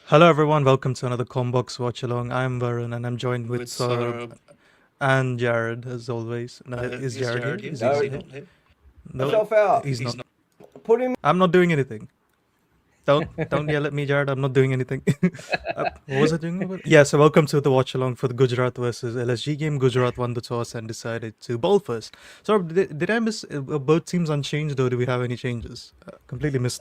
Hello everyone, welcome to another Combox Watchalong. I'm Varun and I'm joined with Saurabh and Jared as always. No, is Jared here? Is he No, not here? No, myself out. he's not. Put him. I'm not doing anything. Don't yell at me, Jared. I'm not doing anything. What was I doing over? Yeah, so welcome to the Watchalong for the Gujarat versus LSG game. Gujarat won the toss and decided to bowl first. So did I miss both teams unchanged or do we have any changes? Completely missed.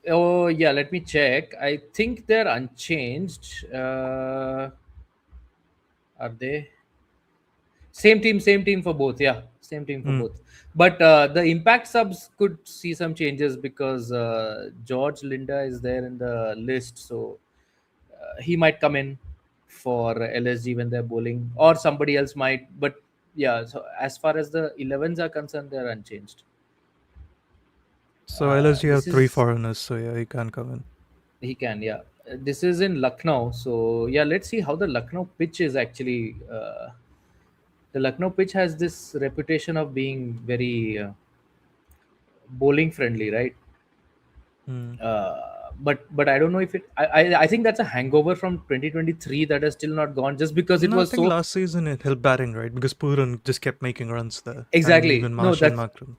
Oh yeah, let me check. I think they're unchanged. Are they? Same team for both. Yeah, same team for both. But the impact subs could see some changes because George Linda is there in the list, so he might come in for LSG when they're bowling, or somebody else might. But yeah, so as far as the 11s are concerned, they're unchanged. So LSG have this three is- foreigners, so yeah, he can't come in. He can, yeah. This is in Lucknow, so yeah. Let's see how the Lucknow pitch is actually. The Lucknow pitch has this reputation of being very bowling friendly, right? But I don't know if it. I think that's a hangover from 2023 that has still not gone, just because it No, I was think so last season it helped batting, right? Because Puran just kept making runs there. And exactly. even No, Marsh and that's Makram.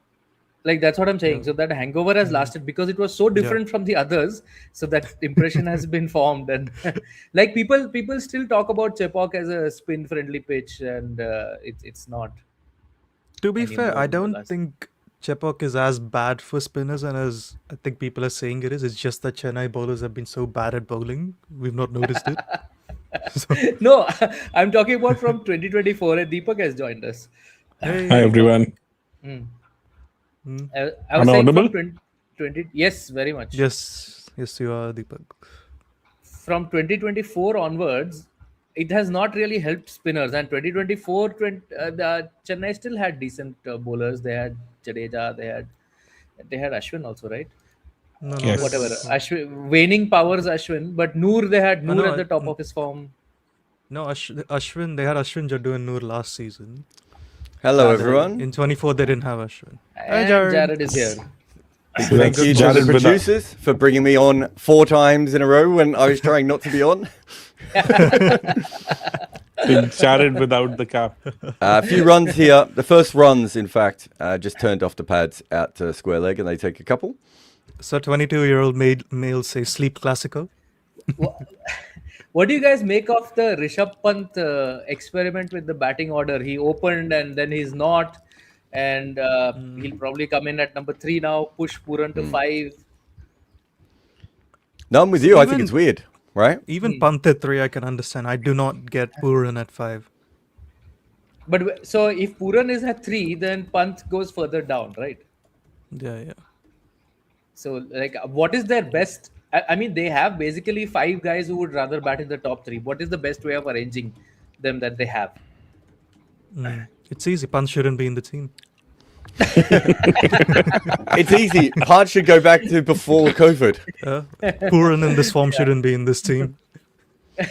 like that's what I'm saying. So that hangover has lasted because it was so different from the others. So that impression has been formed, and like people still talk about Chepauk as a spin friendly pitch, and it's not. To be fair, anymore I in the don't last- think Chepauk is as bad for spinners and as I think people are saying it is. It's just that Chennai bowlers have been so bad at bowling. We've not noticed it. So, No, I'm talking about from 2024, and Deepak has joined us. hey, Hi everyone. I was Am I saying audible? from 20, yes, very much. yes, you are, Deepak. From 2024 onwards, it has not really helped spinners. And 2024, the Chennai still had decent bowlers. They had Jadeja, they had Ashwin also, right? No, Yes. Whatever, Ashwin, waning powers Ashwin, but Noor, they had Noor no, at the top of his form. No, Ashwin, they had Ashwin Jaddu and Noor last season. Hello, And, everyone. in 24, they didn't have Ashwin. And Jared. Jared is here. So Thank you to Jared the with producers for bringing me on 4 times in a row when I was trying not to be on. Jared without the cap. A few runs here. The first runs, in fact, just turned off the pads out to square leg, and they take a couple. So 22-year-old male say sleep classical. What do you guys make of the Rishabh Pant experiment with the batting order? He opened and then he's not, and he'll probably come in at number 3 now, push Puran to 5. No, I'm with you. I think Even- it's weird, right? Even Pant at 3, I can understand. I do not get Puran at 5. But so if Puran is at 3, then Pant goes further down, right? Yeah. So like, what is their best? I mean, they have basically 5 guys who would rather bat in the top 3. What is the best way of arranging them that they have? It's easy. Pant shouldn't be in the team. It's easy. Hart should go back to before COVID. Puran in this form shouldn't be in this team.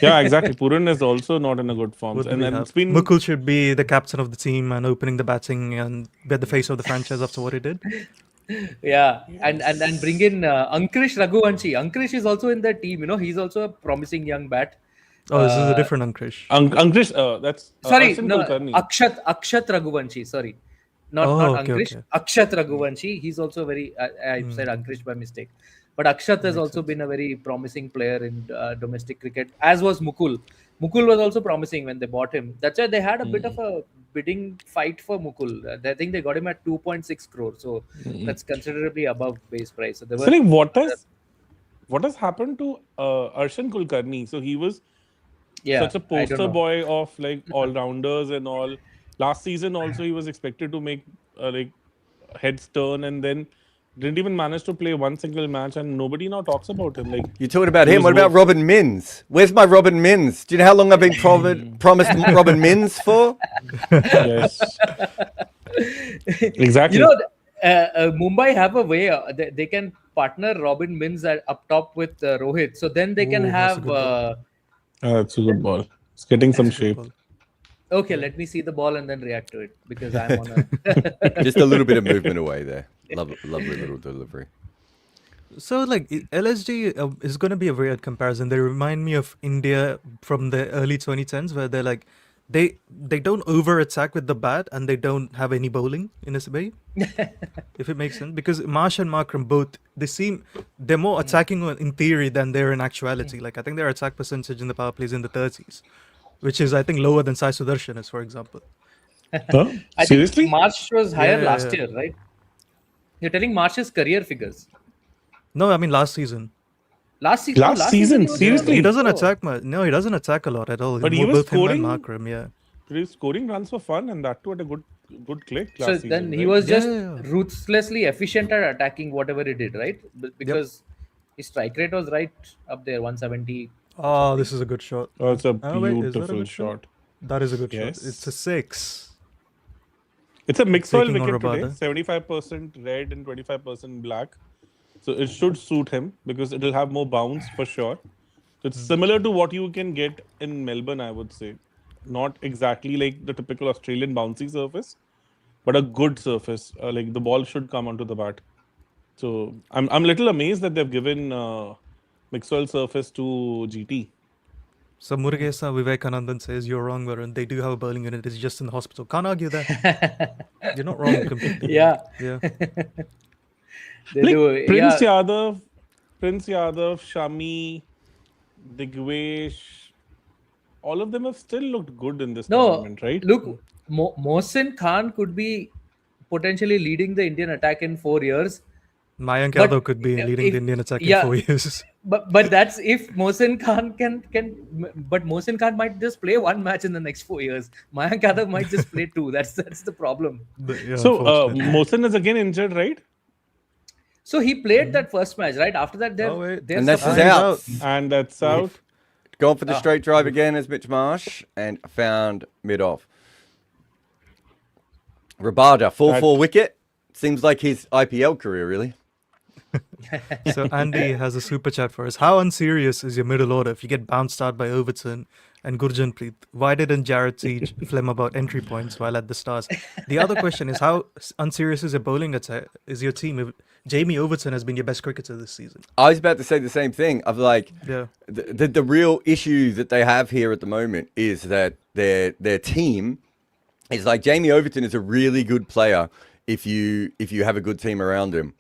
Yeah, exactly. Puran is also not in a good form. What do And we then have? it's been Mukul should be the captain of the team and opening the batting and be the face of the franchise after what he did. Yeah, and bring in Ankrish Raghuvanshi. Ankrish is also in that team. He's also a promising young bat. Oh, this is a different Ankrish. Ankrish, that's Sorry, Arshan no, Kulkarni. Akshat Raghuvanshi. Sorry, not Okay, Ankrish. okay. Akshat Raghuvanshi. He's also very. I said Ankrish by mistake, but Akshat has also been a very promising player in domestic cricket. As was Mukul. Mukul was also promising when they bought him. That's why they had a bit of a bidding fight for Mukul. I think they got him at 2.6 crore, so that's considerably above base price. So they were. So like what has happened to Arshan Kulkarni? So he was Yeah, such a I don't poster know. boy of like all-rounders and all. Last season also he was expected to make like heads turn and then didn't even manage to play one single match and nobody now talks about him. Like You're talking about He him. was What about wo- Robin Minns? Where's my Robin Minns? Do you know how long I've been promised Robin Minns for? yes. Exactly. Mumbai have a way they can partner Robin Minns up top with Rohit, so then they can Ooh, that's a have. good ball. That's a good ball. It's getting some shape. Okay, let me see the ball and then react to it because I'm on a. Just a little bit of movement away there. Lovely little delivery. So like LSG is going to be a weird comparison. They remind me of India from the early 2010s, where they're like they don't over attack with the bat and they don't have any bowling in a way. If it makes sense, because Marsh and Markram both they're more attacking in theory than they're in actuality. Like I think their attack percentage in the power plays in the 30s, which is I think lower than Sai Sudarshan is, for example. Huh? I Seriously? think Marsh was higher Yeah, last yeah. year, right? You're telling Marsh's career figures. No, I mean last season. Last season. Last season, he was seriously? He doesn't Oh. attack much. No, he doesn't attack a lot at all. But he More was both him and scoring- Markram, yeah. He was scoring runs for fun, and that too at a good click last So season. then he right? was just Yeah. ruthlessly efficient at attacking whatever he did, right? Because his strike rate was right up there, 170. Oh, this is a good shot. Oh, it's a Oh, wait, is that a beautiful good shot? shot. That is a good Yes. shot. It's a 6. It's a mixed oil Taking on wicket today, Rabada. 75% red and 25% black. So it should suit him because it'll have more bounce for sure. So it's similar to what you can get in Melbourne, I would say. Not exactly like the typical Australian bouncy surface, but a good surface. Like the ball should come onto the bat. So I'm a little amazed that they've given mixed oil surface to GT. So Murugesa Vivekanandan says you're wrong, Varun. They do have a bowling unit. It's just in the hospital. Can't argue that. You're not wrong completely. Yeah, Yeah. they Like do. Prince Yeah. Yadav, Shami, Digvesh, all of them have still looked good in this No, tournament, right? look, Mohsin Khan could be potentially leading the Indian attack in 4 years. Mayank But Yadav could be leading if- the Indian attack yeah. in 4 years. But that's if Mohsin Khan can. But Mohsin Khan might just play one match in the next 4 years. Mayank Yadav might just play 2. That's the problem. Yeah, So unfortunately. Mohsin is again injured, right? So he played that first match, right? After that, Oh, wait. there's And that's some- his he's out. out. And that's out. Gone for the straight drive again as Mitch Marsh and found mid off. Rabada, 4-4 wicket. Seems like his IPL career, really. So Andy has a super chat for us. How unserious is your middle order if you get bounced out by Overton and Gurjanpreet? Why didn't Jared Teach phlegm about entry points while at the Stars? The other question is how unserious is your bowling attack? Is your team? If Jamie Overton has been your best cricketer this season. I was about to say the same thing. Of like, Yeah. the real issue that they have here at the moment is that their team is like Jamie Overton is a really good player if you have a good team around him,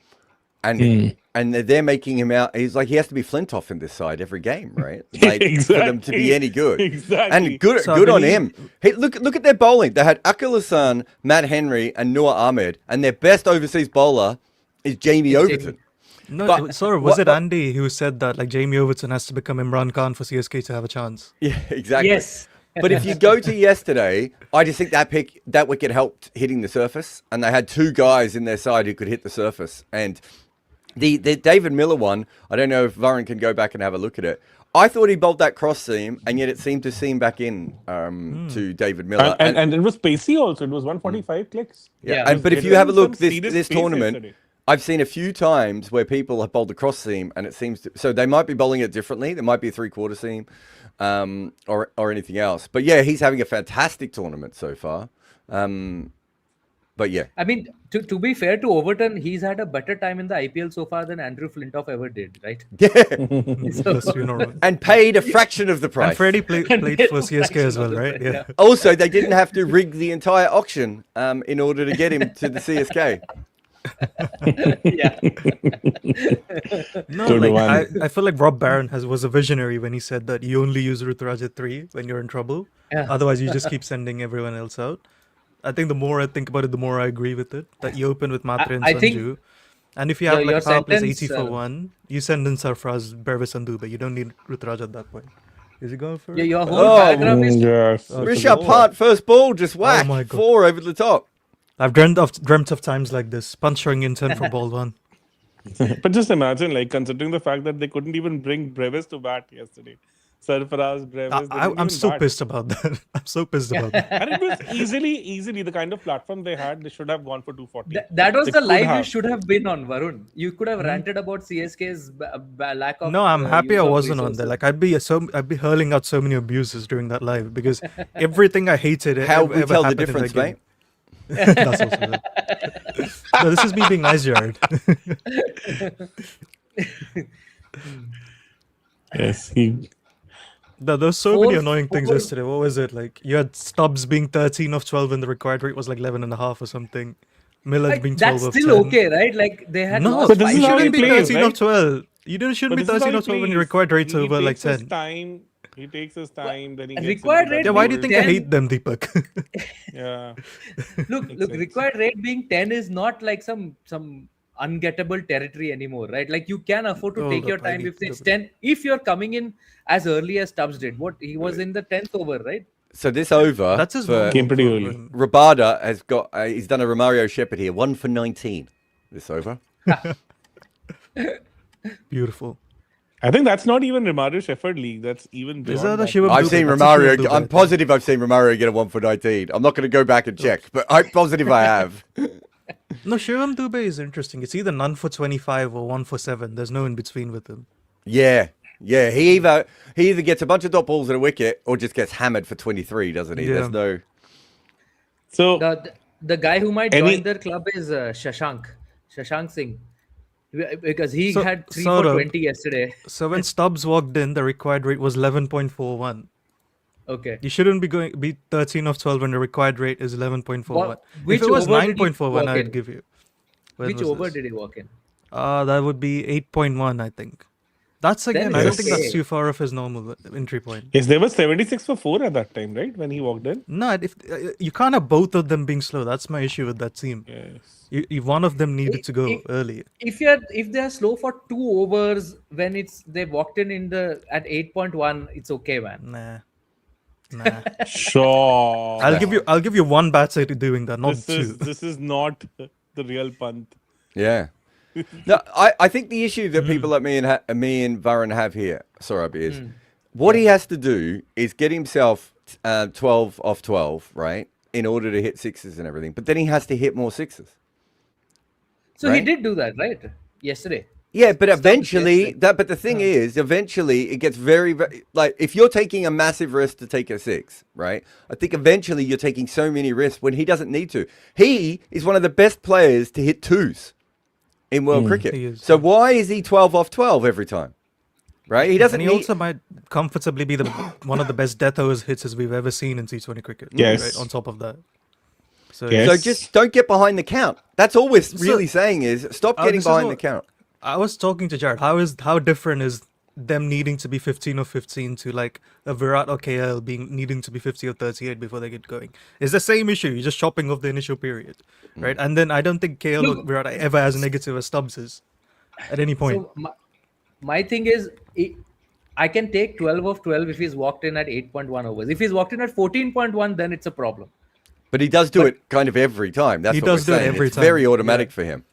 and they're making him out. He's like he has to be Flintoff in this side every game, right? Like for them to be any good. Exactly. And good So I good on believe- him. Hey, look at their bowling. They had Akil Hassan, Matt Henry, and Noor Ahmed, and their best overseas bowler is Jamie Overton. No, But sorry, was what- it Andy who said that like Jamie Overton has to become Imran Khan for CSK to have a chance? Yeah, exactly. Yes. But if you go to yesterday, I just think that wicket helped hitting the surface, and they had two guys in their side who could hit the surface. And the David Miller one, I don't know if Varun can go back and have a look at it. I thought he bowled that cross seam, and yet it seemed to seam back in to David Miller. And it was pacey also. It was 145 clicks. Yeah. But if It you have a was look, some serious this pace tournament, yesterday. I've seen a few times where people have bowled the cross seam, and it seems to. So they might be bowling it differently. There might be a 3/4 seam, or anything else. But yeah, he's having a fantastic tournament so far. But yeah, I mean, to be fair to Overton, he's had a better time in the IPL so far than Andrew Flintoff ever did, right? yeah, That's you know. and paid a fraction of the price. And Freddie played for CSK fraction as well, of the right? price, Yeah. Also, they didn't have to rig the entire auction in order to get him to the CSK. Yeah. No, Good like one. I feel like Rob Barron was a visionary when he said that you only use Ruturaj at 3 when you're in trouble. Yeah. Otherwise, you just keep sending everyone else out. I think the more I think about it, the more I agree with it. That you open with Matre and I think Sanju. And if you have your like power plays sentence, 80 for 1, you send in Sarfraz, Bervis and Dubey. You don't need Ruturaj at that point. Is he going for Yeah, it? your whole Oh, paragraph is Yes. Oh, it's a Rishabh ball. Pant, first ball, just whack. my God. 4 over the top. I've dreamt of times like this. Punch showing intent for ball 1. But just imagine, like, considering the fact that they couldn't even bring Brevis to bat yesterday. Sarfaraz, Brevis. they didn't I'm even so bat. pissed about that. I'm so pissed about that. And it was easily the kind of platform they had. They should have gone for 240. that was They the could live you have. should have been on, Varun. You could have ranted about CSK's lack of. No, I'm happy use I of wasn't on there. resources. Like I'd be hurling out so many abuses during that live because everything I hated. How ever we tell the happened in that difference, game. mate? That's also that. No, this is me being nice, Jared. Yes, he. There was so many Four- annoying things four- yesterday. What was it? Like, you had Stubbs being 13 of 12 and the required rate was like 11.5 or something. Miller Like, being 12 that's of still 10. okay, right? Like they had No, lost But this five is you how he shouldn't be plays, 13 of right? 12. You shouldn't But be this is how 13 he of 12 when your plays. required rate's He over like takes his 10. time. He takes his time. Then he gets required into that rate Yeah, why do you being think I 10 hate them, Deepak? Yeah. look, Makes look, sense. required rate being 10 is not like some ungettable territory anymore, right? Like you can afford to Hold take your up, I time need if it's to- 10. If you're coming in as early as Stubbs did, what he was in the 10th over, right? So this over That's his for normal. Came pretty for early. him. Rabada has got. He's done a Romario Shepherd here, 1 for 19. This over. Beautiful. I think that's not even Romario Shepherd League. That's even beyond Is that a that. Shivam I've Dubey? seen That's a Shivam Romario. Dubey, I I'm think. positive I've seen Romario get a 1 for 19. I'm not going to go back and check, but I'm positive I have. No, Shivam Dubey is interesting. It's either none for 25 or 1 for 7. There's no in between with him. Yeah. He either gets a bunch of dot balls and a wicket or just gets hammered for 23, doesn't he? Yeah. There's no. So The guy who might Any- join their club is Shashank Singh, because he So- had 3 sort for of. 20 yesterday. So when Stubbs walked in, the required rate was 11.41. Okay. You shouldn't be 13 of 12 when the required rate is 11.41. Which If it was over did he 9.41, walk I'd in? give you. When Which was over this? did he walk in? That would be 8.1, I think. That's again, I it's don't think that's okay. too far off his normal entry point. yes, there was 76 for 4 at that time, right? When he walked in. No, if you can't have both of them being slow. That's my issue with that team. Yes. One of them needed to go If- early. If they are slow for 2 overs when they walked in the at 8.1, it's okay, man. Nah. Sure. I'll give you one batter to doing that, not two. This is not the real punt. Yeah. No, I think the issue that people like me and Varun have here, Saurabh, is what he has to do is get himself 12 off 12, right, in order to hit sixes and everything. But then he has to hit more sixes. So he Right. did do that, right? Yesterday. Yeah, but Stubbs eventually, yesterday. but the thing is, eventually it gets very, very, like, if you're taking a massive risk to take a six, right? I think eventually you're taking so many risks when he doesn't need to. He is one of the best players to hit twos in world cricket. He is. So why is he 12 off 12 every time? Right? He doesn't And he need, also might comfortably be one of the best death overs hitters we've ever seen in T20 cricket. Yes. Right, on top of that. So Yes. so just don't get behind the count. That's all we're really saying is stop getting this is behind what- the count. I was talking to Jared. How different is them needing to be 15 or 15 to like a Virat or KL needing to be 50 or 38 before they get going? It's the same issue. You're just chopping off the initial period, right? And then I don't think KL or Look- Virat ever as negative as Stubbs is at any point. So my thing is, I can take 12 of 12 if he's walked in at 8.1 overs. If he's walked in at 14.1, then it's a problem. But he does do it kind of every time. That's He what does we're do it saying. every It's time. very automatic for him.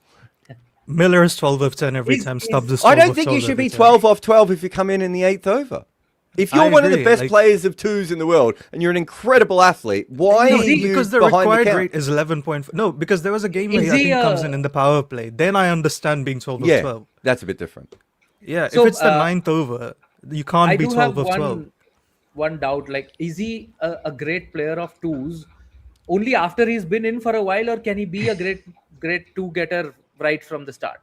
Miller is 12 of 10 every Is- time. is- Stubbs is I 12 don't of think 12 you should every be time. 12 off 12 if you come in the eighth over. If you're I one of the agree, best like- players of twos in the world and you're an incredible athlete, why No, are you because the behind required the count? rate is 11.5. No, because there was a game where Is I he, think comes in the power play. Then I understand being 12 of Yeah, 12. that's a bit different. Yeah, So, if it's the ninth over, you can't I be do 12 have of 12. one doubt. Like, is he a great player of twos only after he's been in for a while, or can he be a great two getter right from the start?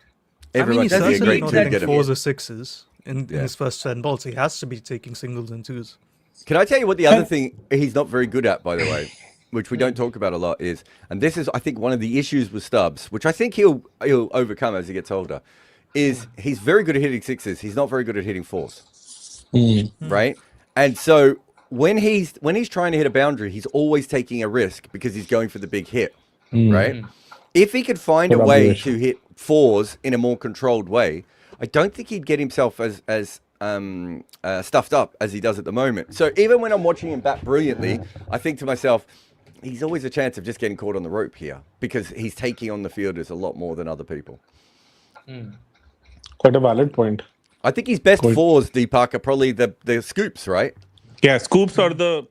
Everyone he's should be a certainly great not two hitting getter. fours or sixes in Yeah. his first 10 balls. He has to be taking singles and twos. Can I tell you what the other thing he's not very good at, by the way, which we don't talk about a lot is, and this is, I think, one of the issues with Stubbs, which I think he'll overcome as he gets older, is he's very good at hitting sixes. He's not very good at hitting fours, right? And so when he's trying to hit a boundary, he's always taking a risk because he's going for the big hit, right? If he could find a Good way observation. to hit fours in a more controlled way, I don't think he'd get himself as stuffed up as he does at the moment. So even when I'm watching him bat brilliantly, I think to myself, he's always a chance of just getting caught on the rope here because he's taking on the fielders a lot more than other people. Quite a valid point. I think his best Good. fours, Deepak, are probably the scoops, right? Yeah, scoops or the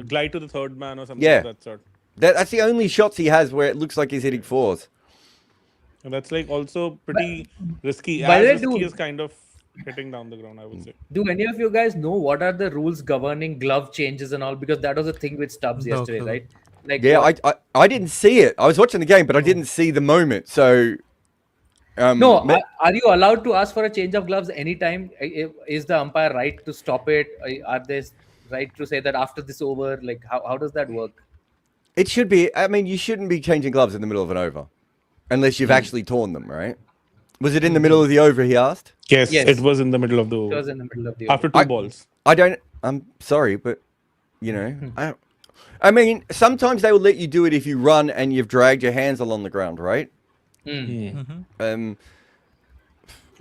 glide to the third man or something Yeah. of that sort. That's the only shots he has where it looks like he's hitting fours. And that's like also pretty risky. by the As way, risky dude- as kind of hitting down the ground, I would say. Do any of you guys know what are the rules governing glove changes and all? Because that was a thing with Stubbs No yesterday, clue. right? Like, Yeah, what- I didn't see it. I was watching the game, but I didn't see the moment. So No, ma- are you allowed to ask for a change of gloves anytime? Is the umpire right to stop it? Are they right to say that after this over? Like, how does that work? it should be. I mean, you shouldn't be changing gloves in the middle of an over, unless you've actually torn them, right? Was it in the middle of the over? He asked. Yes, Yes. it was in the middle of the It over. was in the middle of the After over. two balls. I don't. I'm sorry, but you know, I mean, sometimes they will let you do it if you run and you've dragged your hands along the ground, right?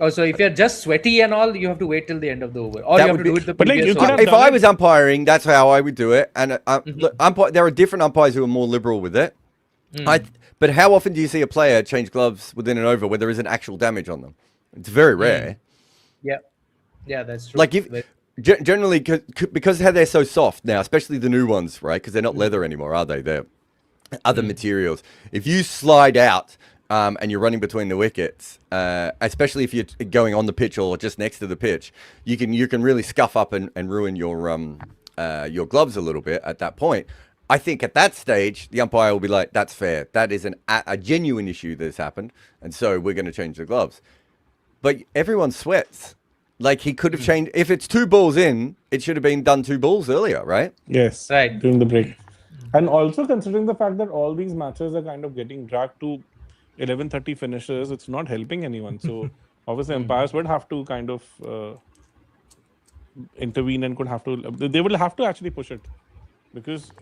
Oh, so if you're just sweaty and all, you have to wait till the end of the over, or That you have would to do be- it the But, like, previous you could over. have If done I it- was umpiring, that's how I would do it. And look, there are different umpires who are more liberal with it. But how often do you see a player change gloves within an over where there isn't actual damage on them? It's very rare. Yeah, that's true. Like if generally because how they're so soft now, especially the new ones, right? Because they're not leather anymore, are they? They're other materials. If you slide out and you're running between the wickets, especially if you're going on the pitch or just next to the pitch, you can really scuff up and ruin your gloves a little bit at that point. I think at that stage, the umpire will be like, that's fair. That is a genuine issue that has happened. And so we're going to change the gloves. But everyone sweats. Like he could have changed. If it's 2 balls in, it should have been done 2 balls earlier, right? Yes, Right. during the break. And also considering the fact that all these matches are kind of getting dragged to 11:30 finishes, it's not helping anyone. So obviously umpires would have to kind of intervene and they will have to actually push it. Because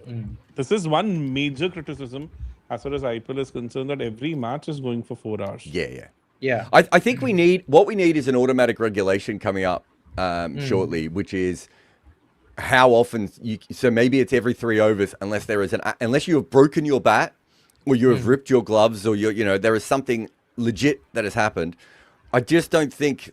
this is one major criticism as far as IPL is concerned, that every match is going for 4 hours. Yeah. Yeah. I think we need is an automatic regulation coming up shortly, which is how often so maybe it's every 3 overs unless unless you have broken your bat or you have ripped your gloves or there is something legit that has happened. I just don't think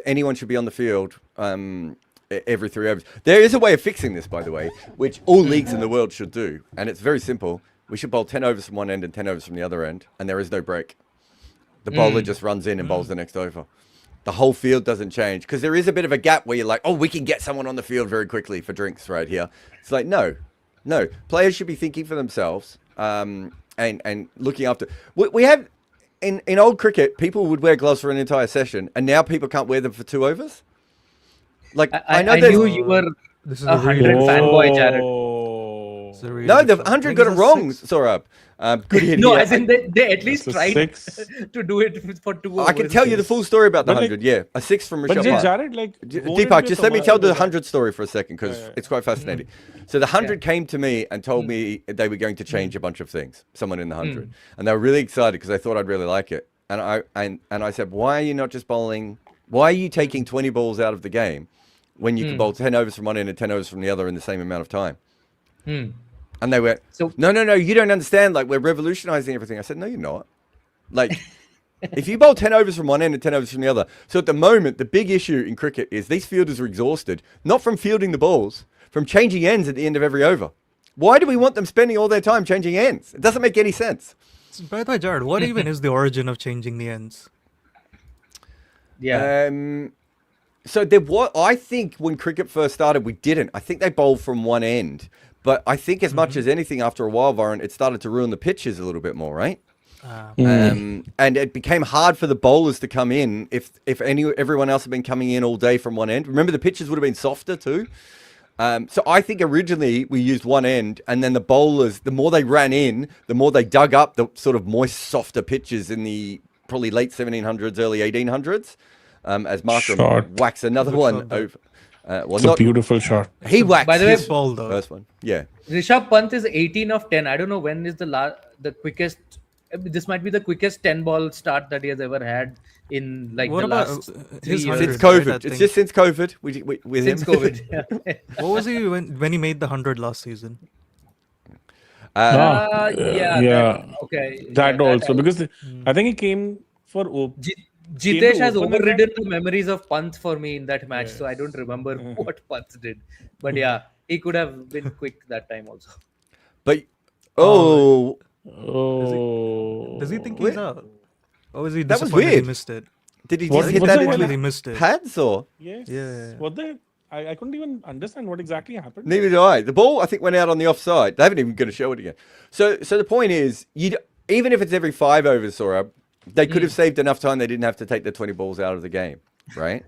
anyone should be on the field every 3 overs. There is a way of fixing this, by the way, which all leagues in the world should do, and it's very simple. We should bowl 10 overs from one end and 10 overs from the other end, and there is no break. The bowler just runs in and bowls the next over. The whole field doesn't change because there is a bit of a gap where you're like, oh, we can get someone on the field very quickly for drinks right here. It's like, no. Players should be thinking for themselves and looking after. We have, in old cricket, people would wear gloves for an entire session, and now people can't wear them for 2 overs. Like, I know I there's... knew you were This is a a really 100 fanboy, Jared. It's a really No, big the fan. 100 I got think it it's a wrong, 6. Saurabh. Good hit. No, here. as in they at least It's a tried 6. to do it for 2 overs. I can tell you the full story about the But, like- 100, yeah. A 6 from But Rishabh Pant. Jared, like, won't it Deepak, be just a let me tell the commodity 100 story for a second because Yeah. it's quite fascinating. So the 100 came to me and told me they were going to change a bunch of things. Someone in the 100, and they were really excited because they thought I'd really like it. And I said, why are you not just bowling? Why are you taking 20 balls out of the game when you can bowl 10 overs from one end and 10 overs from the other in the same amount of time? And they went, So- no, you don't understand. Like, we're revolutionizing everything. I said, no, you're not. Like, if you bowl 10 overs from one end and 10 overs from the other. So at the moment, the big issue in cricket is these fielders are exhausted, not from fielding the balls, from changing ends at the end of every over. Why do we want them spending all their time changing ends? It doesn't make any sense. By the way, Jared, what even is the origin of changing the ends? Yeah. So I think when cricket first started, we didn't. I think they bowled from one end. But I think as much as anything, after a while, Varun, it started to ruin the pitches a little bit more, right? And it became hard for the bowlers to come in if everyone else had been coming in all day from one end. Remember, the pitches would have been softer too. So I think originally we used one end, and then the bowlers, the more they ran in, the more they dug up the sort of moist, softer pitches in the probably late 1700s, early 1800s. As Markram Shot. whacks another Good one shot, though. over. It's a beautiful shot. He whacked By the way- his Ball, though. first one. Yeah. Rishabh Pant is 18 of 10. I don't know when is the quickest. This might be the quickest 10 ball start that he has ever had in like What the about, last his 3 years. hundred? Since Right, COVID. I It's think. just since COVID with Since him. COVID. Yeah. What was he when he made the 100 last season? Yeah. yeah. that- okay. That yeah, also, because I think he came for Jitesh to has open and overridden the memories of Pant for me in that match, so I don't remember what Pant did. But yeah, he could have been quick that time also. But Does he think he's out? Or was he That was disappointed he weird. missed it? did he What- just hit what's that the into one- He the missed it. pads or? Yes. Yeah. What the? I couldn't even understand what exactly happened. Neither do I. The ball, I think, went out on the offside. They haven't even going to show it again. So the point is, even if it's every 5 overs, Saurabh, They could have saved enough time. They didn't have to take the 20 balls out of the game, right?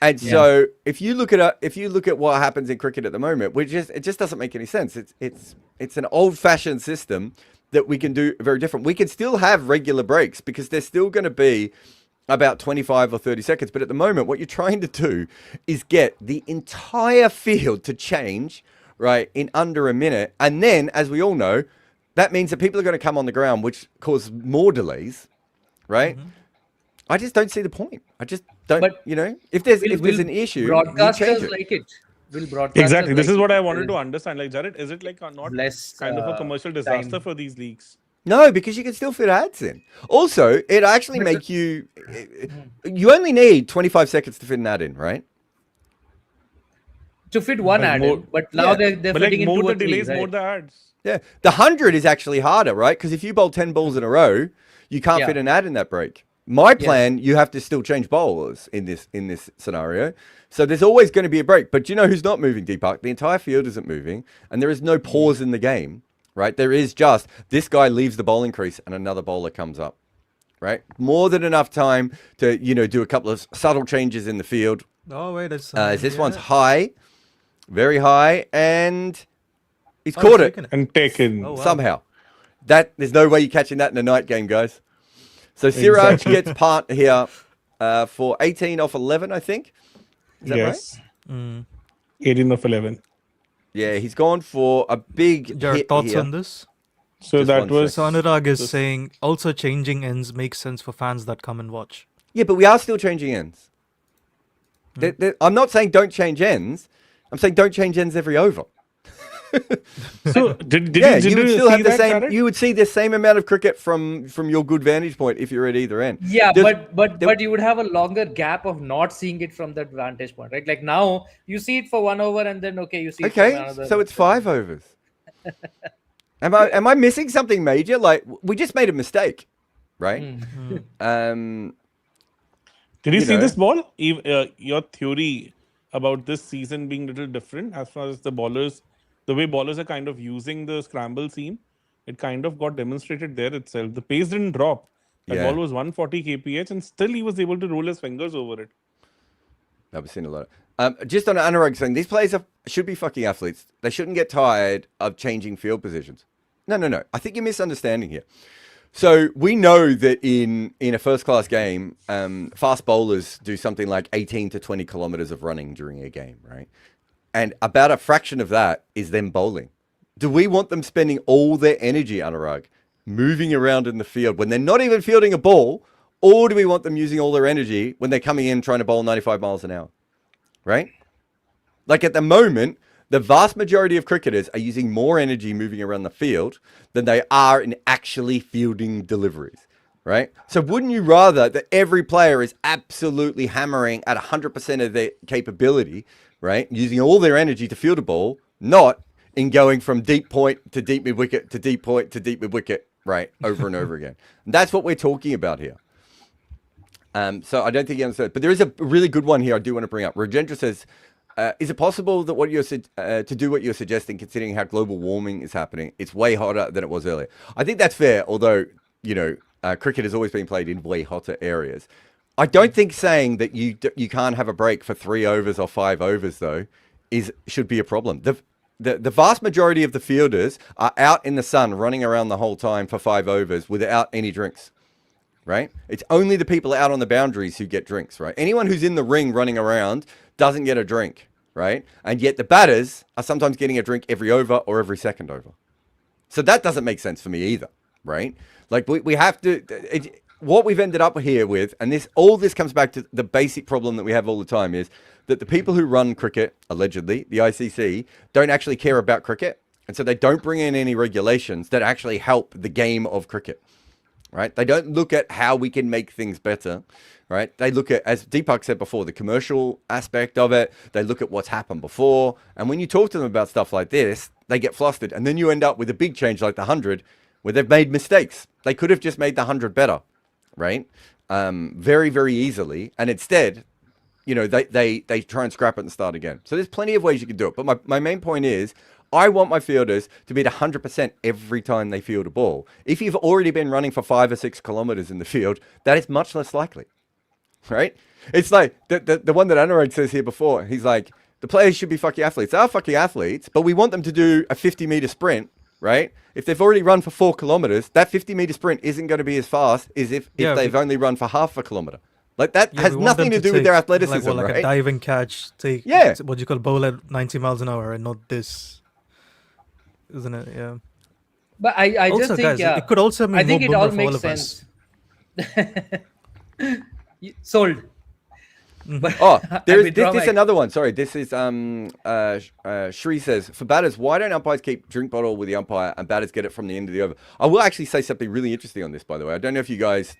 And so if you look at what happens in cricket at the moment, it just doesn't make any sense. It's an old-fashioned system that we can do very different. We can still have regular breaks because there's still going to be about 25 or 30 seconds. But at the moment, what you're trying to do is get the entire field to change, right, in under a minute. And then, as we all know, that means that people are going to come on the ground, which causes more delays, right? I just don't see the point. I just don't, But if there's an issue, you change broadcasters it. like it. Will broadcasters Exactly. This like is what it? I wanted to understand. Like, Jared, is it like not Less, kind of a commercial disaster time. for these leagues? No, because you can still fit ads in. Also, it actually make you only need 25 seconds to fit an ad in, right? To fit one Like ad more- in, but now they're But like fitting in more 2 the or 3, delays, right? more the ads. Yeah. The 100 is actually harder, right? Because if you bowl 10 balls in a row, you can't Yeah. fit an ad in that break. My plan, you have to still change bowlers in this scenario. So there's always going to be a break. But do you know who's not moving, Deepak? The entire field isn't moving, and there is no pause in the game, right? There is just this guy leaves the bowling crease and another bowler comes up, right? More than enough time to, do a couple of subtle changes in the field. Oh wait, it's This one's high, very high, and he's Oh, caught he's it taken And taken. Oh, wow. somehow. There's no way you're catching that in a night game, guys. So Siraj gets part here for 18 off 11, I think. Is that Yes. Mm. 18 of 11. Yeah, he's gone for a big Jared, hit thoughts here. on this? So Just that one was. So Anurag is saying also changing ends makes sense for fans that come and watch. Yeah, but we are still changing ends. I'm not saying don't change ends. I'm saying don't change ends every over. So did Yeah, you you would see still have the that, same. Jared? You would see the same amount of cricket from your good vantage point if you're at either end. Yeah, There's- but you would have a longer gap of not seeing it from that vantage point, right? Like now you see it for 1 over, and then you see it from Okay, another. so it's 5 overs. Am I missing something major? Like we just made a mistake, right? Did you you see know. this ball? Your theory about this season being a little different as far as the way ballers are kind of using the scramble seam, it kind of got demonstrated there itself. The pace didn't drop. That Yeah. ball was 140 kph, and still he was able to roll his fingers over it. I've seen a lot. Just on Anurag saying, these players should be fucking athletes. They shouldn't get tired of changing field positions. No. I think you're misunderstanding here. So we know that in a first-class game, fast bowlers do something like 18 to 20 kilometers of running during a game, right? And about a fraction of that is them bowling. Do we want them spending all their energy, Anurag, moving around in the field when they're not even fielding a ball? Or do we want them using all their energy when they're coming in trying to bowl 95 miles an hour? Right? Like at the moment, the vast majority of cricketers are using more energy moving around the field than they are in actually fielding deliveries, right? So wouldn't you rather that every player is absolutely hammering at 100% of their capability, right? Using all their energy to field a ball, not in going from deep point to deep mid-wicket to deep point to deep mid-wicket, right? Over and over again. And that's what we're talking about here. So I don't think you understood. But there is a really good one here I do want to bring up. Rajendra says, is it possible that to do what you're suggesting, considering how global warming is happening, it's way hotter than it was earlier? I think that's fair, although, cricket has always been played in way hotter areas. I don't think saying that you can't have a break for 3 overs or 5 overs, though, should be a problem. The vast majority of the fielders are out in the sun running around the whole time for 5 overs without any drinks. Right? It's only the people out on the boundaries who get drinks, right? Anyone who's in the ring running around doesn't get a drink, right? And yet the batters are sometimes getting a drink every over or every second over. So that doesn't make sense for me either, right? Like we have to, what we've ended up here with, and all this comes back to the basic problem that we have all the time, is that the people who run cricket, allegedly, the ICC, don't actually care about cricket. And so they don't bring in any regulations that actually help the game of cricket. Right? They don't look at how we can make things better, right? They look at, as Deepak said before, the commercial aspect of it. They look at what's happened before. And when you talk to them about stuff like this, they get flustered. And then you end up with a big change like the 100, where they've made mistakes. They could have just made the 100 better, right? Very, very easily. And instead, they try and scrap it and start again. So there's plenty of ways you can do it. But my main point is, I want my fielders to be at 100% every time they field a ball. If you've already been running for 5 or 6 kilometers in the field, that is much less likely, right? It's like the one that Anurag says here before. He's like, the players should be fucking athletes. They are fucking athletes, but we want them to do a 50-meter sprint, right? If they've already run for 4 kilometers, that 50-meter sprint isn't going to be as fast as if they've only run for half a kilometer. Like that has nothing to do with their athleticism, like right? a diving catch, take what you call bowl at 90 miles an hour and not this, isn't it? Yeah. But I Also, just think, guys, it could also mean I think more it all Bumrah for makes all of us. sense. Sold. But Oh, I this withdraw is my- another one. Sorry, this is Shri says, for batters, why don't umpires keep drink bottle with the umpire and batters get it from the end of the over? I will actually say something really interesting on this, by the way. I don't know if you guys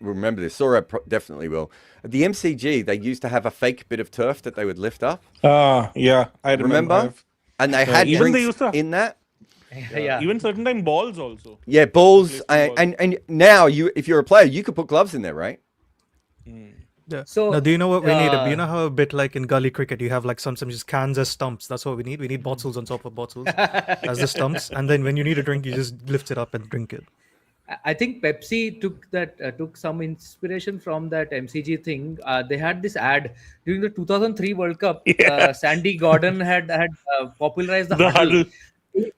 remember this. Sora definitely will. At the MCG, they used to have a fake bit of turf that they would lift up. Yeah, I remember. Remember? And they had even drinks they used to- in that. yeah. Even certain time balls also. Yeah, balls. Replacement And now, if you're a player, you could put gloves in there, right? Yeah. So, now, do you know what we need? Do you know how a bit like in gully cricket, you have like sometimes just cans as stumps? That's what we need. We need bottles on top of bottles as the stumps, and then when you need a drink, you just lift it up and drink it. I think Pepsi took some inspiration from that MCG thing. They had this ad during the 2003 World Cup. Sandy Gordon had popularized the huddle.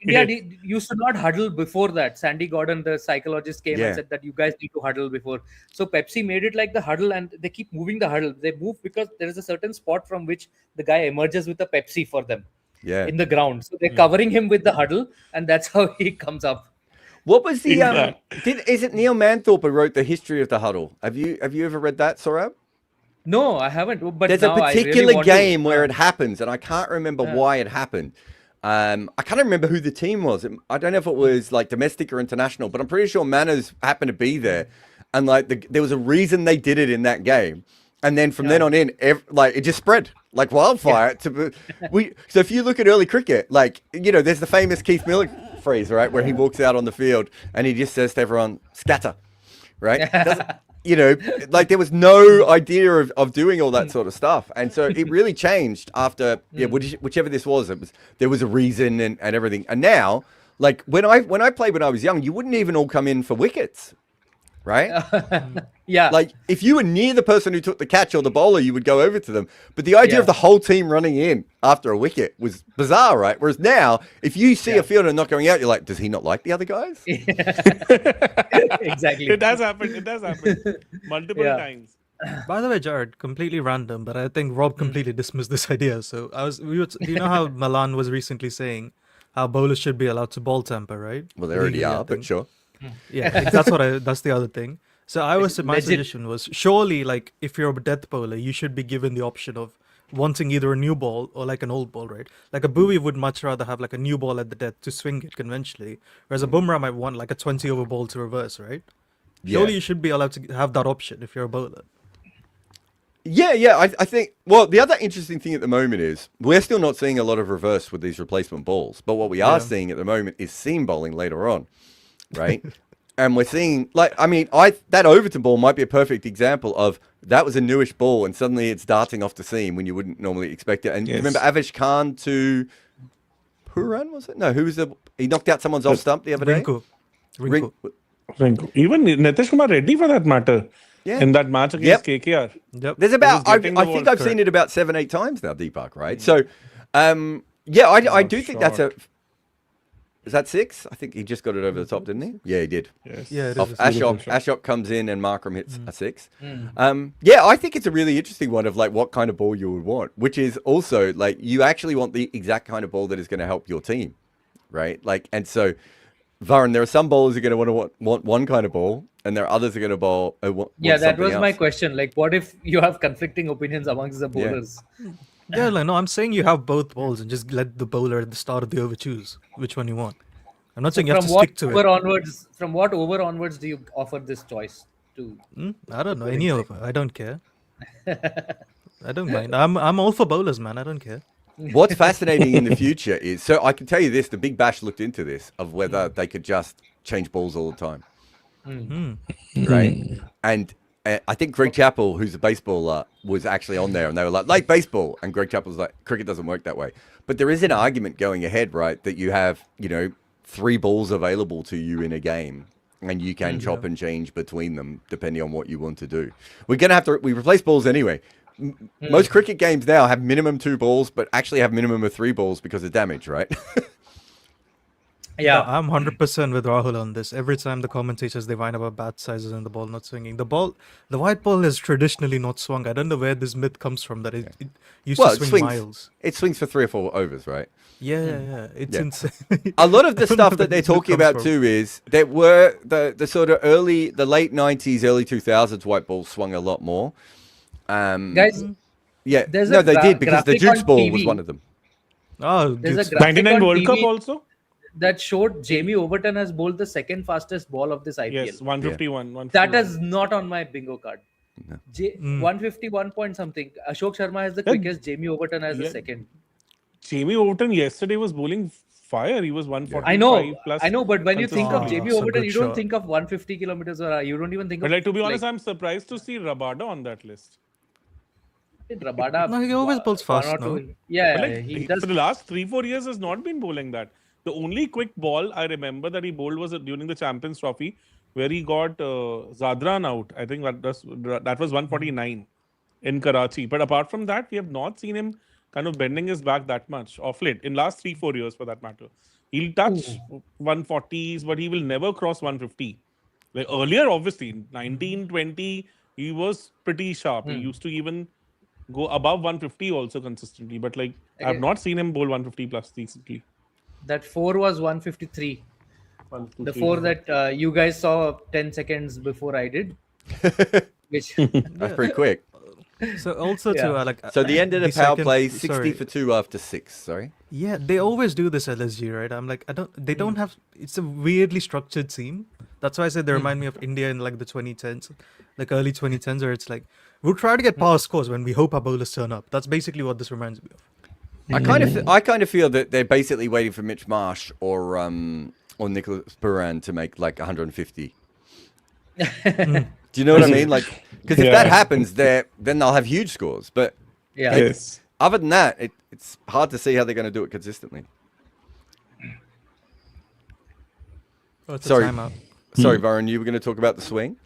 India used to not huddle before that. Sandy Gordon, the psychologist, came and said that you guys need to huddle before. So Pepsi made it like the huddle, and they keep moving the huddle. They move because there is a certain spot from which the guy emerges with a Pepsi for them in the ground. So they're covering him with the huddle, and that's how he comes up. What was the is it Neil Manthorpe who wrote the history of the huddle? Have you ever read that, Sorab? No, I haven't. But There's now a I really particular want game to. where it happens, and I can't remember why it happened. I can't remember who the team was. I don't know if it was like domestic or international, but I'm pretty sure Manners happened to be there, and like there was a reason they did it in that game. And then from then on in, it just spread like wildfire. So if you look at early cricket, like, you know, there's the famous Keith Miller phrase, right, where he walks out on the field and he just says to everyone, "Scatter," right? You know, like there was no idea of doing all that sort of stuff, and so it really changed after whichever this was. There was a reason and everything. And now, like when I played when I was young, you wouldn't even all come in for wickets. Right? Yeah. Like if you were near the person who took the catch or the bowler, you would go over to them. But the idea of the whole team running in after a wicket was bizarre, right? Whereas now, if you see a fielder not going out, you're like, does he not like the other guys? Exactly. It has happened. It has happened multiple times. By the way, Jared, completely random, but I think Rob completely dismissed this idea. So do you know how Milan was recently saying how bowlers should be allowed to ball temper, right? Well, they already are, but sure. Yeah, that's the other thing. So my suggestion was surely, like, if you're a death bowler, you should be given the option of wanting either a new ball or like an old ball, right? Like a Bowie would much rather have like a new ball at the death to swing it conventionally, whereas a Bumrah might want like a 20 over ball to reverse, right? Surely you should be allowed to have that option if you're a bowler. Yeah, I think, well, the other interesting thing at the moment is we're still not seeing a lot of reverse with these replacement balls, but what we are seeing at the moment is seam bowling later on, right? And we're seeing, like, I mean, that Overton ball might be a perfect example of that was a newish ball and suddenly it's darting off the seam when you wouldn't normally expect it. And you remember Avesh Khan to Puran, was it? No, he knocked out someone's off stump the other day? Rinku. Even Nitish Kumar Reddy for that matter. In that match against KKR. Yep. There's about, I getting the think ball I've seen it about 7-8 times now, Deepak, right? So, I do think that's is that 6? I think he just got it over the top, didn't he? Yeah, he did. Yes. Yeah, it Off is. Ashok comes in and Markram hits a 6. I think it's a really interesting one of like what kind of ball you would want, which is also like you actually want the exact kind of ball that is going to help your team, right? Like, and so Varun, there are some bowlers who are going to want one kind of ball, and there are others who are going to bowl. Want that was something my else. question. Like, what if you have conflicting opinions amongst the bowlers? Yeah, like, no, I'm saying you have both balls and just let the bowler at the start of the over choose which one you want. I'm not saying you have to stick to it. From what over onwards do you offer this choice to? I don't know, any over. I don't care. I don't mind. I'm all for bowlers, man. I don't care. What's fascinating in the future is, so I can tell you this, the Big Bash looked into this, of whether they could just change balls all the time. Right? And I think Greg Chappell, who's a baseballer, was actually on there, and they were like baseball, and Greg Chappell's like, cricket doesn't work that way. But there is an argument going ahead, right, that you have, 3 balls available to you in a game, and you can chop and change between them depending on what you want to do. We're gonna have to we replace balls anyway. Most cricket games now have minimum 2 balls, but actually have minimum of 3 balls because of damage, right? Yeah. I'm 100% with Rahul on this. Every time the commentators they whine about bat sizes and the ball not swinging, the white ball is traditionally not swung. I don't know where this myth comes from that it used to swing miles. It swings for 3 or 4 overs, right? Yeah, it's insane. A lot of the I don't know stuff where that they're this myth talking comes about from. too is there were the sort of the late 90s, early 2000s white balls swung a lot more. Guys, Yeah, there's no, a they did because the graphic on Jukes ball was TV. one of them. Oh, there's dude, a graphic 99 on World Cup TV also. that showed Jamie Overton has bowled the second fastest ball of this IPL. Yes, 151. That is not on my bingo card. 151 point something. Ashok Sharma has the quickest. Jamie Overton has the second. Jamie Overton yesterday was bowling fire. He was 145 I know, but when you think of consistently. Jamie It's a Overton, good you don't shot. think of 150 kilometers per hour. You don't even think But of. like, to be honest, I'm surprised to see Rabada on that list. Rabada. No, he always bowls one fast, or no? two- Yeah, But like, he does. for the last 3-4 years has not been bowling that. The only quick ball I remember that he bowled was during the Champions Trophy, where he got Zadran out. I think that was 149 in Karachi. But apart from that, we have not seen him kind of bending his back that much off late in last 3-4 years, for that matter. He'll touch 140s, but he will never cross 150. Like earlier, obviously, 1920, he was pretty sharp. He used to even go above 150 also consistently. But like, I've not seen him bowl 150 plus recently. That 4 was 153. The 4 that you guys saw 10 seconds before I did. Which That's pretty quick. So also Yeah. to So the end of the power second- play, 60 sorry. for 2 after 6. Sorry. Yeah, they always do this LSG, right? I'm like, they don't have. It's a weirdly structured team. That's why I said they remind me of India in like the 2010s, like early 2010s, where it's like we'll try to get power scores when we hope our bowlers turn up. That's basically what this reminds me of. I kind of feel that they're basically waiting for Mitch Marsh or Nicholas Buran to make like 150. Do you know what I mean? Like, because if that happens, then they'll have huge scores. But yeah. Yes. other than that, it's hard to see how they're going to do it consistently. Oh, it's Sorry. a timeout. Sorry, Varun, you were going to talk about the swing?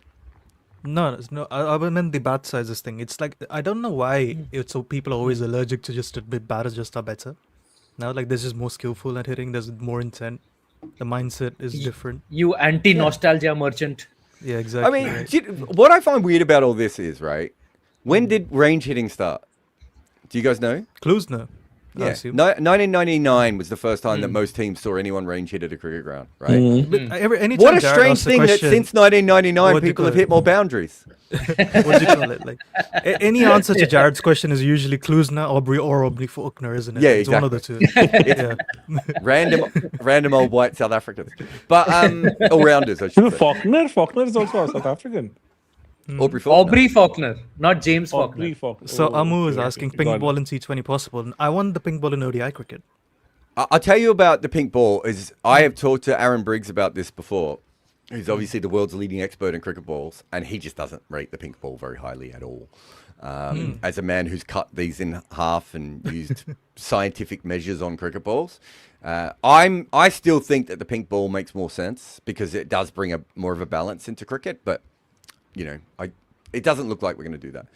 No. I meant the bat sizes thing. It's like I don't know why it's so people are always allergic to just admit batters just are better. Now, like there's just more skillful at hitting. There's more intent. The mindset is different. You anti-nostalgia merchant. Yeah, I exactly. mean, right. what I find weird about all this is, right, when did range hitting start? Do you guys know? Clues, no. I Yeah, assume. 1999 was the first time that most teams saw anyone range hit at a cricket ground, right? But anytime What a Jared strange asks the thing that question, since 1999 what do you people call have it? hit more boundaries. what do you call it? Like any answer to Jared's question is usually Klusna, Aubrey, or Aubrey Faulkner, isn't it? Yeah, It's one of the two. yeah. Random old white South Africans, but all rounders, I should say. Faulkner is also a South African. Aubrey Faulkner. Aubrey Faulkner, not James Aubrey Faulkner. Faulkner. So Oh, Amu is okay, asking okay, pink got it. ball in T20 possible. I want the pink ball in ODI cricket. I'll tell you about the pink ball. I have talked to Aaron Briggs about this before, who's obviously the world's leading expert in cricket balls, and he just doesn't rate the pink ball very highly at all. As a man who's cut these in half and used scientific measures on cricket balls, I still think that the pink ball makes more sense because it does bring more of a balance into cricket. But it doesn't look like we're going to do that.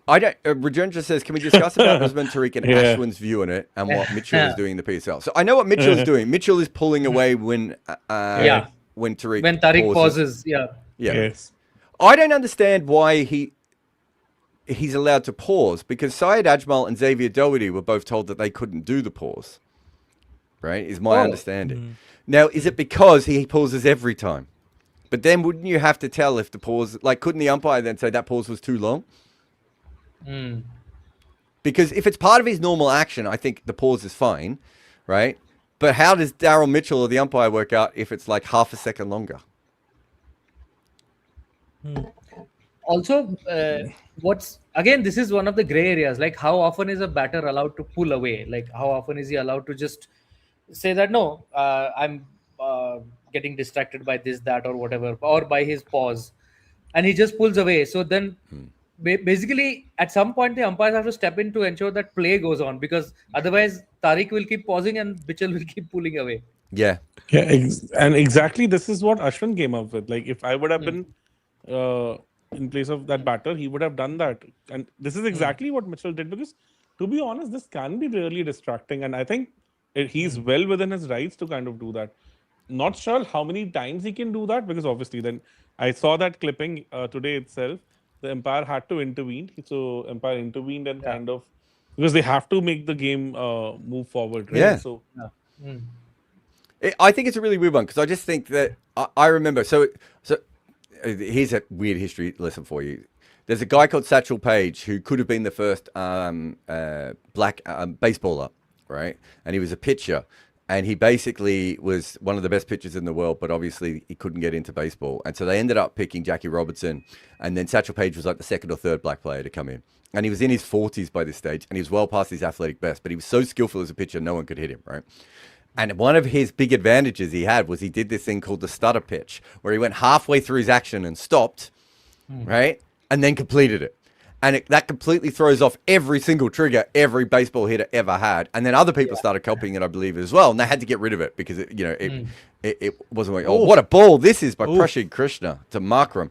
I don't. Rajendra says, can we discuss about Usman Tariq and Ashwin's view on it and what Mitchell is doing in the PSL? So I know what Mitchell is doing. Mitchell is pulling away when Tariq When Tariq pauses. Yeah. Yes. I don't understand why he's allowed to pause because Syed Ajmal and Xavier Doherty were both told that they couldn't do the pause. Right? Is my understanding. Now, is it because he pauses every time? But then wouldn't you have to tell if the pause, like, couldn't the umpire then say that pause was too long? Because if it's part of his normal action, I think the pause is fine, right? But how does Daryl Mitchell or the umpire work out if it's like half a second longer? Also, this is one of the gray areas. Like, how often is a batter allowed to pull away? Like, how often is he allowed to just say that, no, I'm getting distracted by this, that, or whatever, or by his pause? and he just pulls away. So then, basically, at some point, the umpires have to step in to ensure that play goes on, because otherwise, Tariq will keep pausing and Bichel will keep pulling away. Yeah. Yeah, and exactly this is what Ashwin came up with. Like, if I would have been in place of that batter, he would have done that. And this is exactly what Mitchell did, because, to be honest, this can be really distracting. And I think he's well within his rights to kind of do that. Not sure how many times he can do that, because obviously, then I saw that clipping today itself. The umpire had to intervene. So, umpire intervened and kind of, because they have to make the game move forward, right? Yeah. So, I think it's a really weird one, because I just think that I remember. So here's a weird history lesson for you. There's a guy called Satchel Paige who could have been the first black baseballer, right? And he was a pitcher. And he basically was one of the best pitchers in the world, but obviously he couldn't get into baseball. And so they ended up picking Jackie Robinson. And then Satchel Paige was like the second or third black player to come in. And he was in his 40s by this stage, and he was well past his athletic best. But he was so skillful as a pitcher, no one could hit him, right? And one of his big advantages he had was he did this thing called the stutter pitch, where he went halfway through his action and stopped, right? And then completed it. And that completely throws off every single trigger every baseball hitter ever had. And then other people started copying it, I believe, as well. And they had to get rid of it because, it wasn't like, oh, what a ball this is by Prashid Krishna to Markram.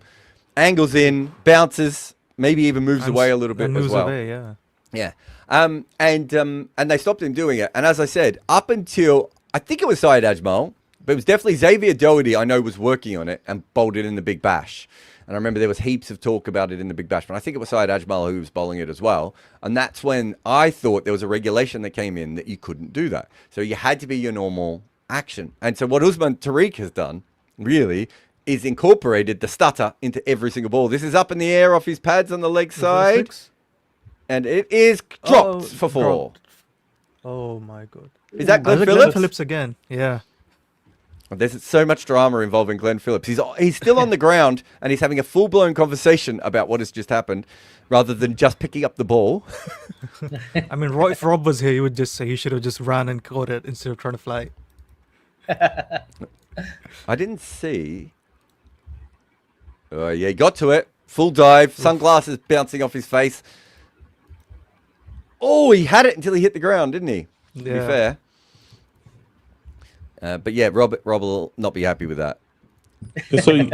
Angles in, bounces, maybe even moves away a little bit as well. Away, yeah. Yeah. And they stopped him doing it. And as I said, up until, I think it was Syed Ajmal, but it was definitely Xavier Doherty, I know, was working on it and bowled it in the Big Bash. And I remember there was heaps of talk about it in the Big Bash, but I think it was Syed Ajmal who was bowling it as well. And that's when I thought there was a regulation that came in that you couldn't do that. So you had to be your normal action. And so what Usman Tariq has done, really, is incorporated the stutter into every single ball. This is up in the air off his pads on the leg side. And it is dropped for four. Dropped. Oh my god. Is that Glenn Glenn Phillips? Phillips again. Yeah. There's so much drama involving Glenn Phillips. He's still on the ground and he's having a full-blown conversation about what has just happened rather than just picking up the ball. I mean, if Rob was here, he would just say he should have just ran and caught it instead of trying to fly. I didn't see. Oh, yeah, he got to it. Full dive, sunglasses bouncing off his face. Oh, he had it until he hit the ground, didn't he? To be fair. But yeah, Rob will not be happy with that. So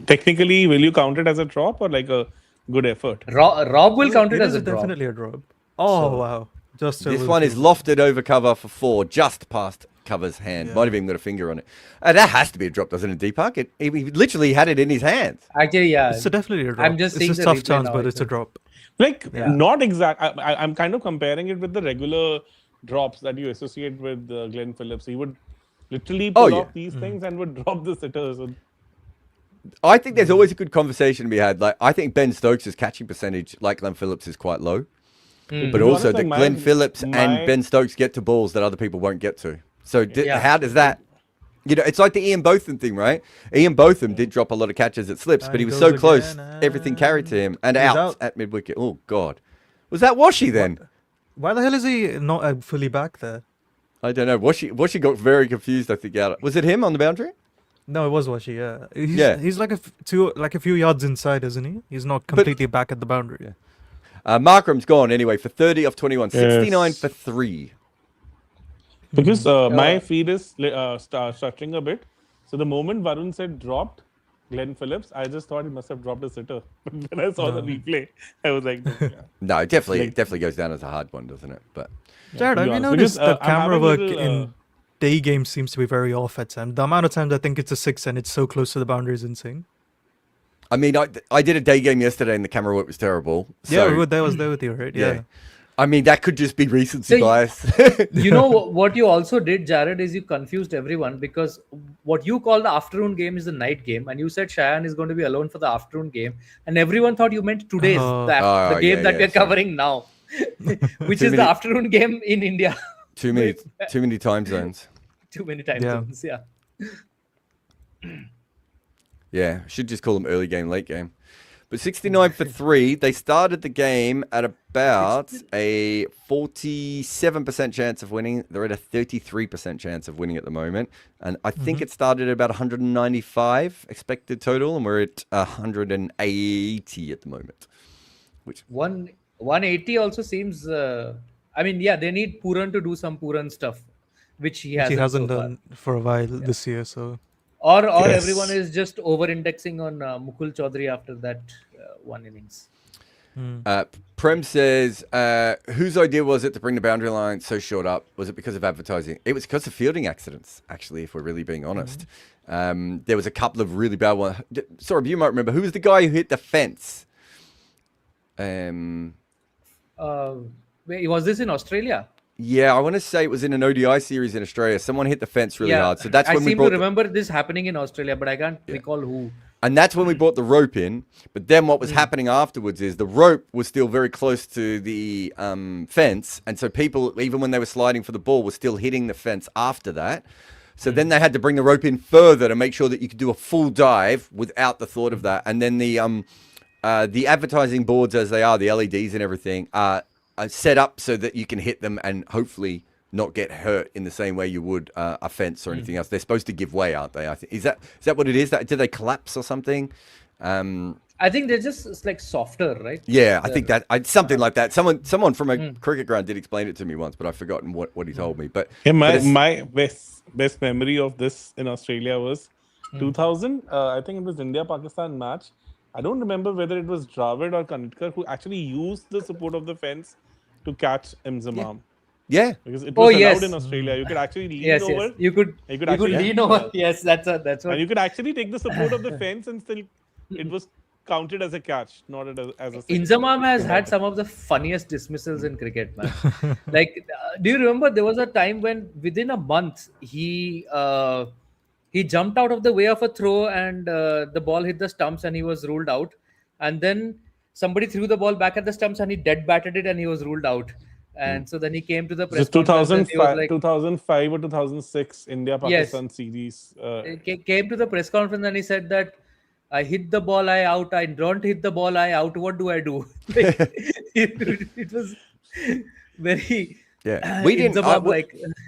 technically, will you count it as a drop or like a good effort? Rob will count it as a drop. Definitely a drop. Oh, wow. Just This one is lofted over cover for four, just past cover's hand. Might have even got a finger on it. That has to be a drop, doesn't it, Deepak? He literally had it in his hands. Actually, yeah. It's definitely a drop. I'm just seeing it's a the tough replay chance, now, but it's a drop. Like, not exact. I'm kind of comparing it with the regular drops that you associate with Glenn Phillips. He would literally pull off these things and would drop the sitters. I think there's always a good conversation to be had. Like, I think Ben Stokes' catching percentage, like Glenn Phillips, is quite low. But also that Glenn Phillips and Ben Stokes get to balls that other people won't get to. So how does that... You know, it's like the Ian Botham thing, right? Ian Botham did drop a lot of catches at slips, but he was so close, everything carried to him. And out at mid-wicket. Oh, God. Was that Washy then? Why the hell is he not fully back there? I don't know. Washy got very confused, I think. Was it him on the boundary? No, it was Washi, yeah. He's like a few yards inside, isn't he? He's not completely back at the boundary. Yeah. Markram's gone anyway for 30 off 21. 69 for 3. Because my feed is structuring a bit. So the moment Varun said dropped Glenn Phillips, I just thought he must have dropped a sitter. But when I saw the replay, I was like, no, it definitely goes down as a hard one, doesn't it? But Jared, have you noticed that camera work in day games seems to be very off at times? The amount of times I think it's a 6 and it's so close to the boundary is insane. I mean, I did a day game yesterday and the camera work was terrible. So, yeah, that was there with you, right? Yeah. I mean, that could just be recency bias. You know what you also did, Jared, is you confused everyone, because what you call the afternoon game is the night game, and you said Cheyenne is going to be alone for the afternoon game, and everyone thought you meant today's the game that we're covering now, which is the afternoon game in India. Too many time zones. Too many time zones. Yeah. Yeah, should just call them early game, late game. But 69 for 3. They started the game at about a 47% chance of winning. They're at a 33% chance of winning at the moment. And I think it started at about 195 expected total, and we're at 180 at the moment. 180 also seems. I mean, yeah, they need Puran to do some Puran stuff, which he Which he hasn't hasn't so far. done for a while this year. So Or Yes. everyone is just over-indexing on Mukul Chaudhary after that one innings. Prem says, whose idea was it to bring the boundary line so short up? Was it because of advertising? It was because of fielding accidents, actually, if we're really being honest. There was a couple of really bad ones. Sorry, you might remember. Who was the guy who hit the fence? Wait, was this in Australia? Yeah, I want to say it was in an ODI series in Australia. Someone hit the fence really hard. So that's I when we seem brought to remember this happening in Australia, but I can't recall who. and that's when we brought the rope in. But then what was happening afterwards is the rope was still very close to the fence. And so people, even when they were sliding for the ball, were still hitting the fence after that. So then they had to bring the rope in further to make sure that you could do a full dive without the thought of that. And then the advertising boards, as they are, the LEDs and everything, are set up so that you can hit them and hopefully not get hurt in the same way you would a fence or anything else. They're supposed to give way, aren't they? I think is that what it is? That did they collapse or something? I think they're just it's like softer, right? Yeah, I think that something like that. Someone from a cricket ground did explain it to me once, but I've forgotten what he told me. But Yeah, but it's- my best memory of this in Australia was 2000. I think it was India-Pakistan match. I don't remember whether it was Dravid or Kanitkar who actually used the support of the fence to catch Imzamam. yeah, Because it was allowed yes. in Australia. You could actually lean Yes, over. yes. You could actually lean over. Yes, that's what. And you could actually take the support of the fence and still it was counted as a catch, not as a six. Inzamam has had some of the funniest dismissals in cricket, man. Like, do you remember there was a time when within a month he jumped out of the way of a throw and the ball hit the stumps and he was ruled out. And then somebody threw the ball back at the stumps and he dead batted it and he was ruled out. And so then he came to the press Just conference and he was 2005, like, 2005 or 2006 India-Pakistan series. came to the press conference and he said that I hit the ball, I out. I don't hit the ball, I out. What do I do? Like, it was very. yeah. We didn't.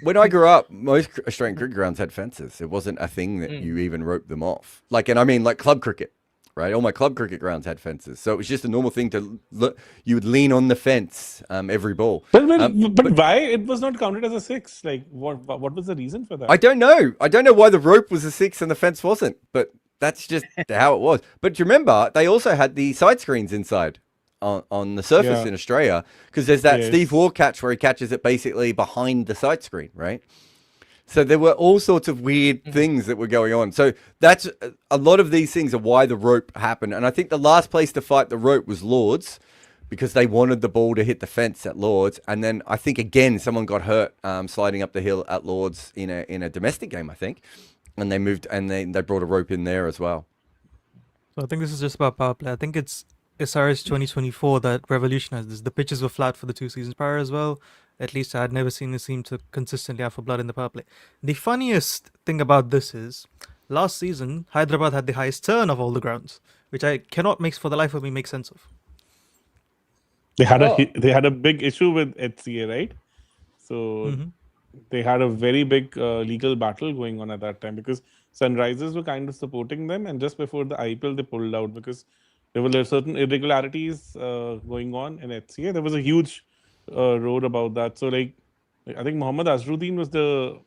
When I grew up, most Australian cricket grounds had fences. It wasn't a thing that you even roped them off. And I mean, like club cricket, right? All my club cricket grounds had fences, so it was just a normal thing to you would lean on the fence every ball. But why it was not counted as a six? Like, what was the reason for that? I don't know. I don't know why the rope was a six and the fence wasn't, but that's just how it was. But do you remember they also had the side screens inside on the surface in Australia? Because there's that Steve Waugh catch where he catches it basically behind the side screen, right? So there were all sorts of weird things that were going on. So that's a lot of these things are why the rope happened. And I think the last place to fight the rope was Lords, because they wanted the ball to hit the fence at Lords. And then I think again someone got hurt sliding up the hill at Lords in a domestic game, I think. And they moved and they brought a rope in there as well. So I think this is just about power play. I think it's SRH 2024 that revolutionized this. The pitches were flat for the 2 seasons prior as well. At least I had never seen a team to consistently have for blood in the power play. The funniest thing about this is, last season, Hyderabad had the highest turn of all the grounds, which I cannot for the life of me make sense of. They had a big issue with HCA, right? So they had a very big legal battle going on at that time because Sunrisers were kind of supporting them, and just before the IPL they pulled out because there were certain irregularities going on in HCA. There was a huge road about that. So like I think Mohammad Azharuddin was the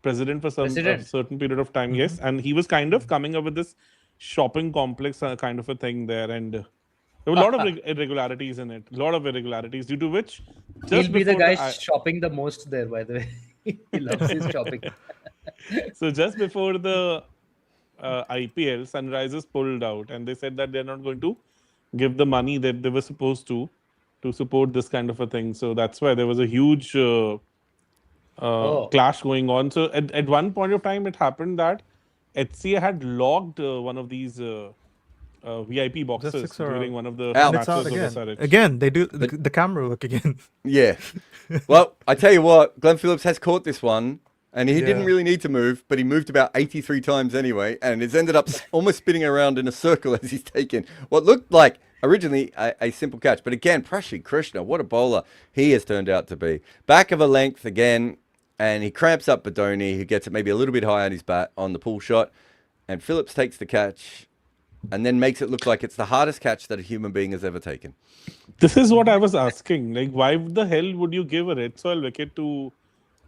president for some certain period of time, yes, and he was kind of coming up with this shopping complex kind of a thing there, and there were a lot of irregularities in it. A lot of irregularities due to which he'll be the guy shopping the most there, by the way. He loves his shopping. So just before the IPL, Sunrisers pulled out and they said that they're not going to give the money that they were supposed to support this kind of a thing. So that's why there was a huge clash going on. So at one point of time, it happened that HCA had logged one of these VIP boxes during one of the matches of SRH. Again, they do the camera work again. Yeah. Well, I tell you what, Glenn Phillips has caught this one And he didn't Yeah. really need to move, but he moved about 83 times anyway, and it's ended up almost spinning around in a circle as he's taken what looked like originally a simple catch. But again, Prashi Krishna, what a bowler he has turned out to be. Back of a length again, and he cramps up Badoni, who gets it maybe a little bit high on his bat on the pull shot, and Phillips takes the catch and then makes it look like it's the hardest catch that a human being has ever taken. This is what I was asking. Like, why the hell would you give a red soil wicket to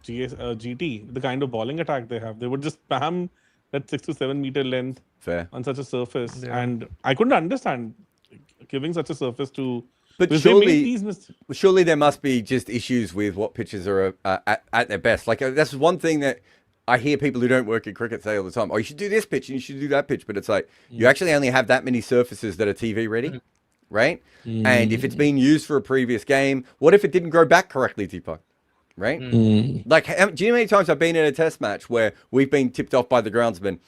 GT? The kind of bowling attack they have, they would just spam that 6 to 7 meter length Fair. on such a surface, Yeah. and I couldn't understand giving such a surface to. But because they make surely, these mistakes. surely there must be just issues with what pitches are at their best. Like that's one thing that I hear people who don't work in cricket say all the time. Oh, you should do this pitch and you should do that pitch. But it's like you actually only have that many surfaces that are TV ready, right? And if it's been used for a previous game, what if it didn't grow back correctly, Deepak? Right? Like, do you know how many times I've been in a test match where we've been tipped off by the groundsman?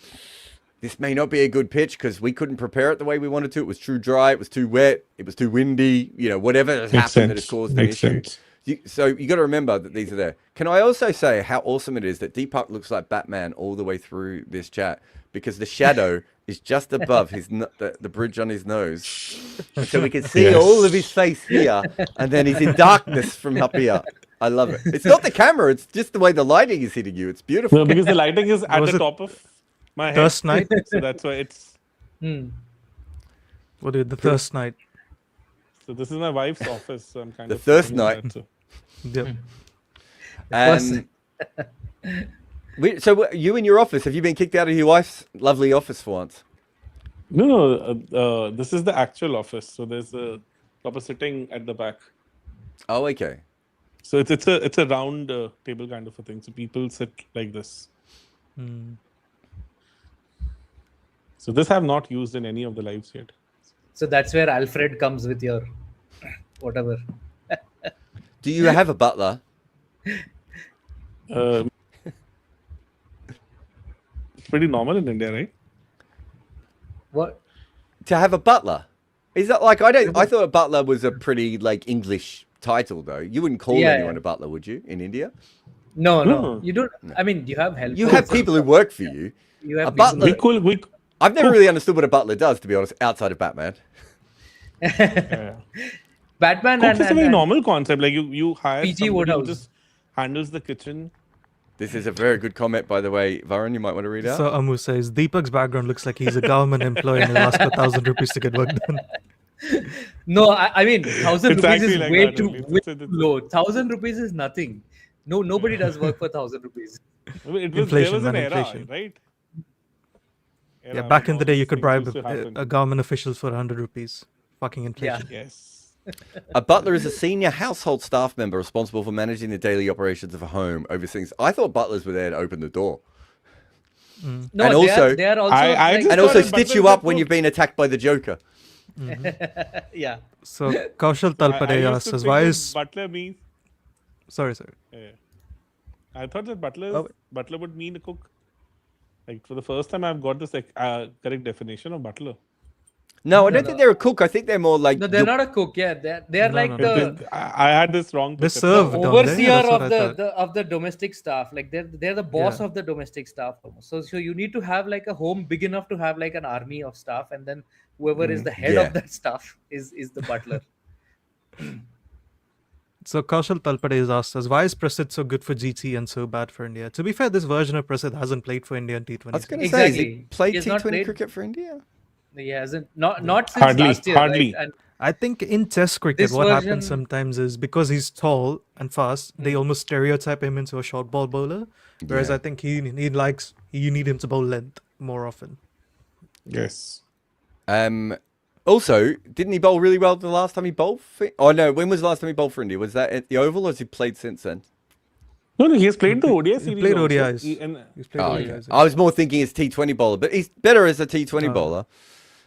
This may not be a good pitch because we couldn't prepare it the way we wanted to. It was too dry. It was too wet. It was too windy. You know, whatever has happened that has caused an Makes issue. sense. So you got to remember that these are there. Can I also say how awesome it is that Deepak looks like Batman all the way through this chat because the shadow is just above his the bridge on his nose, so we can see Yes. all of his face here, and then he's in darkness from up here. I love it. It's not the camera; it's just the way the lighting is hitting you. It's beautiful. No, because the lighting is at Was the it top of my head. Thirst night? So that's why it's. What did the thirst night? So this is my wife's office. So I'm kind The of. thirst sitting in night. that, so. Yep. So you in your office, have you been kicked out of your wife's lovely office for once? No, this is the actual office. So there's a proper sitting at the back. Oh, okay. So it's a round table kind of a thing. So people sit like this. So this I have not used in any of the lives yet. So that's where Alfred comes with your whatever. Do you have a butler? It's pretty normal in India, right? What? To have a butler? Is that like I thought a butler was a pretty like English title though. You wouldn't call anyone a butler, would you, in India? No, No. you don't. I mean, you have help. You have people who work for you. You have a people butler. I've never really understood what a butler does, to be honest, outside of Batman. Batman Cook is a very and normal concept. Like you hire PG somebody who Woodhouse. just handles the kitchen. This is a very good comment, by the way. Varun, you might want to read out. So Amu says Deepak's background looks like he's a government employee and he'll ask for 1,000 rupees to get work done. No, I mean 1,000 It's rupees is actually like way that too only. way It's- too low. 1,000 rupees is nothing. No, nobody does work for 1,000 rupees. I mean, there Inflation, was an man, era, inflation. right? Yeah, Era back when in the all day, you these could things bribe used to happen. a government official for 100 rupees. Fucking inflation. Yes. A butler is a senior household staff member responsible for managing the daily operations of a home, overseeing. I thought butlers were there to open the door. No, And they also- are also I like, just And thought also that stitch butlers you were up when cool. you've been attacked by the Joker. yeah. So Kaushal I Talpade used asks to us, think why that is... butler means? Sorry. Yeah. I thought that Oh. butler would mean a cook. Like for the first time, I've got this like correct definition of butler. No, I don't think they're a cook. I think they're more like... No, they're not a cook. Yeah, they're No, like no, the I had this wrong. They perception. serve, don't they? overseer That's what of I thought. of the domestic staff. Like they're the boss Yeah. of the domestic staff. Almost. So you need to have like a home big enough to have like an army of staff, and then whoever is the head Yeah. of that staff is the butler. So Kaushal Talpade has asked us, why is Prasidh so good for GT and so bad for India? To be fair, this version of Prasidh hasn't played for India in T20. I was going to say, has he Exactly. played He has not T20 played- cricket for India? He hasn't not since Hardly, last year. hardly. Right? And I think in Test cricket, This what version- happens sometimes is because he's tall and fast, they almost stereotype him into a short ball bowler. Whereas Yeah. I think you need him to bowl length more often. Yes. Also, didn't he bowl really well the last time he bowled? Oh no, when was the last time he bowled for India? Was that at the Oval, or has he played since then? No, he has played the ODI He series. played also. ODIs. And He's played Oh, ODIs. okay. I was more thinking as T20 bowler, but he's better as a T20 bowler.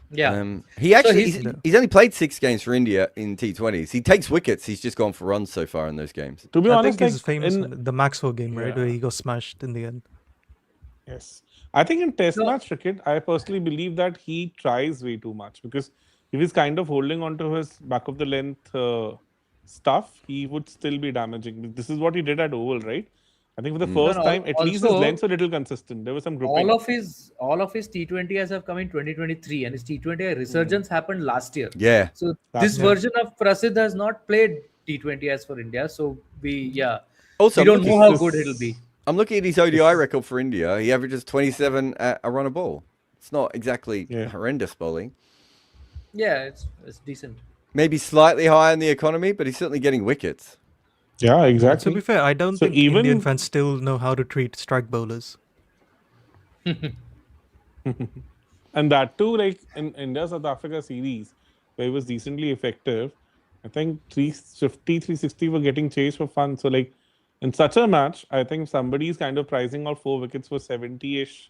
yeah, He actually he's- he's only played 6 games for India in T20s. He takes wickets. He's just gone for runs so far in those games. to be I honest, think he's like, famous in- in the Maxwell game, right, where Yeah. he got smashed in the end. Yes. I think in Test No. match cricket, I personally believe that he tries way too much because if he's kind of holding on to his back of the length stuff, he would still be damaging. This is what he did at Oval, right? I think for the No, first no, time, at least his also, length's a little consistent. There was some grouping. all of his T20s have come in 2023, and his T20 resurgence happened last year. Yeah. So That's this it. version of Prasidh has not played T20s for India. So we Also, we I'm don't know looking, how good it'll be. I'm looking at his ODI record for India. He averages 27 a run a ball. It's not exactly Yeah. horrendous bowling. Yeah, it's decent. Maybe slightly higher in the economy, but he's certainly getting wickets. Yeah, To exactly. be fair, I don't So think Indian even- fans still know how to treat strike bowlers. And that too, like in India South Africa series, where he was decently effective, I think 350, 360 were getting chased for fun. So like in such a match, I think somebody's kind of pricing out 4 wickets for 70-ish.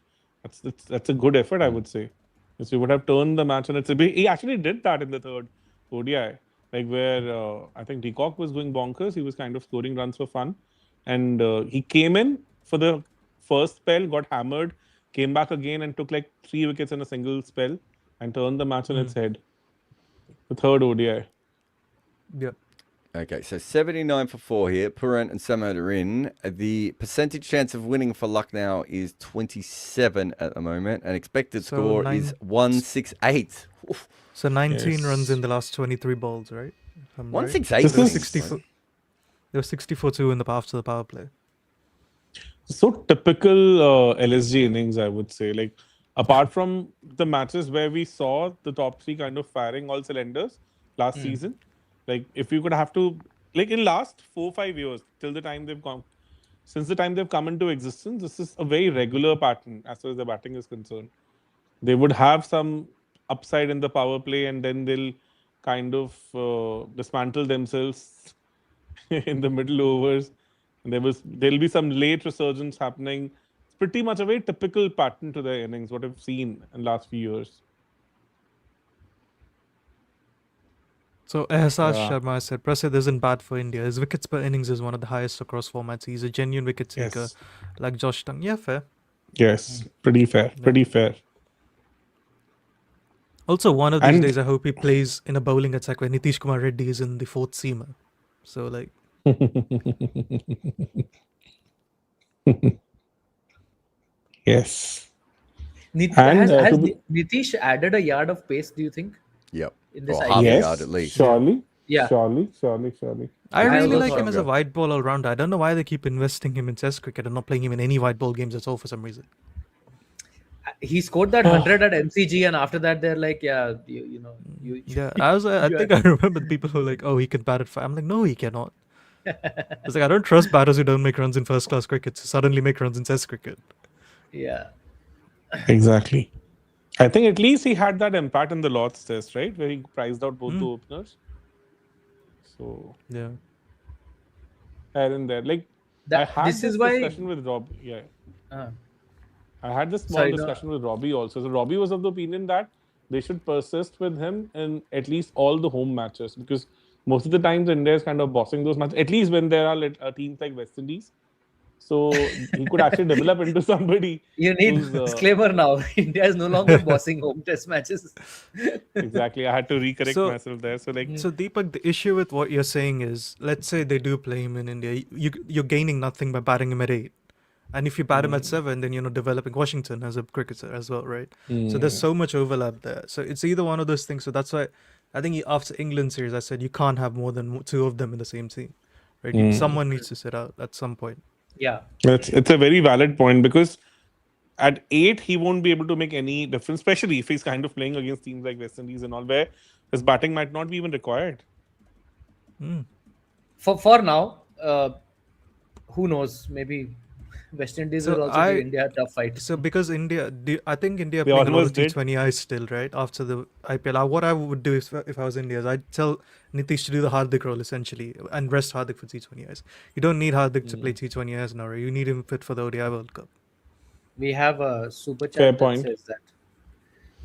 That's a good effort, I would say. Because we would have turned the match, and he actually did that in the third ODI, like where I think De Kock was going bonkers. He was kind of scoring runs for fun, and he came in for the first spell, got hammered, came back again, and took like 3 wickets in a single spell, and turned the match on its head. The third ODI. Yeah. Okay, so 79 for 4 here. Purant and Samad are in. The percentage chance of winning for Lucknow is 27 at the moment, and expected So score is 168. Oof. So 19 runs Yes. in the last 23 balls, right? If I'm right. 168. This There was is- 64. There was 64-2 in the after the power play. So typical LSG innings, I would say. Like apart from the matches where we saw the top 3 kind of firing all cylinders last season, like if you could have to, like in last 4-5 years till the time they've come, since the time they've come into existence, this is a very regular pattern as far as the batting is concerned. They would have some upside in the power play, and then they'll kind of dismantle themselves in the middle overs. And there'll be some late resurgence happening. It's pretty much a very typical pattern to their innings, what I've seen in the last few years. So Ehsas Yeah. Sharma said, Prasidh isn't bad for India. His wickets per innings is one of the highest across formats. He's a genuine wicket taker, Yes. like Josh Tang. Yeah, fair. Yes, pretty fair. Pretty fair. Also, one of these And- days, I hope he plays in a bowling attack where Nitish Kumar Reddy is in the fourth seamer. So, like, Yes. Has to be- Nitish added a yard of pace, do you think, Yep. in this Or IPL? half a Yes. yard at least. Surely. Yeah. Surely. I I really also like thought him as a younger. white ball all rounder. I don't know why they keep investing him in Test cricket and not playing him in any white ball games at all for some reason. He scored that 100 at MCG, and after that, they're like, yeah, you Yeah, I think I remember the people who were like, oh, he can bat at 5. I'm like, no, he cannot. It's like, I don't trust batters who don't make runs in first class cricket to suddenly make runs in Test cricket. yeah. Exactly. I think at least he had that impact in the Lord's Test, right? Where he priced out both the openers. So, Yeah. here and there. Like, I That, had this this is why. discussion with Rob. Yeah. Uh, I had this small Sorry, no. discussion with Robbie also. So Robbie was of the opinion that they should persist with him in at least all the home matches, because most of the times India is kind of bossing those matches, at least when there are teams like West Indies. So he could actually develop into somebody. you need who's, disclaimer now. India is no longer bossing home test matches. Exactly. I had to recorrect So- myself there. So like, So, Deepak, the issue with what you're saying is, let's say they do play him in India. You're gaining nothing by batting him at 8. And if you bat him at 7, then you're not developing Washington as a cricketer as well, right? So there's so much overlap there. So it's either one of those things. So that's why I think after England series, I said you can't have more than 2 of them in the same team, right? Someone needs to sit out at some point. Yeah. it's a very valid point, because at 8 he won't be able to make any difference, especially if he's kind of playing against teams like West Indies and all, where his batting might not be even required. For now, who knows? Maybe West Indies So will also give India a tough fight. So because India, I think India are They playing a lot almost of did. T20Is still, right? After the IPL. What I would do if I was India is I'd tell Nitish to do the Hardik role essentially and rest Hardik for T20Is. You don't need Hardik to play T20Is now, right? You need him fit for the ODI World Cup. We have a super Fair chat that point. says that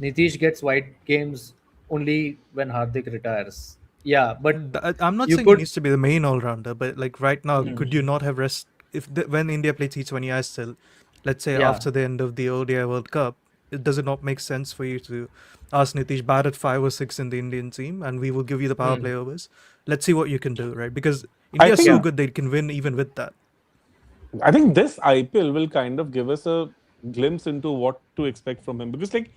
Nitish gets white games only when Hardik retires. Yeah, but I'm not You saying could- he needs to be the main all-rounder, but like right now, could you not have rest when India play T20I still, let's say Yeah. after the end of the ODI World Cup, does it not make sense for you to ask Nitish bat at 5 or 6 in the Indian team, and we will give you the power play overs? Let's see what you can do, right? Because India's think- so Yeah. good they can win even with that. I think this IPL will kind of give us a glimpse into what to expect from him because, like,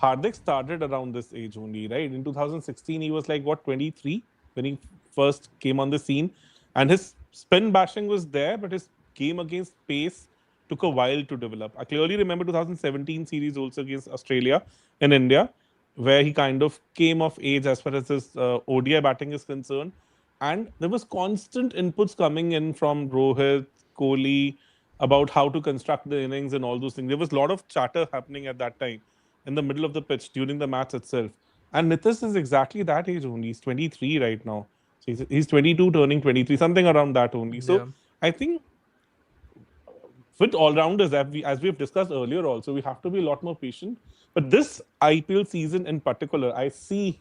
Hardik started around this age only, right? In 2016, he was like, what, 23 when he first came on the scene. And his spin bashing was there, but his game against pace took a while to develop. I clearly remember 2017 series also against Australia in India, where he kind of came of age as far as his ODI batting is concerned. And there was constant inputs coming in from Rohit, Kohli, about how to construct the innings and all those things. There was a lot of chatter happening at that time in the middle of the pitch during the match itself. And Nitish is exactly that age only. He's 23 right now. So he's 22 turning 23, something around that only. So Yeah. I think with all-rounders, as we have discussed earlier also, we have to be a lot more patient. But this IPL season in particular, I see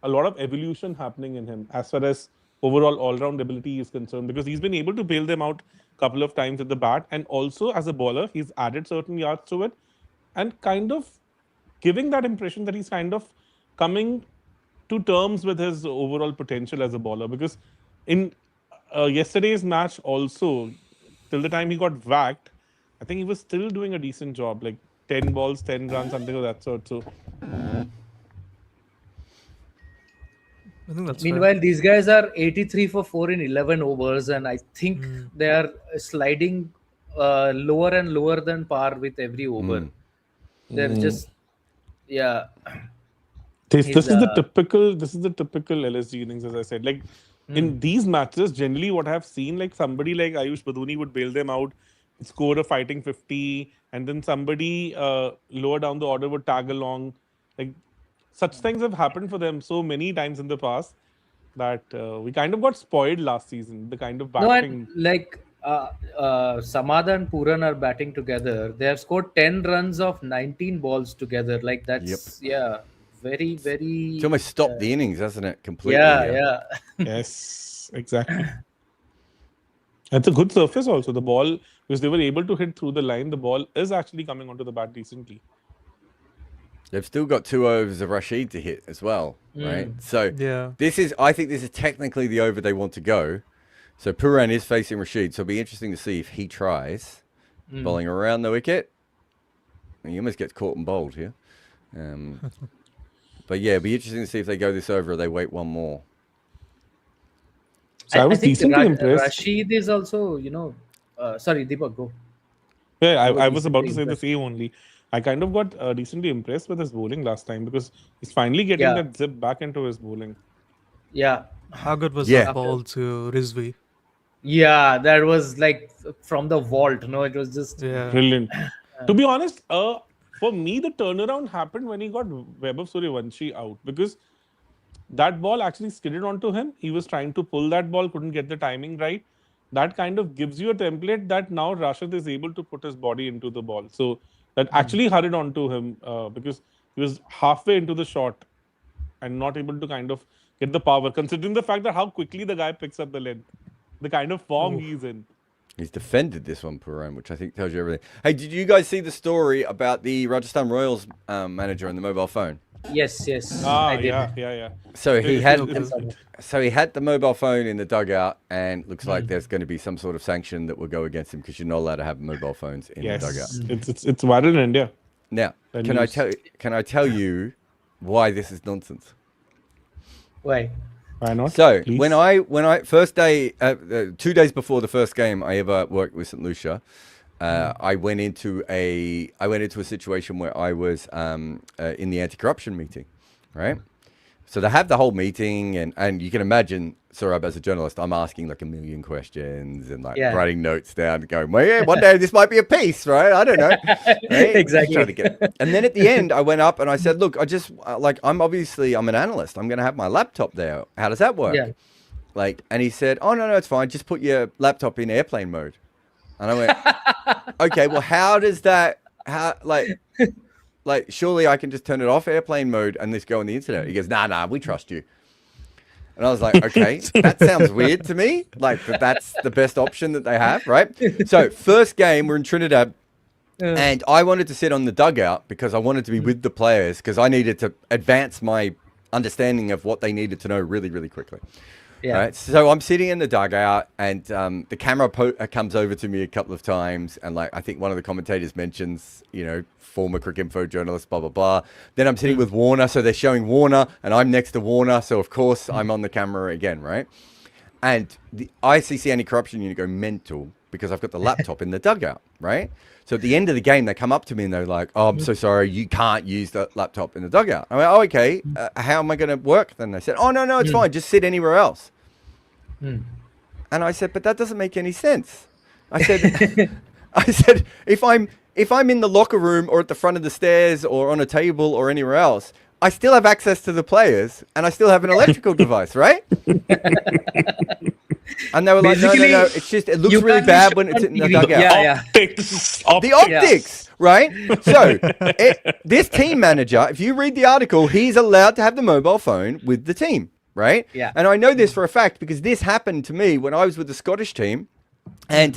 a lot of evolution happening in him as far as overall all-round ability is concerned, because he's been able to bail them out a couple of times at the bat, and also as a bowler, he's added certain yards to it, and kind of giving that impression that he's kind of coming to terms with his overall potential as a bowler. Because in yesterday's match also, till the time he got whacked, I think he was still doing a decent job, like 10 balls, 10 runs, something of that sort. So I think that's fair. Meanwhile, these guys are 83 for 4 in 11 overs, and I think they are sliding lower and lower than par with every over. They're just, yeah. this He's, is the typical LSG innings, as I said. Like in these matches, generally what I've seen, like somebody like Ayush Baduni would bail them out, score a fighting 50, and then somebody lower down the order would tag along. Like such things have happened for them so many times in the past that we kind of got spoiled last season. The kind of No, batting. and like Samada and Puran are batting together. They have scored 10 runs of 19 balls together. Like that's very, very. It's almost stopped the innings, hasn't it? Completely. Yeah. Yes, exactly. It's a good surface also. The ball, because they were able to hit through the line, the ball is actually coming onto the bat decently. They've still got 2 overs of Rashid to hit as well, right? So Yeah. I think this is technically the over they want to go. So Puran is facing Rashid, so it'll be interesting to see if he tries bowling around the wicket. He almost gets caught and bowled here. But yeah, it'll be interesting to see if they go this over or they wait one more. So I was think decently impressed. Rashid is also, sorry, Deepak, go. Yeah, I was about to say the same only. I kind of got decently impressed with his bowling last time because he's finally getting that zip back into his bowling. Yeah. How good was that ball to Rizvi? Yeah, that was like from the vault. No, it was just Brilliant. To be honest, for me, the turnaround happened when he got Vaibhav Suryavanshi out, because that ball actually skidded onto him. He was trying to pull that ball, couldn't get the timing right. That kind of gives you a template that now Rashid is able to put his body into the ball. So that actually hurried onto him because he was halfway into the shot and not able to kind of get the power, considering the fact that how quickly the guy picks up the length, the kind of form he's in. He's defended this one, Puran, which I think tells you everything. Hey, did you guys see the story about the Rajasthan Royals manager and the mobile phone? Yes. I did. Yeah. So he had the mobile phone in the dugout, and looks like there's going to be some sort of sanction that will go against him because you're not allowed to have mobile phones in the dugout. It's viral in India. Now, can I tell you why this is nonsense? Why? Why not? So Please. when I first day, 2 days before the first game I ever worked with St. Lucia, I went into a situation where I was in the anti-corruption meeting, right? So they have the whole meeting, and you can imagine, Saurabh, as a journalist, I'm asking like a million questions and writing notes down, going, well, yeah, one day this might be a piece, right? I don't know. Right? Exactly. And then at the end, I went up and I said, look, I just I'm an analyst. I'm going to have my laptop there. How does that work? Yeah. And he said, oh, no, it's fine. Just put your laptop in airplane mode. And I went, okay, well, how does that, surely I can just turn it off airplane mode and this go on the internet. He goes, nah, we trust you. And I was like, okay, that sounds weird to me. Like that's the best option that they have, right? So first game, we're in Trinidad, and I wanted to sit on the dugout because I wanted to be with the players because I needed to advance my understanding of what they needed to know really, really quickly. Yeah. Right? So I'm sitting in the dugout, and the camera comes over to me a couple of times, and like I think one of the commentators mentions, former Cricinfo journalist, blah blah blah. Then I'm sitting with Warner, so they're showing Warner, and I'm next to Warner, so of course I'm on the camera again, right? And the ICC anti-corruption unit go mental because I've got the laptop in the dugout, right? So at the end of the game, they come up to me and they're like, "Oh, I'm so sorry, you can't use the laptop in the dugout." I went, "Oh, okay. How am I going to work?" Then they said, "Oh, no, it's fine. Just sit anywhere else." And I said, "But that doesn't make any sense." I said, if I'm in the locker room or at the front of the stairs or on a table or anywhere else, I still have access to the players and I still have an electrical device, right? And they were like, no, it's just, it looks really bad when it's in the dugout. Yeah. The optics, right? So this team manager, if you read the article, he's allowed to have the mobile phone with the team, right? Yeah. And I know this for a fact because this happened to me when I was with the Scottish team. And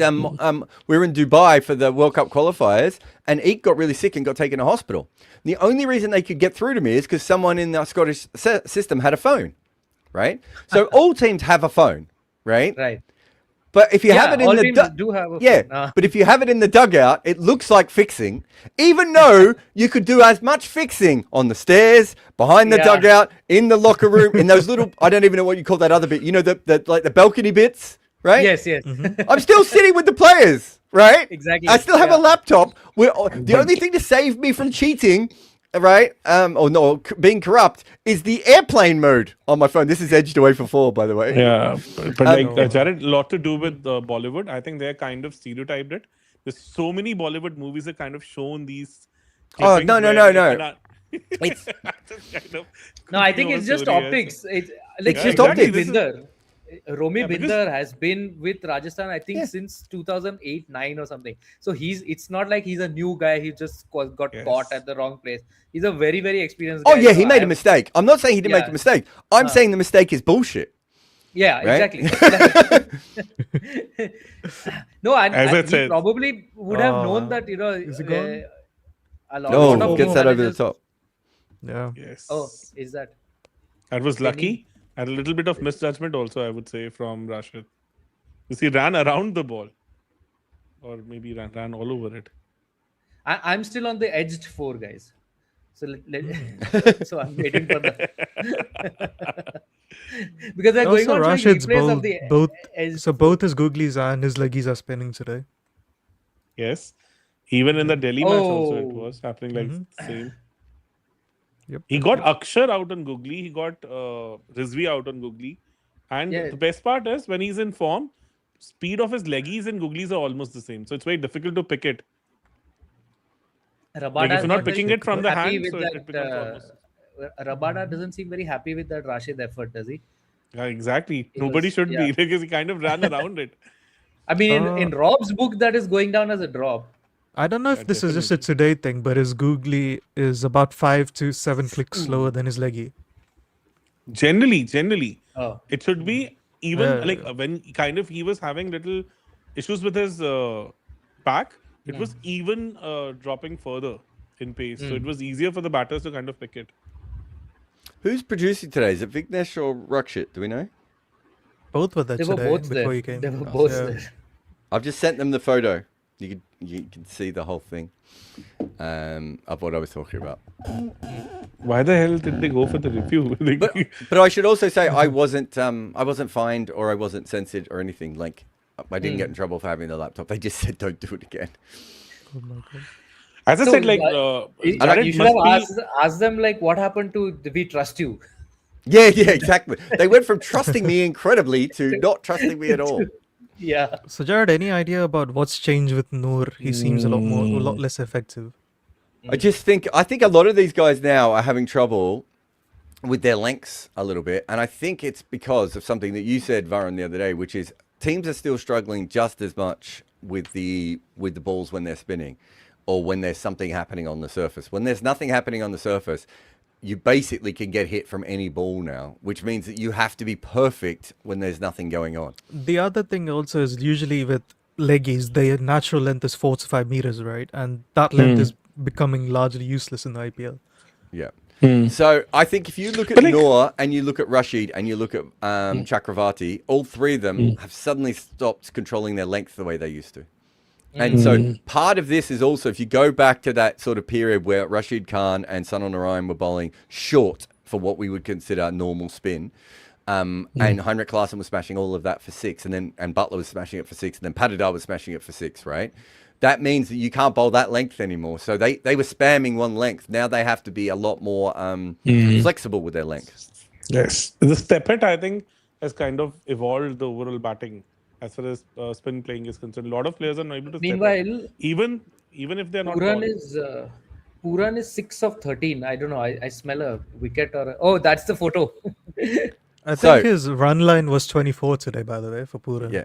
we were in Dubai for the World Cup qualifiers, and Eek got really sick and got taken to hospital. The only reason they could get through to me is because someone in the Scottish system had a phone, right? So all teams have a phone, right? Right. But if you have it in all the teams do have a phone. but if you have it in the dugout, it looks like fixing, even though you could do as much fixing on the stairs, behind the dugout, in the locker room, in those little, I don't even know what you call that other bit, the like the balcony bits. Right? Yes. I'm still sitting with the players, right? Exactly. I still have a laptop. The only thing to save me from cheating, right, being corrupt, is the airplane mode on my phone. This is edged away for 4, by the way. Yeah, but Jared, a lot to do with Bollywood. I think they're kind of stereotyped it. There's so many Bollywood movies that kind of shown these. Oh, no. It's No, I think it's just optics. It's like just optics. Romy Binder has been with Rajasthan, I think, since 2008-9 or something. So it's not like he's a new guy. He just got caught at the wrong place. He's a very, very experienced guy. Oh, yeah, he made a mistake. I'm not saying he didn't make a mistake. I'm saying the mistake is bullshit. Yeah, right? Exactly. No, and I he said, probably would have known that, Is it gone? a lot No, of gets that over the managers- top. Yeah. Yes. Oh, is that? That was lucky. And a little bit of misjudgment also, I would say, from Rashid. Because he ran around the ball. Or maybe ran all over it. I'm still on the edged 4, guys. So so I'm waiting for the because they're going Also, on showing Rashid's replays of the both. edged So both his googlies and his leggies are spinning today. Yes. Even in the Delhi match also, it Oh. was happening like the same. Yep. He got Akshar out on Googly. He got Rizvi out on Googly. And Yeah. the best part is when he's in form, speed of his leggies and Googlies are almost the same. So it's very difficult to pick it. Rabada Like if is you're not very picking it from the happy hand, with so it becomes that, almost. Rabada doesn't seem very happy with that Rashid effort, does he? Yeah, exactly. It Nobody was- should be yeah. because he kind of ran around it. I mean, in Rob's book, that is going down as a drop. I don't know if this is just a today thing, but his googly is about 5 to 7 clicks slower than his leggy. Generally, Oh, it should be even Yeah. like when kind of he was having little issues with his pack, it was even dropping further in pace. So it was easier for the batters to kind of pick it. Who's producing today? Is it Vignesh or Rakshit? Do we know? Both were there they were today both before there. you came. They were both Yeah. there. I've just sent them the photo. You can see the whole thing of what I was talking about. Why the hell did they go for the review? But I should also say I wasn't fined or I wasn't censored or anything. Like I didn't get in trouble for having the laptop. They just said don't do it again. Oh my God. As I So, said, like Jared you should must have be- asked them like what happened to we trust you. Yeah, exactly. They went from trusting me incredibly to not trusting me at all. Yeah. So Jared, any idea about what's changed with Noor? He seems a lot less effective. I think a lot of these guys now are having trouble with their lengths a little bit, and I think it's because of something that you said, Varun, the other day, which is teams are still struggling just as much with the balls when they're spinning, or when there's something happening on the surface. When there's nothing happening on the surface, you basically can get hit from any ball now, which means that you have to be perfect when there's nothing going on. The other thing also is usually with leggies, their natural length is 4 to 5 meters, right? And that length is becoming largely useless in the IPL. Yeah. So I think if you look at But like- Noor and you look at Rashid and you look at Chakravarti, all three of them have suddenly stopped controlling their length the way they used to. And so part of this is also, if you go back to that sort of period where Rashid Khan and Sunil Narayan were bowling short for what we would consider normal spin, and Heinrich Klaasen was smashing all of that for 6, and Butler was smashing it for 6, and then Patidar was smashing it for 6, right? That means that you can't bowl that length anymore. So they were spamming one length. Now they have to be a lot more flexible with their length. Yes. The step hit, I think, has kind of evolved the overall batting as far as spin playing is concerned. A lot of players are not able to step Meanwhile, hit. Even if they're not Puran is 6 of 13. I don't know. I smell a wicket oh, that's the photo. I So- think his run line was 24 today, by the way, for Pura. Yeah.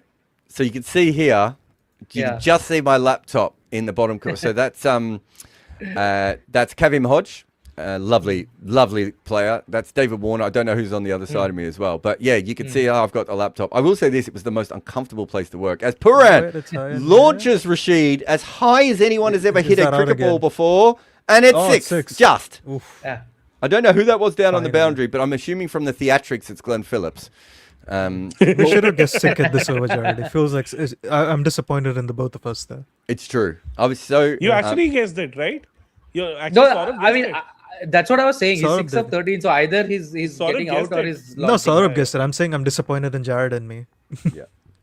So you can see here, you Yeah. can just see my laptop in the bottom corner. So that's Kavim Hodge, lovely player. That's David Warner. I don't know who's on the other side of me as well. But yeah, you can see I've got a laptop. I will say this, it was the most uncomfortable place to work. As Puran Wait, it's high, launches Rashid as high as anyone has ever Is hit a that out cricket ball again? before. And it's Oh, 6. it's 6. Just. Oof. Yeah. I don't know who that was down on the Finally. boundary, but I'm assuming from the theatrics it's Glenn Phillips. We should have guessed 6 at this over, Jared. It feels like I'm disappointed in the both of us there. It's true. I was so... You actually guessed it, right? You actually No, Saurabh I mean, guessed it. that's what I was saying. He's Saurabh 6 of did. 13. So either he's Saurabh getting out guessed or it. he's No, launching. Saurabh guessed it. I'm saying I'm disappointed in Jared and me.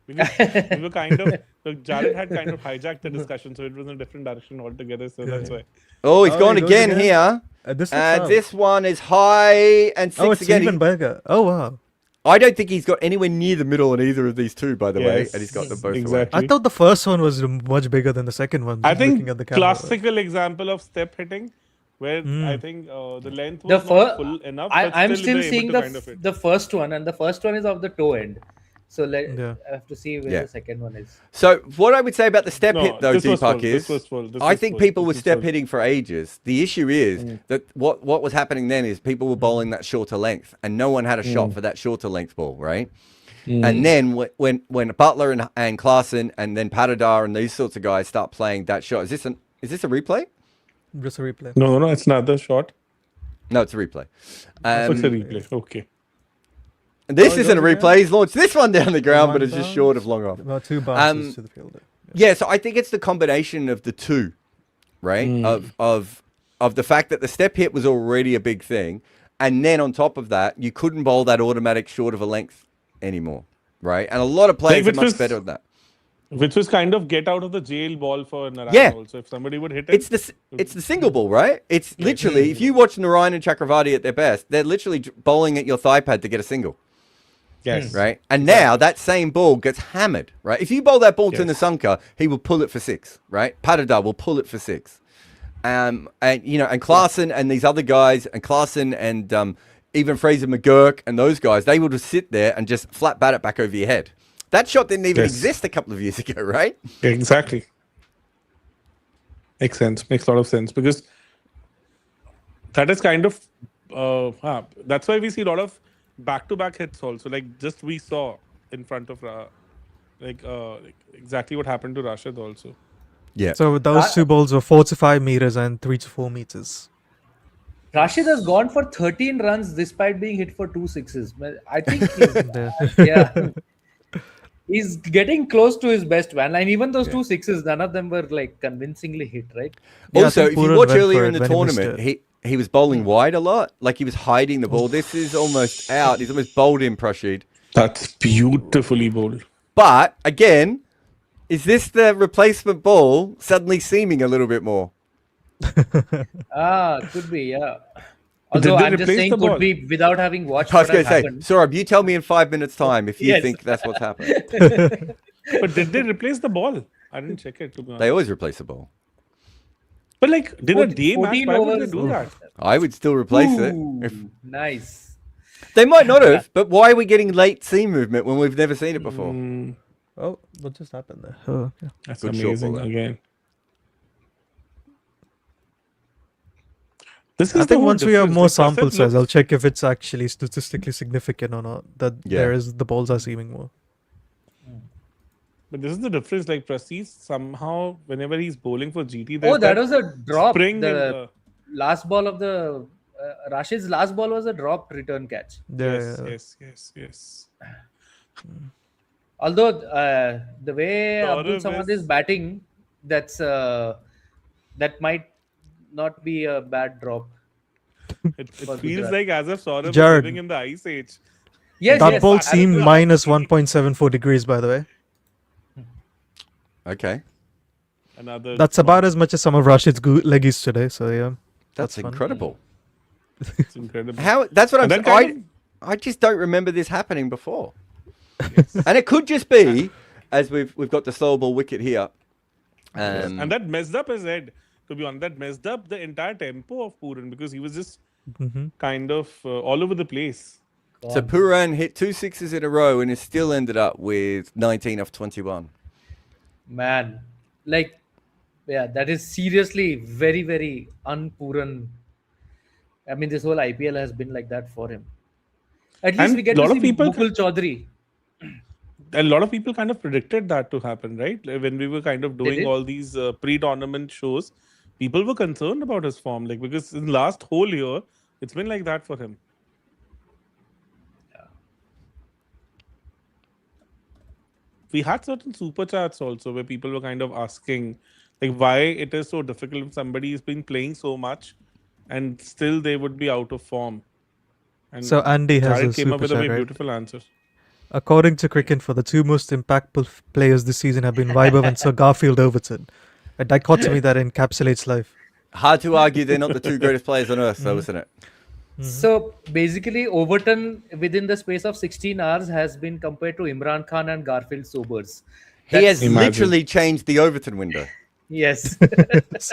Because we were kind of Jared had kind of hijacked the discussion, so it was in a different direction altogether. So that's why. Oh, he's Oh, gone he goes again again? here. This looks out. This one is high and 6 Oh, it's again. even bigger. Oh, wow. I don't think he's got anywhere near the middle on either of these two, by the way. Yes, And he's got them both exactly. away. I thought the first one was much bigger than the second one. I just think looking at the camera. classical example of step hitting, where I think the length The was not full enough. But I'm still still they were seeing able to kind of hit. the first one, and the first one is of the toe end. So Yeah. I have to see where Yeah. the second one is. So what I would say about the step No, hit, though, this was full, Deepak, this is was full, this I was think full, people this were was step full. hitting for ages. The issue is that what was happening then is people were bowling that shorter length, and no one had a shot for that shorter length ball, right? And then when Butler and Klaasen and then Patidar and these sorts of guys start playing that shot, is this a replay? Just a replay. No, it's not the shot. No, it's a replay. So it's a replay. Okay. This Oh, isn't a goes again? replay. He's launched this one down the ground, but One it's just bounce. short of long off. About 2 bounces to the fielder. Yeah, so I think it's the combination of the two, right? Of the fact that the step hit was already a big thing, and then on top of that, you couldn't bowl that automatic short of a length anymore, right? And a lot of players are which much was- better than that. Which was kind of get out of the jail ball for Narayan Yeah. also. If somebody would hit it, It's the single ball, right? It's literally, if you watch Narayan and Chakravarti at their best, they're literally bowling at your thigh pad to get a single, yes. right? And now that same ball gets hammered, right? If you bowl that ball to Yes. Nasanka, he will pull it for 6, right? Patidar will pull it for 6. And Klaasen and these other guys, and Klaasen and even Fraser McGurk and those guys, they will just sit there and just flat bat it back over your head. That shot didn't even Yes. exist a couple of years ago, right? Exactly. Makes sense. Makes a lot of sense because that is kind of that's why we see a lot of back-to-back hits also. Like just we saw in front of like exactly what happened to Rashid also. Yeah. So those 2 balls were 4 to 5 meters and 3 to 4 meters. Rashid has gone for 13 runs despite being hit for 2 sixes. But I think he's, Yeah. yeah, he's getting close to his best one. And even those 2 sixes, none of them were like convincingly hit, right? Yeah, I Also, think if you Puran watch went earlier for in it the when he missed tournament, he was bowling wide a lot. Like he was hiding the ball. This is almost out. He's almost bowled in Rashid. That's beautifully bowled. But again, is this the replacement ball suddenly seeming a little bit more? Could be, yeah. Did Although they I'm just replace saying the could ball? be without having watched I was what going has to say, happened. Saurabh, you tell me in 5 minutes' time if you Yes. think that's what's happened. But did they replace the ball? I didn't check it to be honest. They always replace the ball. But like, did a day match? 14 Why would they overs. do that? I would still replace it. If, Ooh, nice. they might not have, but why are we getting late seam movement when we've never seen it before? Oh, what just happened there? Oh, okay. That's Good short amazing ball there. again. This is I the think whole once we have difference. more Like, sample Prasad size, I'll looks- check if it's actually statistically significant or not. That Yeah. the balls are seeming more. But this is the difference. Like Prasis, somehow, whenever he's bowling for GT, Oh, there's that was a drop. spring The in last ball of the Rashid's last ball was a dropped return catch. Yes. Although the way Abdul Saurav Samad is batting, that might not be a bad drop. It For feels Gujarat. like as if Saurav is Jared. living in the ice age. Yes, That yes. ball absolutely. seemed minus 1.74 degrees, by the way. Okay. Another. That's about as much as some of Rashid's leggies today. So yeah, That's fun. incredible. It's incredible. How? That's what I'm And saying. then kind I just don't remember this happening before. And it could just be, as we've got the slow ball wicket here. And that messed up his head. To be honest, that messed up the entire tempo of Puran because he was just kind of all over the place. So Puran hit 2 sixes in a row and has still ended up with 19 off 21. Man, like, yeah, that is seriously very, very unpuran. I mean, this whole IPL has been like that for him. At least And we get lot to of see people Mukul Chaudhary. A lot of people kind of predicted that to happen, right? Like, when we were kind of doing did? all these pre-tournament shows, people were concerned about his form, like because in the last whole year, it's been like that for him. We had certain super chats also where people were kind of asking, like, why it is so difficult if somebody has been playing so much and still they would be out of form. And So Andy has Jared a came up super with a chat, very right? beautiful answer. According to Cricket, for the two most impactful players this season have been Vaibhav and Sir Garfield Overton. A dichotomy that encapsulates life. Hard to argue they're not the two greatest players on earth, though, isn't it? So basically, Overton within the space of 16 hours has been compared to Imran Khan and Garfield Sobers. He has Imagine. literally changed the Overton window. Yes. If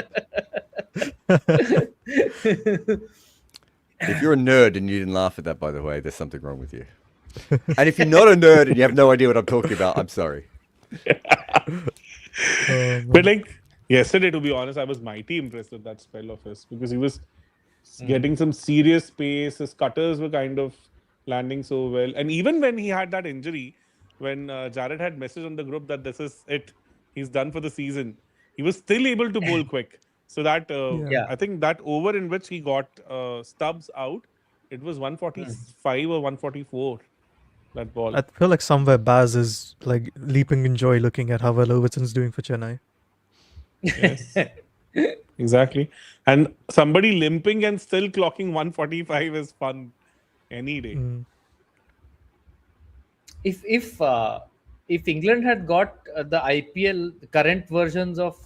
you're a nerd and you didn't laugh at that, by the way, there's something wrong with you. And if you're not a nerd and you have no idea what I'm talking about, I'm sorry. But like yesterday, to be honest, I was mighty impressed with that spell of his because he was getting some serious pace. His cutters were kind of landing so well. And even when he had that injury, when Jared had messaged on the group that this is it, he's done for the season, he was still able to bowl quick. So that Yeah. I think that over in which he got Stubbs out, it was 145 or 144. That ball. I feel like somewhere Baz is like leaping in joy looking at how well Overton's doing for Chennai. Yes. Exactly. And somebody limping and still clocking 145 is fun any day. If England had got the IPL current versions of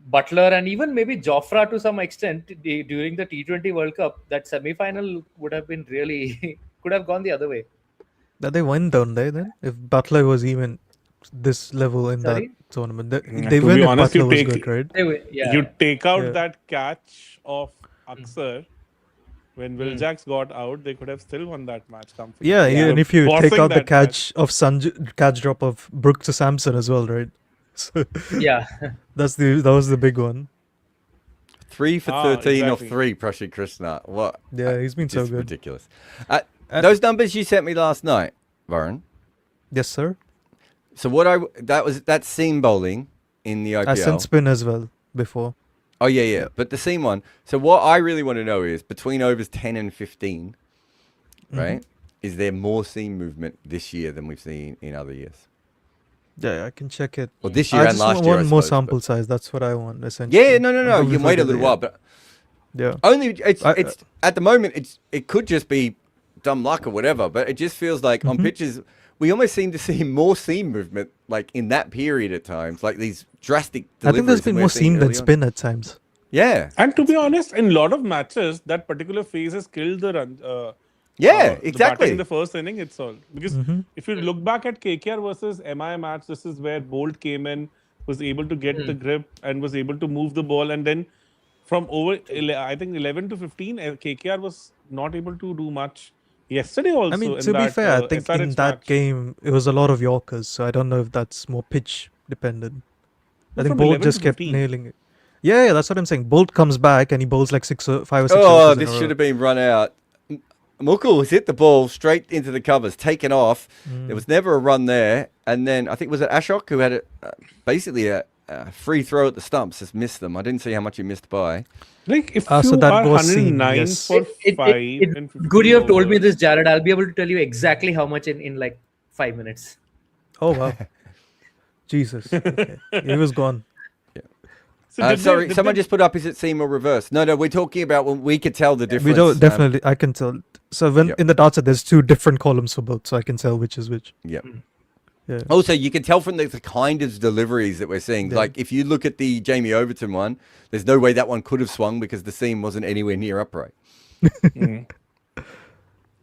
Butler and even maybe Jofra to some extent during the T20 World Cup, that semi-final would have been really could have gone the other way. That they win, don't they? Then, if Butler was even this level in Sorry? that tournament, they To win be if honest, Butler you was take- good, right? They were- yeah. You take out Yeah. that catch of Aksar when Wiljax got out, they could have still won that match comfortably. Yeah, Yeah. and if you take Forcing out the that catch of catch drop of Brooks to Sampson as well, right? So Yeah. that was the big one. 3 for 13 exactly. off 3, Prashi Krishna. What? Yeah, he's been so Just good. ridiculous. Those numbers you sent me last night, Varun. Yes, sir. So that's seam bowling in the IPL. I sent spin as well before. Oh yeah. But the seam one. So what I really want to know is between overs 10 and 15, right? Is there more seam movement this year than we've seen in other years? Yeah, I can check it. Well, this year I and just last want year. I one more suppose, sample but- size. That's what I want essentially. Yeah, no. I'll You can wait a little while, but yeah. only it's I- at the moment it could just be dumb luck or whatever. But it just feels like on pitches we almost seem to see more seam movement like in that period at times, like these drastic. I think there's deliveries been we're more seeing seam than early on. spin at times. Yeah, And to be honest, in a lot of matches, that particular phase has killed the run. yeah, The exactly. batting in the first inning, it's all. Because if you look back at KKR versus MI match, this is where Bolt came in, was able to get the grip and was able to move the ball. And then from I think 11 to 15, KKR was not able to do much. Yesterday also. I mean, in to be that, fair, I think in SRH that match. game it was a lot of Yorkers, so I don't know if that's more pitch dependent. I think From Bolt 11 just to kept 15. nailing it. Yeah, that's what I'm saying. Bolt comes back and he bowls like 5 or 6 Oh, overs in this a row. should have been run out. Mukul has hit the ball straight into the covers, taken off. There was never a run there. And then I think was it Ashok who had basically a free throw at the stumps, just missed them. I didn't see how much he missed by. Like if So you that are was seen, 109 yes. for 5 and 15 Good you have told me overs. this, Jared. I'll be able to tell you exactly how much in like 5 minutes. Oh wow. Jesus. Okay. He was gone. So Sorry, someone just put up, is it seam or reverse? No, we're talking about when we could tell the difference. We don't definitely. I can tell. So when Yep. in the data, there's two different columns for both, so I can tell which is which. Yep. Yeah. Also, you can tell from the kind of deliveries that we're seeing. Yeah. Like, if you look at the Jamie Overton one, there's no way that one could have swung because the seam wasn't anywhere near upright.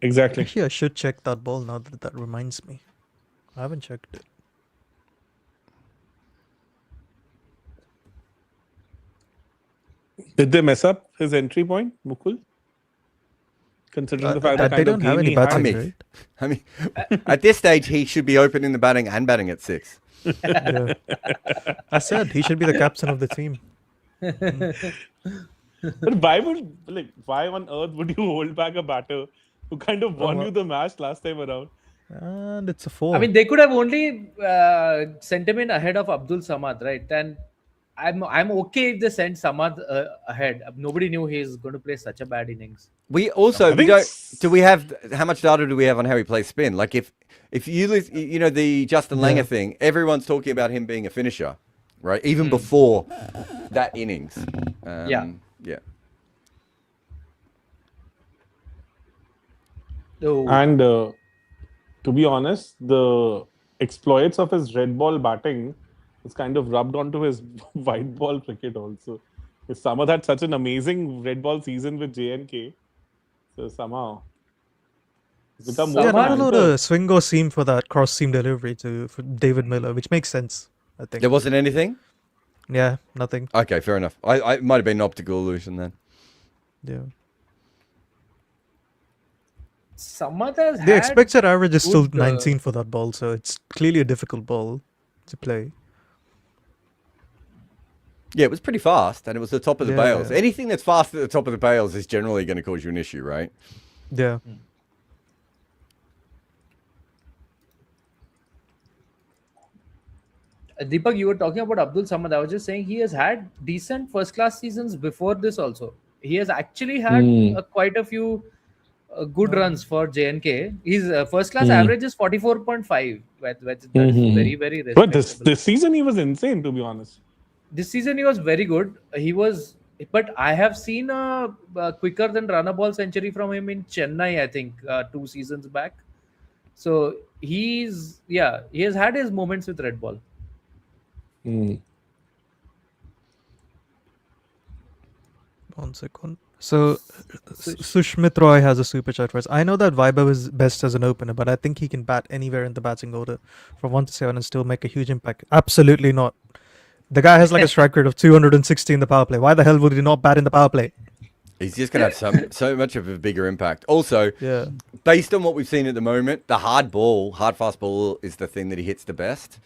Exactly. Actually, I should check that ball now that reminds me. I haven't checked it. Did they mess up his entry point, Mukul? Considering the fact that they kind don't of have game any he had. batting, mean- right? I mean, at this stage, he should be opening the batting and batting at 6. Yeah. I said he should be the captain of the team. But why on earth would you hold back a batter who kind of won you the match last time around? And it's a 4. I mean, they could have only sent him in ahead of Abdul Samad, right? And I'm okay if they sent Samad ahead. Nobody knew he's going to play such a bad innings. We also I think do we have how much data do we have on how he plays spin? Like if you you know the Justin Langer thing, everyone's talking about him being a finisher, right? Even before that innings. Yeah. Yeah. So, And to be honest, the exploits of his red ball batting is kind of rubbed onto his white ball cricket also. Because Samad had such an amazing red ball season with J&K. So somehow it's become more Yeah, of an not a lot anchor. of swing or seam for that cross seam delivery for David Miller, which makes sense. I think. There wasn't anything? Yeah, nothing. Okay, fair enough. I might have been an optical illusion then. Yeah. Samad has The had expected average is still good, 19 for that ball, so it's clearly a difficult ball to play. Yeah, it was pretty fast, and it was the top of the Yeah, bales. yeah. Anything that's fast at the top of the bales is generally going to cause you an issue, right? Yeah. Deepak, you were talking about Abdul Samad. I was just saying he has had decent first class seasons before this also. He has actually had quite a few good runs for JNK. His first class average is 44.5. That's very, very But respectable. this season he was insane, to be honest. This season he was very good. But I have seen a quicker than run a ball century from him in Chennai, I think, 2 seasons back. So he has had his moments with red ball. One second. So, Sushmit Roy has a super chat for us. I know that Vaibhav is best as an opener, but I think he can bat anywhere in the batting order from 1 to 7 and still make a huge impact. Absolutely not. The guy has like a strike rate of 260 in the power play. Why the hell would he not bat in the power play? He's just going to have so much of a bigger impact. Also, Yeah. based on what we've seen at the moment, the hard fast ball is the thing that he hits the best.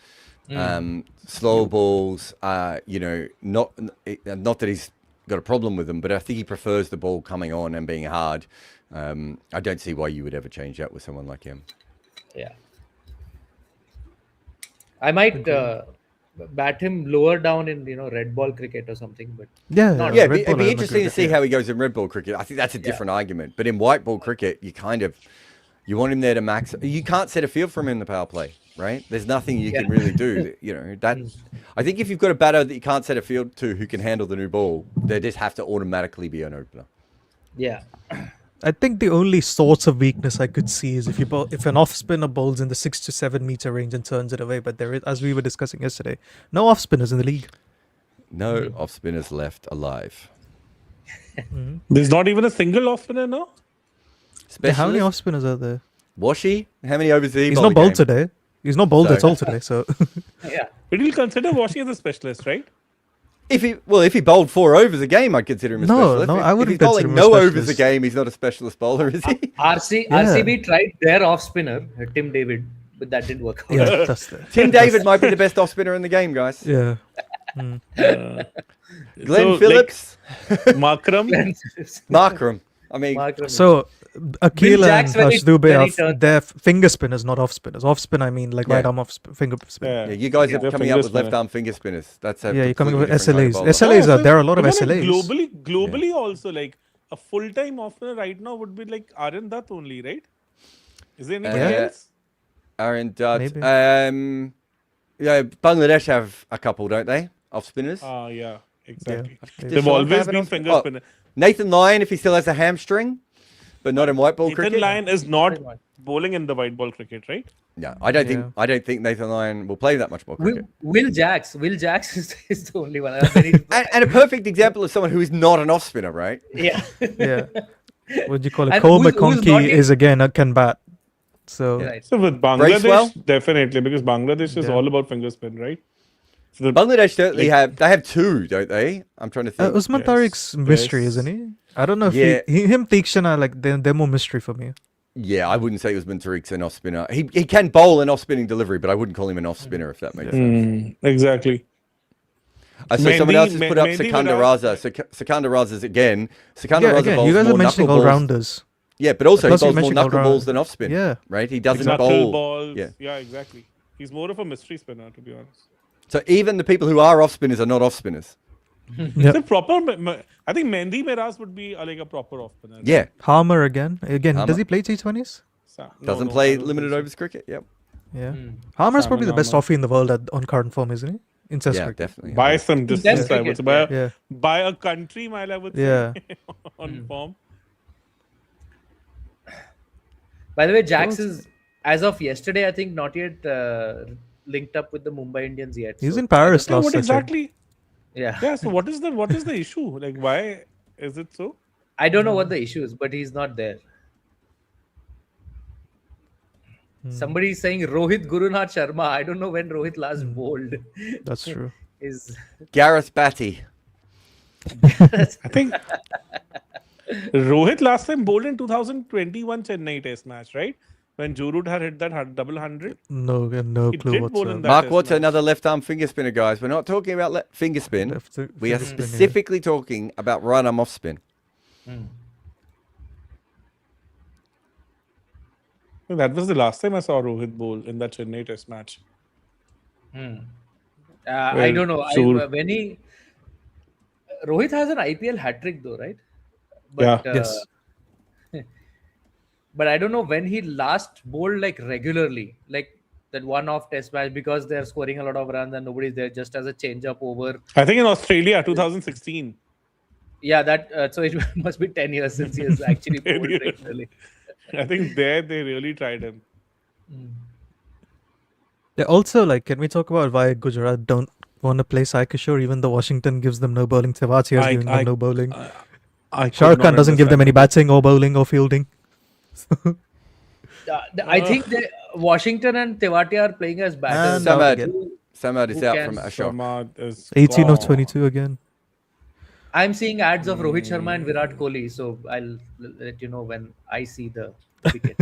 Slow balls, not that he's got a problem with them, but I think he prefers the ball coming on and being hard. I don't see why you would ever change that with someone like him. Yeah. I might bat him lower down in red ball cricket or something, but Yeah. Not- Yeah, Red it'd ball be I'm interesting to agreed see with, how he goes in red ball cricket. I think that's a different argument. But in white ball cricket, you want him there to max. You can't set a field from him in the power play, right? There's nothing you can really do. I think if you've got a batter that you can't set a field to who can handle the new ball, they just have to automatically be an opener. yeah. I think the only sorts of weakness I could see is if an off spinner bowls in the 6 to 7 meter range and turns it away. But there is, as we were discussing yesterday, no off spinners in the league. No off spinners left alive. There's not even a single off spinner now. Yeah, how many Specialist? off spinners are there? Washi? How many overs did he He's bowl not a bowled game? today. He's not bowled at So- all today. So Yeah. But you'll consider Washi as a specialist, right? If he bowled 4 overs a game, I'd consider him a No, specialist. no, I If wouldn't he's bowling consider him a no overs a specialist. game, he's not a specialist bowler, is he? RCB tried their off spinner, Tim David, but that didn't work out. yeah, that's the Tim David might be the best off spinner in the game, guys. yeah. Glenn So, Phillips, Markram. Markram. I mean, Mark Ramesh. So Akil and Jacks when he Harshdobe are turns. they're finger spinners, not off spinners. Off spin, I mean like Yeah. right arm finger spin. yeah, you guys are They're coming finger up with spinner. left arm finger spinners. That's a Yeah, you're coming completely with different kind of SLAs. bowler. SLAs are there are a lot of even like SLAs. globally also, like a full-time off-spinner right now would be like Aryan Dutt only, right? Is there anybody Yeah. else? Aaron Dutt. Maybe. Yeah, Bangladesh have a couple, don't they? Off spinners. Yeah, exactly. Yeah. They've Sri Lanka always have an been off- finger oh, spinner. Nathan Lyon, if he still has a hamstring, but not in white ball Nathan cricket. Lyon is not bowling in the white ball cricket, right? No, I don't Yeah. think Nathan Lyon will play that much more cricket. Will Jacks is the only one. And a perfect example of someone who is not an off spinner, right? Yeah. Yeah. What do you call it? And Cole who's not McConkey in- is again a can bat. So Right. So with Bangladesh, Bracewell? definitely, because Bangladesh is Yeah. all about finger spin, right? So the, Bangladesh certainly have two, don't they? I'm trying to think. Usman Yes, Tariq's mystery, yes. isn't he? I don't know if Yeah. him Tikshana like they're more mystery for me. Yeah, I wouldn't say Usman Tariq's an off spinner. He can bowl an off spinning delivery, but I wouldn't call him an off spinner if that makes sense. exactly. I saw someone else has put up Mehndi Sikandar Miraj. Raza. Sikandar Raza's again. Sikandar Yeah, Raza again, bowls you guys more are mentioning knuckle all balls. rounders. Yeah, but also he Plus you bowls more mentioned knuckle all-round. balls than off spin. Yeah. Right? He doesn't Knuckle bowl. balls. Yeah. Yeah, exactly. He's more of a mystery spinner, to be honest. So even the people who are off spinners are not off spinners. Yep. The proper, I think Mehndi Miraj would be like a proper off spinner. Yeah. Harmer again. Harmer. Does he play T20s? Doesn't play limited overs cricket. Yep. Yeah. Harmer's probably the best Harmer. offie in the world on current form, isn't he? In Test Yeah, cricket. definitely. By some distance, I would say. By, Yeah. by a country mile, I would say. Yeah. On form. By the way, Jacks is, as of yesterday, I think not yet linked up with the Mumbai Indians yet. He's so- in Paris So last what session. exactly? Yeah. Yeah. So what is the issue? Like, why is it so? I don't know what the issue is, but he's not there. Somebody is saying Rohit Gurunath Sharma. I don't know when Rohit last bowled. That's true. Is Gareth Batty. I think Rohit last time bowled in 2021 Chennai Test match, right? When Jurud had hit that double 100. No He clue did bowl whatsoever. in that. Mark test Watts, match. another left arm finger spinner, guys. We're not talking about finger spin. We are Finger spin, yeah. specifically talking about right arm off spin. That was the last time I saw Rohit bowl in that Chennai Test match. I don't know. Sure. When he Rohit has an IPL hat trick though, right? Yeah. Yes. But I don't know when he last bowled like regularly, like that one-off Test match, because they're scoring a lot of runs and nobody's there, just as a change-up over. I think in Australia 2016. Yeah, that so it must be 10 years since he has actually 10 bowled years. regularly. I think there they really tried him. Yeah, also, like, can we talk about why Gujarat don't want to play Sai Kishore, even though Washington gives them no bowling? Tewatia is giving them no bowling. Shah Rukh Khan doesn't give them any batting or bowling or fielding. I think Washington and Tewatia are playing as batters. And Samad. again. Samad is Who out can- from Ashok. Samad is 18 of gone. 22 again. I'm seeing ads of Rohit Sharma and Virat Kohli, so I'll let you know when I see the wicket.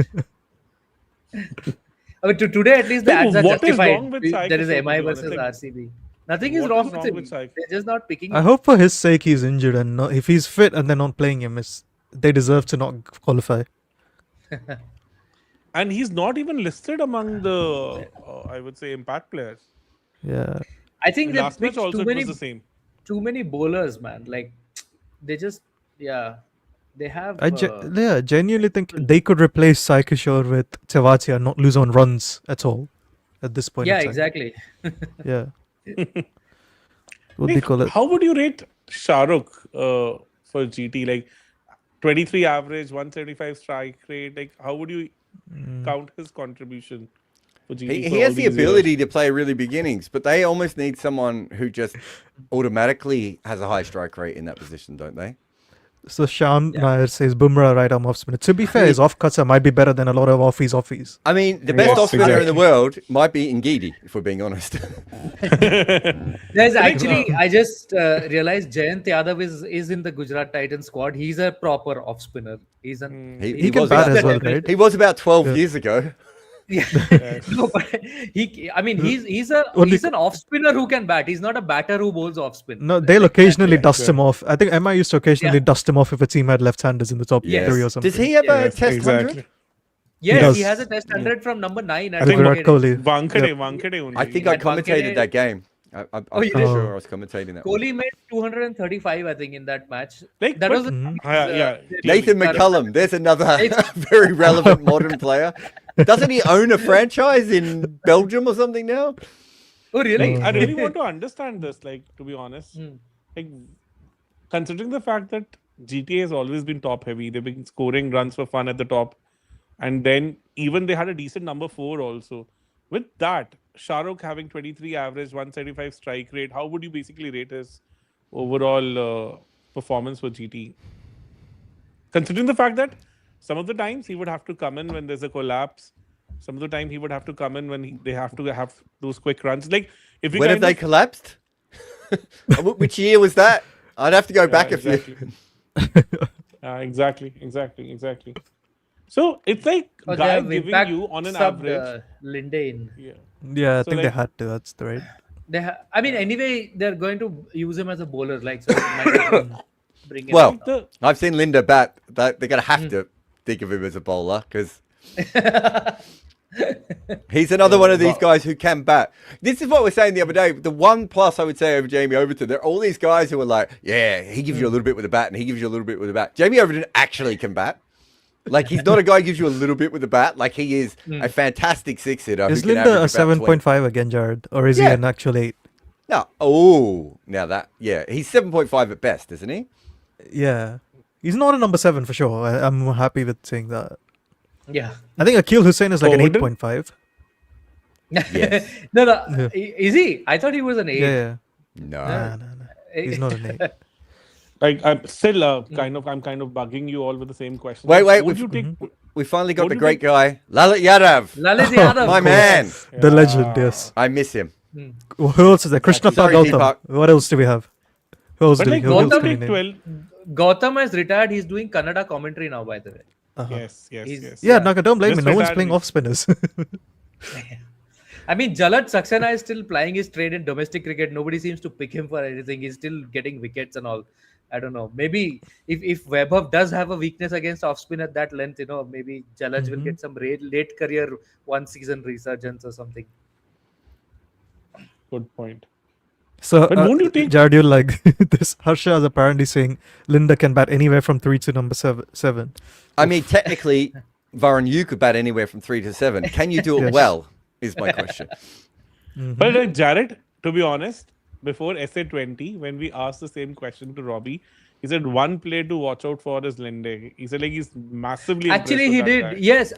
I mean, today at least the Like, ads are what is justified. wrong with Sai There is Kishore, MI to be honest? versus Like, RCB. Nothing is what wrong is with wrong him. with Sai? They're just not picking. I hope for his sake he's injured and not, if he's fit and they're not playing him, they deserve to not qualify. And he's not even listed among the, I would say, impact players. Yeah. I think they Last match picked also too it many was the same. bowlers, man. Like they just they have. Genuinely think they could replace Sai Kishore with Tewatia and not lose on runs at all at this point. yeah, in time. exactly. Yeah. What do you call it? How would you rate Shah Rukh for GT? Like 23 average, 175 strike rate. Like how would you count his contribution for GT? He for has all the these ability years? to play really big innings, but they almost need someone who just automatically has a high strike rate in that position, don't they? So Shan Nair says Bumrah right arm off spinner. To be fair, his off cuts might be better than a lot of offies. I mean, the best Yes, off spinner in the exactly. world might be Ngidi, if we're being honest. There's actually I just realized Jayant Yadav is in the Gujarat Titans squad. He's a proper off spinner. He's an He can was bat about, as well, right? He was about 12 Yeah. years ago. Yeah. No, but I mean, he's an off spinner who can bat. He's not a batter who bowls off spin. No, they'll Like, occasionally yeah, dust sure. him off. I think Emma used to occasionally dust him off if a team had left-handers in the top Yes. 3 or something. Does he have a Yes, test 100? exactly. Yes, does. he has a test 100 from number 9 at With Virat Wankhede. Kohli. Wankhede only. I think I At commentated Wankhede- that game. I'm Oh, you pretty did? sure I was commentating that. one. Kohli made 235, I think, in that match. Like, That but- was the Yeah. Nathan McCullum, there's another very relevant modern player. Doesn't he own a franchise in Belgium or something now? Oh, really? I really want to understand this, like, to be honest. Hmm. Like, considering the fact that GTA has always been top heavy, they've been scoring runs for fun at the top. And then even they had a decent number 4 also. With that, Shah Rukh having 23 average, 175 strike rate, how would you basically rate his overall performance for GT? Considering the fact that some of the times he would have to come in when there's a collapse. Some of the time he would have to come in when they have to have those quick runs. Like, if we When have kind they of- collapsed? Which year was that? I'd have to go back a few. Exactly. So it's like Oh, they guy have giving impact you on an subbed, average. Linde in. Yeah. Yeah, I So, think they like- had to. That's the right. I mean, anyway, they're going to use him as a bowler. Like, so might as well bring him Well, in. The, I've seen Linda bat. They're going to have to think of him as a bowler because he's another one of these guys who can bat. This is what we're saying the other day. The one plus I would say over Jamie Overton, there are all these guys who are like, yeah, he gives you a little bit with the bat and he gives you a little bit with the bat. Jamie Overton actually can bat. Like, he's not a guy who gives you a little bit with the bat. Like, he is a fantastic six hitter. Is who can Linda a average about 20. 7.5 again, Jared? Or is he Yeah. an actual 8? No. Oh, now that, yeah. He's 7.5 at best, isn't he? Yeah. He's not a number 7 for sure. I'm happy with saying that. Yeah. I think Akil Hussain is like an Overton? 8.5. Yes. No. Yeah. Is he? I thought he was an 8. Yeah. No. Nah. He's not an 8. like, I'm still I'm kind of bugging you all with the same question. Wait, Would we've- you take? We finally got What the do you great think- guy, Lalit Yadav. Lalit Yadav. My of man. course. The legend, yes. I miss him. Who else is there? Krishna Sorry, Gautam. Deepak. What else do we have? Who else But do we like, who else Gautam do we take name? 12. Gautam has retired. He's doing Kannada commentary now, by the way. Yes. He's- Yeah, Naga, don't blame me. Just No one's retired playing me. off spinners. I mean, Jalat Saxena is still plying his trade in domestic cricket. Nobody seems to pick him for anything. He's still getting wickets and all. I don't know. Maybe if Vaibhav does have a weakness against off spin at that length, maybe Jalaj will get some late career one season resurgence or something. Good point. So, But won't you take- Jared, you like this? Harsha is apparently saying Linda can bat anywhere from 3 to number 7. I mean, technically, Varun, you could bat anywhere from 3 to 7. Can you do it Yes. well? Is my question. But like Jared, to be honest, before SA20, when we asked the same question to Robbie, he said one player to watch out for is Linde. He said like he's massively impressed Actually, with he that did. guy. Yes,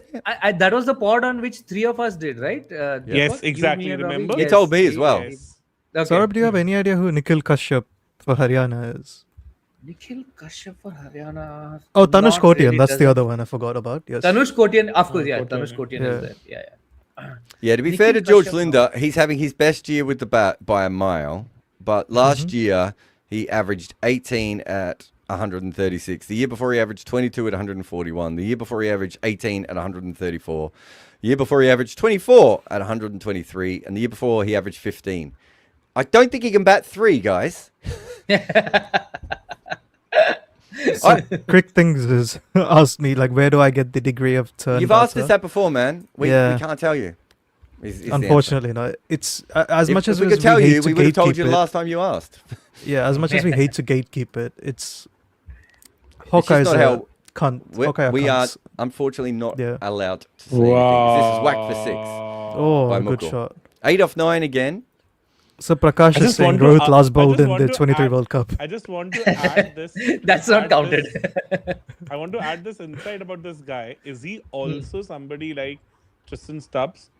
that was the pod on which 3 of us did, right? Yes, Deepak, you, exactly. me, and Ravi? Remember? He told me as well. Yes. Okay. Saurabh, do you have any idea who Nikhil Kashyap for Haryana is? Nikhil Kashyap for Haryana. Oh, Tanush Not Kotian. really, That's the doesn't- other one I forgot about. Yes. Tanush Kotian, of course, yeah. Kotian, Tanush yeah. Kotian Yeah. is there. Yeah. Yeah, to be Nikhil fair to George Kashyap, Linda, he's having his best year with the bat by a mile. But last year, he averaged 18 at 136. The year before, he averaged 22 at 141. The year before, he averaged 18 at 134. The year before, he averaged 24 at 123. And the year before, he averaged 15. I don't think he can bat 3, guys. So, Crick Things has asked me, like, where do I get the degree of turn? You've asked batter? us that before, man. We Yeah. can't tell you. is the answer. Unfortunately, no. It's as much as we could we tell hate you, to we would have told you gatekeep the it. last time you asked. Yeah, as much as we hate to gatekeep it, it's just Hawkeye's not how- cunt. We, Hawkeye are we are cunts. unfortunately not Yeah. allowed to say anything. This is whack for 6. Oh, by good Mukul. shot. 8 off 9 again. So Prakash I is just saying want to Rohit add- last I bowled just in want the to 23 add- World Cup. I just want to add this. That's not add counted. this- I want to add this insight about this guy. Is he also somebody like Tristan Stubbs,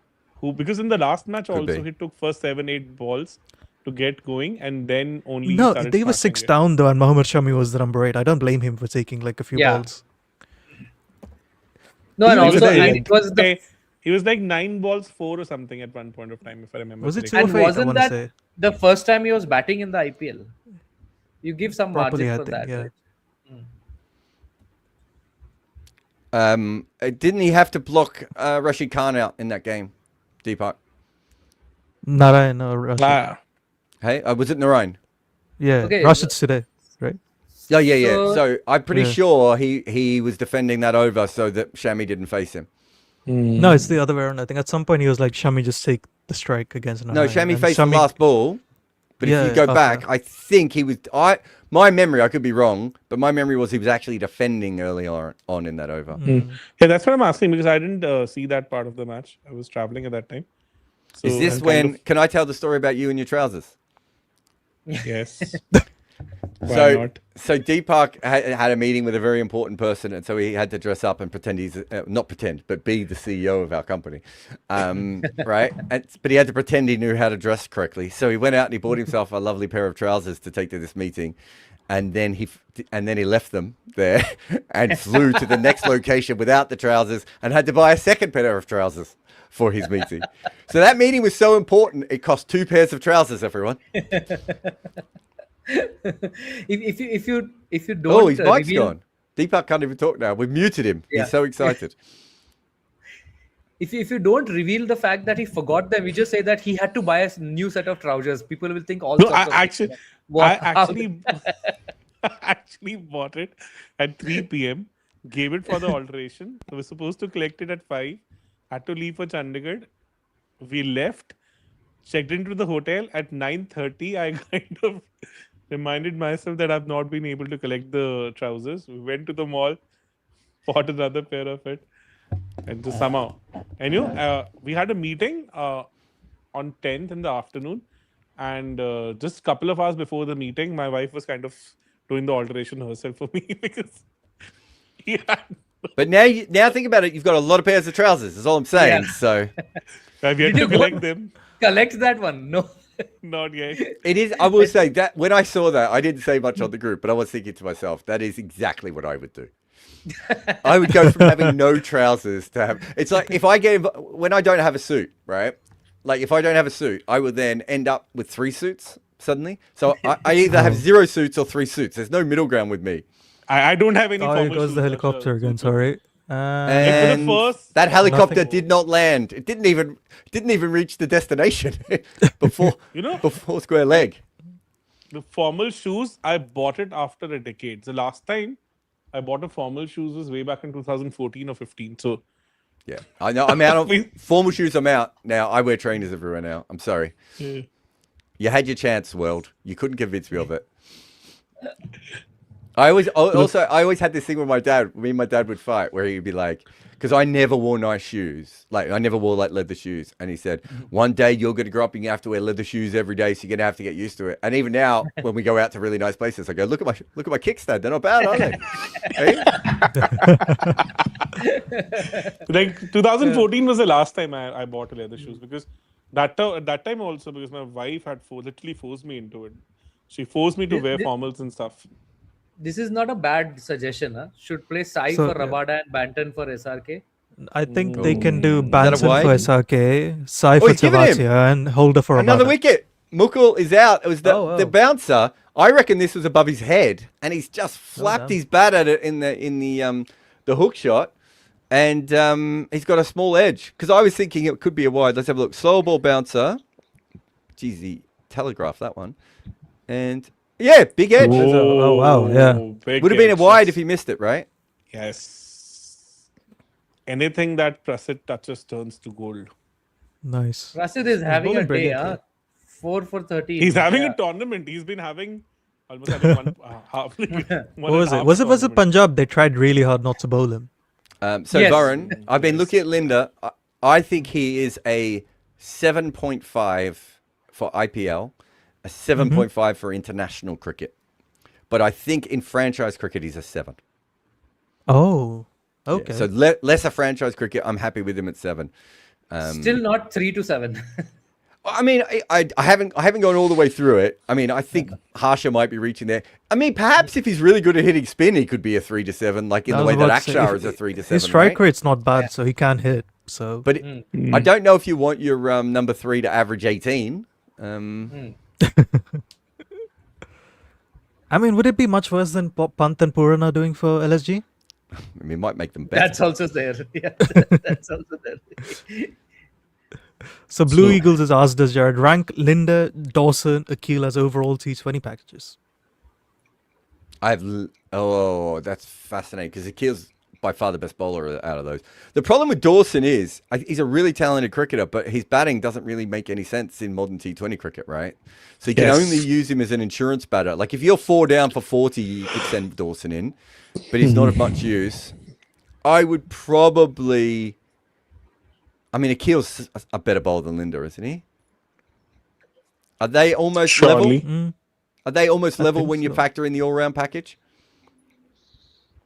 who, because in the last match Could also be. he took first 7-8 balls to get going, and then only No, started they were smashing 6 it. down though, and Mohammad Shami was the number 8. I don't blame him for taking like a few Yeah. balls. No, and He was also, like- and it was the He was like 9 balls 4 or something at one point of time, if I remember. Was it correctly. 2 And of 8? I wasn't want to that say. the first time he was batting in the IPL? You give some Properly, margin I for think, that, yeah. right? Didn't he have to block Rashid Khan out in that game, Deepak? Narayan or Rashid. Ah, Hey, was it Narayan? Yeah, Okay, Rashid's today, right? Yeah, yeah, yeah. So- So I'm pretty Yeah. sure he was defending that over so that Shami didn't face him. No, it's the other way around. I think at some point he was like, Shami, just take the strike against No, Narayan. Shami And faced the last ball. But Yeah, if you go okay. back, I think he was. My memory, I could be wrong, but my memory was he was actually defending early on in that over. yeah, that's what I'm asking because I didn't see that part of the match. I was traveling at that time. So Is this I'm kind when? Can I tell the story about you and your trousers? Yes. Why so, not? so Deepak had a meeting with a very important person, and so he had to dress up and pretend he's not pretend, but be the CEO of our company, right? But he had to pretend he knew how to dress correctly. So he went out and he bought himself a lovely pair of trousers to take to this meeting, and then he left them there and flew to the next location without the trousers and had to buy a second pair of trousers for his meeting. So that meeting was so important, it cost 2 pairs of trousers, everyone. if you don't Oh, his mic's reveal, gone. Deepak can't even talk now. We've muted him. Yeah. He's so excited. if you don't reveal the fact that he forgot them, you just say that he had to buy a new set of trousers. People will think all No, sorts of I things. actually bought it at 3 p.m. Gave it for the alteration. I was supposed to collect it at 5. Had to leave for Chandigarh. We left. Checked into the hotel at 9:30. I kind of reminded myself that I've not been able to collect the trousers. We went to the mall, bought another pair of it, and just somehow. And we had a meeting on 10th in the afternoon, and just a couple of hours before the meeting, my wife was kind of doing the alteration herself for me because he had. But now think about it. You've got a lot of pairs of trousers. That's all I'm saying. Yeah. So Have yet Did to you collect go- them. Collect that one. No. Not yet. it is. I will say that when I saw that, I didn't say much on the group, but I was thinking to myself, that is exactly what I would do. I would go from having no trousers to have. It's like when I don't have a suit, right? Like if I don't have a suit, I would then end up with 3 suits suddenly. So I either have 0 suits or 3 suits. There's no middle ground with me. I don't have any Oh, here formal goes shoes the or helicopter again. suits. Sorry. And first- that helicopter Nothing. did not land. It didn't even reach the destination before before square leg. The formal shoes, I bought it after a decade. The last time I bought a formal shoes was way back in 2014 or 15. So Yeah, I know. I'm out of formal shoes. I'm out now. I wear trainers everywhere now. I'm sorry. yeah. You had your chance, world. You couldn't convince me of it. I always had this thing with my dad. Me and my dad would fight where he'd be like, because I never wore nice shoes. Like I never wore like leather shoes. And he said, one day you're going to grow up and you have to wear leather shoes every day. So you're going to have to get used to it. And even now, when we go out to really nice places, I go, look at my kickstand. They're not bad, are they? Hey? Like 2014 was the last time I bought leather shoes because at that time also because my wife had literally forced me into it. She forced me to wear formals and stuff. This is not a bad suggestion. Huh? Should play Sai So, for Rabada and Banton for SRK. I think they can do that a Banson wide? for SRK, Sai for he's given him Chavatia, and Holder for another Rabada. wicket. Mukul is out. It was the bouncer. I reckon this was above his head, and he's just flapped done. his bat at it in the hook shot, and he's got a small edge. Because I was thinking it could be a wide. Let's have a look. Slow ball bouncer. Geez, he telegraphed that one, and yeah, big edge. Oh, wow, yeah. Big Would have been a edge. wide if he missed it, right? Yes. Anything that Prasid touches turns to gold. Nice. Prasid is having bowling a day. brilliantly. Huh? 4 for 13. He's having Yeah. a tournament. He's been having almost having one half. What was it? Was it Punjab? They tried really hard not to bowl him. So Yes. Varun, I've been looking at Linda. I think he is a 7.5 for IPL, a 7.5 for international cricket. But I think in franchise cricket, he's a 7. Oh, Yeah, okay. so lesser franchise cricket, I'm happy with him at 7. Still not 3 to 7. I mean, I haven't gone all the way through it. I mean, I think Harsha might be reaching there. I mean, perhaps if he's really good at hitting spin, he could be a 3 to 7, like in the way that Akshar is a 3 to 7. His strike right? rate's not bad, so he can hit. So, But I don't know if you want your number 3 to average 18. I mean, would it be much worse than Pant and Purana doing for LSG? I mean, it might make them better. That's also there. Yeah, that's also there. So Blue So- Eagles has asked us, Jared, rank Linda, Dawson, Akil as overall T20 packages. Oh, that's fascinating because Akil's by far the best bowler out of those. The problem with Dawson is he's a really talented cricketer, but his batting doesn't really make any sense in modern T20 cricket, right? So you can Yes. only use him as an insurance batter. Like if you're 4 down for 40, you could send Dawson in, but he's not of much use. I would probably. I mean, Akil's a better bowler than Linda, isn't he? Are they almost Surely. level? Are they almost I level think when you so. factor in the all-round package?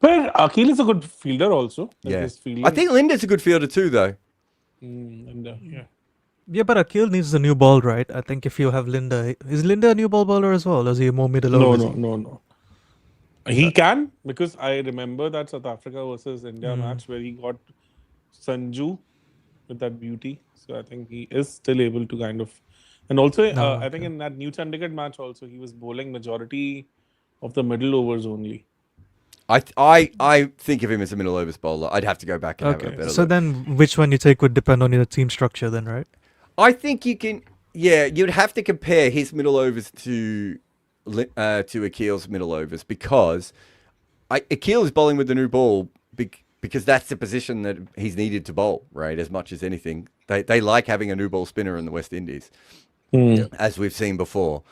But Akil is a good fielder also. Like, Yeah. his fielding- I think Linda's a good fielder too, though. yeah. Yeah, but Akil needs a new ball, right? I think if you have Linda, is Linda a new ball bowler as well? Or is he more middle No, overs? no. He can, because I remember that South Africa versus India match where he got Sanju with that beauty. So I think he is still able to kind of, and also I think in that New Chandigarh match also he was bowling majority of the middle overs only. I think of him as a middle overs bowler. I'd have to go back and have a Okay, better so look. then which one you take would depend on your team structure, then, right? I think you can. Yeah, you'd have to compare his middle overs to Akil's middle overs because Akil is bowling with the new ball because that's the position that he's needed to bowl, right? As much as anything, they like having a new ball spinner in the West Indies, as we've seen before.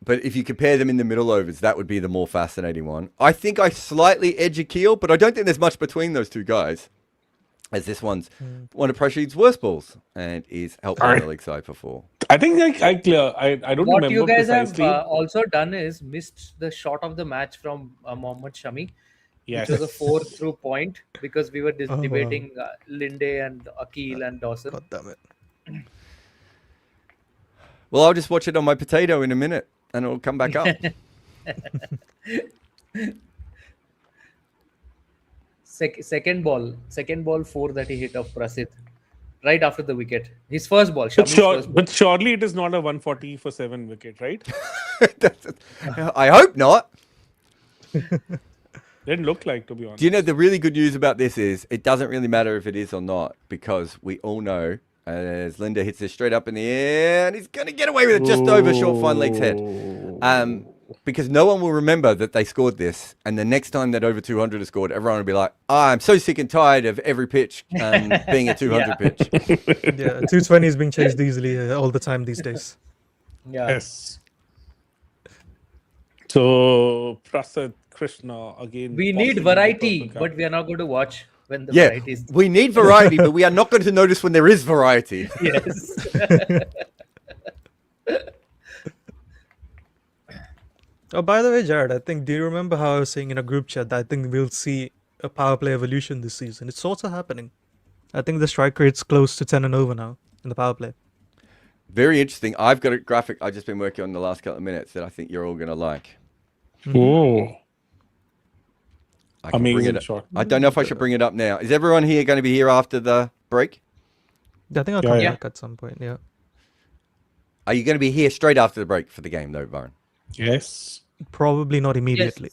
But if you compare them in the middle overs, that would be the more fascinating one. I think I slightly edge Akil, but I don't think there's much between those two guys. As this one's one of Prashid's worst balls and is helped by the league side for 4. I think I don't What remember you guys precisely. have also done is missed the shot of the match from Mohammad Shami, Yes. which was a 4-through point because we were wow. debating Linde and Akil and Dawson. God damn it. Well, I'll just watch it on my potato in a minute and it'll come back up. Second ball 4 that he hit of Prasid right after the wicket. His first ball, Shami's first ball. But surely it is not a 140 for 7 wicket, right? I hope not. Didn't look like, to be honest. Do you know the really good news about this is it doesn't really matter if it is or not because we all know as Linda hits this straight up in the air and he's going to get away with it just over short fine leg's head. Because no one will remember that they scored this, and the next time that over 200 is scored, everyone will be like, I'm so sick and tired of every pitch being a 200 pitch. Yeah, 220 is being chased easily all the time these days. Yeah. Yes. So, Prasad Krishna again. We need possibly the variety, purple but cap. we are not going to watch when the Yeah, variety is. we need variety, but we are not going to notice when there is variety. Yes. Oh, by the way, Jared, I think, do you remember how I was saying in a group chat that I think we'll see a power play evolution this season? It's sort of happening. I think the strike rate's close to 10 and over now in the power play. Very interesting. I've got a graphic I've just been working on the last couple of minutes that I think you're all going to like. Oh, I can bring amazing it up. shot. I don't know if I should bring it up now. Is everyone here going to be here after the break? I think I'll Yeah, come yeah. back at some point, yeah. Are you going to be here straight after the break for the game, though, Varun? Yes. Probably not immediately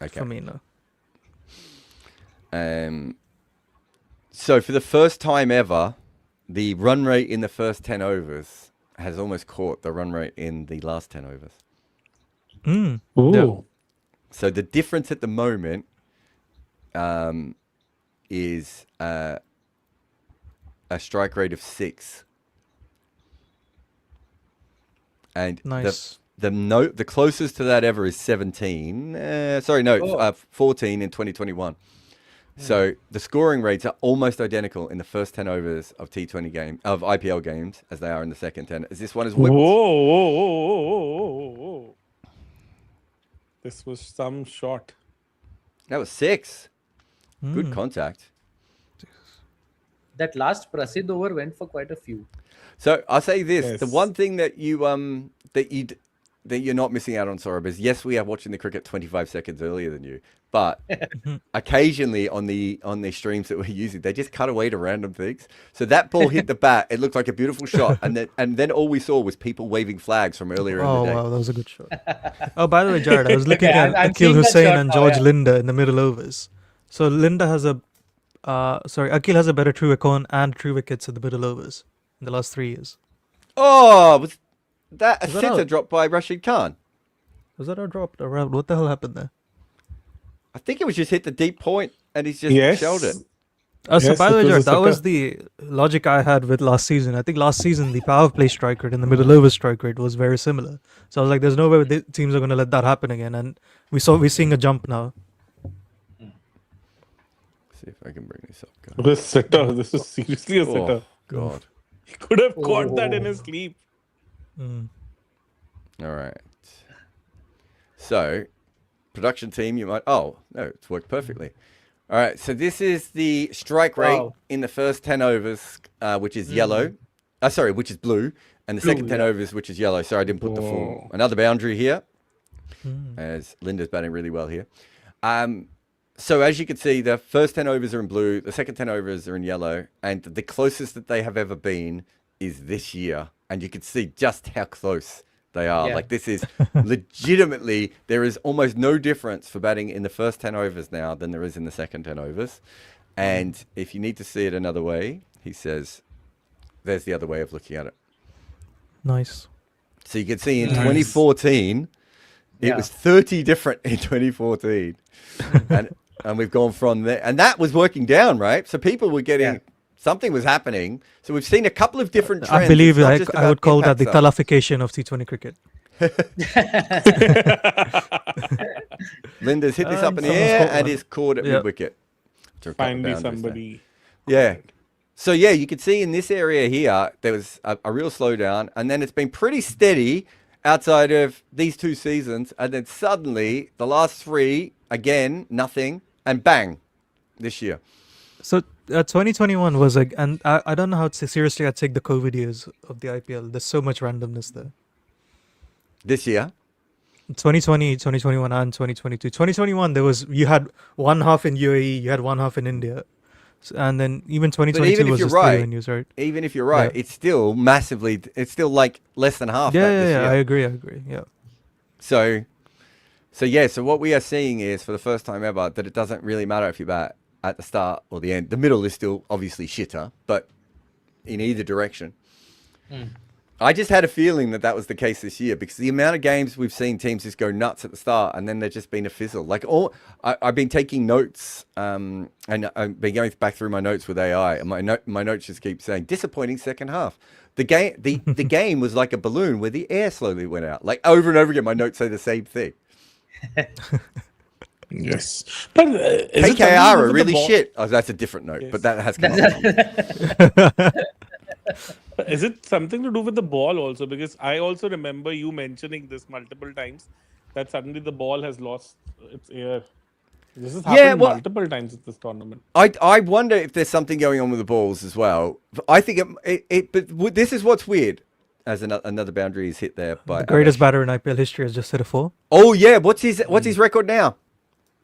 Okay. for me, no. So for the first time ever, the run rate in the first 10 overs has almost caught the run rate in the last 10 overs. Mm. Oh, So the difference at the moment is a strike rate of 6. And Nice. the closest to that ever is 17. 14 in 2021. So the scoring rates are almost identical in the first 10 overs of of IPL games as they are in the second 10. As this one is whoa, whipped. whoa. This was some shot. That was 6. Good contact. That last Prasid over went for quite a few. So I'll say this: the Yes. one thing that you're not missing out on, Saurabh, is yes, we are watching the cricket 25 seconds earlier than you, but occasionally on the streams that we're using, they just cut away to random things. So that ball hit the bat. It looked like a beautiful shot, and then all we saw was people waving flags from earlier in Oh the day. wow, that was a good shot. Oh, by the way, Jared, I was looking Okay, at I'm Akil seeing that Hussain shot and now, George yeah. Linda in the middle overs. So Linda has Akil has a better true icon and true wickets in the middle overs in the last 3 years. Oh, was that a Was that sitter out? dropped by Rashid Khan? Was that a drop around? What the hell happened there? I think it was just hit the deep point, and he's just Yes. shelled it. So Yes, by the it way, was Jared, a that was sitter. the logic I had with last season. I think last season the power play strike rate and the middle over strike rate was very similar. So I was like, there's no way the teams are going to let that happen again. And we're seeing a jump now. See if I can bring this up, guys. This sitter. This is seriously a sitter. Oh God! He could have caught that in his sleep. Mm. All right. So, production team, you might. Oh no, it's worked perfectly. All right. So this is the strike rate Wow. in the first 10 overs, which is yellow. Sorry, which is blue, and the Blue, second 10 yeah. overs, which is yellow. Sorry, I didn't put the full. Oh. Another boundary here, Mm. as Linda's batting really well here. So as you can see, the first 10 overs are in blue, the second 10 overs are in yellow, and the closest that they have ever been is this year. And you can see just how close they are. Yeah. Like this is legitimately, there is almost no difference for batting in the first 10 overs now than there is in the second 10 overs. And if you need to see it another way, he says, there's the other way of looking at it. Nice. So you can see in Nice. 2014, it Yeah. was 30 different in 2014. and we've gone from there. And that was working down, right? So people were getting, Yeah. something was happening. So we've seen a couple of different trends. I believe It's not I just would about call that the impact subs. Talafication of T20 cricket. Linda's hit this up in the someone's air caught and one. is caught at Yeah. mid-wicket. Took up the Finally, boundaries there. somebody. Yeah. So yeah, you can see in this area here, there was a real slowdown, and then it's been pretty steady outside of these 2 seasons, and then suddenly the last 3, again, nothing, and bang, this year. So 2021 was like, and I don't know how seriously I'd take the COVID years of the IPL. There's so much randomness there. This year. 2020, 2021, and 2022. 2021, you had one half in UAE, you had one half in India, and then even 2022 even if was you're just right, three venues, right? Even if you're right, Yeah. it's still massively, it's still like less than half that this Yeah, year. I agree. Yeah. So what we are seeing is for the first time ever that it doesn't really matter if you bat at the start or the end. The middle is still obviously shitter, but in either direction. I just had a feeling that was the case this year because the amount of games we've seen teams just go nuts at the start and then they've just been a fizzle. Like I've been taking notes and I've been going back through my notes with AI, and my notes just keep saying disappointing second half. The game was like a balloon where the air slowly went out. Like over and over again, my notes say the same thing. Yes. But is it something to do KKR are with the really ball? shit. Oh, that's a different note, Yes. but that has come up. Is it something to do with the ball also? Because I also remember you mentioning this multiple times that suddenly the ball has lost its air. This has happened multiple times at this tournament. I wonder if there's something going on with the balls as well. I think but this is what's weird. As another boundary is hit there by The greatest batter in IPL history has just hit a 4. Oh yeah, what's his record now?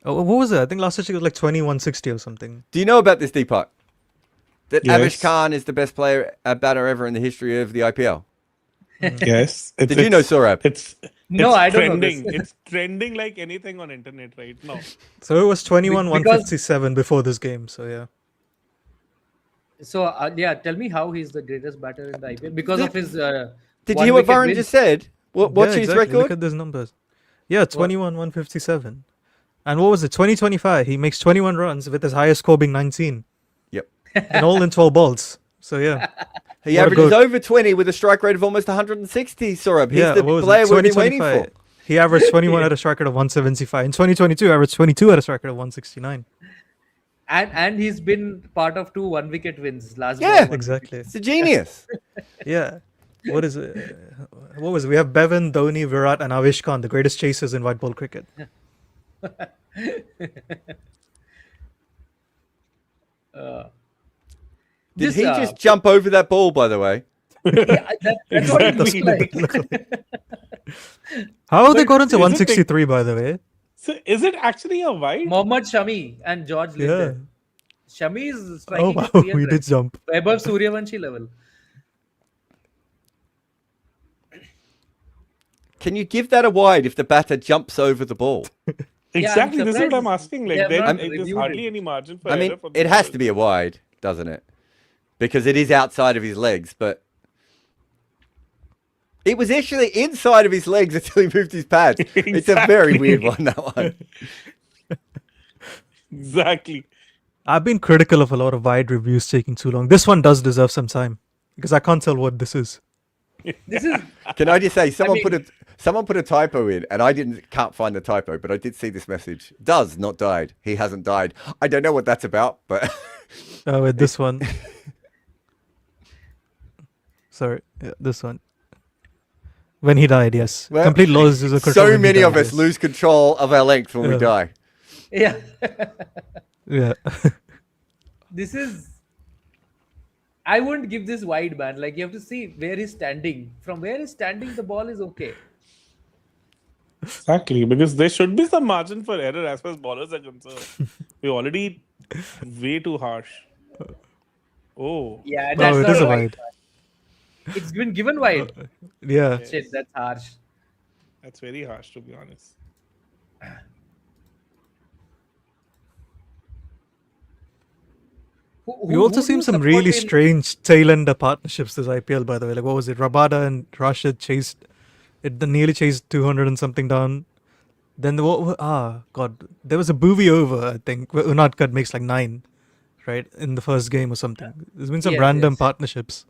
Oh, what was it? I think last year it was like 2160 or something. Do you know about this, Deepak? That Yes. Avish Khan is the best batter ever in the history of the IPL. Yes. Did you know, Saurabh? It's No, I don't know trending. this. It's trending like anything on internet right now. So it was 21 Because- 157 before this game. So yeah. So tell me how he's the greatest batter in the IPL because of his. Did you hear what Varun just said? What's Yeah, his exactly. Look record? at those numbers. Yeah, 21 157. And what was it? 2025. He makes 21 runs with his highest score being 19. Yep. And all in 12 balls. So yeah. He What a averages goat. over 20 with a strike rate of almost 160, Saurabh. He's Yeah, the what was it? player we've been waiting 2025. for. He averaged 21 at a strike rate of 175. In 2022, averaged 22 at a strike rate of 169. And he's been part of 2 1-wicket wins last. Yeah. ball, Exactly. It's a genius. Yeah. What is it? What was it? We have Bevan, Dhoni, Virat, and Avish Khan, the greatest chasers in white ball cricket. Did This, he just jump over that ball, by the way? That's what it looks like. How have they But got into is it 163, by the way? So is it actually a wide? Mohammad Shami and George Yeah. Linder. Shami is Oh striking wow, at 300. we did jump. Above Suryavanshi level. Can you give that a wide if the batter jumps over the ball? Exactly. This is what I'm surprised asking. they Like, have then not there's reviewed hardly it. any margin for I error mean, for the it has bowlers. to be a wide, doesn't it? Because it is outside of his legs, but it was actually inside of his legs until he moved his pads. It's a very weird one, that one. Exactly. I've been critical of a lot of wide reviews taking too long. This one does deserve some time because I can't tell what this is. This is Can I just say, someone mean- put a typo in, and I can't find the typo, but I did see this message. Does not died. He hasn't died. I don't know what that's about, but With this one. Sorry, yeah, this one. When he died, yes. Well, Complete loss is a control so when he many of died, us yes. lose control of our length when we Yeah. die. yeah. Yeah. This is. I wouldn't give this wide, man. Like you have to see where he's standing. From where he's standing, the ball is okay. Exactly. Because there should be some margin for error as far as bowlers are concerned. We're already way too harsh. Oh. Yeah, Oh, that's it not is a wide. wide. It's been given wide. Yeah. Shit, that's harsh. That's very harsh, to be honest. We also who do seen you some support really in- strange tail-ender partnerships this IPL, by the way. Like, what was it? Rabada and Rashid chased... It nearly chased 200 and something down. Then God. There was a Boovie over, I think, where Unadkat makes like 9, right? In the first game or something. There's been some Yes, random yes. partnerships.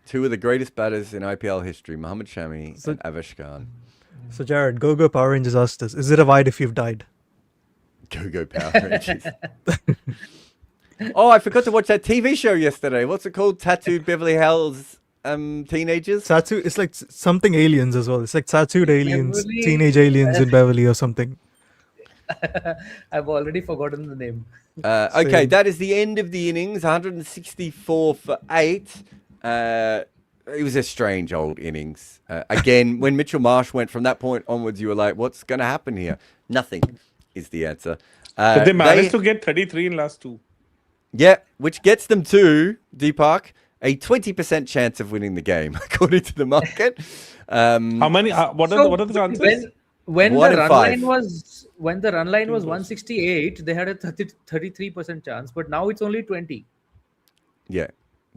Two of the greatest batters in IPL history, Mohammad Shami So- and Avesh Khan. So, Jared, Go Power Rangers asked us, is it a wide if you've died? Go Power Rangers. Oh, I forgot to watch that TV show yesterday. What's it called? Tattooed Beverly Hills Teenagers? It's like something aliens as well. It's like tattooed aliens, Beverly- teenage aliens in Beverly or something. I've already forgotten the name. Okay, Same. that is the end of the innings. 164 for 8. It was a strange old innings. Again, when Mitchell Marsh went from that point onwards, you were like, what's going to happen here? Nothing is the answer. But they managed to get 33 in last two. Yeah, which gets them to, Deepak, a 20% chance of winning the game, according to the market. How many? What are the chances? When One the in run five. line was 168, they had a 33% chance, but now it's only 20. Yeah.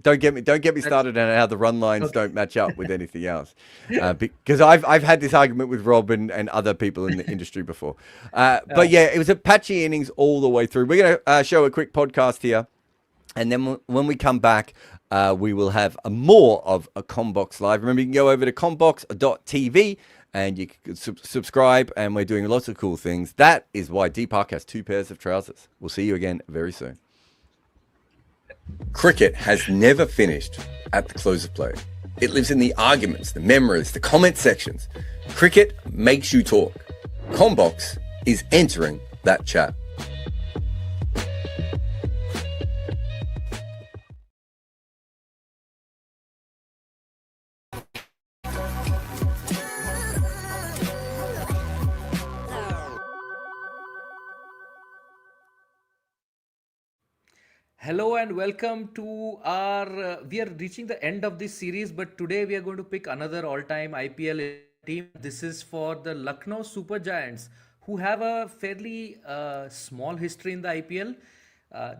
Don't get me started on how the run lines don't match up with anything else, because I've had this argument with Rob and other people in the industry before. But yeah, it was a patchy innings all the way through. We're gonna show a quick podcast here, and then when we come back, we will have more of a Combox Live. Remember, you can go over to combox.tv and you can subscribe, and we're doing lots of cool things. That is why Deepak has 2 pairs of trousers. We'll see you again very soon. Cricket has never finished at the close of play. It lives in the arguments, the memories, the comment sections. Cricket makes you talk. Combox is entering that chat. Hello and welcome to our. We are reaching the end of this series, but today we are going to pick another all-time IPL team. This is for the Lucknow Super Giants, who have a fairly small history in the IPL.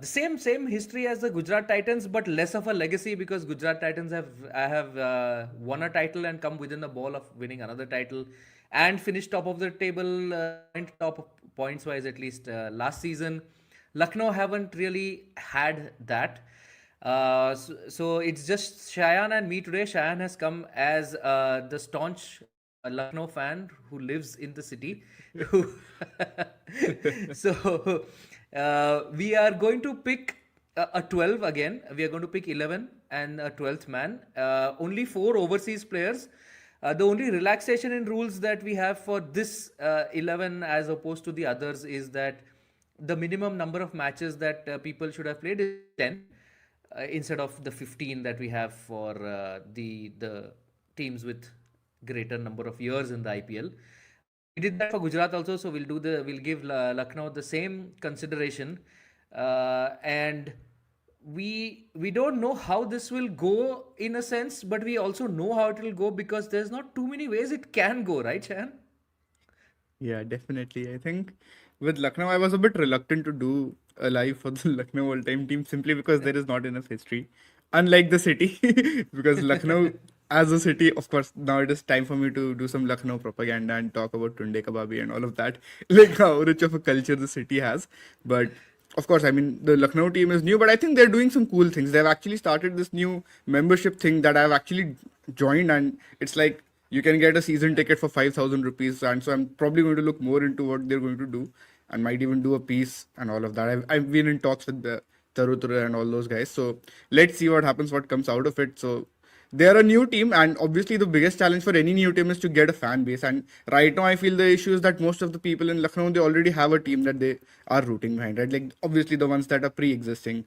The same history as the Gujarat Titans, but less of a legacy because Gujarat Titans have won a title and come within the ball of winning another title, and finished top of the table, top points wise at least last season. Lucknow haven't really had that. So it's just Shayan and me today. Shayan has come as the staunch Lucknow fan who lives in the city. So we are going to pick a 12 again. We are going to pick 11 and a 12th man. Only 4 overseas players. The only relaxation in rules that we have for this 11 as opposed to the others is that the minimum number of matches that people should have played is 10 instead of the 15 that we have for the teams with greater number of years in the IPL. We did that for Gujarat also, so we'll give Lucknow the same consideration, and we don't know how this will go in a sense, but we also know how it will go because there's not too many ways it can go, right, Shahan? Yeah, definitely. I think with Lucknow, I was a bit reluctant to do a live for the Lucknow all-time team simply because there is not enough history. Unlike the city, because Lucknow as a city, of course, now it is time for me to do some Lucknow propaganda and talk about Tunde Kababi and all of that, like how rich of a culture the city has. But of course, I mean, the Lucknow team is new, but I think they're doing some cool things. They've actually started this new membership thing that I've actually joined, and it's like you can get a season ticket for 5,000 rupees. And so I'm probably going to look more into what they're going to do and might even do a piece and all of that. I've been in talks with the Tarutura and all those guys. So let's see what happens, what comes out of it. So they're a new team, and obviously the biggest challenge for any new team is to get a fan base. And right now, I feel the issue is that most of the people in Lucknow, they already have a team that they are rooting behind, right? Like obviously the ones that are pre-existing.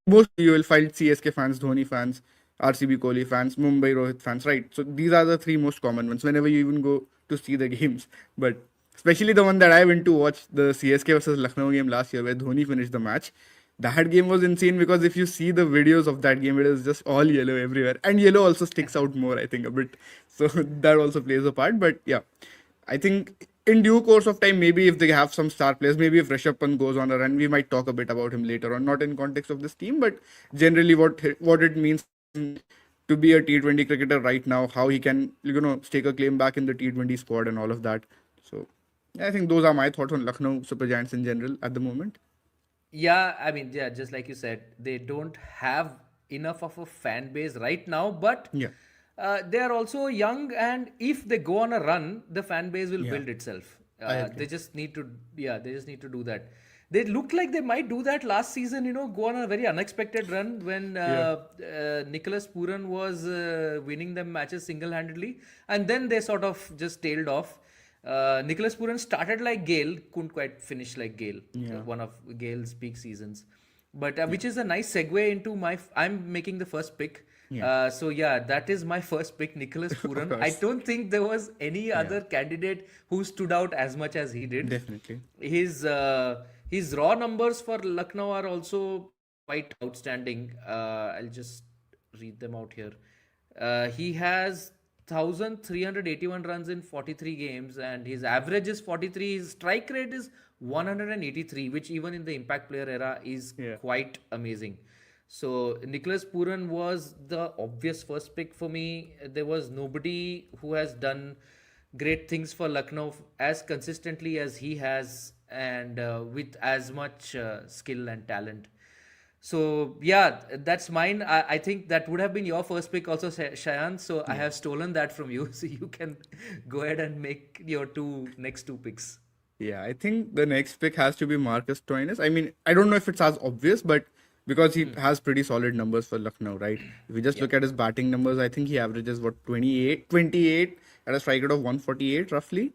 Most you will find CSK fans, Dhoni fans, RCB Kohli fans, Mumbai Rohit fans, right? So these are the three most common ones whenever you even go to see the games. But especially the one that I went to watch, the CSK versus Lucknow game last year where Dhoni finished the match. That game was insane because if you see the videos of that game, it is just all yellow everywhere. And yellow also sticks out more, I think, a bit. So that also plays a part. But yeah, I think in due course of time, maybe if they have some star players, maybe if Rishabh Pant goes on a run, we might talk a bit about him later on, not in context of this team, but generally what it means to be a T20 cricketer right now, how he can, stake a claim back in the T20 squad and all of that. So I think those are my thoughts on Lucknow Super Giants in general at the moment. Yeah, I mean, yeah, just like you said, they don't have enough of a fan base right now, but Yeah. they are also young, and if they go on a run, the fan base will Yeah. build itself. I agree. They just need to, yeah, they just need to do that. They look like they might do that last season, go on a very unexpected run when Nicholas Puran was winning them matches single-handedly, and then they sort of just tailed off. Nicholas Puran started like Gale, couldn't quite finish like Gale, one of Gale's peak seasons. But which is a nice segue into I'm making the first pick. So yeah, that is my first pick, Nicholas Puran. I don't think there was any other candidate who stood out as much as he did. Definitely. His raw numbers for Lucknow are also quite outstanding. I'll just read them out here. He has 1,381 runs in 43 games, and his average is 43. His strike rate is 183, which even in the impact player era is quite amazing. So Nicholas Puran was the obvious first pick for me. There was nobody who has done great things for Lucknow as consistently as he has, and with as much skill and talent. So yeah, that's mine. I think that would have been your first pick also, Shayan. So I have stolen that from you. So you can go ahead and make your next two picks. Yeah, I think the next pick has to be Marcus Stoinis. I mean, I don't know if it's as obvious, but because he has pretty solid numbers for Lucknow, right? If we just look at his batting numbers, I think he averages 28 at a strike rate of 148 roughly.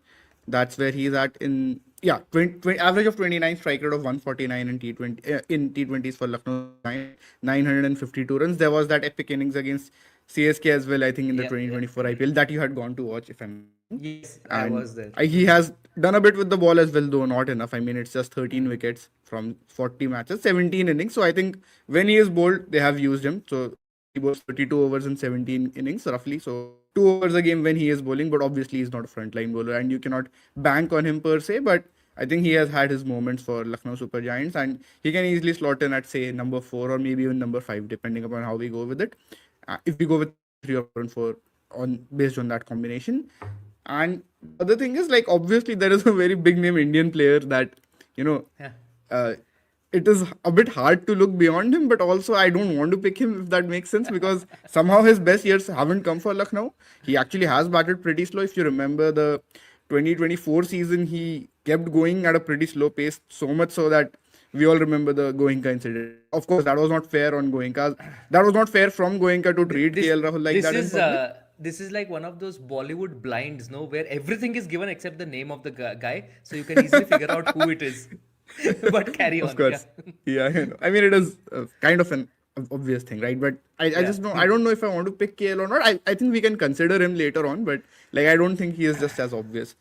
That's where he's at in average of 29, strike rate of 149 in T20s for Lucknow, 952 runs. There was that epic innings against CSK as well, I think, in the 2024 IPL that you had gone to watch, if I'm. Yes, I was there. He has done a bit with the ball as well, though not enough. I mean, it's just 13 wickets from 40 matches, 17 innings. So I think when he is bowled, they have used him. So he bowls 32 overs in 17 innings, roughly. So 2 overs a game when he is bowling, but obviously he's not a frontline bowler and you cannot bank on him per se. But I think he has had his moments for Lucknow Super Giants, and he can easily slot in at, say, number 4 or maybe even number 5, depending upon how we go with it. If we go with 3 or 4 based on that combination. And the other thing is, like, obviously there is a very big name Indian player that, it is a bit hard to look beyond him, but also I don't want to pick him, if that makes sense, because somehow his best years haven't come for Lucknow. He actually has batted pretty slow. If you remember the 2024 season, he kept going at a pretty slow pace, so much so that we all remember the Goenka incident. Of course, that was not fair on Goenka. That was not fair from Goenka to treat KL Rahul like that in public. This is like one of those Bollywood blinds, no, where everything is given except the name of the guy, so you can easily figure out who it is. But carry on. Of course. Yeah, I mean, it is kind of an obvious thing, right? But I just know, I don't know if I want to pick KL or not. I think we can consider him later on, but like, I don't think he is just as obvious.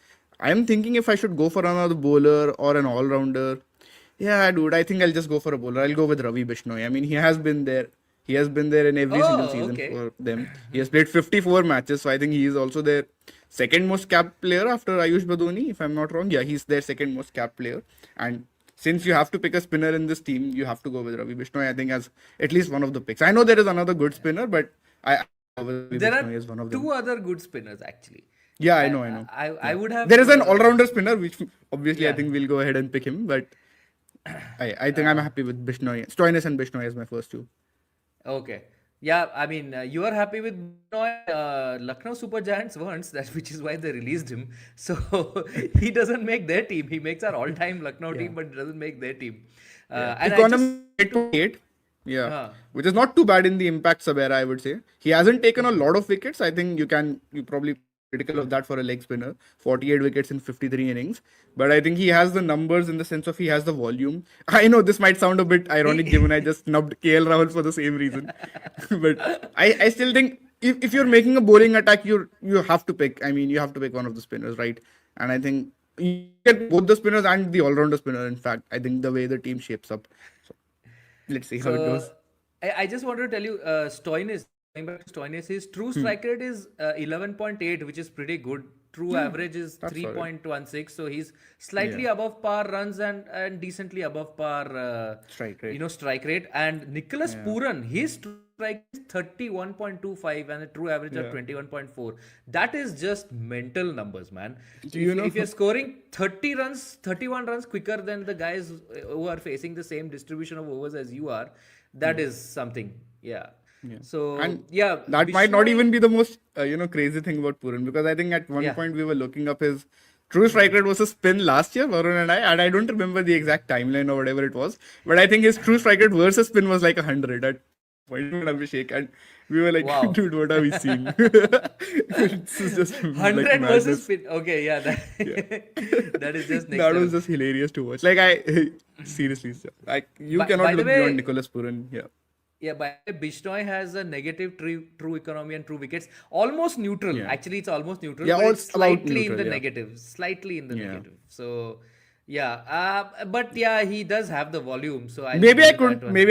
I'm thinking if I should go for another bowler or an all-rounder. Yeah, dude, I think I'll just go for a bowler. I'll go with Ravi Bishnoi. I mean, he has been there. He has been there in every single season okay. for them. He has played 54 matches, so I think he is also their second most capped player after Ayush Badoni, if I'm not wrong. Yeah, he's their second most capped player. And since you have to pick a spinner in this team, you have to go with Ravi Bishnoi, I think, as at least one of the picks. I know there is another good spinner, but I go with Ravi There Bishnoi as one are of them. two other good spinners actually. Yeah, I know. I would have. There is an all-rounder spinner, which obviously I Yeah. think we'll go ahead and pick him, but I think I'm happy with Bishnoi. Stoinis and Bishnoi as my first two. Okay. Yeah, I mean, you are happy with Bishnoi. Lucknow Super Giants weren't, which is why they released him. So he doesn't make their team. He makes our all-time Lucknow team, but doesn't make their team. And I Economy 8.8. Yeah, which is not too bad in the impact sub era, I would say. He hasn't taken a lot of wickets. I think you probably critical of that for a leg spinner. 48 wickets in 53 innings. But I think he has the numbers in the sense of he has the volume. I know this might sound a bit ironic given I just snubbed KL Rahul for the same reason. But I still think if you're making a bowling attack, you have to pick. I mean, you have to pick one of the spinners, right? And I think you get both the spinners and the all-rounder spinner, in fact. I think the way the team shapes up. So let's see how it goes. I just wanted to tell you, Stoinis, going back to Stoinis, his true strike rate is 11.8, which is pretty good. True average is 3.16, so he's slightly above par runs and decently above par Strike rate. strike rate. And Nicholas Pooran, his true strike is 31.25 and a true average of 21.4. That is just mental numbers, man. If you're scoring 31 runs quicker than the guys who are facing the same distribution of overs as you are, that is something. Yeah. So that might not even be the most crazy thing about Pooran, because I think at one point we were looking up his true strike rate versus spin last year, Varun and I don't remember the exact timeline or whatever it was, but I think his true strike rate versus spin was like 100 at point with Abhishek, and we were like, wow. Dude, what are we seeing? This is just 100 like versus spin. Okay, that is just next that level. was just hilarious to watch. Like seriously, you By cannot the look way- beyond Nicholas Pooran. Yeah, but Bishnoi has a negative true economy and true wickets. Almost neutral. Yeah. Actually, it's almost neutral. Yeah, but it's it's about slightly in neutral, the yeah. negative. Slightly in the negative. So, but yeah, he does have the volume. So Maybe I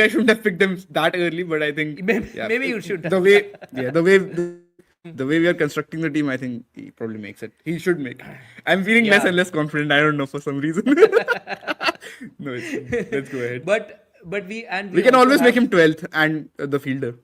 shouldn't have picked him that early, but I think Maybe you should. the way we are constructing the team, I think he probably makes it. He should make it. I'm feeling less and less confident. I don't know, for some reason. No, let's go ahead. But we We can also always make have- him 12th and the fielder.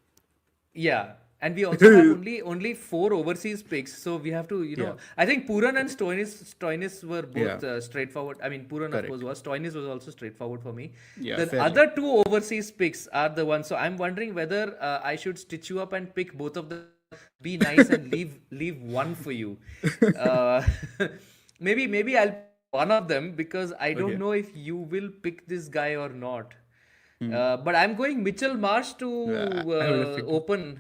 Yeah. And we also have only 4 overseas picks, so we have to, I think Pooran and Stoinis were both straightforward. I mean, Pooran of course was. Stoinis was also straightforward for me. Yeah, The fairly. other 2 overseas picks are the ones. So I'm wondering whether I should stitch you up and pick both of them. Be nice and leave one for you. Maybe I'll pick one of them because I don't know if you will pick this guy or not. But I'm going Mitchell Marsh to I would have picked him. open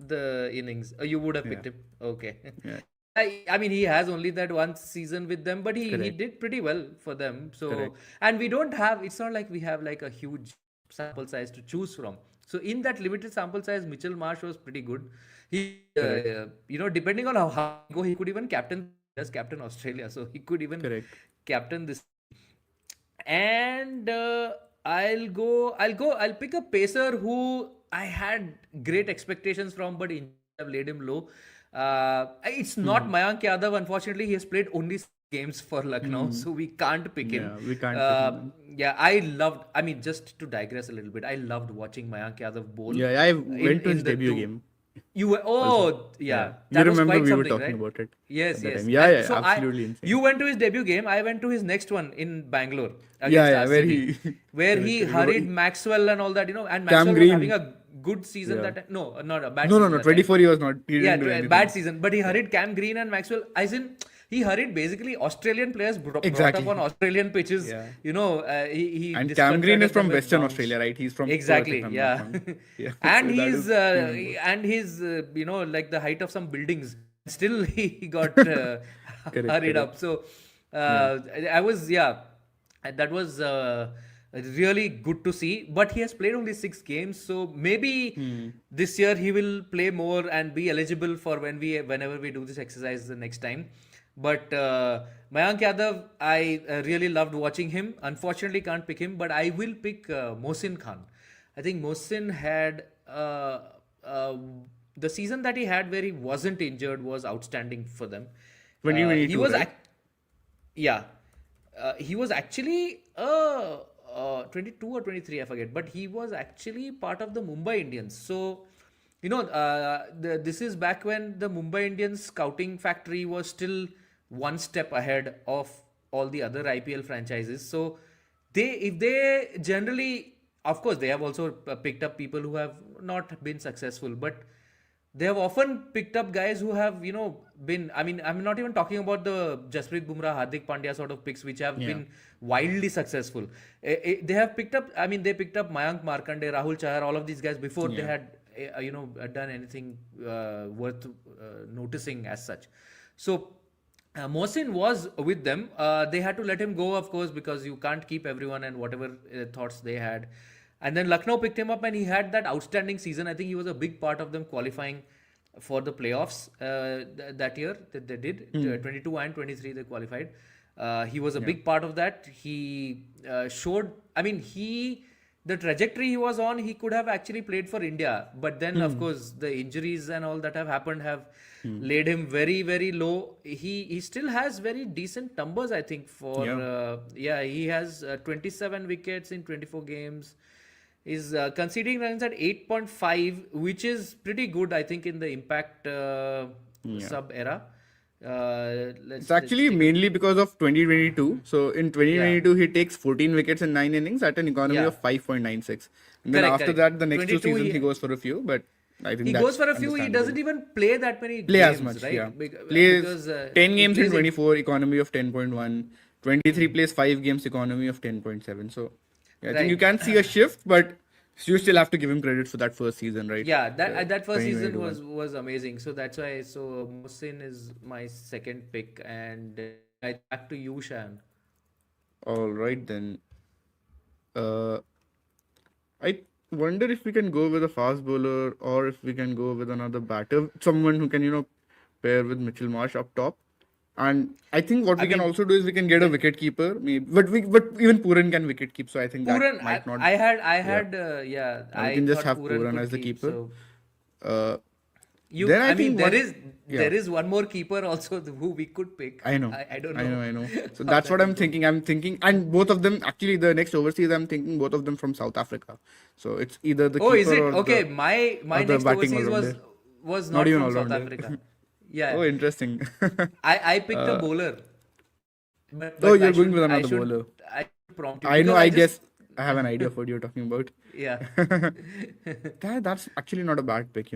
the innings. You would have picked him. Okay. Yeah. I mean, he has only that one season with them, but he did pretty well for them. So, and we don't have, it's not like we have like a huge sample size to choose from. So in that limited sample size, Mitchell Marsh was pretty good. He, depending on how he go, he could even captain Australia. So he could even captain this. And I'll pick a pacer who I had great expectations from, but I've laid him low. It's not Mayank Yadav. Unfortunately, he has played only 6 games for Lucknow, so we can't pick him. Yeah, we can't pick him. I mean, just to digress a little bit, I loved watching Mayank Yadav bowl. Yeah, I went to his debut game. You were, You that was remember quite we were something, talking right? about it. Yes, at that yes. time. Yeah, And so absolutely insane. You went to his debut game. I went to his next one in Bangalore. Yeah, against where RCB, where he hurried Maxwell and all that, and Maxwell was Green. having a good season that no, not a bad No, season. no, that 24 he was not. He yeah, didn't do anything. bad season. But he hurried Cam Green and Maxwell. He hurried basically Australian players brought up on Australian pitches. Yeah. He And Cam Green is disconcerted from them with Western bounce. Australia, right? He's from Exactly, Perth, if I'm yeah. not wrong. Yeah. And he's like the height of some buildings. Still, he got hurried up. So that was really good to see. But he has played only 6 games, so maybe this year he will play more and be eligible for whenever we do this exercise the next time. But Mayank Yadav, I really loved watching him. Unfortunately, can't pick him, but I will pick Mohsin Khan. I think Mohsin had uh, the season that he had where he wasn't injured was outstanding for them. He 2022, was right? yeah, he was actually 22 or 23, I forget, but he was actually part of the Mumbai Indians. So, this is back when the Mumbai Indians scouting factory was still one step ahead of all the other IPL franchises. So, if they generally, of course, they have also picked up people who have not been successful, but they have often picked up guys who have, been. I mean, I'm not even talking about the Jasprit Bumrah, Hardik Pandya sort of picks, which have been wildly successful. They have picked up. I mean, they picked up Mayank Markande, Rahul Chahar, all of these guys before they had, done anything worth noticing as such. So. Mohsin was with them. They had to let him go, of course, because you can't keep everyone and whatever thoughts they had. And then Lucknow picked him up and he had that outstanding season. I think he was a big part of them qualifying for the playoffs that year that they did. 22 and 23 they qualified. He was a big part of that. He showed, I mean, the trajectory he was on, he could have actually played for India. But then, of course, the injuries and all that have happened have laid him very, very low. He still has very decent numbers, I think, for, he has 27 wickets in 24 games. Is conceding runs at 8.5, which is pretty good, I think, in the impact sub era. It's actually mainly because of 2022. So in 2022, he takes 14 wickets in 9 innings at an economy of 5.96. And then after that, the next two seasons, he goes for a few. But I think he goes for a few. He doesn't even play that many play games, as much, right? yeah. Plays Plays 10 games in 24, economy of 10.1. 23 plays 5 games, economy of 10.7. So I think you can see a shift, but you still have to give him credit for that first season, right? Yeah, that first season was amazing. So that's why. So Mohsin is my second pick, and back to you, Shan. All right then. I wonder if we can go with a fast bowler or if we can go with another batter, someone who can pair with Mitchell Marsh up top. And I think what we can also do is we can get a wicket keeper, maybe. But even Pooran can wicket keep, so I think Pooran, that might not. I had, we can just have Pooran as the keeper. So. Then I think there is one more keeper also who we could pick. I know. I don't know. I know. So that's what I'm thinking. And both of them, actually, the next overseas, I'm thinking both of them from South Africa. So it's either the keeper is it? or Okay, the, my or the next batting overseas all-rounder. was not even from South all-rounder. Africa. Yeah. Oh, interesting. I picked a bowler. But you're going with another bowler. I should prompt you. I know. I guess I have an idea of what you're talking about. Yeah. That's actually not a bad pick.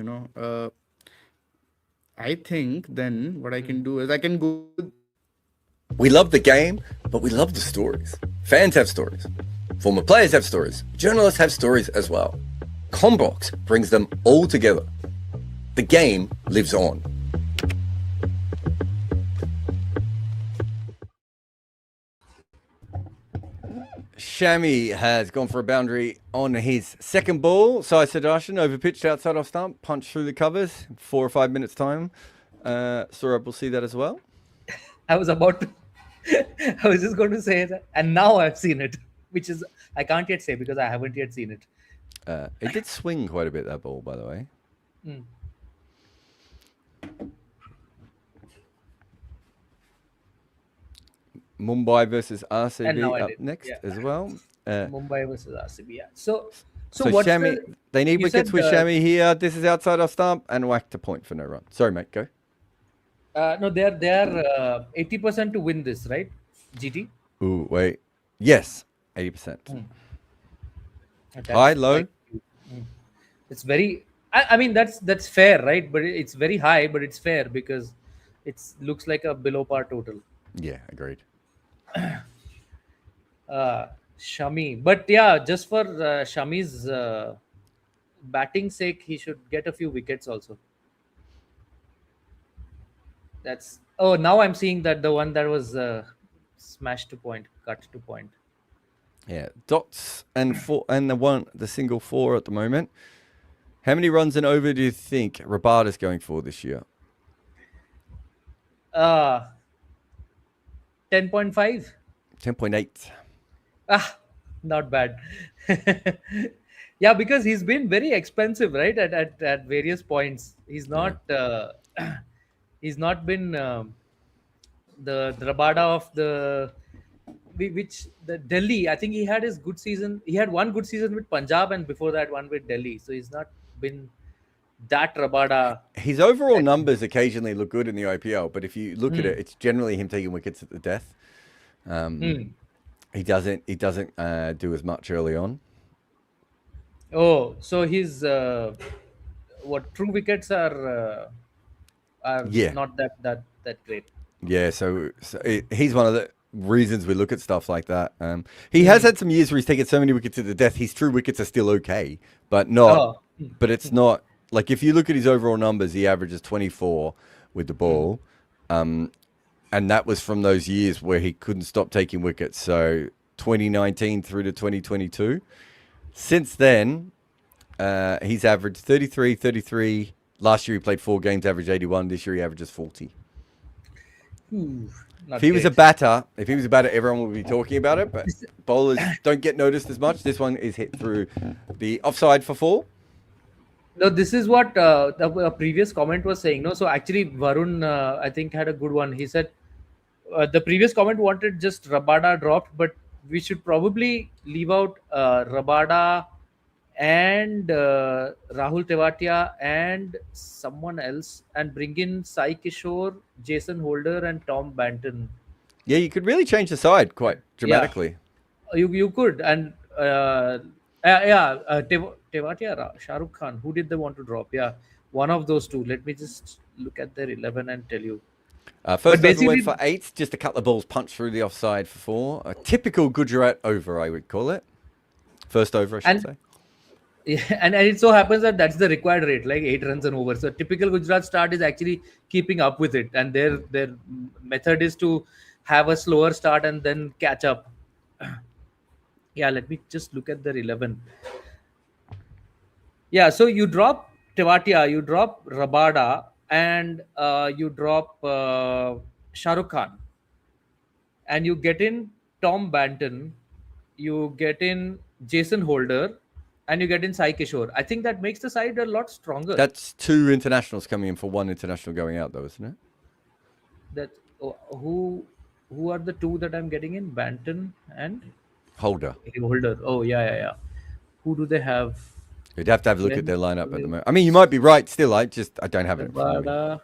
I think then what I can do is I can go. We love the game, but we love the stories. Fans have stories. Former players have stories. Journalists have stories as well. Combox brings them all together. The game lives on. Shami has gone for a boundary on his second ball. Sai Sudarshan overpitched outside off stump, punched through the covers, 4 or 5 minutes time. Saurabh will see that as well. I was about to. I was just going to say that, and now I've seen it, which is I can't yet say because I haven't yet seen it. It did swing quite a bit, that ball, by the way. Mumbai versus RCB up next as well. Mumbai versus RCB. Yeah. So what's Shami, they need wickets with Shami here. This is outside off stump and whacked a point for no run. Sorry, mate. Go. No, they are 80% to win this, right? GT. Ooh, wait. Yes, 80%. High, low. It's very. I mean, that's fair, right? But it's very high, but it's fair because it looks like a below par total. Yeah, agreed. Shami, but yeah, just for Shami's batting sake, he should get a few wickets also. Now I'm seeing that the one that was smashed to point, cut to point. Yeah, dots and four, and the single 4 at the moment. How many runs and over do you think Rabada's going for this year? 10.5. 10.8. Not bad. Yeah, because he's been very expensive, right? At various points. He's not he's not been the Rabada of which the Delhi. I think he had his good season. He had one good season with Punjab, and before that one with Delhi. So he's not been that Rabada. His overall numbers occasionally look good in the IPL, but if you look at it, it's generally him taking wickets at the death. He doesn't do as much early on. Oh, so his what true wickets are Yeah. not that great. Yeah, so he's one of the reasons we look at stuff like that. He has had some years where he's taken so many wickets at the death. His true wickets are still okay, but not. Oh. But it's not like if you look at his overall numbers, he averages 24 with the ball, and that was from those years where he couldn't stop taking wickets. So 2019 through to 2022. Since then, he's averaged 33, 33. Last year he played 4 games, averaged 81. This year he averages 40. If he was a batter, everyone would be talking about it. But bowlers don't get noticed as much. This one is hit through the offside for 4. No, this is what the previous comment was saying. No, so actually Varun, I think, had a good one. He said the previous comment wanted just Rabada dropped, but we should probably leave out Rabada and Rahul Tewatia and someone else, and bring in Sai Kishore, Jason Holder, and Tom Banton. Yeah, you could really change the side quite dramatically. You could, and Tewatia, Shah Rukh Khan. Who did they want to drop? Yeah, one of those two. Let me just look at their 11 and tell you. First over went for 8, just a couple of balls punched through the offside for 4. A typical Gujarat over, I would call it. First over, I should say. Yeah, and it so happens that that's the required rate, like 8 runs and over. So typical Gujarat start is actually keeping up with it, and their method is to have a slower start and then catch up. Yeah, let me just look at their 11. Yeah, so you drop Tewatia, you drop Rabada, and you drop Shah Rukh Khan, and you get in Tom Banton, you get in Jason Holder, and you get in Sai Kishore. I think that makes the side a lot stronger. That's 2 internationals coming in for 1 international going out, though, isn't it? That who are the 2 that I'm getting in? Banton and Holder. Holder. Oh yeah. Who do they have? You'd have to have a look at their lineup at the moment. I mean, you might be right still. I don't have it in front of me.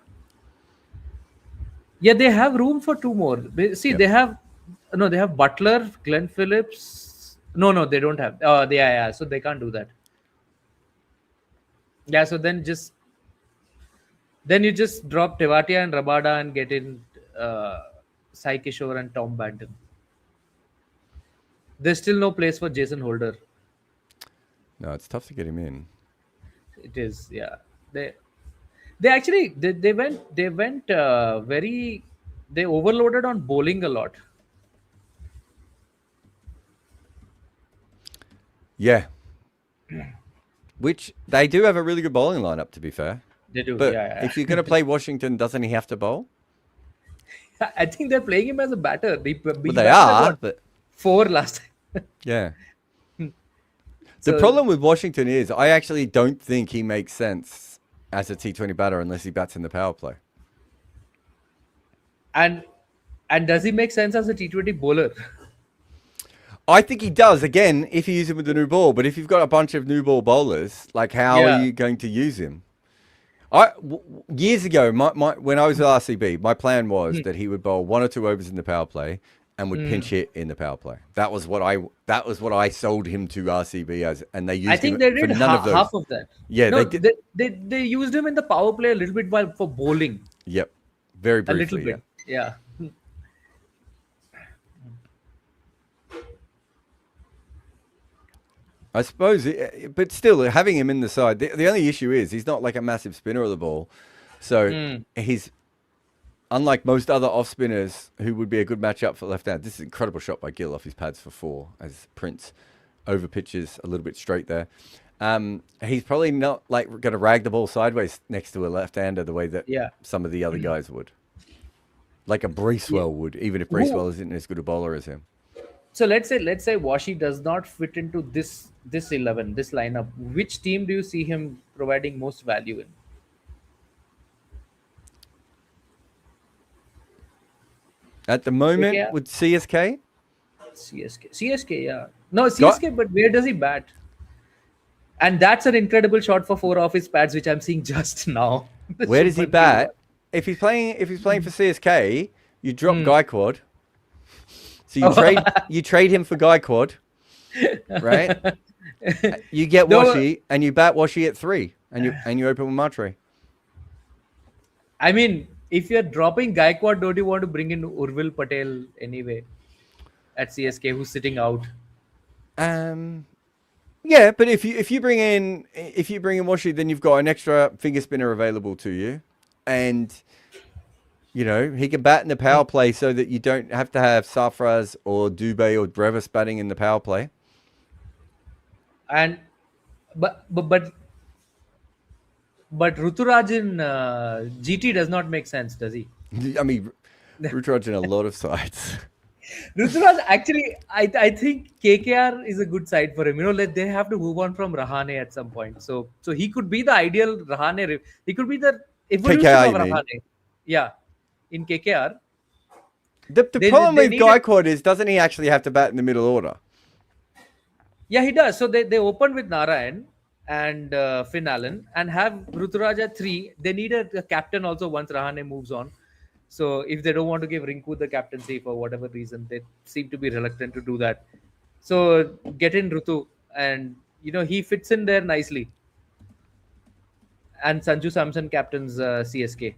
Yeah, they have room for 2 more. See, they have Butler, Glenn Phillips. No, they don't have. Yeah. So they can't do that. Yeah, so then you just drop Tewatia and Rabada and get in Sai Kishore and Tom Banton. There's still no place for Jason Holder. No, it's tough to get him in. It is, yeah. They went they overloaded on bowling a lot. Yeah. Which they do have a really good bowling lineup, to be fair. They do, but yeah. if you're going to play Washington, doesn't he have to bowl? I think they're playing him as a batter. They are, but 4 last time. Yeah. The problem with Washington is I actually don't think he makes sense as a T20 batter unless he bats in the power play. And does he make sense as a T20 bowler? I think he does, again, if you use him with the new ball. But if you've got a bunch of new ball bowlers, like how are you going to use him? Years ago, when I was at RCB, my plan was that he would bowl 1 or 2 overs in the power play and would pinch hit in the power play. That was what I sold him to RCB as, and they used him for none of those. Half of that. Yeah, no, they did. They used him in the power play a little bit for bowling. Yep, very briefly. A little bit, yeah. I suppose, but still, having him in the side, the only issue is he's not like a massive spinner of the ball. So he's, unlike most other off spinners who would be a good matchup for left hand. This is an incredible shot by Gill off his pads for 4 as Prince over pitches a little bit straight there. He's probably not like going to rag the ball sideways next to a left hander the way that some of the other guys would. like a Bracewell would, even if Bracewell isn't as good a bowler as him. So let's say Washi does not fit into this 11, this lineup. Which team do you see him providing most value in? At the moment, KKR? with CSK, CSK, yeah. No, CSK, but where does he bat? And that's an incredible shot for 4 off his pads, which I'm seeing just now. The where does he super bat? killer. If he's playing for CSK, you drop Gaikwad. So you trade him for Gaikwad, right? You get No, Washi and you bat Washi at 3, and you open with Matre. I mean, if you're dropping Gaikwad, don't you want to bring in Urvil Patel anyway at CSK, who's sitting out? Yeah, but if you bring in Washi, then you've got an extra finger spinner available to you, and he can bat in the power play so that you don't have to have Safraz or Dubé or Brevis batting in the power play. And but Ruturaj in GT does not make sense, does he? I mean, Ruturaj in a lot of sides. Ruturaj, actually, I think KKR is a good side for him. They have to move on from Rahane at some point. So he could be the ideal Rahane. He could be the evolution KKR, of you mean? Rahane. Yeah, in KKR. The problem with Gaikwad is, doesn't he actually have to bat in the middle order? Yeah, he does. So they opened with Narayan and Finn Allen and have Ruturaj at 3. They need a captain also once Rahane moves on. So if they don't want to give Rinku the captaincy for whatever reason, they seem to be reluctant to do that. So get in Rutu, and he fits in there nicely. And Sanju Samson captains CSK.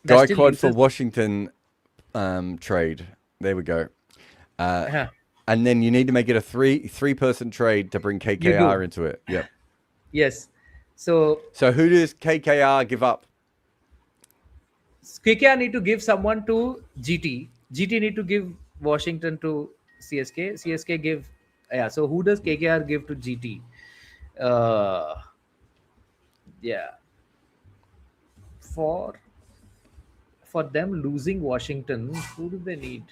Gaikwad for Washington trade. There we go. And then you need to make it a three-person trade to bring KKR into it. Yep. Yes. So who does KKR give up? KKR need to give someone to GT. GT need to give Washington to CSK. CSK give. So who does KKR give to GT? For them losing Washington, who do they need?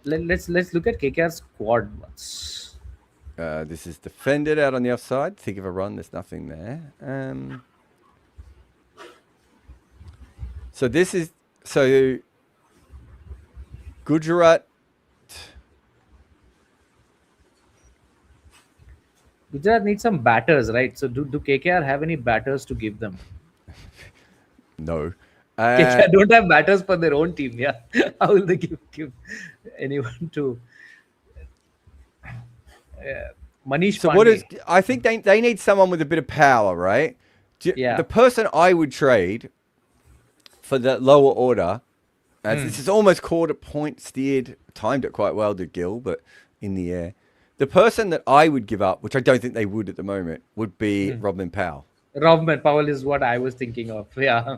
Let's look at KKR squad once. This is defended out on the offside. Think of a run. There's nothing there. So Gujarat. Gujarat needs some batters, right? So do KKR have any batters to give them? No. KKR don't have batters for their own team. Yeah, how will they give anyone to? Manish So Pandey. I think they need someone with a bit of power, right? Yeah. The person I would trade for the lower order, this is almost caught at point, steered, timed it quite well to Gill, but in the air. The person that I would give up, which I don't think they would at the moment, would be Robin Powell. Robin Powell is what I was thinking of. Yeah.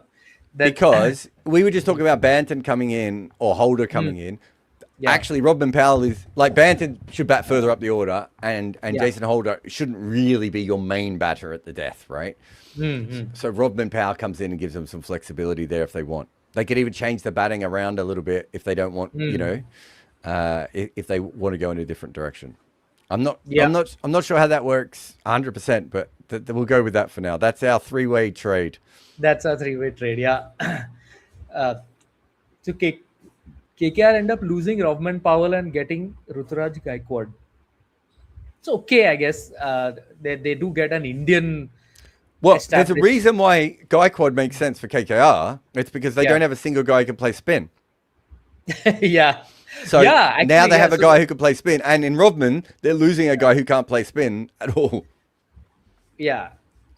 Because we were just talking about Banton coming in or Holder coming in. Yeah. Actually, Robin Powell is like Banton should bat further up the order, and Jason Holder shouldn't really be your main batter at the death, right? So Robin Powell comes in and gives them some flexibility there if they want. They could even change the batting around a little bit if they don't want, if they want to go in a different direction. I'm not sure how that works 100%, but we'll go with that for now. That's our three-way trade. That's our three-way trade, yeah. So KKR end up losing Robman Powell and getting Ruturaj Gaikwad. It's okay, I guess. They do get an Indian. Well, there's a reason why Gaikwad makes sense for KKR. It's because they don't have a single guy who can play spin. Yeah. So now they have a guy who can play spin. And in Rodman, they're losing a guy who can't play spin at all. Yeah.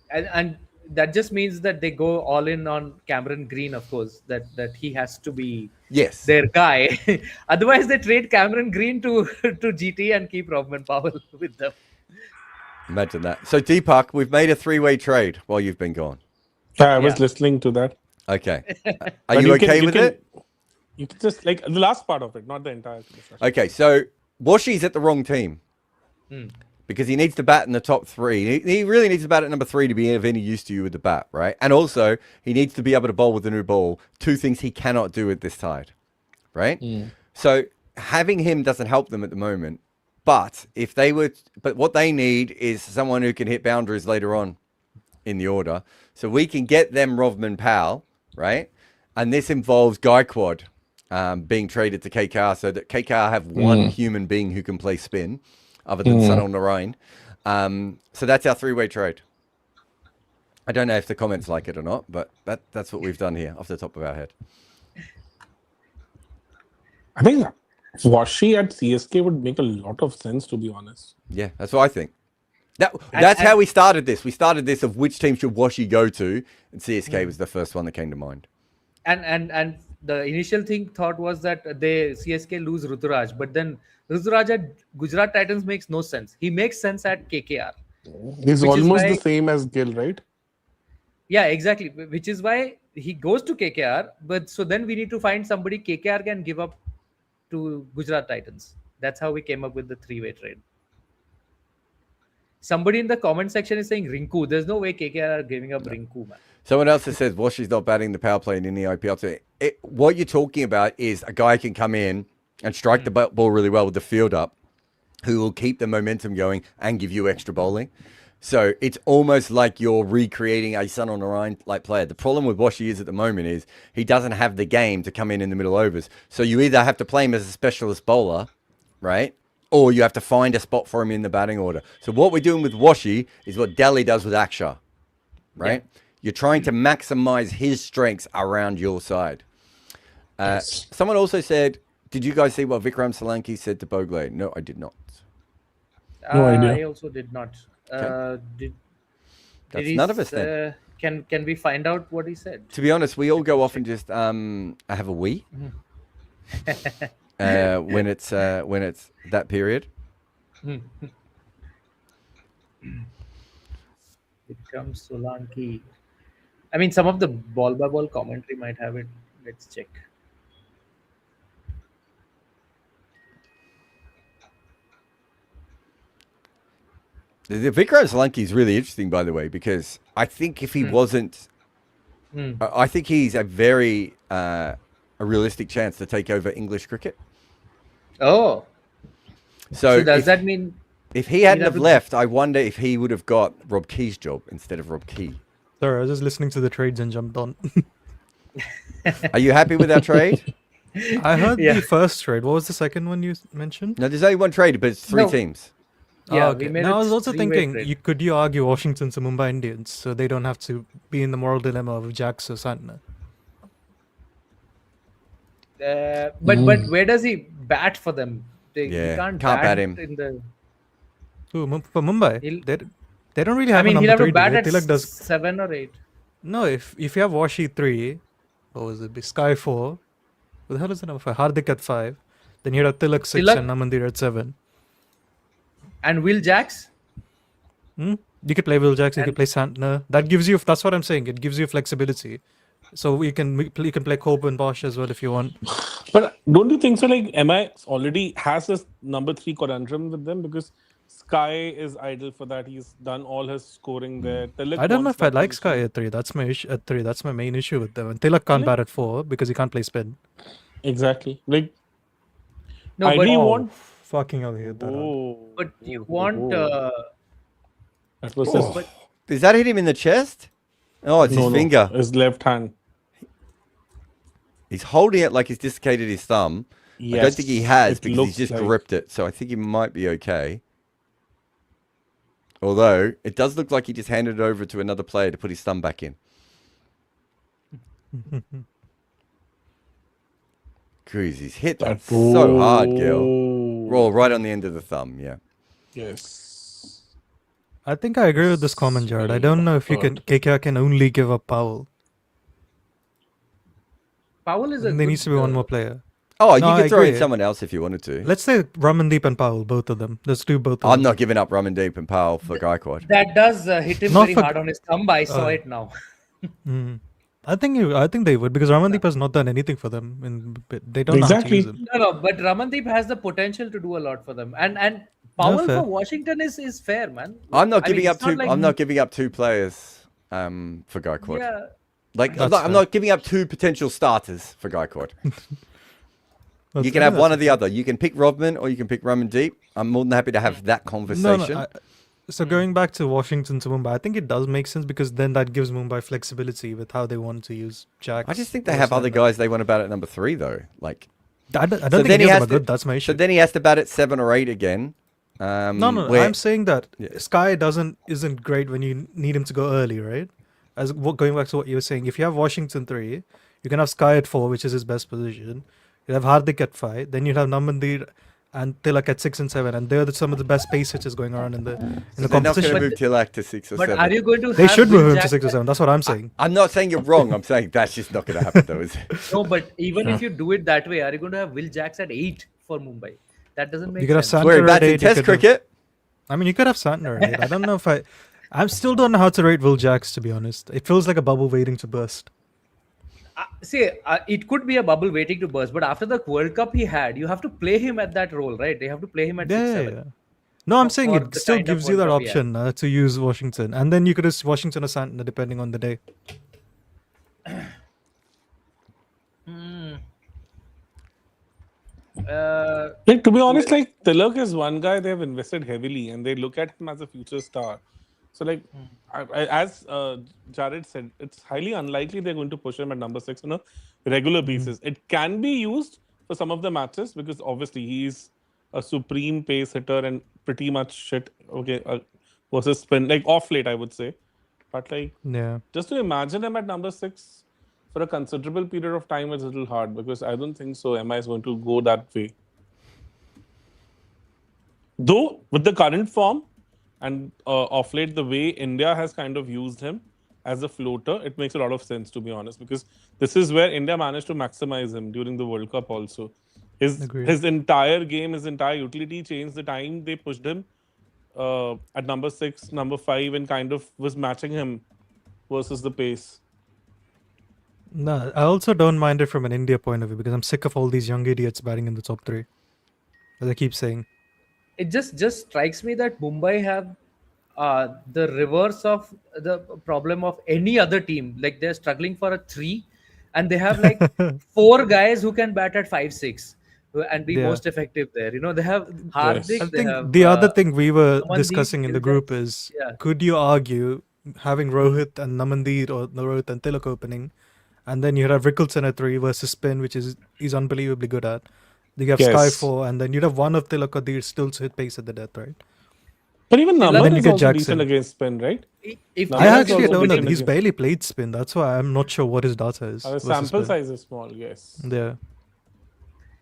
And that just means that they go all in on Cameron Green, of course, that he has to be their guy. Otherwise, they trade Cameron Green to GT and keep Robman Powell with them. Imagine that. So, Deepak, we've made a three-way trade while you've been gone. I was listening to that. Okay. Are you okay with it? You can just, like, the last part of it, not the entire discussion. Okay, so Washi's at the wrong team. because he needs to bat in the top 3. He really needs to bat at number 3 to be of any use to you with the bat, right? And also, he needs to be able to bowl with a new ball. 2 things he cannot do at this tide, right? So having him doesn't help them at the moment. But what they need is someone who can hit boundaries later on in the order. So we can get them Rovman Powell, right? And this involves Gaikwad being traded to KKR so that KKR have one human being who can play spin other than Sunil Narain. So that's our 3-way trade. I don't know if the comments like it or not, but that's what we've done here off the top of our head. I think Washi at CSK would make a lot of sense, to be honest. Yeah, that's what I think. That's how we started this. We started this of which team should Washi go to, and CSK was the first one that came to mind. And the initial thought was that CSK lose Ruturaj, but then Ruturaj at Gujarat Titans makes no sense. He makes sense at KKR. He's Which is almost why- the same as Gill, right? Yeah, exactly. Which is why he goes to KKR. But so then we need to find somebody KKR can give up to Gujarat Titans. That's how we came up with the 3-way trade. Somebody in the comment section is saying Rinku. There's no way KKR are giving up Rinku, man. Someone else that says Washi's not batting the power play in the IPL. So what you're talking about is a guy can come in and strike the ball really well with the field up, who will keep the momentum going and give you extra bowling. So it's almost like you're recreating a Sunil Narain like player. The problem with Washi is at the moment is he doesn't have the game to come in the middle overs. So you either have to play him as a specialist bowler, right? Or you have to find a spot for him in the batting order. So what we're doing with Washi is what Delhi does with Akshar, right? Yeah. You're trying to maximize his strengths around your side. Yes. Someone also said, did you guys see what Vikram Solanki said to Bogle? No, I did not. No idea. I also did not. Did That's none of us then. Can we find out what he said? To be honest, we all go off and just have a wee when it's that period. Vikram Solanki. I mean, some of the ball by ball commentary might have it. Let's check. The Vikram Solanki is really interesting, by the way, because I think if he wasn't, I think he's a very a realistic chance to take over English cricket. Oh, so does that mean if he hadn't have left, I wonder if he would have got Rob Key's job instead of Rob Key. Sorry, I was just listening to the trades and jumped on. Are you happy with our trade? I heard the first trade. What was the second one you mentioned? No, there's only one trade, but it's 3 teams. Yeah, okay. we made Now I it was also 3-way thinking, trade. could you argue Washington's the Mumbai Indians, so they don't have to be in the moral dilemma of Jax or Santner? But where does he bat for them? He can't bat him. in the. For Mumbai, they don't really have I mean, a he'll number have to 3. bat at Tilak does. 7 or 8. No, if you have Washi 3, what was it? Sky 4. What the hell is the number 5? Hardik at 5. Then you have Tilak 6 and Namandir at 7. And Will Jacks? You could play Will Jacks, you could play Santner. That gives you, that's what I'm saying, it gives you flexibility. So you can play Cope and Bosch as well if you want. But don't you think so? Like, MI already has this number 3 conundrum with them because Sky is idle for that. He's done all his scoring there. Tilak I don't know wants if I that like position. Sky at 3. That's my issue at 3. That's my main issue with them. And Tilak can't bat at 4 because he can't play spin. Exactly. Like, No, I but really want. Fucking hell, he hit that hard. Oh, but you want that was his, Does that hit him in the chest? Oh, it's his finger. his left hand. He's holding it like he's dislocated his thumb. Yes, I don't think he has it because looks he's just like- gripped it. So I think he might be okay. Although, it does look like he just handed it over to another player to put his thumb back in. Cruise, he's hit that so hard, Gil. Roll right on the end of the thumb, yeah. Yes. I think I agree with this comment, Jared. I don't know if KKR can only give up Powell. Powell is a There good, needs to be one more player. Oh, No, you I could throw in agree. someone else if you wanted to. Let's say Ramandeep and Powell, both of them. Let's do both of I'm them. not giving up Ramandeep and Powell for Gaikwad. That does hit him Not very for- hard on his thumb. I saw it now. I think they would because Ramandeep has not done anything for them. They don't know how to Exactly. use him. No, but Ramandeep has the potential to do a lot for them. And Powell fair. for Washington is fair, man. I'm not I mean, giving up it's not two. like- I'm not giving up 2 players for Gaikwad. Yeah, Like I'm That's not, I'm fair. not giving up 2 potential starters for Gaikwad. That's You can fair, have one or that's the other. You can pick Rodman or you can pick Ramandeep. I'm more than happy to have that conversation. No. So going back to Washington to Mumbai, I think it does make sense because then that gives Mumbai flexibility with how they want to use Jacks. I just think they or have other Santner. guys they want to bat at number 3 though. Like I don't So think then any he of them has are good. That's my issue. so then he has to bat at 7 or 8 again. No. where- I'm saying that Yeah. Sky isn't great when you need him to go early, right? Going back to what you were saying, if you have Washington 3, you can have Sky at 4, which is his best position. You have Hardik at 5, then you have Namandir and Tilak at 6 and 7, and they're some of the best pace hitters going around in the they're not going competition. to move Tilak to 6 or but 7. are you going to? They have should Will move him to Jack- 6 or 7. That's what I'm saying. I'm not saying you're wrong. I'm saying that's just not going to happen though, is it? No, but even if you do it that way, are you going to have Will Jacks at 8 for Mumbai? That doesn't make You could have sense. Santner Where he at bats 8. in You Test could have- cricket. I mean, you could have Santner at 8. I don't know if I still don't know how to rate Will Jacks, to be honest. It feels like a bubble waiting to burst. It could be a bubble waiting to burst, but after the World Cup he had, you have to play him at that role, right? They have to play him at 6-7. No, I'm For- saying for it the still kind of gives you World that Cup he had. option to use Washington. And then you could use Washington or Santner depending on the day. Like to be honest, like Tilak is one guy they have invested heavily, and they look at him as a future star. So like, as Jared said, it's highly unlikely they're going to push him at number 6 on a regular basis. It can be used for some of the matches because obviously he's a supreme pace hitter and pretty much shit. Okay, versus spin like off late, I would say. But like, Yeah. just to imagine him at number 6 for a considerable period of time is a little hard because I don't think so. MI is going to go that way. Though with the current form and off late the way India has kind of used him as a floater, it makes a lot of sense to be honest because this is where India managed to maximize him during the World Cup also. Agreed. His entire game, his entire utility changed the time they pushed him at number 6, number 5 and kind of was matching him versus the pace. No, I also don't mind it from an India point of view because I'm sick of all these young idiots batting in the top 3. As I keep saying. It just strikes me that Mumbai have the reverse of the problem of any other team. Like they're struggling for a 3, and they have like 4 guys who can bat at 5-6 and be Yeah. most effective there. You know, they have Hardik. I they think have, the other thing we were Namandeep, discussing in the Will group Jacks. is Yeah. could you argue having Rohit and Namandeer or Rohit and Tilak opening, and then you have Rickelson at 3 versus spin, which he's unbelievably good at. You have Sky Yes. 4, and then you'd have one of Tilak or Deer still to hit pace at the death, right? But even Then Naman you is get also Jackson. decent against spin, right? If Naman I is actually also don't know. decent He's against- barely played spin. That's why I'm not sure what his data is. The versus sample spin. size is small, yes. Yeah.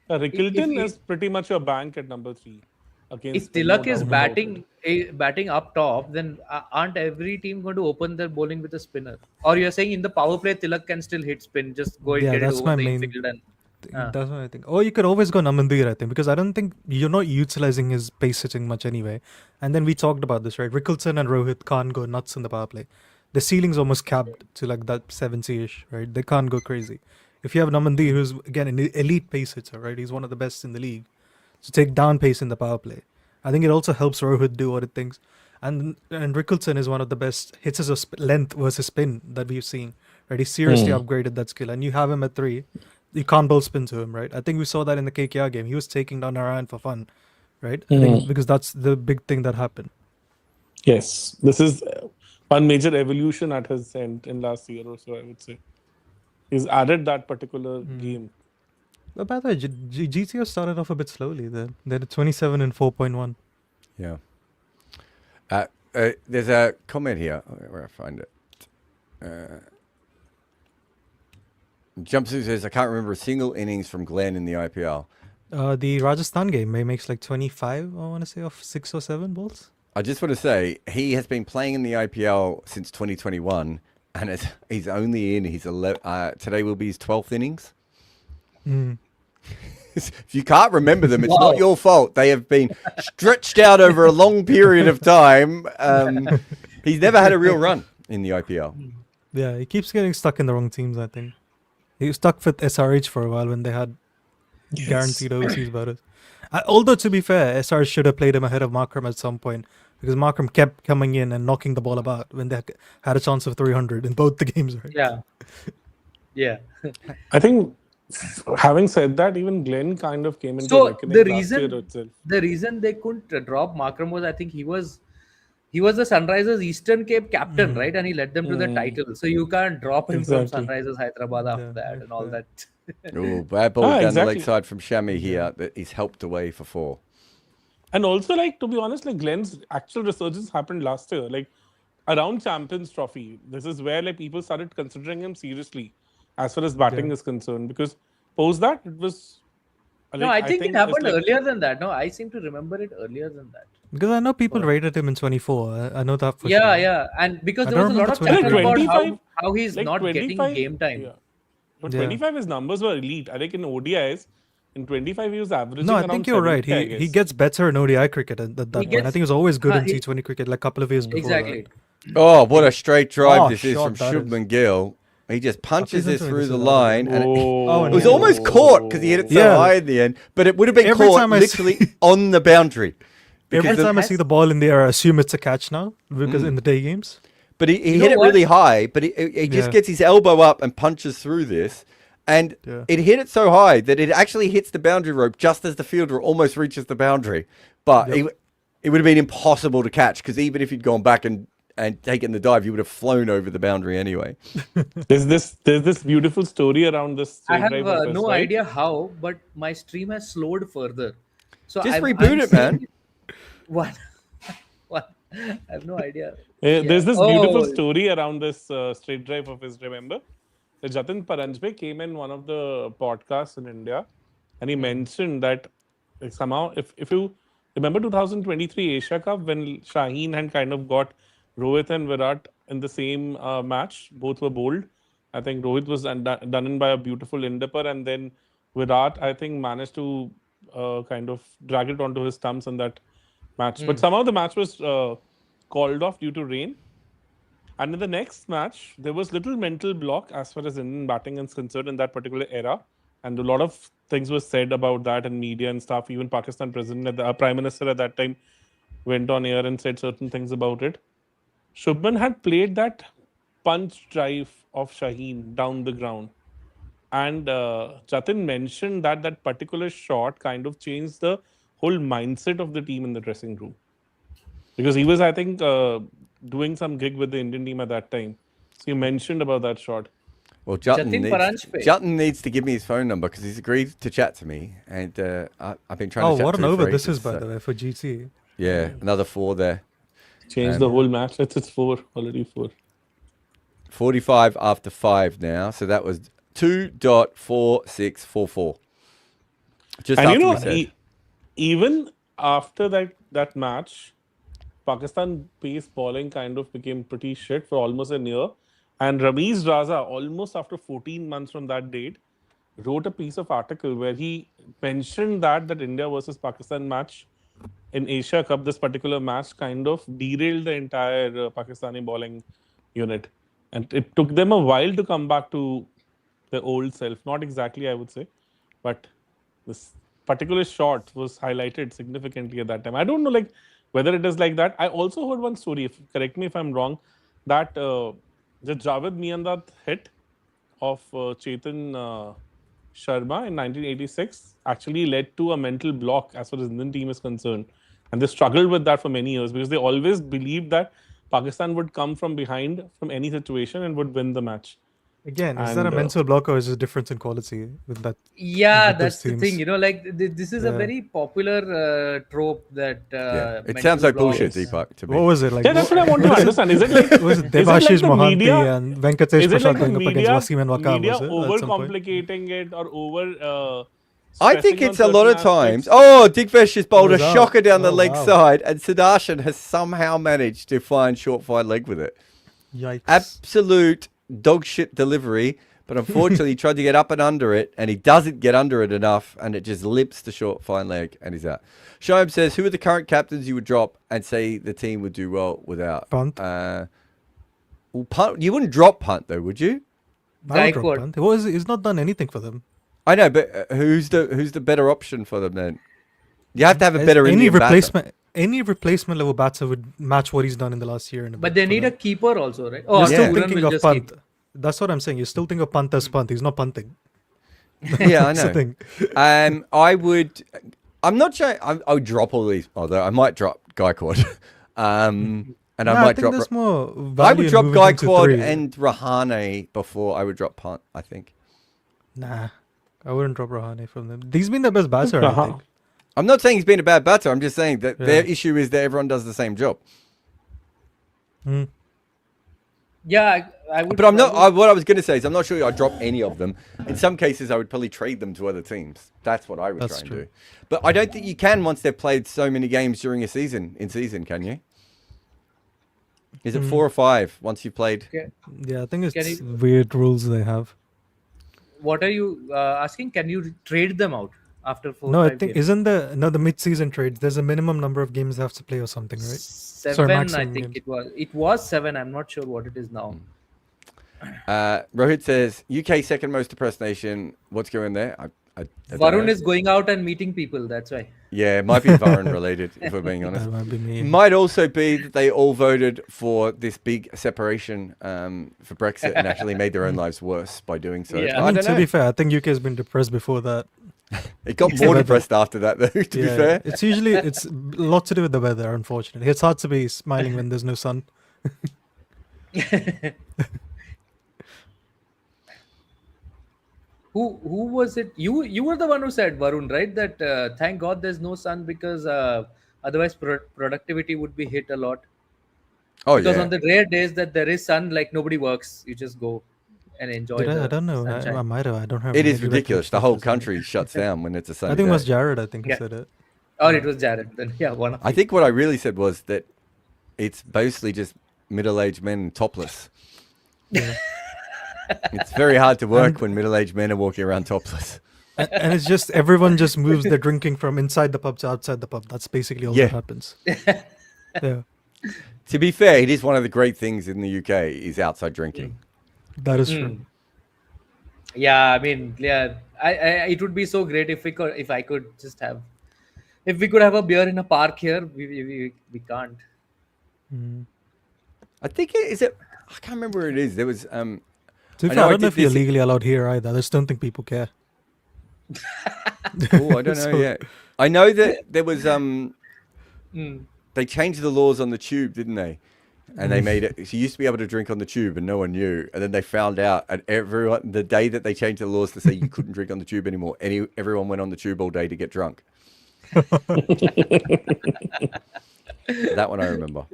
Rickelton if- is pretty much your bank at number 3. Against if spin, no Tilak is doubt about it. batting up top, then aren't every team going to open their bowling with a spinner? Or you're saying in the power play, Tilak can still hit spin, just go and Yeah, get it that's over my the main infield and That's what I think. Or you could always go Namandeer, I think, because I don't think you're not utilizing his pace hitting much anyway. And then we talked about this, right? Rickelson and Rohit can't go nuts in the power play. The ceiling's almost capped to like that 70-ish, right? They can't go crazy. If you have Namandeer, who's again an elite pace hitter, right? He's one of the best in the league. So take down pace in the power play. I think it also helps Rohit do what it thinks. And Rickelson is one of the best hitters of length versus spin that we've seen. Right? He's seriously upgraded that skill. And you have him at 3. You can't bowl spin to him, right? I think we saw that in the KKR game. He was taking down Narayan for fun, right? I think because that's the big thing that happened. Yes, this is one major evolution at his end in last year or so, I would say. He's added that particular game. But by the way, GTO started off a bit slowly. They're at 27 and 4.1. Yeah. There's a comment here. Where I find it. Jumpsuit says, I can't remember a single innings from Glenn in the IPL. The Rajasthan game, he makes like 25, I want to say, off 6 or 7 balls. I just want to say, he has been playing in the IPL since 2021, and he's only in his today will be his 12th innings. If you can't remember them, it's not your fault. They have been stretched out over a long period of time. He's never had a real run in the IPL. Yeah, he keeps getting stuck in the wrong teams, I think. He was stuck with SRH for a while when they had guaranteed overseas batters. Although, to be fair, SR should have played him ahead of Markram at some point because Markram kept coming in and knocking the ball about when they had a chance of 300 in both the games, right? Yeah. Yeah. I think, having said that, even Glenn kind of came into So reckoning the last year reason itself. they couldn't drop Markram was, I think he was the Sunrisers Eastern Cape captain, right? And he led them to the title. So you can't drop him Exactly. from Sunrisers Hyderabad after Yeah, that and all yeah. that. Oh, bad ball down exactly. the leg side from Shami here that he's helped away for 4. And also, like, to be honest, like Glenn's actual resurgence happened last year, like around Champions Trophy. This is where like people started considering him seriously as far as batting is concerned. Because post that, it was. No, like, I think it it's happened like- earlier than that. No, I seem to remember it earlier than that. Because I know people rated him in 24. I know that for Yeah, sure. yeah. And because I there was don't a lot of remember chatter about 25, how he's like not getting 25, game time. Yeah. But Yeah. 25, his numbers were elite. I think in ODIs, in 25, he was averaging No, I around think you're right. 70, I He guess. gets better in ODI cricket at that point. I gets- think he was always good in he- T20 cricket, like a couple of years before. Exactly. That. Oh, what a straight drive this is shot from that is. Shubman Gill. He just punches please this don't through this the is line. And Oh, it was no. almost caught because he hit it so Yeah. high in the end. But it would have been Every caught time I literally see- on the boundary. Every Because time I see the ball in the air, I assume it's a catch now because in the day games. But he You hit know it what? really high, but he just Yeah. gets his elbow up and punches through this. And Yeah. it hit it so high that it actually hits the boundary rope just as the fielder almost reaches the boundary. But it would have been impossible to catch because even if he'd gone back and taken the dive, you would have flown over the boundary anyway. There's this beautiful story around this. I straight have drive of his, no right? idea how, but my stream has slowed further. So Just I'm reboot it, man. seeing- What? What? I have no idea. There's this Oh. beautiful story around this straight drive of his. Remember, the Jatin Paranjpe came in one of the podcasts in India, and he mentioned that like, somehow, if you remember 2023 Asia Cup when Shaheen had kind of got Rohit and Virat in the same match, both were bowled. I think Rohit was done in by a beautiful indipper, and then Virat, I think, managed to kind of drag it onto his stumps in that match. But somehow the match was called off due to rain. And in the next match, there was little mental block as far as Indian batting is concerned in that particular era. And a lot of things were said about that in media and stuff. Even Pakistan president, the Prime Minister at that time, went on air and said certain things about it. Shubman had played that punch drive of Shaheen down the ground. And Jatin mentioned that that particular shot kind of changed the whole mindset of the team in the dressing room. Because he was, I think, doing some gig with the Indian team at that time. So he mentioned about that shot. Well, Jatin Paranjpe. Jatin needs to give me his phone number because he's agreed to chat to me. And I've been trying to chat what to an him over for this ages, is, by so- the way, for GT. Yeah, another 4 there. Changed the whole match. It's 4, already 4. 45 after 5 now. So that was 2.4644. Just And after you know, we said. even after that match, Pakistan pace bowling kind of became pretty shit for almost a year. And Ramiz Raza, almost after 14 months from that date, wrote a piece of article where he mentioned that India versus Pakistan match in Asia Cup, this particular match kind of derailed the entire Pakistani bowling unit. And it took them a while to come back to their old self. Not exactly, I would say. But this particular shot was highlighted significantly at that time. I don't know like whether it is like that. I also heard one story, correct me if I'm wrong, that the Javed Miandad hit of Chetan Sharma in 1986 actually led to a mental block as far as the Indian team is concerned. And they struggled with that for many years because they always believed that Pakistan would come from behind from any situation and would win the match. Again, is that a And, mental block or is it a difference in quality with that? Yeah, with those that's the teams? thing. You know, like this is a Yeah. very popular trope that. Yeah. It mental sounds like blocks- bullshit, Deepak, to me. What was it like? Yeah, that's what I want to understand. Is it like Was it is it like Devashish the Mohanty media- and Venkatesh is it Prasad like the going up against media, Wasim and Waqar? media Was it at some point? overcomplicating it or over? I think stressing it's on a lot of certain times. aspects? Oh, Digvesh has bowled a was out. shocker down the Oh, leg wow. side, and Sudarshan has somehow managed to find short fine leg with it. Yikes. Absolute dog shit delivery, but unfortunately he tried to get up and under it, and he doesn't get under it enough, and it just limps the short fine leg, and he's out. Shoaib says, who are the current captains you would drop and say the team would do well without? Punt. Punt. You wouldn't drop Punt, though, would you? I would drop Gaikwad. Pant. What is it? He's not done anything for them. I know, but who's the better option for them then? You have to have a better any Indian batter. replacement. Any replacement level batter would match what he's done in the last year. And a But bit they for need a them. keeper also, right? Oh, You're Yeah. still Pooran thinking will of just punt. keep. That's what I'm saying. You still think of punt as punt. He's not punting. Yeah, I That's the know. thing. I would. I'm not sure. I would drop all these. Although I might drop Gaikwad. And I Nah, I might think drop. there's more I value would in drop moving him to Gaikwad 3. and Rahane before I would drop punt. I think. Nah, I wouldn't drop Rahane from them. He's been the best batter, I think. I'm not saying he's been a bad batter. I'm just saying that their Yeah. issue is that everyone does the same job. Hmm. Yeah, I would. But I'm not. I would- What I was going to say is I'm not sure I'd drop any of them. In some cases, I would probably trade them to other teams. That's what I would That's try and true. do. But I don't think you can once they've played so many games during a season. Can you? Is it 4 or 5 once you've played? Yeah, I think Can it's you- weird rules they have. What are you asking? Can you trade them out after 4? No, I 5 think games? isn't the mid-season trades? There's a minimum number of games they have to play or something, right? 7, I maximum think games. it was. It was 7. I'm not sure what it is now. Rohit says UK second most depressed nation. What's going there? I don't Varun know. is going out and meeting people. That's why. Yeah, it might be Varun related, if we're being honest. That might be me. It might also be that they all voted for this big separation for Brexit and actually made their own lives worse by doing so. Yeah. But I mean, don't to know. be fair, I think UK has been depressed before that. It got the more weather. depressed after that, though. To be Yeah, fair, it's usually it's a lot to do with the weather. Unfortunately, it's hard to be smiling when there's no sun. Who was it? You were the one who said, Varun, right? That thank God there's no sun because otherwise productivity would be hit a lot. oh Because yeah. on the rare days that there is sun, like nobody works. You just go and enjoy Did the I don't know. sunshine. I might have. I don't have. It is any ridiculous. recollection The of whole this. country shuts down when it's a sunny I think it was day. Jared. I think who Yeah. said it. Or it was Jared. Then yeah, one of I think what I really said was that it's mostly just middle-aged men topless. Yeah. It's very hard to work when middle-aged men are walking around topless. And it's just everyone just moves their drinking from inside the pub to outside the pub. That's basically all Yeah. that happens. Yeah, To be fair, it is one of the great things in the UK is outside drinking. that is true. Yeah, I mean, yeah, I it would be so great if I could just have, if we could have a beer in a park here. We can't. I think it is it. I can't remember where it is. There was To be I fair, know I I don't know did if you're this- legally allowed here either. I just don't think people care. Oh, I don't know So- yet. I know that there was Mm. they changed the laws on the tube, didn't they? And they made it. So you used to be able to drink on the tube, and no one knew. And then they found out, and everyone the day that they changed the laws to say you couldn't drink on the tube anymore, everyone went on the tube all day to get drunk. That one I remember.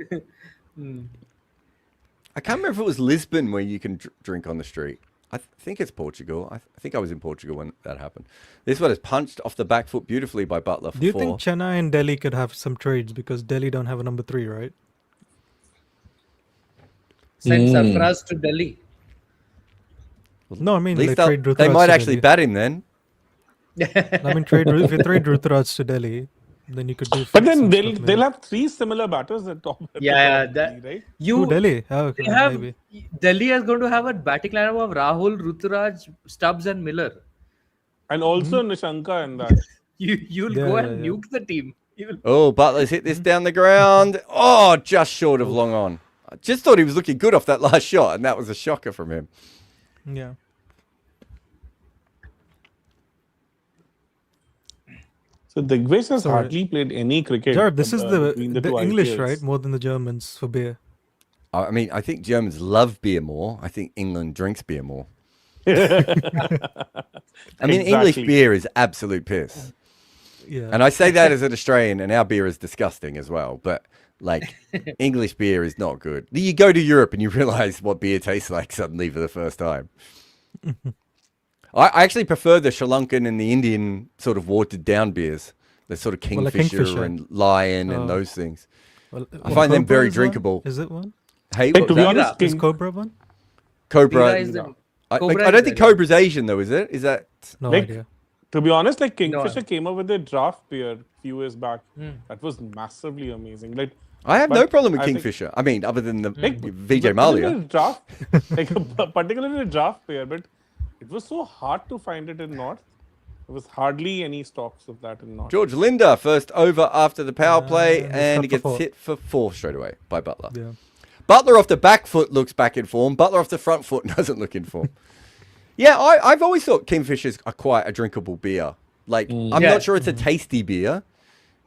I can't remember if it was Lisbon where you can drink on the street. I think it's Portugal. I think I was in Portugal when that happened. This one is punched off the back foot beautifully by Butler for Do you 4. think Chennai and Delhi could have some trades because Delhi don't have a number 3, right? Send Sarfaraz to Delhi. No, I mean At least like trade they Ruturaj might to actually Delhi. bat him then. I mean, if you trade Ruturaj to Delhi, then you could do. But then some they'll stuff they'll maybe. have 3 similar batters at top. At Yeah, the top, that- right? You Who, Delhi? Oh, okay, they have maybe. Delhi is going to have a batting lineup of Rahul, Ruturaj, Stubbs, and Miller. And also Nishanka and that. You'll Yeah, go yeah, and yeah. nuke the team. You'll- Oh, Butler's hit this down the ground. Oh, just short of long on. I just thought he was looking good off that last shot, and that was a shocker from him. Yeah. So Digvish has Sorry. hardly played any cricket. Jared, this is between the two English, IPLs. right? More than the Germans for beer. I mean, I think Germans love beer more. I think England drinks beer more. I mean, English Exactly. beer is absolute piss. Yeah. And I say that as an Australian, and our beer is disgusting as well. But, like, English beer is not good. You go to Europe and you realize what beer tastes like suddenly for the first time. I actually prefer the Sri Lankan and the Indian sort of watered down beers. The sort of Well, like Kingfisher, Kingfisher. and Lion and Oh. those things. Well, I find them Cobra very is one? drinkable. Is it one? Hey, Hey, what to was be that? honest, Is King, Cobra one? Cobra. Bira is the- Cobra I is don't think the- Cobra's Asian though, is it? Is that? No Like- idea. to be honest, like No. Kingfisher came up with a draft beer a few years back. That was massively amazing. Like I have But no problem with I think- Kingfisher. I mean, other than the Like, VJ but Malia. particularly draft, like particularly draft beer, but it was so hard to find it in North. There was hardly any stocks of that in North. George Linder, first over after the power play, and and he he's cut for gets four. hit for 4 straight away by Butler. Yeah. Butler off the back foot looks back in form. Butler off the front foot doesn't look in form. Yeah, I've always thought Kingfishers are quite a drinkable beer. Like, I'm Yeah. not sure it's a tasty beer,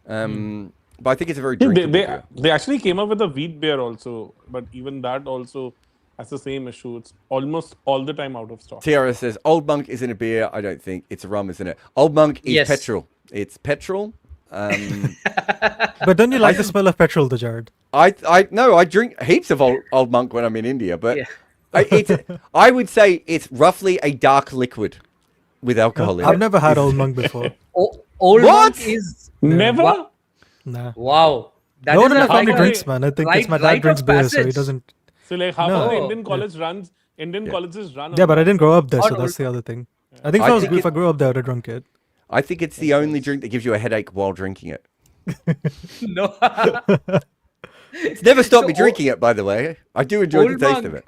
but I think it's a very They, drinkable they, beer. they actually came up with a wheat beer also, but even that also has the same issue. It's almost all the time out of stock. Tiara says, Old Monk isn't a beer. I don't think. It's a rum, isn't it? Old Monk is Yes. petrol. It's petrol. But don't you like the smell of petrol, though, Jared? I drink heaps of old Monk when I'm in India, but Yeah. I would say it's roughly a dark liquid with alcohol in I've it. never had Old Monk before. Old What? Monk is Never? Wow. Nah. Wow. That No is one in a my family like a- drinks, man. I think it's my rite dad of drinks beer, so he passage. doesn't. So like half No. of the Oh. Indian college runs, Indian colleges run. Yeah, on but I that. didn't grow up there, so Not that's the Old other thing. I think I think if I grew up there, I'd have drunk it. I think it's the only drink that gives you a headache while drinking it. No. It's never stopped me So, drinking it, by the way. I do enjoy the Old taste Monk, of it.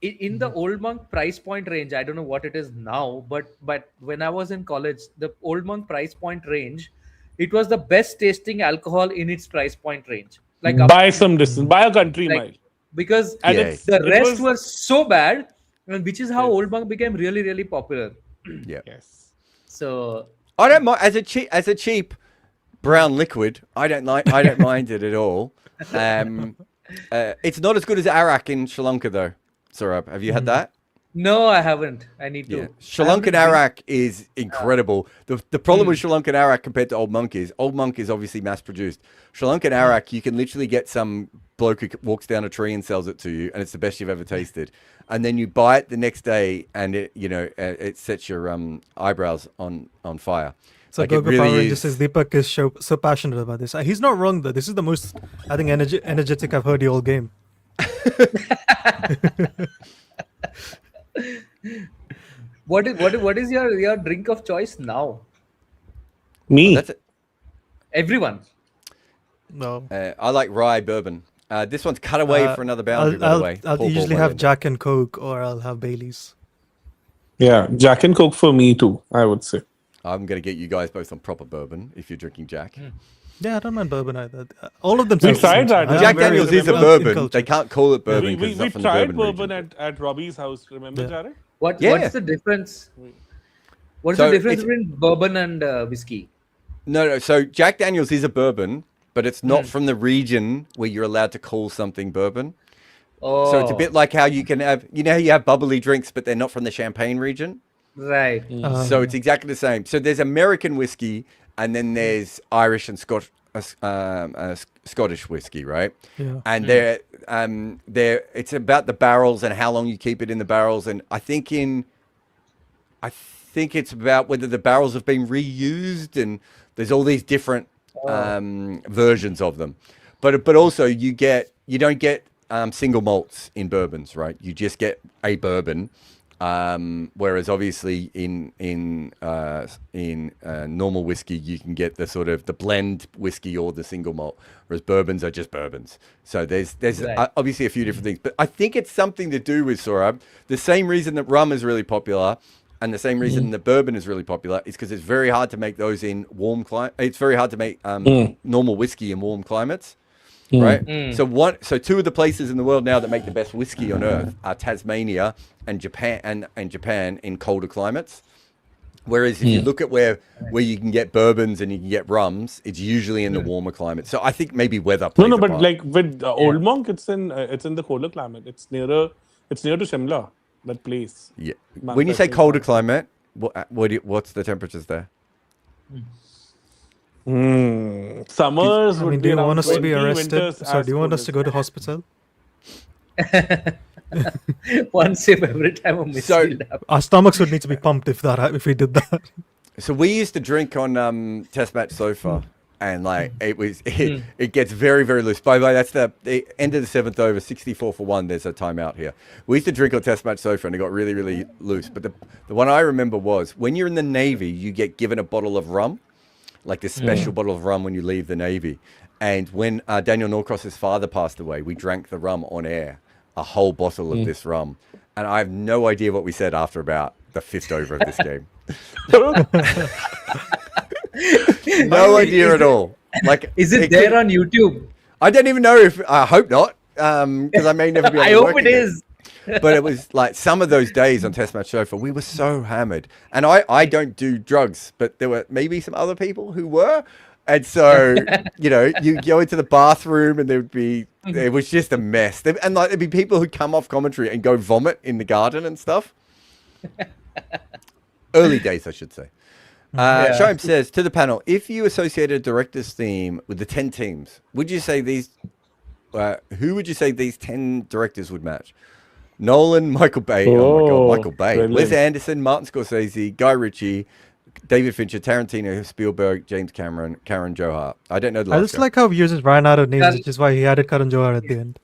in the Old Monk price point range, I don't know what it is now, but when I was in college, the Old Monk price point range, it was the best tasting alcohol in its price point range. Like up- By some distance, by a country like, mile. because And Yeah. it's, the it rest was, were so bad, and which is how Yes. Old Monk became really, really popular. Yeah. Yes. So I don't mind as a cheap brown liquid. I don't mind it at all. It's not as good as Arak in Sri Lanka though. Saurabh, have you had that? no, I haven't. I need to. Yeah, Sri I haven't Lankan drink- Arak is incredible. The problem with Sri Lankan Arak compared to Old Monk is obviously mass produced. Sri Lankan Arak, you can literally get some bloke who walks down a tree and sells it to you, and it's the best you've ever tasted. And then you buy it the next day, and it sets your eyebrows on fire. So Like, it Gogo really Power Ranger is- says Deepak is so passionate about this. He's not wrong though. This is the most, I think, energetic I've heard you all game. What is your drink of choice now? Me. That's it. Everyone. No. I like rye bourbon. This one's cut away for another boundary, by the way. I'll Paul usually Ball have Blend. Jack and Coke, or I'll have Bailey's. Yeah, Jack and Coke for me too, I would say. I'm going to get you guys both on proper bourbon if you're drinking Jack. Yeah, I don't mind bourbon either. All of them. We taste the tried same. that. I am Jack very Daniels is a in bourbon. culture. They can't call it bourbon We, because we, it's we not from tried the bourbon region. at Robbie's house. Remember, Yeah. Jared? Yeah. What's the difference? What's So the difference it's- between bourbon and whiskey? No. So Jack Daniels is a bourbon, but it's not from the region where you're allowed to call something bourbon. Oh, So it's a bit like how you can have, how you have bubbly drinks, but they're not from the Champagne region. right. So it's exactly the same. So there's American whiskey, and then there's Irish and Scottish whiskey, right? Yeah. And they're it's about the barrels and how long you keep it in the barrels, and I think it's about whether the barrels have been reused, and there's all these different versions of them. But also you don't get single malts in bourbons, right? You just get a bourbon. Whereas obviously in normal whiskey you can get the sort of the blend whiskey or the single malt, whereas bourbons are just bourbons. So there's Right. obviously a few different things, but I think it's something to do with Saurabh. The same reason that rum is really popular and the same reason that bourbon is really popular is because it's very hard to make those in warm climate. It's very hard to make normal whiskey in warm climates. Right. So two of the places in the world now that make the best whiskey on earth are Tasmania and Japan in colder climates. Whereas if you look at where you can get bourbons and you can get rums, it's usually in the warmer climate. So I think maybe weather plays No, a but part. like with Old Monk, it's in the colder climate. It's near to Shimla, that place. Yeah. When you say colder climate, what's the temperatures there? Summers I would mean, be do you around want us to be 20, arrested? winters So as do you want cold us to as go to that. hospital? One sip every time a missile happens. Our stomachs would need to be pumped if we did that. So we used to drink on Test Match Sofa, and like it gets very, very loose. By the way, that's the end of the 7th over, 64 for 1. There's a timeout here. We used to drink on Test Match Sofa, and it got really, really loose. But the one I remember was when you're in the Navy, you get given a bottle of rum, like this special bottle of rum when you leave the Navy. And when Daniel Norcross's father passed away, we drank the rum on air, a whole bottle of this rum. And I have no idea what we said after about the 5th over of this game. No idea at all. Like, Is it could- there on YouTube? I don't even know if. I hope not, because I may never be able I to hope work it again. is. But it was like some of those days on Test Match Sofa, we were so hammered. And I don't do drugs, but there were maybe some other people who were. And so, you know, you go into the bathroom and there would be, it was just a mess. And like, there'd be people who'd come off commentary and go vomit in the garden and stuff. Early days, I should say. Yeah. Shoaib says to the panel, if you associated a director's theme with the 10 teams, would you say these, who would you say these 10 directors would match? Nolan, Michael Bay, oh my God, Michael Bay, brilliant. Wes Anderson, Martin Scorsese, Guy Ritchie, David Fincher, Tarantino, Spielberg, James Cameron, Karan Johar. I don't know the I last just guy. like how we just ran out of names, Well- which is why he added Karan Johar at the end.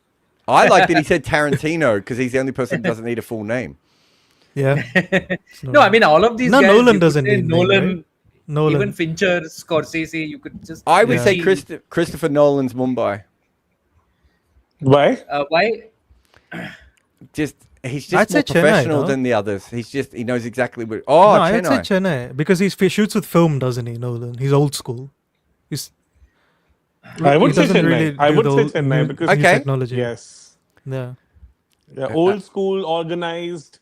I like that he said Tarantino because he's the only person who doesn't need a full name. Yeah. No, I mean all of these No, guys. Nolan you could doesn't say need name, Nolan, right? Nolan. even Fincher, Scorsese. You could just. I would Yeah. say Christopher Nolan's Mumbai. Why? Why? He's I'd just more say Chennai, professional no? than the others. He knows exactly what. Oh, no, I'd say Chennai. Chennai because he shoots with film, doesn't he? Nolan. He's old school. He's. I would he say doesn't Chennai. really I do would the say old Chennai new- because new Okay. technology. yes, Yeah. yeah, old school, organized,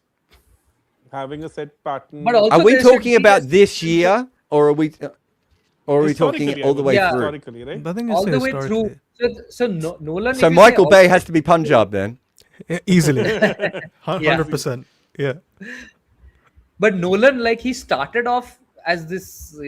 having a set pattern. But also Are we there should talking be about a- this year, or are we talking Historically, all the I way would say Yeah. through? historically, right? I think it's all the way historically. through. So Nolan. So if you say Michael all- Bay has to be Punjab then. Yeah, easily. 100%. Yeah. But Nolan, like he started off as this,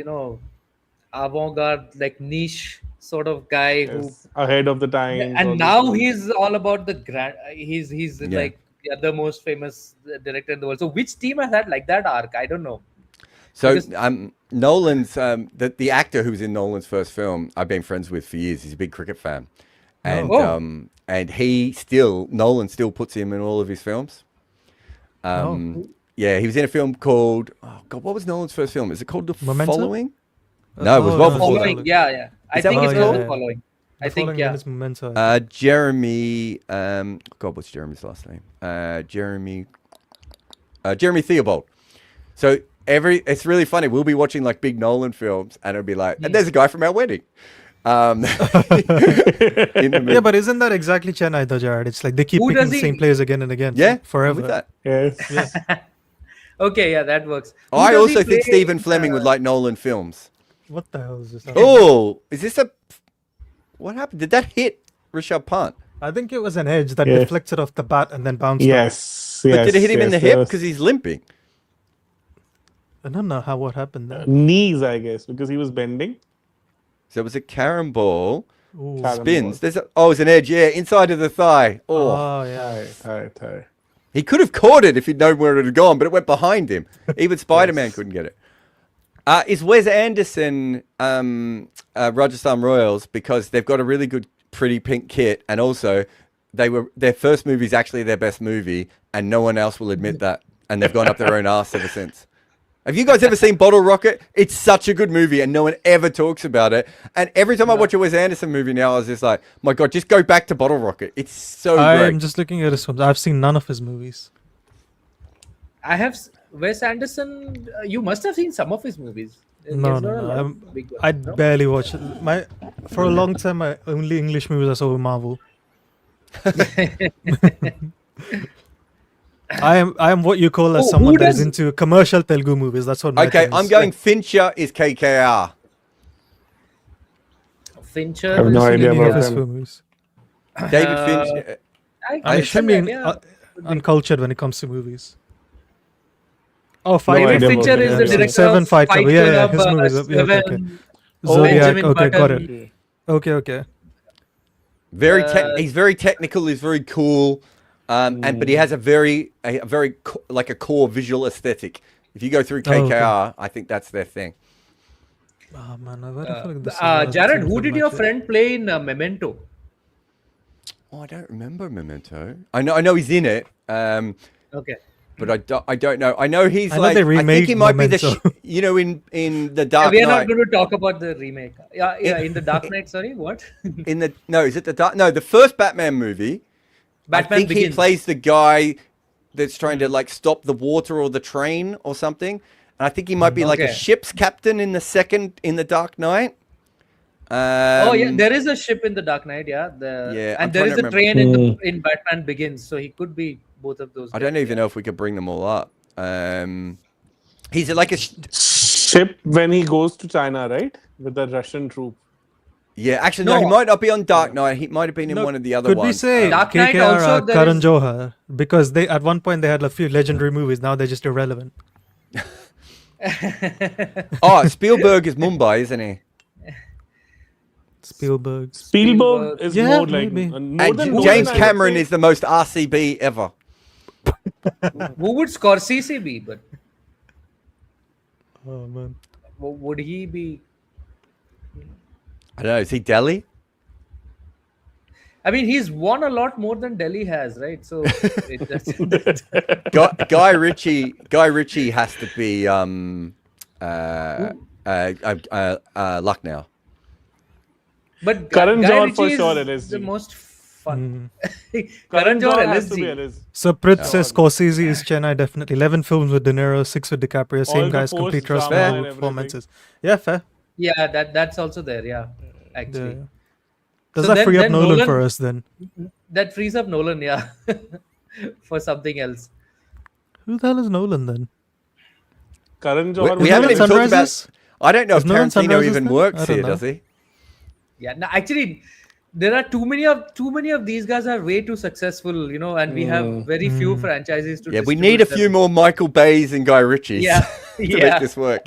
avant-garde, like niche sort of guy who, Yes, ahead of the times. all and these now things. he's all about the grand. He's Yeah. like the other most famous director in the world. So which team has had like that arc? I don't know. So Because- Nolan's the actor who was in Nolan's first film, I've been friends with for years. He's a big cricket fan, and Oh. and Nolan still puts him in all of his films. Yeah, he was in a film called what was Nolan's first film? Is it called The Memento? Following? No, it was Oh, well no, before Following. that. Following, yeah. I Is that think what it's it's called called? Following. I The think, following yeah. one is Memento. I think. Jeremy, what's Jeremy's last name? Jeremy Theobald. So it's really funny. We'll be watching like big Nolan films, and it'll be like, and there's a guy from our wedding. In the movie. Yeah, but isn't that exactly Chennai, though, Jared? It's like they keep Who picking does the he- same players again and again. Yeah, Forever. With that. Yes. Okay, yeah, that works. Who I does he also think play Stephen in, Fleming would like Nolan films. What the hell is this? Oh, is this what happened? Did that hit Rishabh Pant? I think it was an edge that Yeah. deflected off the bat and then bounced. Yes. But did it hit him in the hip yes. because he's limping? I don't know what happened there. Knees, I guess, because he was bending. So it was a carom ball, Ooh. Carom spins. ball. It's an edge, yeah, inside of the thigh. Oh, Oh, yeah. Thigh. he could have caught it if he'd known where it had gone, but it went behind him. Even Spider-Man couldn't get it. Is Wes Anderson Rajasthan Royals because they've got a really good, pretty pink kit, and also their first movie is actually their best movie, and no one else will admit that, and they've gone up their own arse ever since. Have you guys ever seen Bottle Rocket? It's such a good movie, and no one ever talks about it. And every time I watch a Wes Anderson movie now, I was just like, my God, just go back to Bottle Rocket. It's so I'm great. just looking at his films. I've seen none of his movies. I have Wes Anderson. You must have seen some of his movies. He No, has no, not a no. lot of big ones, I no? barely watch it. For a long time, my only English movies I saw were Marvel. I am what you call as Oh, someone who that is does- into commercial Telugu movies. That's what my Okay, thing I'm is. going Fincher is KKR. Fincher. I have no I've seen idea any about of his them. films. David Uh, Fincher. I'm I extremely yeah. uncultured when it comes to movies. Oh, No Fight idea David Club. about Fincher them. is the Yeah. director Seven of Fight Club. Yeah, yeah, his Club, movies. Yeah, okay, Seven, Zodiac. Benjamin Okay, got Button. it. Okay. Very Uh, he's very technical. He's very cool, but he has a very like a core visual aesthetic. If you go through Oh, okay. KKR, I think that's their thing. Oh man, where the fuck is this? Jared, who did your friend play in Memento? Oh, I don't remember Memento. I know he's in it, Okay. but I don't know. I know he's I know like they I think remade he might be Memento. in the Dark We are not Knight. going to talk about the remake. Yeah, in the Dark Knight. Sorry, what? Is it the Dark? No, the first Batman movie. I Batman think he Begins. plays the guy that's trying to like stop the water or the train or something, And I think he might be like a Okay. ship's captain in the Dark Knight. Oh yeah, there is a ship in the Dark Knight. Yeah, Yeah, I'm and there trying is to a remember. train in Batman Begins, so he could be both of those. I don't guys, even yeah. know if we could bring them all up. He's like a Ship when he goes to China, right? With the Russian troop. yeah. Actually, no, he No. might not be on Dark Knight. He might have been in No, one of the other could we ones. say Dark Knight KKR also there Karan is- Johar? Because they at one point they had a few legendary movies. Now they're just irrelevant. Oh, Spielberg is Mumbai, isn't he? Spielberg. Spielberg is Yeah, more like maybe. more And than James Nolan, I would Cameron say. is the most RCB ever. Who would Scorsese be? But Oh man. would he be? I don't know. Is he Delhi? I mean, he's won a lot more than Delhi has, right? So that's, Guy Ritchie has to be Lucknow. but Karan Guy Johar Ritchie for is sure LSG. the most fun. Hmm. Karan Johar has to be LSG. LSG. So Prit says Scorsese is Chennai definitely. 11 films with De Niro, 6 with DiCaprio. Same the guys, complete trust post-drama me, and good performances. Yeah, fair. Yeah, that's also there. Yeah, actually, Yeah. Does So that free up then Nolan for us then? that frees up Nolan. Yeah, for something else. Who the hell is Nolan then? Karan Johar. We was haven't Nolan even talked about. Sunrises? I don't know Is if Nolan Tarantino Sunrises even then? works I don't here, know. does he? Yeah, no, actually, there are too many of these guys are way too successful, and we have very few franchises to. Yeah, we distribute need a them. few more Michael Bays and Guy Ritchies Yeah, to yeah. make this work.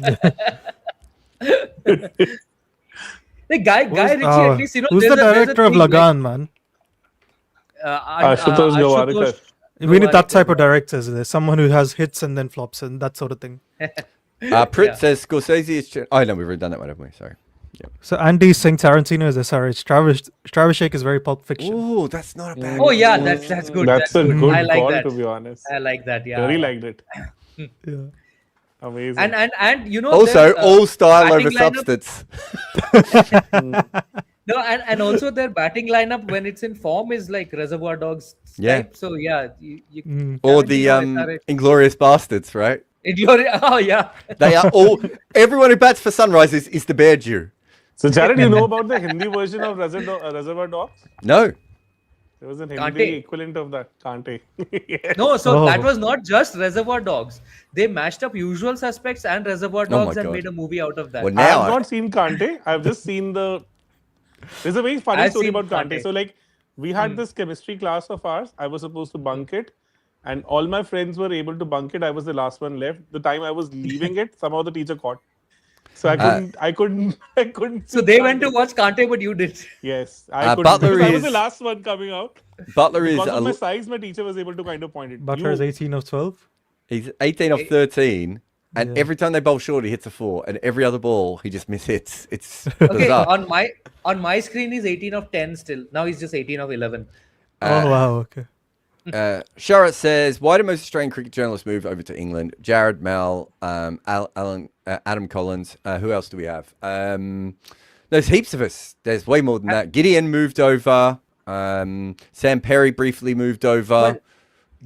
The Guy Ritchie, Oh, at least who's the director of Lagan, man? Ashutosh Gowarikar. We need that type of directors. There's someone who has hits and then flops and that sort of thing. Prit Yeah. says Scorsese is. Oh no, we've already done that one, haven't we? Sorry. So Andy is saying Tarantino is SRH. Travis Shake is very Pulp Fiction. Oh, that's not a bad. Oh yeah, that's good. That's a good. good I like call, that. to be honest. I like that. Yeah. Really liked it. Yeah. Amazing. And Also, their, all style over batting lineup- substance. No, and also their batting lineup when it's in form is like Reservoir Dogs Yeah. type. So yeah, you Or the Tarantino, SRH. Inglorious Bastards, right? Oh yeah. They are all. Everyone who bats for Sunrise is the Bear Jew. So, Jared, you know about the Hindi version of Reservoir Dogs? No. There was an Kante. Hindi equivalent of that. Kante. Yes. No, so Oh. that was not just Reservoir Dogs. They mashed up Usual Suspects and Reservoir Oh my Dogs and God. made a movie out of that. Well, I now have not seen Kante. I've just seen the. There's a very funny I've story seen about Kante. Kante. So, like, we had this chemistry class of ours. I was supposed to bunk it, and all my friends were able to bunk it. I was the last one left. The time I was leaving it, somehow the teacher caught. So I couldn't. So see they went to Kante. watch Kante, but you did. Yes, I couldn't. Butler Because I was the is- last one coming out. Butler is. Because of my size, my teacher was able to kind of point it. Butler is 18 of 12. He's 18 off 13, and Yeah. every time they bowl short, he hits a 4, and every other ball he just mishits. It's Okay, bizarre. on my screen he's 18 of 10 still. Now he's just 18 of 11. Oh, wow. Okay. Sharat says, why do most Australian cricket journalists move over to England? Jared, Mal, Adam Collins. Who else do we have? There's heaps of us. There's way more than that. Gideon moved over. Sam Perry briefly moved over. But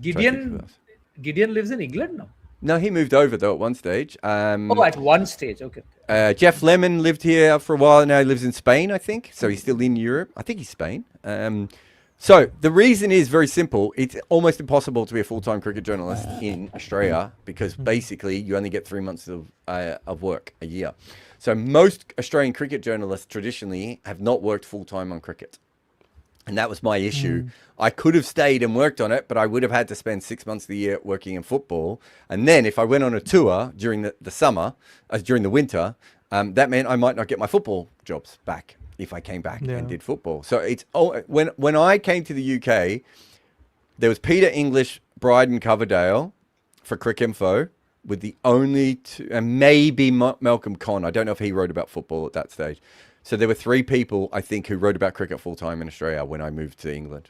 Gideon lives in England now. No, he moved over though at one stage. Oh, at one stage. Okay. Jeff Lemon lived here for a while. Now he lives in Spain, I think. So he's still in Europe. I think he's Spain. So the reason is very simple. It's almost impossible to be a full-time cricket journalist in Australia because basically you only get 3 months of work a year. So most Australian cricket journalists traditionally have not worked full-time on cricket. And that was my issue. I could have stayed and worked on it, but I would have had to spend 6 months of the year working in football. And then if I went on a tour during the summer, during the winter, that meant I might not get my football jobs back if I came back Yeah. and did football. So it's when I came to the UK, there was Peter English, Bryden Coverdale for Cricinfo with the only two, and maybe Malcolm Conn. I don't know if he wrote about football at that stage. So there were 3 people, I think, who wrote about cricket full-time in Australia when I moved to England.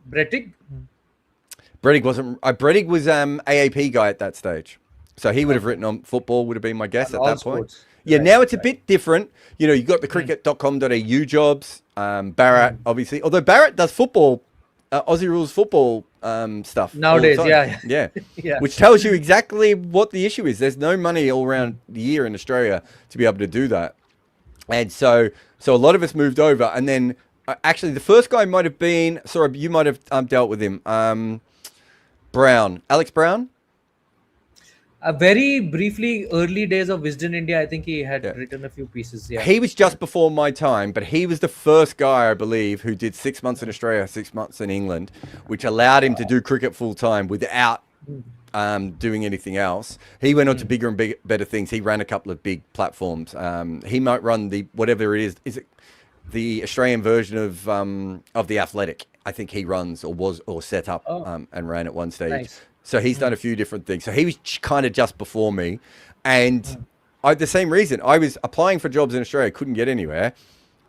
Brettig? Brettig wasn't. Brettig was AAP guy at that stage, so he would have written on football. Would have been my guess at All that point. sports. Yeah, Right, now it's a bit different. You know, you got the cricket.com.au jobs. Barrett, obviously, although Barrett does football Aussie rules football stuff all the Nowadays, time. yeah. yeah, Yeah. which tells you exactly what the issue is. There's no money all around the year in Australia to be able to do that, and so a lot of us moved over, and then actually the first guy might have been. Sorry, you might have dealt with him. Brown, Alex Brown. Very briefly, early days of Wisden India, I think he had Yeah. written a few pieces. Yeah. He was just before my time, but he was the first guy, I believe, who did 6 months in Australia, 6 months in England, which allowed him to do cricket full time without doing anything else. He went on to bigger and better things. He ran a couple of big platforms. He might run the whatever it is. Is it the Australian version of the Athletic? I think he runs or set up and ran at one stage. Nice. So he's done a few different things. So he was kind of just before me, and the same reason I was applying for jobs in Australia, couldn't get anywhere.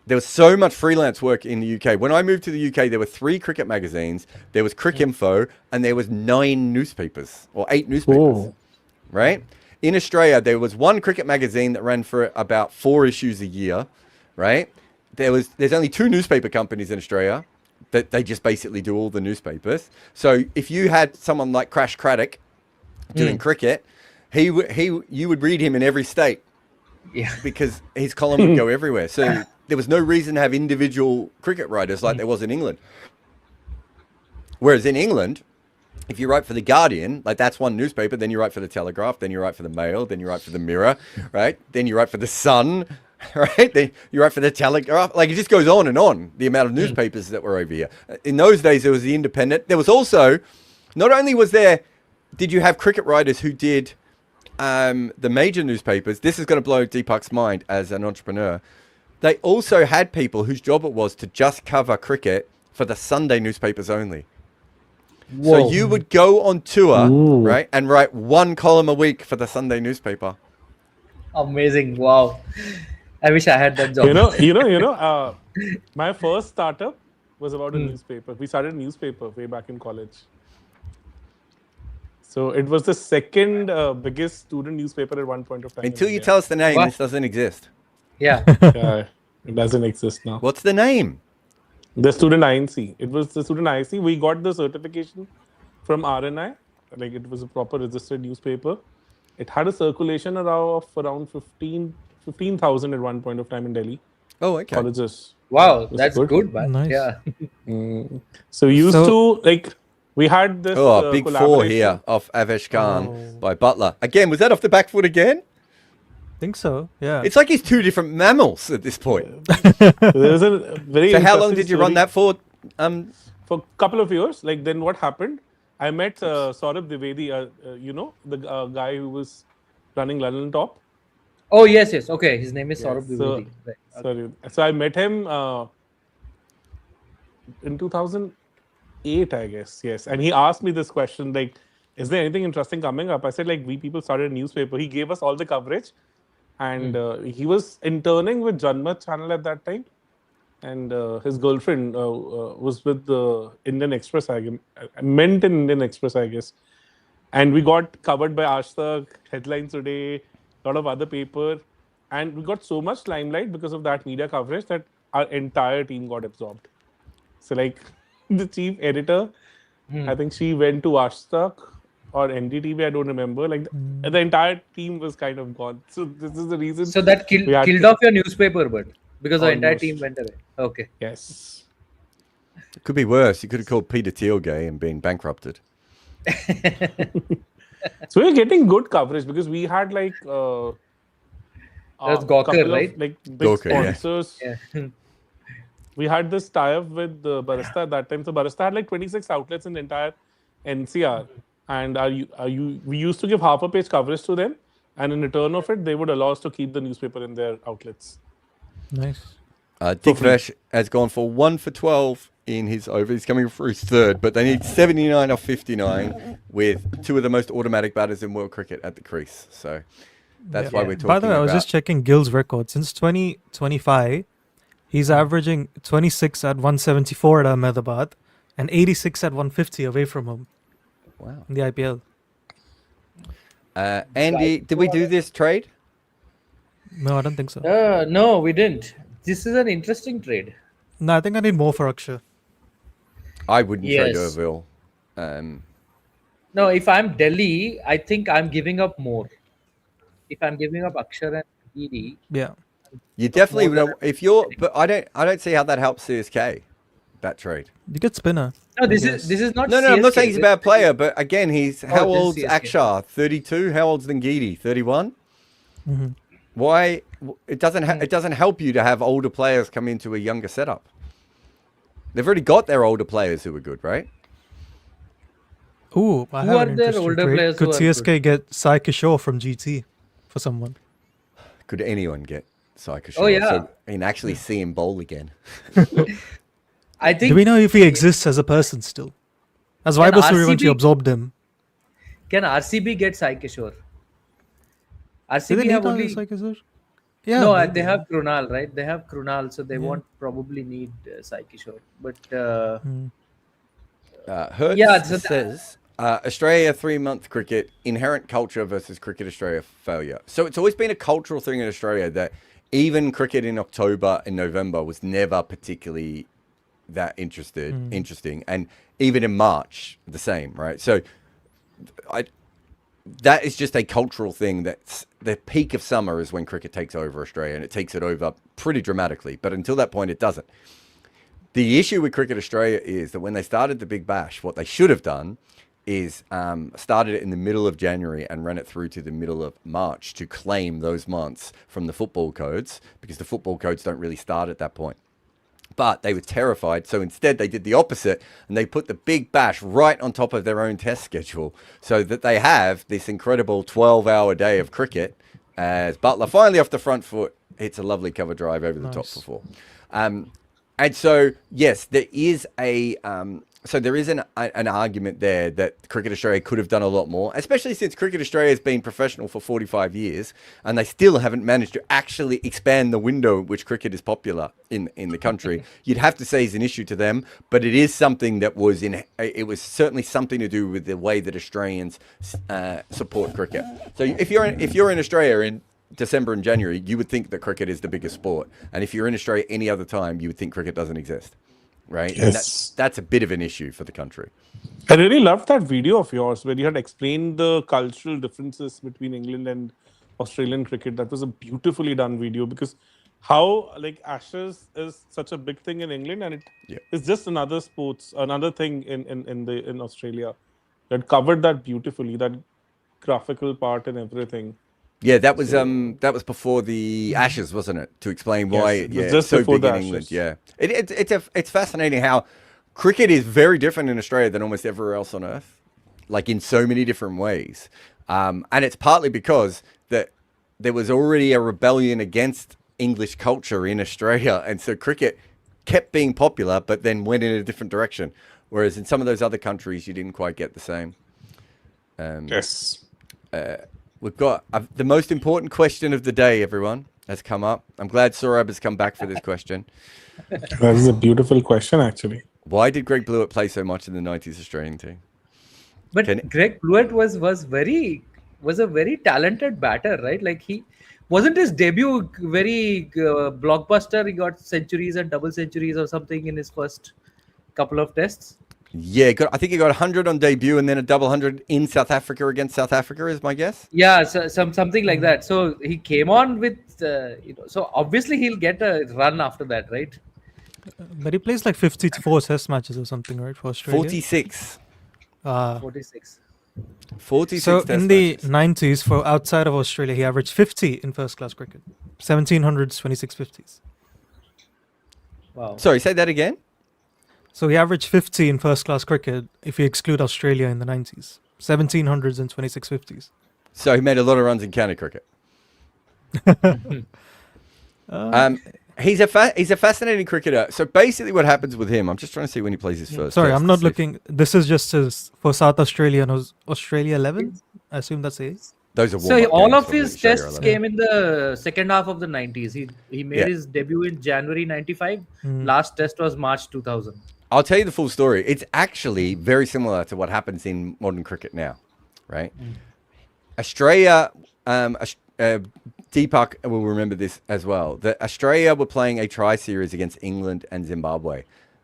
There was so much freelance work in the UK. When I moved to the UK, there were 3 cricket magazines, there was Cricinfo, and there was 9 newspapers or 8 newspapers. Right? In Australia, there was 1 cricket magazine that ran for about 4 issues a year. Right? There's only 2 newspaper companies in Australia that they just basically do all the newspapers. So if you had someone like Crash Craddock doing cricket, you would read him in every state. Yeah. Because his column would go everywhere. So there was no reason to have individual cricket writers like there was in England. Whereas in England, if you write for the Guardian, like that's one newspaper, then you write for the Telegraph, then you write for the Mail, then you write for the Mirror, right? Then you write for the Sun, right? Then you write for the Telegraph. Like it just goes on and on, the amount of newspapers that were over here. In those days, there was the Independent. There was also, not only did you have cricket writers who did the major newspapers. This is going to blow Deepak's mind as an entrepreneur. They also had people whose job it was to just cover cricket for the Sunday newspapers only. Whoa. So you would go on tour, right, and write 1 column a week for the Sunday newspaper. Amazing. Wow. I wish I had that job. My first startup was about a newspaper. We started a newspaper way back in college. So it was the second biggest student newspaper at one point of time. Until you tell us the name, What? this doesn't exist. Yeah. Yeah, it doesn't exist now. What's the name? The student INC. It was the student INC. We got the certification from RNI. Like it was a proper registered newspaper. It had a circulation of around 15,000 at one point of time in Delhi. Oh, okay. Colleges. Wow. It was That's good, man. Nice. Yeah. So we used to we had this Big 4 collaboration. here off Avesh Khan by Butler. Again, was that off the back foot again? Think so. Yeah. It's like he's 2 different mammals at this point. There was a very So how long interesting did you run story. that for? For a couple of years. Like then what happened? I met Saurabh Dwivedi, the guy who was running London Top. Oh, yes. Okay. His name is Saurabh Dwivedi. Right. Sorry. So I met him in 2008, I guess. Yes. And he asked me this question, like, is there anything interesting coming up? I said, like, we people started a newspaper. He gave us all the coverage. And he was interning with Janmat channel at that time. And his girlfriend was with the Indian Express, meant in Indian Express, I guess. And we got covered by Aaj Tak, Headlines Today, a lot of other paper. And we got so much limelight because of that media coverage that our entire team got absorbed. So like the chief editor, I think she went to Aaj Tak or NDTV, I don't remember. Like the entire team was kind of gone. So this is the reason. So that killed off your newspaper, but because the entire team went away. Okay. Yes. It could be worse. You could have called Peter Thiel gay and been bankrupted. So we're getting good coverage because we had like That's Gawker, couple of, right? like big Gawker, yeah. sponsors. Yeah. We had this tie-up with Barista at that time. So Barista had like 26 outlets in the entire NCR, and we used to give half a page coverage to them, and in return of it, they would allow us to keep the newspaper in their outlets. Nice. Dickvesh has gone for 1 for 12 in his over. He's coming for his 3rd, but they need 79 off 59 with 2 of the most automatic batters in world cricket at the crease. So that's why we're talking By the way, I was about- just checking Gill's record. Since 2025, he's averaging 26 at 174 at Ahmedabad and 86 at 150 away from home Wow. in the IPL. Andy, did we do this trade? No, I don't think so. No, we didn't. This is an interesting trade. No, I think I need more for Akshay. I wouldn't trade Yes. Erbil. No, if I'm Delhi, I think I'm giving up more. If I'm giving up Akshar and Giri, Yeah. You up definitely more than know if you're, but I don't see how that helps CSK. That trade. You get spinner. no, I this guess. is not No, I'm not CSK. saying he's a bad player, but again, he's how this is old's CSK. Akshar? 32. How old's Ngidi? 31. Mhm. Why it doesn't help you to have older players come into a younger setup. They've already got their older players who are good, right? Ooh, I Who have are an their interesting older trade. players Could who are CSK get Sai Kishore from GT for someone? Could anyone get Psycho Oh, yeah. So we can actually see him bowl again. I Do think we know if he exists as a person still? As Can Vaibhav Suryavanshi RCB absorbed him. can RCB get Sai Kishore? Do they RCB need have a only Sai Kishore? Yeah, no, maybe. they have Krunal, right? They have Krunal, so they Yeah. won't probably need Sai Kishore. But Hertz Yeah, so says Australia 3-month cricket inherent culture versus Cricket Australia failure. So it's always been a cultural thing in Australia that even cricket in October and November was never particularly that interesting, and even in March the same, right? So that is just a cultural thing. That's the peak of summer is when cricket takes over Australia, and it takes it over pretty dramatically. But until that point, it doesn't. The issue with Cricket Australia is that when they started the Big Bash, what they should have done is started it in the middle of January and ran it through to the middle of March to claim those months from the football codes, because the football codes don't really start at that point. But they were terrified, so instead they did the opposite, and they put the Big Bash right on top of their own test schedule, so that they have this incredible 12-hour day of cricket as Butler finally off the front foot hits a lovely cover drive over the top for 4. And so, yes, there is an argument there that Cricket Australia could have done a lot more, especially since Cricket Australia has been professional for 45 years, and they still haven't managed to actually expand the window at which cricket is popular in the country. You'd have to say it's an issue to them, but it is something that it was certainly something to do with the way that Australians support cricket. So if you're in Australia in December and January, you would think that cricket is the biggest sport, and if you're in Australia any other time, you would think cricket doesn't exist, right? Yes. And that's a bit of an issue for the country. I really loved that video of yours where you had explained the cultural differences between England and Australian cricket. That was a beautifully done video, because how like Ashes is such a big thing in England, and it's just another thing in Australia. That covered that beautifully, that graphical part and everything. Yeah, that was before the Ashes, wasn't it? To explain why it was it's just so before big the in Ashes. England. Yeah, it's fascinating how cricket is very different in Australia than almost everywhere else on earth, like in so many different ways. And it's partly because that there was already a rebellion against English culture in Australia, and so cricket kept being popular, but then went in a different direction. Whereas in some of those other countries, you didn't quite get the same. Yes. We've got the most important question of the day, everyone, has come up. I'm glad Saurabh has come back for this question. That is a beautiful question, actually. Why did Greg Blewett play so much in the 90s Australian team? But Greg Blewett was a very talented batter, right? Like wasn't his debut very blockbuster. He got centuries and double centuries or something in his first couple of tests. Yeah, I think he got 100 on debut and then a double 100 in South Africa against South Africa is my guess. Yeah, so, something like that. So he came on with, so obviously he'll get a run after that, right? But he plays like 54 test matches or something, right, for Australia? 46. 46. 46 So test in the matches. 90s, for outside of Australia, he averaged 50 in first-class cricket. 1700s, 26 50s. Wow. Sorry, say that again? So he averaged 50 in first-class cricket if you exclude Australia in the 90s. 1700s and 26 50s. So he made a lot of runs in county cricket. He's a fascinating cricketer. So basically what happens with him, I'm just trying to see when he plays his first Sorry, test I'm not to see if- looking. This is just for South Australia and Australia 11. I assume that's it. Those are So warm-up all games of for the his Australia tests 11. came in the second half of the 90s. He made his debut in January 95. Last test was March 2000. I'll tell you the full story. It's actually very similar to what happens in modern cricket now, right? Australia, Deepak will remember this as well, that Australia were playing a tri-series against England and Zimbabwe.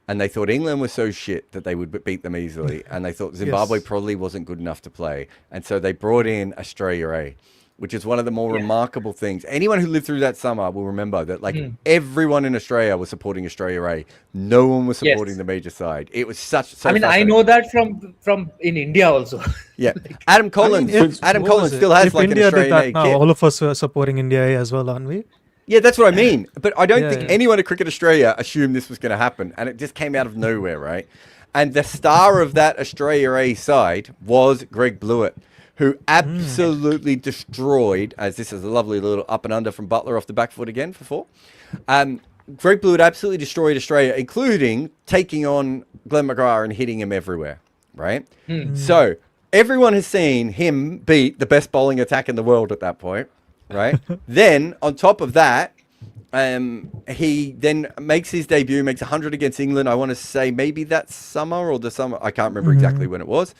and they thought England was so shit that they would beat them easily, and they thought Zimbabwe Yes. probably wasn't good enough to play, and so they brought in Australia A, which is one of the more remarkable things. Anyone who lived through that summer will remember that, like, everyone in Australia was supporting Australia A. No one was supporting Yes. the major side. It was so I mean, I fascinating. know that from in India also. Yeah, Adam Collins. if- Adam what Collins was it? still has If like India an did Australian that A now, kit. all of us are supporting India A as well, aren't we? Yeah, that's what I mean. But I don't Yeah, think yeah. anyone at Cricket Australia assumed this was going to happen, and it just came out of nowhere, right? And the star of that Australia A side was Greg Blewett, who absolutely destroyed, as this is a lovely little up and under from Butler off the back foot again for 4. Greg Blewett absolutely destroyed Australia, including taking on Glenn McGrath and hitting him everywhere, right? So everyone has seen him beat the best bowling attack in the world at that point, right? Then, on top of that, he then makes his debut, makes 100 against England. I want to say maybe that summer or the summer. I can't remember exactly when it was.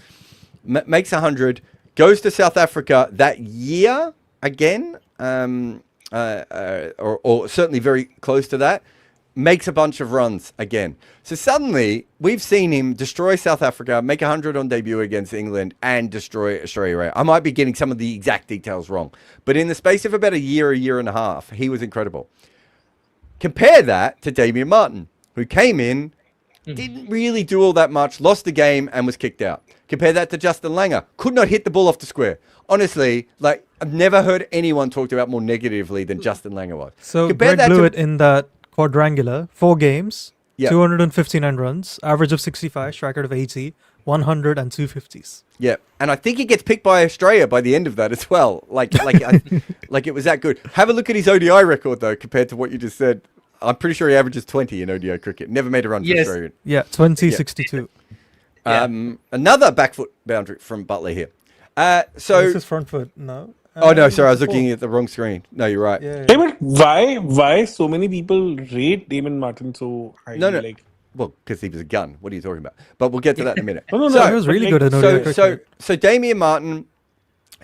Makes 100, goes to South Africa that year again, or certainly very close to that. Makes a bunch of runs again. So suddenly, we've seen him destroy South Africa, make 100 on debut against England, and destroy Australia. I might be getting some of the exact details wrong, but in the space of about a year and a half, he was incredible. Compare that to Damien Martin, who came in, didn't really do all that much, lost the game, and was kicked out. Compare that to Justin Langer, could not hit the ball off the square. Honestly, like, I've never heard anyone talked about more negatively than Justin Langer was. So Compare Greg that to- Blewett in that quadrangular, 4 games, Yeah. 259 runs, average of 65, strike rate of 80, 100 and 250s. Yeah, and I think he gets picked by Australia by the end of that as well. Like it was that good. Have a look at his ODI record though, compared to what you just said. I'm pretty sure he averages 20 in ODI cricket. Never made a run for Yes. Australia. Yeah, 2062. Another back foot boundary from Butler here. This is front foot. No. Oh no, sorry, I was before. looking at the wrong screen. No, you're right. Yeah, Hey, but why so many people rate Damon Martin so highly? No. Like, Well, because he was a gun. What are you talking about? But we'll get to that in a minute. no, So he was but really like, good at ODI So, cricket. so Damien Martin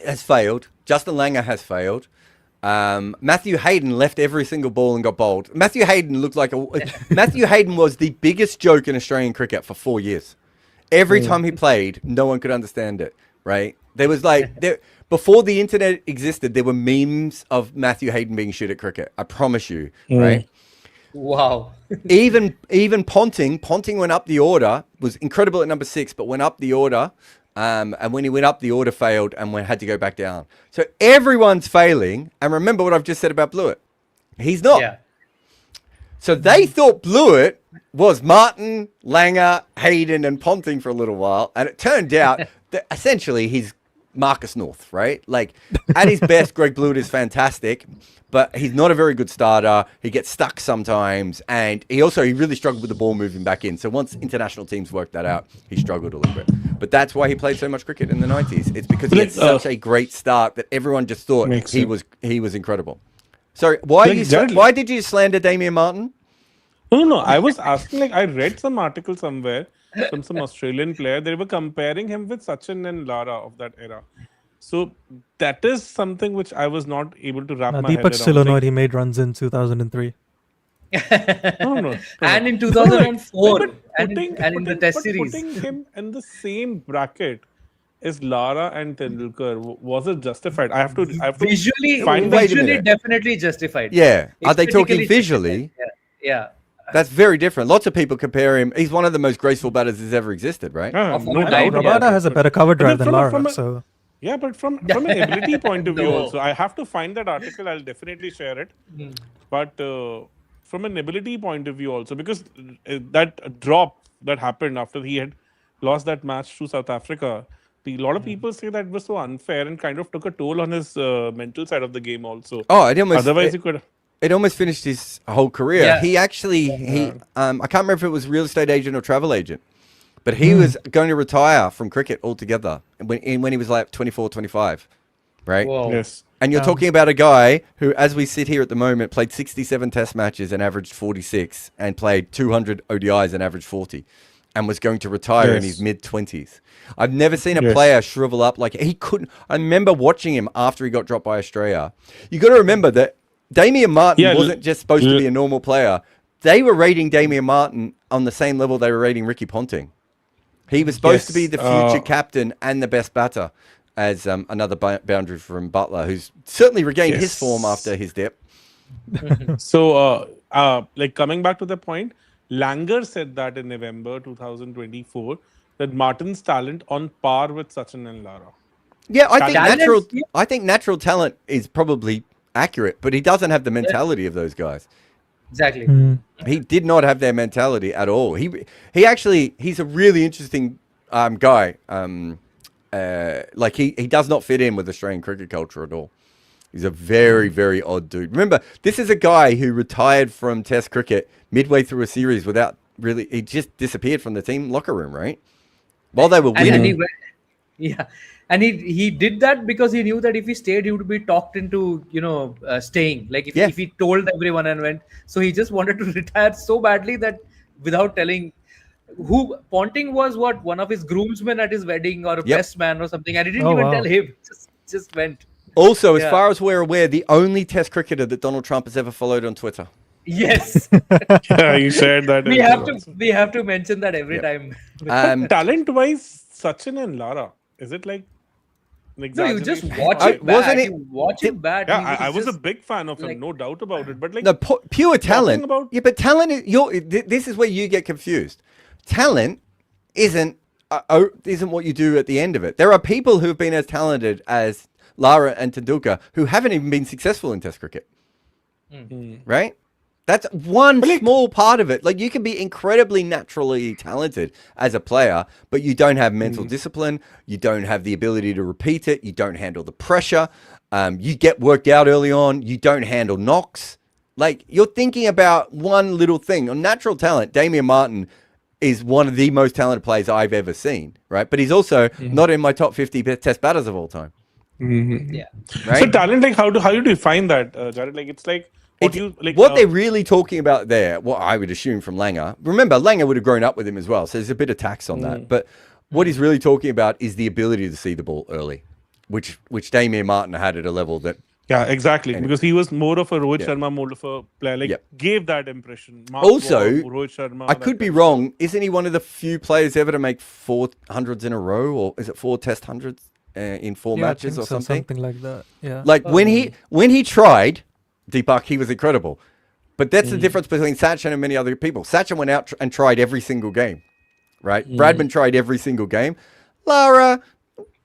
has failed. Justin Langer has failed. Matthew Hayden left every single ball and got bowled. Matthew Hayden looked like Matthew Hayden was the biggest joke in Australian cricket for 4 years. Every time he played, no one could understand it. Right? There was before the internet existed, there were memes of Matthew Hayden being shit at cricket. I promise you. Right? Wow. even Ponting went up the order, was incredible at number 6, but went up the order. And when he went up, the order failed and had to go back down. So everyone's failing. And remember what I've just said about Blewett. He's not. Yeah. So they thought Blewett was Martin, Langer, Hayden, and Ponting for a little while. And it turned out that essentially he's Marcus North, right? Like, at his best, Greg Blewett is fantastic, but he's not a very good starter. He gets stuck sometimes, and he really struggled with the ball moving back in. So once international teams worked that out, he struggled a little bit. But that's why he played so much cricket in the 90s. It's because he had such a great start that everyone just thought Makes he sense. was incredible. Sorry, why Like, did you slander Damien Martin? No. I was asking, like, I read some article somewhere from some Australian player. They were comparing him with Sachin and Lara of that era. So that is something which I was not able to wrap my head Deepak around. still annoyed he made runs in 2003. No. And in 2004, But and in the Test series. Putting him in the same bracket as Lara and Tendulkar, was it justified? I have to Visually, find Wait a visually minute. definitely justified. Yeah. Are they talking Aesthetically visually? justified. Yeah. That's very different. Lots of people compare him. He's one of the most graceful batters that's ever existed, right? Of all No time, doubt yeah. about Rabada it. has a better cover But drive then than Lara. from a- So Yeah, but from an ability point of view No. also, I have to find that article. I'll definitely share it. But from an ability point of view also, because that drop that happened after he had lost that match to South Africa, a lot of people say that was so unfair and kind of took a toll on his mental side of the game also. Oh, Otherwise, he could. it almost finished his whole career. Yeah. He actually, I can't remember if it was real estate agent or travel agent, but he was going to retire from cricket altogether when he was like 24, 25, right? Whoa. Yes. And you're talking about a guy who, as we sit here at the moment, played 67 test matches and averaged 46 and played 200 ODIs and averaged 40 and was going to retire in Yes. his mid-20s. I've never seen a Yes. player shrivel up like he couldn't. I remember watching him after he got dropped by Australia. You got to remember that Damien Martin Yeah, wasn't just supposed to be a normal player. They were rating Damien Martin on the same level they were rating Ricky Ponting. He was supposed to be the future captain and the best batter, as another boundary from Butler, who's certainly regained his form after his dip. So, like coming back to the point, Langer said that in November 2024 that Martin's talent on par with Sachin and Lara. Yeah, Talent, I think natural talent is probably accurate, but he doesn't have the mentality of those guys. Exactly. He did not have their mentality at all. He's a really interesting guy. Like he does not fit in with Australian cricket culture at all. He's a very, very odd dude. Remember, this is a guy who retired from Test cricket midway through a series without really. He just disappeared from the team locker room, right? While they were winning. And he did that because he knew that if he stayed, he would be talked into staying. Like if he told everyone and went, so he just wanted to retire so badly that without telling. Who Ponting was one of his groomsmen at his wedding or a best man or something, and he didn't even tell him. Just went. Also, as far as we're aware, the only Test cricketer that Donald Trump has ever followed on Twitter. Yes. Yeah, you shared that. We have to mention that every time. Talent-wise, Sachin and Lara, is it like? No, you just watch it back. Wasn't it? You watch it back. Yeah, I was a big fan of him, no doubt about it. But like, no, pure talent. About... Yeah, but talent is this is where you get confused. Talent isn't what you do at the end of it. There are people who have been as talented as Lara and Tendulkar who haven't even been successful in Test cricket. Right? That's one small part of it. Like, you can be incredibly naturally talented as a player, but you don't have mental discipline. You don't have the ability to repeat it. You don't handle the pressure. You get worked out early on. You don't handle knocks. Like, you're thinking about one little thing. On natural talent, Damian Martin is one of the most talented players I've ever seen, right? But he's also not in my top 50 Test batters of all time. Yeah. Right? So talent, like how do you define that, Jared? Like it's like what they're really talking about there, what I would assume from Langer. Remember, Langer would have grown up with him as well, so there's a bit of tax on that. But what he's really talking about is the ability to see the ball early, which Damian Martin had at a level that. Yeah, exactly. Because he was more of a Rohit Sharma, more of a player. Like gave that impression. Also, Rohit Sharma. I could be wrong. Isn't he one of the few players ever to make 400s in a row, or is it 4 Test hundreds in 4 matches or something? Something like that. Yeah. Like when he tried, Deepak, he was incredible. But that's the difference between Sachin and many other people. Sachin went out and tried every single game, right? Bradman tried every single game. Lara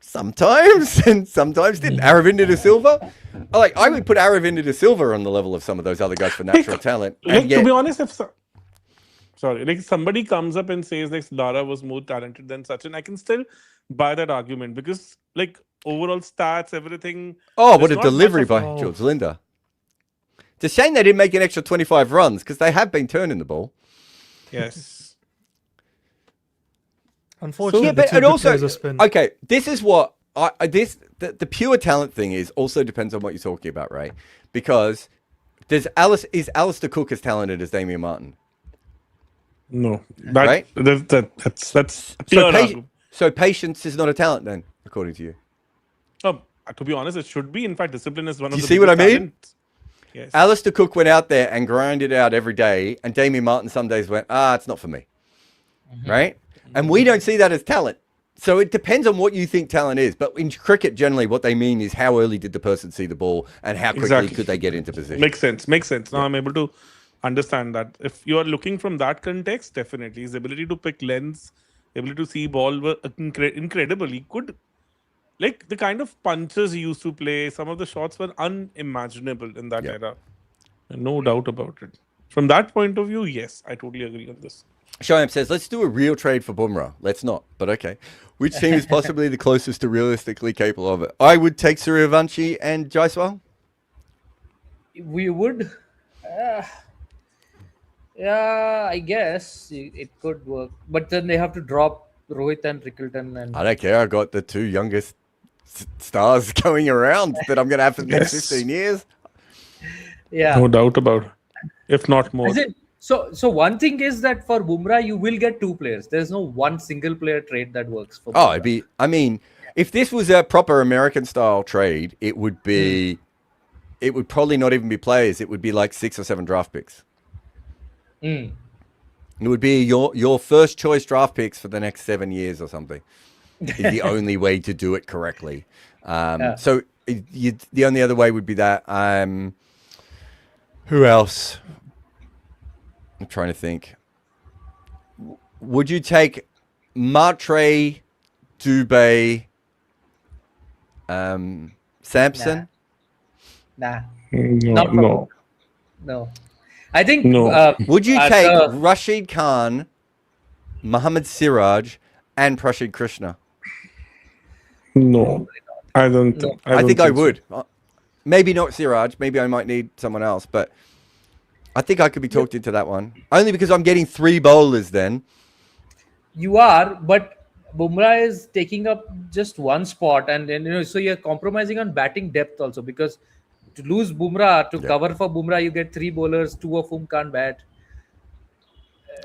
sometimes and sometimes didn't. Aravinda de Silva, like I would put Aravinda de Silva on the level of some of those other guys for natural talent. Like, to be honest, if somebody comes up and says like Lara was more talented than Sachin, I can still buy that argument because like overall stats, everything. Oh, what a delivery by George Linder. It's a shame they didn't make an extra 25 runs because they have been turning the ball. Yes. Unfortunately, yeah, but and also, okay, this is what the pure talent thing is also depends on what you're talking about, right? Because is Alistair Cook as talented as Damian Martin? No, right? That's clear. So patience is not a talent then, according to you. To be honest, it should be. In fact, discipline is one of the. You see what I mean? Talents. Yes. Alistair Cook went out there and grinded out every day, and Damian Martin some days went, it's not for me, right? And we don't see that as talent. So it depends on what you think talent is. But in cricket, generally, what they mean is how early did the person see the ball and how quickly could they get into position. Makes sense. Now I'm able to understand that. If you are looking from that context, definitely his ability to pick lens, ability to see ball were incredible. He could, like the kind of punches he used to play, some of the shots were unimaginable in that era. No doubt about it. From that point of view, yes, I totally agree on this. Shoyam says, let's do a real trade for Bumrah. Let's not, but okay. Which team is possibly the closest to realistically capable of it? I would take Suryavanshi and Jaiswal. We would. Yeah, I guess it could work. But then they have to drop Rohit and Rickleton. And I don't care. I got the 2 youngest stars going around that I'm going to have for the next 15 years. Yeah. No doubt about it. If not more. So one thing is that for Bumrah, you will get 2 players. There's no one single player trade that works for Bumrah. If this was a proper American style trade, it would be, it would probably not even be players. It would be like 6 or 7 draft picks. It would be your first choice draft picks for the next 7 years or something. Is the only way to do it correctly. So the only other way would be that. Who else? I'm trying to think. Would you take Matre, Dubé, Sampson? Nah. No, Not no. No. I think. No. Would you at take the- Rashid Khan, Mohammad Siraj, and Prashid Krishna? No. I don't No. think. I don't think I so. would. Maybe not Siraj. Maybe I might need someone else. But I think I could be talked into that one. Only because I'm getting 3 bowlers then. You are, but Bumrah is taking up just one spot, and so you're compromising on batting depth also, because to lose Bumrah, to cover for Bumrah, you get 3 bowlers, 2 of whom can't bat.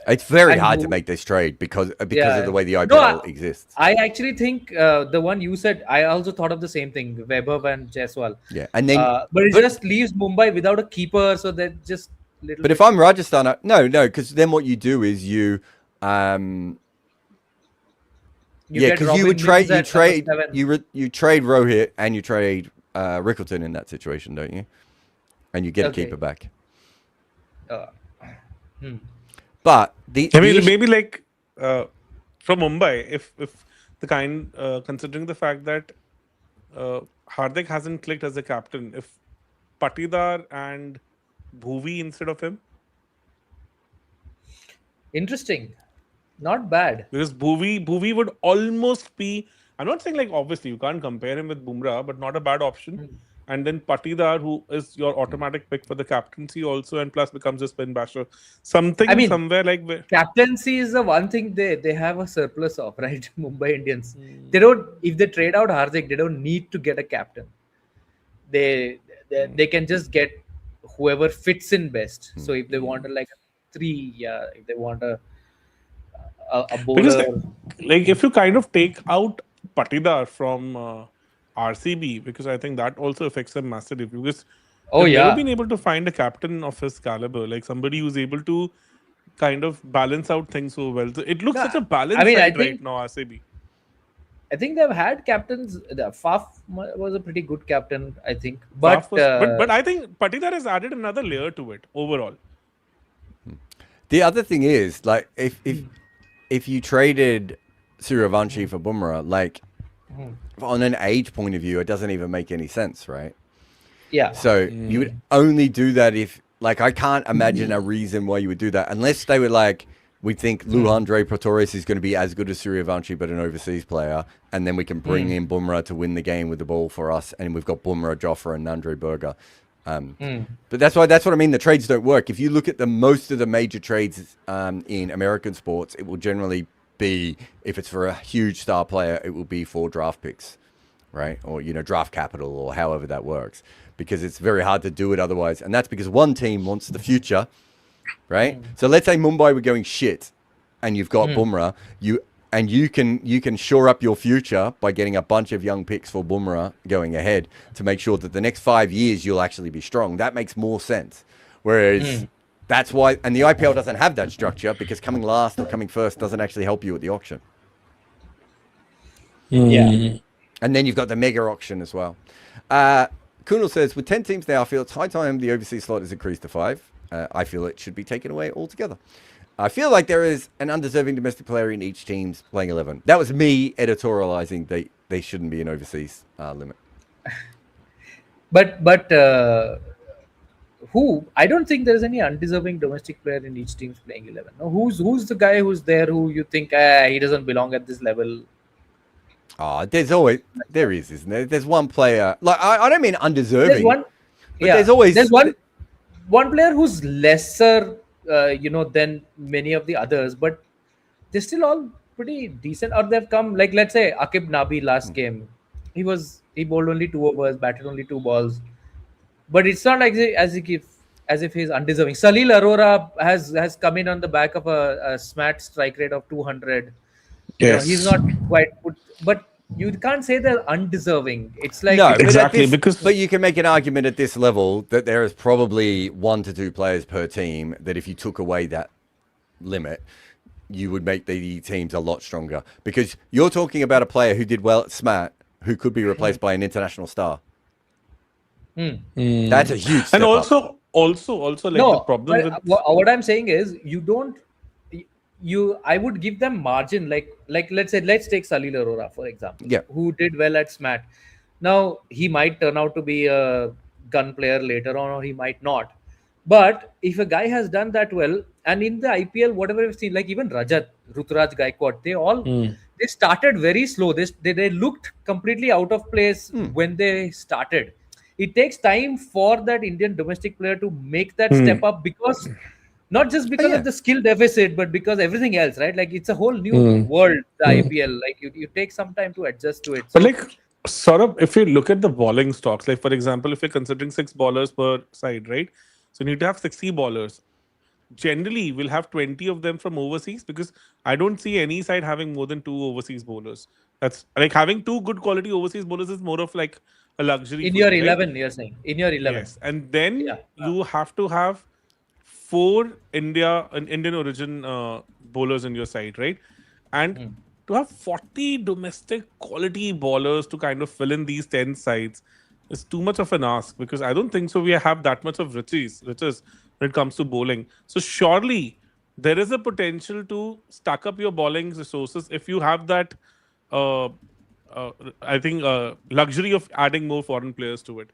It's very And hard to who- make this trade because Yeah. of the way the IPL No, exists. I actually think the one you said, I also thought of the same thing, Vaibhav and Jaiswal. Yeah, and then But it but- just leaves Mumbai without a keeper, so that just little. But if I'm Rajasthan, no, because then what you do is you get because Robin you would Mills trade at number 7. you trade Rohit and you trade Rickleton in that situation, don't you? And you get Okay. a keeper back. Uh, But I the mean, issue- maybe like from Mumbai, if the kind considering the fact that Hardik hasn't clicked as a captain, if Patidar and Bhuvi instead of him, Interesting. Not bad. because Bhuvi would almost be. I'm not saying like obviously you can't compare him with Bumrah, but not a bad option. And then Patidar, who is your automatic pick for the captaincy also, and plus becomes a spin basher. Something I mean, somewhere like where, Captaincy is the one thing they have a surplus of, right? Mumbai Indians. They don't, if they trade out Hardik, they don't need to get a captain. They can just get whoever fits in best. So if they want a like 3, if they want a bowler. because like if you kind of take out Patidar from RCB, because I think that also affects them massively, because they've never been able to find a captain of his caliber, like somebody who's able to kind of balance out things so well. So it looks No, such a balanced I mean, I side right think- now, RCB. I think they've had captains. Faf was a pretty good captain, I think. But But but I think Patidar has added another layer to it overall. the other thing is like if you traded Suryavanshi for Bumrah, like on an age point of view, it doesn't even make any sense, right? yeah, So you would only do that if, like, I can't imagine a reason why you would do that unless they were like, we think Luhandre Pretorius is going to be as good as Suryavanshi, but an overseas player, and then we can bring in Bumrah to win the game with the ball for us, and we've got Bumrah, Jofra, and Nandre Berger. But that's what I mean. The trades don't work. If you look at most of the major trades in American sports, it will generally be, if it's for a huge star player, it will be for draft picks, right? Or, draft capital, or however that works, because it's very hard to do it otherwise. And that's because one team wants the future, right? So let's say Mumbai were going shit and you've got Bumrah, you can shore up your future by getting a bunch of young picks for Bumrah going ahead to make sure that the next 5 years you'll actually be strong. That makes more sense. Whereas that's why, and the IPL doesn't have that structure, because coming last or coming first doesn't actually help you at the auction. yeah. And then you've got the mega auction as well. Kunal says, with 10 teams now, I feel it's high time the overseas slot is increased to 5. I feel it should be taken away altogether. I feel like there is an undeserving domestic player in each team's playing 11. That was me editorializing they shouldn't be an overseas limit. But who? I don't think there is any undeserving domestic player in each team's playing 11. No, who's the guy who's there who you think he doesn't belong at this level? There is, isn't there? There's one player, like, I don't mean undeserving. There's one. But there's one player who's lesser, than many of the others, but they're still all pretty decent. Or they've come, like, let's say Akib Nabi last game. He bowled only 2 overs, batted only 2 balls, but it's not like as if he's undeserving. Salil Arora has come in on the back of a smart strike rate of 200. Yes. He's not quite good, but you can't say they're undeserving. It's like No, but Exactly, because- but you can make an argument at this level that there is probably 1 to 2 players per team that if you took away that limit, you would make the teams a lot stronger. Because you're talking about a player who did well at SMAT, who could be replaced by an international star. That's a huge step And up. also, like No, the problem but with what I'm saying is you don't. I would give them margin. Like let's take Salil Arora for example, Yeah. who did well at SMAT. Now he might turn out to be a gun player later on, or he might not. But if a guy has done that well, and in the IPL, whatever we've seen, like even Ruturaj Gaikwad, they started very slow. They looked completely out of place when they started. It takes time for that Indian domestic player to make that step up, because not just because yeah. of the skill deficit, but because everything else, right? Like it's a whole new world, the IPL. Like you take some time to adjust to it. But So, like sort of, if you look at the bowling stocks, like for example, if you're considering 6 bowlers per side, right? So you need to have 60 bowlers. Generally, we'll have 20 of them from overseas, because I don't see any side having more than 2 overseas bowlers. That's like having 2 good quality overseas bowlers is more of like a luxury. in for your you, right? 11, you're saying in your 11, Yes, and then yeah. you have to have 4 Indian origin bowlers in your side, right? And to have 40 domestic quality bowlers to kind of fill in these 10 sides is too much of an ask, because I don't think so we have that much of riches when it comes to bowling. So surely there is a potential to stack up your bowling resources if you have that uh, I think luxury of adding more foreign players to it.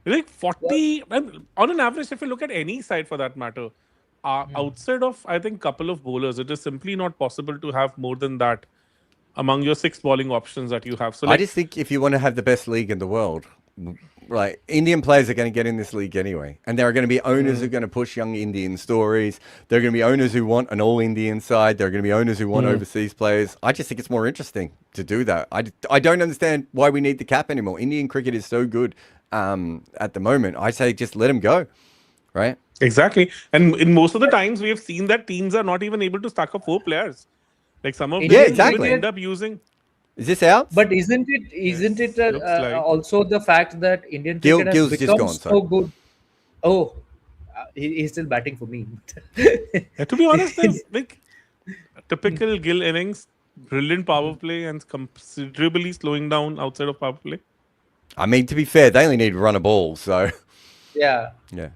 Like 40, and on an average, if you look at any side for that matter, outside of, I think, couple of bowlers, it is simply not possible to have more than that among your 6 bowling options that you have. So, I like, just think if you want to have the best league in the world, like Indian players are going to get in this league anyway, and there are going to be owners who are going to push young Indian stories. There are going to be owners who want an all-Indian side. There are going to be owners who want overseas players. I just think it's more interesting to do that. I don't understand why we need the cap anymore. Indian cricket is so good at the moment. I say just let them go, right? exactly. And in most of the times, we have seen that teams are not even able to stack up 4 players. Like some of them Yeah, exactly. even end up using. Is this out? But isn't it looks like. also the fact that Indian cricket has Gill's just become gone, so sorry. good? Oh, he's still batting for me. Yeah, to be honest, there's like typical Gill innings, brilliant power play, and considerably slowing down outside of power play. I mean, to be fair, they only need to run a ball, so Yeah. yeah.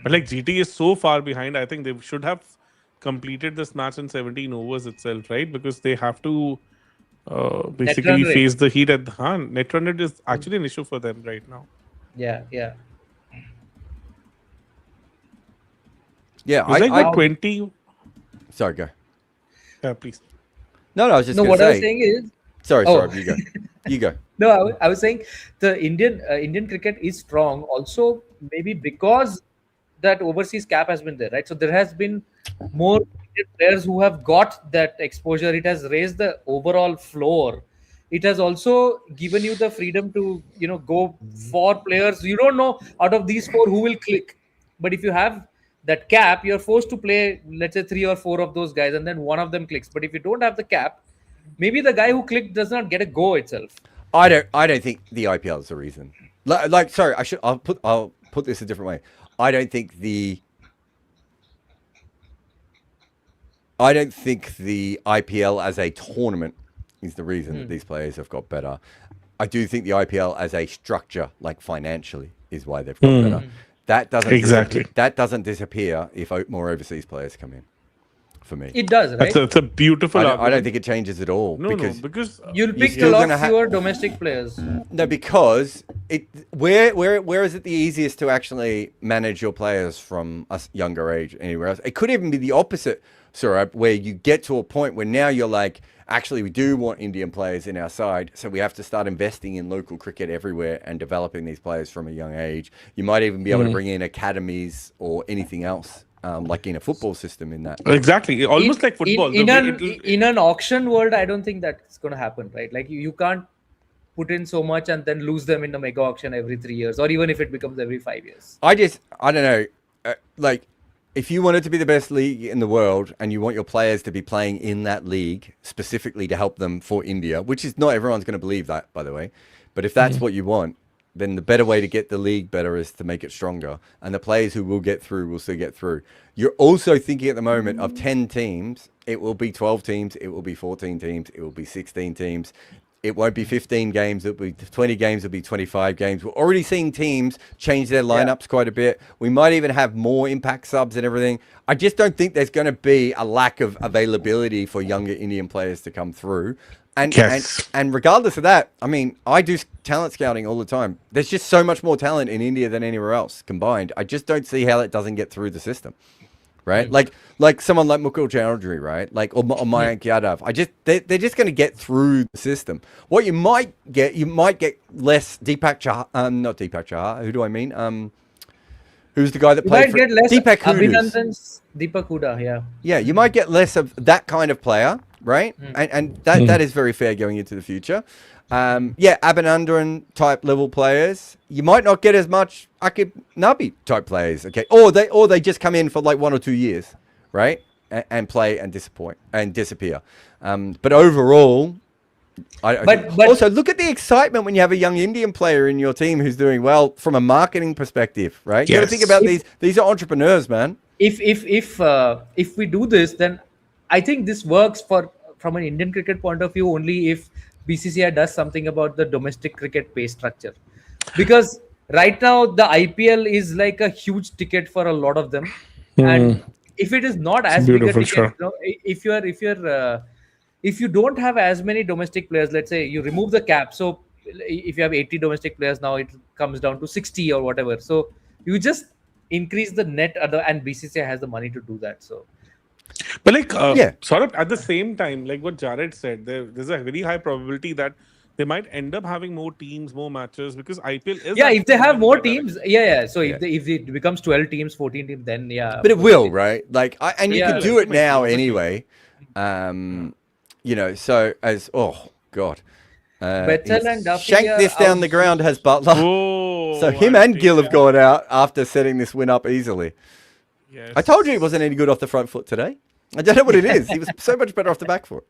But like GT is so far behind, I think they should have completed this match in 17 overs itself, right? Because they have to basically rate. face the heat at the hand. Net run rate is actually an issue for them right now. Yeah. Yeah, It's like I 20. sorry, go. Yeah, please. No, I was just No, gonna what say. I was saying is, Sorry, Oh. you go. You go. no, I was saying the Indian cricket is strong also, maybe because that overseas cap has been there, right? So there has been more Indian players who have got that exposure. It has raised the overall floor. It has also given you the freedom to go for players. You don't know out of these 4 who will click, but if you have that cap, you're forced to play, let's say 3 or 4 of those guys, and then one of them clicks. But if you don't have the cap, maybe the guy who clicked does not get a go itself. I don't think the IPL is the reason. Sorry, I'll put this a different way. I don't think the IPL as a tournament is the reason that these players have got better. I do think the IPL as a structure, like financially, is why they've got better. That doesn't Exactly. that doesn't disappear if more overseas players come in. For me, It does, right? That's a beautiful I argument. don't think it changes at all. No, because because You'll pick a still lot gonna fewer domestic players. No, because where is it the easiest to actually manage your players from a younger age anywhere else? It could even be the opposite, Saurabh, where you get to a point where now you're like, actually, we do want Indian players in our side, so we have to start investing in local cricket everywhere and developing these players from a young age. You might even be able to bring in academies or anything else, like in a football system in that. exactly, almost like football. In an auction world, I don't think that's going to happen, right? Like you can't put in so much and then lose them in a mega auction every 3 years, or even if it becomes every 5 years. I don't know, like, if you want it to be the best league in the world and you want your players to be playing in that league specifically to help them for India, which is not everyone's going to believe that, by the way, but if that's what you want, then the better way to get the league better is to make it stronger. And the players who will get through will still get through. You're also thinking at the moment of 10 teams. It will be 12 teams. It will be 14 teams. It will be 16 teams. It won't be 15 games. It'll be 20 games. It'll be 25 games. We're already seeing teams change their lineups quite a bit. We might even have more impact subs and everything. I just don't think there's going to be a lack of availability for younger Indian players to come through. And, and regardless of that, I mean, I do talent scouting all the time. There's just so much more talent in India than anywhere else combined. I just don't see how it doesn't get through the system. Right, like someone like Mukul Chowdhury, right, like or Mayank Yadav. They're just going to get through the system. What you might get less Deepak Chahar, not Deepak Chahar. Who do I mean? Who's the guy that played for get less Deepak Hoodas. Abhinandan's Deepak Hooda, Yeah, you might get less of that kind of player, right? And that is very fair going into the future. Abhinandan type level players. You might not get as much Akib Nabi type players, okay? Or they just come in for like 1 or 2 years, right? And play and disappoint and disappear. But overall, but also look at the excitement when you have a young Indian player in your team who's doing well from a marketing perspective, right? You got to think about these are entrepreneurs, man. If we do this, then I think this works from an Indian cricket point of view only if BCCI does something about the domestic cricket pay structure, because right now the IPL is like a huge ticket for a lot of them, and if it is not as big a ticket, if you don't have as many domestic players, let's say you remove the cap, so if you have 80 domestic players now, it comes down to 60 or whatever. So you just increase the net, and BCCI has the money to do that. So. But sort of at the same time, like what Jared said, there's a very high probability that they might end up having more teams, more matches, because IPL is... Yeah, if they have more teams, So if it becomes 12 teams, 14 teams, then But it will, right? Like, you can do it now anyway. You know, so as... Oh, God. Bettel and Duffy shanked this down the ground has Butler. So him and Gill have gone out after setting this win up easily. Yes. I told you he wasn't any good off the front foot today. I don't know what it is. He was so much better off the back foot.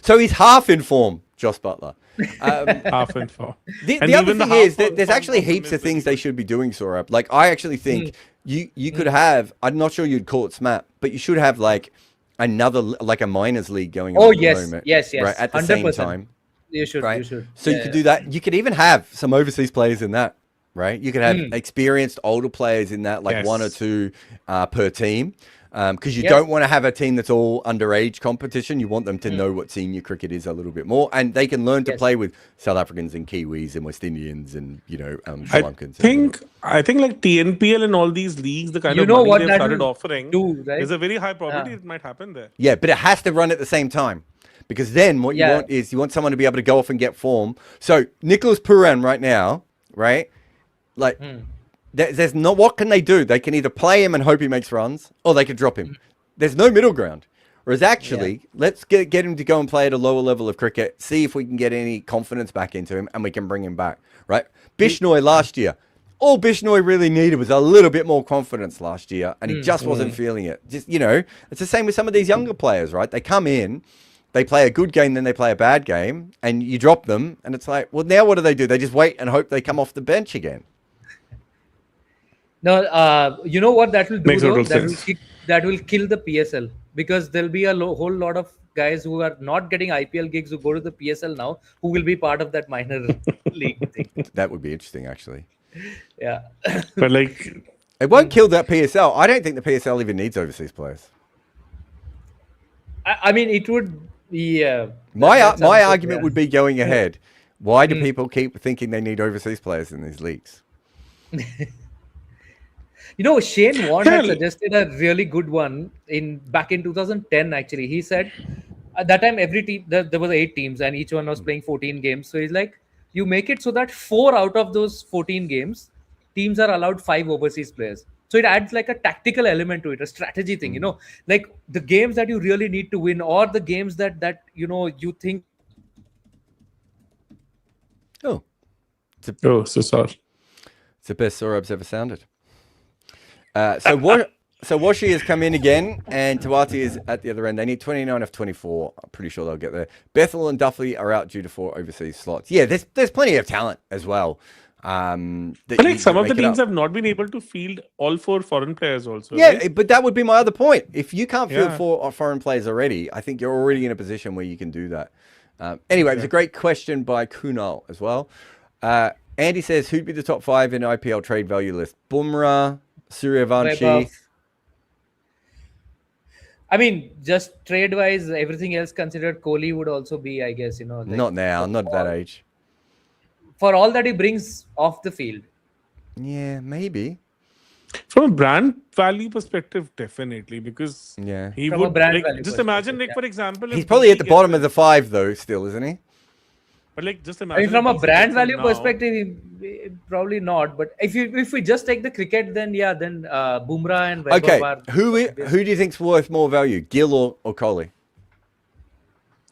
So he's half in form, Josh Butler. Half in form. The other thing is that there's actually heaps of things they should be doing, Saurabh. Like, I actually think you could have, I'm not sure you'd call it SMAP, but you should have like another, like a minors league going on at the moment. Yes. Right, at the 100%. same time. You should, right? you should. So you could do that. You could even have some overseas players in that. Right, you could have experienced older players in that, like 1 or 2 per team, because you don't want to have a team that's all underage competition. You want them to know what senior cricket is a little bit more, and they can learn to play with South Africans and Kiwis and West Indians and Sri Lankans. I think like TNPL and all these leagues, the kind of money they've started offering, there's a very high probability it might happen there. Yeah, but it has to run at the same time. Because then what you want is you want someone to be able to go off and get form. So Nicholas Puran right now, right? Like, there's not, what can they do? They can either play him and hope he makes runs, or they could drop him. There's no middle ground. Whereas actually, let's get him to go and play at a lower level of cricket, see if we can get any confidence back into him, and we can bring him back, right? Bishnoi last year, all Bishnoi really needed was a little bit more confidence last year, and he just wasn't feeling it. Just, it's the same with some of these younger players, right? They come in, they play a good game, then they play a bad game, and you drop them, and it's like, well, now what do? They just wait and hope they come off the bench again. No, you know what that will do? Makes Though? total sense. That will kill the PSL, because there'll be a whole lot of guys who are not getting IPL gigs who go to the PSL now, who will be part of that minor league thing. That would be interesting, actually. Yeah. But like, it won't kill that PSL. I don't think the PSL even needs overseas players. I mean, it would. Yeah. My argument would be going ahead. Why do people keep thinking they need overseas players in these leagues? Shane Warne had suggested a really good one back in 2010. Actually, he said at that time every team there was 8 teams and each one was playing 14 games. So he's like, you make it so that 4 out of those 14 games, teams are allowed 5 overseas players. So it adds like a tactical element to it, a strategy thing. Like the games that you really need to win, or the games that you think. Oh, so sorry. It's the best Saurabh's ever sounded. So Washi has come in again, and Tawati is at the other end. They need 29 of 24. I'm pretty sure they'll get there. Bethel and Duffy are out due to 4 overseas slots. Yeah, there's plenty of talent as well. That But like you some of the make it teams up. have not been able to field all 4 foreign players also. Yeah, right? but that would be my other point. If you can't field Yeah. 4 foreign players already, I think you're already in a position where you can do that. Anyway, it was a great question by Kunal as well. Andy says, who'd be the top 5 in IPL trade value list? Bumrah, Suryavanshi. Vaibhav. I mean, just trade wise, everything else considered, Kohli would also be, I guess, like, Not now, not at that age. for all that he brings off the field. Yeah, maybe. From a brand value perspective, definitely, because Yeah. he From a would brand like value just imagine, perspective, like for example, He's if probably DC at the bottom gets of the 5 though, still, isn't he? But like just I imagine mean, from if a DC brand gets him value now, perspective, probably not. But if we just take the cricket, then yeah, then Bumrah and Vaibhav Okay, are who do you think's worth more value, Gill or Kohli?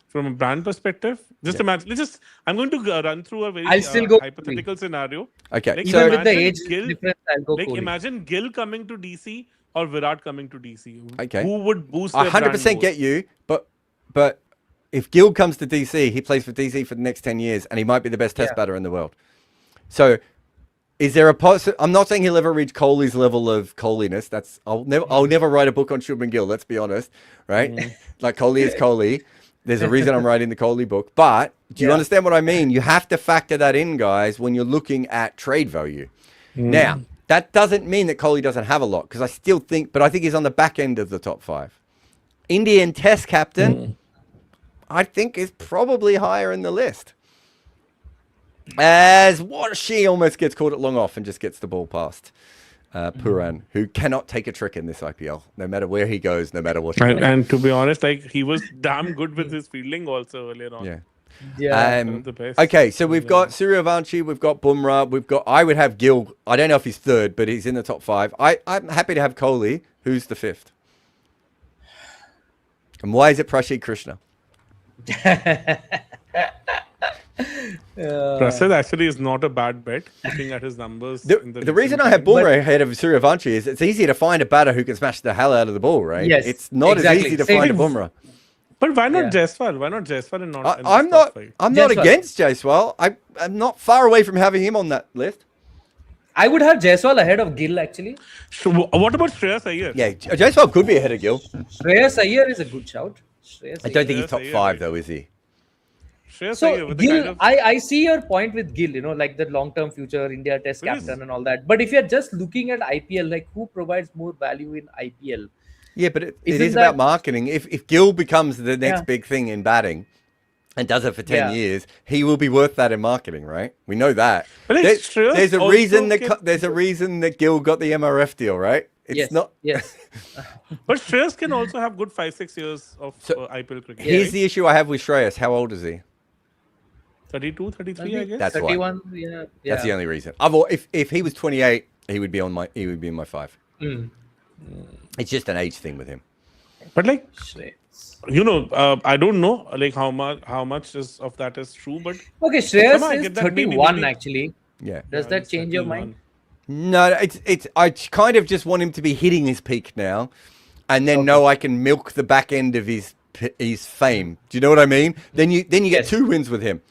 from a brand perspective, just imagine. I'm going to run through a very I'll still go hypothetical scenario. Okay, Like, so even with the imagine age Gill- difference, I'll go Like Kohli. imagine Gill coming to DC or Virat coming to DC. Okay. Who would boost I their brand 100% most? get you, but if Gill comes to DC, he plays for DC for the next 10 years, and he might be the best test Yeah. batter in the world. So, is there I'm not saying he'll ever reach Kohli's level of Kohliness. I'll never write a book on Shubman Gill. Let's be honest, right? Like Kohli is Kohli. There's a reason I'm writing the Kohli book. But do you understand what I mean? You have to factor that in, guys, when you're looking at trade value. Now, that doesn't mean that Kohli doesn't have a lot, because I think he's on the back end of the top 5. Indian Test captain, I think, is probably higher in the list. As Washi almost gets caught at long off and just gets the ball past Puran, who cannot take a trick in this IPL, no matter where he goes, no matter what he does. And to be honest, like he was damn good with his fielding also earlier on. Yeah. Yeah. One of the best. Okay, so we've got Suryavanshi, we've got Bumrah, I would have Gill. I don't know if he's 3rd, but he's in the top 5. I'm happy to have Kohli. Who's the 5th? And why is it Prasid Krishna? Prasid actually is not a bad bet, looking at his numbers. in The reason I have Bumrah ahead of Suryavanshi is it's easier to find a batter who can smash the hell out of the ball, right? Yes, It's not exactly. as easy to Same. find a Bumrah. But why not Yeah. Jaiswal? Why not Jaiswal and not? in this I'm top not 5? Jaiswal. against Jaiswal. I'm not far away from having him on that list. I would have Jaiswal ahead of Gill actually. So what about Shreyas Iyer? Yeah, Jaiswal could be ahead of Gill. Shreyas Iyer is a good shout. Shreyas I don't think Iyer. he's top Iyer, 5 right. though, is he? Shreyas So Iyer with the Gill, kind of I see your point with Gill, like the long-term future India Test It is. captain and all that. But if you're just looking at IPL, like who provides more value in IPL? Yeah, but it Isn't is about that- marketing. If Gill becomes the next Yeah. big thing in batting and does it for 10 Yeah. years, he will be worth that in marketing, right? We know that. But like, Shreyas There's a also reason can- there's a reason that Gill got the MRF deal, right? It's yes. not. Yes. But Shreyas can also have good 5-6 years of IPL cricket. Here's right? the issue I have with Shreyas. How old is he? 32, 33, I guess. That's why. 31. Yeah. That's the yeah. only reason. If he was 28, he would be in my 5. Mm. It's just an age thing with him. But like, Shreyas. I don't know like how much of that is true, but Okay, Somehow I Shreyas is get that maybe 31 actually. Yeah. Does Yeah, that he's change your 31. mind? No, it's. I kind of just want him to be hitting his peak now, and then know I can milk the back end of his fame. Do you know what I mean? Then you get Yes. 2 wins with him.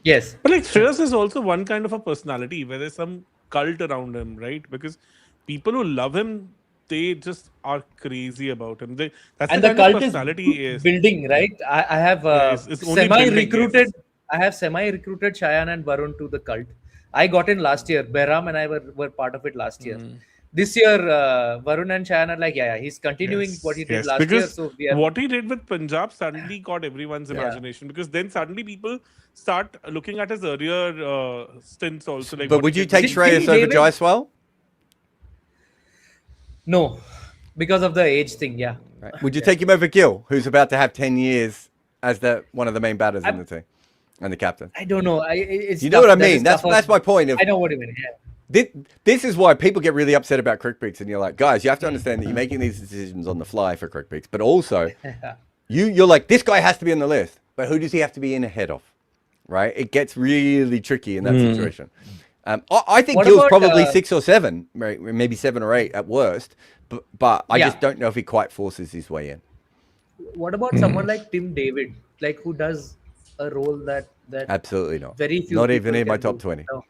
Yes. But like Shreyas is also one kind of a personality where there's some cult around him, right? Because people who love him, they just are crazy about him. That's And the the kind cult of is personality he is. building, right? I have it's only building, semi-recruited. yes. I have semi-recruited Cheyenne and Varun to the cult. I got in last year. Behram and I were part of it last year. This year, Varun and Cheyenne are like, yeah, he's continuing what he did last year. Because So we are. what he did with Punjab suddenly caught everyone's imagination, because then suddenly people start looking at his earlier stints also. Like, But what would he you did take with- Shreyas over David- Jaiswal? No, because of the age thing. Yeah. Right. Would you take him over Gill, who's about to have 10 years as one of the main batters in the team and the captain? I don't know. It's You know tough. what I That is mean? That's tougher. my point. I know what you mean. Yeah. This is why people get really upset about CricPix, and you're like, guys, you have to understand that you're making these decisions on the fly for CricPix, but also you're like, this guy has to be on the list, but who does he have to be in ahead of? Right? It gets really tricky in that situation. I think What Gill's about, probably 6 or 7, right? Maybe 7 or 8 at worst, but I Yeah. just don't know if he quite forces his way in. What about someone like Tim David, like who does a role that Absolutely not. very few Not people even in my can top do? 20. No.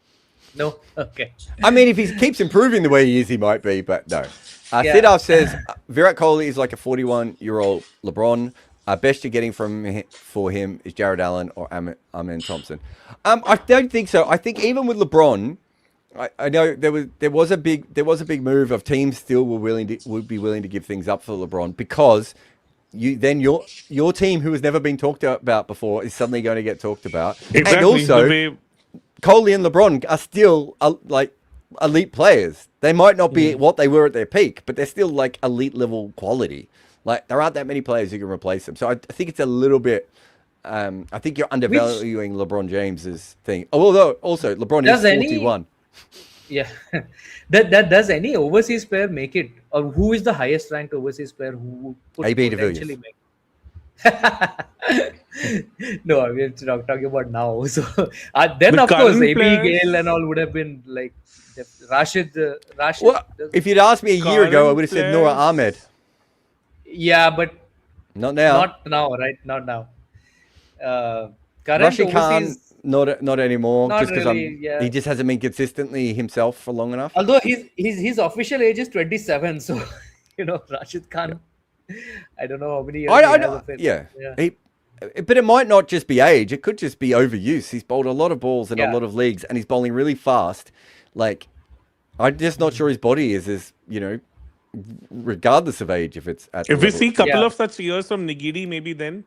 No? Okay. I mean, if he keeps improving the way he is, he might be, but no. Yeah. Siddharth says Virat Kohli is like a 41-year-old LeBron. Best you're getting for him is Jared Allen or Amen Thompson. I don't think so. I think even with LeBron, I know there was a big move of teams still would be willing to give things up for LeBron because your team who has never been talked about before is suddenly going to get talked about, Exactly. and also the way Kohli and LeBron are still like elite players. They might not be what they were at their peak, but they're still like elite level quality. Like there aren't that many players who can replace them. So I think it's a little bit. I think you're undervaluing LeBron James's thing. Although also LeBron is 41. Yeah. that does any overseas player make it, or who is the highest ranked overseas player who could AB de potentially Villiers. make? No, we're talking about now. So then The of course current AB, players- Gale, and all would have been like Rashid. Well, if you'd asked me a year ago, I Current would have said Noor players- Ahmed. Yeah, but Not now. not now, right? Not now. Current Rashid Khan, overseas. not anymore. Not just because really, yeah. he just hasn't been consistently himself for long enough. Although his official age is 27, so Rashid Khan. I don't know how many years. I he has know. of it. Yeah. But it might not just be age. It could just be overuse. He's bowled a lot of balls in a Yeah. lot of leagues, and he's bowling really fast. Like, I'm just not sure his body is as regardless of age. If it's at the If we level. see a couple Yeah. of such years from Nigiri, maybe then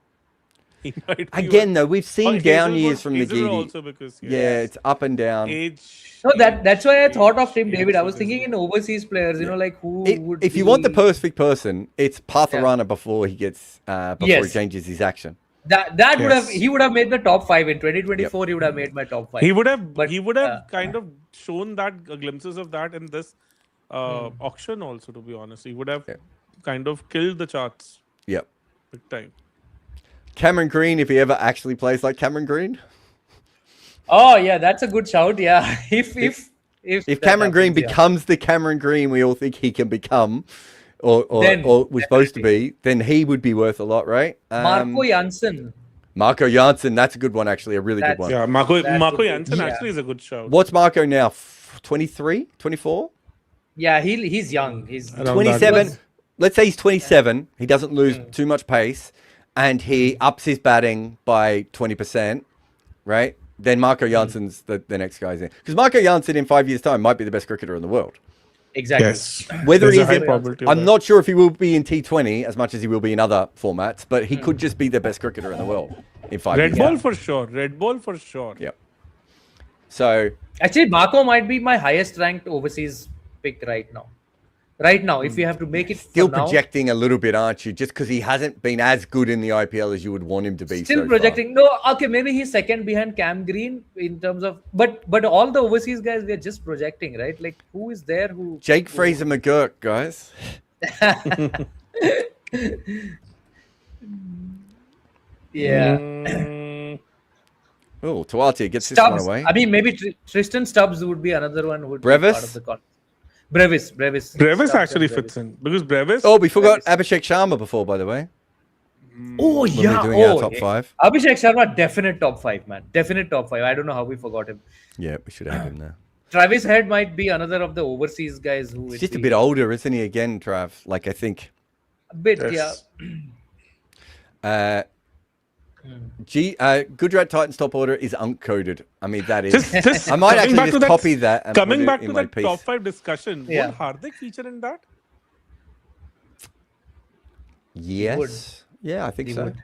he might be Again, though, we've seen down years from Hazelwood Nagidi. also because Yeah, it's up and down. age. No, that's why I thought of Tim age David. I is was thinking it. in overseas players, like who would. If you want the be- perfect person, it's Partharana before he gets before he Yes. changes his action. that would have Yes. he would have made the top 5 in 2024. He would have made my top 5. He would have But, kind of shown that glimpses of that in this auction also. To be honest, he would have kind of killed the charts Yep. big time. Cameron Green, if he ever actually plays like Cameron Green. Oh yeah, that's a good shout. Yeah, if If that Cameron Green happens, yeah. becomes the Cameron Green we all think he can become, or Then, was supposed to be, then he would be worth a lot, right? Marco Janssen. Marco Janssen, that's a good one, actually, a really good That's- one. Yeah, Marco That would be- Janssen yeah. actually is a good shout. What's Marco now? 23, 24, Yeah, he's young. He's Around that 27? was- Let's say he's 27. He doesn't lose too much pace, and he ups his batting by 20%, right? Then Marco Janssen's the next guy's in. Because Marco Janssen in 5 years' time might be the best cricketer in the world. exactly. Yes. Whether There's he's a high in, probability of I'm that. not sure if he will be in T20 as much as he will be in other formats, but he could just be the best cricketer in the world in 5 Red years. ball for sure. Red ball for sure. Yep. So Actually, Marco might be my highest ranked overseas pick right now. Right now, if you have to make it still for now, projecting a little bit, aren't you? Just because he hasn't been as good in the IPL as you would want him to be. still so projecting. No, okay, maybe he's second behind Cam Green in terms of, but all the overseas guys we are just projecting, right? Like who is there who? Far. Jake Fraser McGurk, guys. Yeah, Mm, Oh, Tuati gets this one Stubbs. away. I mean, maybe Tristan Stubbs would be another one who would be part Brevis? of the con. Brevis. Brevis Stubbs actually and fits in because Brevis. Oh, we forgot Abhishek Sharma before, by the way. Oh When yeah, we're doing our top yeah. 5. Abhishek Sharma, definite top 5, man. Definite top 5. I don't know how we forgot him. Yeah, we should have him there. Travis Head might be another of the overseas guys who. He's would just a be bit older, isn't he? Again, Trav. Like I think. A bit, Yes. Gujarat Titans top order is uncoded. I mean, that is. Just I might coming actually back to just that- copy that. And Coming put it back in to my that piece. top 5 discussion, Yeah. would Hardik feature in that? Yes. Yeah, I think He so. would.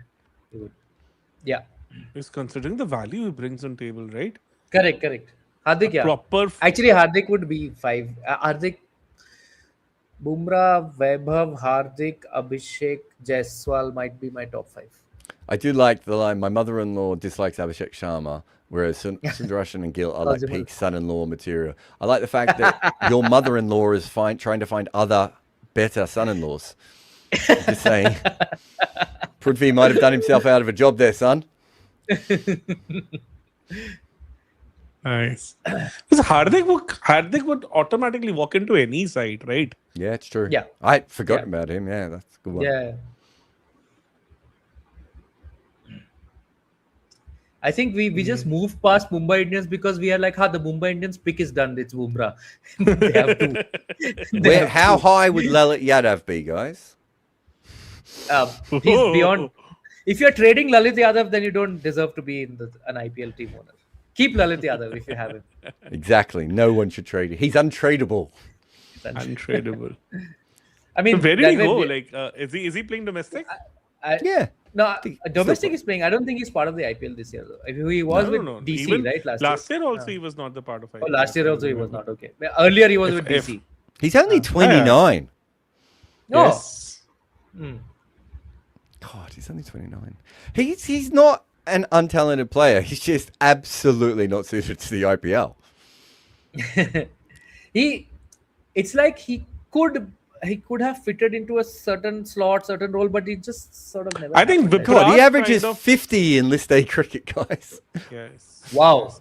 He would. Yeah, Is considering the value he brings on table, right? correct. Hardik, yeah. Proper. Actually, Hardik would be 5. Hardik, Bumrah, Vaibhav, Hardik, Abhishek, Jaiswal might be my top 5. I do like the line, my mother-in-law dislikes Abhishek Sharma, whereas Sundarashan and Gil are like Possible. peak son-in-law material. I like the fact that your mother-in-law is trying to find other better son-in-laws. Just saying. Prithvi might have done himself out of a job there, son. Nice. Because Hardik would automatically walk into any side, right? Yeah, it's true. Yeah. I'd forgotten Yeah. about him. Yeah, that's a good one. Yeah. I think we just moved past Mumbai Indians because we are like, the Mumbai Indians pick is done. It's Bumrah. They have to. How high would Lalit Yadav be, guys? He's beyond. If you're trading Lalit Yadav, then you don't deserve to be in an IPL team owner. Keep Lalit Yadav if you have him. Exactly. No one should trade him. He's untradeable. Untradeable. I mean, Where did he that go? way- Like, is he playing domestic? Yeah. No, think domestic so. is playing. I don't think he's part of the IPL this year, though. He was with DC, Even right? Last year also he was not the part of it. Oh, last year also he was not. Okay. Earlier he was with DC. He's only 29. No. Yes. God, he's only 29. He's not an untalented player. He's just absolutely not suited to the IPL. It's like he could have fitted into a certain slot, certain role, but he just sort of never. I think happened. God, he Vipraj averages kind of- 50 in List A cricket, guys. Yes. Wow.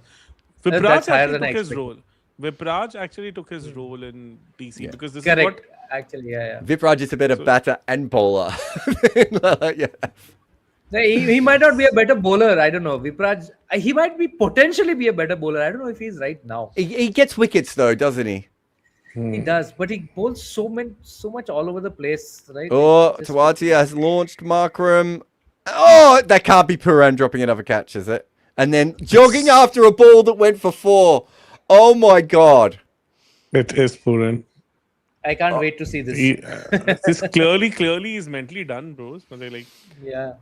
Vipraj That's higher actually than I took his expected. role. Vipraj actually took his role in DC Yeah. because this Correct. is Actually, yeah. Vipraj is a better batter and bowler. Yeah. No, he might not be a better bowler. I don't know. Vipraj, he might be potentially be a better bowler. I don't know if he's right now. He gets wickets though, doesn't he? He does, but he bowls so much all over the place, right? Oh, Just- Tawati has launched Markram. Oh, that can't be Puran dropping another catch, is it? And then jogging after a ball that went for 4. Oh my God. It is Puran. I can't wait to see this. This clearly is mentally done, bros. But they're like, Yeah.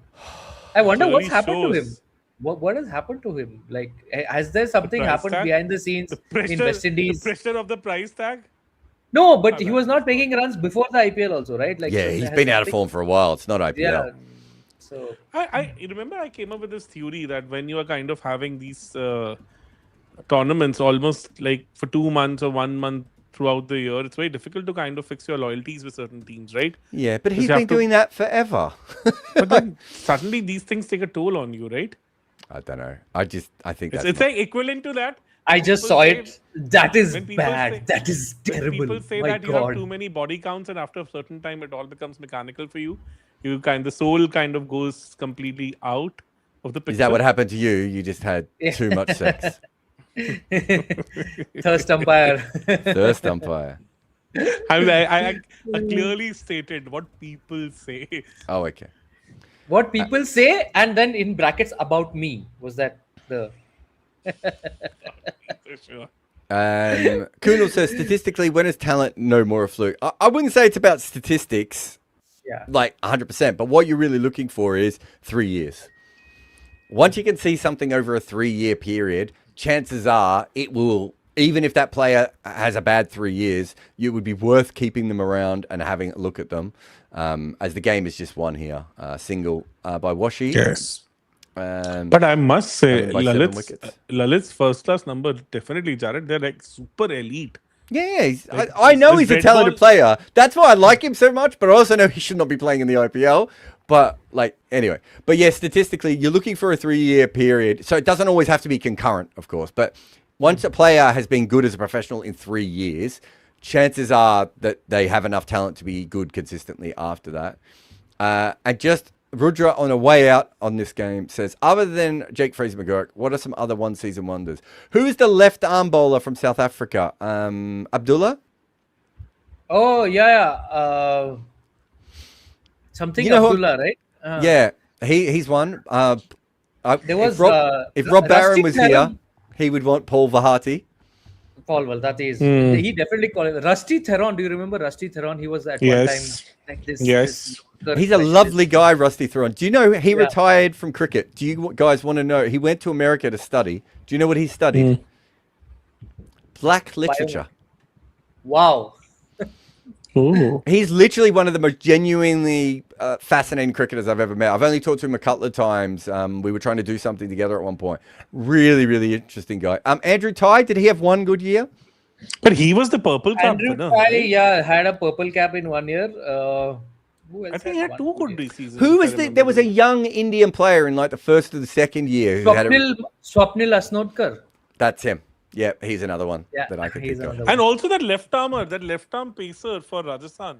I wonder what's clearly happened to him. shows. What has happened to him? Like, has there something price happened tag? behind the scenes in West Indies? The pressure of the price tag. No, but he was not making runs before the IPL also, right? Like, Yeah, so he's has been out of something- form for a while. It's not IPL. Yeah. So I remember I came up with this theory that when you are kind of having these tournaments almost like for 2 months or 1 month throughout the year, it's very difficult to kind of fix your loyalties with certain teams, right? Yeah, but Because he's you have been to- doing that forever. But then suddenly these things take a toll on you, right? I don't know. I think that's It's like equivalent to that. I just People saw say- it. That is when people bad. say- That is When terrible. people say My that you have God. too many body counts and after a certain time it all becomes mechanical for you, the soul kind of goes completely out of the picture. Is that what happened to you? You just had too much sex. Thirst umpire. Thirst umpire. I clearly stated what people say. Oh, okay. What people say, and then in brackets about me. Was that the? For sure. Kunal says, statistically, when is talent no more a fluke? I wouldn't say it's about statistics, Yeah. like 100%, but what you're really looking for is 3 years. Once you can see something over a 3-year period, chances are it will, even if that player has a bad 3 years, it would be worth keeping them around and having a look at them. As the game is just won here, single by Washi. Yes. But I must say, by 7 wickets. Lalit's first class number, definitely, Jared, they're like super elite. Yeah, Like, I know this he's a red talented ball- player. That's why I like him so much, but I also know he should not be playing in the IPL. But, anyway. But, yeah, statistically, you're looking for a 3-year period. So it doesn't always have to be concurrent, of course. But once a player has been good as a professional in 3 years, chances are that they have enough talent to be good consistently after that. And just Rudra on a way out on this game says, other than Jake Fraser-McGurk, what are some other one-season wonders? Who is the left arm bowler from South Africa? Abdullah? Oh yeah. Something You know who- Abdullah, right? Yeah, he's one. There was, if Rob Barron Rusty was Theron. here, he would want Paul Vahati. Paul Valdati is. Hmm. He definitely called it. Rusty Theron. Do you remember Rusty Theron? He was at Yes. one time like this. Yes. this He's a lovely guy, Rusty Theron. Do you know he Yeah. retired from cricket? Do you guys want to know? He went to America to study. Do you know what he studied? Black literature. Wow. Oh. He's literally one of the most genuinely fascinating cricketers I've ever met. I've only talked to him a couple of times. We were trying to do something together at one point. Really, really interesting guy. Andrew Ty, did he have one good year? But he was the purple cup Andrew winner. Ty, right? yeah, had a purple cap in 1 year. Who else I think he had one 2 good year? seasons. Who if was I the? remember There was a right. young Indian player in like the first or the second year who had a, Swapnil Asnodkar. That's him. Yeah, he's another one Yeah, that I could he's think of. another And also that left arm pacer for Rajasthan.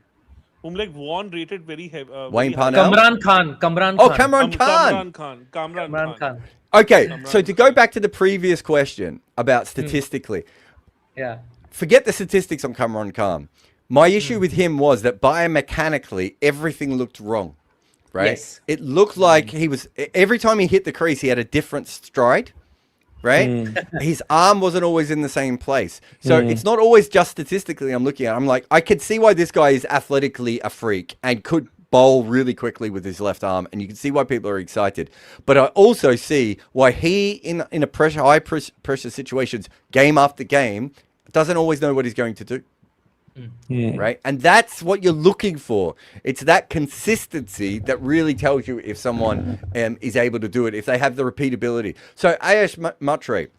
whom like Vaughn rated very heavy. Wayne Parnell? Kamran Khan. Oh, Kamran Khan. Kamran Khan. Okay, Kamran so to go back to the previous question about statistically, Yeah. forget the statistics on Kamran Khan. My issue with him was that biomechanically, everything looked wrong, right? Yes. It looked like he was, every time he hit the crease, he had a different stride, right? His arm wasn't always in the same place. So it's not always just statistically I'm looking at. I'm like, I could see why this guy is athletically a freak and could bowl really quickly with his left arm, and you can see why people are excited. But I also see why he, in a high pressure situations, game after game, doesn't always know what he's going to do. Right? And that's what you're looking for. It's that consistency that really tells you if someone is able to do it, if they have the repeatability. So Ayash Matre,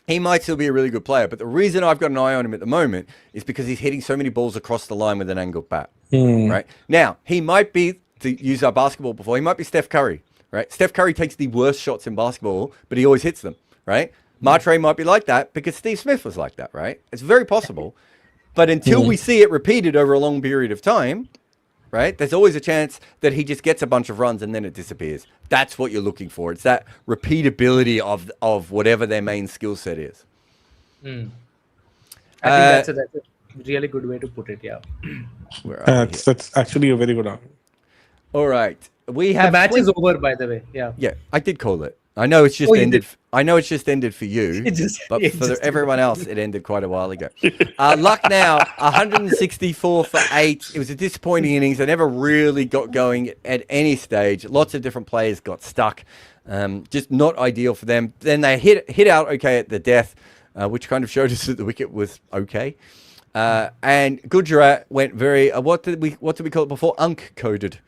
he might still be a really good player, but the reason I've got an eye on him at the moment is because he's hitting so many balls across the line with an angled bat. Right? Now, he might be, to use our basketball before, he might be Steph Curry. Right? Steph Curry takes the worst shots in basketball, but he always hits them. Right? Matre might be like that because Steve Smith was like that. Right? It's very possible. But until we see it repeated over a long period of time, right, there's always a chance that he just gets a bunch of runs and then it disappears. That's what you're looking for. It's that repeatability of whatever their main skill set is. I think that's a really good way to put it. Yeah. That's actually a very good argument. All right. We The have match is over, by the way. Yeah. Yeah, I did call it. I know it's just Oh, you ended. did? I know it's just ended for you, but for everyone else, it ended quite a while ago. Lucknow, 164 for 8. It was a disappointing innings. They never really got going at any stage. Lots of different players got stuck. Just not ideal for them. Then they hit out okay at the death, which kind of showed us that the wicket was okay. And Gujarat went very. What did we call it before? Unk-coded.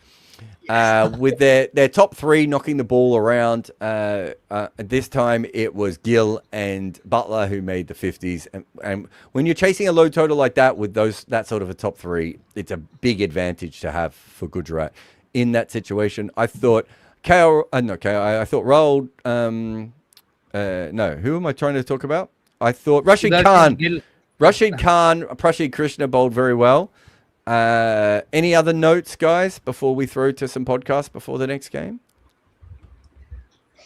With their top three knocking the ball around. This time it was Gill and Butler who made the 50s. And when you're chasing a low total like that with that sort of a top three, it's a big advantage to have for Gujarat in that situation. I thought I thought Rahul. No, who am I trying to talk about? I thought Rashid Khan. Prashid Krishna bowled very well. Any other notes, guys, before we throw to some podcasts before the next game?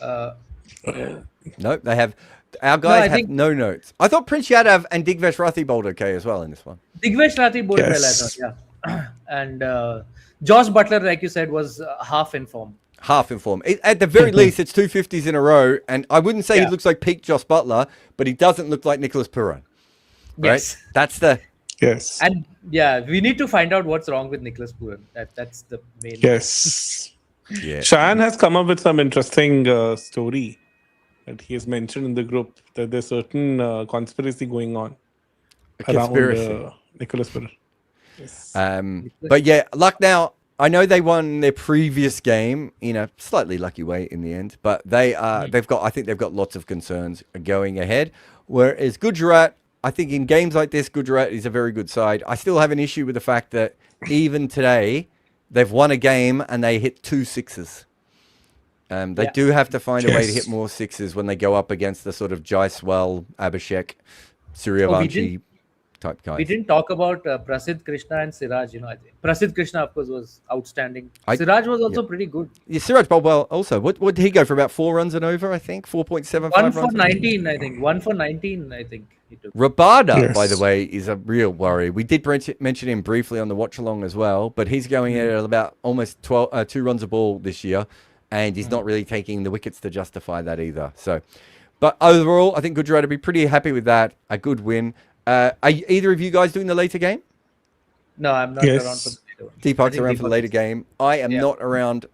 Nope, they have. Our guys have no notes. I thought Prince Yadav and Digvesh Rathi bowled okay as well in this one. Digvesh Rathi bowled well, I thought. Yeah. And Josh Butler, like you said, was half in form. Half in form. At the very least, it's 250s in a row, and I wouldn't say he looks like peak Josh Butler, but he doesn't look like Nicholas Puran. Right? Yes. That's the. Yes. And yeah, we need to find out what's wrong with Nicholas Puran. That's the main. Yes. Yeah. Shan has come up with some interesting story that he has mentioned in the group that there's certain conspiracy going on around Nicholas Puran. Yes. But yeah, Lucknow, I know they won their previous game in a slightly lucky way in the end, but I think they've got lots of concerns going ahead. Whereas Gujarat, I think in games like this, Gujarat is a very good side. I still have an issue with the fact that even today, they've won a game and they hit 2 sixes. They do have to find a way to hit more sixes when they go up against the sort of Jaiswal, Abhishek, Suryavanshi type guys. We didn't talk about Prasidh Krishna and Siraj. I think Prasidh Krishna, of course, was outstanding. Siraj was also pretty good. Yeah, Siraj bowled well also. What did he go for? About 4 runs and over, I think? 4.75 1 runs? for 19, I think. 1 for 19, I think he took. Rabada, by the way, is a real worry. We did mention him briefly on the watch-along as well, but he's going at about almost 2 runs a ball this year, and he's not really taking the wickets to justify that either. So, but overall, I think Gujarat will be pretty happy with that. A good win. Are either of you guys doing the later game? No, I'm not around for the later one. Deepak's around for the later game. I am not around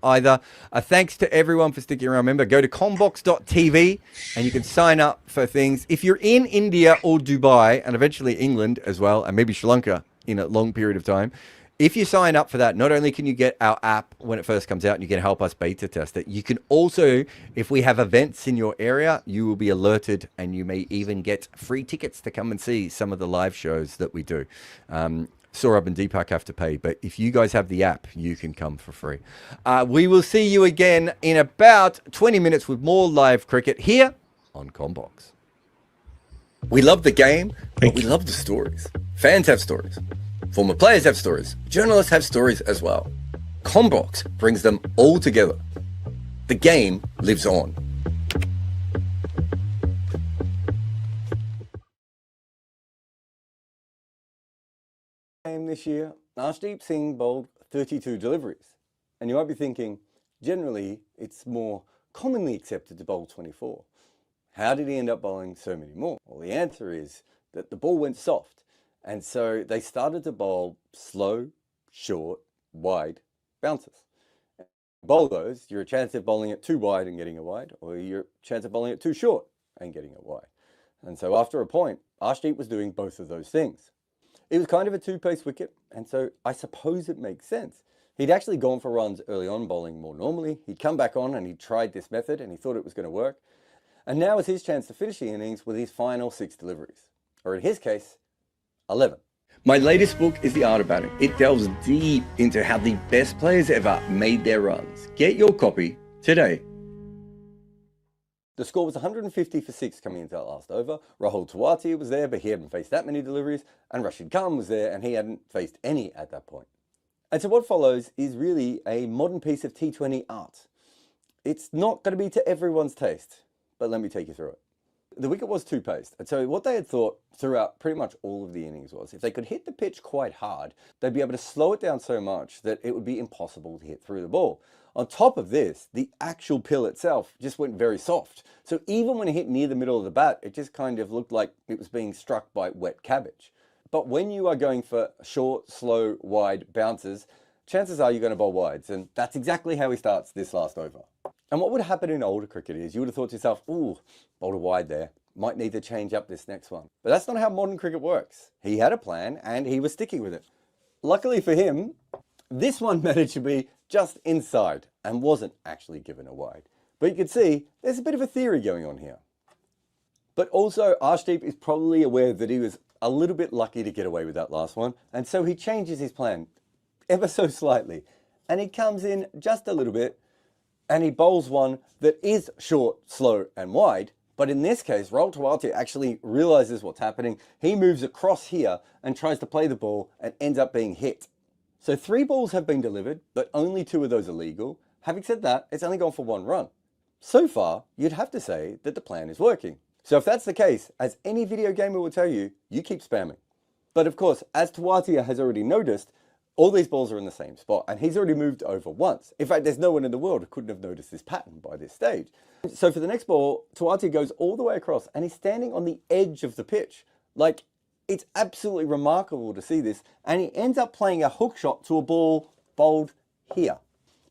either. Thanks to everyone for sticking around. Remember, go to combox.tv and you can sign up for things. If you're in India or Dubai, and eventually England as well, and maybe Sri Lanka in a long period of time, if you sign up for that, not only can you get our app when it first comes out and you can help us beta test it, you can also, if we have events in your area, you will be alerted and you may even get free tickets to come and see some of the live shows that we do. Saurabh and Deepak have to pay, but if you guys have the app, you can come for free. We will see you again in about 20 minutes with more live cricket here on Combox. We love the game, but we love the stories. Fans have stories. Former players have stories. Journalists have stories as well. Combox brings them all together. The game lives on. Game this year, Arshdeep Singh bowled 32 deliveries. And you might be thinking, generally, it's more commonly accepted to bowl 24. How did he end up bowling so many more? Well, the answer is that the ball went soft. And so they started to bowl slow, short, wide bounces. Bowl those, you're a chance of bowling it too wide and getting a wide, or you're a chance of bowling it too short and getting a wide. And so after a point, Arshdeep was doing both of those things. It was kind of a two-pace wicket, and so I suppose it makes sense. He'd actually gone for runs early on, bowling more normally. He'd come back on and he tried this method and he thought it was going to work. And now was his chance to finish the innings with his final 6 deliveries, or in his case, 11. My latest book is The Art of Batting. It delves deep into how the best players ever made their runs. Get your copy today. The score was 150 for 6 coming into that last over. Rahul Tewati was there, but he hadn't faced that many deliveries. And Rashid Khan was there, and he hadn't faced any at that point. And so what follows is really a modern piece of T20 art. It's not going to be to everyone's taste, but let me take you through it. The wicket was two-paced, and so what they had thought throughout pretty much all of the innings was if they could hit the pitch quite hard, they'd be able to slow it down so much that it would be impossible to hit through the ball. On top of this, the actual pill itself just went very soft. So even when it hit near the middle of the bat, it just kind of looked like it was being struck by wet cabbage. But when you are going for short, slow, wide bounces, chances are you're going to bowl wides, and that's exactly how he starts this last over. And what would happen in older cricket is you would have thought to yourself, ooh, bowled a wide there, might need to change up this next one. But that's not how modern cricket works. He had a plan and he was sticking with it. Luckily for him, this one managed to be just inside and wasn't actually given a wide. But you can see there's a bit of a theory going on here. But also Arshdeep is probably aware that he was a little bit lucky to get away with that last one, and so he changes his plan ever so slightly, and he comes in just a little bit and he bowls one that is short, slow and wide. But in this case, Rahul Tewati actually realizes what's happening. He moves across here and tries to play the ball and ends up being hit. So 3 balls have been delivered, but only 2 of those are legal. Having said that, it's only gone for 1 run. So far, you'd have to say that the plan is working. So if that's the case, as any video gamer will tell you, you keep spamming. But of course, as Tewati has already noticed, all these balls are in the same spot, and he's already moved over once. In fact, there's no one in the world who couldn't have noticed this pattern by this stage. So for the next ball, Tewati goes all the way across, and he's standing on the edge of the pitch. Like, it's absolutely remarkable to see this, and he ends up playing a hook shot to a ball bowled here.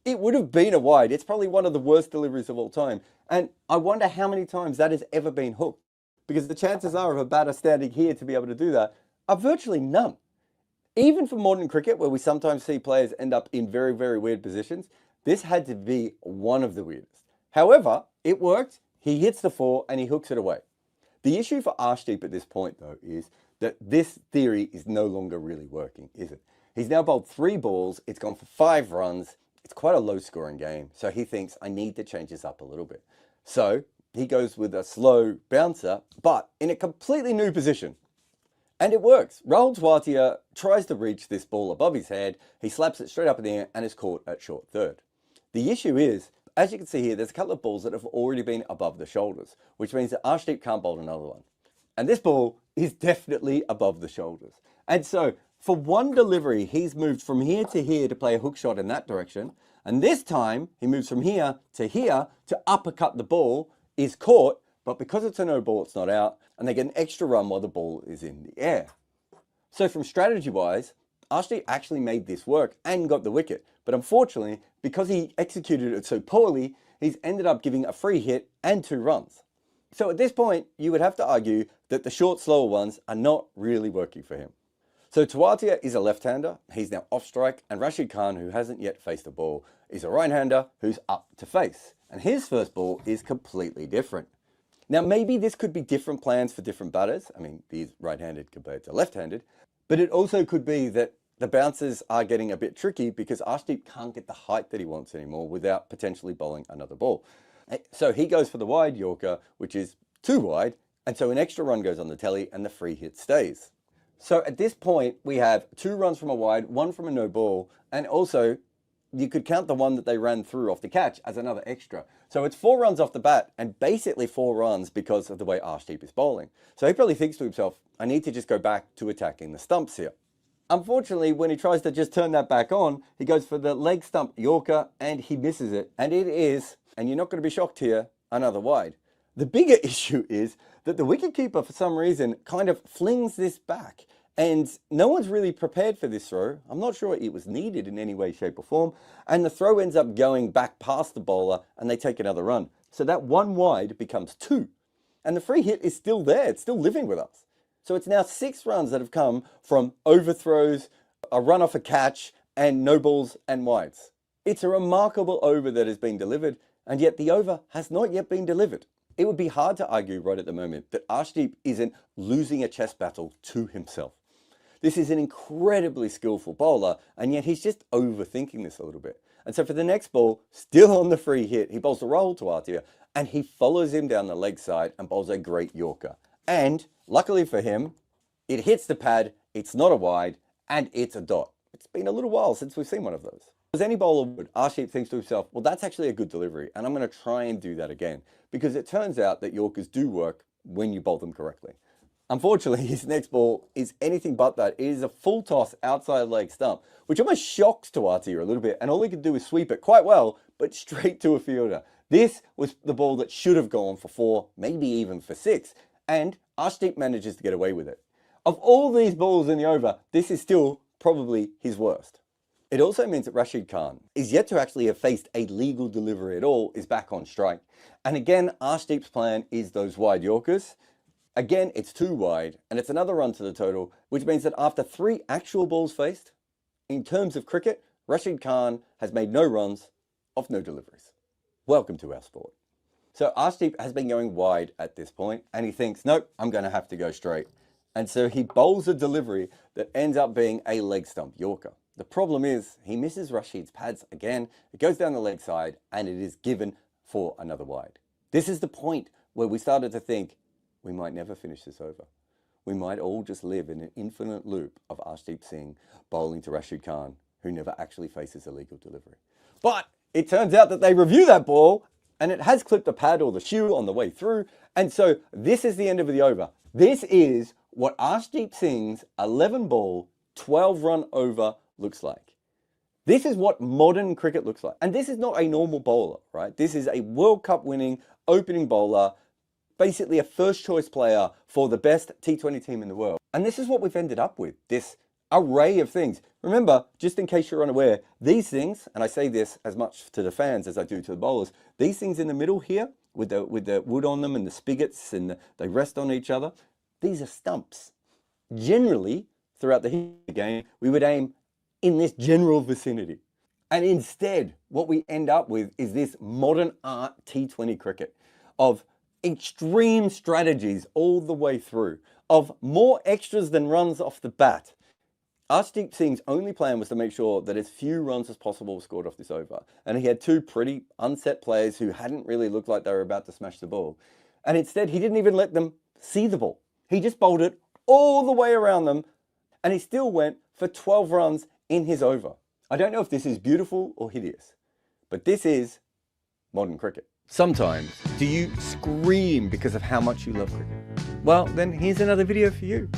It would have been a wide. It's probably one of the worst deliveries of all time, and I wonder how many times that has ever been hooked, because the chances are of a batter standing here to be able to do that are virtually none. Even for modern cricket, where we sometimes see players end up in very, very weird positions, this had to be one of the weirdest. However, it worked. He hits the 4 and he hooks it away. The issue for Arshdeep at this point, though, is that this theory is no longer really working, is it? He's now bowled 3 balls. It's gone for 5 runs. It's quite a low-scoring game. So he thinks, I need to change this up a little bit. So he goes with a slow bouncer, but in a completely new position. And it works. Rahul Tewati tries to reach this ball above his head. He slaps it straight up in the air and is caught at short third. The issue is, as you can see here, there's a couple of balls that have already been above the shoulders, which means that Arshdeep can't bowl another one. And this ball is definitely above the shoulders. And so for one delivery, he's moved from here to play a hook shot in that direction. And this time he moves from here to uppercut the ball, is caught, but because it's a no ball, it's not out, and they get an extra run while the ball is in the air. So from strategy-wise, Arshdeep actually made this work and got the wicket. But unfortunately, because he executed it so poorly, he's ended up giving a free hit and 2 runs. So at this point, you would have to argue that the short, slower ones are not really working for him. So Tewati is a left-hander. He's now off strike, and Rashid Khan, who hasn't yet faced a ball, is a right-hander who's up to face. And his first ball is completely different. Now, maybe this could be different plans for different batters. I mean, he's right-handed compared to left-handed. But it also could be that the bounces are getting a bit tricky because Arshdeep can't get the height that he wants anymore without potentially bowling another ball. So he goes for the wide Yorker, which is too wide. And so an extra run goes on the telly and the free hit stays. So at this point, we have 2 runs from a wide, 1 from a no ball, and also you could count the one that they ran through off the catch as another extra. So it's 4 runs off the bat and basically 4 runs because of the way Arshdeep is bowling. So he probably thinks to himself, I need to just go back to attacking the stumps here. Unfortunately, when he tries to just turn that back on, he goes for the leg stump Yorker and he misses it. And it is, and you're not going to be shocked here, another wide. The bigger issue is that the wicketkeeper, for some reason, kind of flings this back. And no one's really prepared for this throw. I'm not sure it was needed in any way, shape or form. And the throw ends up going back past the bowler and they take another run. So that 1 wide becomes 2. And the free hit is still there. It's still living with us. So it's now 6 runs that have come from overthrows, a run off a catch, and no balls and wides. It's a remarkable over that has been delivered, and yet the over has not yet been delivered. It would be hard to argue right at the moment that Arshdeep isn't losing a chess battle to himself. This is an incredibly skillful bowler, and yet he's just overthinking this a little bit. And so for the next ball, still on the free hit, he bowls the roll to Artia, and he follows him down the leg side and bowls a great Yorker. And luckily for him, it hits the pad, it's not a wide, and it's a dot. It's been a little while since we've seen one of those. As any bowler would, Arshdeep thinks to himself, well, that's actually a good delivery, and I'm going to try and do that again, because it turns out that Yorkers do work when you bowl them correctly. Unfortunately, his next ball is anything but that. It is a full toss outside leg stump, which almost shocks to Artia a little bit, and all he could do is sweep it quite well, but straight to a fielder. This was the ball that should have gone for 4, maybe even for 6, and Arshdeep manages to get away with it. Of all these balls in the over, this is still probably his worst. It also means that Rashid Khan is yet to actually have faced a legal delivery at all, is back on strike. And again, Arshdeep's plan is those wide Yorkers. Again, it's 2 wide, and it's another run to the total, which means that after 3 actual balls faced, in terms of cricket, Rashid Khan has made no runs off no deliveries. Welcome to our sport. So Arshdeep has been going wide at this point, and he thinks, nope, I'm going to have to go straight. And so he bowls a delivery that ends up being a leg stump Yorker. The problem is he misses Rashid's pads again. It goes down the leg side, and it is given for another wide. This is the point where we started to think we might never finish this over. We might all just live in an infinite loop of Arshdeep Singh bowling to Rashid Khan, who never actually faces a legal delivery. But it turns out that they review that ball, and it has clipped the pad or the shoe on the way through. And so this is the end of the over. This is what Arshdeep Singh's 11 ball, 12 run over looks like. This is what modern cricket looks like. And this is not a normal bowler, right? This is a World Cup winning opening bowler, basically a first choice player for the best T20 team in the world. And this is what we've ended up with, this array of things. Remember, just in case you're unaware, these things, and I say this as much to the fans as I do to the bowlers, these things in the middle here with the wood on them and the spigots and they rest on each other, these are stumps. Generally, throughout the game, we would aim in this general vicinity. And instead, what we end up with is this modern art T20 cricket of extreme strategies all the way through, of more extras than runs off the bat. Arshdeep Singh's only plan was to make sure that as few runs as possible were scored off this over. And he had 2 pretty unset players who hadn't really looked like they were about to smash the ball. And instead, he didn't even let them see the ball. He just bowled it all the way around them, and he still went for 12 runs in his over. I don't know if this is beautiful or hideous, but this is modern cricket. Sometimes, do you scream because of how much you love cricket? Well, then here's another video for you.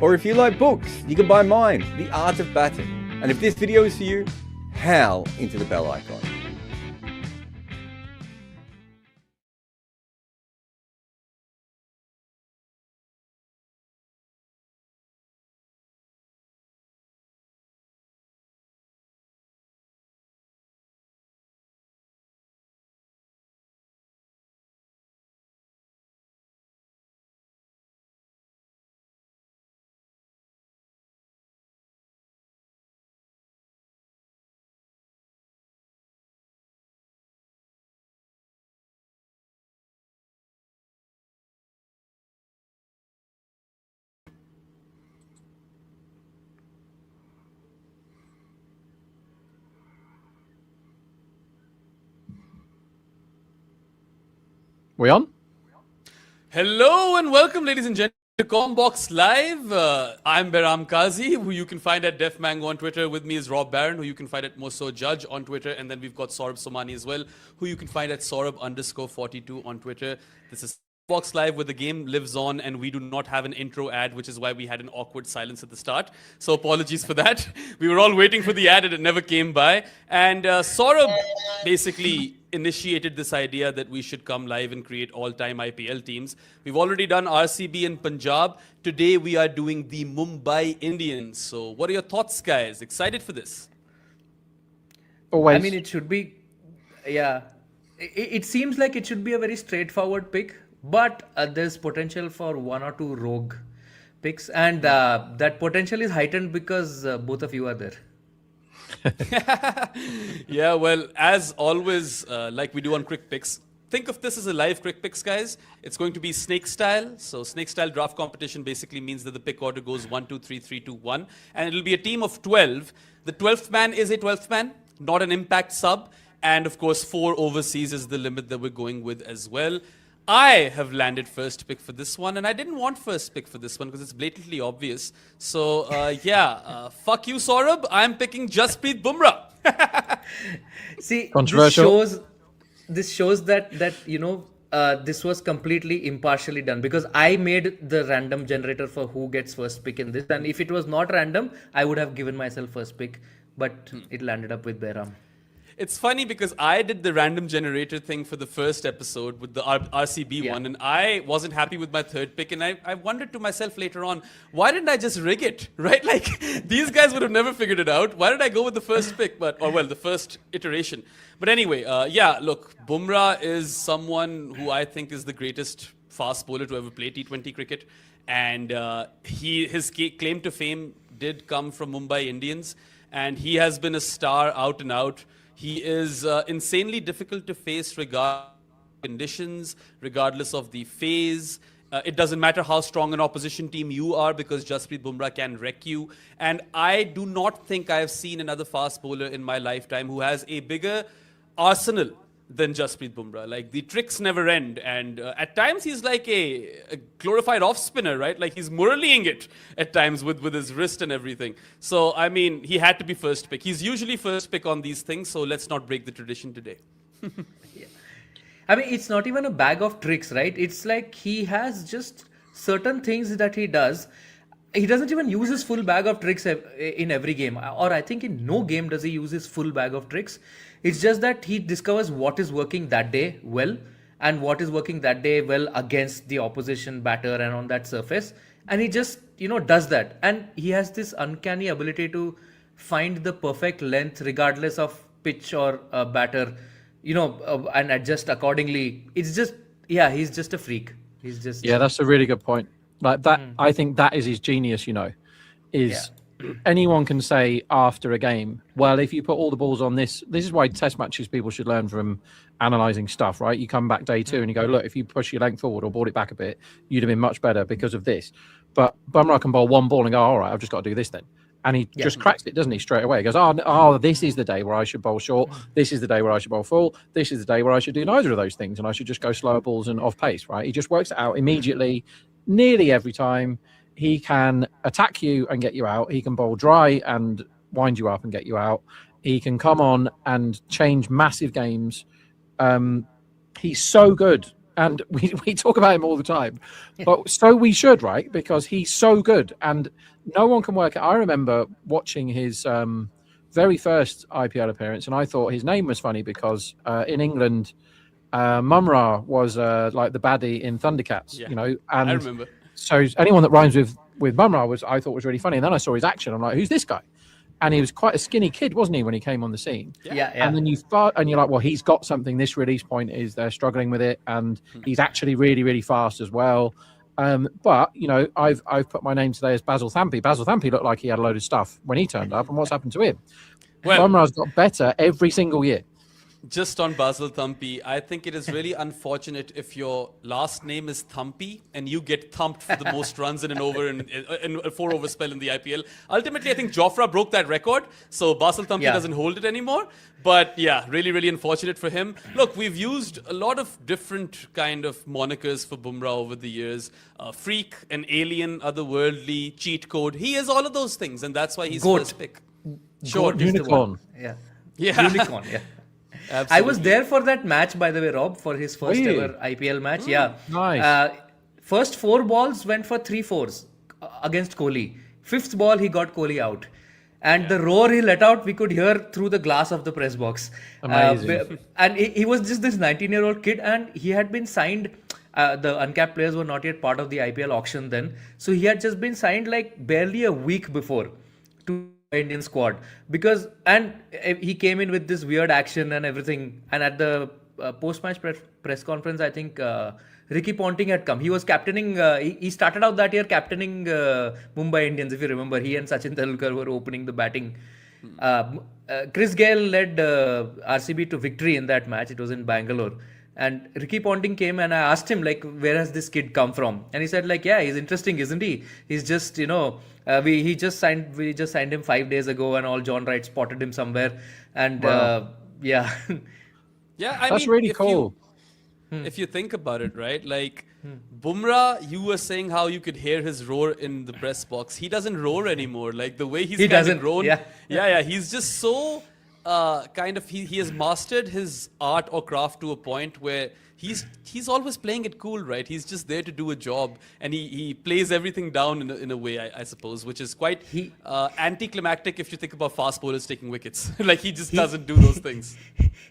Or if you like books, you can buy mine, The Art of Batting. And if this video is for you, howl into the bell icon. We on? Hello and welcome, ladies and gentlemen. To Combox Live, I'm Behram Kazi, who you can find at Def Mango on Twitter. With me is Rob Barron, who you can find at Moso Judge on Twitter. And then we've got Saurabh Somani as well, who you can find at Saurabh_42 on Twitter. This is Combox Live, where the game lives on, and we do not have an intro ad, which is why we had an awkward silence at the start. So apologies for that. We were all waiting for the ad, and it never came by. And Saurabh basically initiated this idea that we should come live and create all-time IPL teams. We've already done RCB and Punjab. Today we are doing the Mumbai Indians. So what are your thoughts, guys? Excited for this? I mean, it should be, yeah. It seems like it should be a very straightforward pick, but there's potential for one or two rogue picks, and that potential is heightened because both of you are there. Yeah, well, as always, like we do on Quick Picks, think of this as a live Quick Picks, guys. It's going to be snake style. So snake style draft competition basically means that the pick order goes 1, 2, 3, 3, 2, 1. And it'll be a team of 12. The 12th man is a 12th man, not an impact sub. And of course, 4 overseas is the limit that we're going with as well. I have landed first pick for this one, and I didn't want first pick for this one because it's blatantly obvious. So, fuck you, Saurabh. I'm picking Jasprit Bumrah. See, Controversial. this shows that this was completely impartially done, because I made the random generator for who gets first pick in this, and if it was not random, I would have given myself first pick, but it landed up with Behram. It's funny because I did the random generator thing for the first episode with the RCB one, and I wasn't happy with my third pick, and I wondered to myself later on, why didn't I just rig it, right? Like, these guys would have never figured it out. Why did I go with the first pick, the first iteration? But anyway, look, Bumrah is someone who I think is the greatest fast bowler to ever play T20 cricket, and his claim to fame did come from Mumbai Indians, and he has been a star out and out. He is insanely difficult to face regardless of conditions, regardless of the phase. It doesn't matter how strong an opposition team you are, because Jasprit Bumrah can wreck you. And I do not think I have seen another fast bowler in my lifetime who has a bigger arsenal than Jasprit Bumrah. Like, the tricks never end, and at times he's like a glorified off spinner, right? Like, he's Muraliing it at times with his wrist and everything. So I mean, he had to be first pick. He's usually first pick on these things, so let's not break the tradition today. I mean, it's not even a bag of tricks, right? It's like he has just certain things that he does. He doesn't even use his full bag of tricks in every game, or I think in no game does he use his full bag of tricks. It's just that he discovers what is working that day well, and what is working that day well against the opposition batter and on that surface, and he just does that. And he has this uncanny ability to find the perfect length regardless of pitch or batter, and adjust accordingly. It's just, he's just a freak. He's just, that's a really good point. Like that, I think that is his genius. Anyone can say after a game, well, if you put all the balls on this is why test matches people should learn from analysing stuff, right? You come back day 2 and you go, look, if you push your length forward or brought it back a bit, you'd have been much better because of this. But Bumrah can bowl one ball and go, all right, I've just got to do this then. And he just cracks it, doesn't he, straight away? He goes, oh, this is the day where I should bowl short. This is the day where I should bowl full. This is the day where I should do neither of those things, and I should just go slower balls and off pace, right? He just works it out immediately, nearly every time. He can attack you and get you out. He can bowl dry and wind you up and get you out. He can come on and change massive games. He's so good. And we talk about him all the time. But so we should, right? Because he's so good. And no one can work it. I remember watching his very first IPL appearance, and I thought his name was funny because in England, Mumrah was like the baddie in Thundercats, And I remember. So anyone that rhymes with Mumrah I thought was really funny. And then I saw his action. I'm like, who's this guy? And he was quite a skinny kid, wasn't he, when he came on the scene? Yeah. And then you're like, well, he's got something. This release point is they're struggling with it, and he's actually really, really fast as well. But I've put my name today as Basil Thampi. Basil Thampi looked like he had a load of stuff when he turned up, and what's happened to him? Well, Bumrah's got better every single year. Just on Basil Thumpy, I think it is really unfortunate if your last name is Thumpy and you get thumped for the most runs in an over in a 4-over spell in the IPL. Ultimately, I think Jofra broke that record, so Basil Thumpy doesn't hold it anymore. But yeah, really, really unfortunate for him. Look, we've used a lot of different kind of monikers for Bumrah over the years. Freak, an alien, otherworldly, cheat code. He is all of those things, and that's why he's Goat. first pick. Sure. Goat is the Unicorn. one. Yeah. Yeah. Unicorn, yeah. Absolutely. I was there for that match, by the way, Rob, for his first you? ever IPL match. Yeah. Nice. First 4 balls went for 3 fours against Kohli. 5th ball, he got Kohli out. And the roar he let out, we could hear through the glass of the press box. Amazing. And he was just this 19-year-old kid, and he had been signed. The uncapped players were not yet part of the IPL auction then. So he had just been signed like barely a week before to Indian squad, because he came in with this weird action and everything, and at the post-match press conference, I think Ricky Ponting had come. He was captaining, he started out that year captaining Mumbai Indians, if you remember. He and Sachin Tendulkar were opening the batting. Chris Gayle led RCB to victory in that match. It was in Bangalore. And Ricky Ponting came, and I asked him, like, where has this kid come from? And he said, like, yeah, he's interesting, isn't he? He's just, we just signed him 5 days ago, and all John Wright spotted him somewhere. And yeah. Yeah, I That's mean, really cool. If you think about it, right? Like, Bumrah, you were saying how you could hear his roar in the press box. He doesn't roar anymore. Like, the way He doesn't, grown. yeah. He's just so he has mastered his art or craft to a point where he's always playing it cool, right? He's just there to do a job, and he plays everything down in a way, I suppose, which is quite anticlimactic if you think about fast bowlers taking wickets. Like, he just doesn't do those things.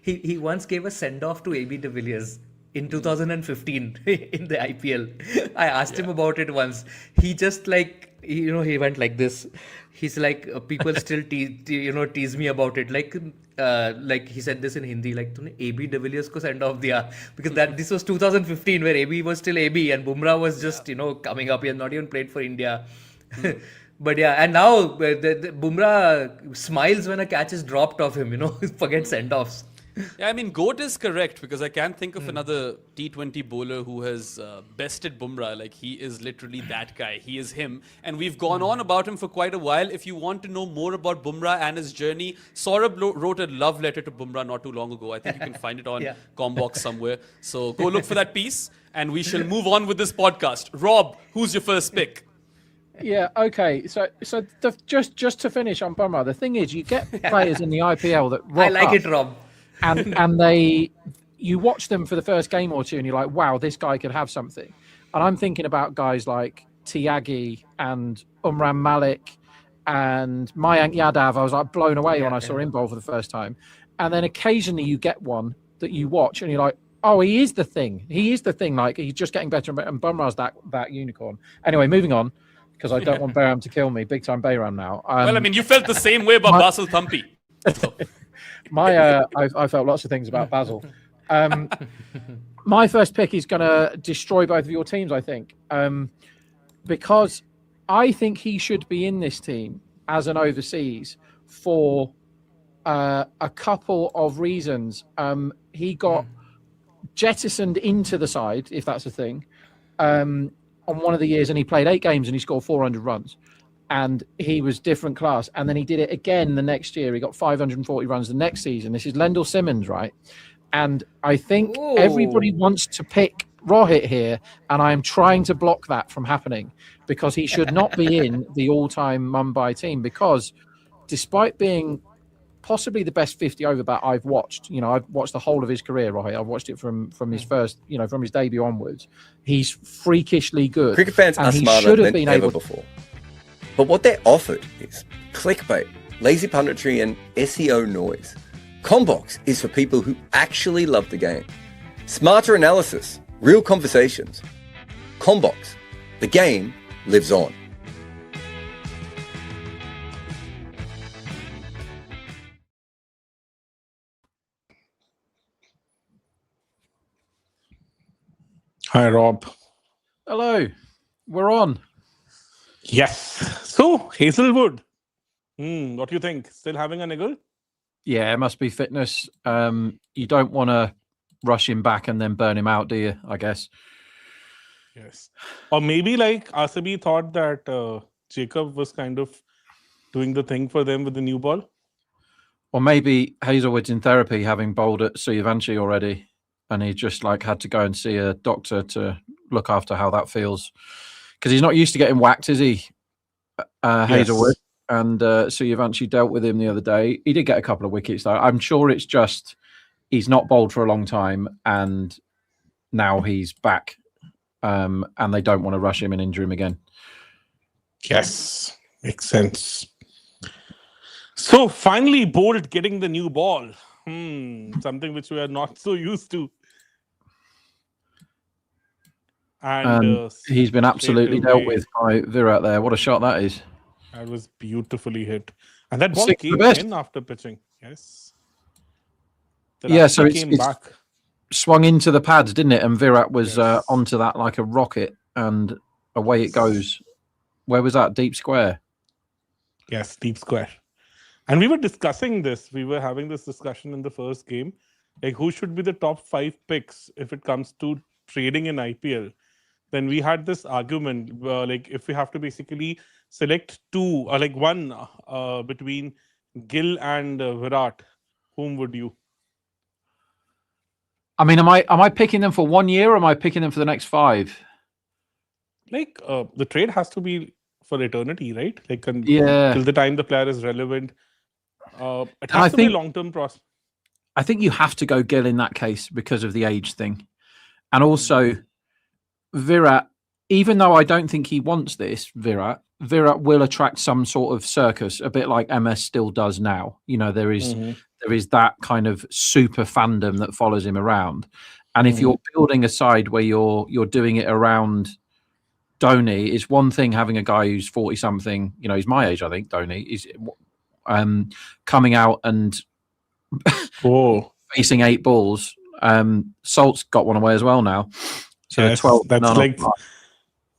He once gave a send-off to AB de Villiers in 2015 in the IPL. I asked him about it once. He just he went like this. He's like, people still tease me about it. Like he said this in Hindi, like, तूने AB de Villiers को send off दिया, because this was 2015 where AB was still AB and Bumrah was just coming up. He had not even played for India. But yeah, and now the Bumrah smiles when a catch is dropped off him. Forget send-offs. Yeah, I mean, GOAT is correct, because I can't think of another T20 bowler who has bested Bumrah. Like, he is literally that guy. He is him. And we've gone on about him for quite a while. If you want to know more about Bumrah and his journey, Saurabh wrote a love letter to Bumrah not too long ago. I think you can find it on Combox somewhere. So go look for that piece, and we shall move on with this podcast. Rob, who's your first pick? Yeah, okay. So just to finish on Bumrah, the thing is, you get players in the IPL that rock I like up, it, Rob. and you watch them for the first game or two, and you're like, wow, this guy could have something. And I'm thinking about guys like Tyagi and Umran Malik and Mayank Yadav. I was like blown away when I saw him bowl for the first time. And then occasionally you get one that you watch, and you're like, oh, he is the thing. He is the thing. Like, he's just getting better, and Bumrah's that unicorn. Anyway, moving on, because I don't want Bayram to kill me. Big time Bayram now. Well, I mean, you felt the same way about Basil Thumpy. So. I felt lots of things about Basil. My first pick is going to destroy both of your teams, I think, because I think he should be in this team as an overseas for a couple of reasons. He got jettisoned into the side, if that's a thing, on one of the years, and he played 8 games and he scored 400 runs. And he was different class. And then he did it again the next year. He got 540 runs the next season. This is Lendl Simmons, right? And I think everybody wants to pick Rohit here, and I'm trying to block that from happening, because he should not be in the all-time Mumbai team, because despite being possibly the best 50 over bat I've watched, I've watched the whole of his career, Rohit. I've watched it from his first, from his debut onwards. He's freakishly good. Cricket fans are smarter than ever before. But what they're offered is clickbait, lazy punditry, and SEO noise. Combox is for people who actually love the game. Smarter analysis, real conversations. Combox, the game lives on. Hi, Rob. Hello, we're on. Yes. So, Hazelwood. What do you think? Still having a niggle? Yeah, it must be fitness. you don't want to rush him back and then burn him out, do you? I guess. Yes. Or maybe like RCB thought that Jacob was kind of doing the thing for them with the new ball. Or maybe Hazelwood's in therapy, having bowled at Suyvanshi already, and he just like had to go and see a doctor to look after how that feels, because he's not used to getting whacked, is he? Hazelwood. And Suyvanshi dealt with him the other day. He did get a couple of wickets, though. I'm sure it's just he's not bowled for a long time, and now he's back, and they don't want to rush him and injure him again. Yes, makes sense. So finally, Bolt getting the new ball. Something which we are not so used to. And he's been absolutely dealt with by Virat there. What a shot that is. That was beautifully hit. And that ball Six came the best. in after pitching. Yes. So came back. Swung into the pads, didn't it? And Virat was onto that like a rocket, and away it goes. Where was that? Deep square. Yes, deep square. And we were discussing this. We were having this discussion in the first game. Like, who should be the top 5 picks if it comes to trading in IPL? Then we had this argument, like if we have to basically select 2 or like 1 between Gill and Virat, whom would you? I mean, am I picking them for 1 year, or am I picking them for the next 5? Like the trade has to be for eternity, right? Like till the time the player is relevant. It has to be a long-term process. I think you have to go Gill in that case because of the age thing, and also Virat. Even though I don't think he wants this, Virat will attract some sort of circus, a bit like MS still does now. You know, there is that kind of super fandom that follows him around, and if you're building a side where you're doing it around Dhoni, it's one thing having a guy who's 40 something. You know, he's my age, I think. Dhoni is coming out and facing 8 balls. Salt's got one away as well now. So yes, 12.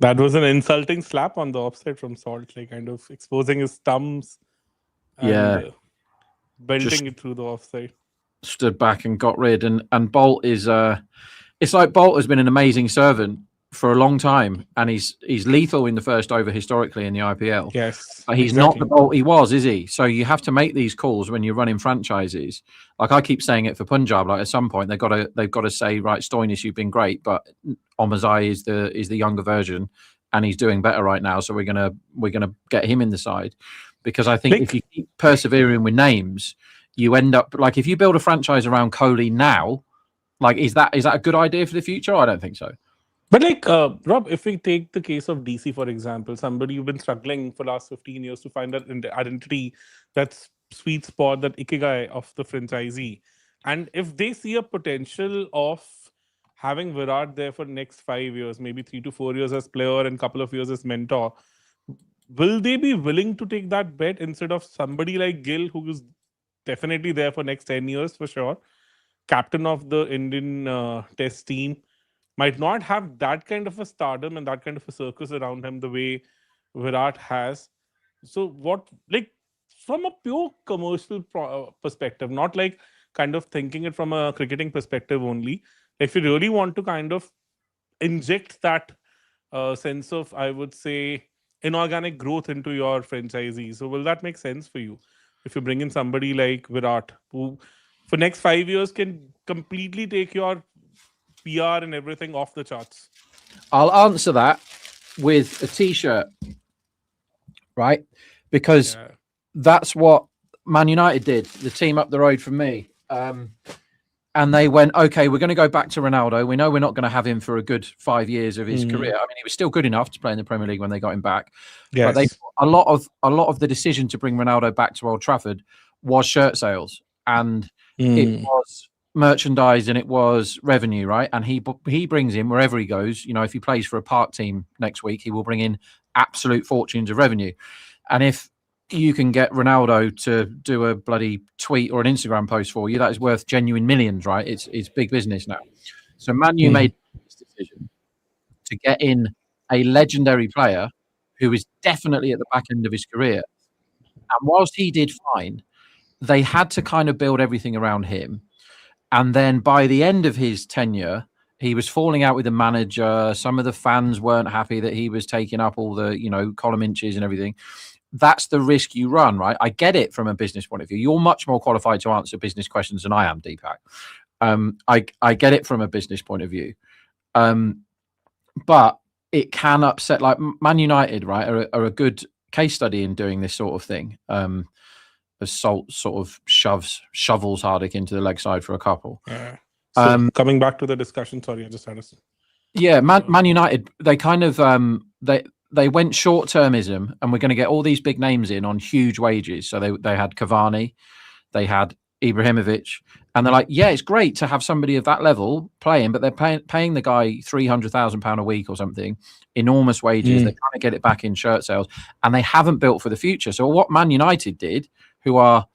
That was an insulting slap on the offside from Salt, like kind of exposing his thumbs. And, belting it through the offside. Stood back and got rid. And Bolt is it's like Bolt has been an amazing servant for a long time, and he's lethal in the first over historically in the IPL. Yes, but he's not the Bolt he was, is he? So you have to make these calls when you're running franchises. Like I keep saying it for Punjab. Like at some point they've got to say, right, Stoinis, you've been great, but Omazai is the younger version, and he's doing better right now. So we're gonna get him in the side, because I think if you keep persevering with names, you end up like if you build a franchise around Kohli now, like is that a good idea for the future? I don't think so. But like, Rob, if we take the case of DC, for example, somebody you've been struggling for the last 15 years to find that identity, that sweet spot, that ikigai of the franchisee. And if they see a potential of having Virat there for the next 5 years, maybe 3 to 4 years as player and a couple of years as mentor, will they be willing to take that bet instead of somebody like Gill, who is definitely there for next 10 years for sure, captain of the Indian test team? Might not have that kind of a stardom and that kind of a circus around him the way Virat has. So what, like from a pure commercial perspective, not like kind of thinking it from a cricketing perspective only, if you really want to kind of inject that sense of, I would say, inorganic growth into your franchisee. So will that make sense for you? If you bring in somebody like Virat, who for next 5 years can completely take your PR and everything off the charts? I'll answer that with a t-shirt, right? Because that's what Man United did, the team up the road from me. And they went, okay, we're going to go back to Ronaldo. We know we're not going to have him for a good 5 years of his career. I mean, he was still good enough to play in the Premier League when they got him back. Yes. But a lot of the decision to bring Ronaldo back to Old Trafford was shirt sales, and it was merchandise, and it was revenue, right? And he brings in wherever he goes. You know, if he plays for a park team next week, he will bring in absolute fortunes of revenue. And if you can get Ronaldo to do a bloody tweet or an Instagram post for you, that is worth genuine millions, right? It's big business now. So Man U made this decision to get in a legendary player who is definitely at the back end of his career. And whilst he did fine, they had to kind of build everything around him. And then by the end of his tenure, he was falling out with the manager. Some of the fans weren't happy that he was taking up all the, column inches and everything. That's the risk you run, right? I get it from a business point of view. You're much more qualified to answer business questions than I am, Deepak. I get it from a business point of view. But it can upset, like Man United, right, are a good case study in doing this sort of thing. As Salt sort of shovels Hardik into the leg side for a couple. Yeah. So coming back to the discussion, sorry, I just had a... Yeah, Man United, they kind of they went short-termism, and we're going to get all these big names in on huge wages. So they had Cavani, they had Ibrahimovic, and they're like, yeah, it's great to have somebody of that level playing, but they're paying the guy £300,000 a week or something, enormous wages. They're trying to get it back in shirt sales, and they haven't built for the future. So what Man United did, who are,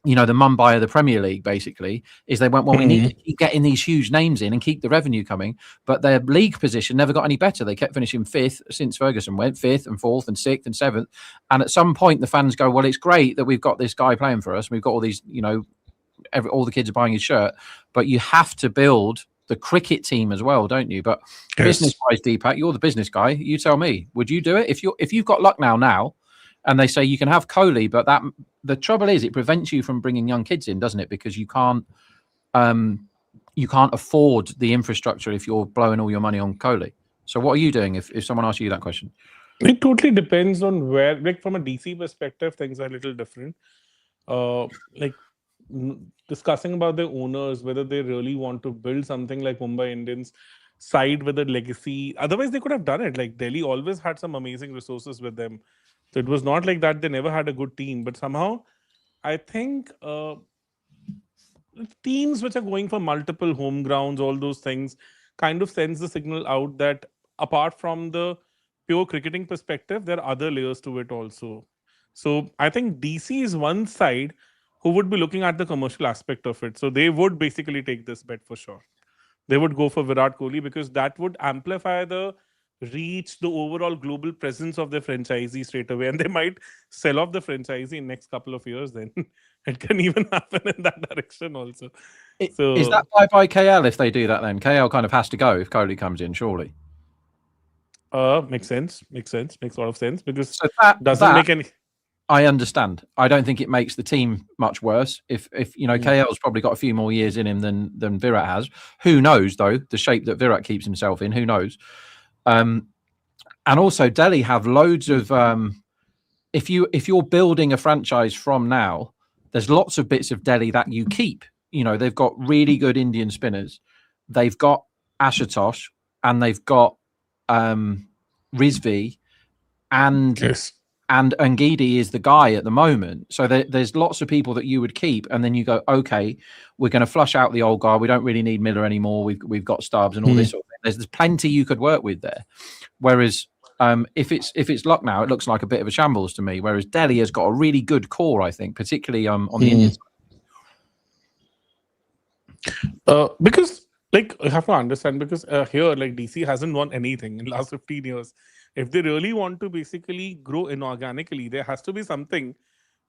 the Mumbai of the Premier League, basically, is they went, well, we need to keep getting these huge names in and keep the revenue coming. But their league position never got any better. They kept finishing fifth since Ferguson went, fifth and fourth and sixth and seventh. And at some point, the fans go, well, it's great that we've got this guy playing for us. We've got all these, all the kids are buying his shirt. But you have to build the cricket team as well, don't you? But business-wise, Deepak, you're the business guy. You tell me, would you do it? If you've got Lucknow now, and they say you can have Kohli, but the trouble is it prevents you from bringing young kids in, doesn't it? Because you can't afford the infrastructure if you're blowing all your money on Kohli. So what are you doing if someone asks you that question? It totally depends on where, like from a DC perspective, things are a little different. Discussing about their owners, whether they really want to build something like Mumbai Indians side with a legacy. Otherwise, they could have done it. Like Delhi always had some amazing resources with them. So it was not like that they never had a good team. But somehow, I think teams which are going for multiple home grounds, all those things, kind of sends the signal out that apart from the pure cricketing perspective, there are other layers to it also. So I think DC is one side who would be looking at the commercial aspect of it. So they would basically take this bet for sure. They would go for Virat Kohli because that would amplify the reach, the overall global presence of the franchisee straight away. And they might sell off the franchisee in next couple of years then. It can even happen in that direction also. So is that by KL if they do that then? KL kind of has to go if Kohli comes in, surely. Makes sense. Makes a lot of sense because so doesn't make any... I understand. I don't think it makes the team much worse. If KL's probably got a few more years in him than Virat has. Who knows though? The shape that Virat keeps himself in, who knows? And also Delhi have loads of. If you're building a franchise from now, there's lots of bits of Delhi that you keep. They've got really good Indian spinners. They've got Ashutosh and they've got Rizvi and. Yes. And Ngidi is the guy at the moment. So there's lots of people that you would keep. And then you go, okay, we're going to flush out the old guy. We don't really need Miller anymore. We've got Stubbs and all this sort of thing. There's plenty you could work with there. Whereas if it's Lucknow, it looks like a bit of a shambles to me. Whereas Delhi has got a really good core, I think, particularly on the Indian side. Because you have to understand, because here, DC hasn't won anything in the last 15 years. If they really want to basically grow inorganically, there has to be something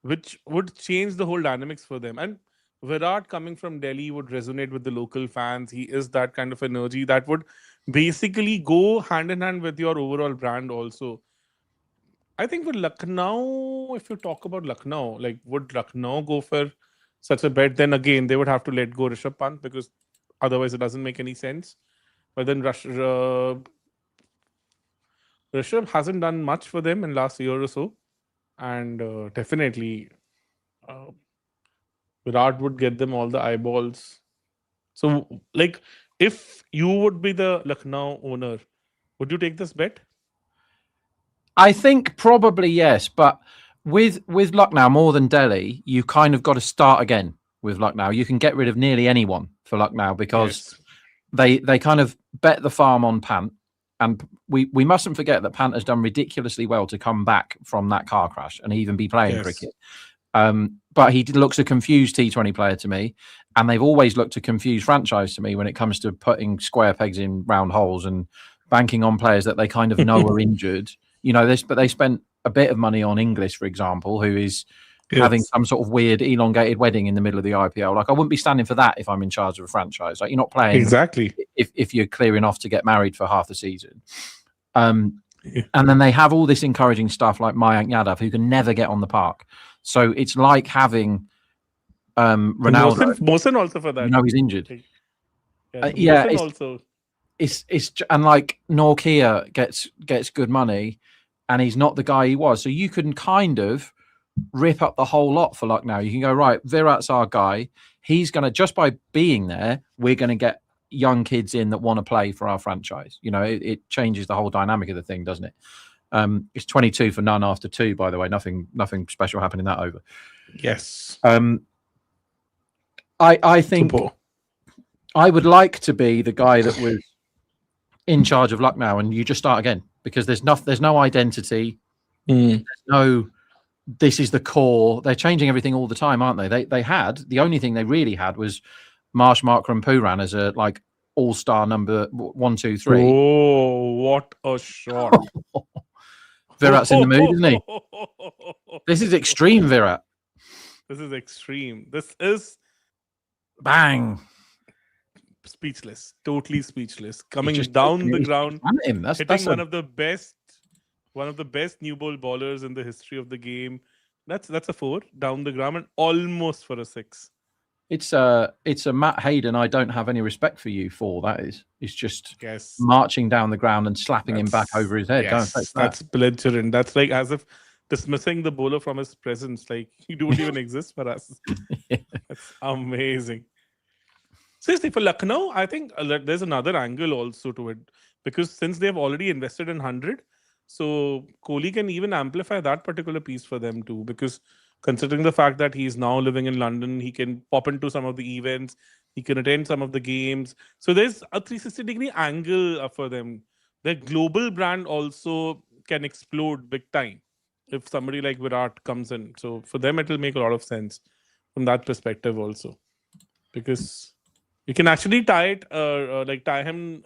which would change the whole dynamics for them. And Virat coming from Delhi would resonate with the local fans. He is that kind of energy that would basically go hand in hand with your overall brand also. I think with Lucknow, if you talk about Lucknow, would Lucknow go for such a bet? Then again, they would have to let go Rishabh Pant because otherwise it doesn't make any sense. But then Rishabh hasn't done much for them in last year or so. And definitely Virat would get them all the eyeballs. So, if you would be the Lucknow owner, would you take this bet? I think probably yes. But with Lucknow, more than Delhi, you kind of got to start again with Lucknow. You can get rid of nearly anyone for Lucknow because they kind of bet the farm on Pant. And we mustn't forget that Pant has done ridiculously well to come back from that car crash and even be playing cricket. But he looks a confused T20 player to me. And they've always looked a confused franchise to me when it comes to putting square pegs in round holes and banking on players that they kind of know are injured. But they spent a bit of money on English, for example, who is having some sort of weird elongated wedding in the middle of the IPL. Like, I wouldn't be standing for that if I'm in charge of a franchise. Like, you're not playing Exactly. if you're clearing off to get married for half the season. And then they have all this encouraging stuff like Mayank Yadav, who can never get on the park. So it's like having Ronaldo. Mohsen also for that. You know, he's injured. Yeah, Mohsen also. It's and like Norkia gets good money, and he's not the guy he was. So you can kind of rip up the whole lot for Lucknow. You can go, right, Virat's our guy. He's going to, just by being there, we're going to get young kids in that want to play for our franchise. You know, it changes the whole dynamic of the thing, doesn't it? It's 22 for none after 2, by the way. Nothing special happening that over. Yes. I think I would like to be the guy that was in charge of Lucknow, and you just start again, because there's no identity. There's no, this is the core. They're changing everything all the time, aren't they? They had, the only thing they really had was Marsh Markram Pooran as a like all-star number 1, 2, 3. Oh, what a shot! Virat's in the mood, isn't he? This is extreme, Virat. This is extreme. This is Bang. Speechless. Totally speechless. Coming down the ground, hitting one of the best new ball ballers in the history of the game. That's a 4 down the ground and almost for a 6. It's a Matt Hayden. I don't have any respect for you for that. It's just marching down the ground and slapping him back over his head. Yes, that's belligerent. That's like as if dismissing the bowler from his presence. Like, you don't even exist for us. That's amazing. Seriously, for Lucknow, I think there's another angle also to it, because since they've already invested in 100, so Kohli can even amplify that particular piece for them too, because considering the fact that he's now living in London, he can pop into some of the events, he can attend some of the games. So there's a 360-degree angle for them. Their global brand also can explode big time if somebody like Virat comes in. So for them, it will make a lot of sense from that perspective also, because you can actually tie it, tie him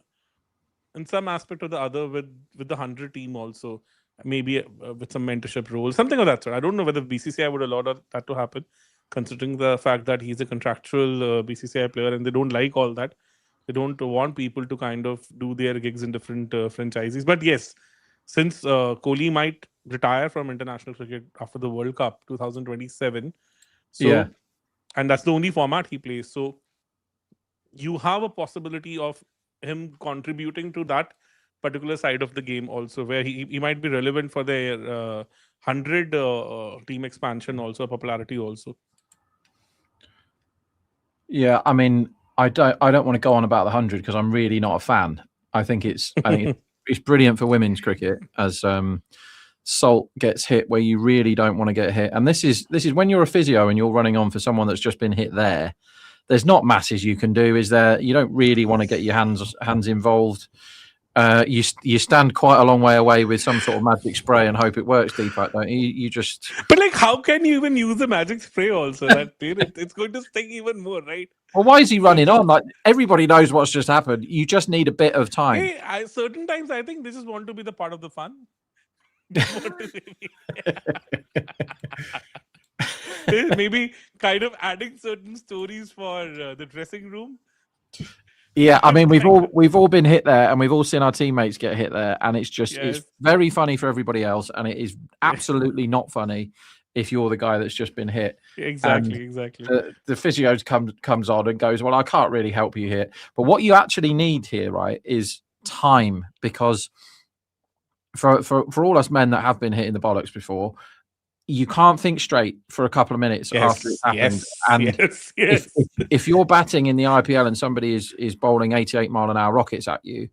in some aspect or the other with the 100 team also. Maybe with some mentorship role, something of that sort. I don't know whether BCCI would allow that to happen, considering the fact that he's a contractual BCCI player and they don't like all that. They don't want people to kind of do their gigs in different franchises. But yes, since Kohli might retire from international cricket after the World Cup 2027, and that's the only format he plays. So you have a possibility of him contributing to that particular side of the game also, where he might be relevant for their 100 team expansion also, popularity also. Yeah, I mean, I don't want to go on about the 100 because I'm really not a fan. I think it's brilliant for women's cricket as Salt gets hit where you really don't want to get hit. And this is when you're a physio and you're running on for someone that's just been hit there. There's not masses you can do, is there? You don't really want to get your hands involved. You stand quite a long way away with some sort of magic spray and hope it works, Deepak, don't you? You just... But like, how can you even use the magic spray also? It's going to sting even more, right? Well, why is he running on? Like, everybody knows what's just happened. You just need a bit of time. Hey, certain times I think they just want to be the part of the fun. Maybe kind of adding certain stories for the dressing room. Yeah, I mean, we've all been hit there, and we've all seen our teammates get hit there, and it's just it's very funny for everybody else, and it is absolutely not funny if you're the guy that's just been hit. Exactly. The physio comes on and goes, well, I can't really help you here, but what you actually need here, right, is time, because for all us men that have been hit in the bollocks before, you can't think straight for a couple of minutes after it's happened. If you're batting in the IPL and somebody is bowling 88-mile-an-hour rockets at you,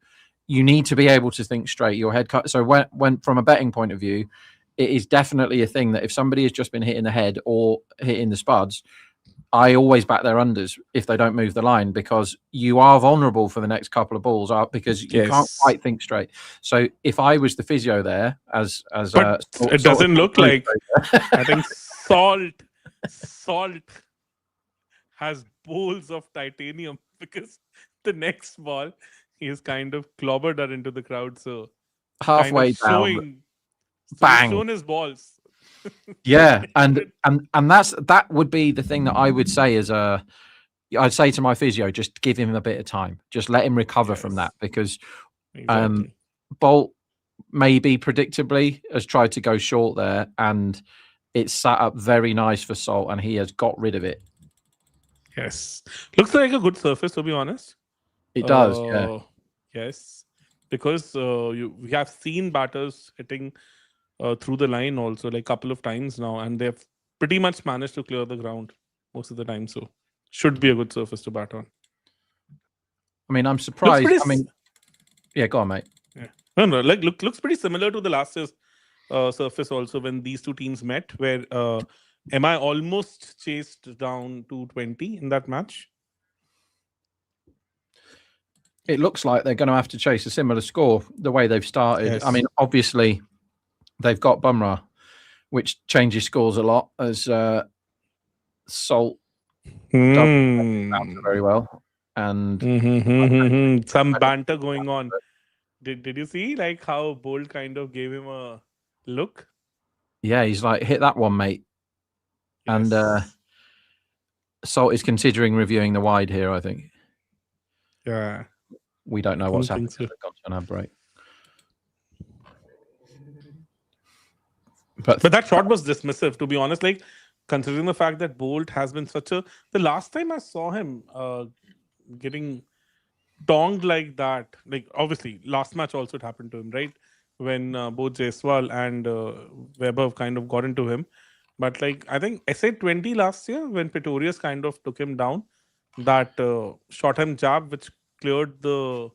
you need to be able to think straight. Your head cut. So when from a betting point of view, it is definitely a thing that if somebody has just been hit in the head or hit in the spuds, I always back their unders if they don't move the line, because you are vulnerable for the next couple of balls because you can't quite think straight. So if I was the physio there, but it doesn't look like. I think Salt has bowls of titanium, because the next ball he has kind of clobbered her into the crowd. So halfway down, bang, shown his balls. Yeah, and that would be the thing that I would say I'd say to my physio, just give him a bit of time, just let him recover from that, because Exactly. Bolt maybe predictably has tried to go short there, and it's sat up very nice for Salt, and he has got rid of it. Yes. Looks like a good surface, to be honest. It does, yeah. Yes. Because we have seen batters hitting through the line also, like a couple of times now, and they've pretty much managed to clear the ground most of the time. So should be a good surface to bat on. I mean, I'm surprised. pretty I mean, yeah, go on, mate. Yeah. No, like looks pretty similar to the last year's surface also, when these two teams met, where MI almost chased down to 20 in that match. It looks like they're going to have to chase a similar score the way they've started. Yes. I mean, obviously, they've got Bumrah, which changes scores a lot, as Salt doesn't bounce very well. And some banter going on. Did you see like how Bolt kind of gave him a look? yeah, he's like, hit that one, mate. And Salt is considering reviewing the wide here, I think. Yeah. We don't know what's happening. think so. They've gone to an ad break. But that shot was dismissive, to be honest. Like, considering the fact that Bolt has been the last time I saw him getting tonged like that, like obviously last match also it happened to him, right? When both Jaiswal and Weber kind of got into him. But like, I think SA20 last year, when Pretorius kind of took him down, that shot him jab which cleared the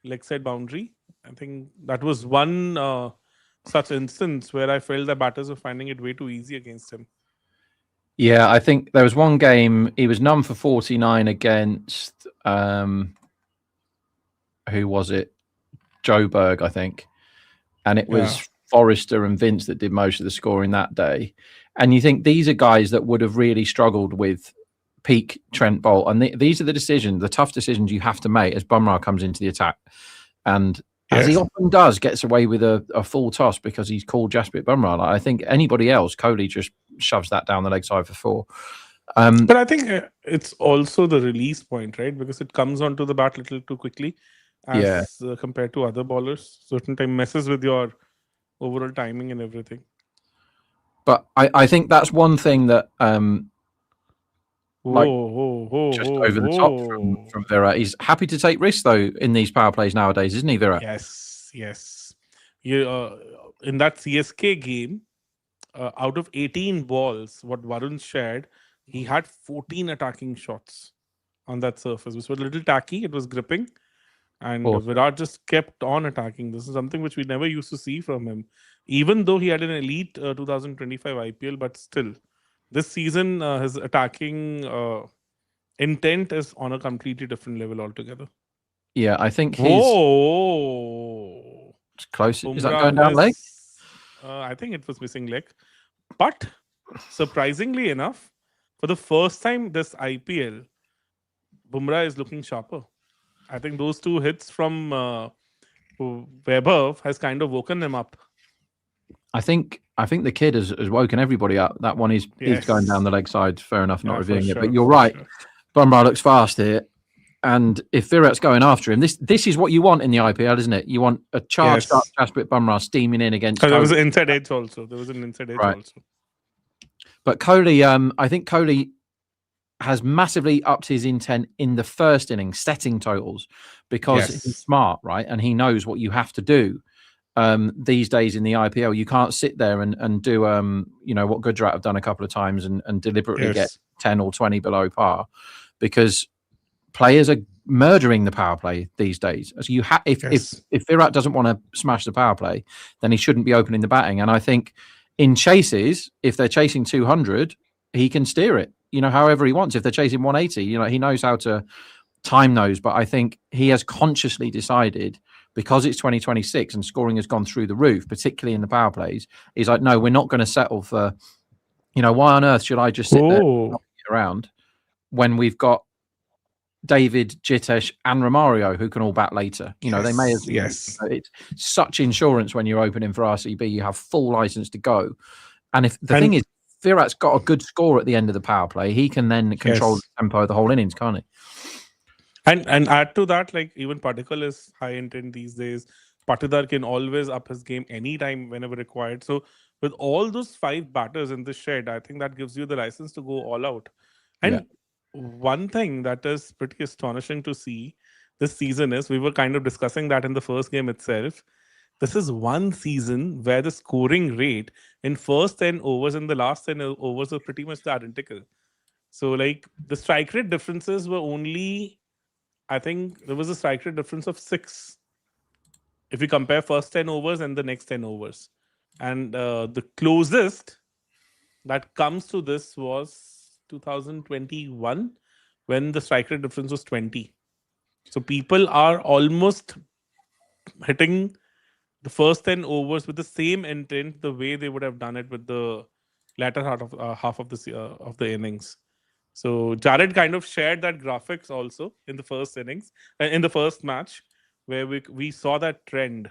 leg side boundary. I think that was one such instance where I felt the batters were finding it way too easy against him. yeah, I think there was one game he was none for 49 against who was it? Joburg, I think. And it was Forrester and Vince that did most of the scoring that day. And you think these are guys that would have really struggled with peak Trent Bolt. And these are the tough decisions you have to make as Bumrah comes into the attack. And as he often does, gets away with a full toss because he's called Jasprit Bumrah. Like, I think anybody else, Kohli just shoves that down the leg side for 4. But I think it's also the release point, right? Because it comes onto the bat a little too quickly as compared to other bowlers. Certain time messes with your overall timing and everything. But I think that's one thing that over the top from Virat. He's happy to take risks though in these power plays nowadays, isn't he, Virat? Yes. In that CSK game, out of 18 balls, what Varun shared, he had 14 attacking shots on that surface, which was a little tacky. It was gripping. And Virat just kept on attacking. This is something which we never used to see from him. Even though he had an elite 2025 IPL, but still, this season, his attacking intent is on a completely different level altogether. Yeah, I think he's it's close. Is that going down leg? I think it was missing leg. But surprisingly enough, for the first time this IPL, Bumrah is looking sharper. I think those 2 hits from Weber has kind of woken him up. I think the kid has woken everybody up. That one is going down the leg side. Fair enough, not reviewing it. But you're right. Sure. Bumrah looks fast here. And if Virat's going after him, this is what you want in the IPL, isn't it? You want a charged up Jasprit Bumrah steaming in against Kohli. There was an inside edge also. But Kohli, I think Kohli has massively upped his intent in the first innings, setting totals, because he's smart, right? And he knows what you have to do. These days in the IPL, you can't sit there and do what Gujarat have done a couple of times and deliberately get 10 or 20 below par, because players are murdering the power play these days. So if Virat doesn't want to smash the power play, then he shouldn't be opening the batting. And I think in chases, if they're chasing 200, he can steer it, however he wants. If they're chasing 180, he knows how to time those. But I think he has consciously decided, because it's 2026 and scoring has gone through the roof, particularly in the power plays, he's like, no, we're not going to settle for, why on earth should I just sit there and not get around when we've got David, Jitesh and Romario who can all bat later. They may have it's such insurance when you're opening for RCB. You have full license to go. And if the thing is, Virat's got a good score at the end of the power play, he can then control the tempo of the whole innings, can't he? And add to that, like even Patikal is high intent these days. Patidar can always up his game anytime, whenever required. So with all those 5 batters in the shed, I think that gives you the license to go all out. And one thing that is pretty astonishing to see this season is, we were kind of discussing that in the first game itself. This is one season where the scoring rate in first 10 overs and the last 10 overs were pretty much identical. So like the strike rate differences were only, I think there was a strike rate difference of 6 if you compare first 10 overs and the next 10 overs. And the closest that comes to this was 2021, when the strike rate difference was 20. So people are almost hitting the first 10 overs with the same intent the way they would have done it with the latter half of the innings. So Jared kind of shared that graphics also in the first innings, in the first match, where we saw that trend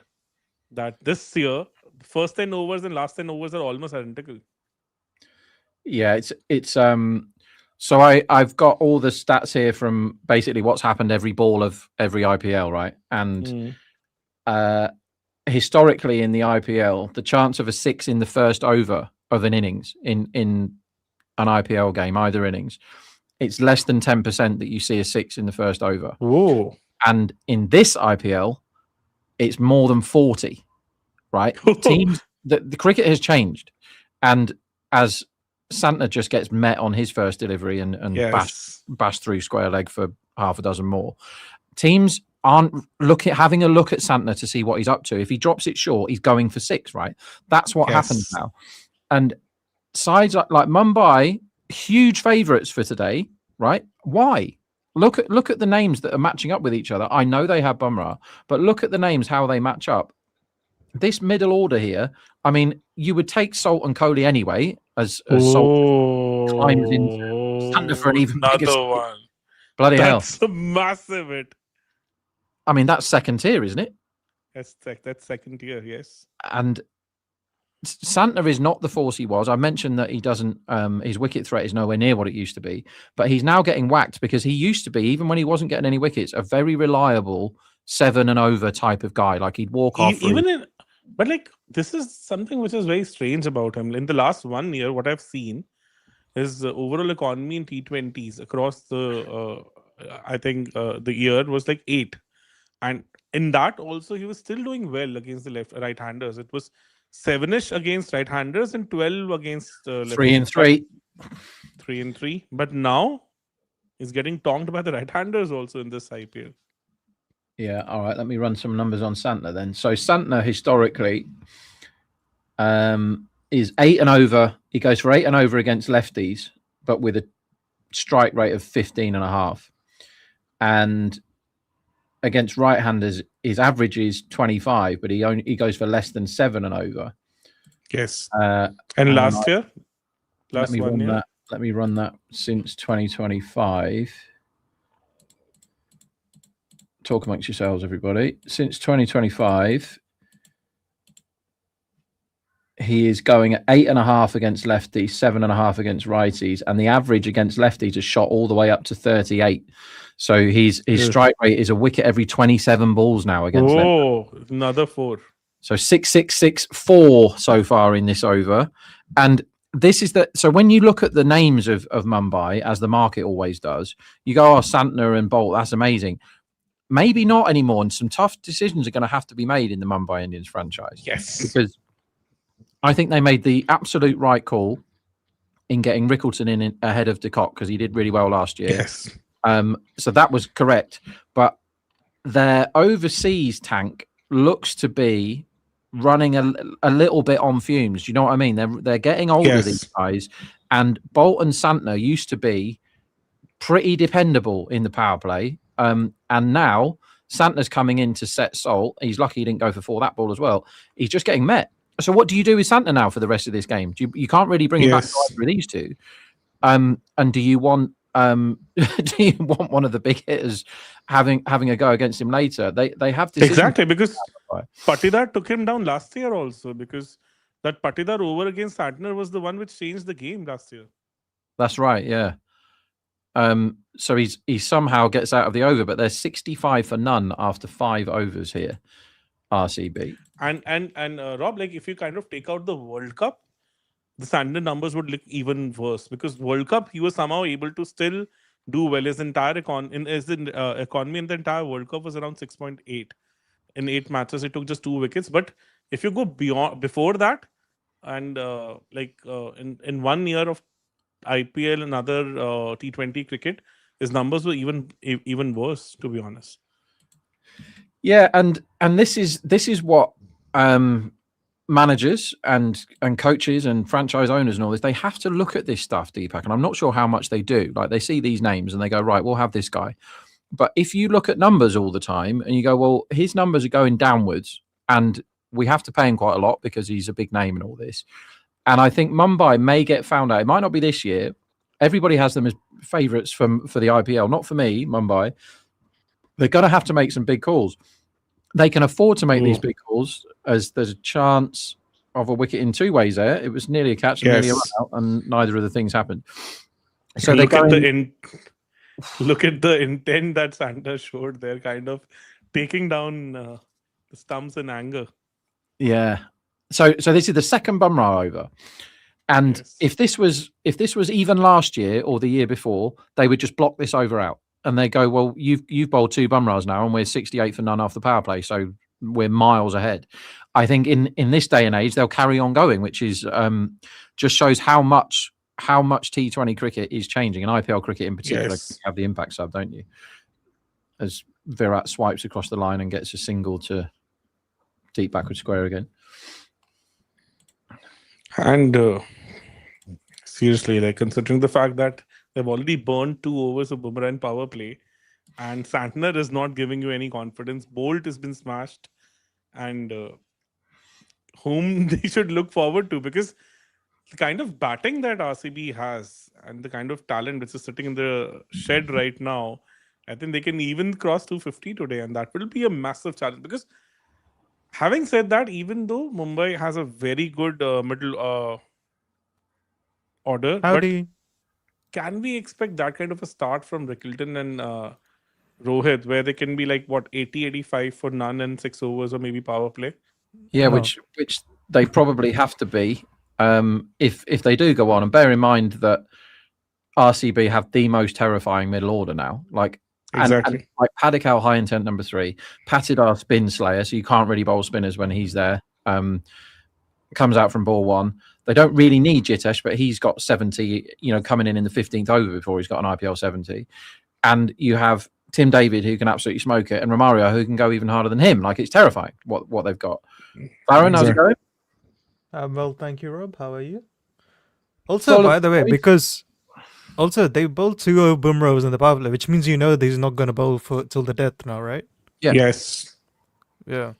that this year, the first 10 overs and last 10 overs are almost identical. Yeah, it's so I've got all the stats here from basically what's happened every ball of every IPL, right? And historically in the IPL, the chance of a 6 in the first over of an innings in an IPL game, either innings, it's less than 10% that you see a 6 in the first over. Whoa. And in this IPL, it's more than 40, right? Teams, the cricket has changed. And as Santner just gets met on his first delivery and bashed through square leg for half a dozen more, teams aren't having a look at Santner to see what he's up to. If he drops it short, he's going for 6, right? That's what happens now. And sides like Mumbai, huge favourites for today, right? Why? Look at the names that are matching up with each other. I know they have Bumrah, but look at the names, how they match up. This middle order here, I mean, you would take Salt and Kohli anyway, as Salt climbs in Santner for an even bigger one. Bloody hell. That's a massive hit. I mean, that's second tier, isn't it? That's second tier, yes. And Santner is not the force he was. I mentioned that he doesn't, his wicket threat is nowhere near what it used to be, but he's now getting whacked because he used to be, even when he wasn't getting any wickets, a very reliable 7 and over type of guy. Like he'd walk off. But like, this is something which is very strange about him. In the last 1 year, what I've seen is the overall economy in T20s across the, I think the year was like 8. And in that also, he was still doing well against the right-handers. It was 7-ish against right-handers and 12 against left. 3 and 3. 3 and 3. But now he's getting tongued by the right-handers also in this IPL. Yeah, all right. Let me run some numbers on Santner then. So Santner historically is 8 and over. He goes for 8 and over against lefties, but with a strike rate of 15.5. And against right-handers, his average is 25, but he goes for less than 7 and over. Yes. And last year? Let me run that since 2025. Talk amongst yourselves, everybody. Since 2025, he is going at 8.5 against lefties, 7.5 against righties, and the average against lefties has shot all the way up to 38. So his strike rate is a wicket every 27 balls now against lefties. Oh, another 4. So 6, 6, 6, 4 so far in this over. And this is so when you look at the names of Mumbai, as the market always does, you go, oh, Santner and Bolt, that's amazing. Maybe not anymore. And some tough decisions are going to have to be made in the Mumbai Indians franchise. Yes. Because I think they made the absolute right call in getting Rickleton in ahead of De Kock because he did really well last year. Yes. So that was correct. But their overseas tank looks to be running a little bit on fumes. Do you know what I mean? They're getting older, these guys. And Bolt and Santner used to be pretty dependable in the power play. And now Santner's coming in to set Salt. He's lucky he didn't go for 4 that ball as well. He's just getting met. So what do you do with Santner now for the rest of this game? You can't really bring him back to either of these two. And do you want one of the big hitters having a go against him later? They have this exactly, because Patidar took him down last year also, because That Patidar over against Santner was the one which changed the game last year. That's right, yeah. So he somehow gets out of the over, but there's 65 for none after 5 overs here, RCB. And Rob, like if you kind of take out the World Cup, the Santner numbers would look even worse, because World Cup he was somehow able to still do well. His entire economy in the entire World Cup was around 6.8. In 8 matches, it took just 2 wickets. But if you go before that, and in 1 year of IPL and other T20 cricket, his numbers were even worse, to be honest. Yeah, and this is what managers and coaches and franchise owners and all this, they have to look at this stuff, Deepak, and I'm not sure how much they do. Like, they see these names and they go, right, we'll have this guy. But if you look at numbers all the time and you go, well, his numbers are going downwards and we have to pay him quite a lot because he's a big name and all this. And I think Mumbai may get found out. It might not be this year. Everybody has them as favourites for the IPL. Not for me, Mumbai. They're going to have to make some big calls. They can afford to make these big calls, as there's a chance of a wicket in 2 ways there. It was nearly a catch and nearly a run out, and neither of the things happened. So look at the intent that Santner showed. They're kind of taking down the stumps in anger. Yeah. So this is the second Bumrah over. And if this was even last year or the year before, they would just block this over out. And they go, well, you've bowled 2 Bumrahs now, and we're 68 for none off the power play, so we're miles ahead. I think in this day and age, they'll carry on going, which is just shows how much T20 cricket is changing, and IPL cricket in particular. Yes. You have the impact sub, don't you? As Virat swipes across the line and gets a single to deep backward square again. And seriously, like, considering the fact that they've already burned 2 overs of Bumrah in power play, and Santner is not giving you any confidence. Bolt has been smashed, and whom they should look forward to, because the kind of batting that RCB has and the kind of talent which is sitting in the shed right now, I think they can even cross 250 today, and that will be a massive challenge. Because having said that, even though Mumbai has a very good middle order, Howdy. but can we expect that kind of a start from Rickleton and Rohit, where they can be like, what, 80, 85 for none and 6 overs, or maybe power play? Yeah, No. which they probably have to be if they do go on. And bear in mind that RCB have the most terrifying middle order now. Like, Exactly. and like Padikal, high intent number 3, Patidar, spin slayer, so you can't really bowl spinners when he's there. Comes out from ball 1. They don't really need Jitesh, but he's got 70, coming in the 15th over before he's got an IPL 70. And you have Tim David, who can absolutely smoke it, and Romario, who can go even harder than him. Like, it's terrifying what they've got. Baron, how's it going? Well, thank you, Rob. How are you? Also, by the way, because they bowled 2 over Bumrahs in the power play, which means that he's not going to bowl till the death now, right? Yeah. Yes. Yeah.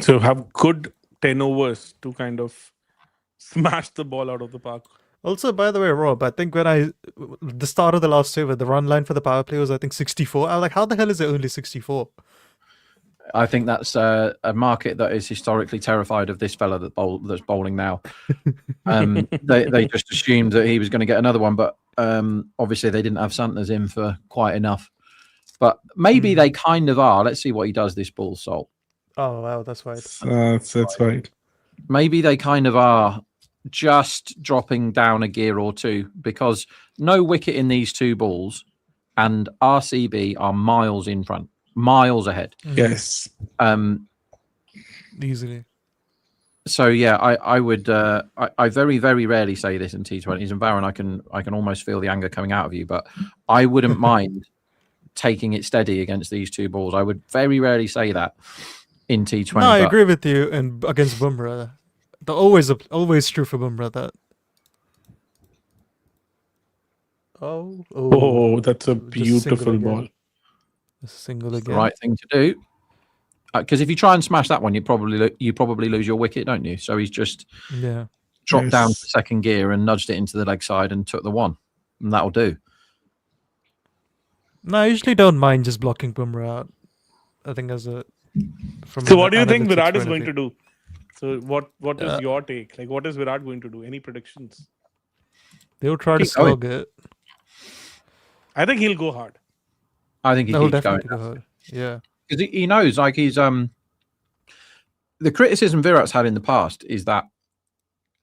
So have good 10 overs to kind of smash the ball out of the park. Also, by the way, Rob, I think the start of the last over, the run line for the power play was, I think, 64. I was like, how the hell is it only 64? I think that's a market that is historically terrified of this fella that's bowling now. They just assumed that he was going to get another one, but obviously they didn't have Santner's in for quite enough. But maybe they kind of are. Let's see what he does this ball, Sol. Oh, wow, that's right. That's right. Maybe they kind of are just dropping down a gear or 2, because no wicket in these 2 balls, and RCB are miles in front, miles ahead. Yes. Easily. So yeah, I would I very, very rarely say this in T20s, and Baron, I can almost feel the anger coming out of you, but I wouldn't mind taking it steady against these 2 balls. I would very rarely say that in T20. No, I agree with you. And against Bumrah, always true for Bumrah that. Oh, that's a beautiful ball. A single It's the again. right thing to do. Because if you try and smash that one, you probably lose your wicket, don't you? So he's just dropped down to second gear and nudged it into the leg side and took the 1, and that'll do. No, I usually don't mind just blocking Bumrah out. I think So what do you think Virat is going to do? So what is your take? Like, what is Virat going to do? Any predictions? They'll try to Keep going. slog it. I think he'll go hard. I think he They'll keeps going. definitely go hard. Yeah. Because he knows, like, he's the criticism Virat's had in the past is that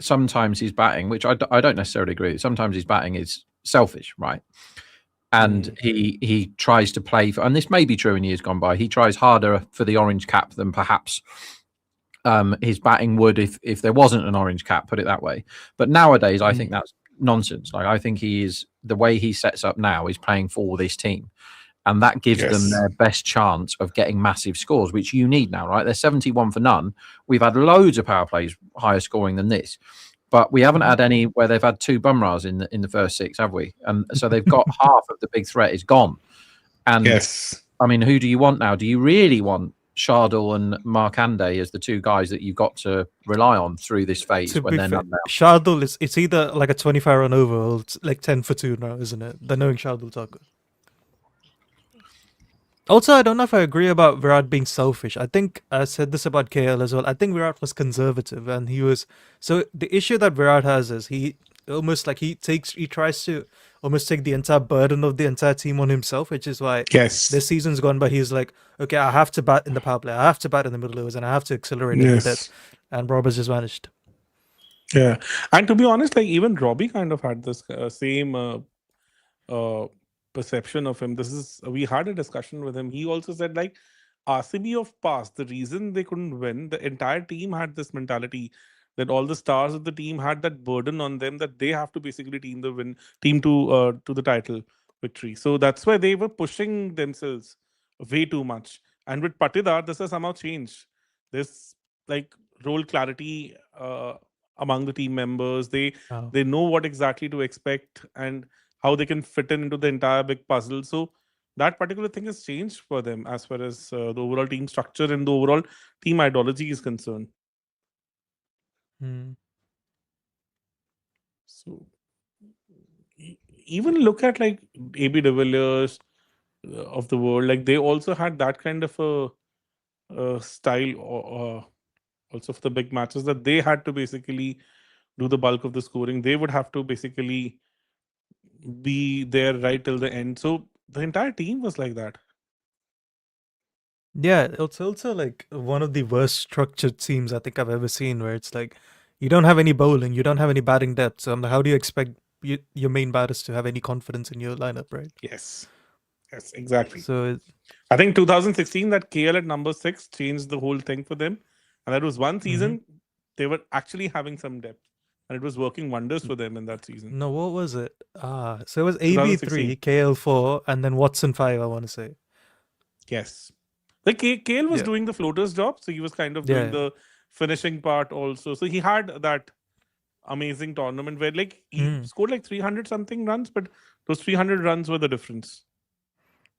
sometimes his batting, which I don't necessarily agree with, sometimes his batting is selfish, right? And he tries to play for, and this may be true in years gone by, he tries harder for the orange cap than perhaps his batting would if there wasn't an orange cap, put it that way. But nowadays, I think that's nonsense. Like, I think the way he sets up now is playing for this team. And that gives them their best chance of getting massive scores, which you need now, right? They're 71 for none. We've had loads of power plays higher scoring than this, but we haven't had any where they've had 2 Bumrahs in the first 6, have we? And so they've got half of the big threat is gone. And I mean, who do you want now? Do you really want Shardul and Markande as the 2 guys that you've got to rely on through this phase To when be they're fair, not now? Shardul it's either like a 25 run over or it's like 10 for 2 now, isn't it? They're knowing Shardul's are good. Also, I don't know if I agree about Virat being selfish. I think I said this about KL as well. I think Virat was conservative, and he was. So the issue that Virat has is he almost like he tries to almost take the entire burden of the entire team on himself, which is why this season's gone by. He's like, okay, I have to bat in the power play, I have to bat in the middle overs, and I have to accelerate it with it. And Rob has just vanished. Yeah, and to be honest, like even Robbie kind of had this same perception of him. We had a discussion with him. He also said like RCB of past, the reason they couldn't win, the entire team had this mentality that all the stars of the team had that burden on them that they have to basically team to the title victory. So that's why they were pushing themselves way too much. And with Patidar, this has somehow changed. There's like role clarity among the team members. They know what exactly to expect and how they can fit into the entire big puzzle. So that particular thing has changed for them as far as the overall team structure and the overall team ideology is concerned. So even look at like AB de Villiers of the world, like they also had that kind of a style also for the big matches that they had to basically do the bulk of the scoring. They would have to basically be there right till the end. So the entire team was like that. Yeah, it's also like one of the worst structured teams I think I've ever seen, where it's like you don't have any bowling, you don't have any batting depth. So how do you expect your main batters to have any confidence in your lineup, right? Yes, exactly. So I think 2016 that KL at number 6 changed the whole thing for them, and that was one season they were actually having some depth. And it was working wonders for them in that season. No, what was it? So it was AB3, KL4, and then Watson 5, I want to say. Yes. Like KL was doing the floaters job, so he was kind of doing the finishing part also. So he had that amazing tournament where like he scored like 300 something runs, but those 300 runs were the difference.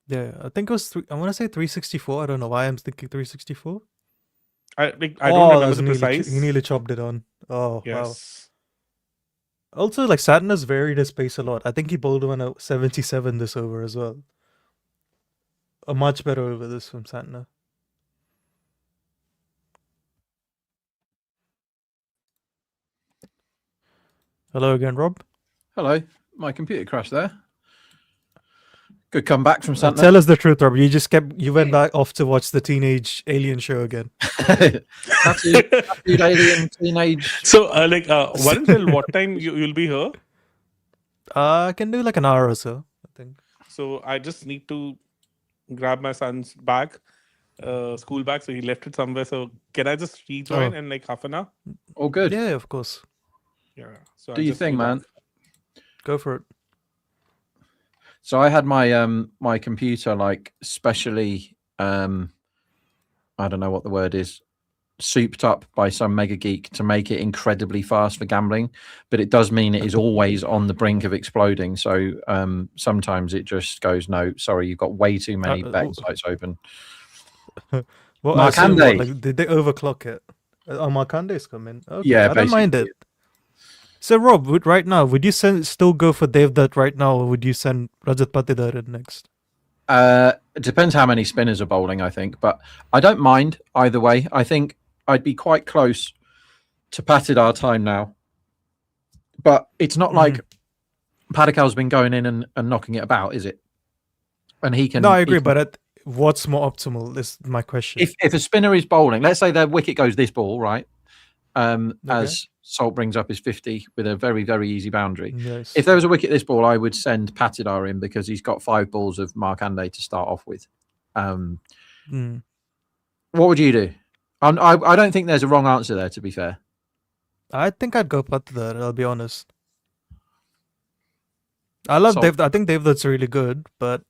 Yeah, I think it was I want to say 364. I don't know why I'm thinking 364. I don't remember the precise. He nearly chopped it on. Oh, yes. Wow. Also, like Satna's varied his pace a lot. I think he bowled one at 77 this over as well. A much better over this from Satna. Hello again, Rob. Hello. My computer crashed there. Good comeback from Santana. Tell us the truth, Rob. You went back off to watch the Teenage Alien show again. Tattooed alien teenage. So, Varun, till what time you'll be here? I can do like an hour or so, I think. So I just need to grab my son's bag, school bag. So he left it somewhere. So can I just rejoin in like half an hour? All good. Yeah, of course. Yeah. So do you think, man? Go for it. So I had my my computer like specially I don't know what the word is, souped up by some mega geek to make it incredibly fast for gambling, but it does mean it is always on the brink of exploding. So sometimes it just goes, no, sorry, you've got way too many bet sites open. Well, Markande. Did they overclock it? Markande's coming. Okay, Yeah, I don't mind it. So Rob, right now, would you still go for Devdutt right now, or would you send Rajat Patidar in next? It depends how many spinners are bowling, I think, but I don't mind either way. I think I'd be quite close to Patidar time now. But it's not like Padikal's been going in and knocking it about, is it? And he can. No, I agree, but what's more optimal is my question. If a spinner is bowling, let's say their wicket goes this ball, right? As Salt brings up his 50 with a very, very easy boundary. Yes. If there was a wicket this ball, I would send Patidar in because he's got 5 balls of Markande to start off with. What would you do? I don't think there's a wrong answer there, to be fair. I think I'd go Patidar, I'll be honest. I love So- Dev. I think Devdutt's really good, but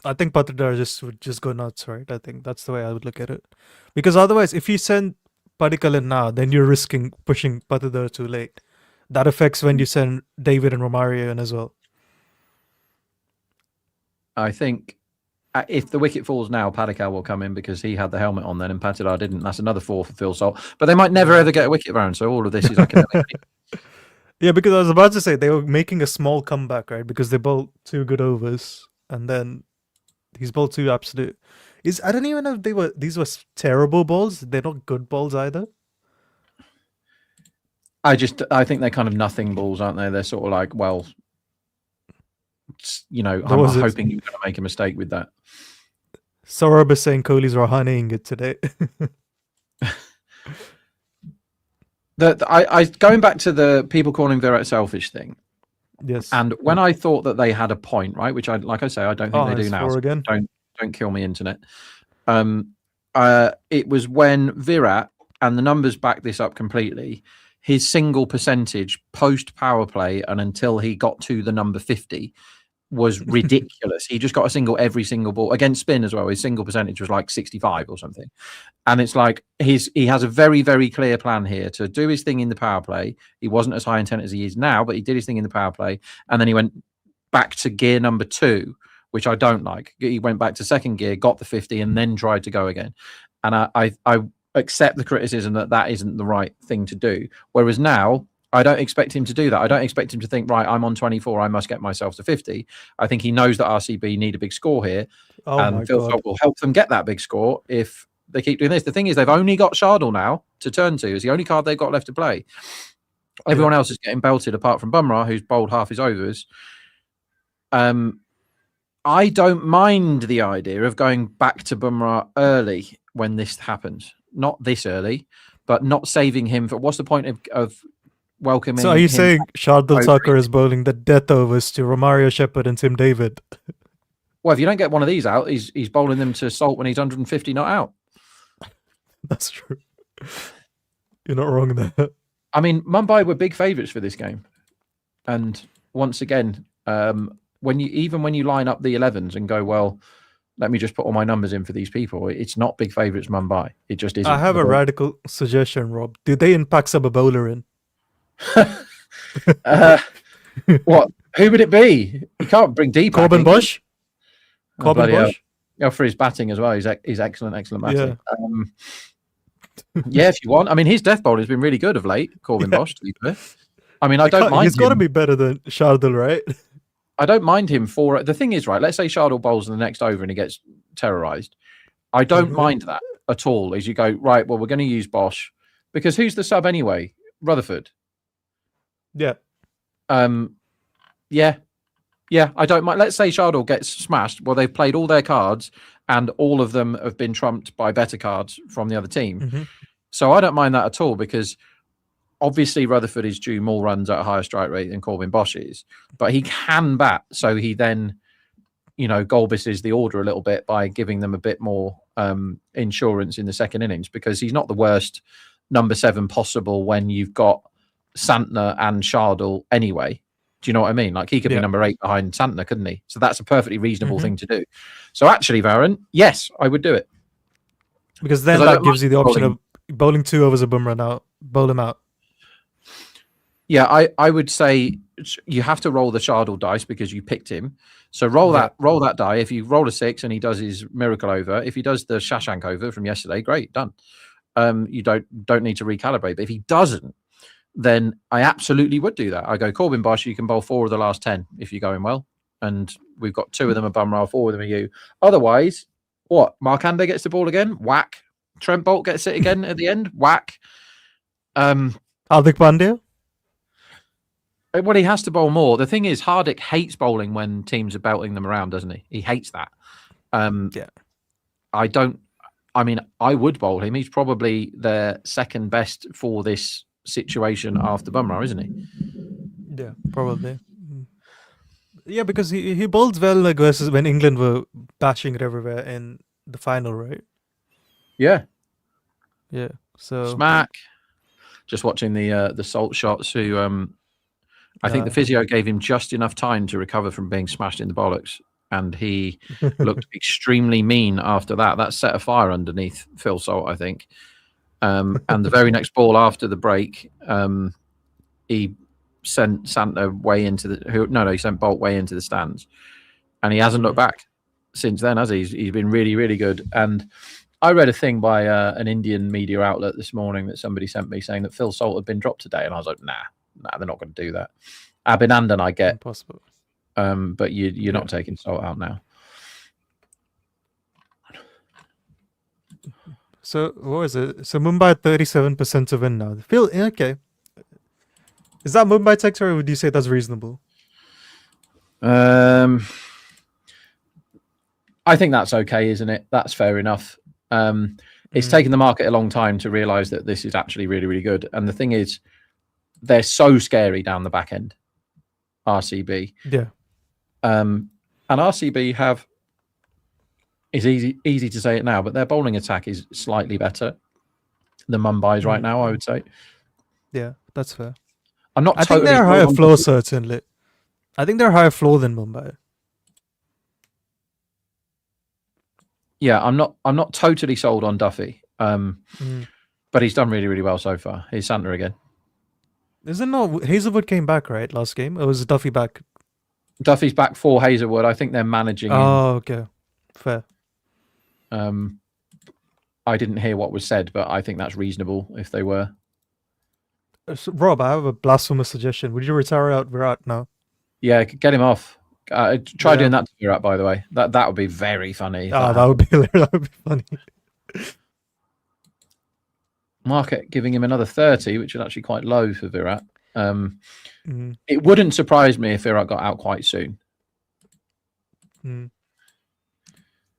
I think Patidar would just go nuts, right? I think that's the way I would look at it. Because otherwise, if you send Padikkal in now, then you're risking pushing Patidar too late. That affects when you send David and Romario in as well. I think if the wicket falls now, Padikkal will come in because he had the helmet on then and Patidar didn't. That's another 4 for Phil Salt. But they might never ever get a wicket round, so all of this is academic. Yeah, because I was about to say they were making a small comeback, right? Because they bowled 2 good overs, and then he's bowled 2 absolute. I don't even know if these were terrible balls. They're not good balls either. I think they're kind of nothing balls, aren't they? They're sort of like, well, I'm hoping you're going to make a mistake with that. Saurabh is saying Kohli's Rahaniing it today. I going back to the people calling Virat selfish thing. Yes. And when I thought that they had a point, right, which I don't think they do now. So again. Don't kill me, internet. It was when Virat, and the numbers back this up completely, his single percentage post power play and until he got to the number 50 was ridiculous. He just got a single every single ball against spin as well. His single percentage was like 65 or something. And it's like he has a very, very clear plan here to do his thing in the power play. He wasn't as high intent as he is now, but he did his thing in the power play. And then he went back to gear number 2, which I don't like. He went back to second gear, got the 50, and then tried to go again. And I accept the criticism that isn't the right thing to do. Whereas now, I don't expect him to do that. I don't expect him to think, right, I'm on 24, I must get myself to 50. I think he knows that RCB need a big score here. And Phil Salt will help them get that big score if they keep doing this. The thing is, they've only got Shardul now to turn to. It's the only card they've got left to play. Everyone else is getting belted apart from Bumrah, who's bowled half his overs. I don't mind the idea of going back to Bumrah early when this happens. Not this early, but not saving him for. What's the point of welcoming? So are you saying Shardul over? Thakur is bowling the death overs to Romario Shepherd and Tim David? Well, if you don't get one of these out, he's bowling them to Salt when he's 150 not out. That's true. You're not wrong there. I mean, Mumbai were big favourites for this game, and once again, when you line up the 11s and go, well, let me just put all my numbers in for these people, it's not big favourites Mumbai. It just isn't. I have a radical suggestion, Rob. Do they pack sub a bowler in? What? Who would it be? You can't bring deep. Corbin Bosch? Corbin Bosch? Yeah, for his batting as well. He's excellent batting. Yeah, if you want. I mean, his death bowling has been really good of late, Corbin Bosch, to be fair. I mean, I don't mind. He's got to be better than Shardul, right? I don't mind him for the thing is, right, let's say Shardul bowls in the next over and he gets terrorised. I don't mind that at all. As you go, right, well, we're going to use Bosch because who's the sub anyway? Rutherford. Yeah. Yeah, I don't mind. Let's say Shardul gets smashed. Well, they've played all their cards and all of them have been trumped by better cards from the other team. So I don't mind that at all because obviously Rutherford is due more runs at a higher strike rate than Corbin Bosch is, but he can bat. So he then, Golbis the order a little bit by giving them a bit more insurance in the second innings because he's not the worst number 7 possible when you've got Santner and Shardul anyway. Do you know what I mean? Like he could be number 8 behind Santner, couldn't he? So that's a perfectly reasonable thing to do. So actually, Varun, yes, I would do it. Because then that gives you the option of bowling 2 overs of Bumrah now, bowl him out. Yeah, I would say you have to roll the Shardul dice because you picked him. So roll that die. If you roll a 6 and he does his miracle over, if he does the Shashank over from yesterday, great, done. You don't need to recalibrate. But if he doesn't, then I absolutely would do that. I go Corbin Bosch, you can bowl 4 of the last 10 if you're going well. And we've got 2 of them are Bumrah, 4 of them are you. Otherwise, what? Markande gets the ball again? Whack. Trent Bolt gets it again at the end? Whack. Hardik Pandya? Well, he has to bowl more. The thing is, Hardik hates bowling when teams are belting them around, doesn't he? He hates that. Yeah. I don't. I mean, I would bowl him. He's probably the second best for this situation after Bumrah, isn't he? Yeah, probably. Yeah, because he bowls well like versus when England were bashing it everywhere in the final, right? Yeah. Yeah. So Smack. Just watching the salt shots. Who I think the physio gave him just enough time to recover from being smashed in the bollocks, and he looked extremely mean after that. That set a fire underneath Phil Salt, I think. And the very next ball after the break, he sent Santa way into the he sent Bolt way into the stands, and he hasn't looked back since then, has he? He's been really, really good. And I read a thing by an Indian media outlet this morning that somebody sent me saying that Phil Salt had been dropped today, and I was like, nah, they're not going to do that. Abhinandan, I get, impossible. but you're not taking Salt out now. So what was it? So Mumbai at 37% to win now. Phil, okay. Is that Mumbai sector, or would you say that's reasonable? I think that's okay, isn't it? That's fair enough. It's taken the market a long time to realise that this is actually really, really good. And the thing is, they're so scary down the back end, RCB. Yeah. And RCB it's easy to say it now, but their bowling attack is slightly better than Mumbai's right now, I would say. Yeah, that's fair. I think they're higher floor, certainly. I think they're higher floor than Mumbai. Yeah, I'm not totally sold on Duffy. But he's done really, really well so far. Here's Santa again. Hazelwood came back, right, last game? Or was Duffy back? Duffy's back for Hazelwood. I think they're managing him. Oh, okay. Fair. I didn't hear what was said, but I think that's reasonable if they were. So, Rob, I have a blasphemous suggestion. Would you retire out Virat now? Yeah, get him off. Try doing that to Virat, by the way. That would be very funny. That would be that would be funny. Market giving him another 30, which is actually quite low for Virat. It wouldn't surprise me if Virat got out quite soon.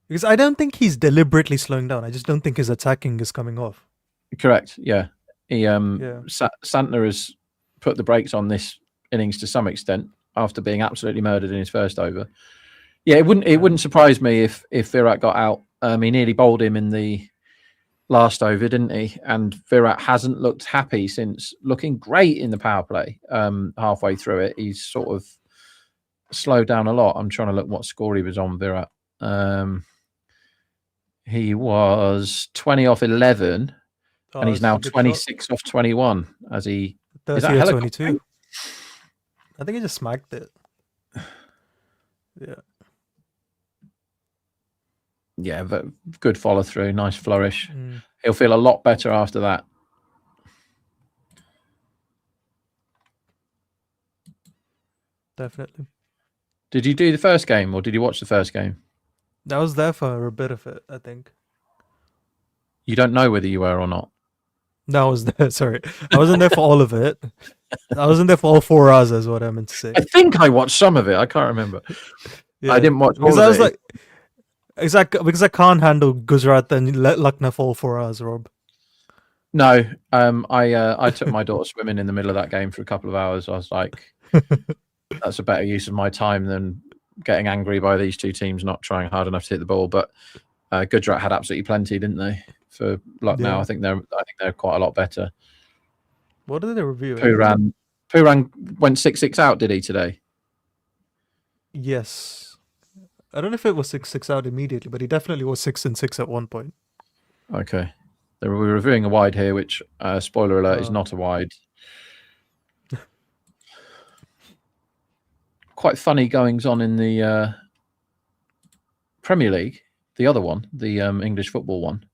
Because I don't think he's deliberately slowing down. I just don't think his attacking is coming off. Correct. Yeah. Santner has put the brakes on this innings to some extent after being absolutely murdered in his first over. Yeah, it wouldn't surprise me if Virat got out. He nearly bowled him in the last over, didn't he? And Virat hasn't looked happy since looking great in the power play. Halfway through it, he's sort of slowed down a lot. I'm trying to look what score he was on, Virat. He was 20 off 11, and he's now 26 off 21. As he 30 or 22. I think he just smacked it. Yeah. Yeah, but good follow through, nice flourish. He'll feel a lot better after that. Definitely. Did you do the first game, or did you watch the first game? I was there for a bit of it, I think. You don't know whether you were or not. No, I was there. Sorry, I wasn't there for all of it. I wasn't there for all 4 hours, is what I meant to say. I think I watched some of it. I can't remember. Yeah. I didn't watch all because of I was it. like, exactly because I can't handle Gujarat and Lucknow for all 4 hours, Rob. No, I took my daughter swimming in the middle of that game for a couple of hours. I was like, that's a better use of my time than getting angry by these two teams not trying hard enough to hit the ball. But Gujarat had absolutely plenty, didn't they? For Lucknow, Yeah. I think they're quite a lot better. What did they review? Pooran went 6-6 out, did he today? Yes. I don't know if it was 6-6 out immediately, but he definitely was 6-6 at one point. Okay. We're reviewing a wide here, which, spoiler alert, is not a wide. Quite funny goings on in the Premier League, the other one, the English football one,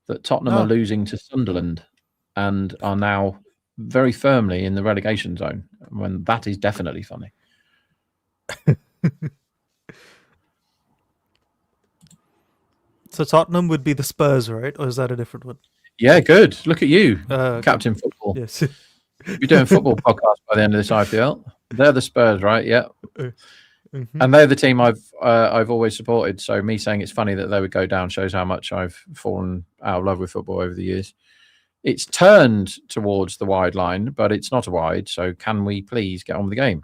that Tottenham are losing to Sunderland and are now very firmly in the relegation zone. When that is definitely funny. So Tottenham would be the Spurs, right? Or is that a different one? Yeah, good. Look at you, Okay. Captain Football. Yes. You're doing football podcasts by the end of this IPL. They're the Spurs, right? Yeah. Mhm. And they're the team I've always supported. So me saying it's funny that they would go down shows how much I've fallen out of love with football over the years. It's turned towards the wide line, but it's not a wide. So can we please get on with the game?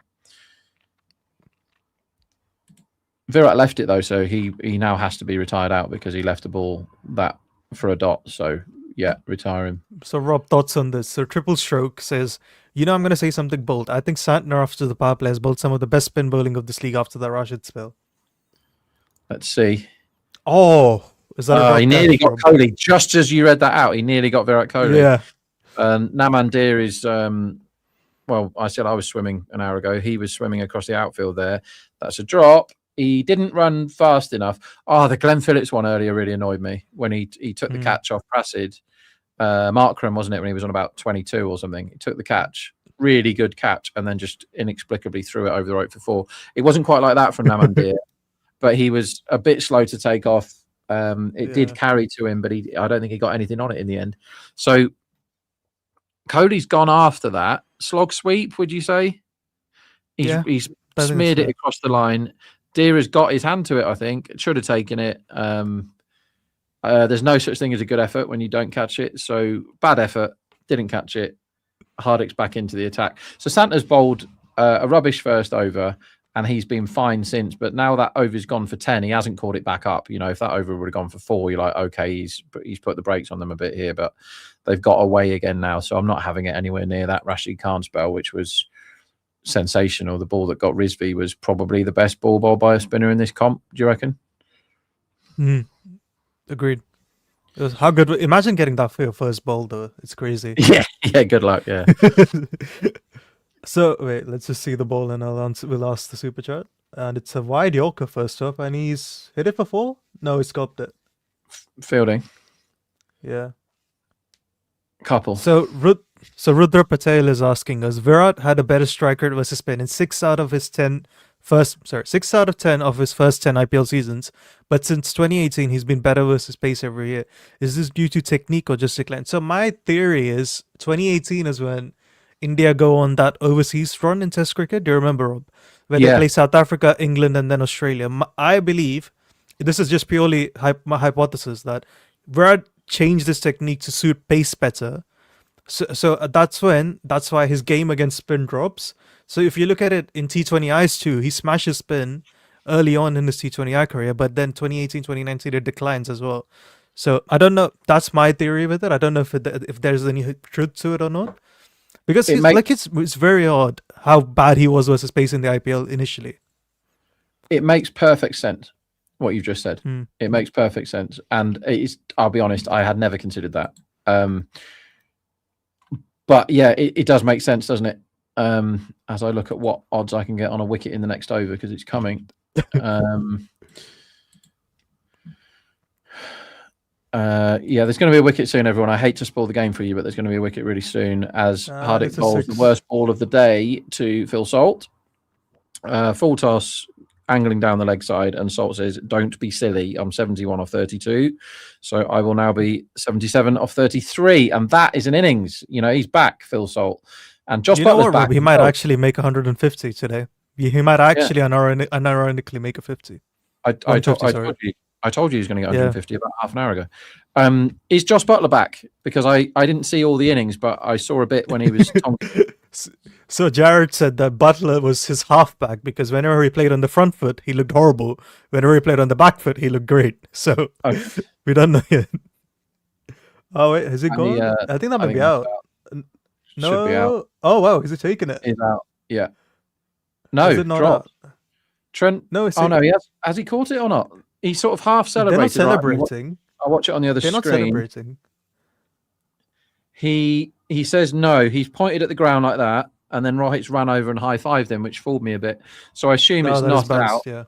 Virat left it though, so he now has to be retired out because he left the ball that for a dot. So yeah, retire him. So Rob, thoughts on this? So Triple Stroke says, I'm going to say something bold. I think Santner after the power play has bowled some of the best spin bowling of this league after the Rashid spell. Let's see. Oh, is that? He nearly got Kohli. Just as you read that out, he nearly got Virat Kohli. Yeah. Namandir is, well, I said I was swimming an hour ago. He was swimming across the outfield there. That's a drop. He didn't run fast enough. Oh, the Glenn Phillips one earlier really annoyed me when he took the catch off Prasid. Markram, wasn't it, when he was on about 22 or something? He took the catch. Really good catch, and then just inexplicably threw it over the rope for 4. It wasn't quite like that from Namandir, but he was a bit slow to take off. It did carry to him, but I don't think he got anything on it in the end. So Cody's gone after that. Slog sweep, would you say? He's smeared it across the line. Deer has got his hand to it, I think. Should have taken it. There's no such thing as a good effort when you don't catch it. So bad effort, didn't catch it. Hardick's back into the attack. So Santa's bowled a rubbish first over, and he's been fine since. But now that over's gone for 10, he hasn't called it back up. If that over would have gone for 4, you're like, okay, he's put the brakes on them a bit here. But they've got away again now. So I'm not having it anywhere near that Rashid Khan spell, which was sensational. The ball that got Rizvi was probably the best ball bowled by a spinner in this comp. Do you reckon? Agreed. It was how good. Imagine getting that for your first ball, though. It's crazy. Yeah. Good luck. Yeah. So wait, let's just see the ball, and we'll ask the super chat. And it's a wide Yorker first off, and he's hit it for 4. No, he scooped it. Fielding. Yeah. Couple. So Rudra Patel is asking us, Virat had a better strike rate versus spin in 6 out of 10 of his first 10 IPL seasons, but since 2018 he's been better versus pace every year. Is this due to technique or just decline? So my theory is 2018 is when India go on that overseas run in Test cricket. Do you remember, Rob? When they play South Africa, England, and then Australia. I believe, this is just purely my hypothesis, that Virat changed his technique to suit pace better. So that's why his game against spin drops. So if you look at it in T20Is too, he smashes spin early on in his T20I career, but then 2018, 2019 it declines as well. So I don't know. That's my theory with it. I don't know if there's any truth to it or not, because it's very odd how bad he was versus pace in the IPL initially. It makes perfect sense what you've just said. It makes perfect sense, and I'll be honest, I had never considered that. But yeah, it does make sense, doesn't it? As I look at what odds I can get on a wicket in the next over, because it's coming. There's going to be a wicket soon, everyone. I hate to spoil the game for you, but there's going to be a wicket really soon as Hardik bowls the worst ball of the day to Phil Salt. Full toss, angling down the leg side, and Salt says, don't be silly, I'm 71 off 32, so I will now be 77 off 33, and that is an innings. He's back, Phil Salt, and Josh Butler's back. He might actually make 150 today. He might actually unironically make a 50. I told you he was going to get 150 about half an hour ago. Is Josh Butler back? Because I didn't see all the innings, but I saw a bit when he was So Jared said that Butler was his halfback, because whenever he played on the front foot, he looked horrible. Whenever he played on the back foot, he looked great. So we don't know yet. Oh wait, has it gone? I think that might be out. No. Should be out. Oh wow, is it taking it? He's out. Yeah. No, is it not dropped. out? Trent. No, he has he caught it or not? He's sort of half celebrated. They're not celebrating. Right? I'll watch it on the other screen. They're not celebrating. He says no. He's pointed at the ground like that, and then Rohit's ran over and high-fived him, which fooled me a bit. So I assume it's not out. Yeah.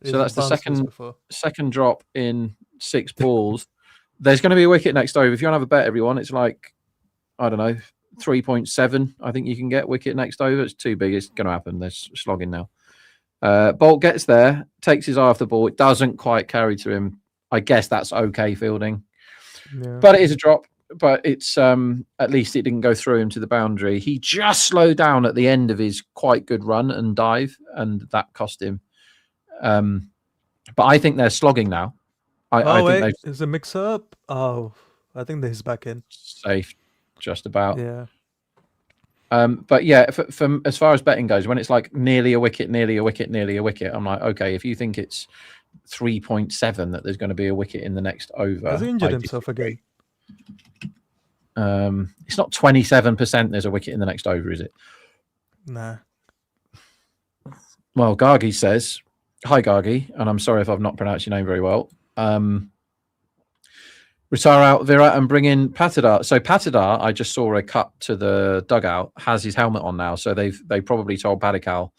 So that's the second drop in 6 balls. There's going to be a wicket next over. If you want to have a bet, everyone, it's like, I don't know, 3.7. I think you can get wicket next over. It's too big. It's going to happen. There's slogging now. Bolt gets there, takes his eye off the ball. It doesn't quite carry to him. I guess that's okay fielding. Yeah. But it is a drop. but it's at least it didn't go through him to the boundary. He just slowed down at the end of his quite good run and dive, and that cost him. But I think they're slogging now. I think wait, they've is a mix up? Oh, I think he's back in. safe just about. Yeah. But yeah, from as far as betting goes, when it's like nearly a wicket, nearly a wicket, nearly a wicket, I'm like, okay, if you think it's 3.7 that there's going to be a wicket in the next over, Has he injured I himself disagree. again? It's not 27% there's a wicket in the next over, is it? Nah. Well, Gargi says, hi Gargi, and I'm sorry if I've not pronounced your name very well. Retire out Virat and bring in Patidar. So Patidar, I just saw a cut to the dugout, has his helmet on now. So they probably told Padikal,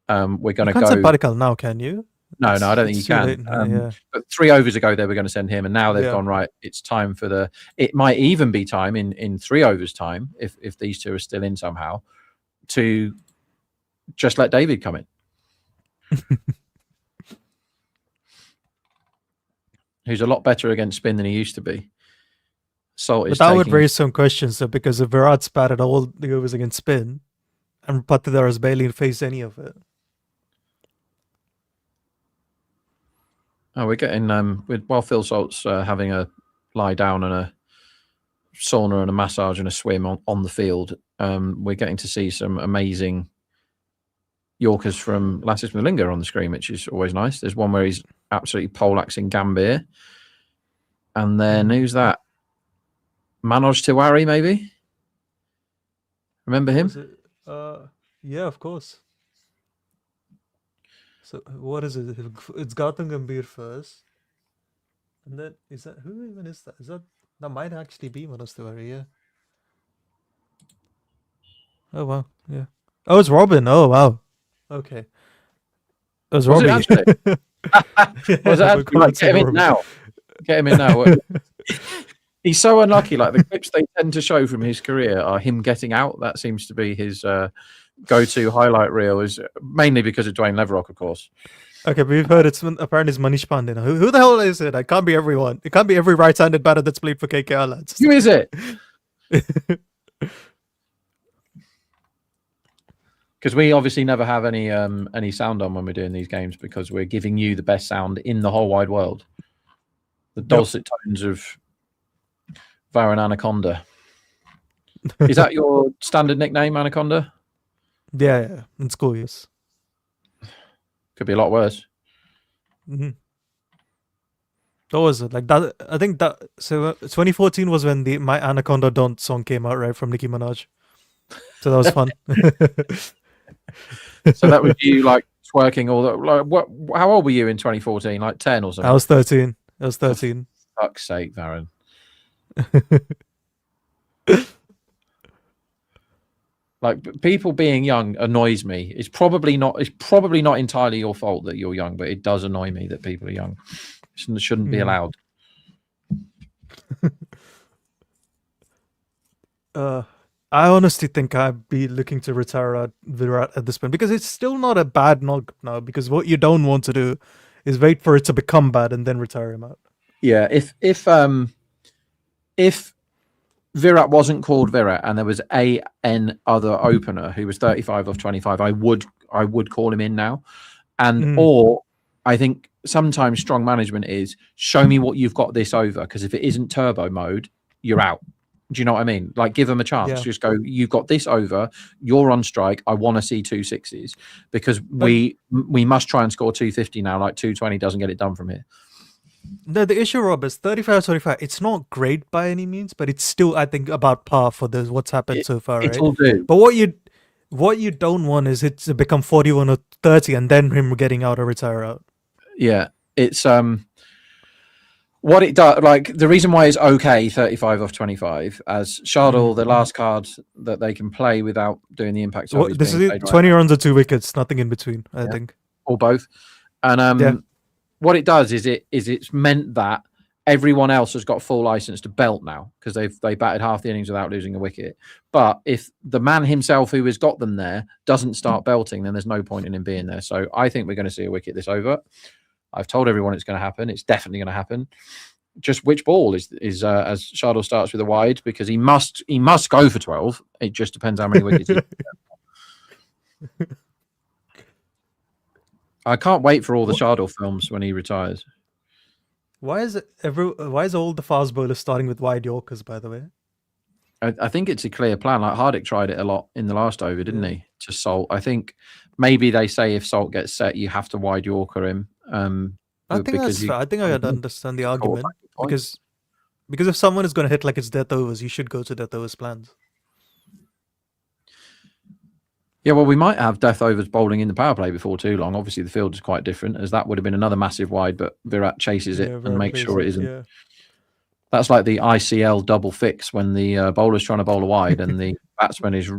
we're going to go. You can't send Padikal now, can you? No, I don't think you it's too can. late now, yeah. But 3 overs ago, they were going to send him, and now they've Yeah. gone, right, it's time for the... It might even be time in 3 overs' time, if these two are still in somehow, to just let David come in. Who's a lot better against spin than he used to be. Salt But is that would taking... raise some questions, though, because if Virat's batted all the overs against spin, and Patidar has barely faced any of it. Oh, we're getting while Phil Salt's having a lie down and a sauna and a massage and a swim on the field. We're getting to see some amazing Yorkers from Lassis Malinga on the screen, which is always nice. There's one where he's absolutely poleaxing Gambir, and then who's that? Manoj Tiwari, maybe. Remember him? Yeah, of course. So what is it? It's Gautam Gambhir first, and then is that who even is that? Is that might actually be Manoj Tiwari? Yeah. Oh wow, yeah. Oh, it's Robin. Oh wow. Okay. It was Was it Robbie. actually? Was Yeah, that we couldn't right, say get him in Robbie. now? Get him in now. He's so unlucky. Like the clips they tend to show from his career are him getting out. That seems to be his go-to highlight reel. Is mainly because of Dwayne Leverock, of course. Okay, but we've heard apparently it's Manish Pandey. Now. Who the hell is it? It can't be everyone. It can't be every right-handed batter that's played for KKR, lads. Who is it? Because we obviously never have any sound on when we're doing these games because we're giving you the best sound in the whole wide world. The dulcet tones of Varun Anaconda. Is that your standard nickname, Anaconda? Yeah, in school, yes. Could be a lot worse. Mm-hmm. What was it? Like that? I think that. So 2014 was when My Anaconda Don't song came out, right, from Nicki Minaj. So that was fun. So that was you like twerking all that. Like, what? How old were you in 2014? Like 10 or something? I was 13. I was 13. For fuck's sake, Varun. Like people being young annoys me. It's probably not entirely your fault that you're young, but it does annoy me that people are young. It shouldn't be allowed. I honestly think I'd be looking to retire Virat at this point because it's still not a bad knock now. Because what you don't want to do is wait for it to become bad and then retire him out. Yeah, if Virat wasn't called Virat and there was an other opener who was 35 off 25, I would call him in now. And or I think sometimes strong management is show me what you've got this over, because if it isn't turbo mode, you're out. Do you know what I mean? Like give them a chance. Yeah. Just go, you've got this over, you're on strike. I want to see 260s because we must try and score 250 now. Like 220 doesn't get it done from here. The issue, Rob, is 35-25. It's not great by any means, but it's still, I think, about par for what's happened so far, right? It'll do. But what you don't want is it to become 41 or 30 and then him getting out or retire out. Yeah, it's what it does. Like the reason why it's okay 35 off 25 as Shardul, the last card that they can play without doing the impact. So this is it, 20 runs or 2 wickets, nothing in between, I think, or both. And what it does is it's meant that everyone else has got full license to belt now because they batted half the innings without losing a wicket. But if the man himself who has got them there doesn't start belting, then there's no point in him being there. So I think we're going to see a wicket this over. I've told everyone it's going to happen. It's definitely going to happen. just which ball is as Shardul starts with a wide, because he must go for 12. It just depends how many wickets. I can't wait for all the Shardul films when he retires. Why is all the fast bowlers starting with wide Yorkers, by the way? I think it's a clear plan. Like Hardik tried it a lot in the last over, didn't he? To Salt. I think maybe they say if Salt gets set, you have to wide Yorker him. I think that's fair. I think I understand the argument because if someone is going to hit like it's death overs, you should go to death overs plans. Yeah, well, we might have death overs bowling in the power play before too long. Obviously, the field is quite different, as that would have been another massive wide, but Virat chases it and makes sure it isn't. Yeah. That's like the ICL double fix when the bowler's trying to bowl a wide and the batsman is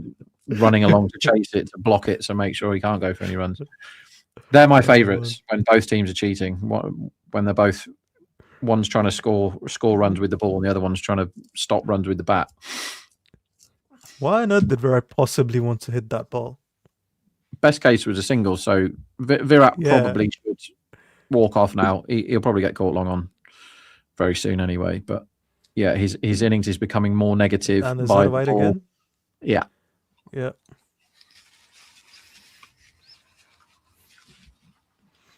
running along to chase it, to block it, so make sure he can't go for any runs. They're my favourites when both teams are cheating. When they're both, one's trying to score runs with the ball and the other one's trying to stop runs with the bat. Why on earth did Virat possibly want to hit that ball? Best case was a single, so Virat probably should walk off now. He'll probably get caught long on very soon anyway. But yeah, his innings is becoming more negative. And there's a wide again? Yeah. Yeah.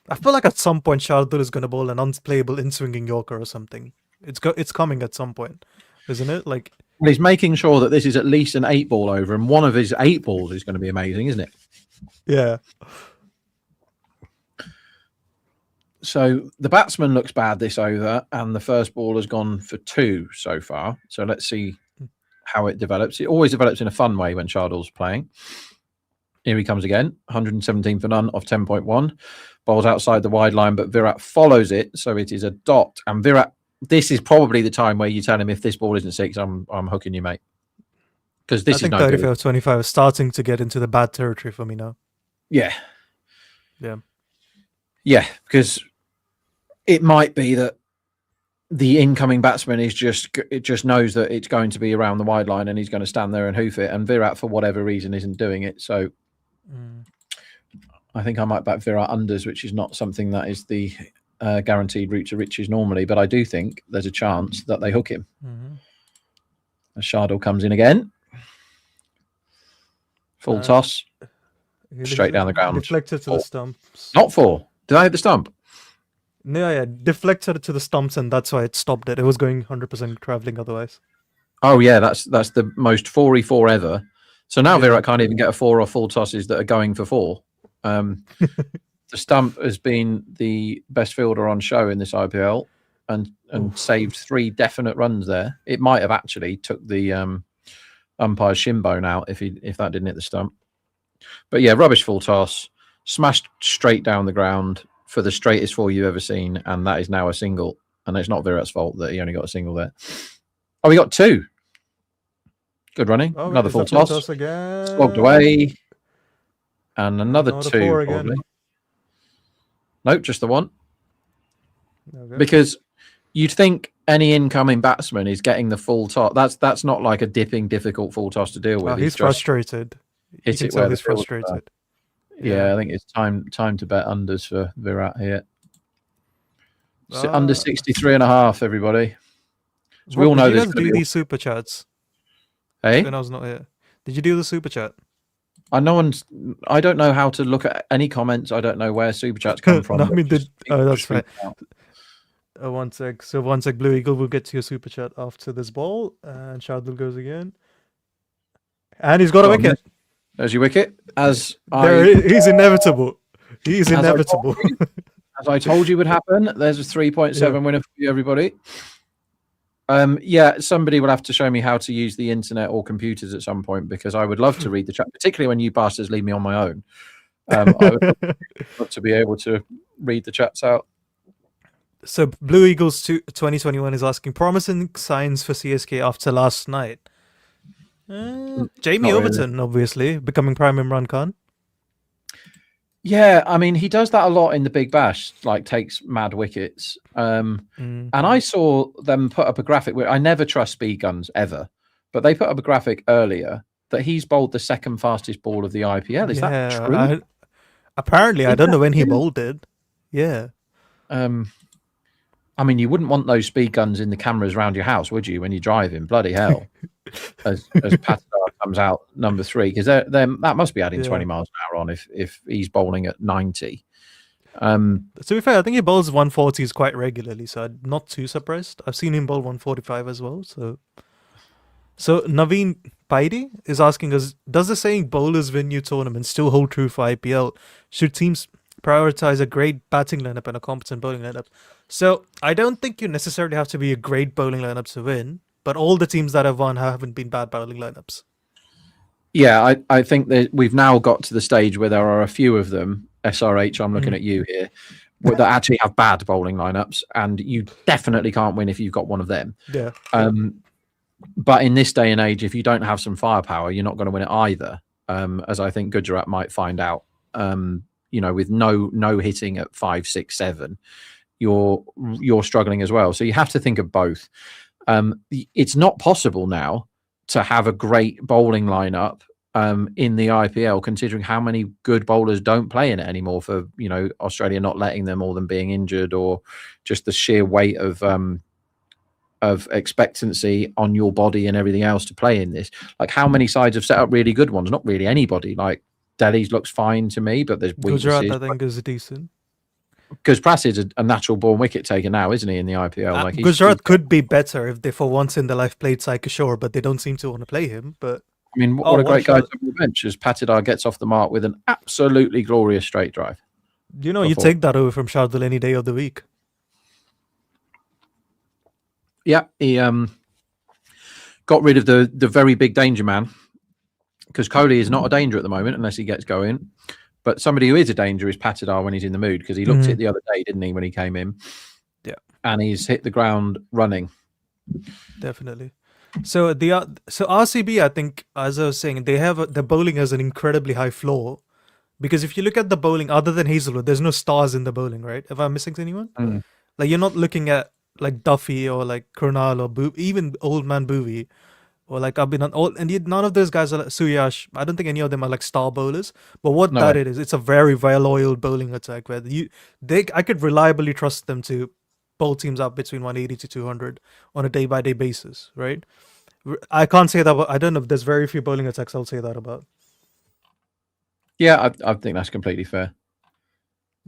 I feel like at some point Shardul is going to bowl an unplayable in-swinging Yorker or something. It's coming at some point, isn't it? Like, well, he's making sure that this is at least an 8-ball over, and one of his 8 balls is going to be amazing, isn't it? Yeah. So the batsman looks bad this over, and the first ball has gone for 2 so far. So let's see how it develops. It always develops in a fun way when Shardul's playing. Here he comes again, 117 for none off 10.1. Bowls outside the wide line, but Virat follows it, so it is a dot. And Virat, this is probably the time where you tell him, if this ball isn't 6, I'm hooking you, mate. Because this I think 35-25 is starting to get into the bad territory for me now. Yeah. Yeah. Yeah, because it might be that the incoming batsman just knows that it's going to be around the wide line and he's going to stand there and hoof it, and Virat for whatever reason isn't doing it. So I think I might back Virat unders, which is not something that is the guaranteed route to riches normally, but I do think there's a chance that they hook him. As Shardul comes in again, full toss, straight down the ground. Deflected to the stumps. Not 4. Did I hit the stump? No, yeah, deflected to the stumps, and that's why it stopped it. It was going 100% traveling otherwise. Oh yeah, that's the most 4-4 ever. So now Virat can't even get a 4 or full tosses that are going for 4. The stump has been the best fielder on show in this IPL, and saved 3 definite runs there. It might have actually took the umpire's shin bone out if that didn't hit the stump. But yeah, rubbish full toss, smashed straight down the ground for the straightest 4 you've ever seen, and that is now a single. And it's not Virat's fault that he only got a single there. Oh, we got 2. Good running. Oh, another full toss again. Slogged away. And another 2 probably. Nope, just the 1. Okay. Because you'd think any incoming batsman is getting the full toss. That's not like a dipping, difficult full toss to deal with. He's frustrated. Hit it where he's frustrated. Yeah, I think it's time to bet unders for Virat here. Under 63.5, everybody. So we all know this. Did you guys do these super chats? Hey? When I was not here. Did you do the super chat? I don't know how to look at any comments. I don't know where super chats come from. No, I mean, that's fair. One sec. So one sec, Blue Eagle will get to your super chat after this ball, and Shardul goes again, and he's got a wicket. There's your wicket. He's inevitable. He's inevitable. As I told you would happen. There's a 3.7 winner for you, everybody. Yeah, somebody will have to show me how to use the internet or computers at some point, because I would love to read the chat, particularly when you bastards leave me on my own. I would love to be able to read the chats out. So Blue Eagles 2021 is asking, promising signs for CSK after last night. Jamie Overton, obviously, becoming Prime Imran Khan. Yeah, I mean, he does that a lot in the Big Bash, like takes mad wickets. And I saw them put up a graphic where I never trust speed guns ever, but they put up a graphic earlier that he's bowled the second fastest ball of the IPL. Is that true? Apparently, I don't know when he bowled it. Yeah. I I mean, you wouldn't want those speed guns in the cameras around your house, would you, when you're driving? Bloody hell. as Patidar comes out number 3, because that must be adding 20 miles an hour on if he's bowling at 90. To be fair, I think he bowls 140s quite regularly, so I'm not too surprised. I've seen him bowl 145 as well. So Naveen Paidi is asking us, does the saying bowlers win new tournaments still hold true for IPL? Should teams prioritize a great batting lineup and a competent bowling lineup? So I don't think you necessarily have to be a great bowling lineup to win, but all the teams that have won haven't been bad bowling lineups. Yeah, I think that we've now got to the stage where there are a few of them, SRH, I'm looking at you here, that actually have bad bowling lineups, and you definitely can't win if you've got one of them. Yeah. But in this day and age, if you don't have some firepower, you're not going to win it either, as I think Gujarat might find out. With no hitting at 5, 6, 7, you're struggling as well. So you have to think of both. It's not possible now to have a great bowling lineup in the IPL, considering how many good bowlers don't play in it anymore for Australia not letting them, or them being injured, or just the sheer weight of expectancy on your body and everything else to play in this. Like, how many sides have set up really good ones? Not really anybody. Like, Delhi's looks fine to me, but there's weaknesses. Gujarat, I think, is decent. Because Prasid's a natural born wicket taker now, isn't he, in the IPL? Gujarat could be better if they, for once in their life, played Sai Kishore, but they don't seem to want to play him. But I mean, what a great guy to have on the bench, as Patidar gets off the mark with an absolutely glorious straight drive. You take that over from Shardul any day of the week. Yeah, he got rid of the very big danger man, because Kohli is not a danger at the moment unless he gets going. But somebody who is a danger is Patidar when he's in the mood, because he looked at it the other day, didn't he, when he came in? Yeah. And he's hit the ground running. Definitely. So RCB, I think, as I was saying, the bowling has an incredibly high floor, because if you look at the bowling, other than Hazelwood, there's no stars in the bowling, right? If I'm missing anyone, like, you're not looking at like Duffy or like Krunal or even old man Bhuvi or like Abhinan, and none of those guys are like Suyash. I don't think any of them are like star bowlers. But what that is, it's a very well-oiled bowling attack where I could reliably trust them to bowl teams up between 180 to 200 on a day-by-day basis, right? I can't say that. I don't know. There's very few bowling attacks I'll say that about. Yeah, I think that's completely fair.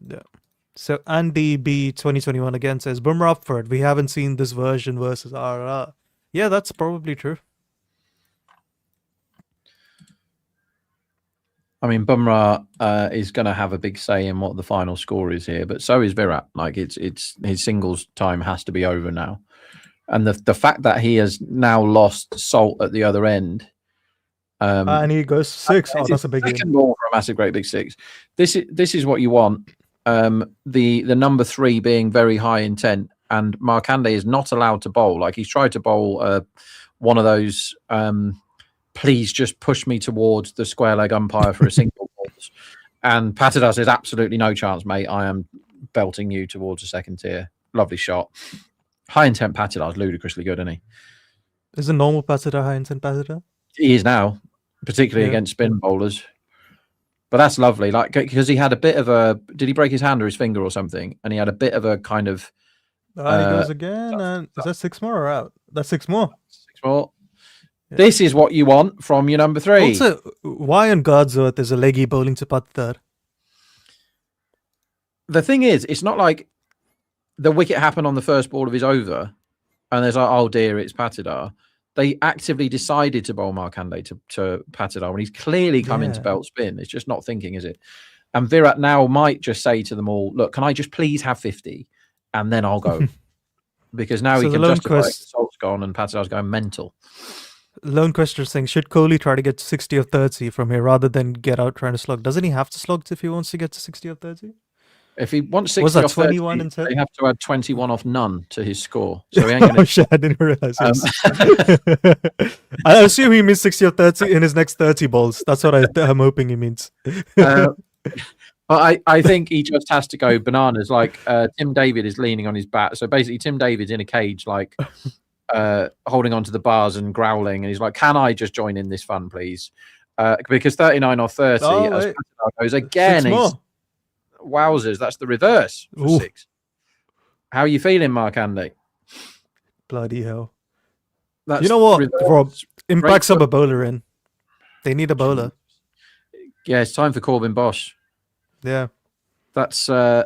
Yeah. So Andy B 2021 again says, Bumrah Upford, we haven't seen this version versus RR. Yeah, that's probably true. I mean, Bumrah is going to have a big say in what the final score is here, but so is Virat. Like, it's his singles time has to be over now, and the fact that he has now lost Salt at the other end, and he goes 6. Oh, that's a big second game. ball for a massive, great big 6. This is what you want. The number 3 being very high intent, and Markande is not allowed to bowl. Like, he's tried to bowl one of those. Please just push me towards the square leg umpire for a single balls. And Patidar says, absolutely no chance, mate. I am belting you towards the second tier. Lovely shot. High intent Patidar is ludicrously good, isn't he? Is a normal Patidar high intent Patidar? He is now, particularly against spin bowlers. But that's lovely. Like, because he had a bit of a, did he break his hand or his finger or something? And he had a bit of a kind of. He goes again. And is that 6 more or out? That's 6 more. 6 more. This is what you want from your number 3. Also, why on God's earth is a leggy bowling to Patidar? The thing is, it's not like the wicket happened on the first ball of his over and there's like, oh dear, it's Patidar. They actively decided to bowl Markande to Patidar when he's clearly come into belt spin. It's just not thinking, is it? And Virat now might just say to them all, look, can I just please have 50 and then I'll go? Because now he can justify the Salt's gone and Patidar's going mental. Lone question saying, should Kohli try to get to 60 or 30 from here rather than get out trying to slog? Doesn't he have to slog if he wants to get to 60 or 30? If he wants 60 was that or 30, 21 and 10? They have to add 21 off none to his score. So he ain't gonna... Oh shit, I didn't realize this. I assume he means 60 or 30 in his next 30 balls. That's what I'm hoping he means. But I think he just has to go bananas. Like Tim David is leaning on his bat. So basically Tim David's in a cage, like holding onto the bars and growling. And he's like, can I just join in this fun, please? Because 39 or 30, as Patidar goes again. Wowzers, that's the reverse for 6. How are you feeling, Mark Andy? Bloody hell. That's You know what, reserves. Rob? Impact sub Great a bowler in. They need a bowler. Yeah, it's time for Corbin Bosch. Yeah. That's I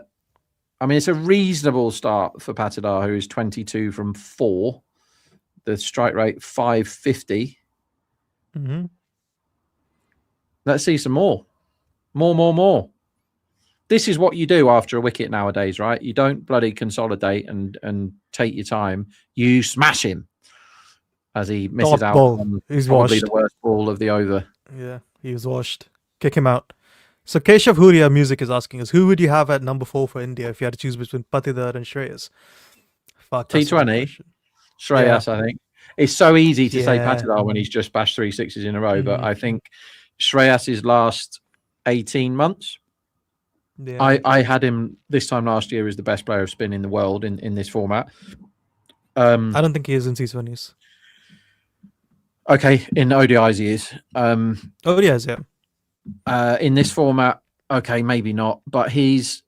mean, it's a reasonable start for Patidar, who is 22 from 4. The strike rate 550. Mm-hmm. Let's see some more. More. This is what you do after a wicket nowadays, right? You don't bloody consolidate and take your time. You smash him as he misses Top out ball. on He's probably washed. the worst ball of the over. Yeah, he was washed. Kick him out. So Keshav Huria Music is asking us, who would you have at number 4 for India if you had to choose between Patidar and Shreyas? Fuck, that's a good T20. question. Shreyas, I think. It's so easy to say Yeah. Patidar when he's just bashed 3 sixes in a row, but Mhm. I think Shreyas's last 18 months, Yeah. I had him this time last year as the best player of spin in the world in this format. I don't think he is in T20s. Okay, in ODIs he is. Oh, yes, yeah. In this format, okay, maybe not, but he's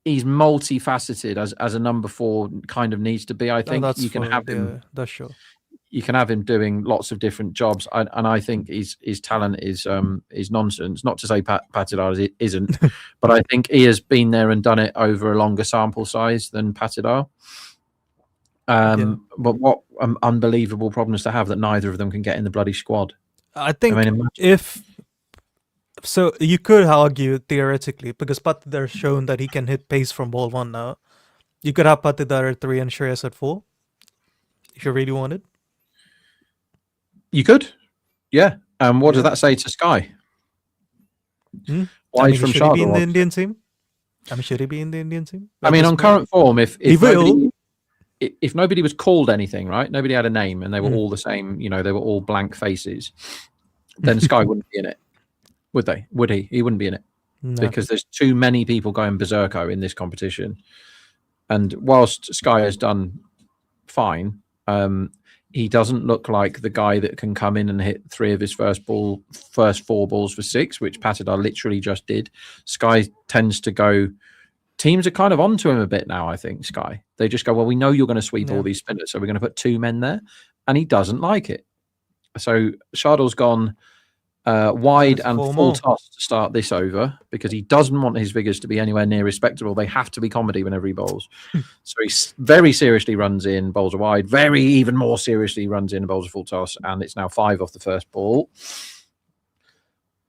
multifaceted as a number 4 kind of needs to be. I think that's you can for have the- him. That's sure. You can have him doing lots of different jobs, and I think his talent is nonsense. Not to say Patidar isn't, but I think he has been there and done it over a longer sample size than Patidar. But what unbelievable problems to have that neither of them can get in the bloody squad. I think imagine- if so, you could argue theoretically because Patidar's shown that he can hit pace from ball 1 now. You could have Patidar at 3 and Shreyas at 4 if you really wanted. You could, yeah. What does Yeah. that say to Sky? Hmm? Why I mean, he's from should he be in the Shardul? Indian team? I mean, should he be in the Indian team? I mean, on current form, if He will. nobody, if nobody was called anything, right? Nobody had a name, and they were all the same. You know, they were all blank faces. Then Sky wouldn't be in it, would they? Would he? He wouldn't be in it No. because there's too many people going berserko in this competition. And whilst Sky has done fine, he doesn't look like the guy that can come in and hit 3 of his first 4 balls for 6, which Patidar literally just did. Sky tends to go. Teams are kind of onto him a bit now, I think, Sky. They just go, well, we know you're going to sweep all these spinners, so we're going to put 2 men there. And he doesn't like it. So Shardul's gone wide There's and 4 full more. toss to start this over because he doesn't want his figures to be anywhere near respectable. They have to be comedy whenever he bowls. So he very seriously runs in, bowls a wide, very even more seriously runs in and bowls a full toss. And it's now 5 off the first ball.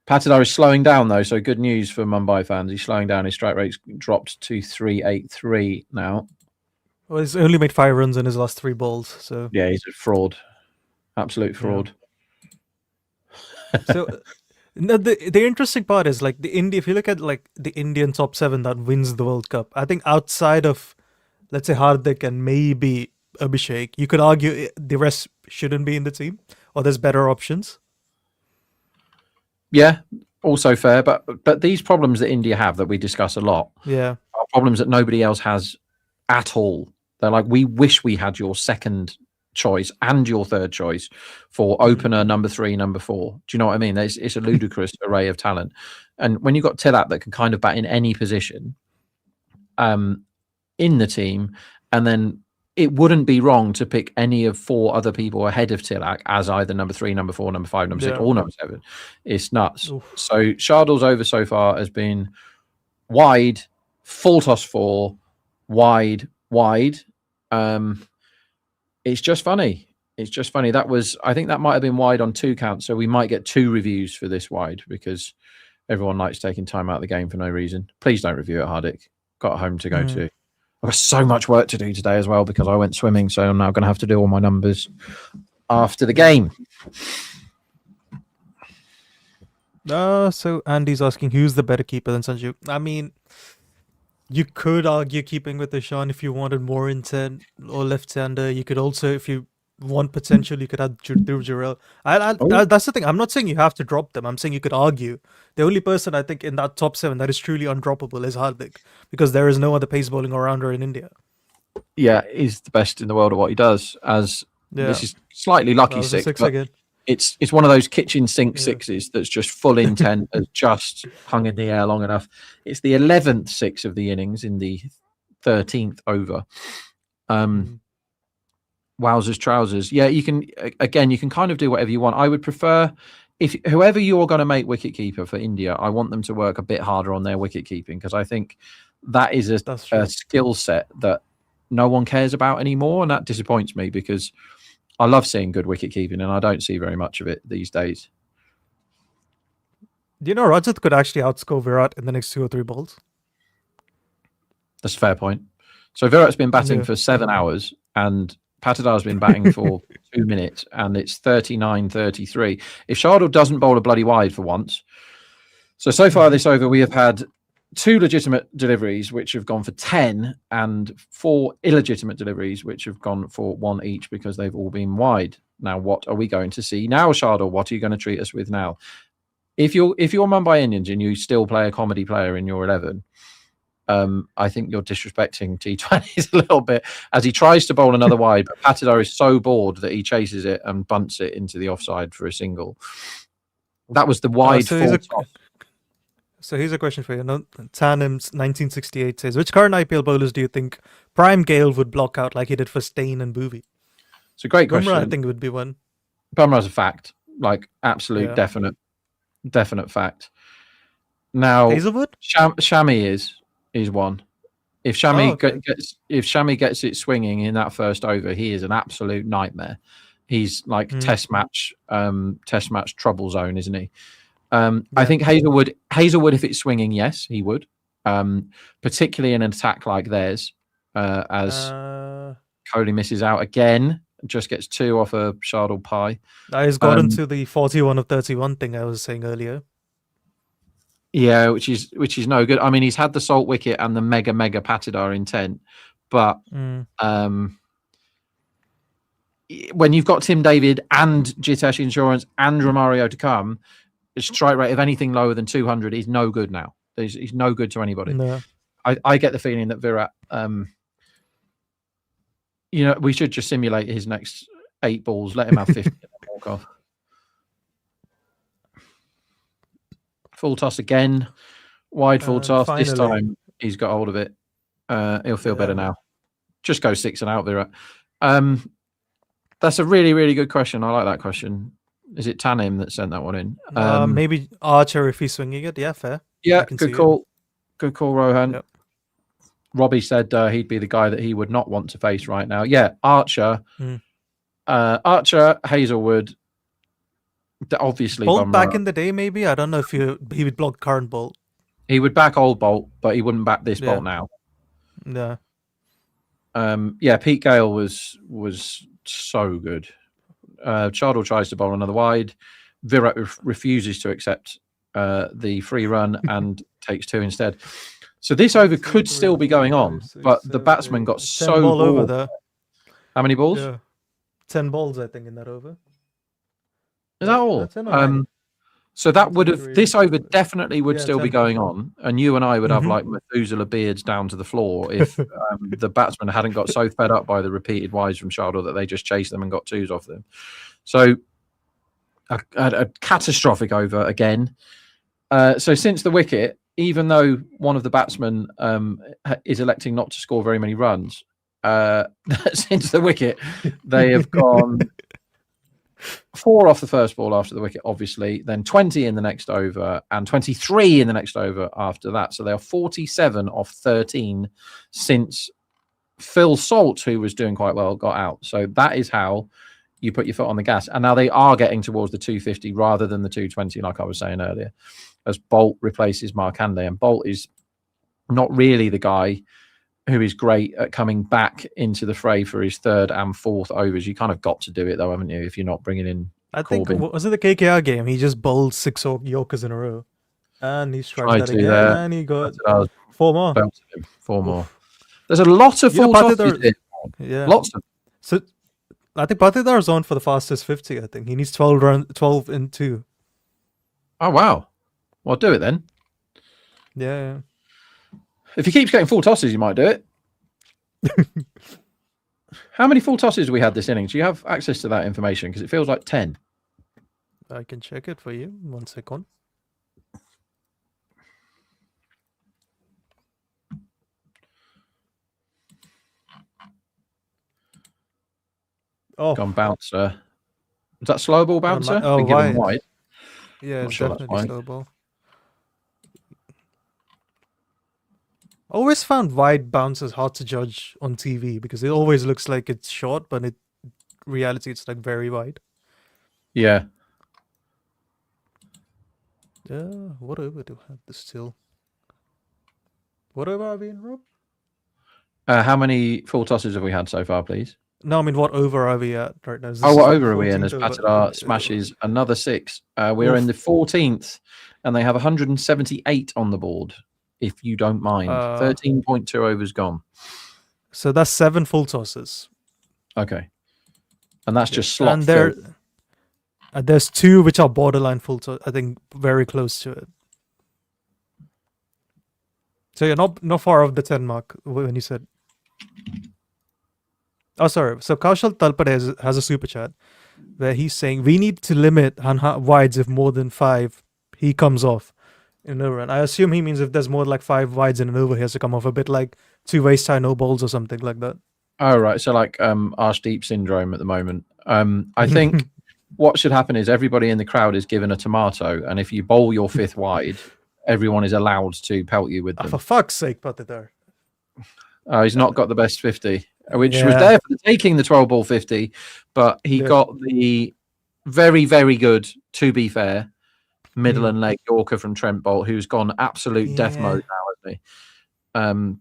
Patidar is slowing down, though, so good news for Mumbai fans. He's slowing down. His strike rate's dropped to 383 now. Well, he's only made 5 runs in his last 3 balls. So Yeah, he's a fraud. Absolute fraud. So no, the interesting part is like if you look at like the Indian top 7 that wins the World Cup, I think outside of let's say Hardik and maybe Abhishek, you could argue the rest shouldn't be in the team or there's better options. Yeah, also fair. But these problems that India have that we discuss a lot Yeah. are problems that nobody else has at all. They're like, we wish we had your second choice and your third choice for opener, number 3, number 4. Do you know what I mean? It's a ludicrous array of talent. And when you've got Tilak that can kind of bat in any position in the team, and then it wouldn't be wrong to pick any of 4 other people ahead of Tilak as either number 3, number 4, number 5, number 6, or number 7. It's nuts. Oof. So Shardul's over so far has been wide, full toss 4, wide. It's just funny. It's just funny. I think that might have been wide on 2 counts. So we might get 2 reviews for this wide because everyone likes taking time out of the game for no reason. Please don't review it, Hardik. Got home to go to. I've got so much work to do today as well because I went swimming. So I'm now going to have to do all my numbers after the game. So Andy's asking who's the better keeper than Sanju. I mean, you could argue keeping with Ishan if you wanted more intent or left-hander. You could also, if you want potential, you could add Dhruv Jurel. That's the thing. I'm not saying you have to drop them. I'm saying you could argue. The only person I think in that top 7 that is truly undroppable is Hardik because there is no other pace bowling all-rounder in India. Yeah, he's the best in the world at what he does. This is slightly lucky That was a 6, 6 but again. it's one of those kitchen sink sixes that's just full intent, has just hung in the air long enough. It's the 11th 6 of the innings in the 13th over. Wowzers trousers. Yeah, you can kind of do whatever you want. I would prefer if whoever you're going to make wicketkeeper for India, I want them to work a bit harder on their wicket keeping, because I think that is a skill set that no one cares about anymore, and that disappoints me because I love seeing good wicket keeping, and I don't see very much of it these days. Do you know Rajat could actually outscore Virat in the next 2 or 3 balls? That's a fair point. So Virat's been batting for 7 hours, and Patidar's been batting for 2 minutes, and it's 39-33. If Shardul doesn't bowl a bloody wide for once. So far this over, we have had 2 legitimate deliveries, which have gone for 10, and 4 illegitimate deliveries, which have gone for 1 each because they've all been wide. Now, what are we going to see now, Shardul? What are you going to treat us with now? If you're Mumbai Indians and you still play a comedy player in your 11, I think you're disrespecting T20s a little bit as he tries to bowl another wide, but Patidar is so bored that he chases it and bunts it into the offside for a single. That was the wide full toss. So here's a question for you. Tanim's 1968 says, which current IPL bowlers do you think Prime Gale would block out like he did for Stain and Bhuvi? It's a great question. Bumrah, I think, would be one. Bumrah's a fact, like absolute definite fact. Now, Hazelwood? Shami is one. If Shami gets it swinging in that first over, he is an absolute nightmare. He's like test match trouble zone, isn't he? I think Hazelwood, if it's swinging, yes, he would. Particularly in an attack like theirs, as Kohli misses out again, just gets 2 off a Shardul pie. He's got into the 41 of 31 thing I was saying earlier. Yeah, which is no good. I mean, he's had the salt wicket and the mega Patidar intent, but when you've got Tim David and Jitesh Insurance and Romario to come, the strike rate of anything lower than 200 is no good now. He's no good to anybody. No. I get the feeling that Virat, we should just simulate his next 8 balls, let him have 50 and walk off. Full toss again, wide full toss. Finally. This time he's got hold of it. He'll feel better now. Just go 6 and out, Virat. That's a really, really good question. I like that question. Is it Tanim that sent that one in? Maybe Archer if he's swinging it. Yeah, fair. Yeah, good call. Good call, Rohan. Yep. Robbie said he'd be the guy that he would not want to face right now. Yeah, Archer. Archer, Hazelwood. Obviously, Bolt back in the day, maybe. I don't know if he would block current Bolt. He would back old Bolt, but he wouldn't back this Bolt now. Yeah. Pete Gale was so good. Chardle tries to bowl another wide. Virat refuses to accept the free run and takes 2 instead. So this over could still be going on, but the batsman got so bored. Over there. How many balls? 10 balls, I think, in that over. Is that all? So that would have this over definitely would still be going on, and you and I would have like Methuselah beards down to the floor if the batsman hadn't got so fed up by the repeated wides from Shardul that they just chased them and got 2s off them. So a catastrophic over again. So since the wicket, even though one of the batsmen is electing not to score very many runs, since the wicket, they have gone 4 off the first ball after the wicket, obviously, then 20 in the next over and 23 in the next over after that. So they are 47 off 13 since Phil Salt, who was doing quite well, got out. So that is how you put your foot on the gas. And now they are getting towards the 250 rather than the 220, like I was saying earlier, as Bolt replaces Markande. And Bolt is not really the guy who is great at coming back into the fray for his 3rd and 4th overs. You kind of got to do it, though, haven't you, if you're not bringing in I Corbin. think, was it the KKR game? He just bowled 6 Yorkers in a row. And he struck that again, and he got 4 more. 4 more. There's a lot of full tosses. Yeah. Lots of. So I think Patidar's on for the fastest 50, I think. He needs 12 in 2. Oh, wow. Well, do it then. Yeah. If he keeps getting full tosses, you might do it. How many full tosses we had this innings? Do you have access to that information? Because it feels like 10. I can check it for you. 1 second. Oh, Gone bouncer. Is that slow ball bouncer? oh, Been given wide. wide. Yeah, Not it's sure that's definitely wide. slow ball. Always found wide bounces hard to judge on TV because it always looks like it's short, but in reality it's like very wide. Yeah. What over do I have this still? What over are we in, Rob? How many full tosses have we had so far, please? No, I mean, what over are we at right now? Is Oh, this what like over are we in 14th as over? Patadar smashes another 6? We're Oof. in the 14th, and they have 178 on the board, if you don't mind. 13.2 overs gone. So that's 7 full tosses. Okay. And that's just slot And fill. there's 2 which are borderline full toss. I think very close to it. So you're not far off the 10 mark when you said. Oh, sorry. So Kaushal Talpade has a super chat where he's saying we need to limit wides if more than 5 he comes off in an over. And I assume he means if there's more like 5 wides in an over, he has to come off a bit like 2 waist high no balls or something like that. Oh, right. So like arse deep syndrome at the moment. I think what should happen is everybody in the crowd is given a tomato, and if you bowl your 5th wide, everyone is allowed to pelt you with them. For fuck's sake, Patidar. He's not got the best 50, which was Yeah. there for the taking, the 12 ball 50, but he Yeah. got the very, very good, to be fair, middle and leg Yorker from Trent Bolt, who's gone absolute death mode now, hasn't he?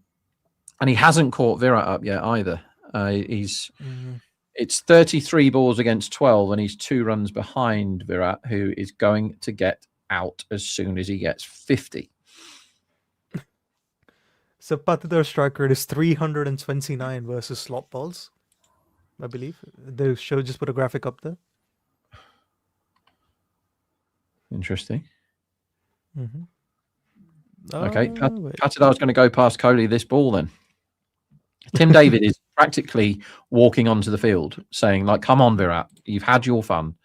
And he hasn't caught Virat up yet either. It's 33 balls against 12, and he's 2 runs behind Virat, who is going to get out as soon as he gets 50. So Patidar's strike rate is 329 versus slot balls, I believe. The show just put a graphic up there. Interesting. Mm-hmm. Okay, wait. Patidar's going to go past Kohli this ball then. Tim David is practically walking onto the field saying, like, come on, Virat, you've had your fun.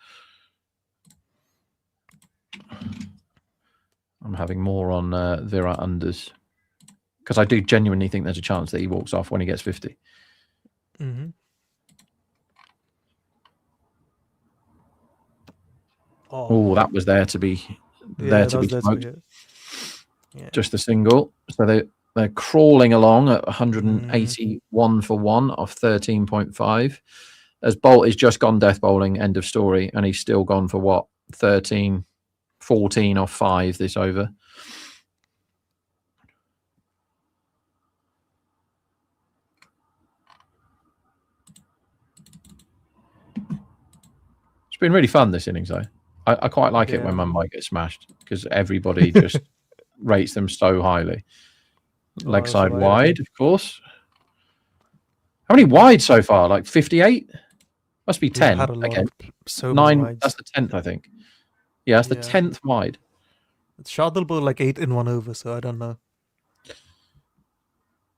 I'm having more on Virat unders because I do genuinely think there's a chance that he walks off when he gets 50. Mm-hmm. Oh, that was there to be to be smoked. Just a single. So they're crawling along at 181 for 1 off 13.5. As Bolt has just gone death bowling, end of story, and he's still gone for what? 13, 14 off 5 this over. It's been really fun this innings, though. I quite like it when Mumbai gets smashed because everybody just rates them so highly. Leg side wide, of course. How many wide so far? Like 58? Must be 10 again. So 9. That's the 10th, I think. Yeah, that's the 10th wide. Shardul bowled like 8 in 1 over, so I don't know.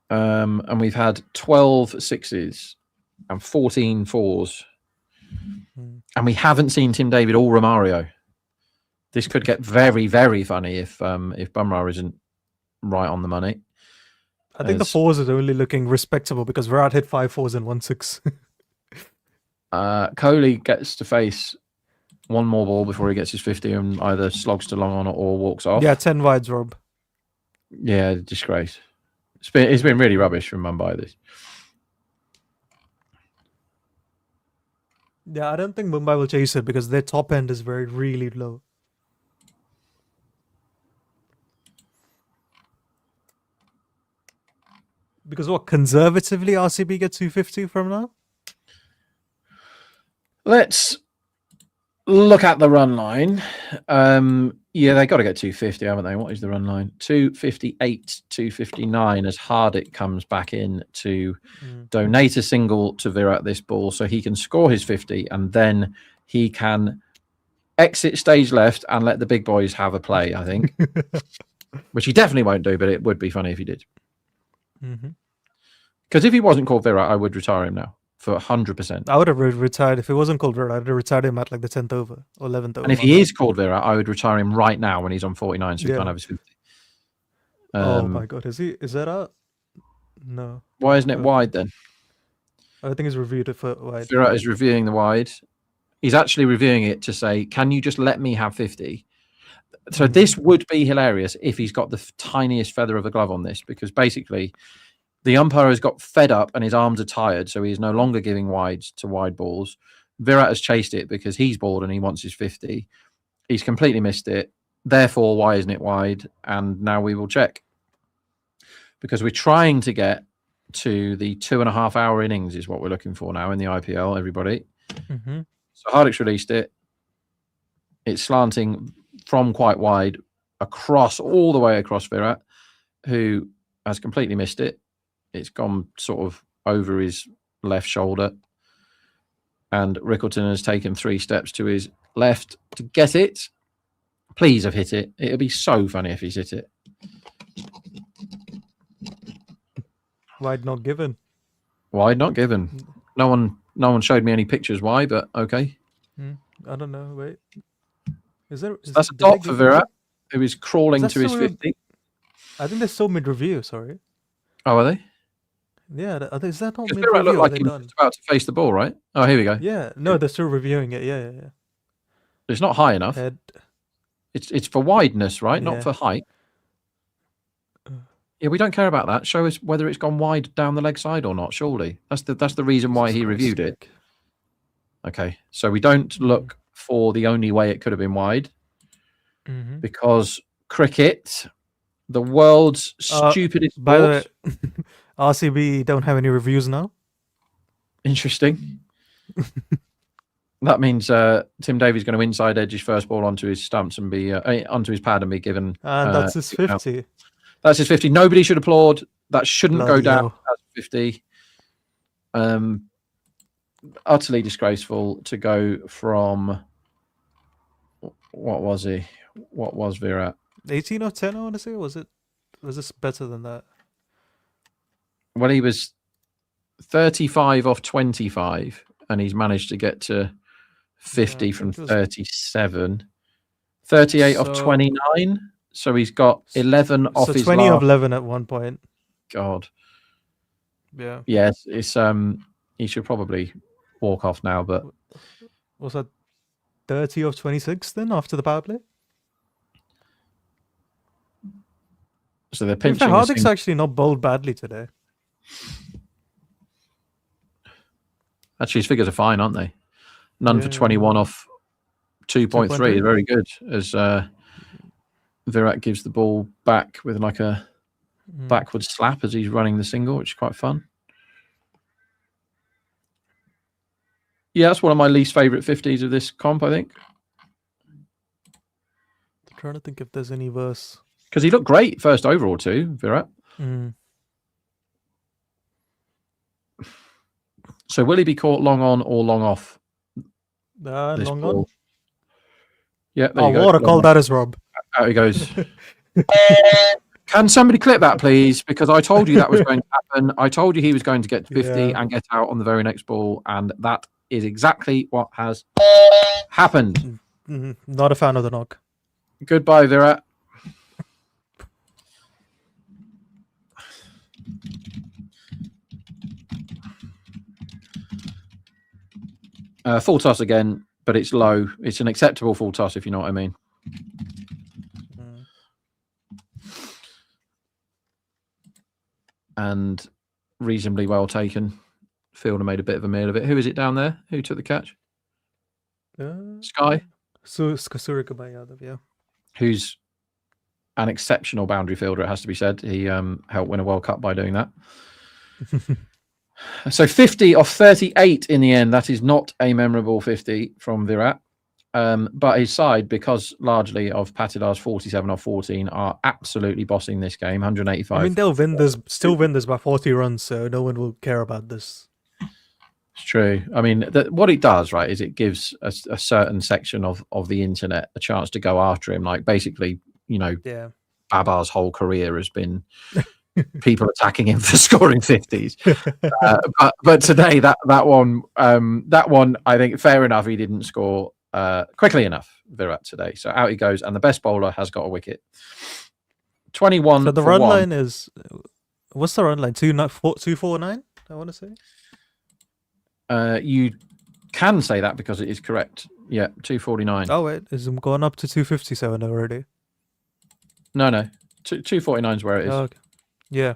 And we've had 12 sixes and 14 fours. And we haven't seen Tim David or Romario. This could get very, very funny if Bumrah isn't right on the money. I think the 4s are only looking respectable because Virat hit 5 4s and 1 6. Kohli gets to face one more ball before he gets his 50 and either slogs to long on or walks off. Yeah, 10 wides, Rob. Yeah, disgrace. It's been really rubbish from Mumbai, this. Yeah, I don't think Mumbai will chase it because their top end is really low. Because what, conservatively RCB get 250 from now? Let's look at the run line. Yeah, they got to get 250, haven't they? What is the run line? 258, 259 as Hardik comes back in to donate a single to Virat this ball so he can score his 50 and then he can exit stage left and let the big boys have a play, I think. Which he definitely won't do, but it would be funny if he did. Because if he wasn't called Virat, I would retire him now for 100%. I would have retired if it wasn't called Virat. I'd have retired him at like the 10th over or 11th over. And if he is called Virat, I would retire him right now when he's on 49, so he can't have his 50. Oh my god, is he? Is that out? No. Why isn't it wide then? I think he's reviewed it for wide. Virat is reviewing the wide. He's actually reviewing it to say, can you just let me have 50? So this would be hilarious if he's got the tiniest feather of a glove on this, because basically the umpire has got fed up and his arms are tired, so he is no longer giving wides to wide balls. Virat has chased it because he's bored and he wants his 50. He's completely missed it. Therefore, why isn't it wide? And now we will check. Because we're trying to get to the 2.5 hour innings is what we're looking for now in the IPL, everybody. Mm-hmm. So Hardik's released it. It's slanting from quite wide across, all the way across Virat, who has completely missed it. It's gone sort of over his left shoulder. And Rickleton has taken 3 steps to his left to get it. Please have hit it. It'll be so funny if he's hit it. Wide not given. Wide not given. No one showed me any pictures why, but okay. I don't know. Wait. Is That's a did dot they for give- Virat, who is crawling Is to that his still 50. I think they're still mid-review, sorry. Oh, are they? Yeah, is that not Because mid-review? Virat looked Are like they he was done? just about to face the ball, right? Oh, here we go. Yeah, no, they're still reviewing it. Yeah. It's not high enough. Head. It's for wideness, right? Yeah. Not for height. Yeah, we don't care about that. Show us whether it's gone wide down the leg side or not, surely. That's the reason why he reviewed it. Okay, so we don't look for the only way it could have been wide, because cricket, the world's stupidest By the sport. way, RCB don't have any reviews now. Interesting. That means Tim Davies going to inside edge his first ball onto his stumps and be onto his pad and be given. And that's his given out. 50. That's his 50. Nobody should applaud. That shouldn't Bloody go down hell. as 50. Utterly disgraceful to go from. What was he? What was Virat? 18 of 10, I want to say. Was this better than that? Well, he was 35 off 25, and he's managed to get to 50 Yeah, I from think it was- 37. 38 off So- 29. So he's got 11 off So his 20 last. of 11 at one point. God. Yeah. Yes, it's he should probably walk off now, but Was that 30 of 26 then after the power play? so they're To be fair, pinching. Hardik's actually not bowled badly today. Actually, his figures are fine, aren't they? None for Yeah. 21 off 2.3. 2.3. Very good. As Virat gives the ball back with like a backward slap as he's running the single, which is quite fun. Yeah, that's one of my least favourite 50s of this comp, I think. I'm trying to think if there's any worse. Because he looked great first overall too, Virat. So will he be caught long on or long off? This Long ball? on. Yeah, there Oh, you go. what a Long call on. that is, Rob. Out he goes. Can somebody clip that, please? Because I told you that was going to happen. I told you he was going to get to 50 Yeah. and get out on the very next ball, and that is exactly what has happened. Not a fan of the knock. Goodbye, Virat. Full toss again, but it's low. It's an acceptable full toss, if you know what I mean. And reasonably well taken. Fielder made a bit of a meal of it. Who is it down there? Who took the catch? Sky, Surya Yadav, yeah. who's an exceptional boundary fielder, it has to be said. He helped win a World Cup by doing that. So 50 off 38 in the end. That is not a memorable 50 from Virat. But his side, because largely of Patidar's 47 off 14, are absolutely bossing this game. 185. I mean, they'll still win this by 40 runs, so no one will care about this. It's true. I mean, what it does, right, is it gives a certain section of the internet a chance to go after him. Like, basically, you know, Yeah. Babar's whole career has been people attacking him for scoring 50s. But today, that one, I think, fair enough, he didn't score quickly enough, Virat, today. So out he goes, and the best bowler has got a wicket. 21. So the for run one. line is, what's the run line? 249, I want to say. You can say that because it is correct. Yeah, 249. Oh wait, is it gone up to 257 already? No, 249 is where it is. Oh, okay. Yeah.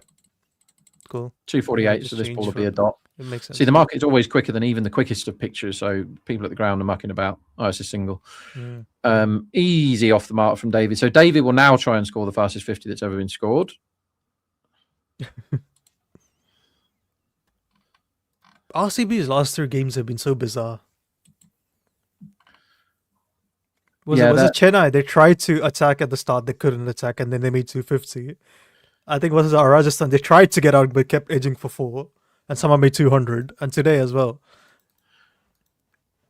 Cool. 248, Just so this change ball will for- be a dot. It makes sense. See, the market's always quicker than even the quickest of pictures, so people at the ground are mucking about. Oh, it's a single. Easy off the mark from David. So David will now try and score the fastest 50 that's ever been scored. RCB's last 3 games have been so bizarre. Was Yeah, it Chennai? They tried to attack at the start, they couldn't attack, and then they made 250. I think was it Rajasthan? They tried to get out, but kept edging for 4, and someone made 200, and today as well.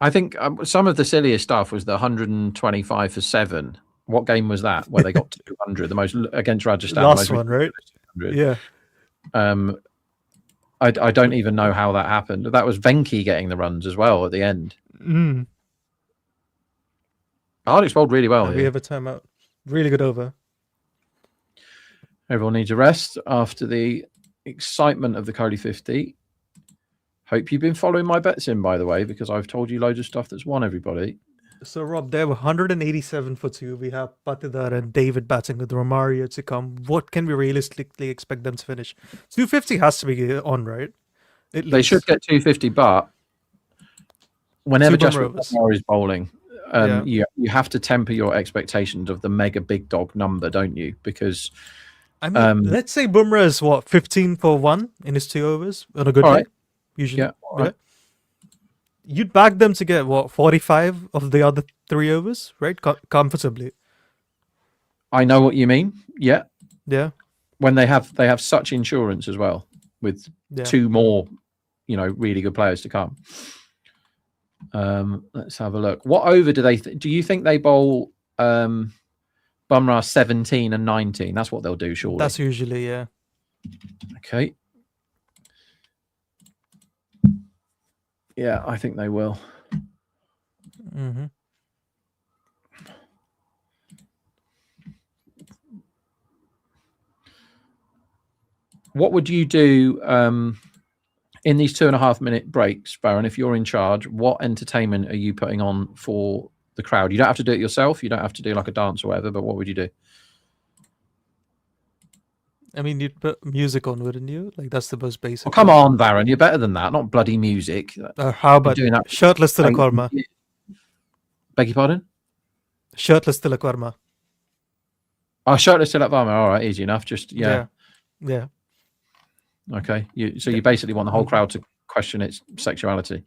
I think some of the silliest stuff was the 125 for 7. What game was that where they got 200? The most against Rajasthan. Last the most one, right? 200. Yeah. I don't even know how that happened. That was Venki getting the runs as well at the end. Alex bowled really well. We Here. have a timeout. Really good over. Everyone needs a rest after the excitement of the Kohli 50. Hope you've been following my bets in, by the way, because I've told you loads of stuff that's won everybody. So Rob, there were 187 for 2. We have Patidar and David batting with Romario to come. What can we realistically expect them to finish? 250 has to be on, right? They should get 250, but whenever 2 Jasper Bumrah overs. Bumrah is bowling, Yeah. you have to temper your expectations of the mega big dog number, don't you? Because I mean, let's say Bumrah is 15 for 1 in his 2 overs on a good All day. right. Usually, Yeah, all right. You'd back them to get 45 of the other 3 overs, right? Comfortably. I know what you mean. Yeah, Yeah. when they have such insurance as well, with Yeah. 2 more, really good players to come. Let's have a look. What over do they? Do you think they bowl Bumrah 17 and 19? That's what they'll do, surely. That's usually, yeah. Okay. Yeah, I think they will. Mm-hmm. What would you do in these 2.5 minute breaks, Baron? If you're in charge, what entertainment are you putting on for the crowd? You don't have to do it yourself. You don't have to do like a dance or whatever, but what would you do? I mean, you'd put music on, wouldn't you? Like, that's the most basic. Oh, come on, Baron. You're better than that. Not bloody music. How about doing that. Shirtless Tilak Verma? Beg your pardon? Shirtless Tilak Verma. Oh, shirtless till at Varma. All right, easy enough. Just, yeah. Okay. So you basically want the whole crowd to question its sexuality.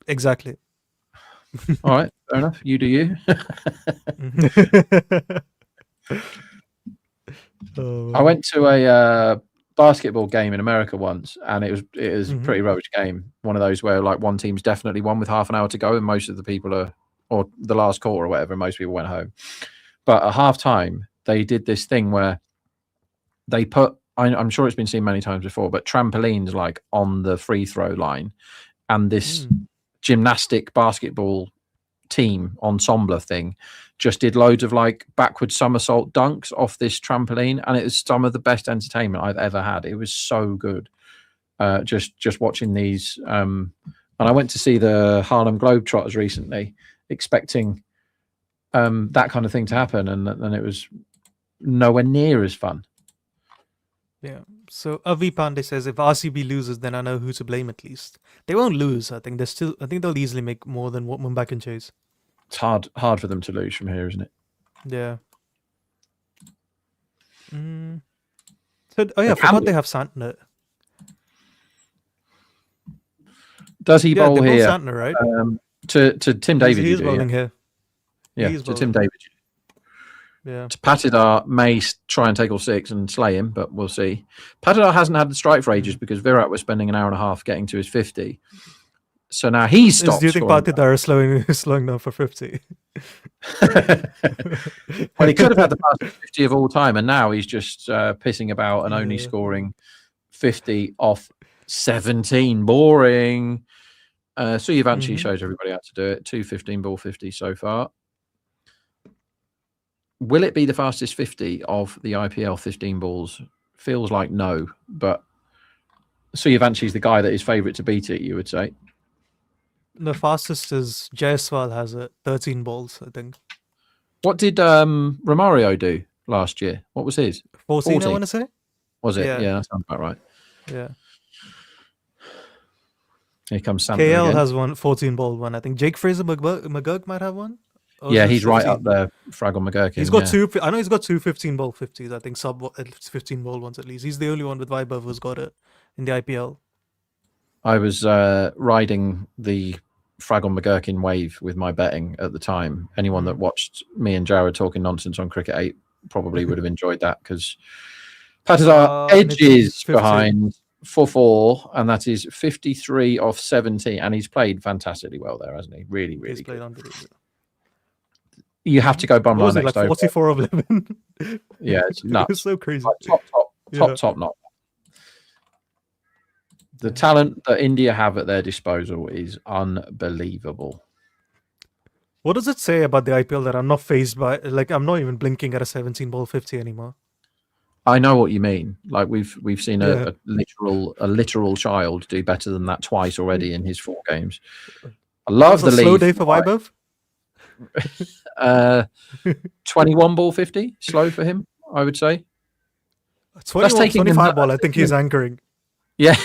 Exactly. All right, fair enough. You do you. I went to a basketball game in America once, and it was a pretty rubbish game. One of those where like one team's definitely won with half an hour to go, and most of the people are, or the last quarter or whatever, most people went home. But at half time, they did this thing where they put, I'm sure it's been seen many times before, but trampolines like on the free throw line, and this gymnastic basketball team ensemble thing just did loads of like backward somersault dunks off this trampoline, and it was some of the best entertainment I've ever had. It was so good. Just watching these, and I went to see the Harlem Globetrotters recently, expecting that kind of thing to happen, and it was nowhere near as fun. Yeah. So Avi Pandey says if RCB loses, then I know who to blame at least. They won't lose. I think they'll easily make more than what Mumbai can chase. It's hard for them to lose from here, isn't it? Yeah. So, I forgot they have Santner. Does he bowl they bowl here? Santner, right? To Tim David. He's bowling here. Yeah, He's to Tim bowling. David. Yeah. Patidar may try and take all 6 and slay him, but we'll see. Patidar hasn't had the strike for ages because Virat was spending an hour and a half getting to his 50. So now he's stopped. Do you think Patidar is slowing down for 50? Well, he could have had the fastest 50 of all time, and now he's just pissing about and only scoring 50 off 17. Boring. Suyvanshi shows everybody how to do it. 215 ball 50 so far. Will it be the fastest 50 of the IPL 15 balls? Feels like no, but Suyavanshi's the guy that is favourite to beat it, you would say. The fastest is Jaiswal has it, 13 balls, I think. What did Romario do last year? What was his? 14, I 14. want to say. Was it? Yeah. Yeah, that sounds about right. Yeah. Here comes Santa KL again. has one 14 ball one. I think Jake Fraser McGurk might have one. Or Yeah, is it he's right 15? up there. Frag on McGurkin. He's got yeah. two. I know he's got two 15 ball 50s. I think sub 15 ball ones at least. He's the only one with Vibe who's got it in the IPL. I was riding the Frag on McGurkin wave with my betting at the time. Anyone that watched me and Jared talking nonsense on Cricket 8 probably would have enjoyed that, because Patidar and it's edges 50. behind 4-4, and that is 53 off 70, and he's played fantastically well there, hasn't he? Really, He's really played good. unbelievable. You have to go What Bumrah was it, next like over. 44 of 11? Yeah, it's It's nuts. so crazy. Like Yeah. top notch. The talent that India have at their disposal is unbelievable. What does it say about the IPL that I'm not phased by? Like, I'm not even blinking at a 17 ball 50 anymore. I know what you mean. Like we've seen Yeah. a literal child do better than that twice already in his 4 games. I love the It's a slow lead. day for Vaibhav. 21 ball 50, slow for him, I would say. 21, taking him 25 that- ball. I think he's anchoring. Yeah.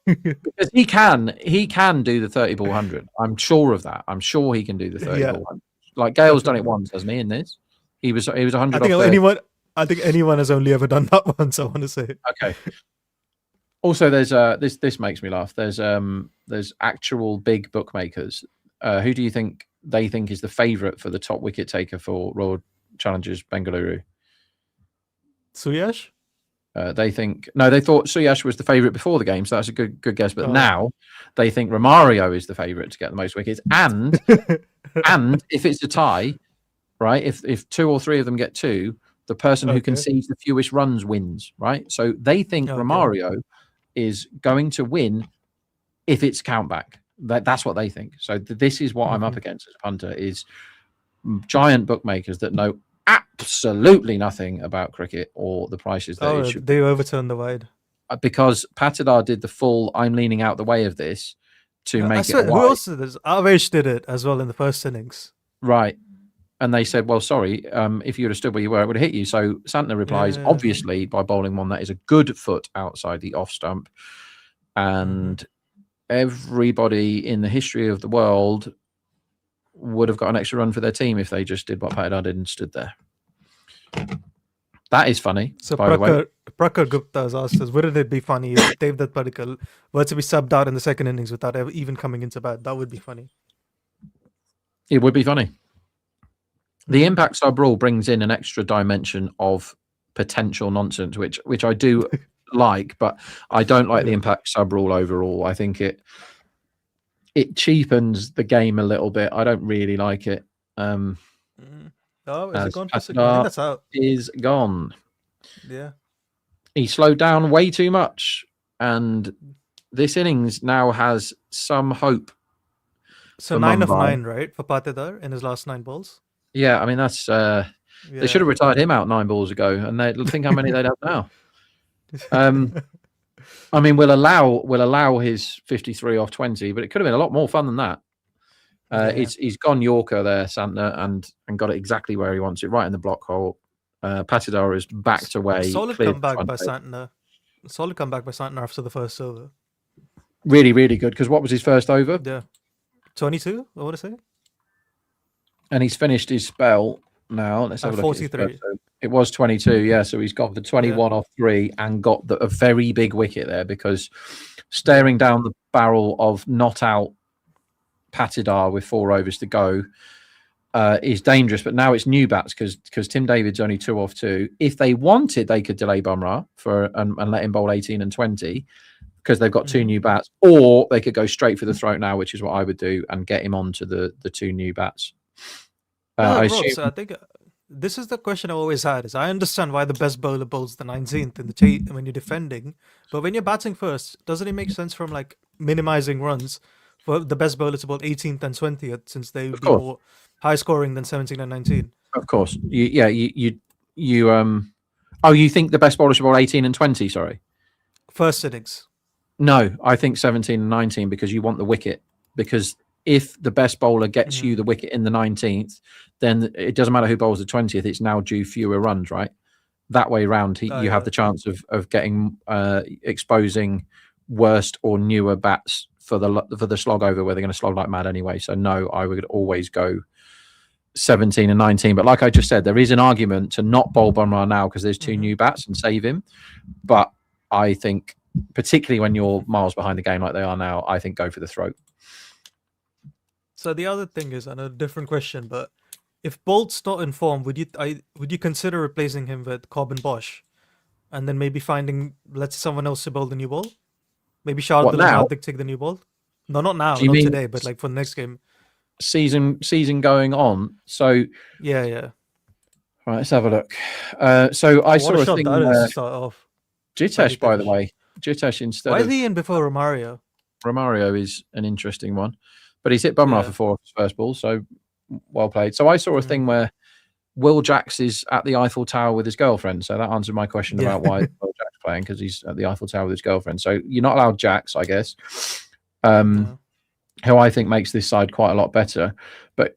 Because he can do the 30 ball 100. I'm sure of that. I'm sure he can do the 30 Yeah. ball 100. Like Gale's done it once, hasn't he? In this, he was 100 I off think 30. anyone has only ever done that once. I want to say. Okay. Also, there's this makes me laugh. There's actual big bookmakers. Who do you think they think is the favourite for the top wicket taker for Royal Challengers Bengaluru? Suyash. They thought Suyash was the favourite before the game, so that's a good guess. But Oh. now they think Romario is the favourite to get the most wickets, and if it's a tie, right? If 2 or 3 of them get 2, the person who Okay. concedes the fewest runs wins, right? So they think Okay. Romario is going to win if it's countback. That's what they think. So this is what I'm up against as a punter: is giant bookmakers that know absolutely nothing about cricket or the prices that it should. They overturned the wide. Because Patidar did the full "I'm leaning out the way of this" to I make swear, it who wide. else did this? Avesh did it as well in the first innings. Right. And they said, well, sorry, if you would have stood where you were, it would have hit you. So Santner replies, Yeah. obviously, by bowling one that is a good foot outside the off stump. And everybody in the history of the world would have got an extra run for their team if they just did what Patidar did and stood there. That is funny, So by the way. Prakhar Gupta has asked us, wouldn't it be funny if Devdutt Padikkal were to be subbed out in the second innings without ever even coming into bat? That would be funny. It would be funny. The impact sub rule brings in an extra dimension of potential nonsense, which I do like, but I don't like the impact sub rule overall. I think it cheapens the game a little bit. I don't really like it. Oh, is As it gone for 6? I Patidar think that's out. is gone. Yeah. He slowed down way too much, and this innings now has some hope. So For 9 of Mumbai. 9, right, for Patidar in his last 9 balls? Yeah, I mean that's Yeah. they should have retired him out 9 balls ago, and they think how many they'd have now. I mean, we'll allow his 53 off 20, but it could have been a lot more fun than that. Yeah. He's gone Yorker there, Santner, and got it exactly where he wants it, right in the block hole. Patidar is backed away. Solid cleared comeback front by edge. Santner. Solid comeback by Santner after the first over. Really, really good. Because what was his first over? Yeah. 22, I want to say. And he's finished his spell now. Let's have a look. At his 43. first over. It was 22, yeah. So he's got the 21 off 3 and got a very big wicket there, because staring down the barrel of not out Patidar with 4 overs to go is dangerous. But now it's new bats because Tim David's only 2 off 2. If they wanted, they could delay Bumrah and let him bowl 18 and 20 because they've got 2 new bats, or they could go straight for the throat now, which is what I would do, and get him onto the 2 new bats. I Rob, assume so I think this is the question I've always had: is I understand why the best bowler bowls the 19th in the when you're defending, but when you're batting first, doesn't it make sense from like minimizing runs for the best bowler to bowl 18th and 20th, since they would be course. more high scoring than 17 and 19? Of course, you think the best bowler should bowl 18 and 20? Sorry, First innings. no, I think 17 and 19 because you want the wicket because if the best bowler gets you the wicket in the 19th, then it doesn't matter who bowls the 20th. It's now due fewer runs, right? That way round, you have the chance of getting exposing worst or newer bats for the slog over, where they're going to slog like mad anyway. So no, I would always go 17 and 19. But like I just said, there is an argument to not bowl Bumrah now because there's two new bats and save him. But I think, particularly when you're miles behind the game like they are now, I think go for the throat. So the other thing is, and a different question, but if Bolt's not in form, would you consider replacing him with Cobb and Bosch, and then maybe finding, let's say, someone else to bowl the new ball? Maybe Shardul and now? Hardik take the new ball. No, not now, Do you not mean today, but like for the next game. Season going on. So Yeah. right, let's have a look. So I saw What a a shot thing. that is to start off. Jitesh, by the way, Jitesh instead Why of is he in before Romario? Romario is an interesting one, but he's hit Bumrah for 4 of his first ball, so well played. So I saw a thing where Will Jacks is at the Eiffel Tower with his girlfriend. So that answered my question about why Will Jacks playing, because he's at the Eiffel Tower with his girlfriend. So you're not allowed Jacks, I guess. Who I think makes this side quite a lot better. But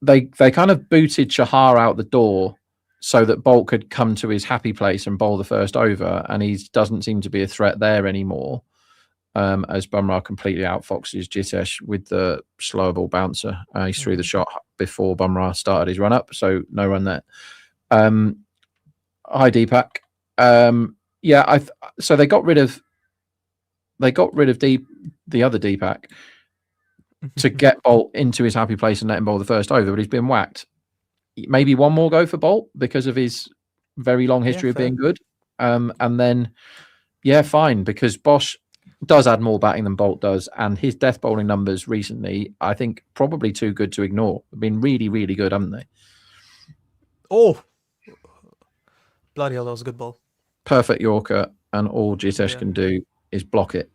they kind of booted Chahar out the door so that Bolt could come to his happy place and bowl the first over, and he doesn't seem to be a threat there anymore. As Bumrah completely outfoxes Jitesh with the slower ball bouncer. He threw the shot before Bumrah started his run up, so no run there. Hi Deepak. So they got rid of the other Deepak to get Bolt into his happy place and let him bowl the first over, but he's been whacked. Maybe one more go for Bolt because of his very long history of being good. And then, fine, because Bosch does add more batting than Bolt does, and his death bowling numbers recently, I think, probably too good to ignore. They've been really, really good, haven't they? Oh, bloody hell, that was a good ball. Perfect Yorker, and all Jitesh can do is block it.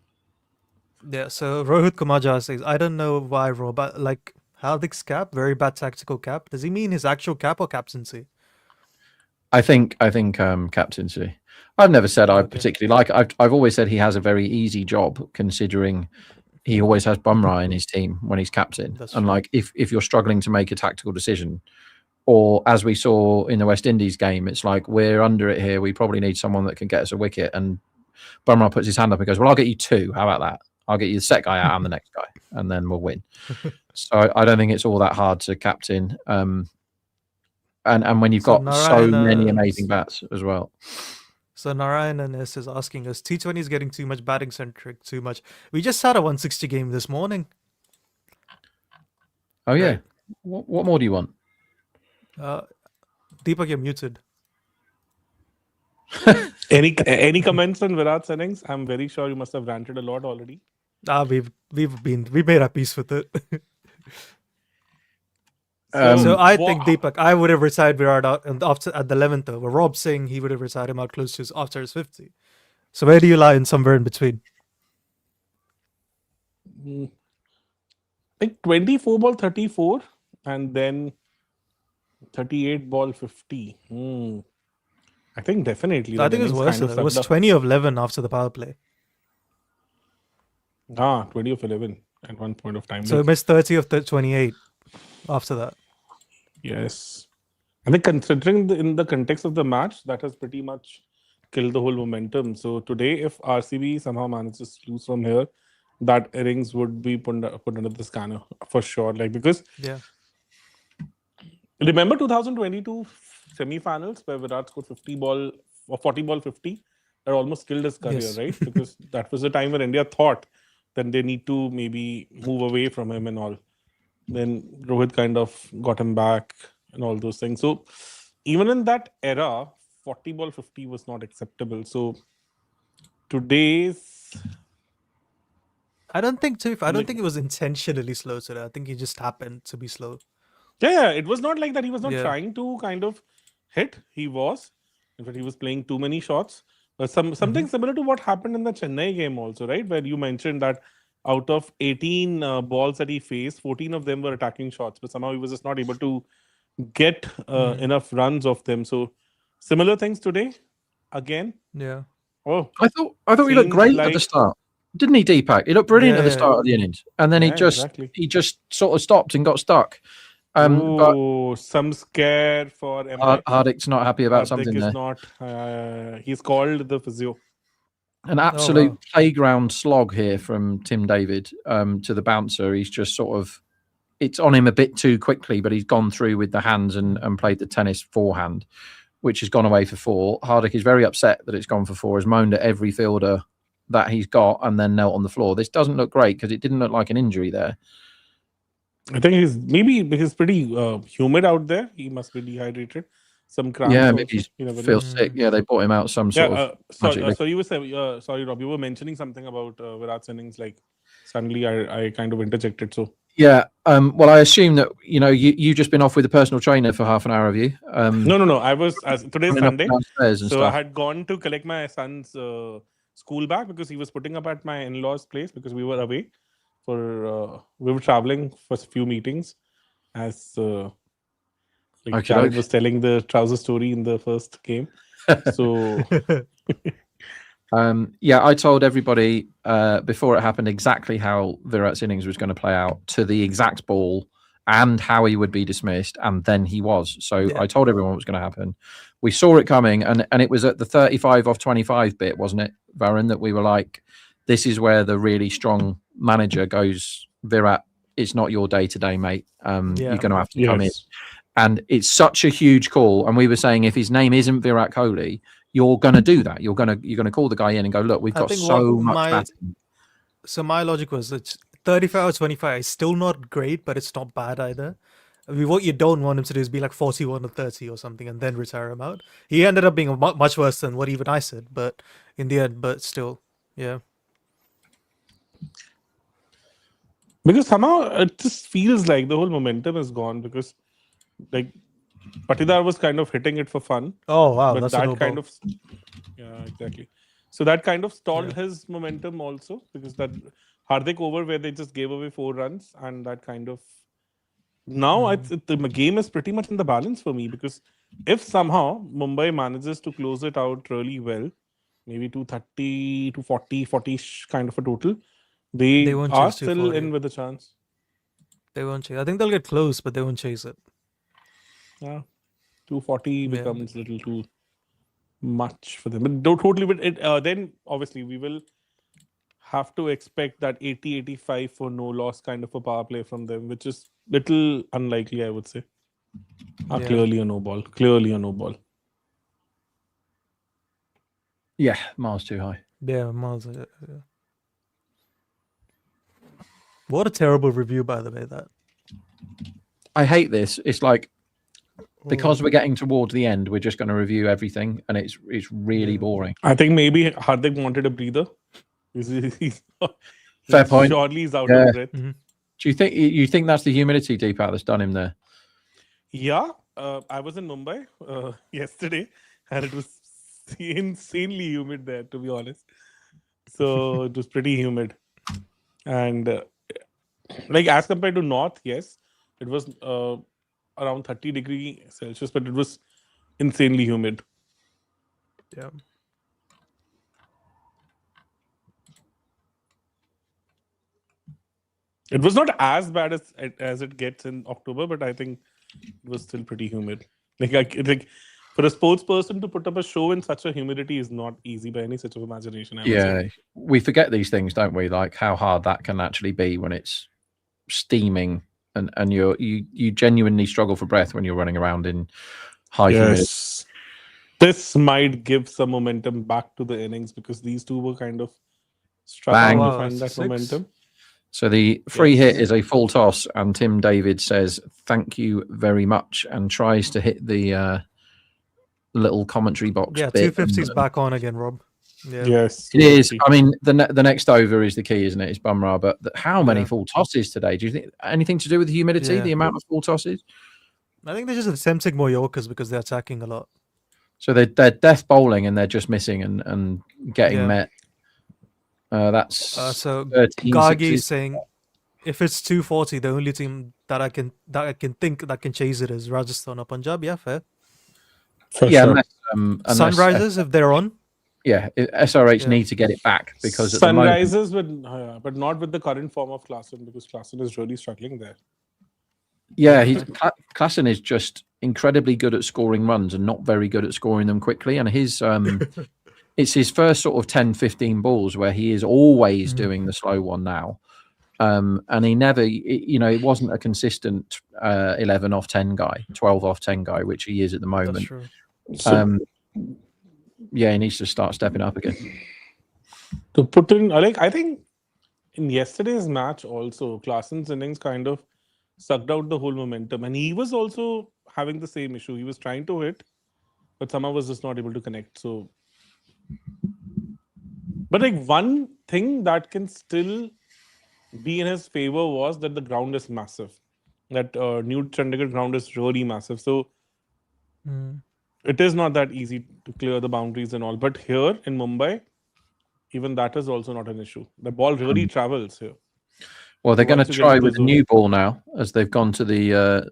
Yeah, so Rohit Kumaja says, I don't know why Hardik's cap, very bad tactical cap. Does he mean his actual cap or captaincy? I think captaincy. I've never said I particularly like. I've always said he has a very easy job, considering he always has Bumrah in his team when he's captain. And like, if you're struggling to make a tactical decision, or as we saw in the West Indies game, it's like, we're under it here. We probably need someone that can get us a wicket. And Bumrah puts his hand up and goes, well, I'll get you 2. How about that? I'll get you the set guy out and the next guy, and then we'll win. So I don't think it's all that hard to captain. And when you've got so many amazing bats as well. So Narayanan is asking us, T20 is getting too much batting centric, too much. We just had a 160 game this morning. Oh yeah. Right. What more do you want? Deepak, you're muted. Any comments on Virat's innings? I'm very sure you must have ranted a lot already. We made our peace with it. So I think, Deepak, I would have retired Virat out at the 11th over. Rob's saying he would have retired him out close to after his 50. So where do you lie in somewhere in between? Like 24 ball 34 and then 38 ball 50. I think definitely. I think it was worse. It was 20 of 11 after the power play. 20 of 11 at one point of time. So it missed 30 of 28 after that. Yes. I think considering in the context of the match, that has pretty much killed the whole momentum. So today, if RCB somehow manages to lose from here, that innings would be put under the scanner for sure. Like, because remember 2022 semi-finals where Virat scored 40 ball 50? That almost killed his career, right? Because that was the time when India thought that they need to maybe move away from him and all. Then Rohit kind of got him back and all those things. So even in that era, 40 ball 50 was not acceptable. So today's... I don't think it was intentionally slow today. I think he just happened to be slow. Yeah, it was not like that. He was not trying to kind of hit. He was. In fact, he was playing too many shots. Something similar to what happened in the Chennai game also, right? Where you mentioned that out of 18 balls that he faced, 14 of them were attacking shots, but somehow he was just not able to get enough runs of them. So similar things today, again. Yeah. I thought we looked great at the start. Didn't he, Deepak? He looked brilliant at the Yeah. start of the innings, and then Yeah, he exactly. just sort of stopped and got stuck. But Ooh, some scare for MI. Hardik's not happy about Hardik something is there. not. He's called the physio. An absolute wow. playground slog here from Tim David to the bouncer. He's just sort of, it's on him a bit too quickly, but he's gone through with the hands and played the tennis forehand, which has gone away for 4. Hardik is very upset that it's gone for 4, has moaned at every fielder that he's got and then knelt on the floor. This doesn't look great because it didn't look like an injury there. I think he's pretty humid out there. He must be dehydrated. Some cramps. Yeah, also. maybe he You never know. feels sick. Yeah, they brought him out some sort of Sorry, magic so you were saying, sorry, Rob, you were mentioning something about Virat's innings. Like suddenly, I kind of interjected. So Yeah. Well, I assume that you just been off with a personal trainer for half an hour, have you? no. I was today's running up Sunday, and downstairs and so I stuff. had gone to collect my son's school bag because he was putting up at my in-laws' place because we were away for we were traveling for a few meetings. As like Okay, Jared doke. was telling the trouser story in the first game, so Yeah, I told everybody before it happened exactly how Virat's innings was going to play out to the exact ball and how he would be dismissed, and then he was. So Yeah. I told everyone what was going to happen. We saw it coming, and it was at the 35 off 25 bit, wasn't it, Varun, that we were like, this is where the really strong manager goes, Virat, it's not your day today, mate. You're going to have to come in. yes. And it's such a huge call. And we were saying if his name isn't Virat Kohli, you're going to do that. You're going to call the guy in and go, look, we've I got think so what much my- batting. So my logic was it's 35 or 25 is still not great, but it's not bad either. I mean, what you don't want him to do is be like 41 or 30 or something and then retire him out. He ended up being much worse than what even I said, but in the end, but still, yeah. Because somehow it just feels like the whole momentum is gone because like Patidar was kind of hitting it for fun, Oh, wow. but That's a that no kind ball. of exactly. So that kind of stalled his momentum also because that Hardik over where they just gave away 4 runs and that kind of now the game is pretty much in the balance for me because if somehow Mumbai manages to close it out really well, maybe 230, 240, 40-ish kind of a total, they won't are chase still 240. in with a chance. They won't chase. I think they'll get close, but they won't chase it. Yeah, 240 Yeah. becomes a little too much for them. But don't totally. But it then obviously we will have to expect that 80-85 for no loss kind of a power play from them, which is little unlikely, I would say. Yeah. Clearly a no ball. Clearly a no ball. Yeah, miles too high. Yeah, Miles. Yeah. What a terrible review, by the way, that. I hate this. It's like, because we're getting towards the end, we're just going to review everything, and it's really boring. I think maybe Hardik wanted a breather. He's Fair point. Surely he's out Yeah. of breath. Do you think that's the humidity, Deepak, that's done him there? Yeah, I was in Mumbai yesterday, and it was insanely humid there, to be honest. So it was pretty humid, and like as compared to North, yes, it was around 30 degrees Celsius, but it was insanely humid. Yeah. It was not as bad as it gets in October, but I think it was still pretty humid. Like for a sports person to put up a show in such a humidity is not easy by any stretch of imagination. I would say. Yeah, we forget these things, don't we? Like how hard that can actually be when it's steaming and you genuinely struggle for breath when you're running around in high humidity. Yes. This might give some momentum back to the innings because these two were kind of struggling Bang. to find that 6. momentum. So the free hit is a full toss, and Tim David says thank you very much and tries to hit the little commentary box. Yeah, bit. 250 is back on again, Rob. Yeah. Yes. It is. I mean, the next over is the key, isn't it? It's Bumrah. But how many Yeah. full tosses today? Do you think anything to do with the humidity? Yeah. The amount of full tosses? I think they're just attempting more Yorkers because they're attacking a lot. So they're death bowling and they're just missing and getting Yeah. met. That's So 13 Gargi sixes. is saying if it's 240, the only team that I can think that can chase it is Rajasthan or Punjab. Yeah, fair. For Yeah, sure. unless Sunrisers, if they're on. SRH Yeah. need to get it back because at the moment, Sunrises, but not with the current form of Klassen, because Klassen is really struggling there. Klassen is just incredibly good at scoring runs and not very good at scoring them quickly. And his it's his first sort of 10, 15 balls where he is always doing the slow one now. And he never, it wasn't a consistent 11 off 10 guy, 12 off 10 guy, which he is at the That's moment. true. He needs to start stepping up again. To put in, I think in yesterday's match also, Klassen's innings kind of sucked out the whole momentum. And he was also having the same issue. He was trying to hit, but somehow was just not able to connect. So, but like one thing that can still be in his favor was that the ground is massive. That New Chandigarh ground is really massive. So it is not that easy to clear the boundaries and all. But here in Mumbai, even that is also not an issue. The ball really travels here. Well, they're going to Once you get try into with the a new ball now, as they've gone to the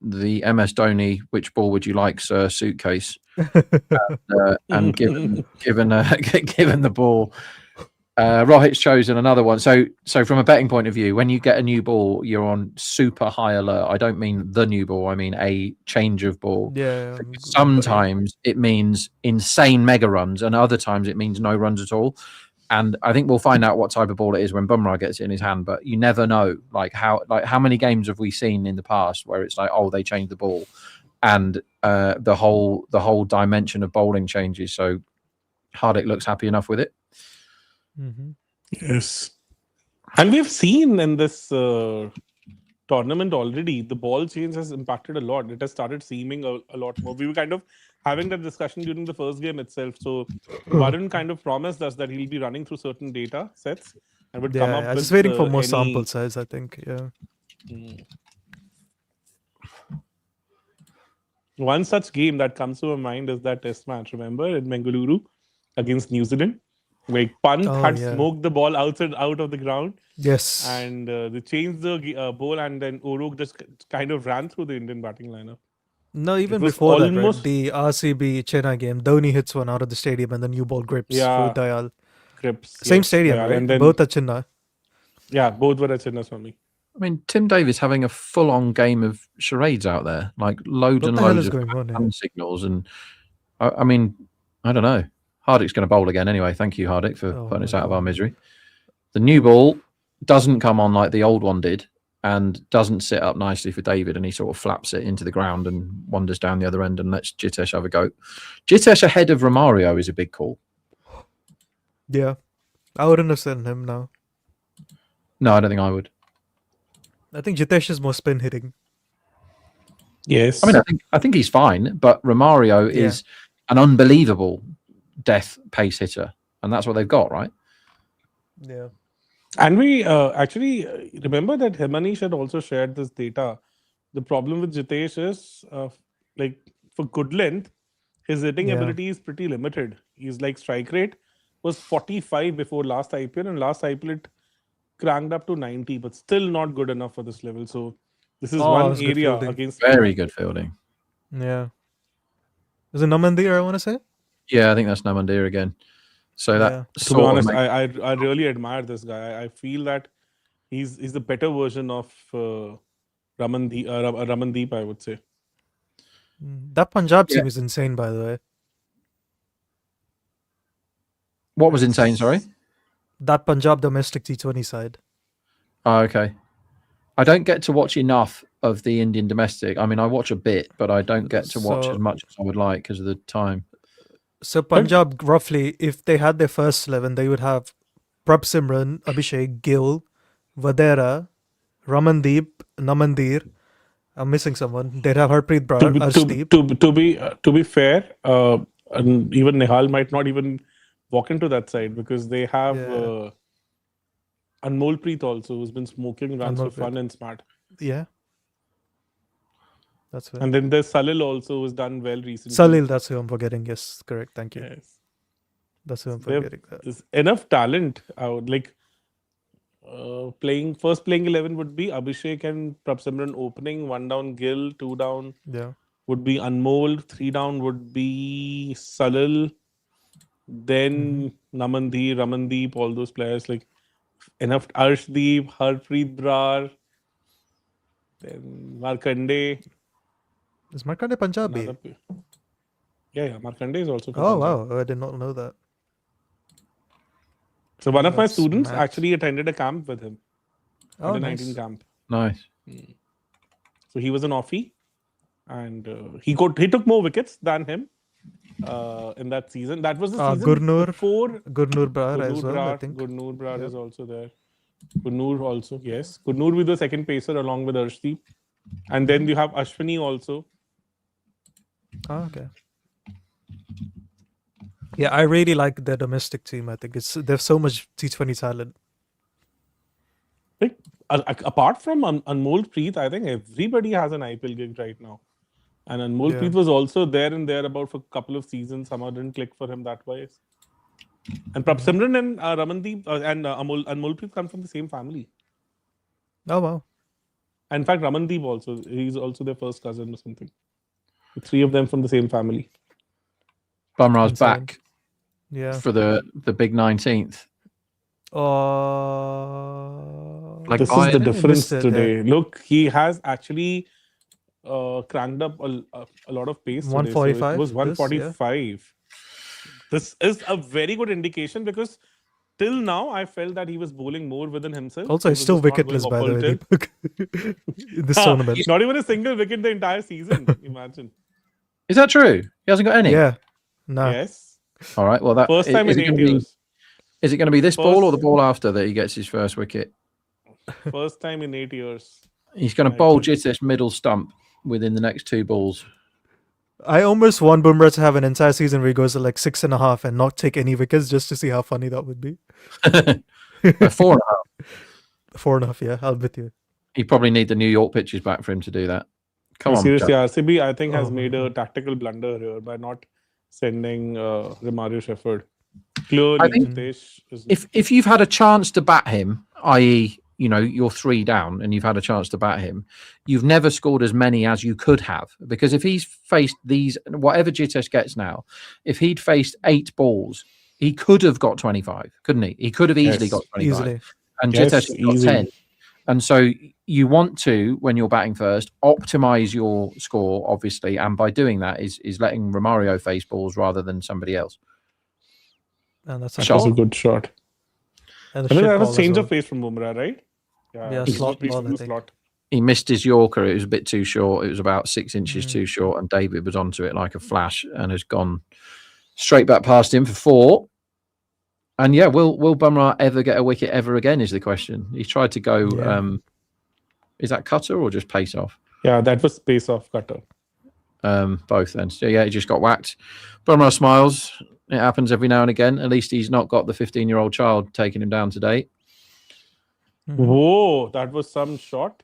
MS Dhoni. Which ball would you like, sir? Suitcase, and given the ball, Rohit's chosen another one. So from a betting point of view, when you get a new ball, you're on super high alert. I don't mean the new ball; I mean a change of ball. Yeah. Sometimes it means insane mega runs, and other times it means no runs at all. And I think we'll find out what type of ball it is when Bumrah gets it in his hand. But you never know. How many games have we seen in the past where it's like, oh, they changed the ball, and the whole dimension of bowling changes. So Hardik looks happy enough with it. Yes. And we've seen in this tournament already, the ball change has impacted a lot. It has started seeming a lot more. We were kind of having that discussion during the first game itself. So Varun kind of promised us that he'll be running through certain data sets and would come up I'm with just waiting for more any... sample size, I think. Yeah. One such game that comes to my mind is that test match, remember, in Bengaluru against New Zealand? Where Pant had smoked the ball out of the ground. Yes. And they changed the ball, and then Orog just kind of ran through the Indian batting lineup. No, even before that, right? The RCB Chennai game, Dhoni hits one out of the stadium and the new ball grips for Dayal. Same stadium, right? And then, both at Chennai. Yeah, both were at Chennai for me. I mean, Tim Davis having a full-on game of charades out there, like loads and loads of hand signals, and I mean, I don't know. Hardik's going to bowl again anyway. Thank you, Hardik, for putting us out of our misery. The new ball doesn't come on like the old one did, and doesn't sit up nicely for David, and he sort of flaps it into the ground and wanders down the other end and lets Jitesh have a go. Jitesh ahead of Romario is a big call. Yeah. I wouldn't have sent him now. No, I don't think I would. I think Jitesh is more spin hitting. Yes. I mean, I think he's fine, but Romario is an unbelievable death pace hitter, and that's what they've got, right? Yeah. And we actually remember that Hemanish had also shared this data. The problem with Jitesh is, like, for good length, his hitting ability is pretty limited. He's like, strike rate was 45 before last IPL, and last IPL it cranked up to 90, but still not good enough for this level. So this is one area against very good fielding. Yeah. Is it Namandir, I want to say? Yeah, I think that's Namandir again. So that, to be honest, I really admire this guy. I feel that he's the better version of Ramandeep, I would say. That Punjab team is insane, by the way. What was insane, sorry? That Punjab domestic T20 side. Oh, okay. I don't get to watch enough of the Indian domestic. I mean, I watch a bit, but I don't get to watch as much as I would like because of the time. So Punjab, roughly, if they had their first 11, they would have Prab Simran, Abhishek, Gill, Vadera, Ramandeep, Namandir. I'm missing someone. They'd have Harpreet Brar, Arshdeep. To be fair, and even Nihal might not even walk into that side because they have Anmolpreet also, who's been smoking runs for fun and smart. Yeah. That's right. And then there's Salil also, who's done well recently. Salil, that's who I'm forgetting. Yes, correct. Thank you. Yes. That's who I'm forgetting. There's enough talent. I would like playing 11 would be Abhishek and Prabsimran opening, 1 down Gill, 2 down would be Anmol, 3 down would be Salil, Then Namandeep, Ramandeep, all those players like enough Arshdeep, Harpreet Brar, then Markande. Is Markande Punjabi? Another yeah, Markande is also from Oh Punjab. wow, I did not know that. So one of my That's students mad. actually attended a camp with him. Oh, Under nice. 19 camp. Nice. So he was an offie, and he took more wickets than him in that season. That was the season Gurnur before Gurnur Brar as Gurnur well, I Brar. think. Gurnur Brar Yep. is also there. Gurnur also, yes. Gurnur with the second pacer along with Arshdeep. And then you have Ashwini also. Oh, okay. Yeah, I really like their domestic team. I think there's so much T20 talent. Like, apart from Anmol Preet, I think everybody has an IPL gig right now. And Anmol Yeah. Preet was also there and thereabout for a couple of seasons. Somehow didn't click for him that way. And Simran and Ramandeep and Anmol Preet come from the same family. Oh wow. In fact, Ramandeep also, he's also their first cousin or something. The three of them from the same family. Bumrah's Insane. back Yeah. for the big 19th. Like This is I the missed difference it, today. Look, he has actually cranked up a lot of pace today. So 145, it was this, yeah. 145. This is a very good indication because till now I felt that he was bowling more within himself. Also, He he's was still just not going wicketless, by the way, occulted. Deepak. In this tournament. Not even a single wicket the entire season. Imagine. Is that true? He hasn't got any. Yeah. No. Yes. All right. Well, that First time is in it gonna 8 be- years. Is it going to be this ball or the First- ball after that he gets his first wicket? First time in 8 years. He's going to I bowl think- just this middle stump within the next two balls. I almost want Bumrah to have an entire season where he goes to like 6.5 and not take any wickets just to see how funny that would be. 4.5. 4.5, yeah, I'll with you. He probably need the New York pitches back for him to do that. Come on, Seriously, Jack. RCB, I think, has Oh my made a tactical blunder here by not sending Romario Shepherd. Clearly, I think Hitesh is If you've had a chance to bat him, i.e., you're 3 down and you've had a chance to bat him, you've never scored as many as you could have. Because if he's faced these, whatever Jitesh gets now, if he'd faced 8 balls, he could have got 25, couldn't he? He could have easily Yes, got 25. Easily. And Yes, Jitesh has got easily. 10. And so you want to, when you're batting first, optimize your score, obviously. And by doing that is letting Romario face balls rather than somebody else. And that's that was a good shot. And I the think shit that was ball as change well. of pace from Bumrah, right? Yeah, he's slot not ball, in I the think. slot. He missed his Yorker. It was a bit too short. It was about 6 inches Mm. too short. And David was onto it like a flash and has gone straight back past him for 4. And yeah, will Bumrah ever get a wicket ever again is the question. He tried to go, Yeah. is that cutter or just pace off? Yeah, that was pace off cutter. Both then. So yeah, he just got whacked. Bumrah smiles. It happens every now and again. At least he's not got the 15-year-old child taking him down today. Whoa, that was some shot.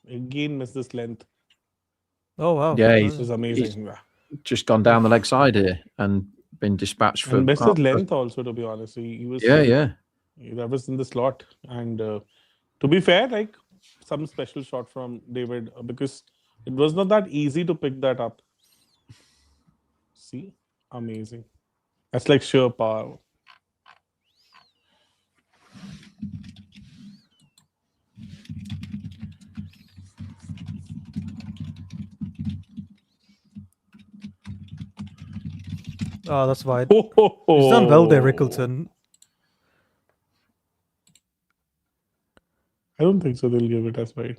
Again, missed this length. Oh, wow. Yeah, This is amazing. Just gone down the leg side here and been dispatched for. And missed his length also, to be honest. He was Yeah. that was in the slot. And to be fair, like some special shot from David because it was not that easy to pick that up. See, amazing. That's like sheer power. Oh, that's wide. Ho, ho, ho. He's done well there, Rickleton. I don't think so. They'll give it as wide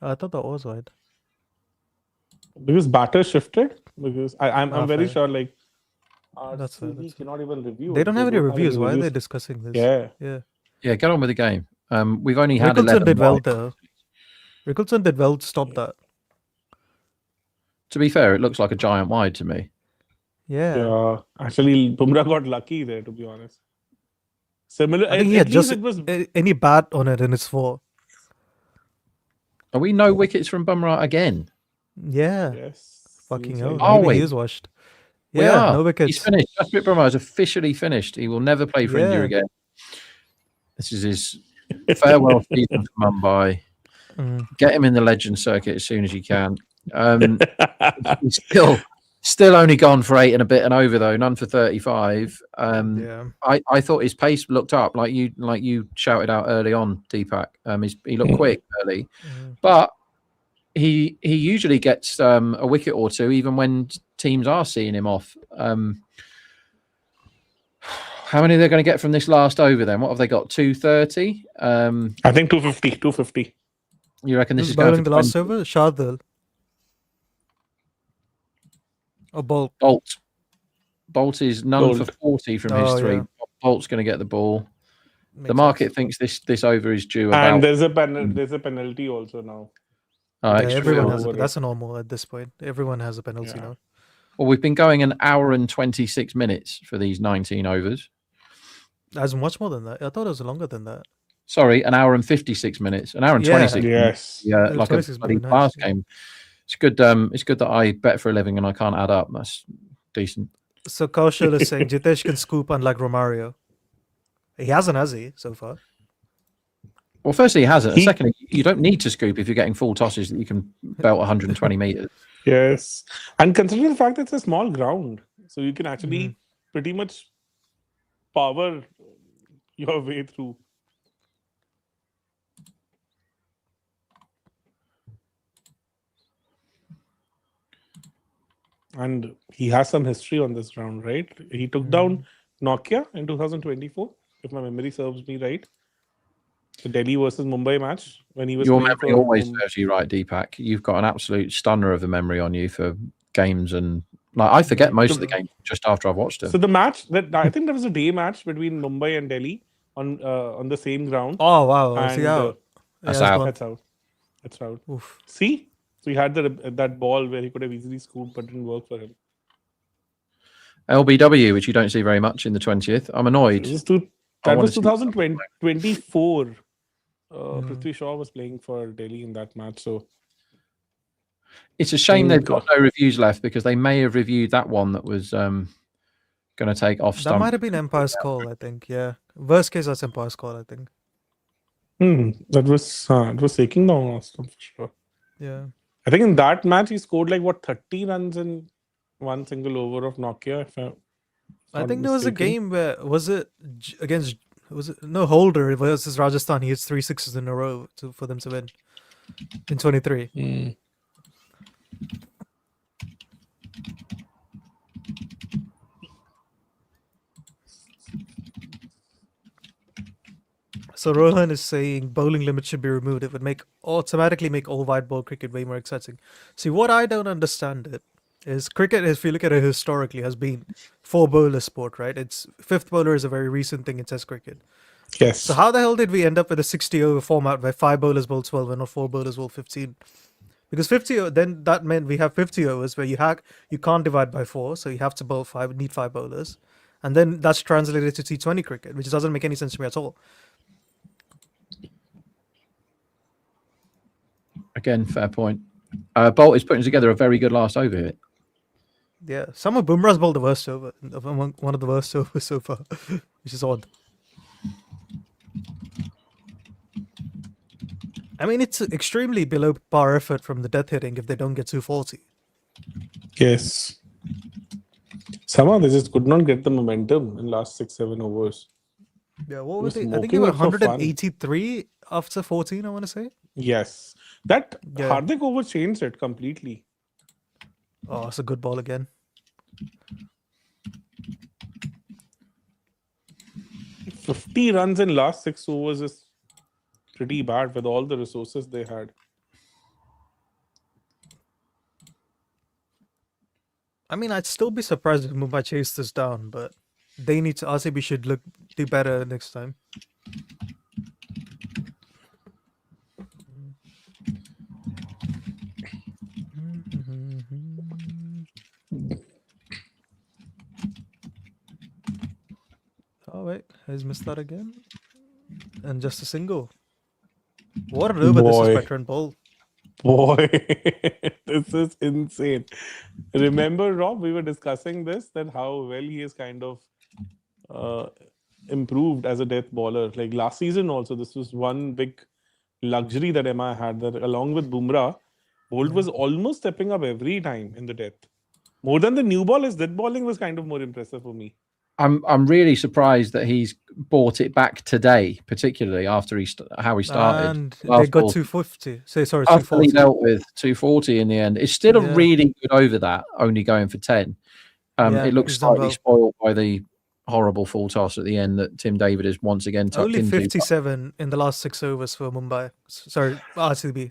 I thought that was wide. because batter shifted. Because I'm Ah, very fair. sure like That's fair, RCB that's fair. cannot even review. They don't have any reviews. Why are they reviews. discussing this? Yeah. Yeah. Yeah, get on with the game. We've only had Rickleton 11 did well wide. there. Rickleton did well to stop that. To be fair, it looks like a giant wide to me. Yeah. Yeah, actually, Bumrah got lucky there. To be honest, similar. I think he at had least just it was. any bat on it and it's 4. Are we no wickets from Bumrah again? Yeah. Yes. Fucking seems hell. like Are Maybe we? he is washed. We Yeah, are. no He's wickets. finished. Jasprit Bumrah is officially finished. He will never play for India Yeah. again. This is his farewell season for Mumbai. Mm. Get him in the legend circuit as soon as you can. He's Still only gone for 8 and a bit and over though, none for 35. Yeah. I thought his pace looked up like you shouted out early on, Deepak. He looked quick early, but he usually gets a wicket or two even when teams are seeing him off. How many are they going to get from this last over then? What have they got? 230? I think 250. You reckon this Who's is going for bowling the last 20? over? Shardul. Or Bolt. Bolt is none for Bolt. 40 from his Oh, three. yeah. Bolt's going to get the ball. Makes The market sense. thinks this over is due And about. there's a penalty also now. Oh, Yeah, extra everyone field. has over that's a normal at this point. Everyone has a penalty Yeah. now. Well, we've been going an hour and 26 minutes for these 19 overs. That's much more than that. I thought it was longer than that. Sorry, an hour and 56 minutes. An hour and Yeah. 26 minutes. Yes. Yeah, Yeah, like a 26 bloody would be nice, fast yeah. game. It's good. It's good that I bet for a living and I can't add up. That's decent. So Kaushal is saying Jitesh can scoop unlike Romario. He hasn't, has he, so far? Well, firstly, he hasn't. He- Secondly, you don't need to scoop if you're getting full tosses that you can belt 120 meters. Yes. And consider the fact that it's a small ground. So you can actually pretty much power your way through. And he has some history on this ground, right? He took down Nokia in 2024, if my memory serves me right. The Delhi versus Mumbai match when he was Your playing memory for always serves you right, Deepak. You've got an absolute stunner of a memory on you for games, and like I forget most of the games just after I've watched them. So the match that I think there was a day match between Mumbai and Delhi on the same ground. Oh, wow. And, Is he out? That's Yeah, out. gone. That's out. That's out. Oof. See, so he had that ball where he could have easily scooped, but didn't work for him. LBW, which you don't see very much in the 20th. I'm annoyed. That was wanna see 2024. Prithvi Shaw was playing for Delhi in that match. So It's a shame they've got Okay. no reviews left because they may have reviewed that one that was going to take off That stump. might have been Empire's call, I think. Yeah. Worst case, that's Empire's call, I think. that was taking down Austin for sure. Yeah. I think in that match he scored like 30 runs in one single over of Nokia. If I'm I not think there was a mistaken. game where, was it against, Holder versus Rajasthan? He hits 3 sixes in a row for them to win in 23. So Rohan is saying bowling limit should be removed. It would automatically make all white ball cricket way more exciting. See, what I don't understand is cricket, if you look at it historically, has been 4 bowler sport, right? It's 5th bowler is a very recent thing in Test cricket. Yes. So how the hell did we end up with a 60 over format where 5 bowlers bowl 12 and not 4 bowlers bowl 15? Because 50, then that meant we have 50 overs where you can't divide by 4, so you have to bowl 5, need 5 bowlers. And then that's translated to T20 cricket, which doesn't make any sense to me at all. Again, fair point. Bolt is putting together a very good last over here. Yeah, some of Bumrah's bowled the worst over, one of the worst overs so far, which is odd. I mean, it's extremely below par effort from the death hitting if they don't get 240. Yes. Somehow they just could not get the momentum in last 6-7 overs. Yeah, what were Just they? I think they smoking were it for fun. 183 after 14, I want to say. Yes. That Yeah. Hardik over changed it completely. Oh, it's a good ball again. $50 runs in last 6 overs is pretty bad with all the resources they had. I mean, I'd still be surprised if Mumbai chased this down, but they need to. RCB should do better next time. Oh wait, he's missed that again, and just a single. What an over this is Boy. by Trent Bolt. Boy, this is insane. Remember, Rob, we were discussing this, that how well he has kind of improved as a death bowler. Like last season also, this was one big luxury that MI had, that along with Bumrah, Bolt was almost stepping up every time in the death. More than the new ball, his dead bowling was kind of more impressive for me. I'm really surprised that he's bought it back today, particularly after how he started. And they Last got ball, 250. Sorry, utterly 240. dealt with 240 in the end. It's still a Yeah. really good over that, only going for 10. Yeah, It looks he's done slightly well. spoiled by the horrible full toss at the end that Tim David has once again tucked Only into. 57 in the last 6 overs for Mumbai. Sorry, RCB.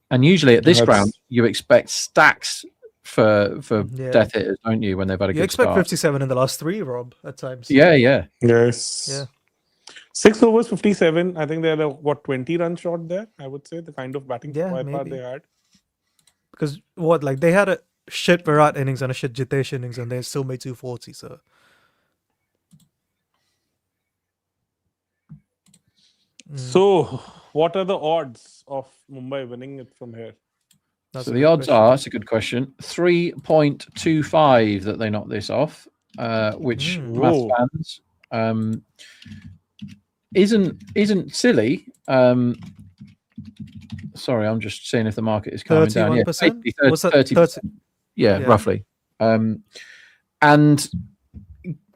And usually at this That's- ground, you expect stacks for Yeah. death hitters, don't you, when they've had a You good expect start? 57 in the last 3, Rob, at times. Yeah. Yes. Yeah. 6 overs, 57. I think they had a 20 run shot there. I would say the kind of batting Yeah, firepower maybe. they had. Because they had a shit Virat innings and a shit Jitesh innings, and they still made 240. So So, what are the odds of Mumbai winning it from here? that's So a the good odds question. are, that's a good question, 3.25 that they knock this off, which math Whoa. fans isn't silly. Sorry, I'm just seeing if the market is calming down. Yeah, 31%? basically What's that? 30%. Yeah, Yeah. roughly. And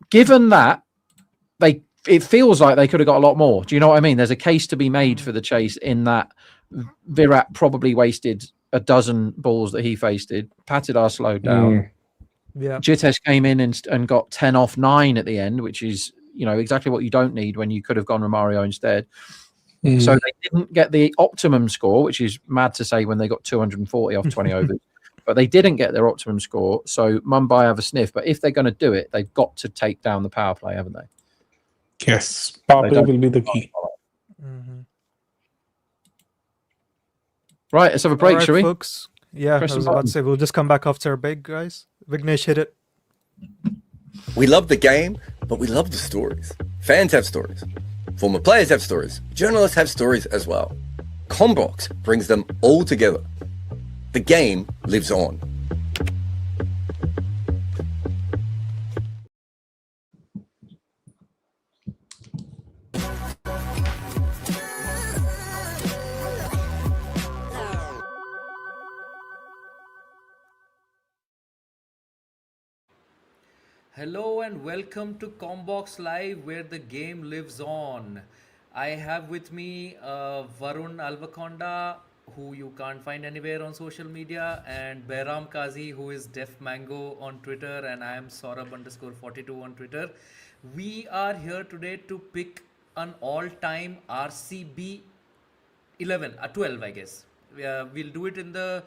given that, it feels like they could have got a lot more. Do you know what I mean? There's a case to be made for the chase in that Virat probably wasted a dozen balls that he faced. Patidar slowed down. Yeah. Jitesh came in and got 10 off 9 at the end, which is, exactly what you don't need when you could have gone Romario instead. So they didn't get the optimum score, which is mad to say when they got 240 off 20 overs. But they didn't get their optimum score. So Mumbai have a sniff. But if they're going to do it, they've got to take down the power play, haven't they? Yes, power They play don't- will be the key. Mhm. Right, let's have a break, All right, shall we? folks. Yeah, Press I the was about button. to say we'll just come back after a break, guys. Vignesh, hit it. We love the game, but we love the stories. Fans have stories. Former players have stories. Journalists have stories as well. Combox brings them all together. The game lives on. Hello and welcome to Combox Live, where the game lives on. I have with me Varun Alvakonda, who you can't find anywhere on social media, and Behram Kazi, who is Def Mango on Twitter, and I am Saurabh_42 on Twitter. We are here today to pick an all-time RCB 12, I guess. We'll do it in the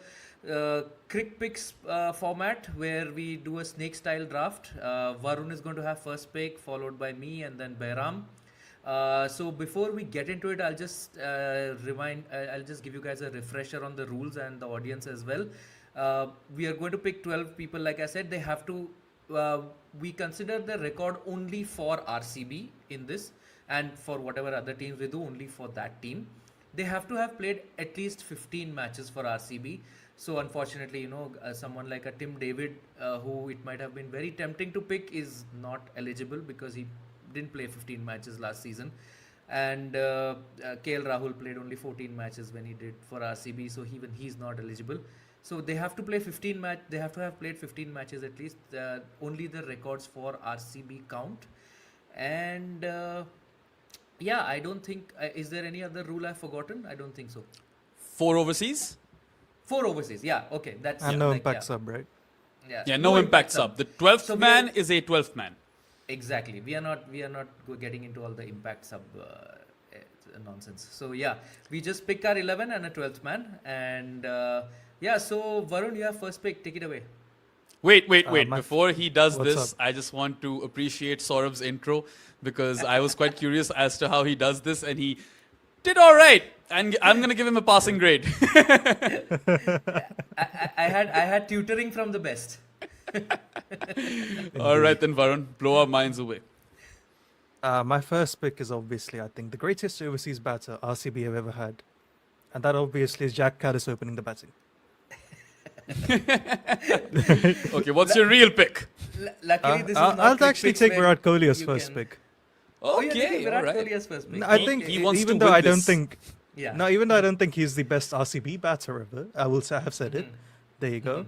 Crick Picks format, where we do a snake style draft. Varun is going to have first pick, followed by me, and then Behram. So before we get into it, I'll just I'll just give you guys a refresher on the rules and the audience as well. We are going to pick 12 people. Like I said, they have to we consider the record only for RCB in this, and for whatever other teams we do, only for that team. They have to have played at least 15 matches for RCB. So unfortunately, someone like a Tim David, who it might have been very tempting to pick, is not eligible because he didn't play 15 matches last season. And KL Rahul played only 14 matches when he did for RCB, so even he's not eligible. So they have to play 15 match. They have to have played 15 matches at least. Only the records for RCB count. And yeah, I don't think. Is there any other rule I've forgotten? I don't think so. 4 overseas? 4 overseas. Yeah. Okay. That's And no like, impact yeah. sub, right? Yeah, no impact sub. The 12th So we man are- is a 12th man. Exactly. We are not getting into all the impact sub nonsense. So yeah, we just pick our 11 and a 12th man, and yeah. So Varun, you have first pick. Take it away. Wait. my- Before he does What's this, up? I just want to appreciate Saurabh's intro, because I was quite curious as to how he does this, and he did all right. And I'm going to give him a passing grade. I had tutoring from the best. All right, then, Varun, blow our minds away. My first pick is obviously, I think, the greatest overseas batter RCB have ever had. And that obviously is Jack Caddis opening the batting. Okay, what's your real pick? Luckily, this is not. I'll quick actually picks take where Virat Kohli as you first can- pick. Oh, you're taking Okay, all Virat right. Kohli as first pick. I He- think, he wants even to though win I don't this. think, Yeah. no, even though I don't think he's the best RCB batter ever, I have said it. There you go.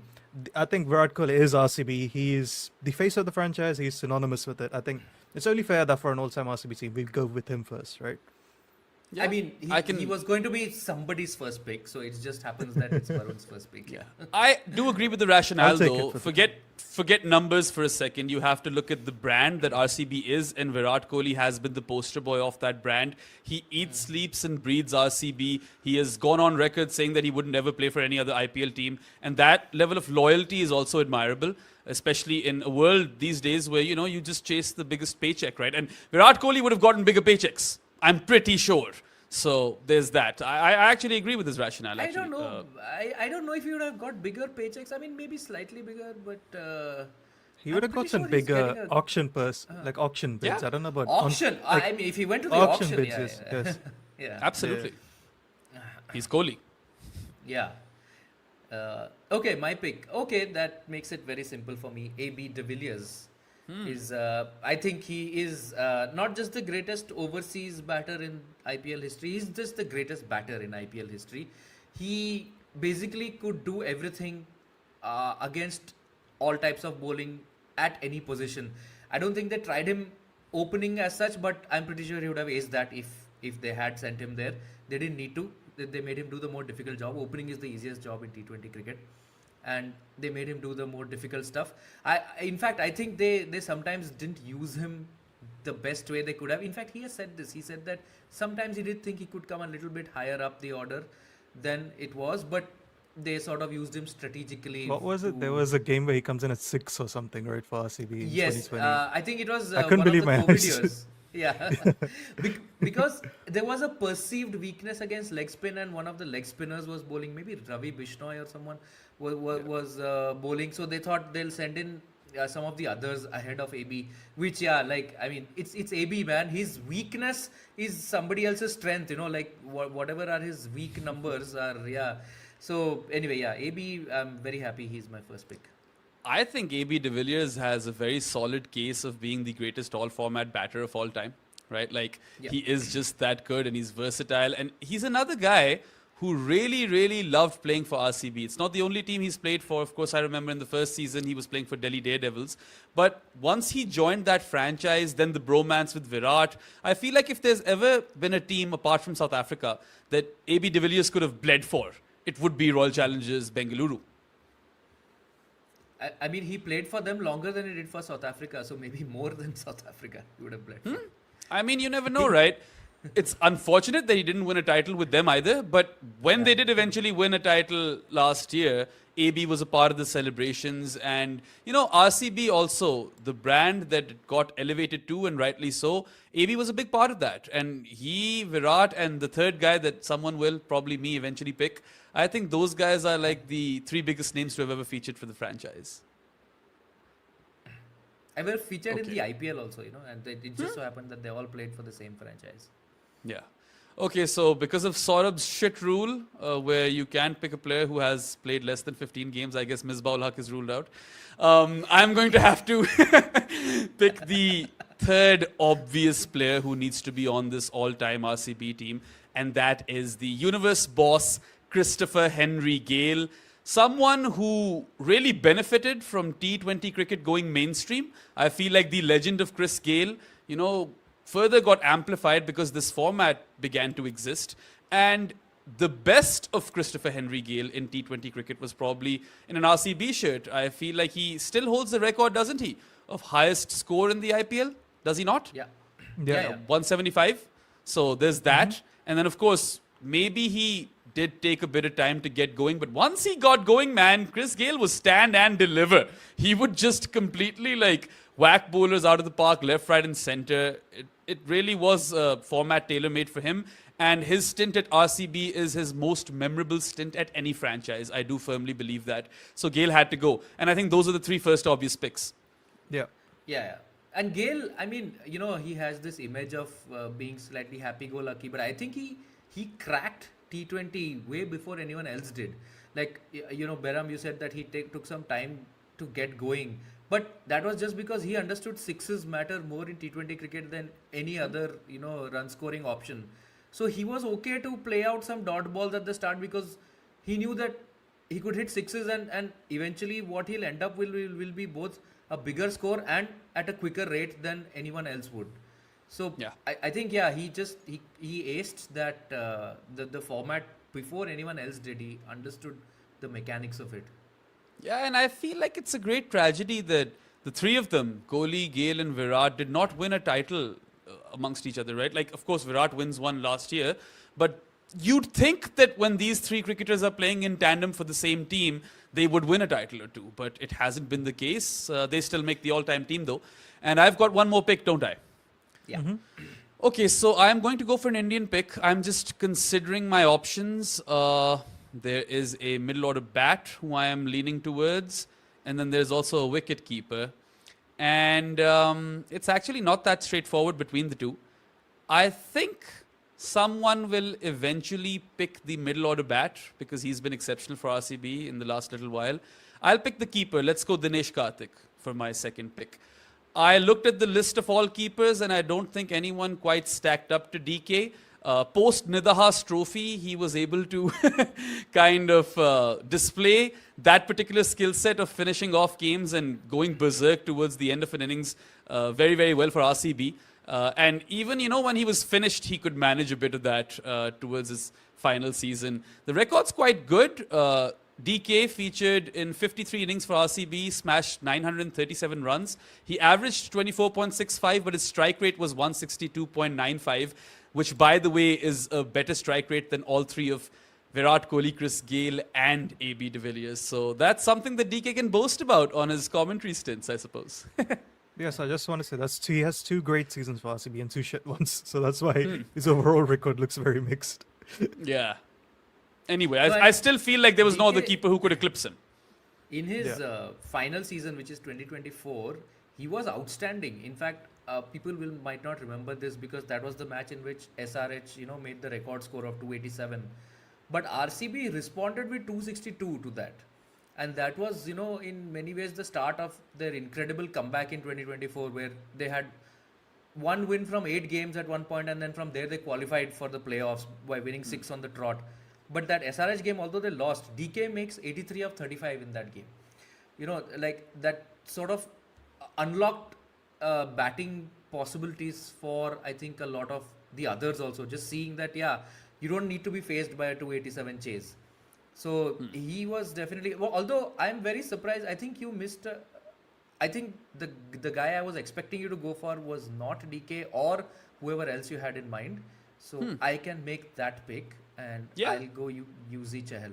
I think Virat Kohli is RCB. He is the face of the franchise. He's synonymous with it. I think it's only fair that for an all-time RCB team, we go with him first, right? I mean, he was going to be somebody's first pick, so it just happens that it's Varun's first pick. Yeah. I do agree with the rationale, I'll take it though. for the Forget numbers for a second. You have to look at the brand that RCB is, and Virat Kohli has been the poster boy of that brand. He eats, sleeps, and breathes RCB. He has gone on record saying that he would never play for any other IPL team, and that level of loyalty is also admirable, especially in a world these days where you just chase the biggest paycheck, right? And Virat Kohli would have gotten bigger paychecks, I'm pretty sure. So there's that. I actually agree with his rationale. Actually. I don't know. I don't know if he would have got bigger paychecks. I mean, maybe slightly bigger, but He would have got some bigger auction bids. Yeah. I don't know about auction. I mean, if he went to the auction bids. yeah, Yes. yeah. Absolutely. He's Kohli. Yeah. Okay, my pick. Okay, that makes it very simple for me. AB de Villiers is, I think he is not just the greatest overseas batter in IPL history, he's just the greatest batter in IPL history. He basically could do everything against all types of bowling at any position. I don't think they tried him opening as such, but I'm pretty sure he would have aced that if they had sent him there. They didn't need to. They made him do the more difficult job. Opening is the easiest job in T20 cricket, and they made him do the more difficult stuff. In fact, I think they sometimes didn't use him the best way they could have. In fact, he has said this. He said that sometimes he did think he could come a little bit higher up the order than it was, but they sort of used him strategically. What was it? There was a game where he comes in at 6 or something, right, for RCB in Yes, 2020. I think it was I couldn't one of believe the my COVID eyes. years. Yeah, because there was a perceived weakness against leg spin, and one of the leg spinners was bowling. Maybe Ravi Bishnoi or someone was bowling. So they thought they'll send in some of the others ahead of AB. Which I mean, it's AB, man. His weakness is somebody else's strength. Whatever are his weak numbers are. Yeah. So anyway, AB. I'm very happy he's my first pick. I think AB de Villiers has a very solid case of being the greatest all-format batter of all time, right? He is just that good, and he's versatile. And he's another guy who really, really loved playing for RCB. It's not the only team he's played for. Of course, I remember in the first season, he was playing for Delhi Daredevils. But once he joined that franchise, then the bromance with Virat, I feel like if there's ever been a team, apart from South Africa, that AB de Villiers could have bled for, it would be Royal Challengers Bengaluru. I mean, he played for them longer than he did for South Africa, so maybe more than South Africa he would have played for. I mean, you never know, right? It's unfortunate that he didn't win a title with them either, but when they did eventually win a title last year, AB was a part of the celebrations. And, RCB also, the brand that it got elevated to, and rightly so, AB was a big part of that. And he, Virat, and the third guy that someone will, probably me, eventually pick, I think those guys are like the three biggest names to have ever featured for the franchise. I were featured in the IPL also, and it just so happened that they all played for the same franchise. Yeah. Okay, so because of Saurabh's shit rule, where you can't pick a player who has played less than 15 games, I guess Misbah ul Haq is ruled out. I'm going to have to pick the third obvious player who needs to be on this all-time RCB team, and that is the universe boss, Christopher Henry Gale. Someone who really benefited from T20 cricket going mainstream. I feel like the legend of Chris Gale, further got amplified because this format began to exist. And the best of Christopher Henry Gale in T20 cricket was probably in an RCB shirt. I feel like he still holds the record, doesn't he, of highest score in the IPL? Does he not? Yeah. 175. So there's that. And then, of course, maybe he did take a bit of time to get going, but once he got going, man, Chris Gale was stand and deliver. He would just completely whack bowlers out of the park, left, right, and center. It really was a format tailor-made for him. And his stint at RCB is his most memorable stint at any franchise. I do firmly believe that. So Gale had to go. And I think those are the three first obvious picks. Yeah. Yeah. And Gale, I mean, he has this image of being slightly happy-go-lucky, but I think he cracked T20 way before anyone else did. Behram, you said that he took some time to get going. But that was just because he understood sixes matter more in T20 cricket than any other, run scoring option. So he was okay to play out some dot balls at the start because he knew that he could hit sixes, and eventually what he'll end up will be both a bigger score and at a quicker rate than anyone else would. So Yeah. I think he aced that the format before anyone else did. He understood the mechanics of it. Yeah, and I feel like it's a great tragedy that the three of them, Kohli, Gale, and Virat, did not win a title amongst each other, right? Like, of course, Virat wins one last year, but you'd think that when these three cricketers are playing in tandem for the same team, they would win a title or two, but it hasn't been the case. They still make the all-time team, though. And I've got one more pick, don't I? Yeah. Okay, so I'm going to go for an Indian pick. I'm just considering my options. There is a middle order bat who I am leaning towards, and then there's also a wicket keeper. And it's actually not that straightforward between the two. I think someone will eventually pick the middle order bat because he's been exceptional for RCB in the last little while. I'll pick the keeper. Let's go Dinesh Karthik for my second pick. I looked at the list of all keepers and I don't think anyone quite stacked up to DK. Post Nidahas Trophy, he was able to kind of display that particular skill set of finishing off games and going berserk towards the end of an innings very, very well for RCB. And even, when he was finished, he could manage a bit of that towards his final season. The record's quite good. DK featured in 53 innings for RCB, smashed 937 runs. He averaged 24.65, but his strike rate was 162.95, which, by the way, is a better strike rate than all three of Virat Kohli, Chris Gale, and AB de Villiers. So that's something that DK can boast about on his commentary stints, I suppose. Yes, I just want to say he has 2 great seasons for RCB and 2 shit ones, so that's why his overall record looks very mixed. Yeah. Anyway, So I still feel like there was no other DK keeper who could eclipse him. In his final season, which is 2024, he was outstanding. In fact, people might not remember this because that was the match in which SRH, made the record score of 287. But RCB responded with 262 to that. And that was, in many ways the start of their incredible comeback in 2024, where they had one win from 8 games at one point, and then from there they qualified for the playoffs by winning 6 on the trot. But that SRH game, although they lost, DK makes 83 of 35 in that game. Like that sort of unlocked batting possibilities for, I think, a lot of the others also. Just seeing that, you don't need to be faced by a 287 chase. So he was definitely, although I'm very surprised, I think you missed, I think the guy I was expecting you to go for was not DK or whoever else you had in mind. So I can make that pick. And I'll go UZ Chahal.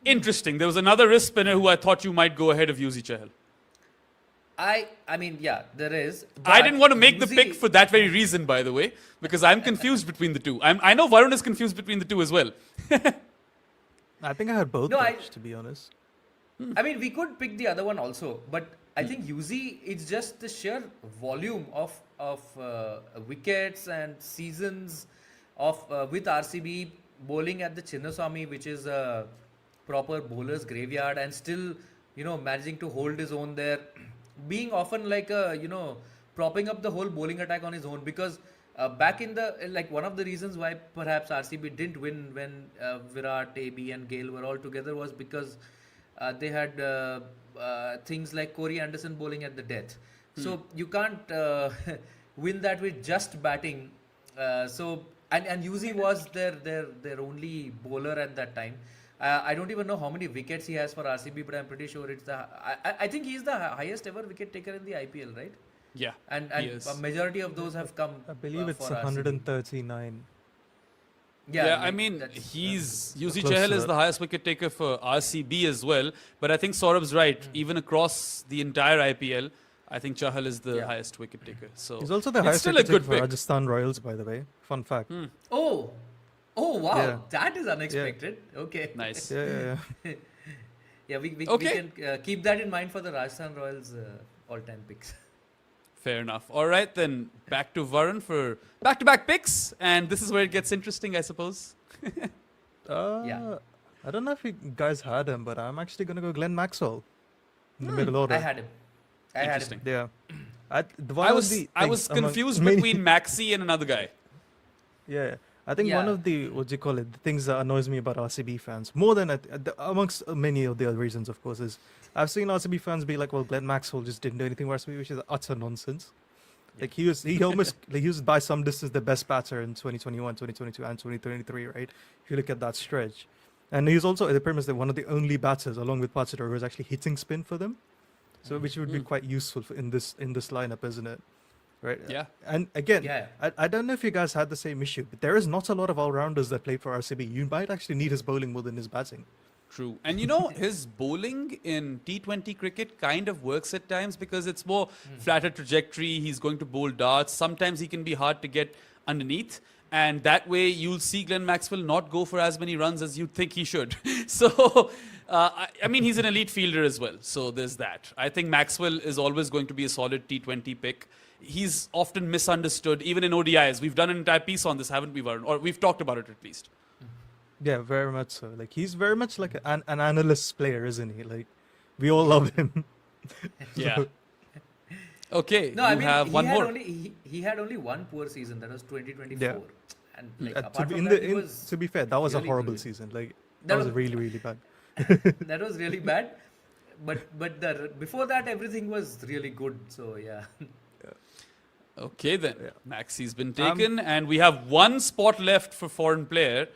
Interesting. There was another wrist spinner who I thought you might go ahead of UZ Chahal. I mean, there is. I didn't want to make the UZ pick for that very reason, by the way, because I'm confused between the two. I know Varun is confused between the two as well. I think I had both, to be honest. I mean, we could pick the other one also, but I think UZ, it's just the sheer volume of wickets and seasons with RCB bowling at the Chinnaswamy, which is a proper bowler's graveyard, and still, managing to hold his own there, being often like propping up the whole bowling attack on his own. Because back in one of the reasons why perhaps RCB didn't win when Virat, AB, and Gale were all together was because they had things like Corey Anderson bowling at the death. So you can't win that with just batting. And UZ was their only bowler at that time. I don't even know how many wickets he has for RCB, but I'm pretty sure it's I think he's the highest ever wicket taker in the IPL, right? Yeah. And he is. a majority of those have come. I believe it's for RCB. 139. Yeah, like I mean, that's, UZ close to Chahal is that. the highest wicket taker for RCB as well. But I think Saurabh's right. Even across the entire IPL, I think Chahal is the highest wicket taker. So He's also the it's highest still a wicket good taker for pick. Rajasthan Royals, by the way. Fun fact. Oh wow, Yeah. that is unexpected. Okay, Nice. Yeah. yeah, we Okay. can keep that in mind for the Rajasthan Royals all-time picks. Fair enough. All right, then back to Varun for back-to-back picks. And this is where it gets interesting, I suppose. Yeah. I don't know if you guys had him, but I'm actually going to go Glenn Maxwell in the middle order. I had him. Interesting. Yeah. I was confused between Maxi and another guy. Yeah. I think one Yeah. of the the things that annoys me about RCB fans more than amongst many of the other reasons, of course, is I've seen RCB fans be like, "Well, Glenn Maxwell just didn't do anything for RCB," which is utter nonsense. Like he almost like he was by some distance the best batter in 2021, 2022, and 2023, right? If you look at that stretch, and he's also the premise that one of the only batters, along with Pachidor, who is actually hitting spin for them. So which would be quite useful in this lineup, isn't it? Right. Yeah. And again, Yeah. I don't know if you guys had the same issue, but there is not a lot of all-rounders that play for RCB. You might actually need his bowling more than his batting. True. And you know, his bowling in T20 cricket kind of works at times because it's more flatter trajectory. He's going to bowl darts. Sometimes he can be hard to get underneath. And that way you'll see Glenn Maxwell not go for as many runs as you think he should. So, I mean, he's an elite fielder as well. So there's that. I think Maxwell is always going to be a solid T20 pick. He's often misunderstood, even in ODIs. We've done an entire piece on this, haven't we, Varun? Or we've talked about it at least. Yeah, very much so. Like he's very much like an analyst player, isn't he? Like we all love him. Yeah. Okay, No, I you mean, have one more. He had only one poor season. That was 2024. Yeah. And like, To apart be, from that, he was to be fair, that was really a horrible brilliant. season. Like That that was was- really, really bad. that was really bad. But before that, everything was really good. So yeah. Okay, then. Maxi's been taken, and we have one spot left for foreign player.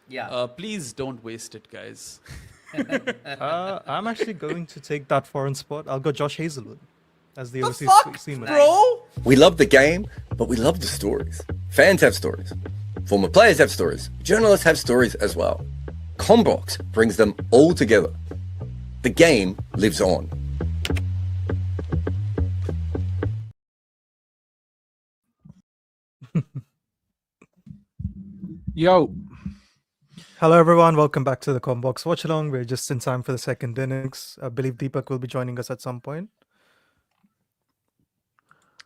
Yeah. Please don't waste it, guys. I'm actually going to take that foreign spot. I'll go Josh Hazelwood as the overseas seaman. Bro? We love the game, but we love the stories. Fans have stories. Former players have stories. Journalists have stories as well. Combox brings them all together. The game lives on. Yo, Hello, everyone. Welcome back to the Combox Watch Along. We're just in time for the second innings. I believe Deepak will be joining us at some point.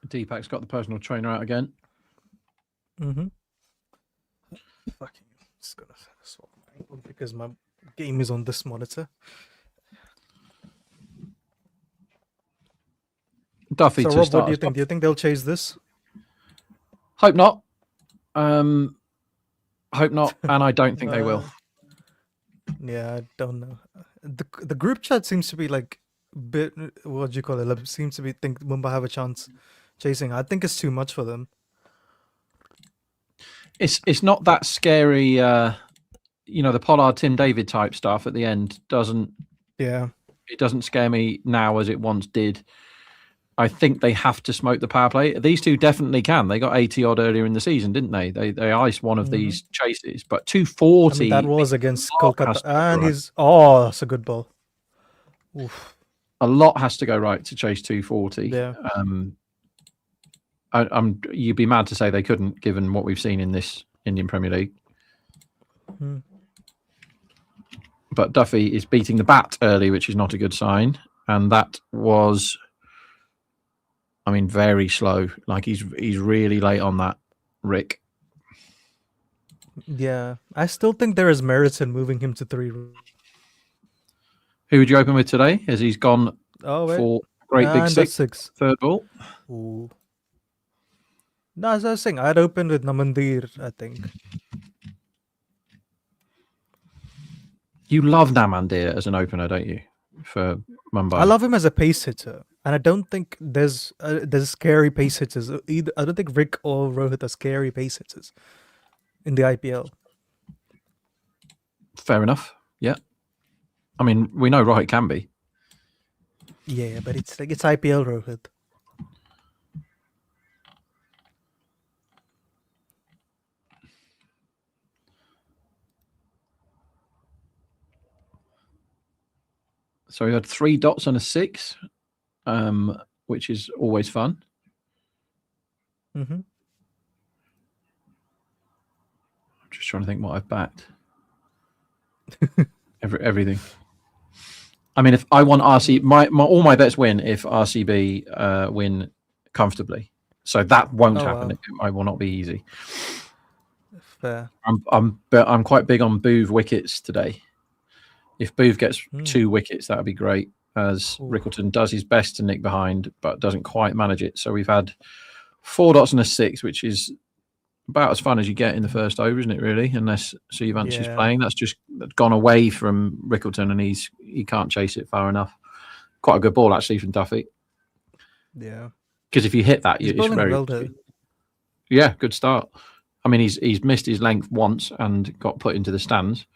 Deepak's got the personal trainer out again. Mm-hmm. Fucking, just gonna swap my angle because my game is on this monitor. Duffy So, to Rob, start. what do you us think? off. Do you think they'll chase this? Hope not. Hope not, and I don't think they will. Yeah, I don't know. The group chat seems to be like bit. What do you call it? Like, seems to be think Mumbai have a chance chasing. I think it's too much for them. It's not that scary. The Pollard Tim David type stuff at the end doesn't scare me now as it once did. I think they have to smoke the power play. These two definitely can. They got 80 odd earlier in the season, didn't they? They iced one of these chases, but 240. I mean, that was against Kolkata, has to go and right. that's a good ball. Oof. A lot has to go right to chase 240. Yeah. You'd be mad to say they couldn't, given what we've seen in this Indian Premier League. Hmm. But Duffy is beating the bat early, which is not a good sign. And that was, very slow. Like he's really late on that, Rick. Yeah, I still think there is merit in moving him to 3. Who would you open with today? As he's gone Oh, wait. for great big And six, that's 6. third ball. Ooh. No, as I was saying, I'd open with Namandir, I think. You love Namandir as an opener, don't you? For Mumbai. I love him as a pace hitter, and I don't think there's scary pace hitters either. I don't think Rick or Rohit are scary pace hitters in the IPL. Fair enough. Yeah. We know Rohit can be. Yeah, but it's IPL Rohit. So we had 3 dots and a 6, which is always fun. Mm-hmm. I'm just trying to think what I've backed. Everything. If I want RC, my all my bets win if RCB win comfortably. So that won't happen. Wow. It will not be easy. Fair. I'm quite big on Boove wickets today. If Boove gets 2 wickets, that would be great. As Rickleton does his best to nick behind, but doesn't quite manage it. So we've had 4 dots and a 6, which is about as fun as you get in the first over, isn't it? Really, unless Suyavanci's Yeah. playing. That's just gone away from Rickleton, and he can't chase it far enough. Quite a good ball actually from Duffy. Yeah. Because if you hit that, He's it's bowling very well though. yeah, good start. I mean, he's missed his length once and got put into the stands,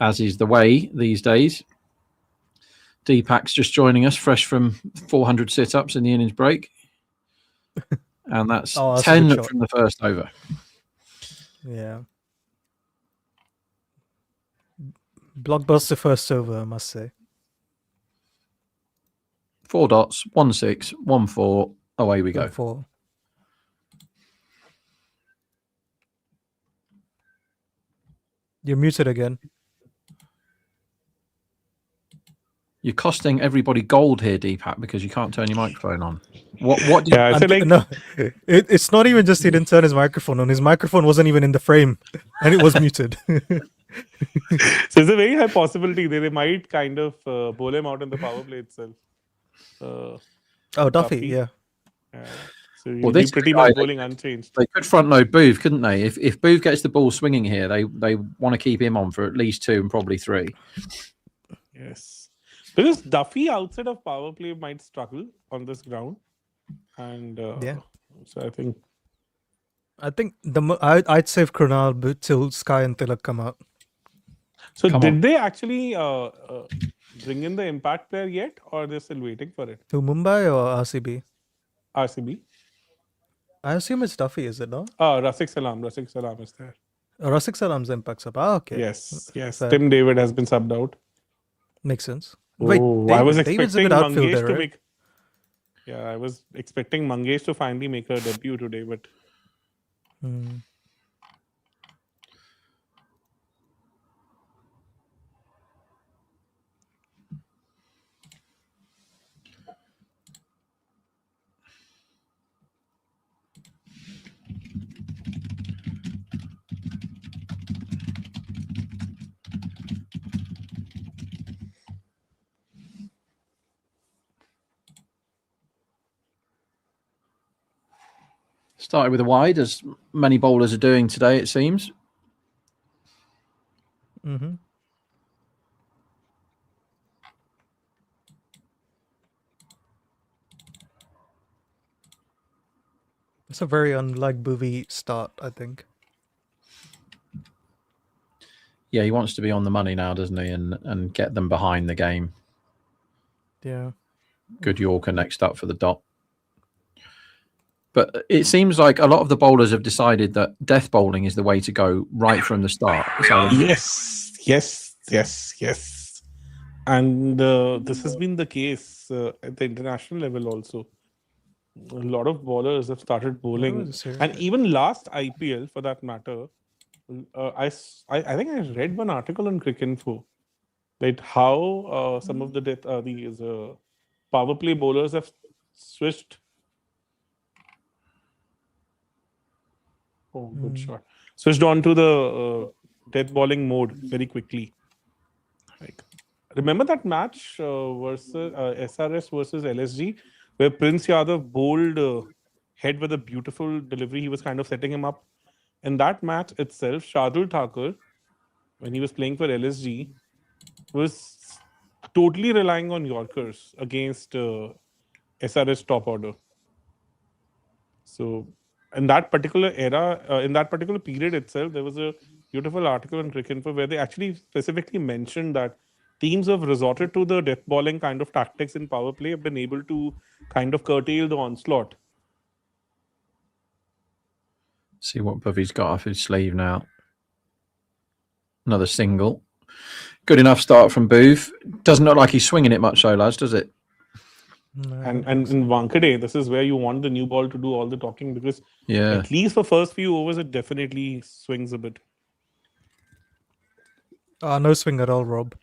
as is the way these days. Deepak's just joining us, fresh from 400 sit-ups in the innings break, and that's Oh, that's a 10 good shot. from the first over. Yeah. Blockbuster first over, I must say. 4 dots, 1 6, 1 4. Away we go. 4. You're muted again. You're costing everybody gold here, Deepak, because you can't turn your microphone on. What do you, Yeah, I feel like No, it's not even just he didn't turn his microphone on. His microphone wasn't even in the frame, and it was muted. so there's a very high possibility that they might kind of bowl him out in the power play itself. Oh, Duffy, Duffy. yeah. So Well, you'll be this pretty guy, much bowling unchanged. they could front load Booth, couldn't they? If Booth gets the ball swinging here, they want to keep him on for at least 2 and probably 3. Yes. Because Duffy outside of power play might struggle on this ground. And Yeah. so I think I'd save Krunal till Sky and Tilak come out. so. Come Did on. they actually bring in the impact player yet, or they're still waiting for it? To Mumbai or RCB? RCB. I assume it's Duffy, is it not? Rasik Salam is there. Rasik Salam's impact's up. Ah, okay. Yes. Fair. Tim David has been subbed out. Makes sense. Wait, I was David's a expecting good outfielder, Mangesh to right? make. Yeah, I was expecting Mangesh to finally make a debut today, but Hmm. Started with a wide, as many bowlers are doing today, it seems. Mm-hmm. It's a very unlike Bhuvi start, I think. Yeah, he wants to be on the money now, doesn't he? And get them behind the game. Yeah. Good Yorker next up for the dot. But it seems like a lot of the bowlers have decided that death bowling is the way to go right from the start. So yes. And this has been the case at the international level also. A lot of bowlers have started bowling, was it? and even last IPL, for that matter, I think I read one article on Cricinfo that how some of these power play bowlers have switched. Oh, good shot! Switched on to the death bowling mode very quickly. Like, remember that match versus SRS versus LSG, where Prince Yadav bowled head with a beautiful delivery. He was kind of setting him up. In that match itself, Shardul Thakur, when he was playing for LSG, was totally relying on Yorkers against SRS top order. So, in that particular era, in that particular period itself, there was a beautiful article on Cricinfo where they actually specifically mentioned that teams have resorted to the death bowling kind of tactics in power play, have been able to kind of curtail the onslaught. see what Buffy's got off his sleeve now. Another single. Good enough start from Booth. Doesn't look like he's swinging it much, though, lads, does it? No, And in Wankhede, this is where you want the new ball to do all the talking, because Yeah. at least for first few overs, it definitely swings a bit. no swing at all, Rob.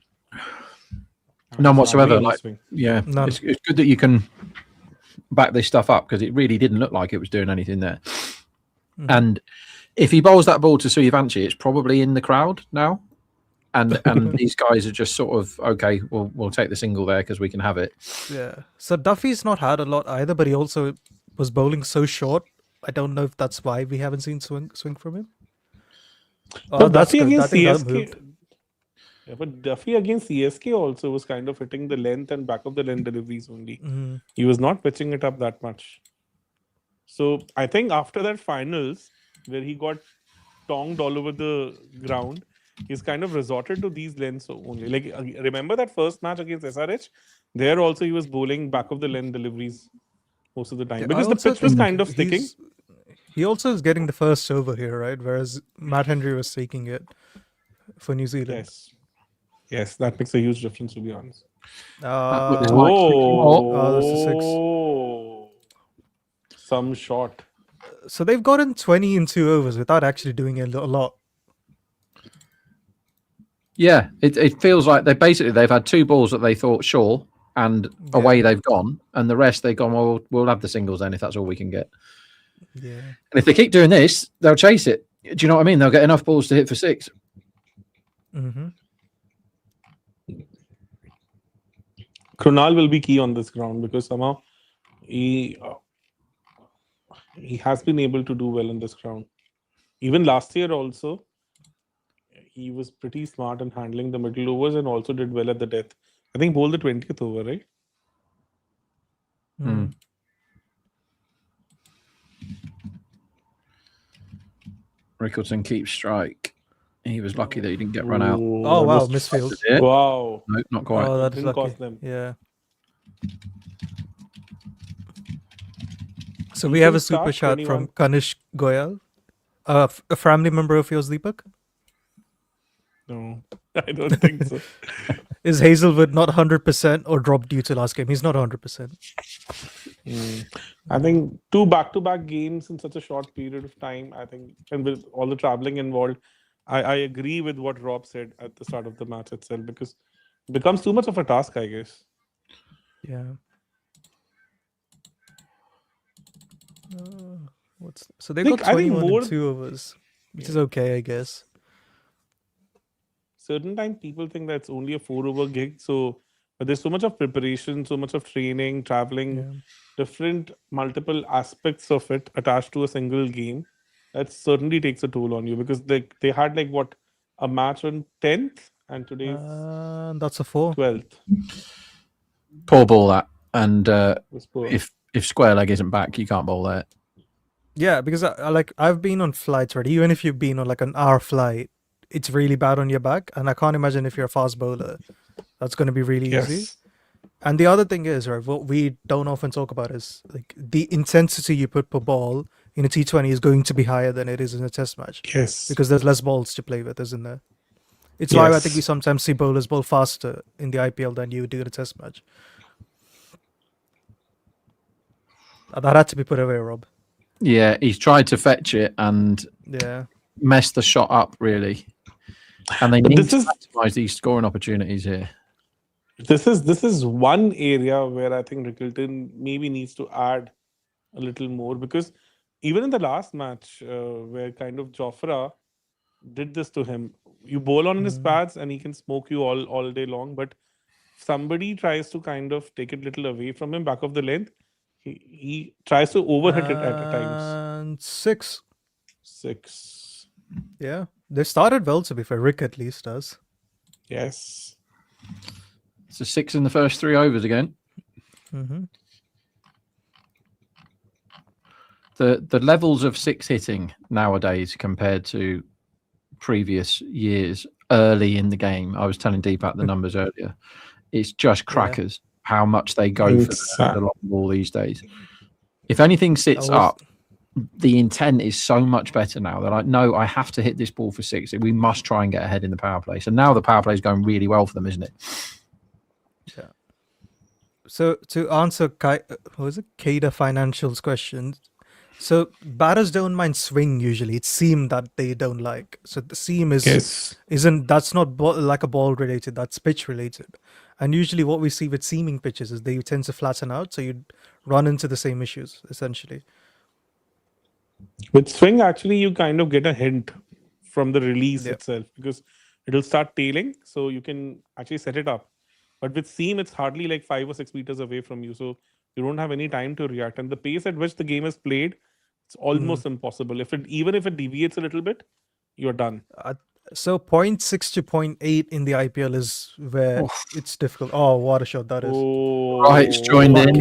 None whatsoever. Hardly any Like, swing. yeah, None. it's good that you can back this stuff up, because it really didn't look like it was doing anything there. And if he bowls that ball to Suyavanci's, it's probably in the crowd now. And these guys are just sort of, okay, we'll take the single there because we can have it. Yeah. So Duffy's not had a lot either, but he also was bowling so short I don't know if that's why we haven't seen swing from him. Oh, But that's Duffy good. I against think that CSK. moved. Yeah, but Duffy against CSK also was kind of hitting the length and back of the length deliveries only. Mhm. He was not pitching it up that much. So I think after that finals, where he got tonged all over the ground, he's kind of resorted to these lengths only. Like remember that first match against SRH? There also he was bowling back of the length deliveries most of the time Yeah, I because the also pitch was think kind of sticking. he also is getting the first over here, right? Whereas Matt Henry was taking it for New Zealand. Yes, that makes a huge difference to be honest. That looks Uh, like 6-4. that's a 6. Oh, some shot. So they've gotten 20 in 2 overs without actually doing a lot. Yeah, it feels like they've had 2 balls that they thought sure, and away they've gone, and the rest they've gone, well, we'll have the singles then if that's all we can get. Yeah. And if they keep doing this, they'll chase it. Do you know what I mean? They'll get enough balls to hit for 6. Mm-hmm. Krunal will be key on this ground because somehow he has been able to do well in this ground. Even last year also, he was pretty smart in handling the middle overs and also did well at the death. I think bowled the 20th over, right? Mm. Rickleton keeps strike. He was lucky that he didn't get run out. Oh, that wow, was- misfield. Yeah. Wow. No, not quite. Oh, that's Didn't lucky. cost them. Yeah. So we have a super chat from Kanish Goyal. A family member of yours, Deepak? No, I don't think so. Is Hazelwood not 100% or dropped due to last game? He's not 100%. I think 2 back-to-back games in such a short period of time, I think, and with all the traveling involved, I agree with what Rob said at the start of the match itself because it becomes too much of a task, I guess. Yeah. So they Like, got I think 21 more- in 2 overs, which is okay, I guess. Certain time people think that's only a 4-over gig, so but there's so much of preparation, so much of training, traveling, Yeah. different multiple aspects of it attached to a single game. That certainly takes a toll on you because they had like what a match on 10th and today's That's a 4. 12th. Poor ball that. And Was poor. if square leg isn't back, you can't bowl that. Yeah, because I've been on flights, right? Even if you've been on like an hour flight, it's really bad on your back. And I can't imagine if you're a fast bowler, that's going to be really easy. Yes. And the other thing is, right, what we don't often talk about is like the intensity you put per ball in a T20 is going to be higher than it is in a test match Yes. because there's less balls to play with, isn't there? It's why I think we Yes. sometimes see bowlers bowl faster in the IPL than you do in a test match. That had to be put away, Rob. Yeah, he's tried to fetch it and Yeah. messed the shot up, really. And they But need this to is- maximize these scoring opportunities here. This is one area where I think Rickleton maybe needs to add a little more because even in the last match where kind of Jofra did this to him, you bowl on his pads and he can smoke you all day long, but somebody tries to kind of take it little away from him back of the length. He tries to overhit it at times. And 6. 6. Yeah. They started well, to be fair. Rick at least does. Yes. It's a 6 in the first 3 overs again. Mm-hmm. The levels of 6 hitting nowadays compared to previous years early in the game. I was telling Deepak the numbers earlier. It's just crackers how much they go for the long ball these days. If anything sits up, the intent is so much better now. They're like, no, I have to hit this ball for 6. We must try and get ahead in the power play. So now the power play is going really well for them, isn't it? Yeah. So to answer Kada Financial's question, so batters don't mind swing usually. It's seam that they don't like. So the seam that's not like a ball related. That's pitch related. And usually what we see with seaming pitches is they tend to flatten out. So you run into the same issues essentially. With swing, actually, you kind of get a hint from the release itself because it'll start tailing. So you can actually set it up. But with seam, it's hardly like 5 or 6 meters away from you. So you don't have any time to react. And the pace at which the game is played, It's almost impossible. Even if it deviates a little bit, you're done. So 0.6 to 0.8 in the IPL is where it's difficult. Oh, what a shot that is! Right, joined in.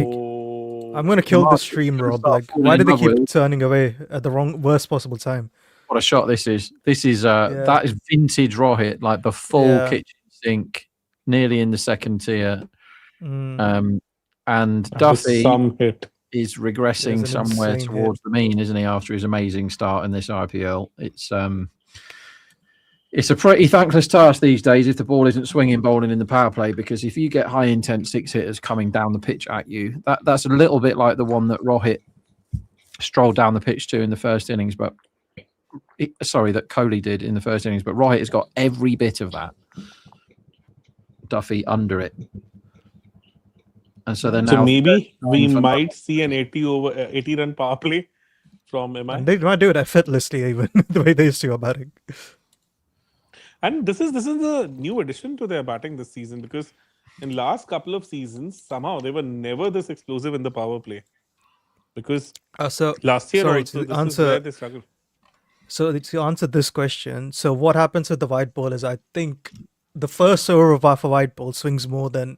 I'm gonna kill the stream, Rob. start Like, falling why in do they love keep with. turning away at the worst possible time? What a shot this is. This is that is vintage Rohit, like the full kitchen sink, nearly in the second tier. And Duffy Some hit. is regressing an somewhere insane towards the mean, isn't he? After his amazing start in this IPL, it's a pretty thankless task these days if the ball isn't swinging bowling in the power play, because if you get high intent six hitters coming down the pitch at you, that's a little bit like the one that Rohit strolled down the pitch to in the first innings, that Kohli did in the first innings. But Rohit has got every bit of that. Duffy under it. And so then now, maybe we might see an 80 run power play from MI. And they might do it effortlessly, even the way they used to go batting. And this is a new addition to their batting this season, because in last couple of seasons, somehow they were never this explosive in the power play. Because last year also, this is where they struggled. So to answer this question, so what happens with the white ball is, I think the first over for white ball swings more than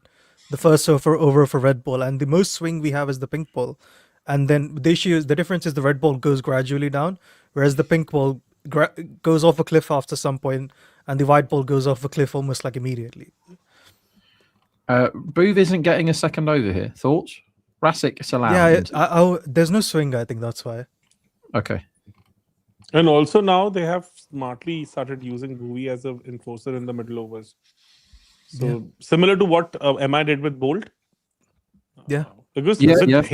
the first over for red ball, and the most swing we have is the pink ball. And then the difference is the red ball goes gradually down, whereas the pink ball goes off a cliff after some point, and the white ball goes off a cliff almost like immediately. Booth isn't getting a second over here. Thoughts? Rasic Salam. Yeah, there's no swing. I think that's why. Okay. And also now they have smartly started using Bhuvi as an enforcer in the middle overs. So similar to what MI did with Bolt. Yeah. Because with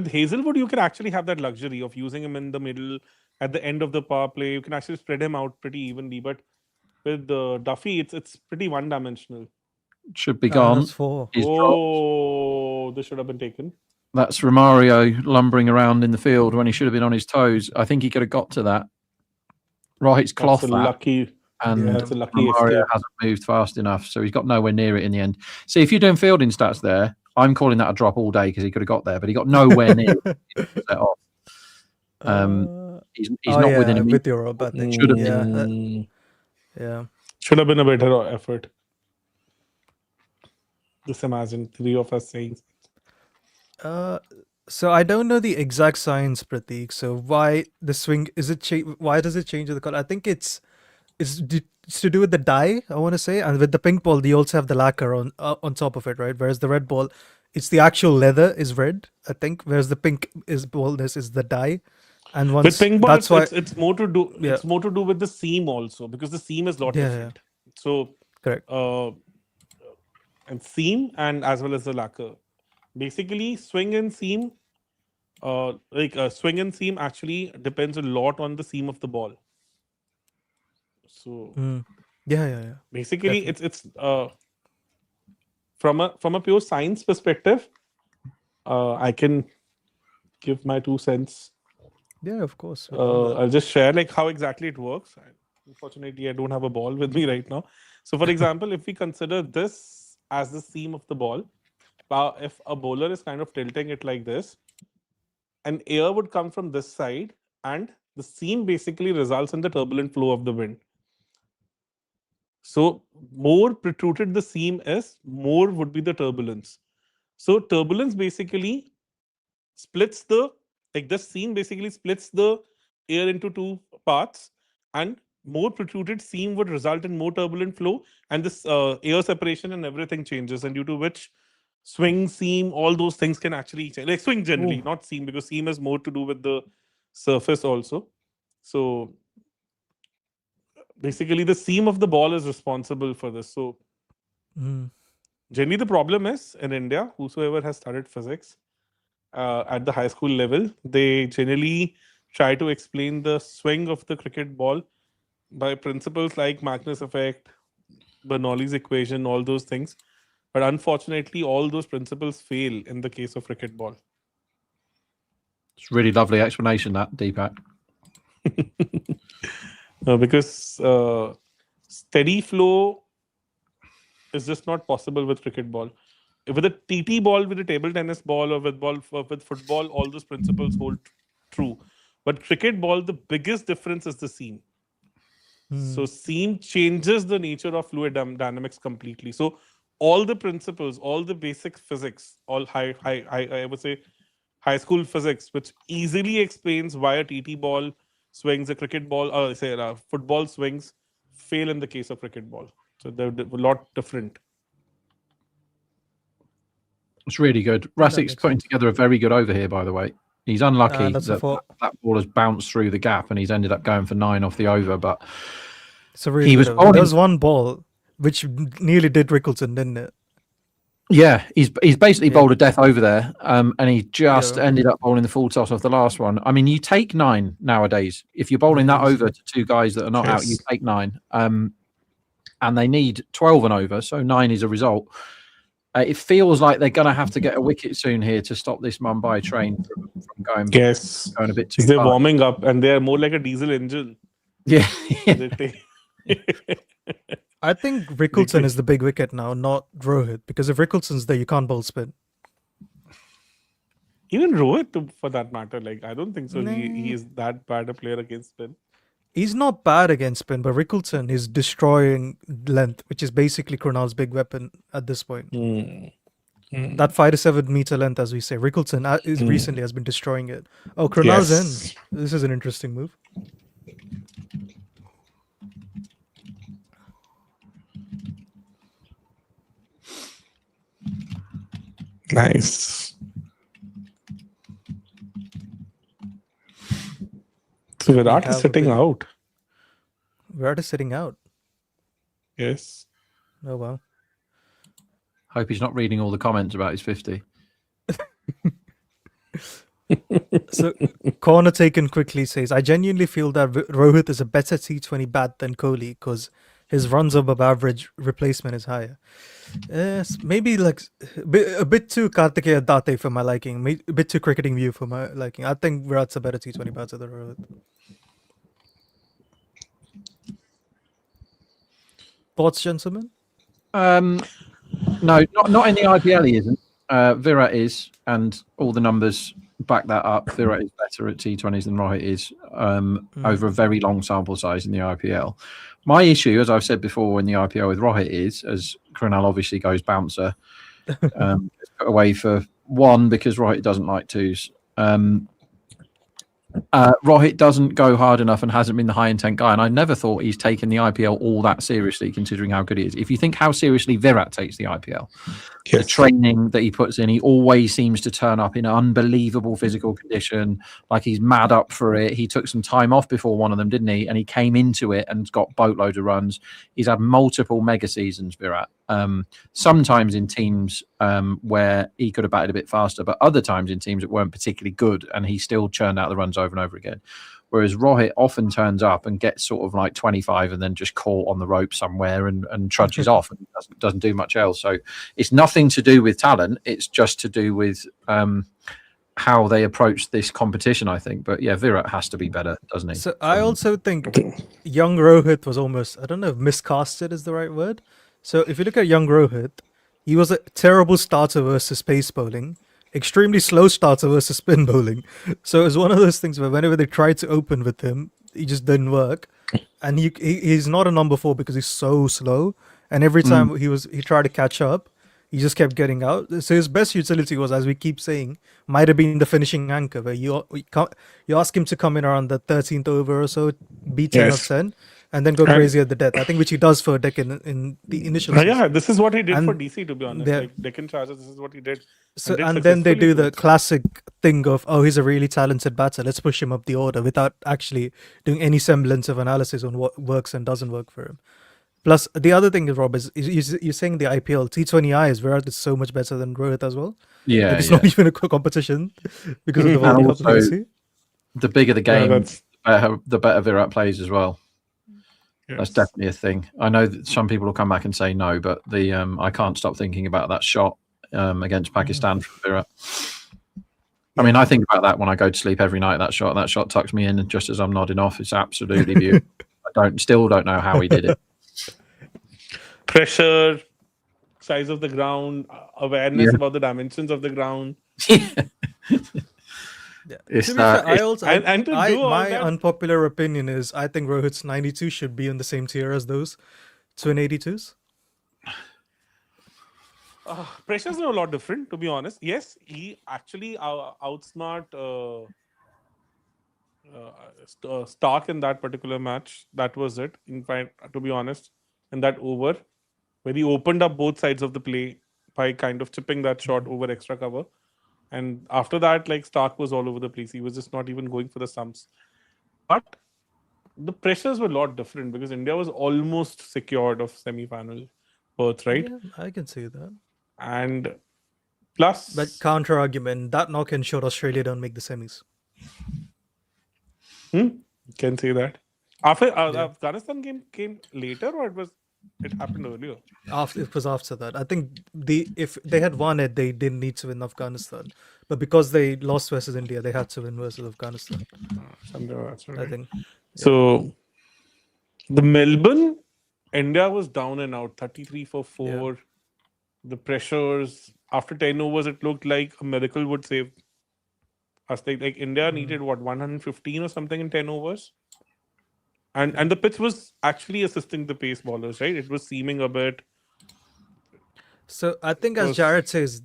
Hazelwood, you can actually have that luxury of using him in the middle at the end of the power play. You can actually spread him out pretty evenly. But with Duffy, it's pretty one-dimensional. Should be gone. That's 4. This should have been taken. That's Romario lumbering around in the field when he should have been on his toes. I think he could have got to that. Rohit's cloth That's a lucky Romario hasn't moved fast enough, so he's got nowhere near it in the end. See, if you're doing fielding stats there, I'm calling that a drop all day, because he could have got there, but he got nowhere near it. Off. He's not within a with your Rob, I think. Should have been. Should have been a better effort. Just imagine 3 of us saying. So I don't know the exact science, Prateek. So why the swing why does it change the color? I think it's to do with the dye, I want to say, and with the pink ball they also have the lacquer on top of it, right? Whereas the red ball, it's the actual leather is red, I think, whereas the pink is the dye. And once with pink ball, that's why it's more to do. It's more to do with the seam also, because the seam is a lot different. So correct. And seam and as well as the lacquer. Basically, swing and seam, swing and seam actually depends a lot on the seam of the ball. So basically, definitely. it's from a pure science perspective, I can give my 2 cents. Yeah, of course. I'll just share how exactly it works. Unfortunately, I don't have a ball with me right now. So, for example, if we consider this as the seam of the ball, if a bowler is kind of tilting it like this, an air would come from this side, and the seam basically results in the turbulent flow of the wind. So, more protruded the seam is, more would be the turbulence. So, turbulence basically splits this seam basically splits the air into 2 parts, and more protruded seam would result in more turbulent flow, and this air separation and everything changes, and due to which swing, seam, all those things can actually change. Like swing generally, not seam, because seam has more to do with the surface also. So basically the seam of the ball is responsible for this. So generally the problem is in India, whosoever has studied physics at the high school level, they generally try to explain the swing of the cricket ball by principles like Magnus effect, Bernoulli's equation, all those things. But unfortunately, all those principles fail in the case of cricket ball. It's a really lovely explanation, that, Deepak. Because steady flow is just not possible with cricket ball. With a TT ball, with a table tennis ball, or with football, all those principles hold true. But cricket ball, the biggest difference is the seam. So seam changes the nature of fluid dynamics completely. So all the principles, all the basic physics, all I would say high school physics, which easily explains why a TT ball swings, a cricket ball, or say a football swings, fail in the case of cricket ball. So they're a lot different. It's really good. Rasik's putting together a very good over here, by the way. He's unlucky that's a that fault. that ball has bounced through the gap and he's ended up going for 9 off the over. But So really he was there bowling- was one ball which nearly did Rickleton, didn't it? yeah, he's basically bowled a death over there, and he just ended up bowling the full toss off the last one. I mean, you take 9 nowadays. If you're bowling that over to 2 guys that are not out, you take 9. And they need 12 and over, so 9 is a result. It feels like they're going to have to get a wicket soon here to stop this Mumbai train from going a bit too They're far. warming up and they're more like a diesel engine. Yeah. They take- I think Rickleton is the big wicket now, not Rohit, because if Rickleton's there, you can't bowl spin. Even Rohit, for that matter, like I don't think so. He is that bad a player against spin. He's not bad against spin, but Rickleton is destroying length, which is basically Krunal's big weapon at this point. That 5 to 7 meter length, as we say, Rickleton recently has been destroying it. Oh, Krunal's in. This is an interesting move. Nice. So Virat is sitting out. Virat is sitting out. Yes. Oh, wow. Hope he's not reading all the comments about his 50. So, corner taken quickly says, I genuinely feel that Rohit is a better T20 bat than Kohli because his runs above average replacement is higher. Yes, maybe like a bit too Kartikeya Date for my liking, a bit too cricketing view for my liking. I think Virat's a better T20 batter than Rohit. Thoughts, gentlemen? No, not in the IPL he isn't. Virat is, and all the numbers back that up. Virat is better at T20s than Rohit is over a very long sample size in the IPL. My issue, as I've said before in the IPL with Rohit is, as Krunal obviously goes bouncer, it's put away for 1 because Rohit doesn't like 2s. Rohit doesn't go hard enough and hasn't been the high intent guy, and I never thought he's taken the IPL all that seriously considering how good he is. If you think how seriously Virat takes the IPL, the training that he puts in, he always seems to turn up in unbelievable physical condition, like he's mad up for it. He took some time off before one of them, didn't he? And he came into it and got boatload of runs. He's had multiple mega seasons, Virat. Sometimes in teams where he could have batted a bit faster, but other times in teams that weren't particularly good, and he still churned out the runs over and over again. Whereas Rohit often turns up and gets sort of like 25 and then just caught on the rope somewhere and trudges off and doesn't do much else. So it's nothing to do with talent. It's just to do with how they approach this competition, I think. But yeah, Virat has to be better, doesn't he? So I also think young Rohit was almost, I don't know if miscasted is the right word. So if you look at young Rohit, he was a terrible starter versus pace bowling, extremely slow starter versus spin bowling. So it's one of those things where whenever they tried to open with him, he just didn't work. And he's not a number 4 because he's so slow. And every time he tried to catch up, he just kept getting out. So his best utility was, as we keep saying, might have been the finishing anchor, where you ask him to come in around the 13th over or so, be 10 of 10, and then go crazy at the death. I think which he does for Deccan in the initial season. Yeah, this is what he did And for DC, to be honest. Like Deccan Chargers, this is what he did. So, did and then they do the successfully. classic thing of, oh, he's a really talented batter, let's push him up the order, without actually doing any semblance of analysis on what works and doesn't work for him. Plus, the other thing is, Rob, is you're saying the IPL T20Is, Virat is so much better than Rohit as well. Yeah, Like, it's not even a competition because of the World Cup also, legacy. the bigger the game, that's- the better Virat plays as well. Yes. That's definitely a thing. I know that some people will come back and say no, but the I can't stop thinking about that shot against Pakistan from Virat. I mean, I think about that when I go to sleep every night. That shot tucks me in just as I'm nodding off. It's absolutely beautiful. I still don't know how he did it. Pressure, size of the ground, awareness about the dimensions of the ground. It's To be fair, I also and to do all my that- unpopular opinion is I think Rohit's 92 should be in the same tier as those twin 82s. Pressures are a lot different, to be honest. Yes, he actually outsmart Stark in that particular match. That was it. In fact, to be honest, in that over, where he opened up both sides of the play by kind of chipping that shot over extra cover. And after that, like Stark was all over the place. He was just not even going for the sums. But the pressures were a lot different because India was almost secured of semi-final berth, right? Yeah, I can see that. And plus, But counter argument, that knock ensured Australia don't make the semis. can say that. After Afghanistan game came later, or it happened earlier? It was after that. I think if they had won it, they didn't need to win Afghanistan. But because they lost versus India, they had to win versus Afghanistan. That's I right. think. So the Melbourne, India was down and out, 33 for 4. The pressures after 10 overs, it looked like a miracle would save us. Like India needed what 115 or something in 10 overs. And the pitch was actually assisting the pace bowlers, right? It was seeming a bit. So I think, as Was- Jared says,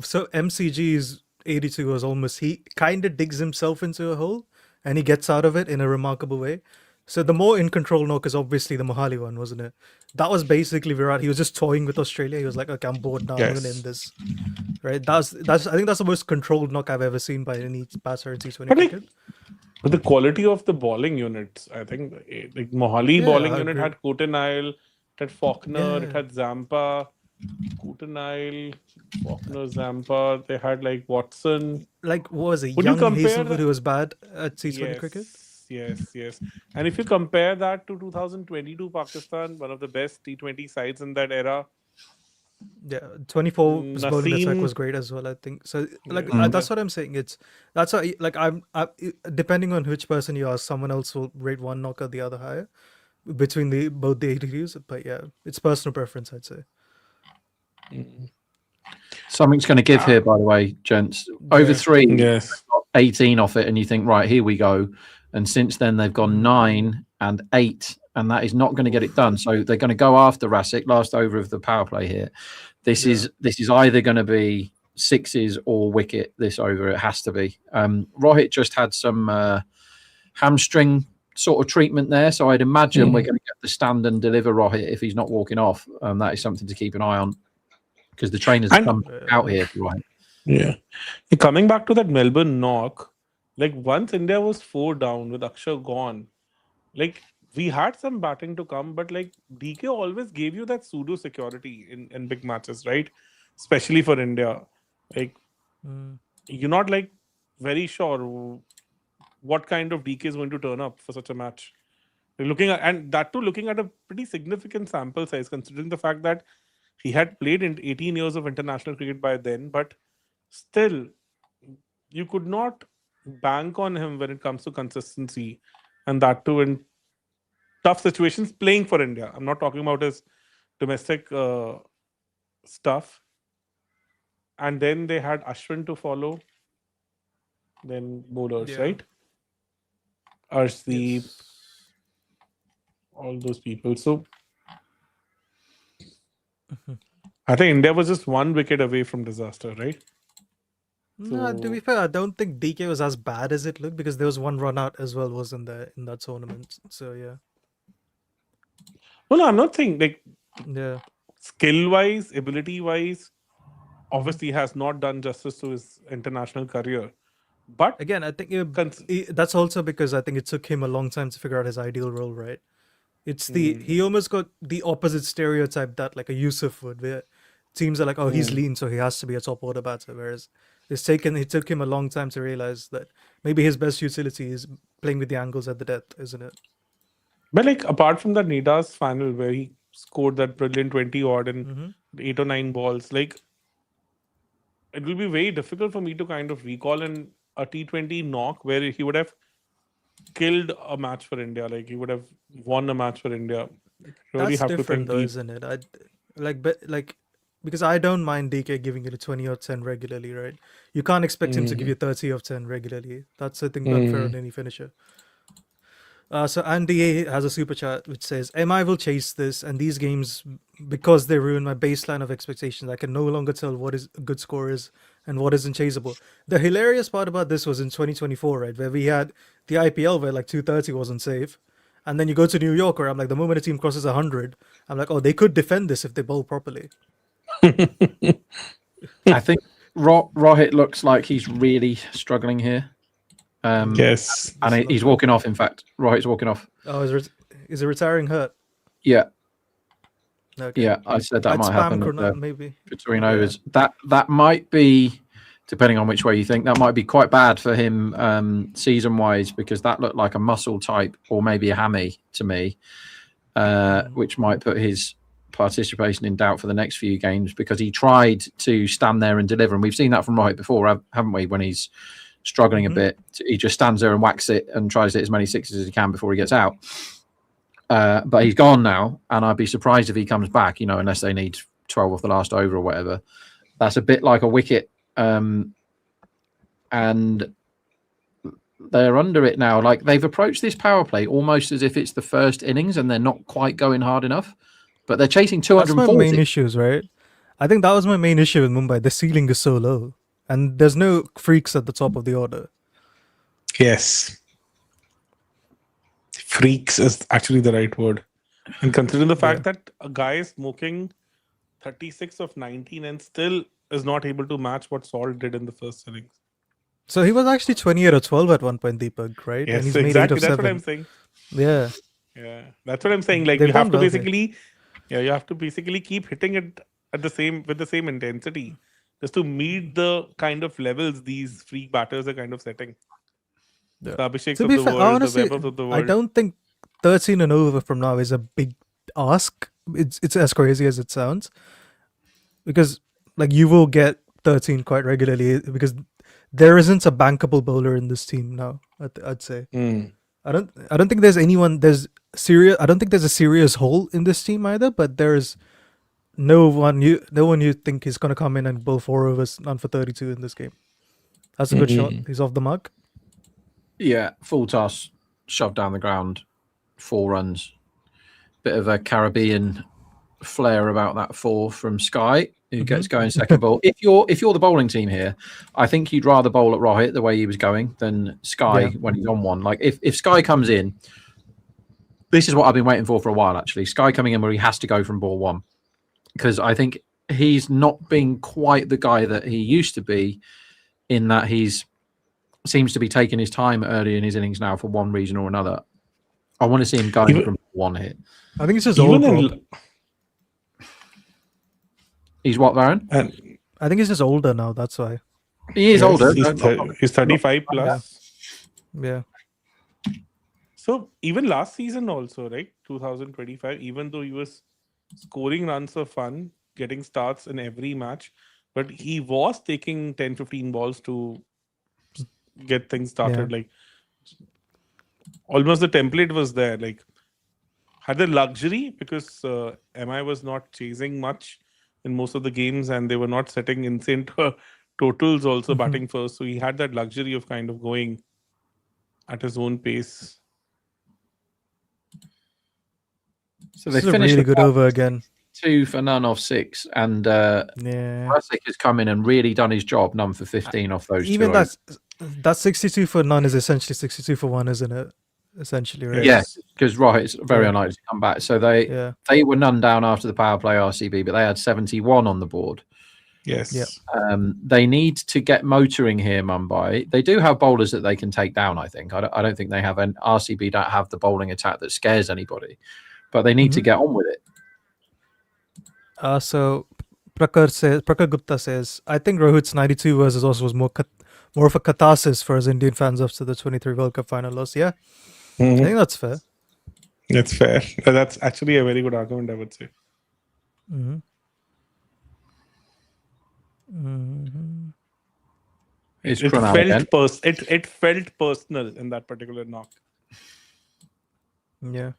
so MCG's 82 was almost, he kind of digs himself into a hole and he gets out of it in a remarkable way. So the more in control knock is obviously the Mohali one, wasn't it? That was basically Virat. He was just toying with Australia. He was like, okay, I'm bored now. I'm gonna end this. Right? That's I think that's the most controlled knock I've ever seen by any batter in T20 But like, cricket. but the quality of the bowling units, I think, like Mohali Yeah, bowling I unit agree. had Cotenile, it had Faulkner, it Yeah. had Zampa, Cotenile, Faulkner, Zampa. They had like Watson. Like, what was it? Would you Young compare Hazelwood, that- who was bad at T20 cricket? Yes. And if you compare that to 2022 Pakistan, one of the best T20 sides in that era, Yeah, 24 bowling attack Naseem- was great as well, I think. So, like, Yeah. that's what I'm saying. That's how, like, depending on which person you ask, someone else will rate one knocker, the other higher between both the ATDs. But yeah, it's personal preference, I'd say. Something's going to give here, by the way, gents. Over 3, yes. 18 off it, and you think, right, here we go. And since then, they've gone 9 and 8, and that is not going to get it done. So they're going to go after Rasic, last over of the power play here. This is either going to be sixes or wicket this over. It has to be. Rohit just had some hamstring sort of treatment there, so I'd imagine we're going to get the stand and deliver Rohit if he's not walking off. That is something to keep an eye on because the trainers And- come out here for Rohit. Yeah. Coming back to that Melbourne knock, like once India was 4 down with Akshar gone, like we had some batting to come, but like DK always gave you that pseudo security in big matches, right? Especially for India. Like you're not like very sure what kind of DK is going to turn up for such a match. You're looking at, and that too looking at a pretty significant sample size, considering the fact that he had played in 18 years of international cricket by then, but still you could not bank on him when it comes to consistency, and that too in tough situations playing for India. I'm not talking about his domestic stuff. And then they had Ashwin to follow, then bowlers, Yeah. right? Arshdeep, all those people. So I think India was just 1 wicket away from disaster, right? No, to be fair, I don't think DK was as bad as it looked because there was one run out as well, wasn't there, in that tournament? So yeah, No, I'm not saying like yeah. skill wise, ability wise, obviously has not done justice to his international career. But Again, I think Cons- that's also because I think it took him a long time to figure out his ideal role, right? It's he almost got the opposite stereotype that like a Yusuf would, where teams are like, oh, he's lean, so he has to be a top order batter. Whereas it took him a long time to realize that maybe his best utility is playing with the angles at the death, isn't it? But like apart from that Nidas final where he scored that brilliant 20 odd and 8 or 9 balls, like it will be very difficult for me to kind of recall a T20 knock where he would have killed a match for India. Like he would have won a match for India. Really That's have to different think though, deep. isn't it? because I don't mind DK giving you a 20 of 10 regularly, right? You can't expect him to give you 30 of 10 regularly. That's, I think, unfair on any finisher. So Andy A has a super chat which says, MI will chase this, and these games, because they ruin my baseline of expectations, I can no longer tell what is a good score is and what isn't chaseable. The hilarious part about this was in 2024, right, where we had the IPL where like 230 wasn't safe. And then you go to New York where I'm like, the moment a team crosses 100, I'm like, oh, they could defend this if they bowl properly. I think Rohit looks like he's really struggling here. Yes. And he's walking off, in fact. Rohit's walking off. Oh, is a retiring hurt? Yeah. Okay. Yeah, I said that I'd might spam happen maybe. between overs. That might be, depending on which way you think, that might be quite bad for him season-wise, because that looked like a muscle type or maybe a hammy to me, which might put his participation in doubt for the next few games, because he tried to stand there and deliver, and we've seen that from Rohit before, haven't we? When he's struggling a bit, he just stands there and whacks it and tries to hit as many sixes as he can before he gets out. But he's gone now, and I'd be surprised if he comes back, unless they need 12 off the last over or whatever. That's a bit like a wicket, and they're under it now. Like, they've approached this power play almost as if it's the first innings, and they're not quite going hard enough. But they're chasing 240. That's my main issues, right? I think that was my main issue with Mumbai. The ceiling is so low, and there's no freaks at the top of the order. Yes. Freaks is actually the right word. And considering the fact that a guy is smoking 36 of 19 and still is not able to match what Salt did in the first innings. So he was actually 28 or 12 at one point, Deepak, right? Yes, and he's made 8 exactly. of That's 7. what I'm saying. Yeah. Yeah, that's what I'm saying. Like, They've you have done to well here. basically, you have to basically keep hitting it with the same intensity, just to meet the kind of levels these freak batters are kind of setting. Yeah. The Abhisheks To of be the fair, world, honestly, the Webbers of the I world. don't think 13 and over from now is a big ask. It's as crazy as it sounds, because like you will get 13 quite regularly, because there isn't a bankable bowler in this team now. I'd say. I don't think there's anyone. I don't think there's a serious hole in this team either. But there's no one you think is gonna come in and bowl 4 overs, none for 32 in this game. That's a good shot. He's off the mark. Yeah, full toss, shoved down the ground, 4 runs. Bit of a Caribbean flair about that 4 from Sky, who gets going second ball. If you're the bowling team here, I think you'd rather bowl at Rohit the way he was going than Sky when he's on one. Like, if Sky comes in, this is what I've been waiting for a while, actually. Sky coming in where he has to go from ball 1, because I think he's not been quite the guy that he used to be, in that seems to be taking his time early in his innings now for one reason or another. I want to see him going from 1 hit. I think it's just old. He's what, Varun? I think he's just older now. That's why. He is older. He's 35 plus. Yeah. So even last season also, right? 2025, even though he was scoring runs for fun, getting starts in every match, but he was taking 10-15 balls to get things started. Like, almost the template was there. Like, had the luxury, because MI was not chasing much in most of the games, and they were not setting insane totals also batting first. So he had that luxury of kind of going at his own pace. So they This is a finished really good over again. 2 for none off 6, and Rasik has come in and really done his job. None for 15 off those Even 2. that 62 for none is essentially 62 for 1, isn't it? Essentially, right? Yes, because Rohit's very unlikely to come back. So they were none down after the power play RCB, but they had 71 on the board. Yes. Yep. They need to get motoring here, Mumbai. They do have bowlers that they can take down, I think. I don't think they have an RCB don't have the bowling attack that scares anybody, but they need to get on with it. So Prakar Gupta says, I think Rohit's 92 versus also was more of a catharsis for us Indian fans after the 23 World Cup final loss. Yeah, I think that's fair. That's fair. That's actually a very good argument, I would say. It felt personal in that particular knock. Yeah.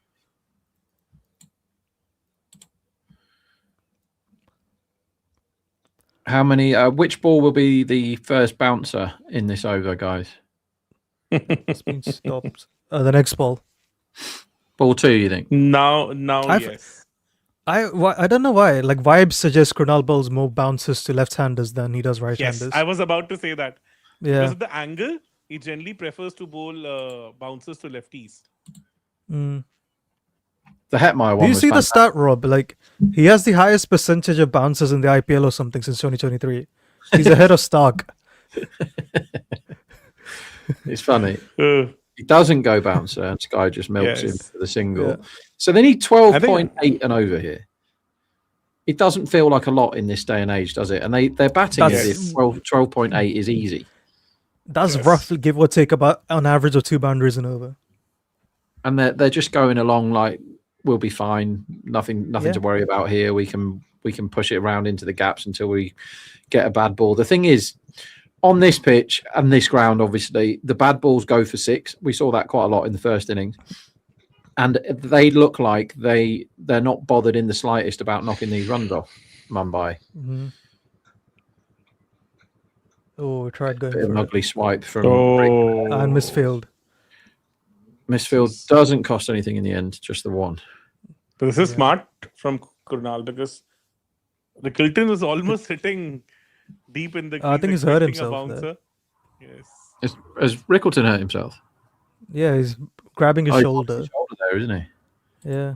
How many? Which ball will be the first bouncer in this over, guys? It's been stopped. The next ball. Ball 2, you think? Now, I've- yes. I don't know why. Like vibes suggest Krunal bowls more bounces to left-handers than he does right-handers. Yes, I was about to say that. Yeah. Because of the angle, he generally prefers to bowl bounces to lefties. Mm. The Hetmeyer one Do you was see the fantastic. stat, Rob? Like he has the highest percentage of bounces in the IPL or something since 2023. He's ahead of Stark. It's funny. Uh, He doesn't go bouncer, and Sky just milks him Yes. for the single. Yeah. So they need 12.8 and over here. It doesn't feel like a lot in this day and age, does it? And they're batting as That's- if 12.8 is easy. That's Yes. roughly give or take about on average of 2 boundaries and over. And they're just going along like we'll be fine. Nothing Yeah. to worry about here. We can push it around into the gaps until we get a bad ball. The thing is, on this pitch and this ground, obviously, the bad balls go for 6. We saw that quite a lot in the first innings. And they look like they're not bothered in the slightest about knocking these runs off Mumbai. Mhm. Oh, we tried going Bit of an for it. ugly swipe from oh. And misfield. Misfield doesn't cost anything in the end, just the one. This is Yeah. smart from Krunal because the Kilton was almost hitting deep in the I think crease, he's hurt expecting a himself there. bouncer. Yes. Has Rickleton hurt himself? Yeah, he's grabbing his Oh, he's shoulder. got his shoulder there, isn't he? Yeah.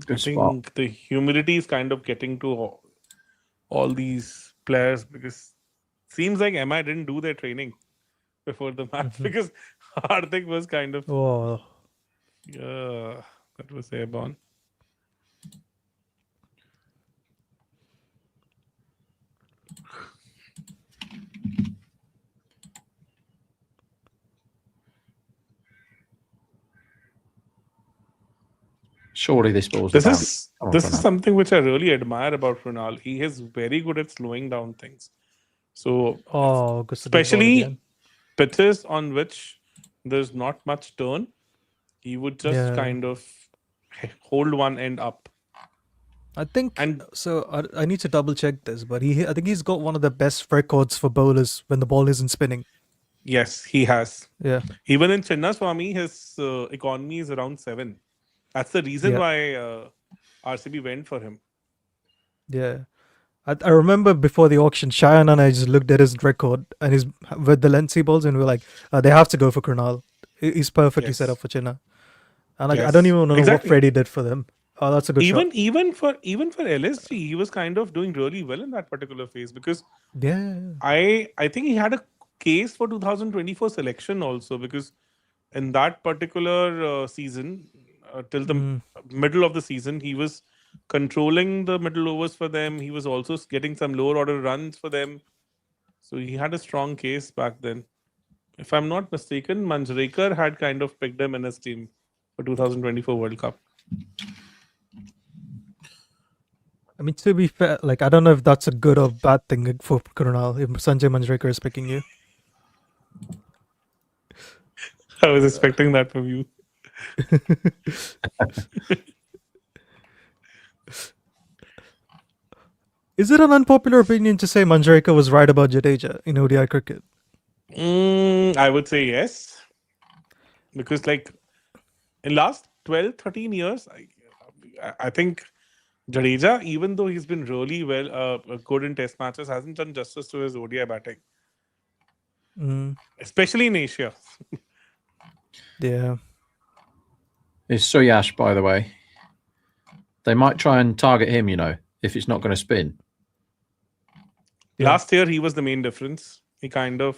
Good I spot. think the humidity is kind of getting to all these players because seems like MI didn't do their training before the match because Hardik was kind of Oh, that was airborne. Surely this ball's This the is Oh, this Krunal. is something which I really admire about Krunal. He is very good at slowing down things. So oh, good to do ball especially again. pitches on which there's not much turn, he would just Yeah. kind of hold one end up. I think And- so. I need to double check this, but I think he's got one of the best records for bowlers when the ball isn't spinning. Yes, he has. Yeah. Even in Chinnaswamy, his economy is around 7. That's the reason Yeah. why RCB went for him. Yeah. I remember before the auction, Cheyenne and I just looked at his record and his with the lengthy balls, and we were like, they have to go for Krunal. He's perfectly set Yes. up for Chinna. And like, I Yes, don't even know what exactly. Freddie did for them. Oh, that's a good shot. Even for LSG, he was kind of doing really well in that particular phase because Yeah. I think he had a case for 2024 selection also because in that particular season till the middle of the season he was controlling the middle overs for them. He was also getting some lower order runs for them. So he had a strong case back then. If I'm not mistaken, Manjrekar had kind of picked him in his team for 2024 World Cup. I mean, to be fair, like, I don't know if that's a good or bad thing for Krunal if Sanjay Manjrekar is picking you. I was expecting that from you. Is it an unpopular opinion to say Manjrekar was right about Jadeja in ODI cricket? I would say yes. Because like in last 12, 13 years, I think Jadeja, even though he's been really well good in test matches, hasn't done justice to his ODI batting. Mm, Especially in Asia. yeah. It's Suyash, by the way. They might try and target him, if it's not going to spin. Yeah. Last year, he was the main difference. He kind of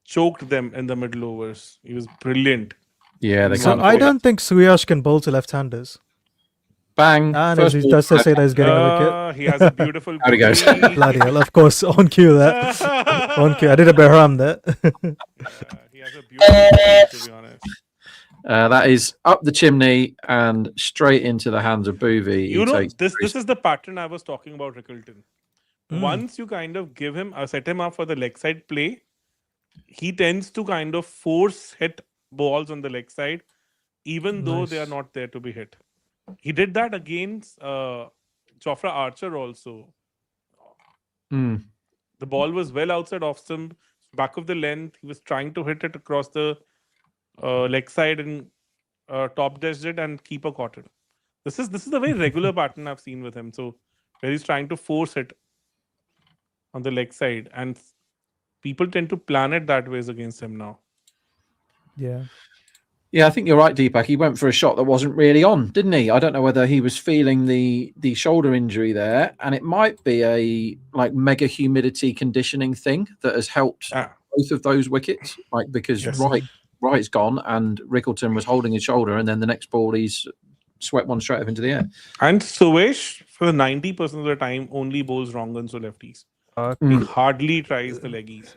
choked them in the middle overs. He was brilliant. Yeah, they So can't. I afford don't think Suyash can bowl to left-handers. Bang. And First he ball does to say that he's getting a wicket. He has a beautiful Out he goes. booty. Bloody hell, of course, on cue that. On cue. I did a Behram there. He has a beautiful booty, to be honest. That is up the chimney and straight into the hands of Boovy. You He know, takes this is the pattern I was talking about, Rickleton. Mm. Once you kind of give him set him up for the leg side play, he tends to kind of force hit balls on the leg side, even though they are Nice. not there to be hit. He did that against Chopra Archer also. The ball was well outside off stump, back of the length. He was trying to hit it across the leg side and top dashed it, and keeper caught it. This is a very regular pattern I've seen with him. So where he's trying to force it on the leg side, and people tend to plan it that ways against him now. Yeah. Yeah, I think you're right, Deepak. He went for a shot that wasn't really on, didn't he? I don't know whether he was feeling the shoulder injury there, and it might be a like mega humidity conditioning thing that has helped both of those wickets. Like because Wright's gone and Rickleton was holding his shoulder, and then the next ball he's swept one straight up into the air. And Suresh, for 90% of the time, only bowls wrong ones or lefties. He hardly tries the leggies.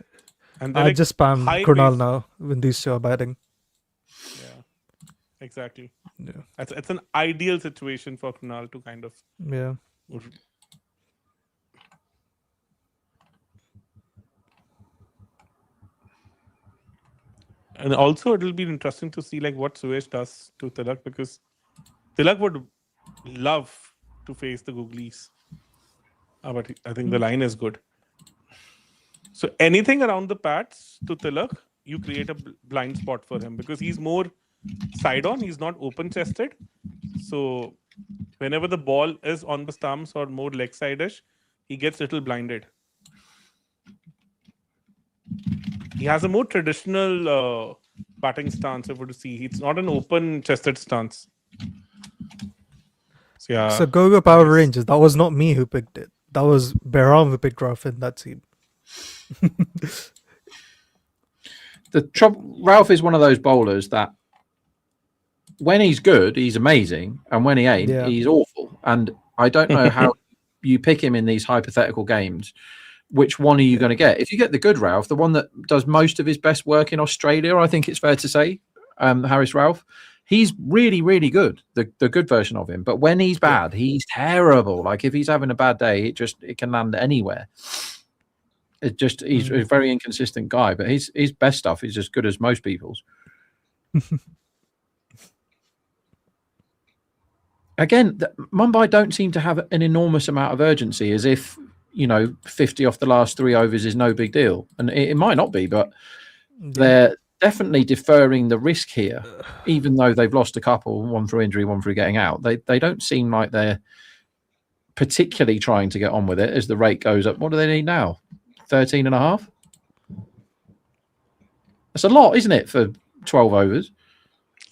And I just spam Krunal now when these two are batting. Yeah, exactly. Yeah. It's an ideal situation for Krunal to kind of. Yeah. And also, it'll be interesting to see like what Suresh does to Tilak, because Tilak would love to face the Googlies. But I think the line is good. So anything around the pads to Tilak, you create a blind spot for him, because he's more side on. He's not open chested. So whenever the ball is on the stumps or more leg side-ish, he gets little blinded. He has a more traditional batting stance, if you were to see. It's not an open chested stance. So, yeah. So Gogo Power Rangers, that was not me who picked it. That was Behram who picked Ralph in that scene. The trouble, Ralph is one of those bowlers that when he's good, he's amazing, and when he ain't, he's awful. And I don't know how you pick him in these hypothetical games. Which one are you going to get? If you get the good Ralph, the one that does most of his best work in Australia, I think it's fair to say, Harris Ralph, he's really, really good, the good version of him. But when he's bad, he's terrible. Like if he's having a bad day, it can land anywhere. He's a very inconsistent guy, but his best stuff is as good as most people's. Again, Mumbai don't seem to have an enormous amount of urgency, as if 50 off the last 3 overs is no big deal, and it might not be, but they're definitely deferring the risk here, even though they've lost a couple, one through injury, one through getting out. They don't seem like they're particularly trying to get on with it as the rate goes up. What do they need now? 13.5. That's a lot, isn't it, for 12 overs?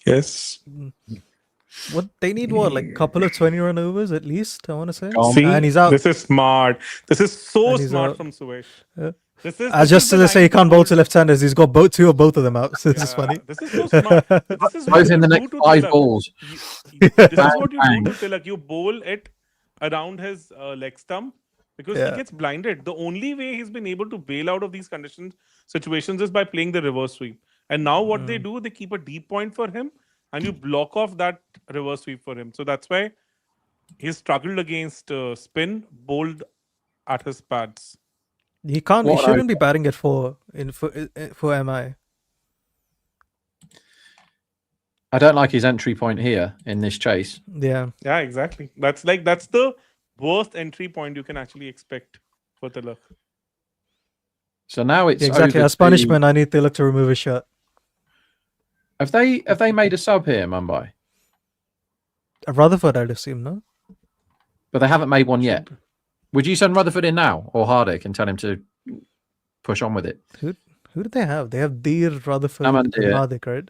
Yes. What they need? What, like a couple of 20-run overs at least? I want to say. See, and he's out. This is smart. This is so And he's smart out. from Suresh. Yeah. This is Just the to say, line he can't to bowl do. to left-handers. He's got two or both of them out. So this is funny. This is so smart. This is what Both in you the do next to 5 Tilak. balls. This is what you Bang. do to Tilak. You bowl it around his leg stump, because he gets blinded. The only way he's been able to bail out of these situations is by playing the reverse sweep. And now what they do, they keep a deep point for him, and you block off that reverse sweep for him. So that's why he's struggled against spin, bowled at his pads. He can't. He shouldn't be batting at 4 for MI. I don't like his entry point here in this chase. Yeah. Yeah, exactly. That's the worst entry point you can actually expect for Tilak. So now it's Exactly. over As to- punishment, I need Tilak to remove his shirt. Have they made a sub here, Mumbai? Rutherford, I'd assume, no? But they haven't made one yet. Would you send Rutherford in now or Hardik and tell him to push on with it? Who do they have? They have Deer, Rutherford, Aman and Deer. Hardik, right?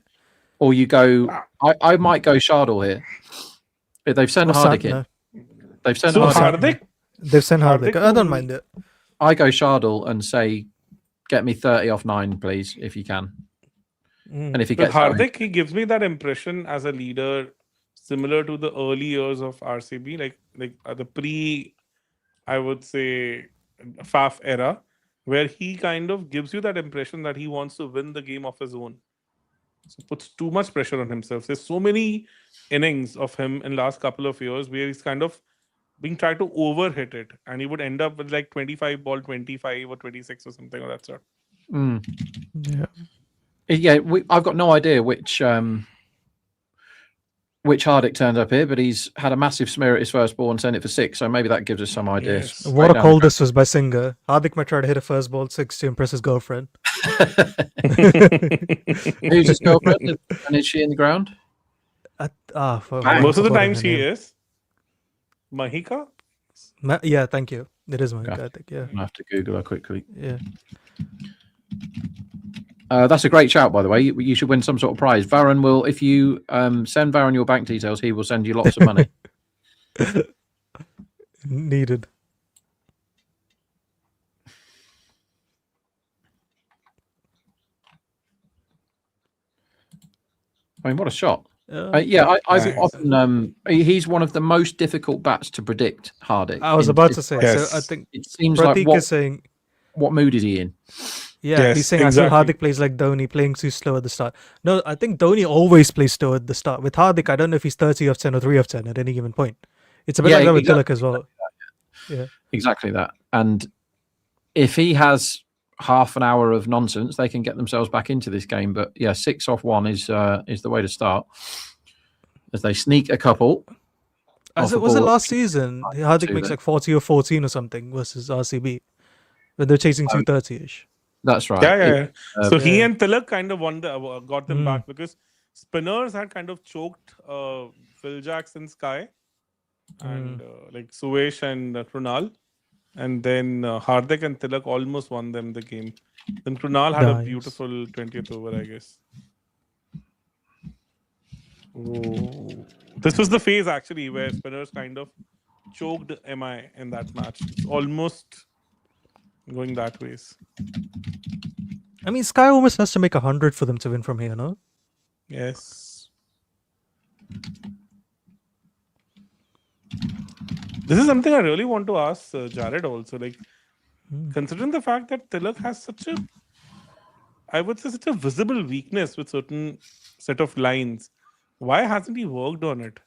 Or you go... I might go Shardul here. If they've sent Or Hardik in. Santner. They've sent So Hardik. Hardik, They've sent Hardik. I don't will- mind it. I go Shardul and say, get me 30 off 9, please, if you can. And if he with gets that, Hardik, he gives me that impression as a leader similar to the early years of RCB, like the pre, I would say, Faf era, where he kind of gives you that impression that he wants to win the game of his own. So puts too much pressure on himself. There's so many innings of him in last couple of years where he's kind of being tried to overhit it, and he would end up with like 25 ball 25 or 26 or something of that sort. Yeah. Yeah, I've got no idea which which Hardik turned up here, but he's had a massive smear at his first ball and sent it for 6. So maybe that gives us some ideas. Yes. What a Right call down this was by Singer. Hardik might try to hit a first ball 6 to impress his girlfriend. Who's his girlfriend? And is she in the ground? Most of the time she is. Mahika? Yeah, thank you. It is Mahika, I think. Yeah. I'm gonna have to Google her quickly. Yeah. That's a great shout, by the way. You should win some sort of prize. Varun will, if you send Varun your bank details, he will send you lots of money. Needed. I mean, what a shot! I've Nice. often he's one of the most difficult bats to predict. Hardik. I was about to say. Yes. So I think It seems Pratik like is saying. what mood is he in? Yeah, Yes, he's saying exactly. I see Hardik plays like Dhoni, playing too slow at the start. No, I think Dhoni always plays slow at the start. With Hardik, I don't know if he's 30 of 10 or 3 of 10 at any given point. It's a bit Yeah, like that with exactly. Tilak as well. Yeah. Exactly that. And if he has half an hour of nonsense, they can get themselves back into this game. But yeah, 6 off 1 is the way to start. As they sneak a couple. As off a it was it ball. last season, Hardik Two makes then. like 40 or 14 or something versus RCB when they're chasing 230-ish. That's right. Yeah. So he yeah. and Tilak kind of got them Mm. back because spinners had kind of choked Phil Jackson Sky and like Suesh and Krunal. And then Hardik and Tilak almost won them the game. Then Krunal had a Nice. beautiful 20th over, I guess. Oh. This was the phase actually where spinners kind of choked MI in that match. It's almost going that ways. I mean, Sky almost has to make 100 for them to win from here, no? Yes. This is something I really want to ask Jared also. Like, considering the fact that Tilak has such a, I would say, such a visible weakness with certain set of lines, why hasn't he worked on it?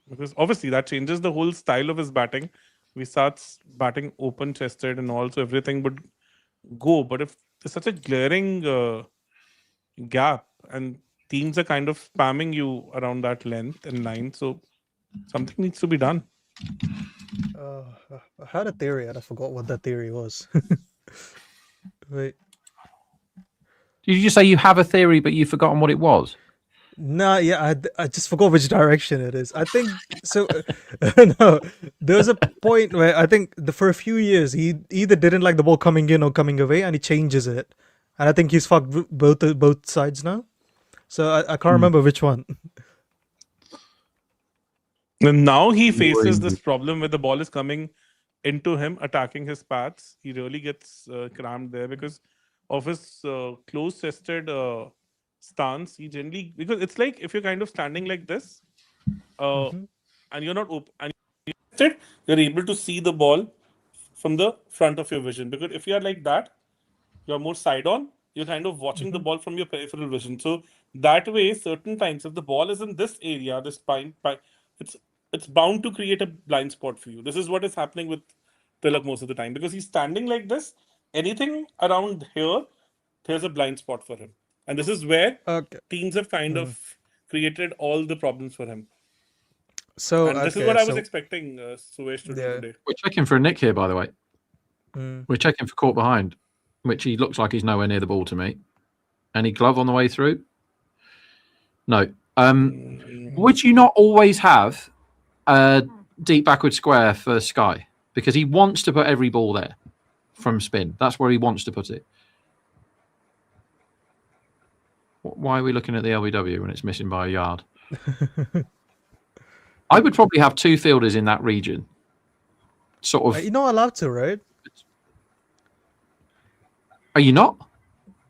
Because obviously that changes the whole style of his batting. We start batting open chested and also everything would go. But if there's such a glaring gap and teams are kind of spamming you around that length and line, so something needs to be done. I had a theory and I forgot what that theory was. Wait. Did you just say you have a theory, but you've forgotten what it was? Nah, yeah, I just forgot which direction it is. I think so. No, there was a point where I think for a few years he either didn't like the ball coming in or coming away, and he changes it. And I think he's fucked both sides now. So I can't remember which one. And now he faces this problem where the ball is coming into him, attacking his paths. He really gets cramped there because of his close-chested stance. He generally, because it's like if you're kind of standing like this, and you're not open, and you're able to see the ball from the front of your vision. Because if you are like that, you're more side on. You're kind of watching the ball from your peripheral vision. So that way, certain times, if the ball is in this area, this spine, it's bound to create a blind spot for you. This is what is happening with Tilak most of the time because he's standing like this. Anything around here, there's a blind spot for him, and this is where teams have kind of created all the problems for him. So And this is what I was expecting Suesh to do today. We're checking for a nick here, by the way. We're checking for caught behind, which he looks like he's nowhere near the ball to me. Any glove on the way through? No. Would you not always have a deep backward square for Sky? Because he wants to put every ball there from spin. That's where he wants to put it. Why are we looking at the LBW when it's missing by a yard? I would probably have 2 fielders in that region. Sort of. You're not allowed to, right? Are you not?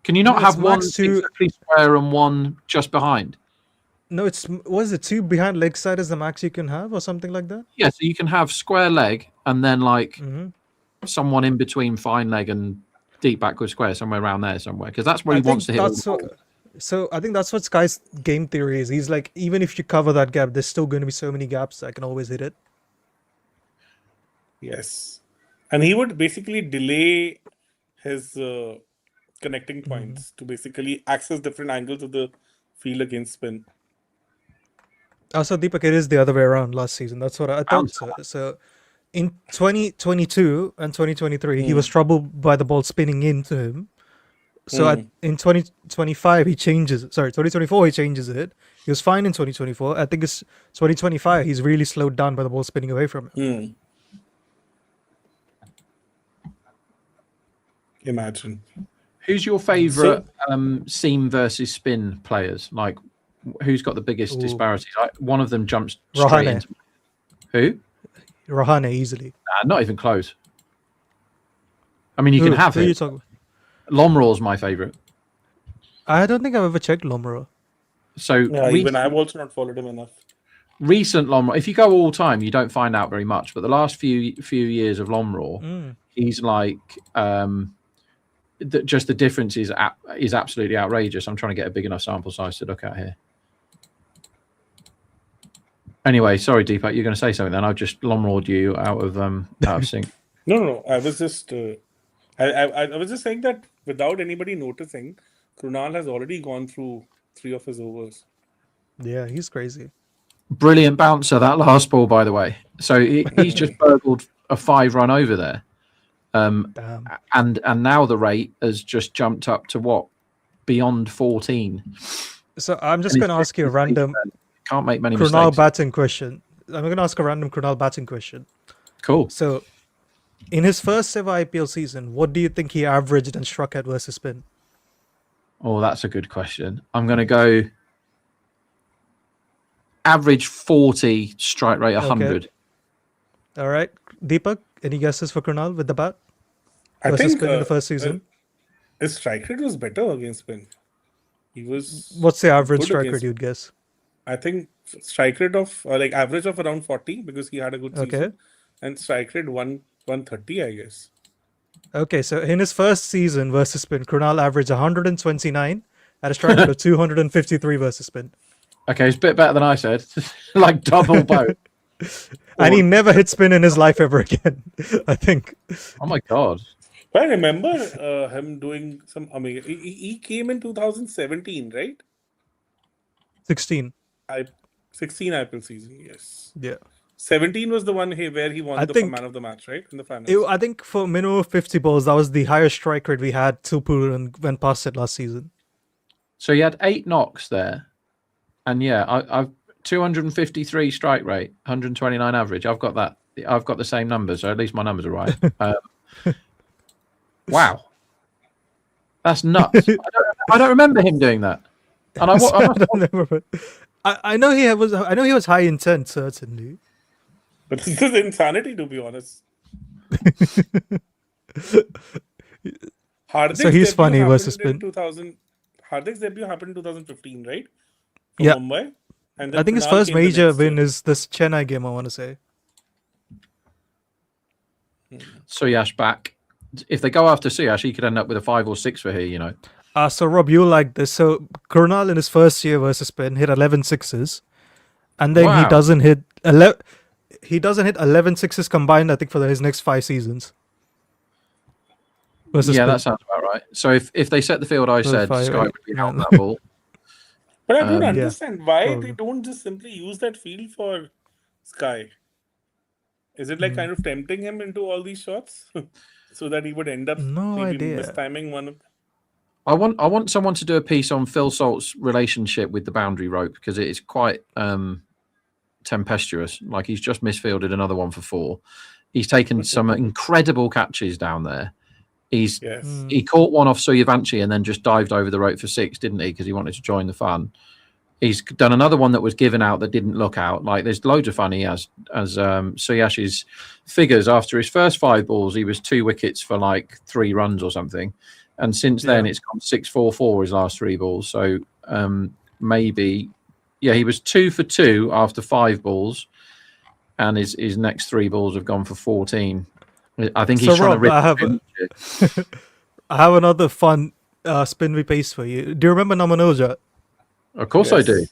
Can you not No, have it's one max 2 exactly square and one just behind? No, it's what is it? 2 behind leg side is the max you can have, or something like that. Yeah, so you can have square leg and then like someone in between fine leg and deep backward square, somewhere around there somewhere, because that's where he wants to hit. So I think that's what Sky's game theory is. He's like, even if you cover that gap, there's still going to be so many gaps. I can always hit it. Yes, and he would basically delay his connecting points to basically access different angles of the field against spin. So Deepak, it is the other way around last season. That's what I thought. So in 2022 and 2023, he was troubled by the ball spinning into him. So in 2025, he changes it. Sorry, 2024, he changes it. He was fine in 2024. I think it's 2025, he's really slowed down by the ball spinning away from him. Imagine. Who's your favourite seam versus spin players? Like, who's got the biggest disparity? Like, one of them jumps straight Rahane. into who? Rahane easily. Not even close. I mean, you can have who are you it. talking? Lomraw's my favourite. I don't think I've ever checked Lomro. So Even I've also not followed him enough. recent Lomraw, if you go all time, you don't find out very much. But the last few years of Lomraw, he's like just the difference is absolutely outrageous. I'm trying to get a big enough sample size to look at here. Anyway, sorry, Deepak, you're going to say something. Then I've just Lomrawed you out of sync. No. I was just I was just saying that without anybody noticing, Krunal has already gone through 3 of his overs. Yeah, he's crazy. Brilliant bouncer, that last ball, by the way. So he's just burgled a 5-run over there. Damn. And now the rate has just jumped up to what? Beyond 14. So I'm just going to ask you a random Can't make many Krunal mistakes. batting question. I'm going to ask a random Krunal batting question. Cool. So, in his first ever IPL season, what do you think he averaged and struck at versus spin? Oh, that's a good question. I'm going to go average 40, strike rate 100. Okay. All right. Deepak, any guesses for Krunal with the bat? I Versus think spin in the first season? his strike rate was better against spin. He was. What's the average good strike against- rate you'd guess? I think strike rate of like average of around 40 because he had a good season. Okay. And strike rate 130, I guess. Okay, so in his first season versus spin, Krunal averaged 129 at a strike rate of 253 versus spin. Okay, it's a bit better than I said. Like double boat. And he never hit spin in his life ever again, I think. Oh my God. But I remember him doing some. I mean, he came in 2017, right? 16. 16 IPL season, yes. Yeah. 17 was the one where he won I the think- man of the match, right? In the finals. I think for minimum of 50 balls, that was the highest strike rate we had till Puran went past it last season. So he had 8 knocks there. And yeah, I've 253 strike rate, 129 average. I've got that. I've got the same numbers, so at least my numbers are right. Wow. That's nuts. I don't remember him doing that. And I know he was high intent, certainly. But this is insanity, to be honest. Hardik's So he's debut funny happened versus in spin. 2000. Hardik's debut happened in 2015, right? For Yeah. Mumbai. And I think his Krunal first came the major next win year. is this Chennai game, I want to say. Suyash back. If they go after Suyash, he could end up with a 5 or 6 for here, you know. So Rob, you like this. So Krunal in his first year versus spin hit 11 sixes. And then he Wow. doesn't hit 11 sixes combined, I think, for his next 5 seasons. Versus Yeah, spin. that sounds about right. So if they set the field I said, 5, Sky 8, would be out on 9. that ball. But I don't yeah, understand why probably. they don't just simply use that field for Sky. Is it like kind of tempting him into all these shots so that he would end up No maybe idea. mistiming one of them? I want someone to do a piece on Phil Salt's relationship with the boundary rope because it is quite tempestuous. Like he's just misfielded another one for 4. He's taken some incredible catches down there. Yes. He caught one off Suryavanshi and then just dived over the rope for 6, didn't he? Because he wanted to join the fun. He's done another one that was given out that didn't look out. Like there's loads of fun he has as Suyash's figures. After his first 5 balls, he was 2 wickets for like 3 runs or something. And since then, it's gone 6-4-4 his last 3 balls. So maybe, yeah, he was 2 for 2 after 5 balls, and his next 3 balls have gone for 14. I think he's So, trying Rob, to rip. I have another fun spin we pace for you. Do you remember Namanoja? Of course, I do.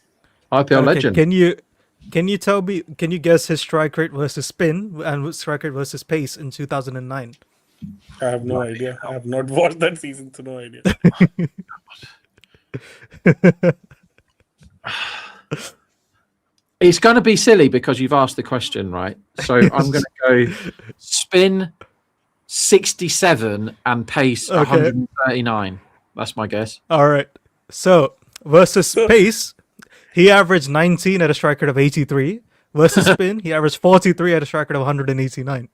IPL legend. Can you tell me? Can you guess his strike rate versus spin and strike rate versus pace in 2009? I have no idea. I have not watched that season, so no idea. It's going to be silly because you've asked the question, right? So I'm going to go spin 67 and pace Okay. 139. That's my guess. All right. So versus pace, he averaged 19 at a strike rate of 83. Versus spin, he averaged 43 at a strike rate of 189.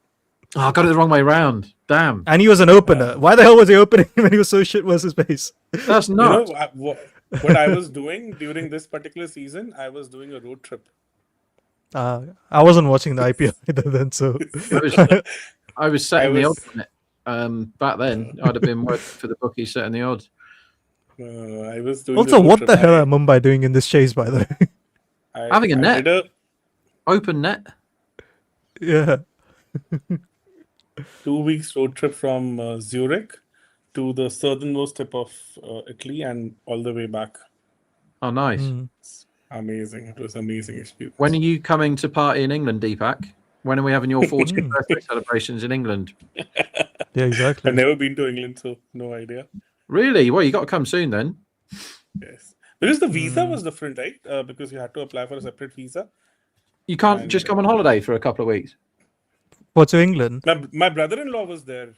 Oh, I got it the wrong way round. Damn. And he was an opener. Why the hell was he opening when he was so shit versus pace? That's You know nuts. what I was doing during this particular season? I was doing a road trip. I wasn't watching the IPL either then, so I was setting the was- odds on it. Back then, I'd have been working for the bookie setting the odds. I was doing. also, a road what trip. the hell are Mumbai doing in this chase, by the way? Having a net. did Open net. Yeah. 2 weeks road trip from Zurich to the southernmost tip of Italy and all the way back. Oh, nice. Amazing. It was amazing experience. When are you coming to party in England, Deepak? When are we having your 40th birthday celebrations in England? Yeah, exactly. I've never been to England, so no idea. Really? Well, you got to come soon then. Yes. Because the visa was different, right? Because you had to apply for a separate visa. You can't just come on holiday for a couple of weeks. What, to England? My brother-in-law was there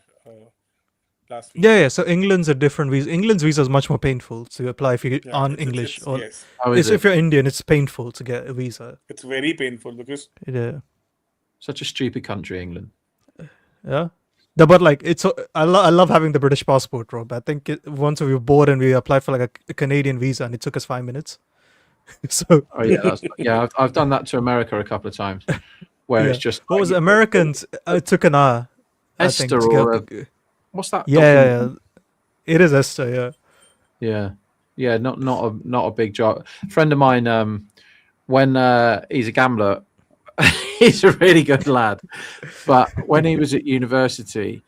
last week. Yeah. So England's a different visa. England's visa is much more painful to apply if you Yeah, aren't English. Or yes. How is if it? you're Indian, it's painful to get a visa. It's very painful because Yeah. Such a stupid country, England. Yeah. But like, I love having the British passport, Rob. I think once we were bored and we applied for like a Canadian visa and it took us 5 minutes. So Oh yeah, I've done that to America a couple of times, where it's just what was it? Americans? It took an hour. I think, Esther to or get- what's that? yeah. It is Esther. Yeah. Yeah. Not a big job. A friend of mine, when he's a gambler, he's a really good lad. But when he was at university,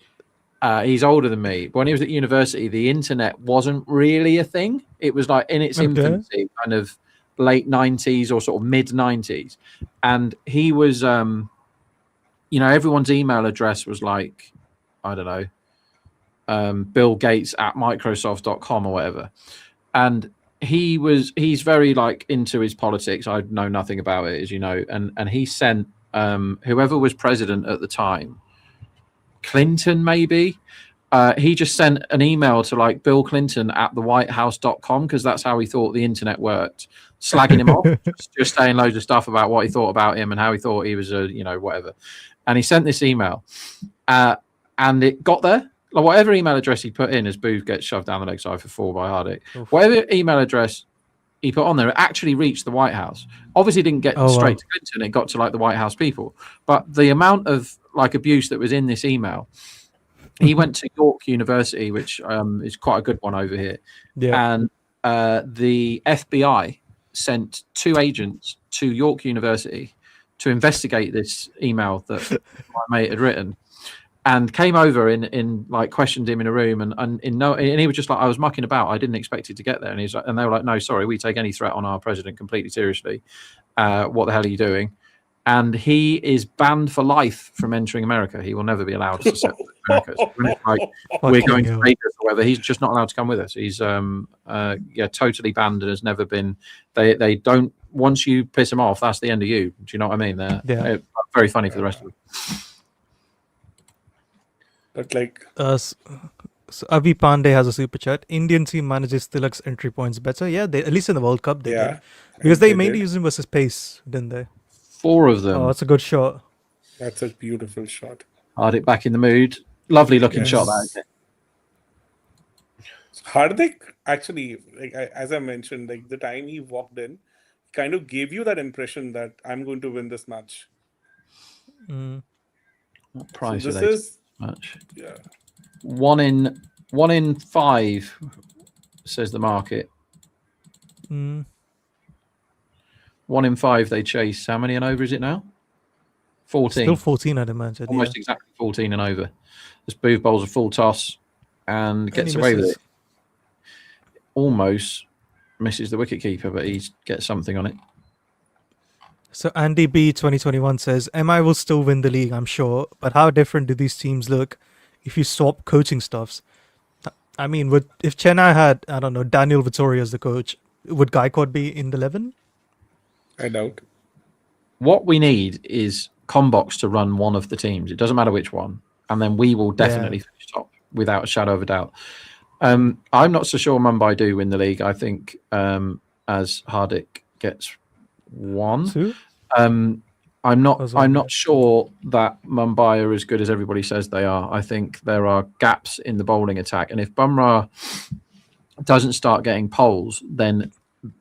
he's older than me. But when he was at university, the internet wasn't really a thing. It was like in its Okay. infancy, kind of late 90s or sort of mid 90s. And he was, everyone's email address was like, I don't know, Bill Gates at Microsoft.com or whatever. And he's very like into his politics. I know nothing about it, as you know. And he sent whoever was president at the time, Clinton maybe, he just sent an email to like Bill Clinton at thewhitehouse.com because that's how he thought the internet worked, slagging him off, just saying loads of stuff about what he thought about him and how he thought he was whatever. And he sent this email and it got there. Like whatever email address he put in, as Booth gets shoved down the leg side for 4 by Hardik, whatever email address he put on there, it actually reached the White House. Obviously didn't get straight to Clinton, it got to like the White House people. But the amount of like abuse that was in this email, he went to York University, which is quite a good one over here. Yeah. And the FBI sent 2 agents to York University to investigate this email that my mate had written. And came over in like questioned him in a room and he was just like, I was mucking about. I didn't expect it to get there. And he's like, and they were like, no, sorry, we take any threat on our president completely seriously. What the hell are you doing? And he is banned for life from entering America. He will never be allowed to settle in America. So when it's like we're going to Vegas or whatever, he's just not allowed to come with us. He's totally banned and has never been. They don't. Once you piss him off, that's the end of you. Do you know what I mean? They're very funny for the rest of them. but like So Avi Pandey has a super chat. Indian team manages Tilak's entry points better. Yeah, they at least in the World Cup they did. Because they mainly use him versus pace, didn't they? 4 of them. Oh, that's a good shot. that's a beautiful shot. Hardik back in the mood. Lovely looking shot that. Hardik actually, like as I mentioned, like the time he walked in, kind of gave you that impression that I'm going to win this match. What price So are this they? is Much. yeah. 1 in 5 says the market. 1 in 5 they chase. How many and over is it now? 14. Still 14, I'd imagine. Almost exactly 14 and over. This Booth bowls a full toss and gets he away with misses. it. Almost misses the wicket keeper, but he gets something on it. So Andy B 2021 says, MI will still win the league, I'm sure, but how different do these teams look if you swap coaching staffs? I mean, if Chennai had, I don't know, Daniel Vittoria as the coach, would Gaikwad be in the 11? I doubt. what we need is Combox to run one of the teams. It doesn't matter which one, and then we will definitely finish top without a shadow of a doubt. I'm not so sure Mumbai do win the league. I think as Hardik gets one. Two? I'm not Okay. sure that Mumbai are as good as everybody says they are. I think there are gaps in the bowling attack, and if Bumrah doesn't start getting poles, then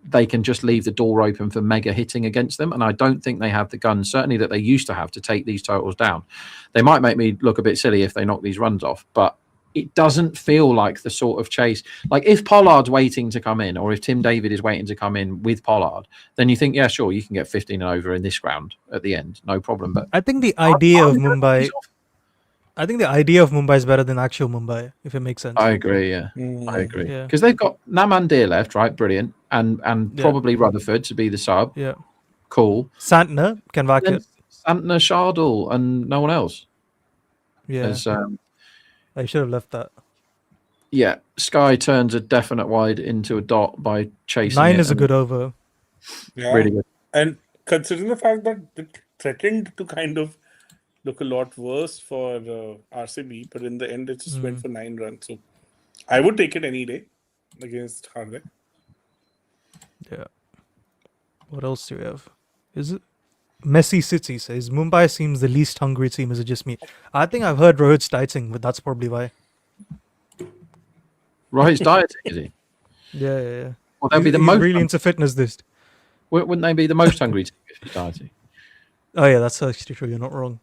they can just leave the door open for mega hitting against them. And I don't think they have the guns, certainly that they used to have, to take these totals down. They might make me look a bit silly if they knock these runs off, but it doesn't feel like the sort of chase. Like if Pollard's waiting to come in, or if Tim David is waiting to come in with Pollard, then you think, yeah, sure, you can get 15 and over in this ground at the end, no problem. But I think the idea of I'm gonna Mumbai. piss off. I think the idea of Mumbai is better than actual Mumbai, if it makes sense. I agree, yeah. Mm. I agree. Yeah. Because they've got Namandir left, right? Brilliant. And Yeah. probably Rutherford to be the sub. Yeah. Cool. Santner can whack Then it. Santner, Shardul, and no one else. Yeah. As, I should have left that. yeah, Sky turns a definite wide into a dot by chasing 9 it, is a and good over. Yeah. really good. And considering the fact that it threatened to kind of look a lot worse for RCB, but in the end it just went for 9 runs. So I would take it any day against Hardik. Yeah. What else do we have? Is it Messi City says Mumbai seems the least hungry team. Is it just me? I think I've heard Rohit's dieting, but that's probably why. Rohit's dieting, is he? Yeah. Well, they'll be the He's most. really into fitness this. Wouldn't they be the most hungry team if he's dieting? Oh yeah, that's actually true. You're not wrong.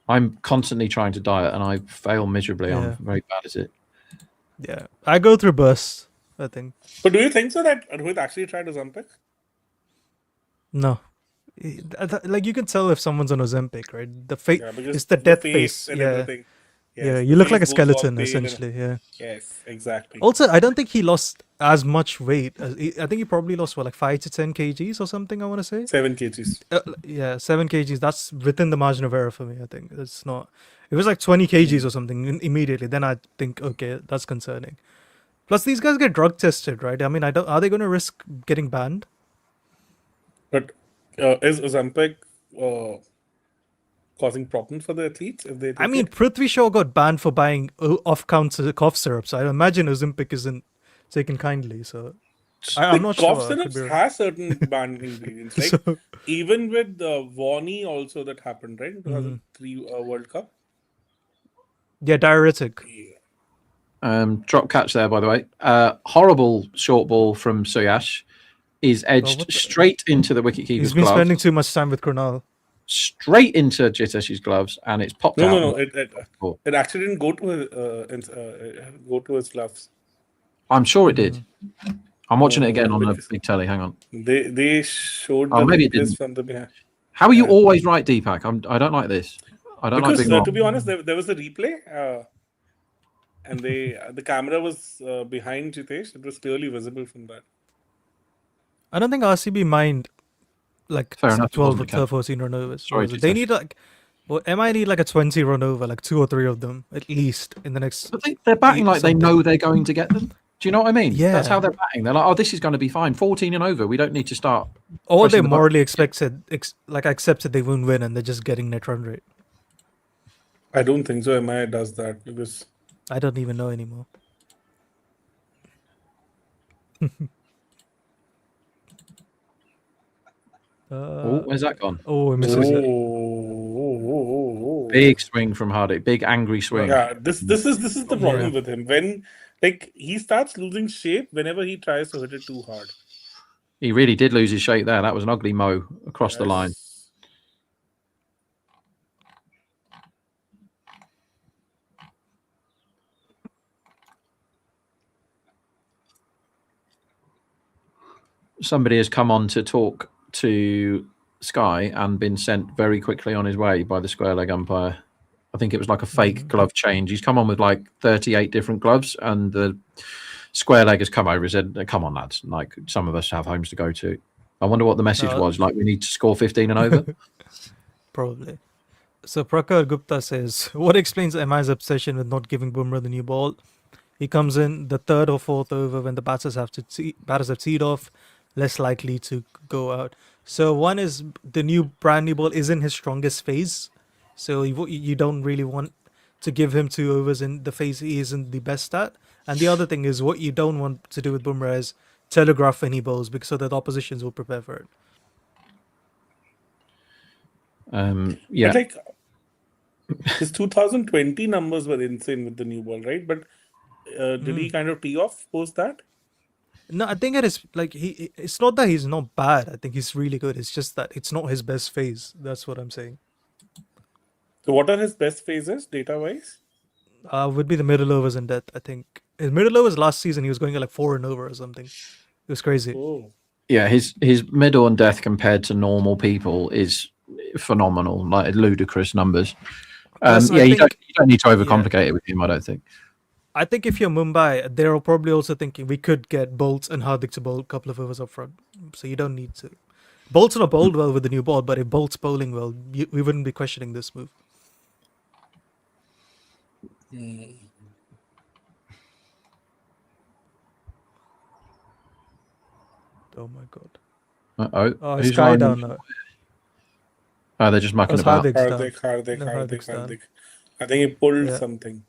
I'm constantly trying to diet and I fail miserably. Yeah. I'm very bad at it. Yeah, I go through bursts. I think But do you think so that Rohit actually tried Ozempic? no. Like you can tell if someone's on Ozempic, right? The face, Yeah, because it's the the death face face. and Yeah, everything. yeah. Yes, You the look like a face goes all skeleton pale and- essentially. Yeah. Yes, exactly. Also, I don't think he lost as much weight. I think he probably lost like 5 to 10 kgs or something. I want to say. 7 kgs. Yeah, 7 kgs. That's within the margin of error for me. I think it's not. It was like 20 kgs or something immediately. Then I think, okay, that's concerning. Plus, these guys get drug tested, right? I mean, are they going to risk getting banned? But is Ozempic causing problems for the athletes if they take I mean, it? Prithvi Shaw got banned for buying off-count cough syrup, so I imagine Ozempic isn't taken kindly. So I'm not cough sure. I could syrups be wrong. has certain banned ingredients. Like So- even with Warney also that happened, right? In 2003 World Cup. Yeah, diuretic. Drop catch there, by the way. Horrible short ball from Suyash is edged what the- straight into the wicketkeeper's He's been glove, spending too much time with Krunal. straight into Jitesh's gloves, and it's popped out. No. Oh. It actually didn't go to his gloves. I'm sure it did. I'm watching it again on the because- big telly. Hang on. They showed Oh, the maybe it replays didn't. from the behind. How are you always right, Deepak? I don't like this. I don't like Because being wrong. to be honest, there was a replay, and the camera was behind Jitesh. It was clearly visible from that. I don't think RCB mind like Fair enough, it 12 wasn't or a 14 run overs. Sorry, They Jitesh. need like, well, MI need like a 20 run over, like 2 or 3 of them at least in the next. But they're batting like they something. know they're going to get them. Do you know what I mean? Yeah. That's how they're batting. They're like, oh, this is going to be fine. 14 and over. We don't need to start. Or they pressing the button. morally accepted they won't win and they're just getting net run rate. I don't think so. MI does that because I don't even know anymore. Oh, where's that gone? Oh, he misses it. Big swing from Hardik. Big angry swing. Yeah, this is the problem with him. When like he starts losing shape whenever he tries to hit it too hard. He really did lose his shape there. That was an ugly mow across the line. Somebody has come on to talk to Sky and been sent very quickly on his way by the square leg umpire. I think it was like a fake glove change. He's come on with like 38 different gloves, and the square leg has come over and said, "Come on, lads, like some of us have homes to go to." I wonder what the message was. Like, we need to score 15 and over. Probably. So Prakar Gupta says, what explains MI's obsession with not giving Bumrah the new ball? He comes in the 3rd or 4th over when the batters have teed off, less likely to go out. So one is the brand new ball isn't his strongest phase, so you don't really want to give him 2 overs in the phase he isn't the best at. And the other thing is what you don't want to do with Bumrah is telegraph any balls because so that oppositions will prepare for it. Yeah. But like his 2020 numbers were insane with the new ball, right? But did he kind of tee off post that? No, I think it is like it's not that he's not bad. I think he's really good. It's just that it's not his best phase. That's what I'm saying. So what are his best phases data wise? Would be the middle overs and death. I think his middle overs last season he was going at like 4 and over or something. It was crazy. Oh, Yeah, his middle and death compared to normal people is phenomenal, like ludicrous numbers. Plus, I yeah, you think- don't need to overcomplicate it with him, I don't think. I think if you're Mumbai, they're probably also thinking we could get Bolt and Hardik to bowl a couple of overs up front, so you don't need to. Bolt's not bowled well with the new ball, but if Bolt's bowling well, we wouldn't be questioning this move. Oh my god! Oh, Who's Sky lining down up? now. Oh, they're just mucking That's about. Hardik's down. Hardik. No, Hardik's down. I think he pulled Yeah. something.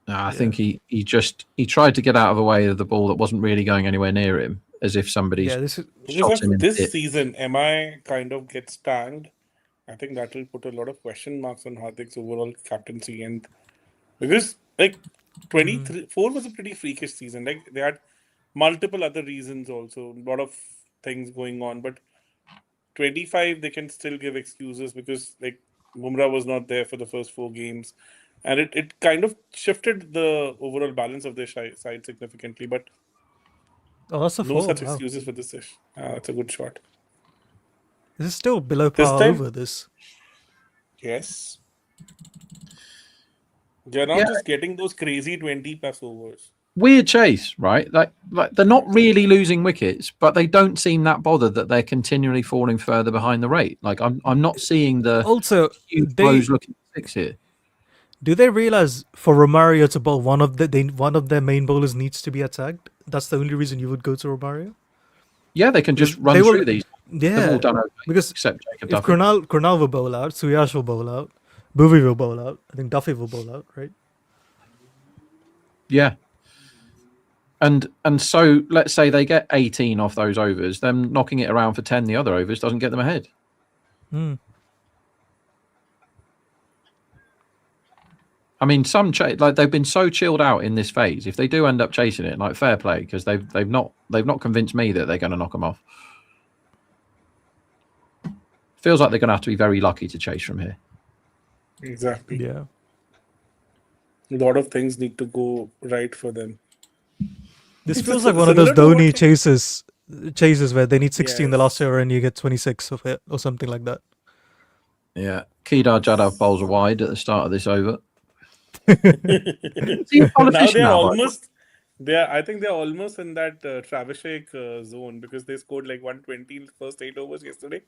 No, I think he tried to get out of the way of the ball that wasn't really going anywhere near him, as if somebody's Yeah, this is shot Because him in if the this hip. season MI kind of gets tanked, I think that will put a lot of question marks on Hardik's overall captaincy. And because like 23-4 was a pretty freakish season. Like they had multiple other reasons also, a lot of things going on. But 25 they can still give excuses because like Bumrah was not there for the first 4 games. And it kind of shifted the overall balance of their side significantly. But oh, that's a no 4. such Wow. excuses for this ish. It's a good shot. This is still below This par time- over this. Yes. They're not Yeah. just getting those crazy 20 plus overs. Weird chase, right? Like they're not really losing wickets, but they don't seem that bothered that they're continually falling further behind the rate. Like I'm not seeing the Also, huge they blows looking six here. do they realize for Romario to bowl one of their main bowlers needs to be attacked? That's the only reason you would go to Romario. Yeah, they can just They run will- through these. They've Yeah, all done okay, because except Jacob if Duffy. Krunal will bowl out, Suyash will bowl out, Bhuvi will bowl out. I think Duffy will bowl out, right? Yeah. And so let's say they get 18 off those overs, them knocking it around for 10 the other overs doesn't get them ahead. Hmm. I mean, like they've been so chilled out in this phase. If they do end up chasing it, like fair play, because they've not convinced me that they're going to knock them off. Feels like they're going to have to be very lucky to chase from here. Exactly. Yeah. A lot of things need to go right for them. This It's feels a- like one of those similar to Dhoni what- chases where they need 60 in the last Yes. over and you get 26 of it or something like that. Yeah. Kedar Jadhav bowls a wide at the start of this over. Is he a Now politician they're now, almost. I think they're almost in that Travis Shake zone because they scored like 120 in the first 8 overs yesterday.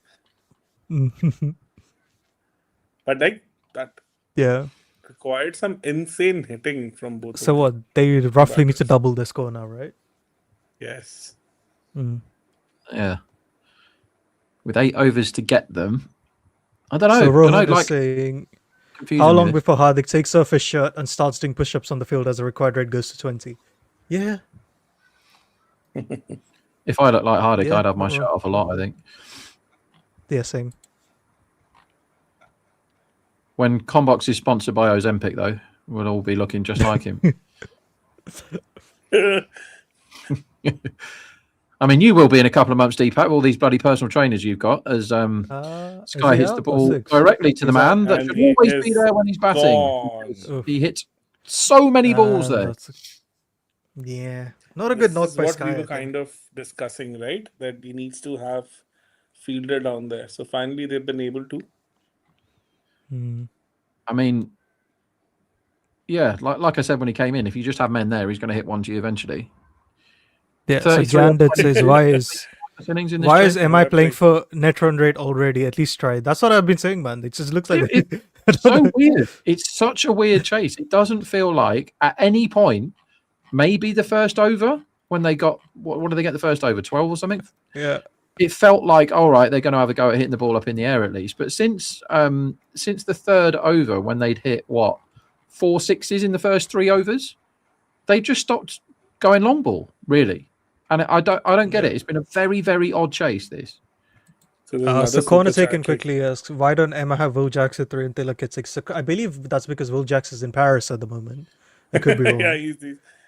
But like that Yeah. required some insane hitting from both. So of what? them. They roughly need to Batters. double their score now, right? Yes. Yeah. With 8 overs to get them. I don't know. So don't Rohan know, is like, saying, confusing how me long this. before Hardik takes off his shirt and starts doing push-ups on the field as the required rate goes to 20? Yeah. If I looked like Hardik, Yeah, I'd have my well- shirt off a lot, I think. Yeah, same. When Combox is sponsored by Ozempic, though, we'll all be looking just like him. I mean, you will be in a couple of months, Deepak, with all these bloody personal trainers you've got, as Sky hits the ball directly to the He's out. man that And should he always is be there when he's batting. gone. Oof. He hits so many balls there. Yeah. Not a good This knock is by what Sky. we I were think. kind of discussing, right? That he needs to have fielder down there. So finally, they've been able to. I mean, yeah, like I said when he came in, if you just have men there, he's going to hit one to you eventually. Yeah, so 33 Jandit says, why is Innings in this why is chase? MI playing Right. for net run rate already? At least try. That's what I've been saying, man. It just looks like Yeah, I don't so know. weird? It's such a weird chase. It doesn't feel like at any point, maybe the first over when they got what did they get the first over 12 or something? Yeah. it felt like, all right, they're going to have a go at hitting the ball up in the air at least. But since the third over, when they'd hit 4 sixes in the first 3 overs, they just stopped going long ball, really. And I don't get it. It's been a very, very odd chase, this. So, there's another So Corner super Taken chat, like, quickly asks, why don't Emma have Will Jacks at 3 and Tilak at 6? So I believe that's because Will Jacks is in Paris at the moment. I could be wrong. yeah, he's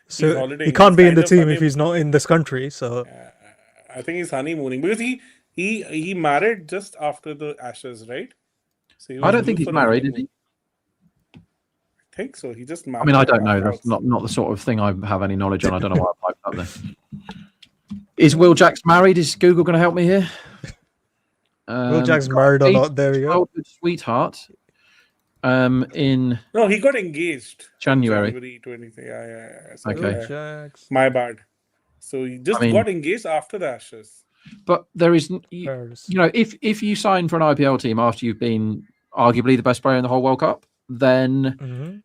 So holidaying. he can't He's be in kind the of team if he's not in this country. So I think he's honeymooning because he married just after the Ashes, right? So he I was don't think due he's for a married, is honeymoon. he? I think so. He just I married. mean, I her don't know. after That's not the sort of thing I have any knowledge on. I don't know why I typed up there. Is Will Jacks married? Is Google going to help me here? Will Jacks married or not? There we go. Childhood sweetheart. In No, he got engaged. January. January 20th. Yeah. So, Okay. Will Jacks. my bad. So he just got engaged after the Ashes. But there is, you Paris. know, if you sign for an IPL team after you've been arguably the best player in the whole World Cup, then Mhm.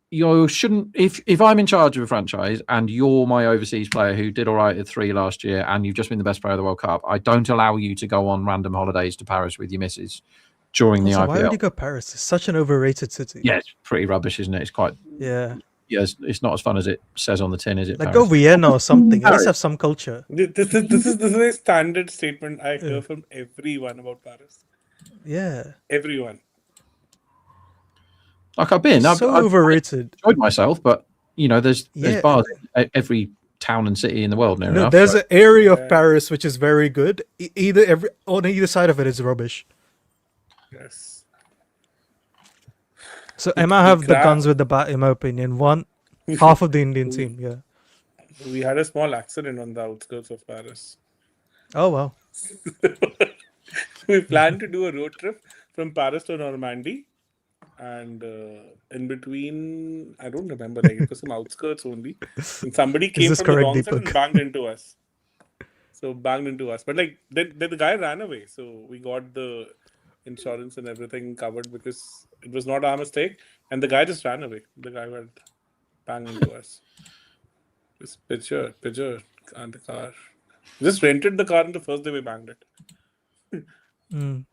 you shouldn't. If I'm in charge of a franchise and you're my overseas player who did all right at 3 last year and you've just been the best player of the World Cup, I don't allow you to go on random holidays to Paris with your missus during the Also, why IPL. would you go Paris? It's such an overrated city. Yeah, it's pretty rubbish, isn't it? It's quite. Yeah. Yeah, it's not as fun as it says on the tin, is it? Like Paris? go Vienna or something. At least Paris. have some culture. This is a standard statement I hear from everyone about Paris. Yeah. Everyone. Like I've been, I've Overrated. enjoyed myself, but you know, there's Yeah. bars in every town and city in the world near enough. There's so- an area of Paris which is very good. On either side of it is rubbish. Yes. So Emma have the crap. guns with the bat, in my opinion. Half of the Indian team. Yeah. We had a small accident on the outskirts of Paris. Oh wow. We planned to do a road trip from Paris to Normandy, and in between, I don't remember, like it was some outskirts only. And somebody came this from the correct, wrong side Deepak? and banged into us. But like then the guy ran away, so we got the insurance and everything covered because it was not our mistake, and the guy just ran away. The guy went bang into us. This picture and the car. Just rented the car and the first day we banged it.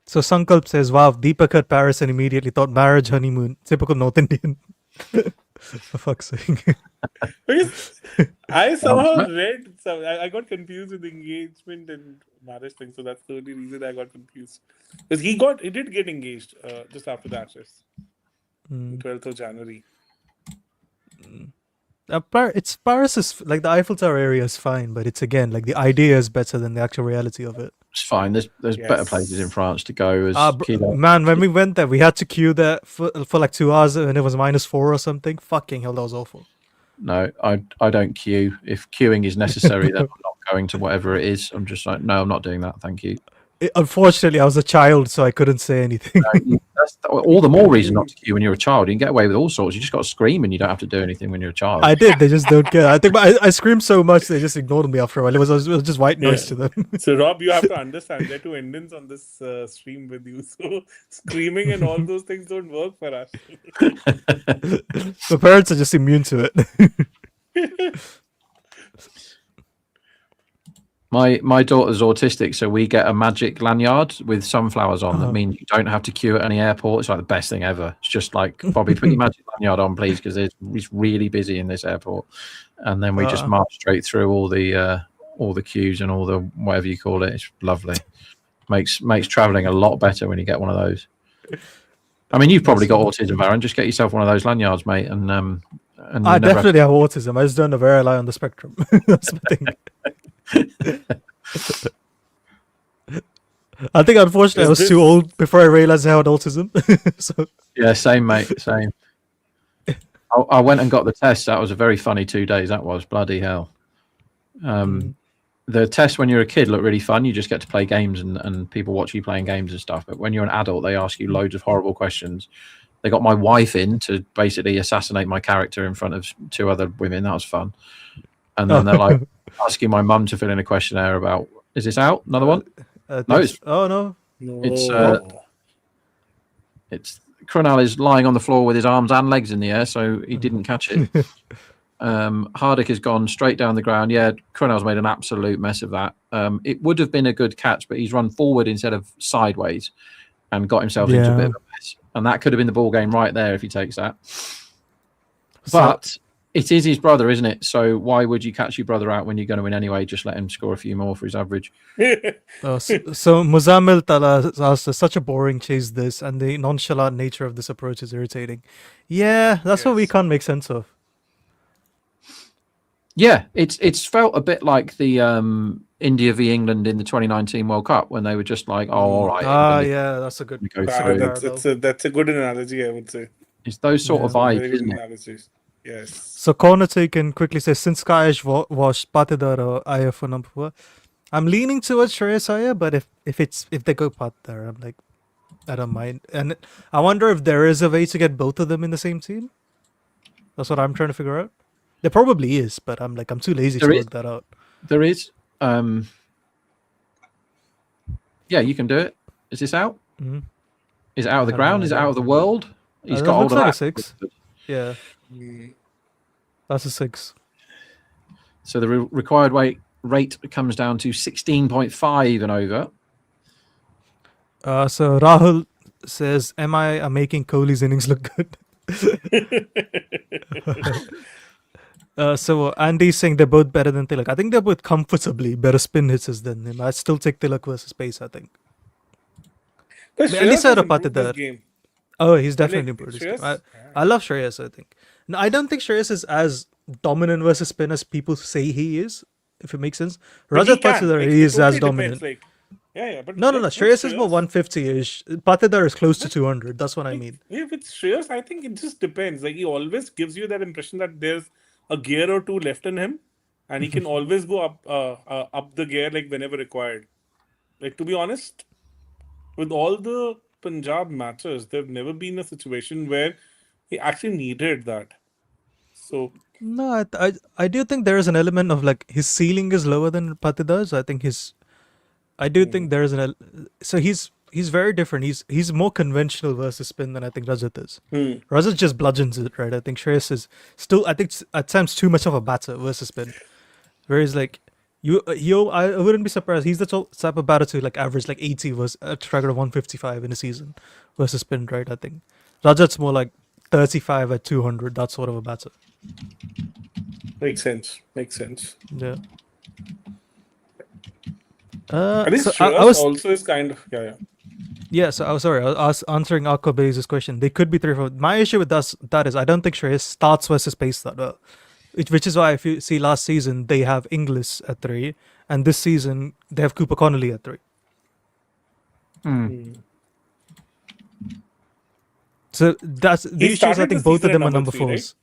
So Sankalp says, wow, Deepak at Paris and immediately thought marriage, honeymoon. Typical North Indian. For fuck's sake. Because I somehow read, I got confused with the engagement and marriage thing, so that's the only reason I got confused. Because he did get engaged just after the Ashes, 12th of January. Paris is like the Eiffel Tower area is fine, but it's again like the idea is better than the actual reality of it. It's fine. There's better places in France to go. As Man, when we went there, we had to queue there for like 2 hours and it was -4 or something. Fucking hell, that was awful. No, I don't queue. If queuing is necessary, then I'm not going to whatever it is. I'm just like, no, I'm not doing that. Thank you. Unfortunately, I was a child, so I couldn't say anything. That's all the more reason not to queue when you're a child. You can get away with all sorts. You just got to scream and you don't have to do anything when you're a child. I did. They just don't care. I think I screamed so much they just ignored me after a while. It was just white noise to them. So Rob, you have to understand there are 2 Indians on this stream with you, so screaming and all those things don't work for us. The parents are just immune to it. My daughter's autistic, so we get a magic lanyard with sunflowers on. That means you don't have to queue at any airport. It's like the best thing ever. It's just like, Bobby, put your magic lanyard on, please, because it's really busy in this airport. And then we just march straight through all the queues and all the whatever you call it. It's lovely. Makes traveling a lot better when you get one of those. I mean, you've probably got autism, Aaron. Just get yourself one of those lanyards, mate. And I definitely have autism. I just don't know where I lie on the spectrum. That's the thing. I think unfortunately I was too old before I realized I had autism. So yeah, same mate, same. I went and got the test. That was a very funny 2 days. That was bloody hell. The test when you're a kid looked really fun. You just get to play games and people watch you playing games and stuff. But when you're an adult, they ask you loads of horrible questions. They got my wife in to basically assassinate my character in front of 2 other women. That was fun. And then they're like asking my mum to fill in a questionnaire about, is this out? Another one? No. It's Krunal is lying on the floor with his arms and legs in the air, so he didn't catch it. Hardik has gone straight down the ground. Yeah, Cronell's made an absolute mess of that. It would have been a good catch, but he's run forward instead of sideways and got himself into a bit of a mess. And that could have been the ball game right there if he takes that. But it is his brother, isn't it? So why would you catch your brother out when you're going to win anyway? Just let him score a few more for his average. So Muzammil Tala asked, such a boring chase this, and the nonchalant nature of this approach is irritating. Yeah, that's what we can't make sense of. Yeah, it's felt a bit like the India v England in the 2019 World Cup when they were just like, oh, all right. Yeah, that's a good. That's a good analogy, I would say. It's those sort of Very vibes, good isn't it? analogies. Yes. So Corner can quickly say, since Kayesh was Patidar or Iyer for number 4, I'm leaning towards Shreyas Iyer, but if they go Patidar, I'm like, I don't mind. And I wonder if there is a way to get both of them in the same team. That's what I'm trying to figure out. There probably is, but I'm too lazy to work that out. There is. Yeah, you can do it. Is this out? Mm-hmm. Is it out of the ground? Is it out of the world? He's got looks hold of like that. a 6. Yeah. That's a 6. So the required rate comes down to 16.5 and over. So Rahul says, am I making Kohli's innings look good? So Andy's saying they're both better than Tilak. I think they're both comfortably better spin hitters than him. I'd still take Tilak versus pace, I think. But At least Shreyas I'd has have improved patted this that. game. Oh, he's definitely improved his game. Shreyas- I love Shreyas, I think. No, I don't think Shreyas is as dominant versus spin as people say he is, if it makes sense. But he Rajat can. Patidar, Like, he it is totally as depends, dominant. But No. with Shreyas is more 150-ish. Patidar is close to 200. That's what I mean. Yeah, with Shreyas, I think it just depends. Like, he always gives you that impression that there's a gear or two left in him, and he can always go up the gear like whenever required. Like, to be honest, with all the Punjab matches, there've never been a situation where he actually needed that. So No, I do think there is an element of his ceiling is lower than Patidar's. I think I do think there is so he's very different. He's more conventional versus spin than I think Rajat is. Rajat just bludgeons it, right? I think Shreyas is still, I think at times too much of a batter versus spin. Whereas I wouldn't be surprised. He's the type of batter to average 80 versus a track of 155 in a season versus spin, right? I think Rajat's more like 35 at 200, that sort of a batter. makes sense. Yeah. I think So Shreyas also is kind of Yeah, so I was answering Akko Bez's question. They could be 3-4. My issue with that is I don't think Shreyas starts versus pace that well. Which is why if you see last season they have Inglis at 3, and this season they have Cooper Connolly at 3. So that's the issue. I think both of them are number 4s.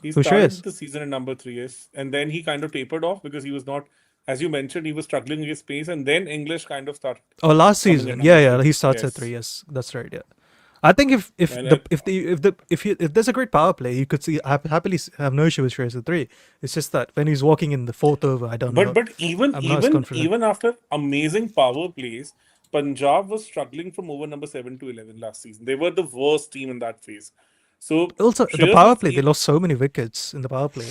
He Who started Shreyas? the season at number 3, yes. And then he kind of tapered off because he was not, as you mentioned, he was struggling against pace, and then English kind of started. Oh, last coming season, at yeah, number he 3. starts at Yes. 3. Yes, that's right. Yeah, I think if there's a great power play, you could happily have no issue with Shreyas at 3. It's just that when he's walking in the 4th over, I don't know. But even I'm not as confident. even after amazing power plays, Punjab was struggling from over number 7 to 11 last season. They were the worst team in that phase. So Also, the Shreyas power was play, they lost so many wickets in the power play.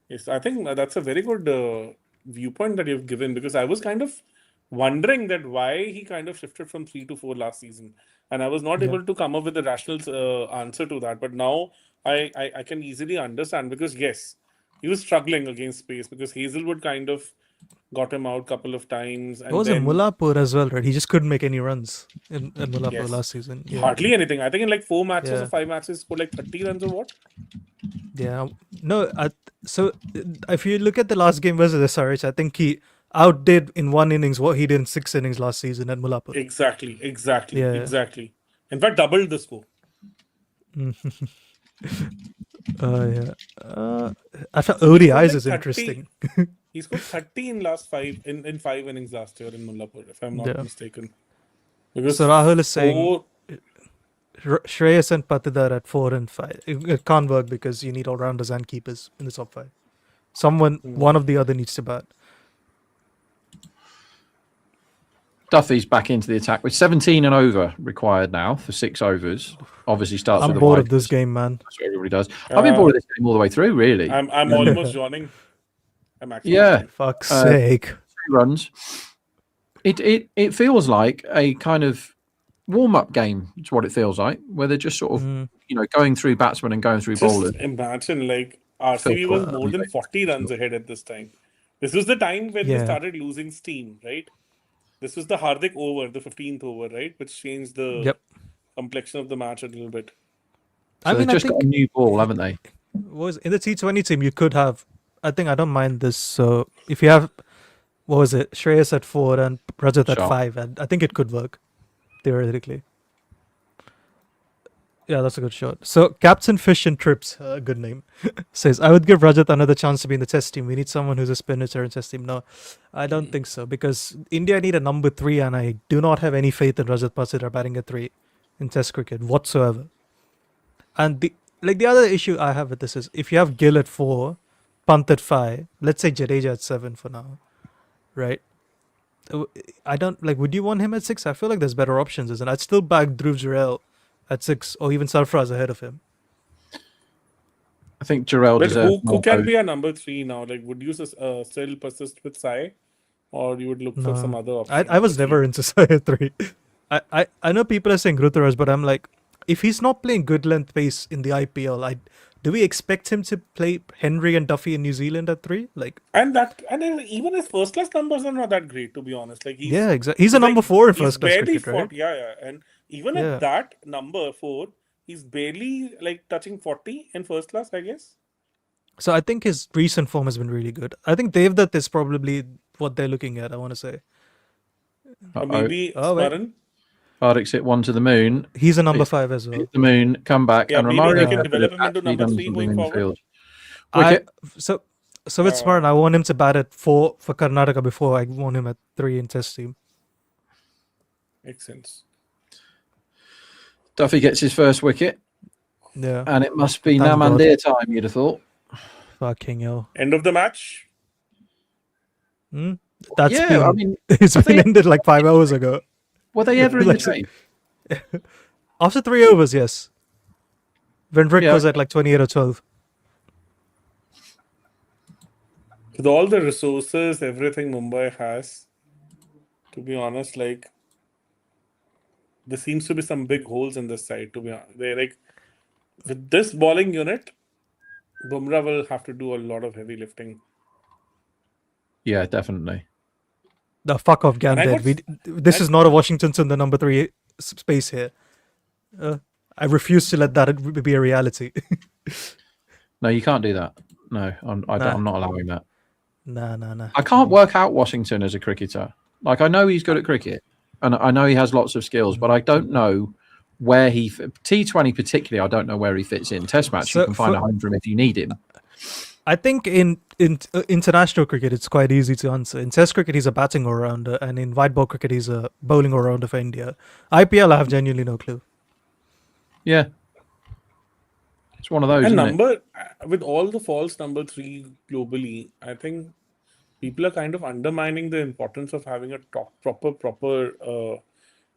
Yes, I think that's a very good viewpoint that you've given, because I was kind of wondering that why he kind of shifted from 3 to 4 last season, and I was not able to come up with a rational answer to that. But now I can easily understand, because yes, he was struggling against pace because Hazelwood kind of got him out a couple of times. And It was in then Mullapur as well, right? He just couldn't make any runs in Mullapur Yes. last season. Yeah. hardly anything. I think in like 4 matches Yeah. or 5 matches, scored like 30 runs or what? Yeah, no. So if you look at the last game versus SRH, I think he outdid in 1 innings what he did in 6 innings last season at Mullapur. Exactly. Yeah. Exactly. In fact, doubled the score. Yeah. I thought ODIs is 30. interesting. He scored 30 in last 5 in 5 innings last year in Mullapur, if I'm not Yeah. mistaken. Because So Rahul is saying 4 Shreyas and Patidar at 4 and 5. It can't work because you need all rounders and keepers in the top 5. One of the other needs to bat. Duffy's back into the attack with 17 and over required now for 6 overs. Obviously starts I'm with a bored wide. of this game, man. That's what everybody does. I've been bored of this game all the way through, really. I'm almost yawning. I'm actually Yeah. yawning. Fuck's sake. 2 runs. It feels like a kind of warm-up game. It's what it feels like, where they're just sort of going through batsmen and going through bowlers. Just imagine, like, RCB was more than 40 runs ahead at this time. This was the time when they started losing steam, right? This was the Hardik over, the 15th over, right? Which changed the complexion of the match a little bit. So they've just got a new ball, haven't they? Was in the T20 team you could have. I think I don't mind this. So if you have, what was it, Shreyas at 4 and Rajat at 5, and I think it could work theoretically. Yeah, that's a good shot. So Captain Fish and Trips, good name, says, I would give Rajat another chance to be in the test team. We need someone who's a spinner in test team. No, I don't think so, because India need a number 3, and I do not have any faith in Rajat Pasida batting at 3 in test cricket whatsoever. And the other issue I have with this is, if you have Gill at 4, Pant at 5, let's say Jadeja at 7 for now, right? I don't, would you want him at 6? I feel like there's better options, isn't it? I'd still back Dhruv Jurel at 6, or even Sarfraz ahead of him. I think Jurel But deserves who can be a number 3 now? Like, would you still persist with Sai, or you would look for some other option? I was never into Sai at 3. I know people are saying Ruturaj, but I'm like, if he's not playing good length pace in the IPL, do we expect him to play Henry and Duffy in New Zealand at 3? And then even his first class numbers are not that great, to be honest. Like, exactly. He's a number 4 in first class cricket, right? Yeah. And even at that number 4, he's barely touching 40 in first class, I guess. So I think his recent form has been really good. I think Devdutt is probably what they're looking at, I want to say. Or maybe Smaran. Hardik's hit 1 to the moon. He's a number 5 as well. Hit the moon, come back, and maybe Romario they can develop him into number 3 going forward. So with Smaran, I want him to bat at 4 for Karnataka before I want him at 3 in test team. Makes sense. Duffy gets his first wicket. Yeah. And it must be Thank Namandir time, you'd have thought. Fucking hell. End of the match? It's been ended 5 hours ago. Were they ever in the trade? After 3 overs, yes. When Rick was at 28 or 12. With all the resources, everything Mumbai has, to be honest, there seems to be some big holes in this side, to be honest. They're with this bowling unit, Bumrah will have to do a lot of heavy lifting. Yeah, definitely. The fuck off, Gandhi. This is not a Washington Sundar number 3 space here. I refuse to let that be a reality. No, you can't do that. No, I'm not allowing that. Nah. I can't work out Washington as a cricketer. I know he's good at cricket, and I know he has lots of skills, but I don't know where he T20 particularly. I don't know where he fits in. Test match, you can find a home for him if you need him. I think in international cricket, it's quite easy to answer. In Test cricket, he's a batting all-rounder, and in white ball cricket, he's a bowling all-rounder for India. IPL, I have genuinely no clue. Yeah. It's one of those, with all the false number 3 globally, I think people are kind of undermining the importance of having a proper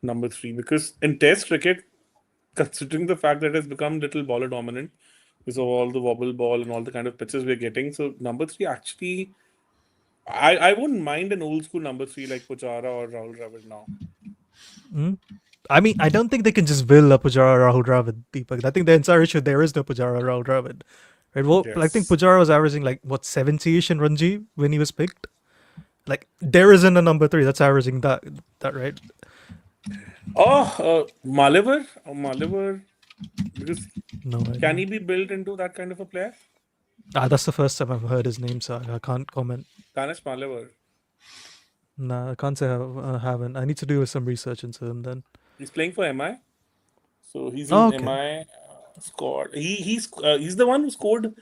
number 3, because in Test cricket, considering the fact that it has become little bowler dominant, because of all the wobble ball and all the kind of pitches we're getting. So number 3 actually, I wouldn't mind an old school number 3 like Pujara or Rahul Dravid now. I mean, I don't think they can just will a Pujara or Rahul Dravid, Deepak. I think the entire issue, there is no Pujara or Rahul Dravid. Right? Well, Yes. I think Pujara was averaging 70-ish in Ranji when he was picked. There isn't a number 3 that's averaging that right? Malivar, because No idea. can he be built into that kind of a player? That's the first time I've heard his name, so I can't comment. Ganesh Malivar. Nah, I can't say I haven't. I need to do some research into him then. He's playing for MI. So he's in MI squad. He's the one who scored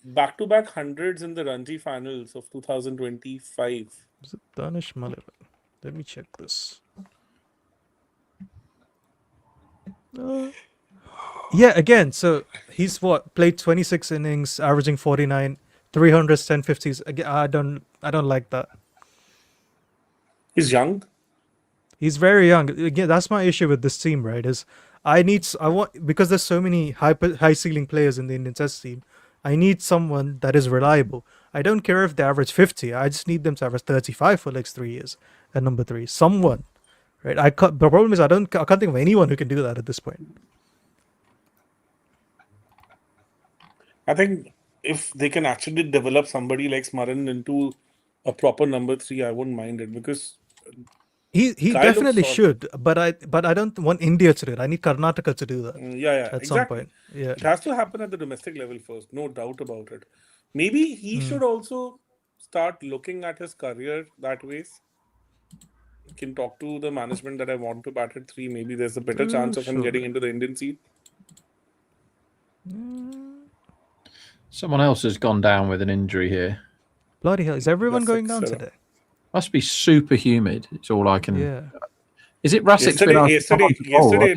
back-to-back hundreds in the Ranji finals of 2025. Is it Danish Malivar? Let me check this. Yeah, again, so he's played 26 innings, averaging 49, 300s, 1050s. Again, I don't like that. He's young. He's very young. Again, that's my issue with this team, right? Because there's so many high ceiling players in the Indian Test team. I need someone that is reliable. I don't care if they average 50. I just need them to average 35 for next 3 years at number 3. Someone, right? The problem is I can't think of anyone who can do that at this point. I think if they can actually develop somebody like Smaran into a proper number 3, I wouldn't mind it, because He Guy definitely looks should, but I don't want India to do it. I need Karnataka to do that yeah, at some exactly. point. Yeah. It has to happen at the domestic level first, no doubt about it. Maybe he should also start looking at his career that way. He can talk to the management that I want to bat at 3. Maybe there's a better chance of him Sure. getting into the Indian seat. Someone else has gone down with an injury here. Bloody hell! Is everyone going down Rasik, today? Must be super humid. It's all I can. Yeah. Is it Rasik's been Yesterday yesterday?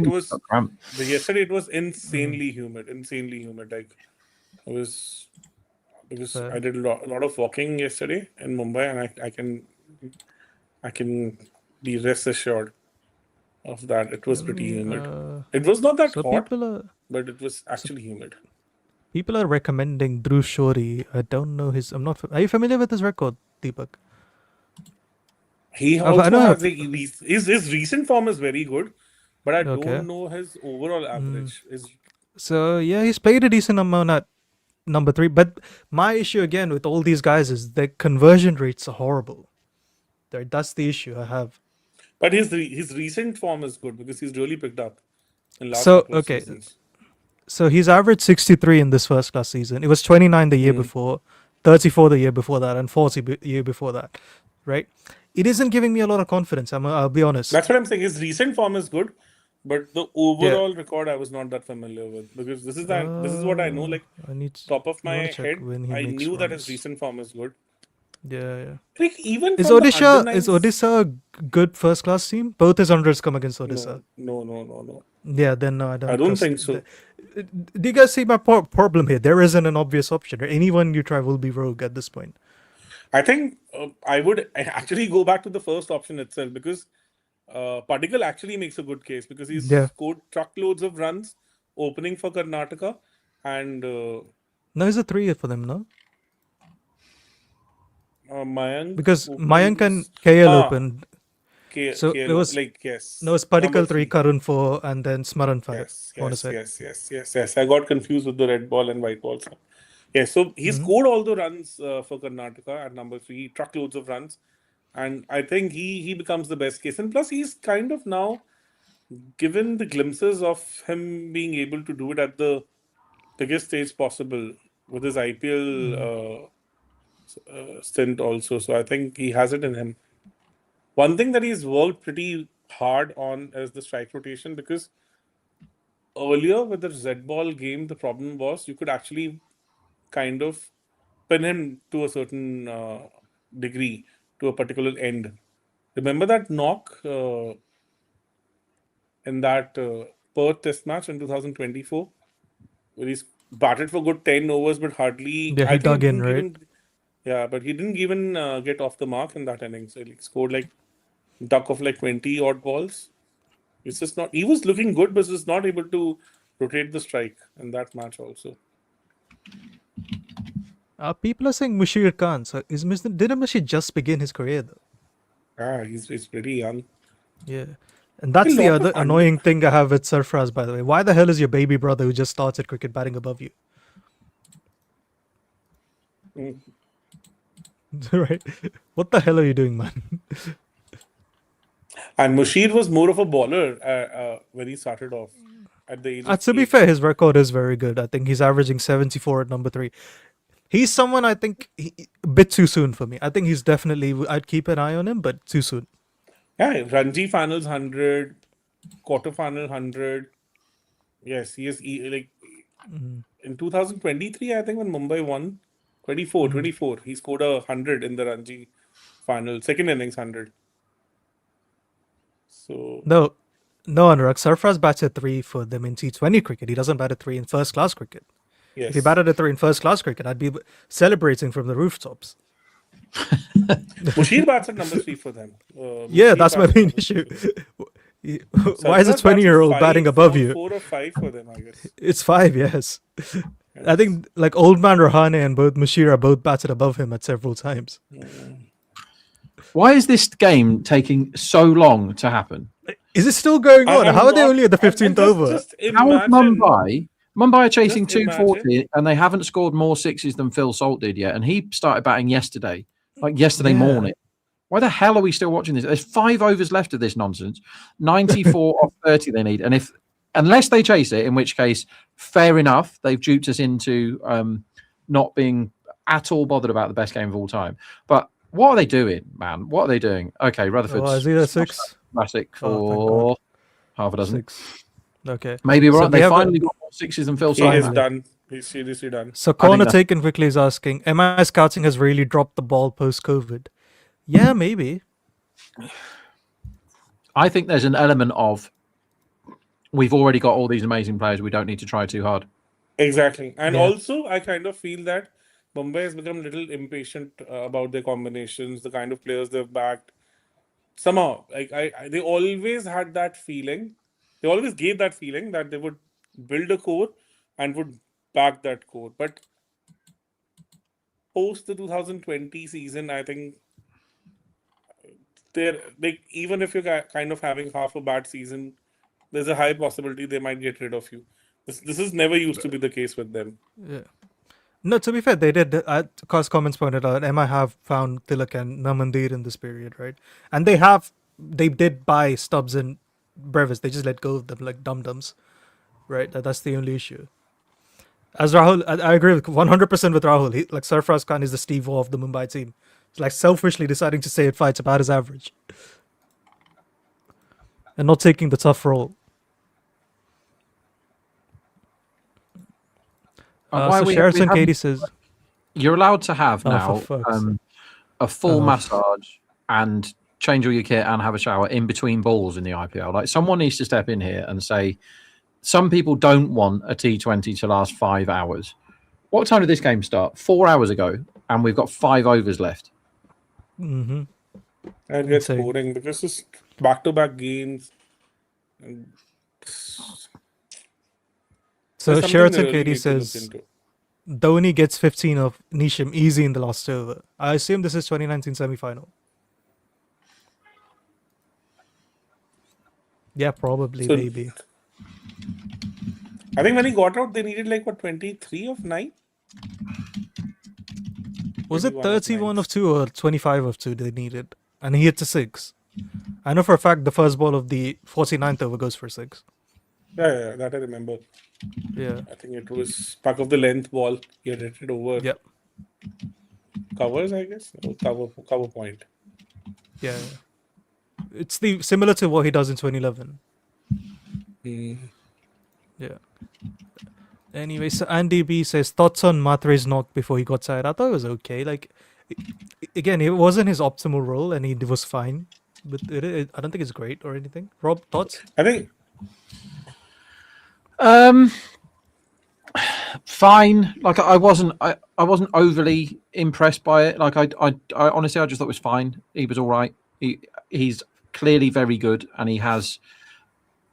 it was insanely humid. Like, it was, because I did a lot of walking yesterday in Mumbai, and I can be rest assured of that. It was pretty humid. It was not that So hot, people but it was actually humid. are recommending Dhruv Shori. I don't know his. I'm not. Are you familiar with his record, Deepak? He I also know- has his recent form is very good, but I Okay. don't know his overall average. So yeah, he's played a decent amount at number 3. But my issue again with all these guys is their conversion rates are horrible. That's the issue I have. But his recent form is good, because he's really picked up in last So, couple of okay. seasons. So he's averaged 63 in this first class season. It was 29 the year before, 34 the year before that, and 40 year before that, right? It isn't giving me a lot of confidence. I'll be honest. That's what I'm saying. His recent form is good, but the overall record I was not that familiar with, because this is what I know. Like, I need top of you wanna my check head, when he I makes knew that his runs. recent form is good. Yeah. Like, even Is from the Odisha under-9s a good first class team? Both his hundreds come against Odisha. No. Yeah, then no, I don't. I don't trust think it. so. Do you guys see my problem here? There isn't an obvious option. Anyone you try will be rogue at this point. I think I would actually go back to the first option itself, because Padikkal actually makes a good case, because he's scored truckloads of runs opening for Karnataka, and No, he's a 3 for them, no? Mayank. Because opened Mayank and was- KL opened. So KL, it was yes. No, it's Number Padikkal 3, 3. Karun 4, and then Smaran 5. Yes. I got confused with the red ball and white ball. Yeah, so he scored all the runs for Karnataka at number 3, truckloads of runs. And I think he becomes the best case. And plus, he's kind of now given the glimpses of him being able to do it at the biggest stage possible with his IPL stint also. So I think he has it in him. One thing that he's worked pretty hard on is the strike rotation, because earlier with the Z ball game, the problem was you could actually kind of pin him to a certain degree, to a particular end. Remember that knock in that Perth Test match in 2024, where he's batted for good 10 overs, but hardly. Yeah, he dug in, didn't right? but he didn't even get off the mark in that innings. So he scored like duck of like 20 odd balls. It's just not. He was looking good, but just not able to rotate the strike in that match also. People are saying Mushir Khan. So didn't Mushir just begin his career though? He's pretty young. Yeah. And that's A the lot other of annoying thing I have with Sarfraz, by the way. Why the hell is your baby brother who just started cricket batting above you? Right? What the hell are you doing, man? And Mushir was more of a bowler when he started off at the age of To be 8. fair, his record is very good. I think he's averaging 74 at number 3. He's someone I think a bit too soon for me. I think he's definitely, I'd keep an eye on him, but too soon. Yeah, Ranji finals 100, quarterfinal 100. Yes, he is like in 2023, I think, when Mumbai won 24, he scored 100 in the Ranji final, second innings 100. So No, Anurag. Sarfraz bats at 3 for them in T20 cricket. He doesn't bat at 3 in first class cricket. yes, If he batted at 3 in first class cricket, I'd be celebrating from the rooftops. Mushir bats at number 3 for them. Yeah, Mushir that's my bats at main number 3 issue. for them. Why is a Sarfraz bats at 20-year-old 5, batting above 4, you? 4 or 5 for them, I guess. It's 5, yes. I think like Old Man Rahane and both Mushira both batted above him at several times. Why is this game taking so long to happen? Is it still going on? I'm How are they not- only at the and 15th just- over? Just How is imagine. Mumbai? Mumbai are chasing Just 240 and they haven't scored more sixes than Phil Salt did yet. And he started batting yesterday, like yesterday Yeah. morning. Why the hell are we still watching this? There's 5 overs left of this nonsense. 94 off 30 they need. And unless they chase it, in which case, fair enough, they've duped us into not being at all bothered about the best game of all time. But what are they doing, man? What are they doing? Okay, Rutherford's Oh, is he a 6? classic Oh, thank for half a dozen. 6. Okay. Maybe we're So right. we They have a- finally got more sixes than Phil He Salt. is done. He's seriously done. So think Corner that- Taken quickly is asking, MI scouting has really dropped the ball post-COVID. Yeah, maybe. I think there's an element of we've already got all these amazing players. We don't need to try too hard. Exactly. And Yeah. also, I kind of feel that Mumbai has become a little impatient about their combinations, the kind of players they've backed. Somehow, like they always had that feeling. They always gave that feeling that they would build a core and would back that core. But post the 2020 season, I think even if you're kind of having half a bad season, there's a high possibility they might get rid of you. This is never used to be the case with them. Yeah. No, to be fair, they did. Cause comments pointed out, MI have found Tilak and Namandir in this period, right? And they did buy Stubbs and Brevis. They just let go of them like dum-dums, right? That's the only issue. As Rahul, I agree with 100% with Rahul. Like Sarfraz Khan is the Steve Waugh of the Mumbai team. It's like selfishly deciding to say it fights about his average. And not taking the tough role. Why So we Sheraton haven't- Katie says, You're allowed to have Oh, now for fuck's sake. a full Oh. massage and change all your kit and have a shower in between balls in the IPL. Like someone needs to step in here and say, some people don't want a T20 to last 5 hours. What time did this game start? 4 hours ago, and we've got 5 overs left. mm-hmm. And it gets Insane. boring because it's back-to-back games. And So there's something Sheraton they really Katie need to look says, into. Dhoni gets 15 of Nisham easy in the last over. I assume this is 2019 semi-final. Yeah, probably, So- maybe. I think when he got out, they needed like what 23 of 9. Was it 21 of 31 9. of 2 or 25 of 2 they needed? And he hit a 6. I know for a fact the first ball of the 49th over goes for 6. Yeah, that I remember. Yeah. I think it was back of the length ball. He had hit it over Yep. covers, I guess. Or cover point. Yeah. It's similar to what he does in 2011. Yeah. Anyway, so Andy B says thoughts on Matre's knock before he got tired. I thought it was okay. Like, again, it wasn't his optimal role, and he was fine. But I don't think it's great or anything. Rob, thoughts? I think Fine. Like I wasn't overly impressed by it. Like I honestly, I just thought it was fine. He was all right. He's clearly very good, and he has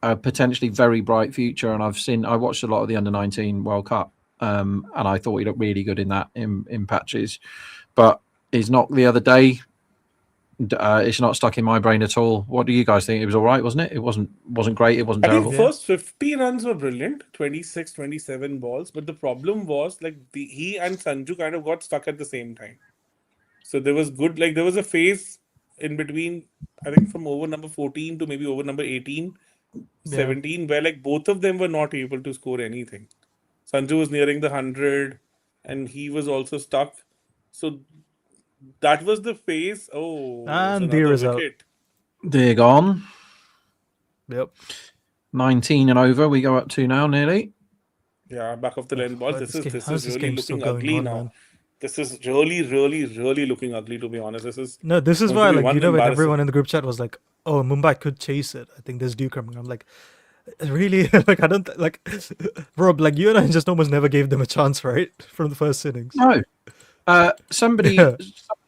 a potentially very bright future. And I watched a lot of the under-19 World Cup, and I thought he looked really good in that in patches. But his knock the other day, it's not stuck in my brain at all. What do you guys think? It was all right, wasn't it? It wasn't great. It wasn't I think terrible. first 50 runs were brilliant, 26, 27 balls. But the problem was like he and Sanju kind of got stuck at the same time. So there was there was a phase in between, I think from over number 14 to maybe over number 18, 17, where like both of them were not able to score anything. Sanju was nearing the 100 and he was also stuck. So that was the phase. Oh, And it's the another result. wicket. They're gone. Yep. 19 and over. We go up to now nearly. Yeah, back of the lane ball. But This this is game- how's this really game still looking going ugly on, now. man? This is really, really, really looking ugly, to be honest. This is No, this is going why, to be like, one when everyone embarrassing. in the group chat was like, oh, Mumbai could chase it. I think there's dew coming. I'm like, really? Like, I don't, like, Rob, like, you and I just almost never gave them a chance, right? From the first innings. No. Somebody Yeah.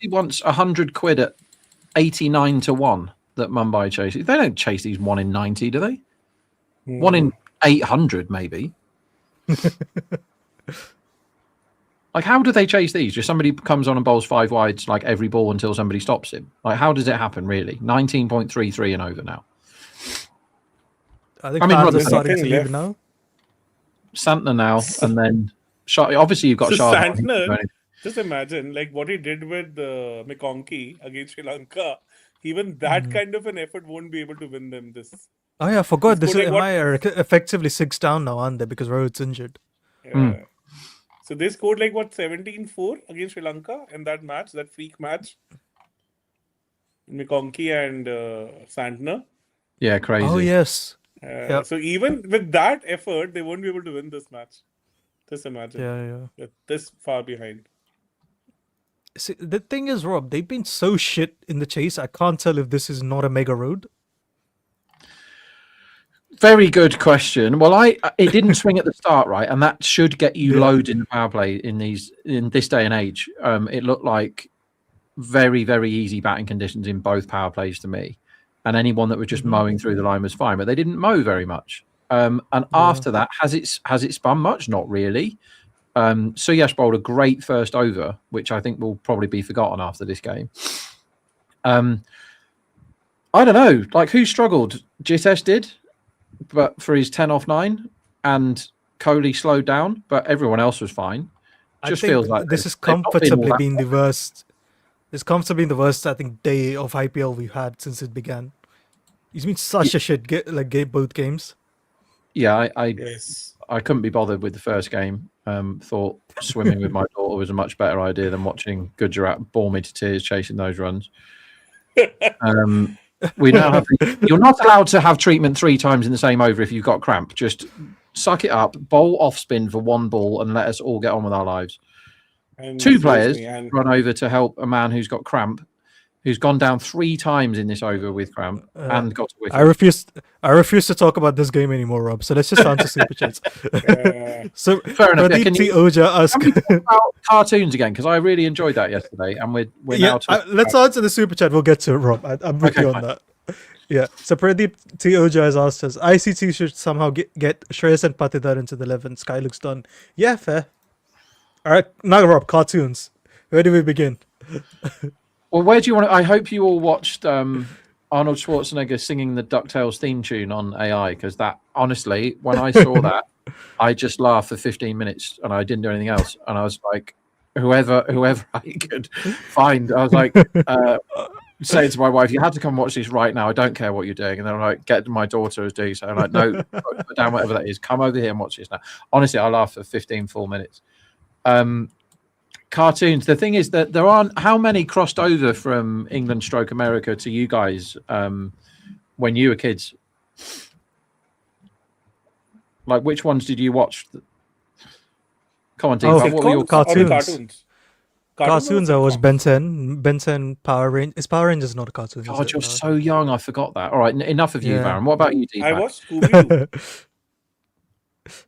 wants 100 quid at 89-1 that Mumbai chases. They don't chase these 1 in 90, do they? 1 in 800, maybe. Like, how do they chase these? Just somebody comes on and bowls 5 wides like every ball until somebody stops him. Like, how does it happen, really? 19.33 and over now. I think I mean, fans Rob, are there's starting to nothing leave left. now. Santner now, and then obviously you've got So Shah. Santner, just imagine like what he did with McConkey against Sri Lanka. Even that kind of an effort won't be able to win them this. Oh yeah, I forgot. This scored is like MI are effectively 6 down now, aren't they? Because Rohit's injured. So they scored like what 17-4 against Sri Lanka in that match, that freak match. McConkey and Santner. Yeah, crazy. Oh yes. Yeah. So even with that effort, they won't be able to win this match. Just imagine. Yeah. They're this far behind. See, the thing is, Rob, they've been so shit in the chase. I can't tell if this is not a mega road. Very good question. Well, it didn't swing at the start, right? And that should get you loads in the power play in this day and age. It looked like very, very easy batting conditions in both power plays to me. And anyone that was just mowing through the line was fine, but they didn't mow very much. And after that, has it spun much? Not really. Suyash bowled a great first over, which I think will probably be forgotten after this game. I don't know. Like, who struggled? Jitesh did, but for his 10 off 9, and Kohli slowed down, but everyone else was fine. Just feels like this is they've not been all comfortably that been the worst. It's comfortably the worst, I think, day of IPL we've had since it began. It's been such a shit both games. Yeah, Yes. I couldn't be bothered with the first game. Thought swimming with my daughter was a much better idea than watching Gujarat bore me to tears chasing those runs. We now have. You're not allowed to have treatment 3 times in the same over if you've got cramp. Just suck it up, bowl off spin for 1 ball, and let us all get on with our lives. And 2 excuse players me, and run over to help a man who's got cramp, who's gone down 3 times in this over with cramp and got a wicket. I refuse to talk about this game anymore, Rob. So let's just answer super chats. So Fair enough. Yeah, Pradeep can T. you- Oja asked. Can we talk about cartoons again? Because I really enjoyed that yesterday, and we're now talking. Let's answer the super chat. We'll get to it, Rob. I'm with Okay, you on fine. that. Yeah. So Pradeep T. Oja has asked us, ICT should somehow get Shreyas and Patidar into the 11. Sky looks done. Yeah, fair. All right, now Rob, cartoons. Where do we begin? Well, where do you want to? I hope you all watched Arnold Schwarzenegger singing the DuckTales theme tune on AI, because that, honestly, when I saw that, I just laughed for 15 minutes and I didn't do anything else. And I was like, whoever I could find, I was like, saying to my wife, you had to come watch this right now. I don't care what you're doing. And then I'm like, get my daughter is doing so. I'm like, no, put down whatever that is. Come over here and watch this now. Honestly, I laughed for 15 full minutes. Cartoons. The thing is that there aren't how many crossed over from England / America to you guys when you were kids. Like, which ones did you watch? Come on, Deepak. What were your cartoons? Cartoons, I was Ben. Ben 10, Power Rangers. Is Power Rangers not a cartoon? is God, it? you're No. so young. I forgot that. All right, enough of you, Yeah. Varun. What about you, Deepak? I watched Scooby-Doo.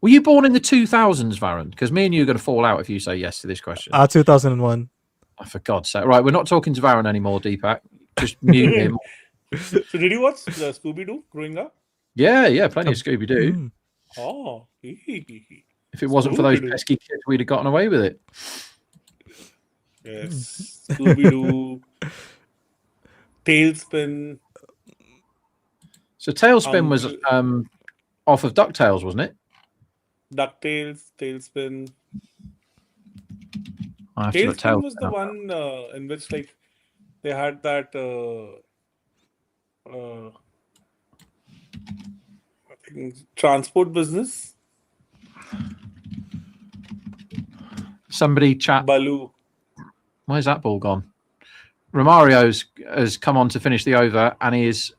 Were you born in the 2000s, Varun? Because me and you are going to fall out if you say yes to this question. 2001. Oh, for God's sake. Right, we're not talking to Varun anymore, Deepak. Just mute him. So did you watch the Scooby-Doo growing up? Yeah, plenty of Scooby-Doo. Mm. Oh. If it wasn't for those Scooby-Doo. pesky kids, we'd have gotten away with it. Yes. Scooby-Doo. Tailspin. So Tailspin was off of DuckTales, wasn't it? DuckTales. Tailspin. I have to look Tailspin was Tailspin the up. one in which like they had that I think transport business. Somebody chat. Baloo. Where's that ball gone? Romario's has come on to finish the over, and he is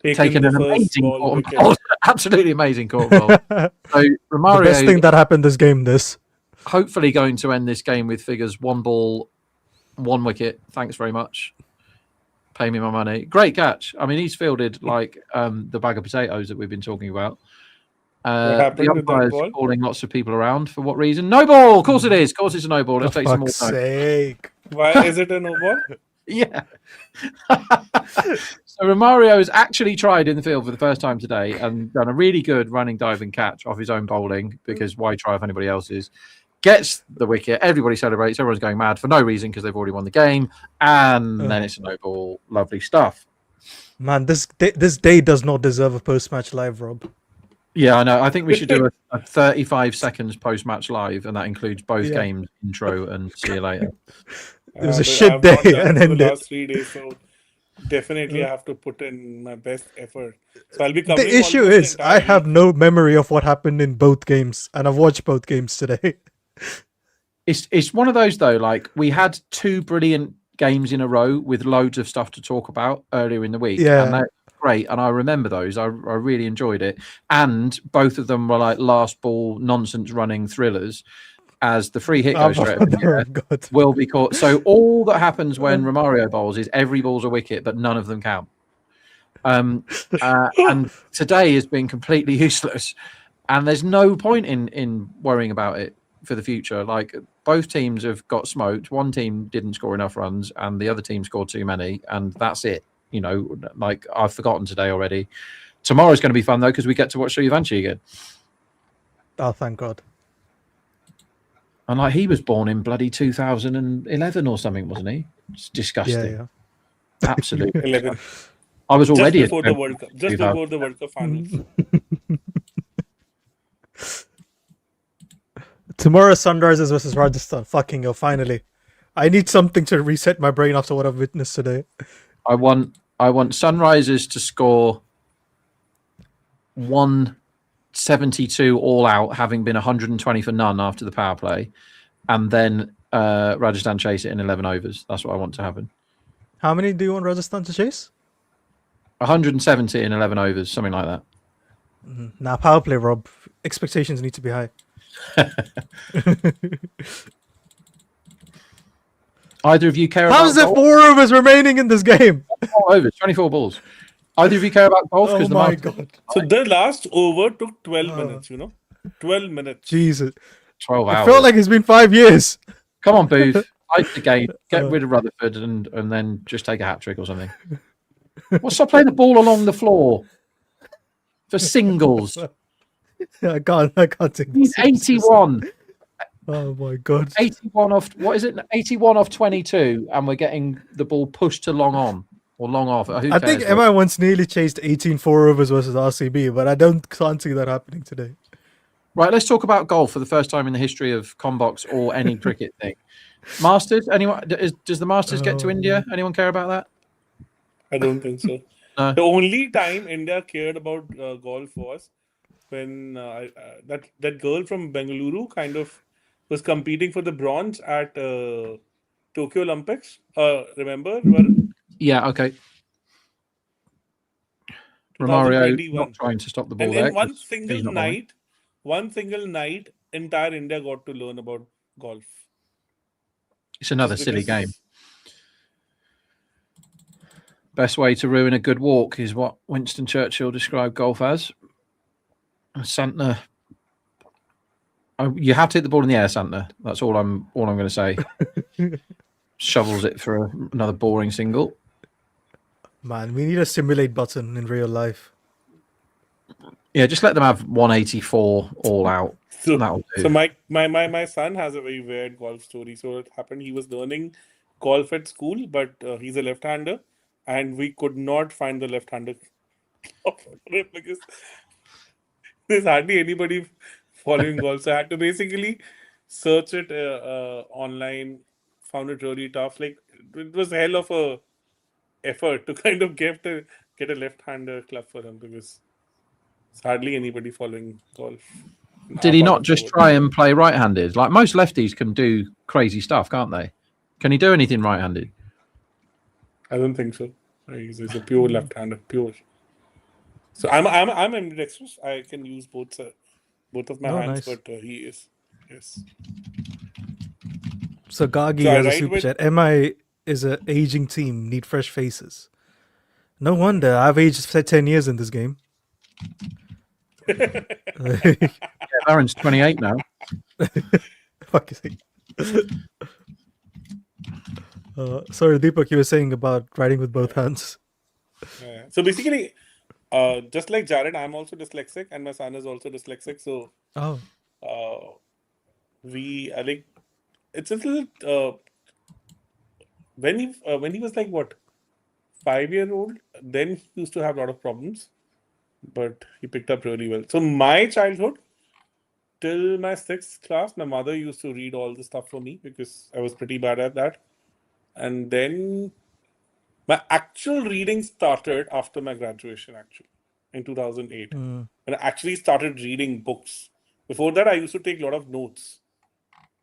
taken the an first amazing ball caught wicket. ball. Absolutely amazing caught ball. So The Romario best thing that happened this game. This. hopefully going to end this game with figures 1 ball, 1 wicket. Thanks very much. Pay me my money. Great catch. I mean, he's fielded like the bag of potatoes that we've been talking about. happened The with that umpire's ball? calling lots of people around. For what reason? No ball! Of course it is. Of course it's a no ball. Let's For take some more fuck's notes. sake. Why is it a no ball? Yeah. So Romario has actually tried in the field for the first time today and done a really good running diving catch off his own bowling, because why try if anybody else's? Gets the wicket. Everybody celebrates. Everyone's going mad for no reason because they've already won the game. And then it's a no ball. Lovely stuff. Man, this day does not deserve a post-match live, Rob. Yeah, I know. I think we should do a 35 seconds post-match live, and that includes both games, intro, and see you later. It was a But shit I've day not done and it for ended. the last 3 days, so definitely I have to put in my best effort. So I'll be covering The issue almost the is, entire I have week. no memory of what happened in both games, and I've watched both games today. It's one of those though. Like, we had 2 brilliant games in a row with loads of stuff to talk about earlier in the week, Yeah. and that's great. And I remember those. I really enjoyed it, and both of them were like last ball nonsense running thrillers. As the free hit goes straight up in the air, God. will be caught. So all that happens when Romario bowls is every ball's a wicket, but none of them count. And today has been completely useless, and there's no point in worrying about it for the future. Like, both teams have got smoked. One team didn't score enough runs, and the other team scored too many, and that's it. You know, like, I've forgotten today already. Tomorrow's going to be fun though, because we get to watch Suryavanshi again. Oh, thank God. And like, he was born in bloody 2011 or something, wasn't he? It's disgusting. Yeah. Absolutely. 11. I was Just already before the World Cup. Just before the World Cup finals. Tomorrow, Sunrisers versus Rajasthan. Fucking hell, finally. I need something to reset my brain after what I've witnessed today. I want Sunrisers to score 172 all out, having been 120 for none after the power play, and then Rajasthan chase it in 11 overs. That's what I want to happen. How many do you want Rajasthan to chase? 170 in 11 overs, something like that. Nah, power play, Rob. Expectations need to be high. Either of you care about How's there golf? 4 overs remaining in this game? 4 overs, 24 balls. Either of you care about golf? Oh the my Masters- God. So the last over took 12 minutes, 12 minutes. Jesus. 12 I hours. felt like it's been 5 years. Come on, Booth. Fight the game. Get rid of Rutherford and then just take a hat trick or something. Well, stop playing the ball along the floor for singles. I can't take He's this. 81. Oh my God. 81 off, what is it? 81 off 22, and we're getting the ball pushed to long on or long off. Who I think cares? MI once nearly chased 18 4 overs versus RCB, but I can't see that happening today. Right, let's talk about golf for the first time in the history of Combox or any cricket thing. Masters? Anyone? Does the Masters get to India? Anyone care about that? I don't think so. No. The only time India cared about golf was when that girl from Bengaluru kind of was competing for the bronze at Tokyo Olympics. Remember? Yeah, okay. Romario 2021. not trying to stop the ball And there. in one 'cause single he's not bowling. night, entire India got to learn about golf. It's another Just silly because- game. Best way to ruin a good walk is what Winston Churchill described golf as. Santner. You have to hit the ball in the air, Santner. That's all I'm going to say. Shovels it for another boring single. Man, we need a simulate button in real life. Yeah, just let them have 184 all out. So, That'll do. so my son has a very weird golf story. So it happened, he was learning golf at school, but he's a left-hander, and we could not find the left-hander club for him because there's hardly anybody following golf. So I had to basically search it online. Found it really tough. Like, it was hell of a effort to kind of get a left-hander club for him because there's hardly anybody following golf. Did he Our part not of the just world. try and play right-handed? Like, most lefties can do crazy stuff, can't they? Can he do anything right-handed? I don't think so. He's a pure left-hander, pure. So I'm ambidextrous. I can use both of my Oh, hands, nice. but he is. Yes. So Gagi So I has a ride super with- chat. MI is an aging team, need fresh faces. No wonder. I've aged for 10 years in this game. Yeah, Aaron's 28 now. Fuck is he? Sorry, Deepak, you were saying about writing with both hands. Yeah. So basically, just like Jared, I'm also dyslexic, and my son is also dyslexic. So Oh, we are like, it's a little when he was like what 5-year old, then he used to have a lot of problems, but he picked up really well. So my childhood till my 6th class, my mother used to read all the stuff for me because I was pretty bad at that. And then my actual reading started after my graduation, actually, in 2008. When I actually started reading books. Before that, I used to take a lot of notes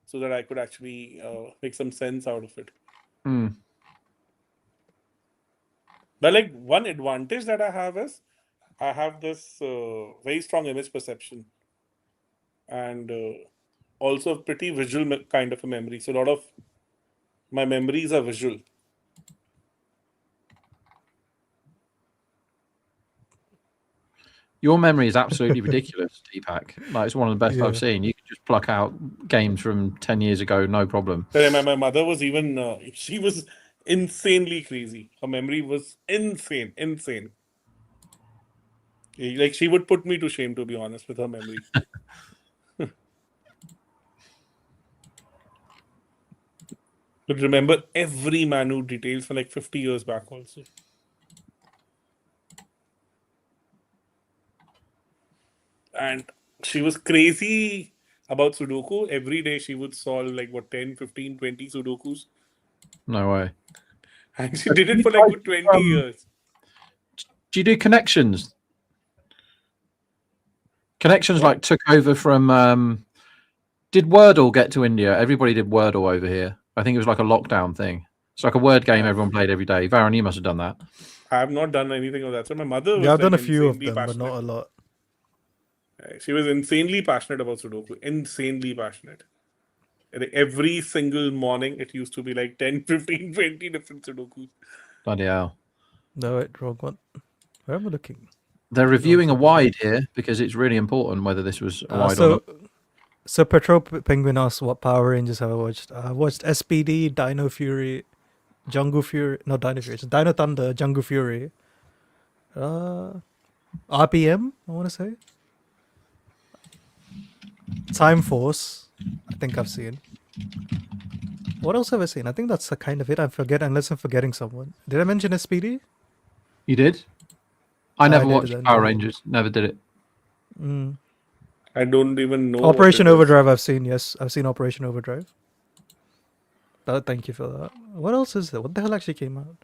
so that I could actually make some sense out of it. But like one advantage that I have is I have this very strong image perception and also a pretty visual kind of a memory. So a lot of my memories are visual. Your memory is absolutely ridiculous, Deepak. Like, it's one of the best I've seen. You can just pluck out games from 10 years ago, no problem. My mother was even, she was insanely crazy. Her memory was insane. Like, she would put me to shame, to be honest, with her memory. But remember every minute details for like 50 years back also. And she was crazy about Sudoku. Every day she would solve like what 10, 15, 20 Sudokus. No way. And she did it for like good 20 years. Do you do connections? Connections like took over from. Did Wordle get to India? Everybody did Wordle over here. I think it was like a lockdown thing. It's like a word game everyone played every day. Varun, you must have done that. I have not done anything of that. So my mother was yeah, I've like done a few of insanely them, but passionate. not a lot. She was insanely passionate about Sudoku. Insanely passionate. And every single morning, it used to be like 10, 15, 20 different Sudokus. Bloody hell. No, wait, wrong one. Where am I looking? They're reviewing a wide here because it's really important whether this was a wide or not. So Petro Penguin asked what Power Rangers have I watched. I watched SPD, Dino Fury, Jungle Fury, not Dino Fury, it's Dino Thunder, Jungle Fury, RPM, I want to say. Time Force, I think I've seen. What else have I seen? I think that's kind of it. I forget unless I'm forgetting someone. Did I mention SPD? You did? I never did watched then, Power yeah. Rangers. Never did it. I don't even know. Operation what it is. Overdrive, I've seen. Yes, I've seen Operation Overdrive. Thank you for that. What else is there? What the hell actually came out?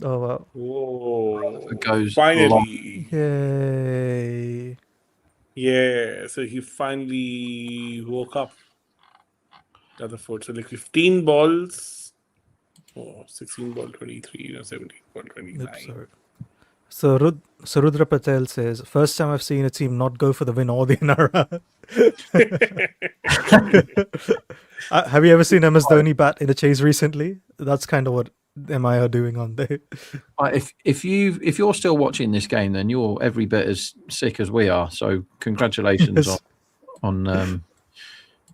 Oh wow! Whoa. It goes Finally. Yay! Yeah. So he finally woke up. The other four. So like 15 balls. 16 ball 23, 17 ball 29. Oops, sorry. So Rudra Patel says, first time I've seen a team not go for the win or the Nara. Have you ever seen MS Dhoni bat in a chase recently? That's kind of what MI are doing on there. If you're still watching this game, then you're every bit as sick as we are. So congratulations Yes. on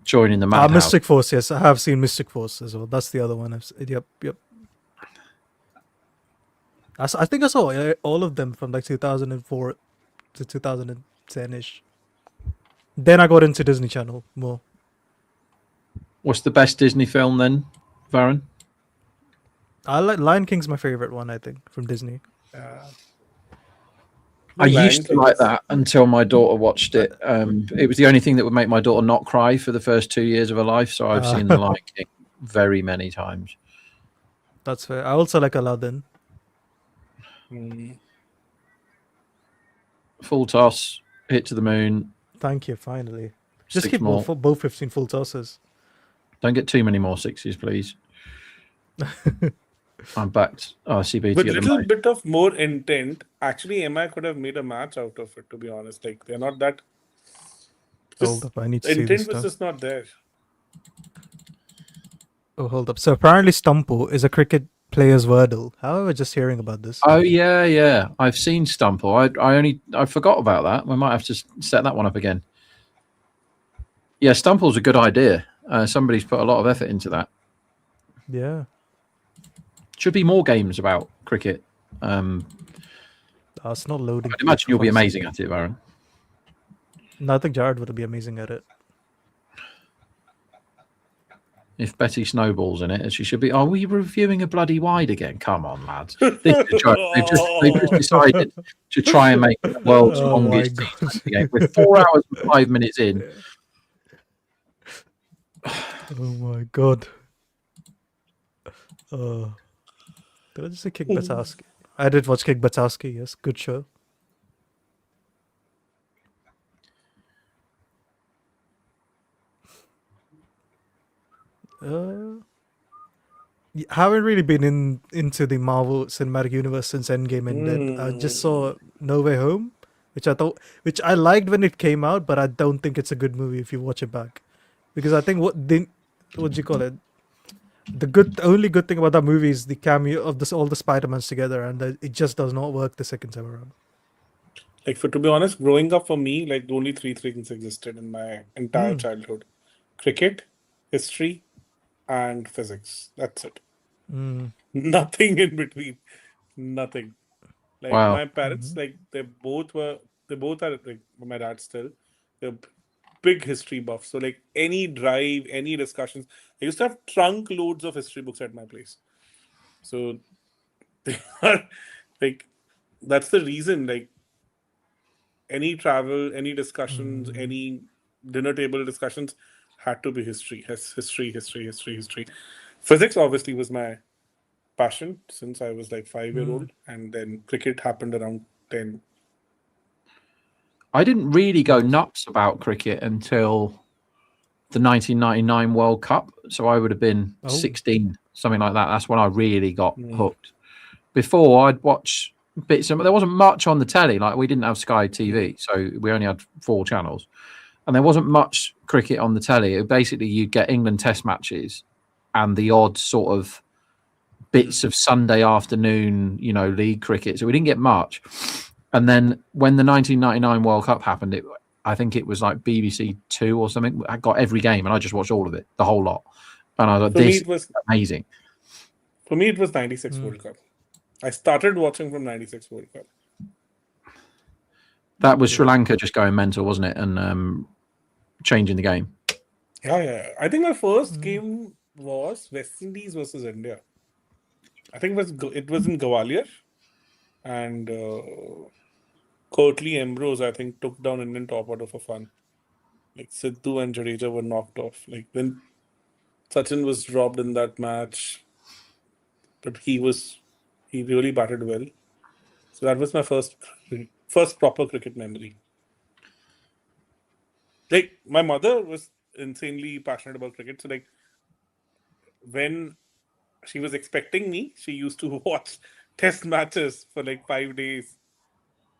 joining the madhouse. Mystic Force, yes, I have seen Mystic Force as well. That's the other one. Yep. I think I saw all of them from like 2004 to 2010ish. Then I got into Disney Channel more. What's the best Disney film then, Varun? I like Lion King's my favorite one, I think, from Disney. I used to like that until my daughter watched it. It was the only thing that would make my daughter not cry for the first 2 years of her life. So I've seen The Lion King very many times. That's fair. I also like Aladdin. Full toss, hit to the moon. Thank you, finally. Just 6 keep more. both 15 full tosses. Don't get too many more sixes, please. I'm backed RCB to With get a them little back. bit of more intent, actually, MI could have made a match out of it, to be honest. Like, they're not that. Hold up, I need to The see this intent was stuff. just not there. Oh, hold up. So apparently Stumpo is a cricket players Wordle. How am I just hearing about this? Oh yeah. I've seen Stumple. I forgot about that. We might have to set that one up again. Yeah, Stumple's a good idea. Somebody's put a lot of effort into that. Yeah. Should be more games about cricket. It's not loading. I'd imagine you'll be amazing at it, Baron. No, I think Jared would be amazing at it. If Betty Snowball's in it, as she should be. Are we reviewing a bloody wide again? Come on, lads. This is a joke. They've just decided to try and make the world's Oh my longest God. T20 game. We're 4 hours and 5 minutes in. Oh my God. Did I just say Kick Batowski? I did watch Kick Batowski, yes. Good show. Haven't really been into the Marvel Cinematic Universe since Endgame ended. I just saw No Way Home, which I liked when it came out, but I don't think it's a good movie if you watch it back, because I think what do you call it? The only good thing about that movie is the cameo of all the Spider-Mans together, and it just does not work the second time around. Like, to be honest, growing up for me, like only three things existed in my entire childhood: cricket, history, and physics. That's it. Nothing in between. Nothing. Like Wow. my parents, like they both are like my dad still. They're big history buffs. So like any drive, any discussions, I used to have trunk loads of history books at my place. So they are like, that's the reason. Like any travel, any discussions, any dinner table discussions had to be history. History. Physics obviously was my passion since I was like 5-year-old, and then cricket happened around 10. I didn't really go nuts about cricket until the 1999 World Cup. So I would have been 16, something like that. That's when I really got hooked. Before, I'd watch bits. There wasn't much on the telly. Like, we didn't have Sky TV, so we only had 4 channels. And there wasn't much cricket on the telly. Basically, you'd get England Test matches and the odd sort of bits of Sunday afternoon, league cricket. So we didn't get much. And then when the 1999 World Cup happened, I think it was like BBC 2 or something. I got every game and I just watched all of it, the whole lot. And I was like, this is amazing. For me, it was 96 World Cup. I started watching from 96 World Cup. That was Sri Lanka just going mental, wasn't it? And changing the game. Yeah. I think my first game was West Indies versus India. I think it was in Gwalior. And Courtly Ambrose, I think, took down Indian top order for fun. Like Sidhu and Jadeja were knocked off. Like when Sachin was dropped in that match, but he really batted well. So that was my first proper cricket memory. Like my mother was insanely passionate about cricket. So like when she was expecting me, she used to watch test matches for like 5 days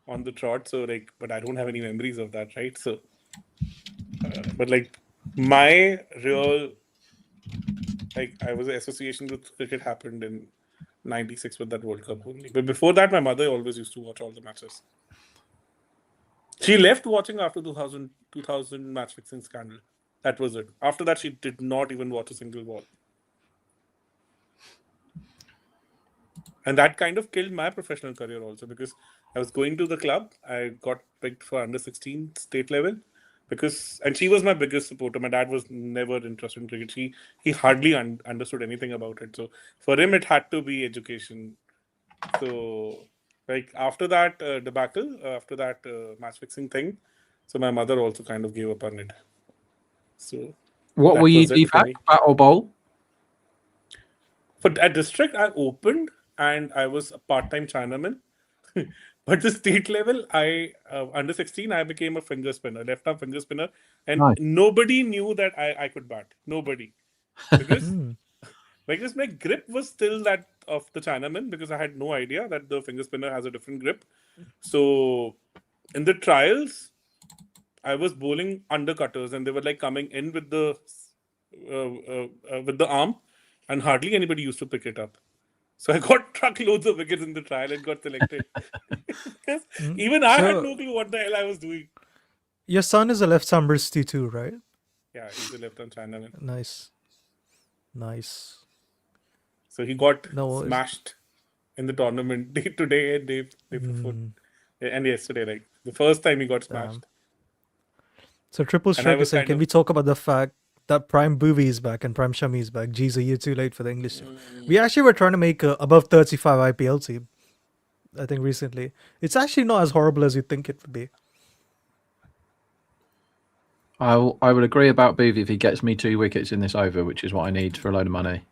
on the trot. So like, but I don't have any memories of that, right? So, but like my real, like I was association with cricket happened in 96 with that World Cup only. But before that, my mother always used to watch all the matches. She left watching after 2000 match fixing scandal. That was it. After that, she did not even watch a single ball. And that kind of killed my professional career also, because I was going to the club. I got picked for under 16 state level and she was my biggest supporter. My dad was never interested in cricket. He hardly understood anything about it. So for him, it had to be education. So like after that debacle, after that match fixing thing, so my mother also kind of gave up on it. So what were you, Deepak? Bat or bowl? At district, I opened and I was a part-time Chinaman. But the state level, I under 16, I became a finger spinner, left-arm finger spinner, and nobody knew that I could bat. Nobody, because my grip was still that of the Chinaman, because I had no idea that the finger spinner has a different grip. So in the trials, I was bowling undercutters, and they were like coming in with the arm, and hardly anybody used to pick it up. So I got truckloads of wickets in the trial and got selected. Because Mm. even I had So- no clue what the hell I was doing. Your son is a left-arm wristy too, right? Yeah, he's a left-hand Chinaman. Nice. Nice. So he got No, it's- smashed in the tournament today and day before. Mm, And yesterday, like the first time he got damn. smashed. So Triple And I Strike was is saying, kind can of- we talk about the fact that Prime Booby is back and Prime Shami is back? Geez, a year too late for the English team. We actually were trying to make a above 35 IPL team, I think, recently. It's actually not as horrible as you think it would be. I would agree about Boothie if he gets me 2 wickets in this over, which is what I need for a load of money.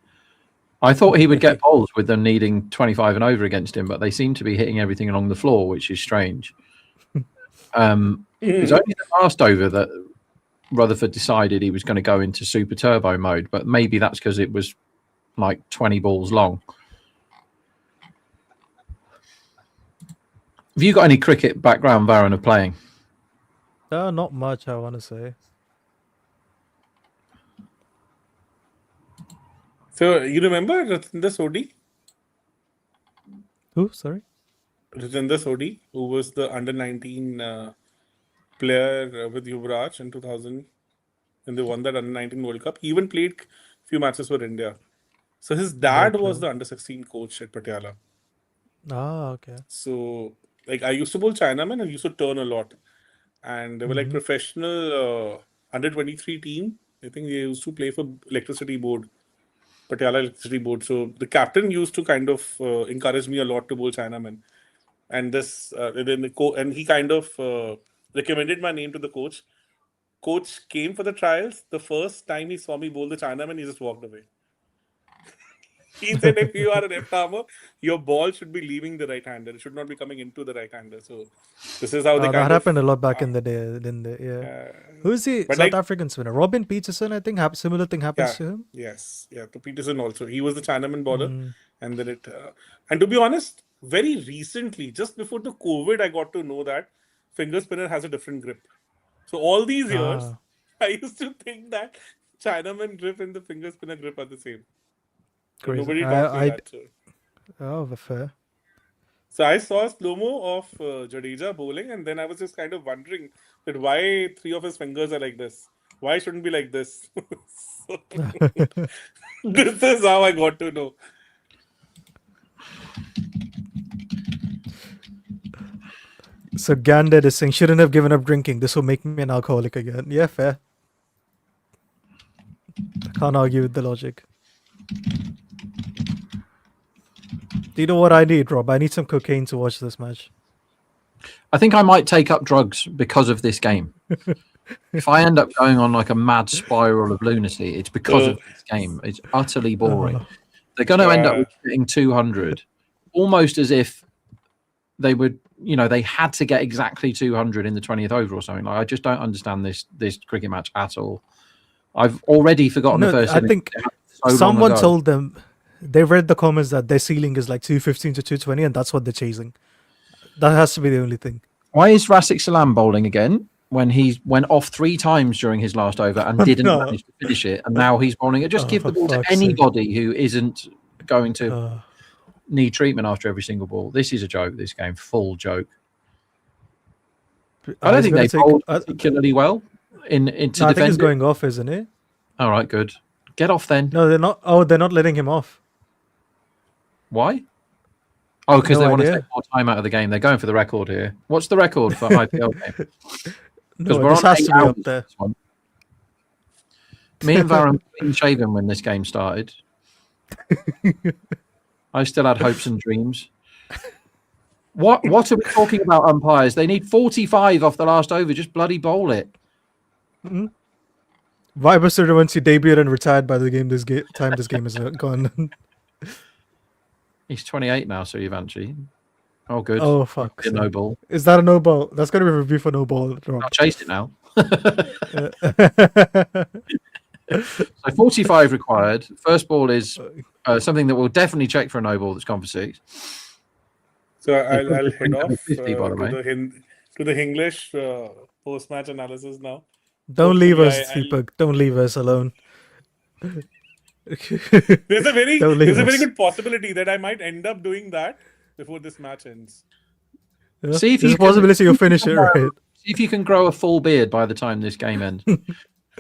I thought he would get bowls with them needing 25 and over against him, but they seem to be hitting everything along the floor, which is strange. It was only the last over that Rutherford decided he was going to go into super turbo mode, but maybe that's because it was like 20 balls long. Have you got any cricket background, Varun, of playing? Not much, I want to say. So you remember Ratinder Sodhi? Who? Sorry? Ratinder Sodhi, who was the under-19 player with Yuvraj in 2000, and they won that under-19 World Cup. He even played a few matches for India. So his dad was the under-16 coach at Patiala. Ah, okay. So, like, I used to bowl Chinaman and I used to turn a lot. And they were like professional under-23 team. I think they used to play for Electricity Board, Patiala Electricity Board. So the captain used to kind of encourage me a lot to bowl Chinaman. And this, and he kind of recommended my name to the coach. Coach came for the trials. The first time he saw me bowl the Chinaman, he just walked away. He said, if you are a left armer, your ball should be leaving the right hander. It should not be coming into the right hander. So this is how they that kind happened of... a lot back in the day, didn't it? Yeah. Who's the but South like- African spinner? Robin Peterson, I think. Similar thing happens to him. Yes. Yeah. To Peterson also. He was the Chinaman bowler. And then it... and to be honest, very recently, just before the COVID, I got to know that finger spinner has a different grip. So all these years, I used to think that Chinaman grip and the finger spinner grip are the same. Crazy. Nobody taught me that. So. Oh, fair. So I saw a slow-mo of Jadeja bowling, and then I was just kind of wondering that why 3 of his fingers are like this. Why shouldn't be like this? So, this is how I got to know. So Ganded is saying, shouldn't have given up drinking. This will make me an alcoholic again. Yeah, fair. I can't argue with the logic. Do you know what I need, Rob? I need some cocaine to watch this match. I think I might take up drugs because of this game. If I end up going on like a mad spiral of lunacy, it's because of this game. It's utterly boring. They're going to end up getting 200, almost as if they would, they had to get exactly 200 in the 20th over or something. Like, I just don't understand this cricket match at all. I've already forgotten the first. I think someone told them, they read the comments that their ceiling is like 215 to 220, and that's what they're chasing. That has to be the only thing. Why is Razik Salam bowling again when he went off 3 times during his last over and didn't manage to finish it? And now he's bowling it. Just give the ball to anybody who isn't going to need treatment after every single ball. This is a joke, this game. Full joke. I don't think they bowled particularly well into defend. I think he's going off, isn't it? All right, good. Get off then. No, they're not. Oh, they're not letting him off. Why? Oh, because they want to take more time out of the game. They're going for the record here. What's the record for IPL game? No, this has to be up there. Me and Varun were clean shaven when this game started. I still had hopes and dreams. What are we talking about, umpires? They need 45 off the last over. Just bloody bowl it. Viber Suryavanshi debuted and retired by the time this game is gone. He's 28 now, Suryavanshi. Oh, good. Oh, fuck. No ball. Is that a no ball? That's going to be a review for no ball. I've chased it now. So 45 required. First ball is something that we'll definitely check for a no ball that's gone for 6. So I'll head off 50, by the way. to the English post-match analysis now. Don't leave us, Deepak. Don't leave us alone. There's a very Don't leave us. good possibility that I might end up doing that before this match ends. Yeah, See if there's you a possibility you'll finish it, right? See if you can grow a full beard by the time this game ends.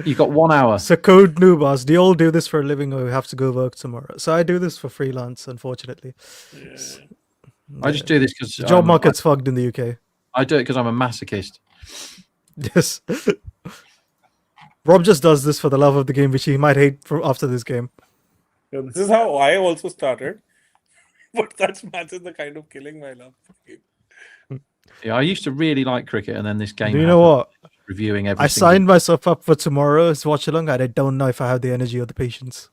You've got 1 hour. So, Code Noobas, do you all do this for a living or you have to go work tomorrow? So, I do this for freelance, unfortunately. I just do this because The job market's fucked in the UK. I do it because I'm a masochist. Yes. Rob just does this for the love of the game, which he might hate after this game. Yeah, this is how I also started. But such matches are kind of killing my love for the game. Yeah, I used to really like cricket, and then this game. Do you know what? Reviewing every. I signed myself up for tomorrow's Watchalong, and I don't know if I have the energy or the patience.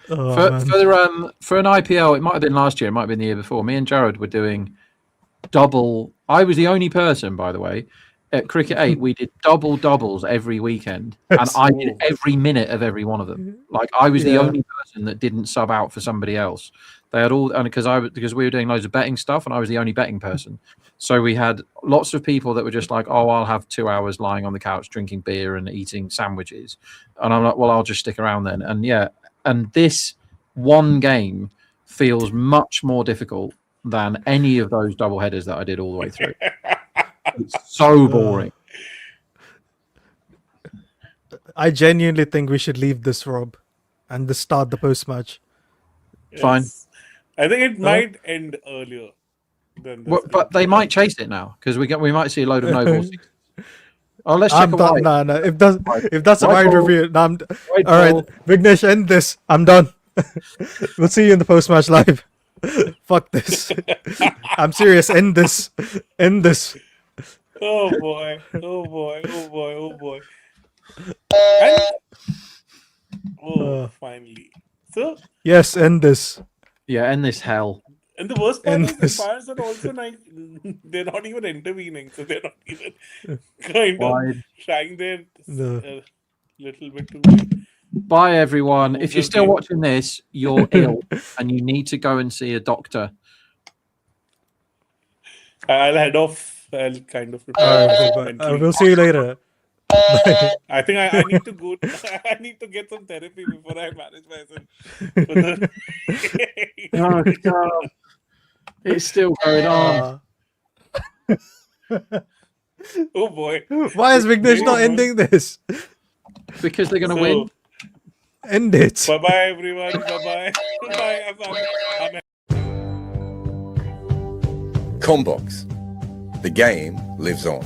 For an IPL, it might have been last year, it might have been the year before. Me and Jared were doing double. I was the only person, by the way, at Cricket 8. We did doubles every weekend, and I did every minute of every one of them. Like I was the only person that didn't sub out for somebody else. They had all, and because we were doing loads of betting stuff, and I was the only betting person. So we had lots of people that were just like, "Oh, I'll have 2 hours lying on the couch drinking beer and eating sandwiches," and I'm like, "Well, I'll just stick around then." And yeah, and this one game feels much more difficult than any of those double headers that I did all the way through. It's so boring. I genuinely think we should leave this, Rob, and start the post match. Fine. I think it might end earlier than this. But they might chase it now because we might see a load of no balls. Oh, let's check I'm a done. white. No. If that's a White wide ball. review, no, all White right, ball. Vignesh, end this. I'm done. We'll see you in the post match live. Fuck this. I'm serious. End this. End this. Oh boy. Oh boy. Oh boy. Oh boy. And, finally. So, Yes, end this. Yeah, end this hell. and the worst part And is the this- umpires are also like, they're not even intervening. So they're not even kind Wide. of trying their No. little bit too much. Bye, everyone. If you're still Okay. watching this, you're ill and you need to go and see a doctor. I'll head off. I'll kind of. All right, mentally. we'll see you later. I think I need to go. I need to get some therapy before I manage myself. Oh, God. It's still going on. Oh boy! Why is Vignesh not ending this? Because they're going to win. End it. Bye bye everyone. Bye bye. Bye. I'm Combox. The game lives on.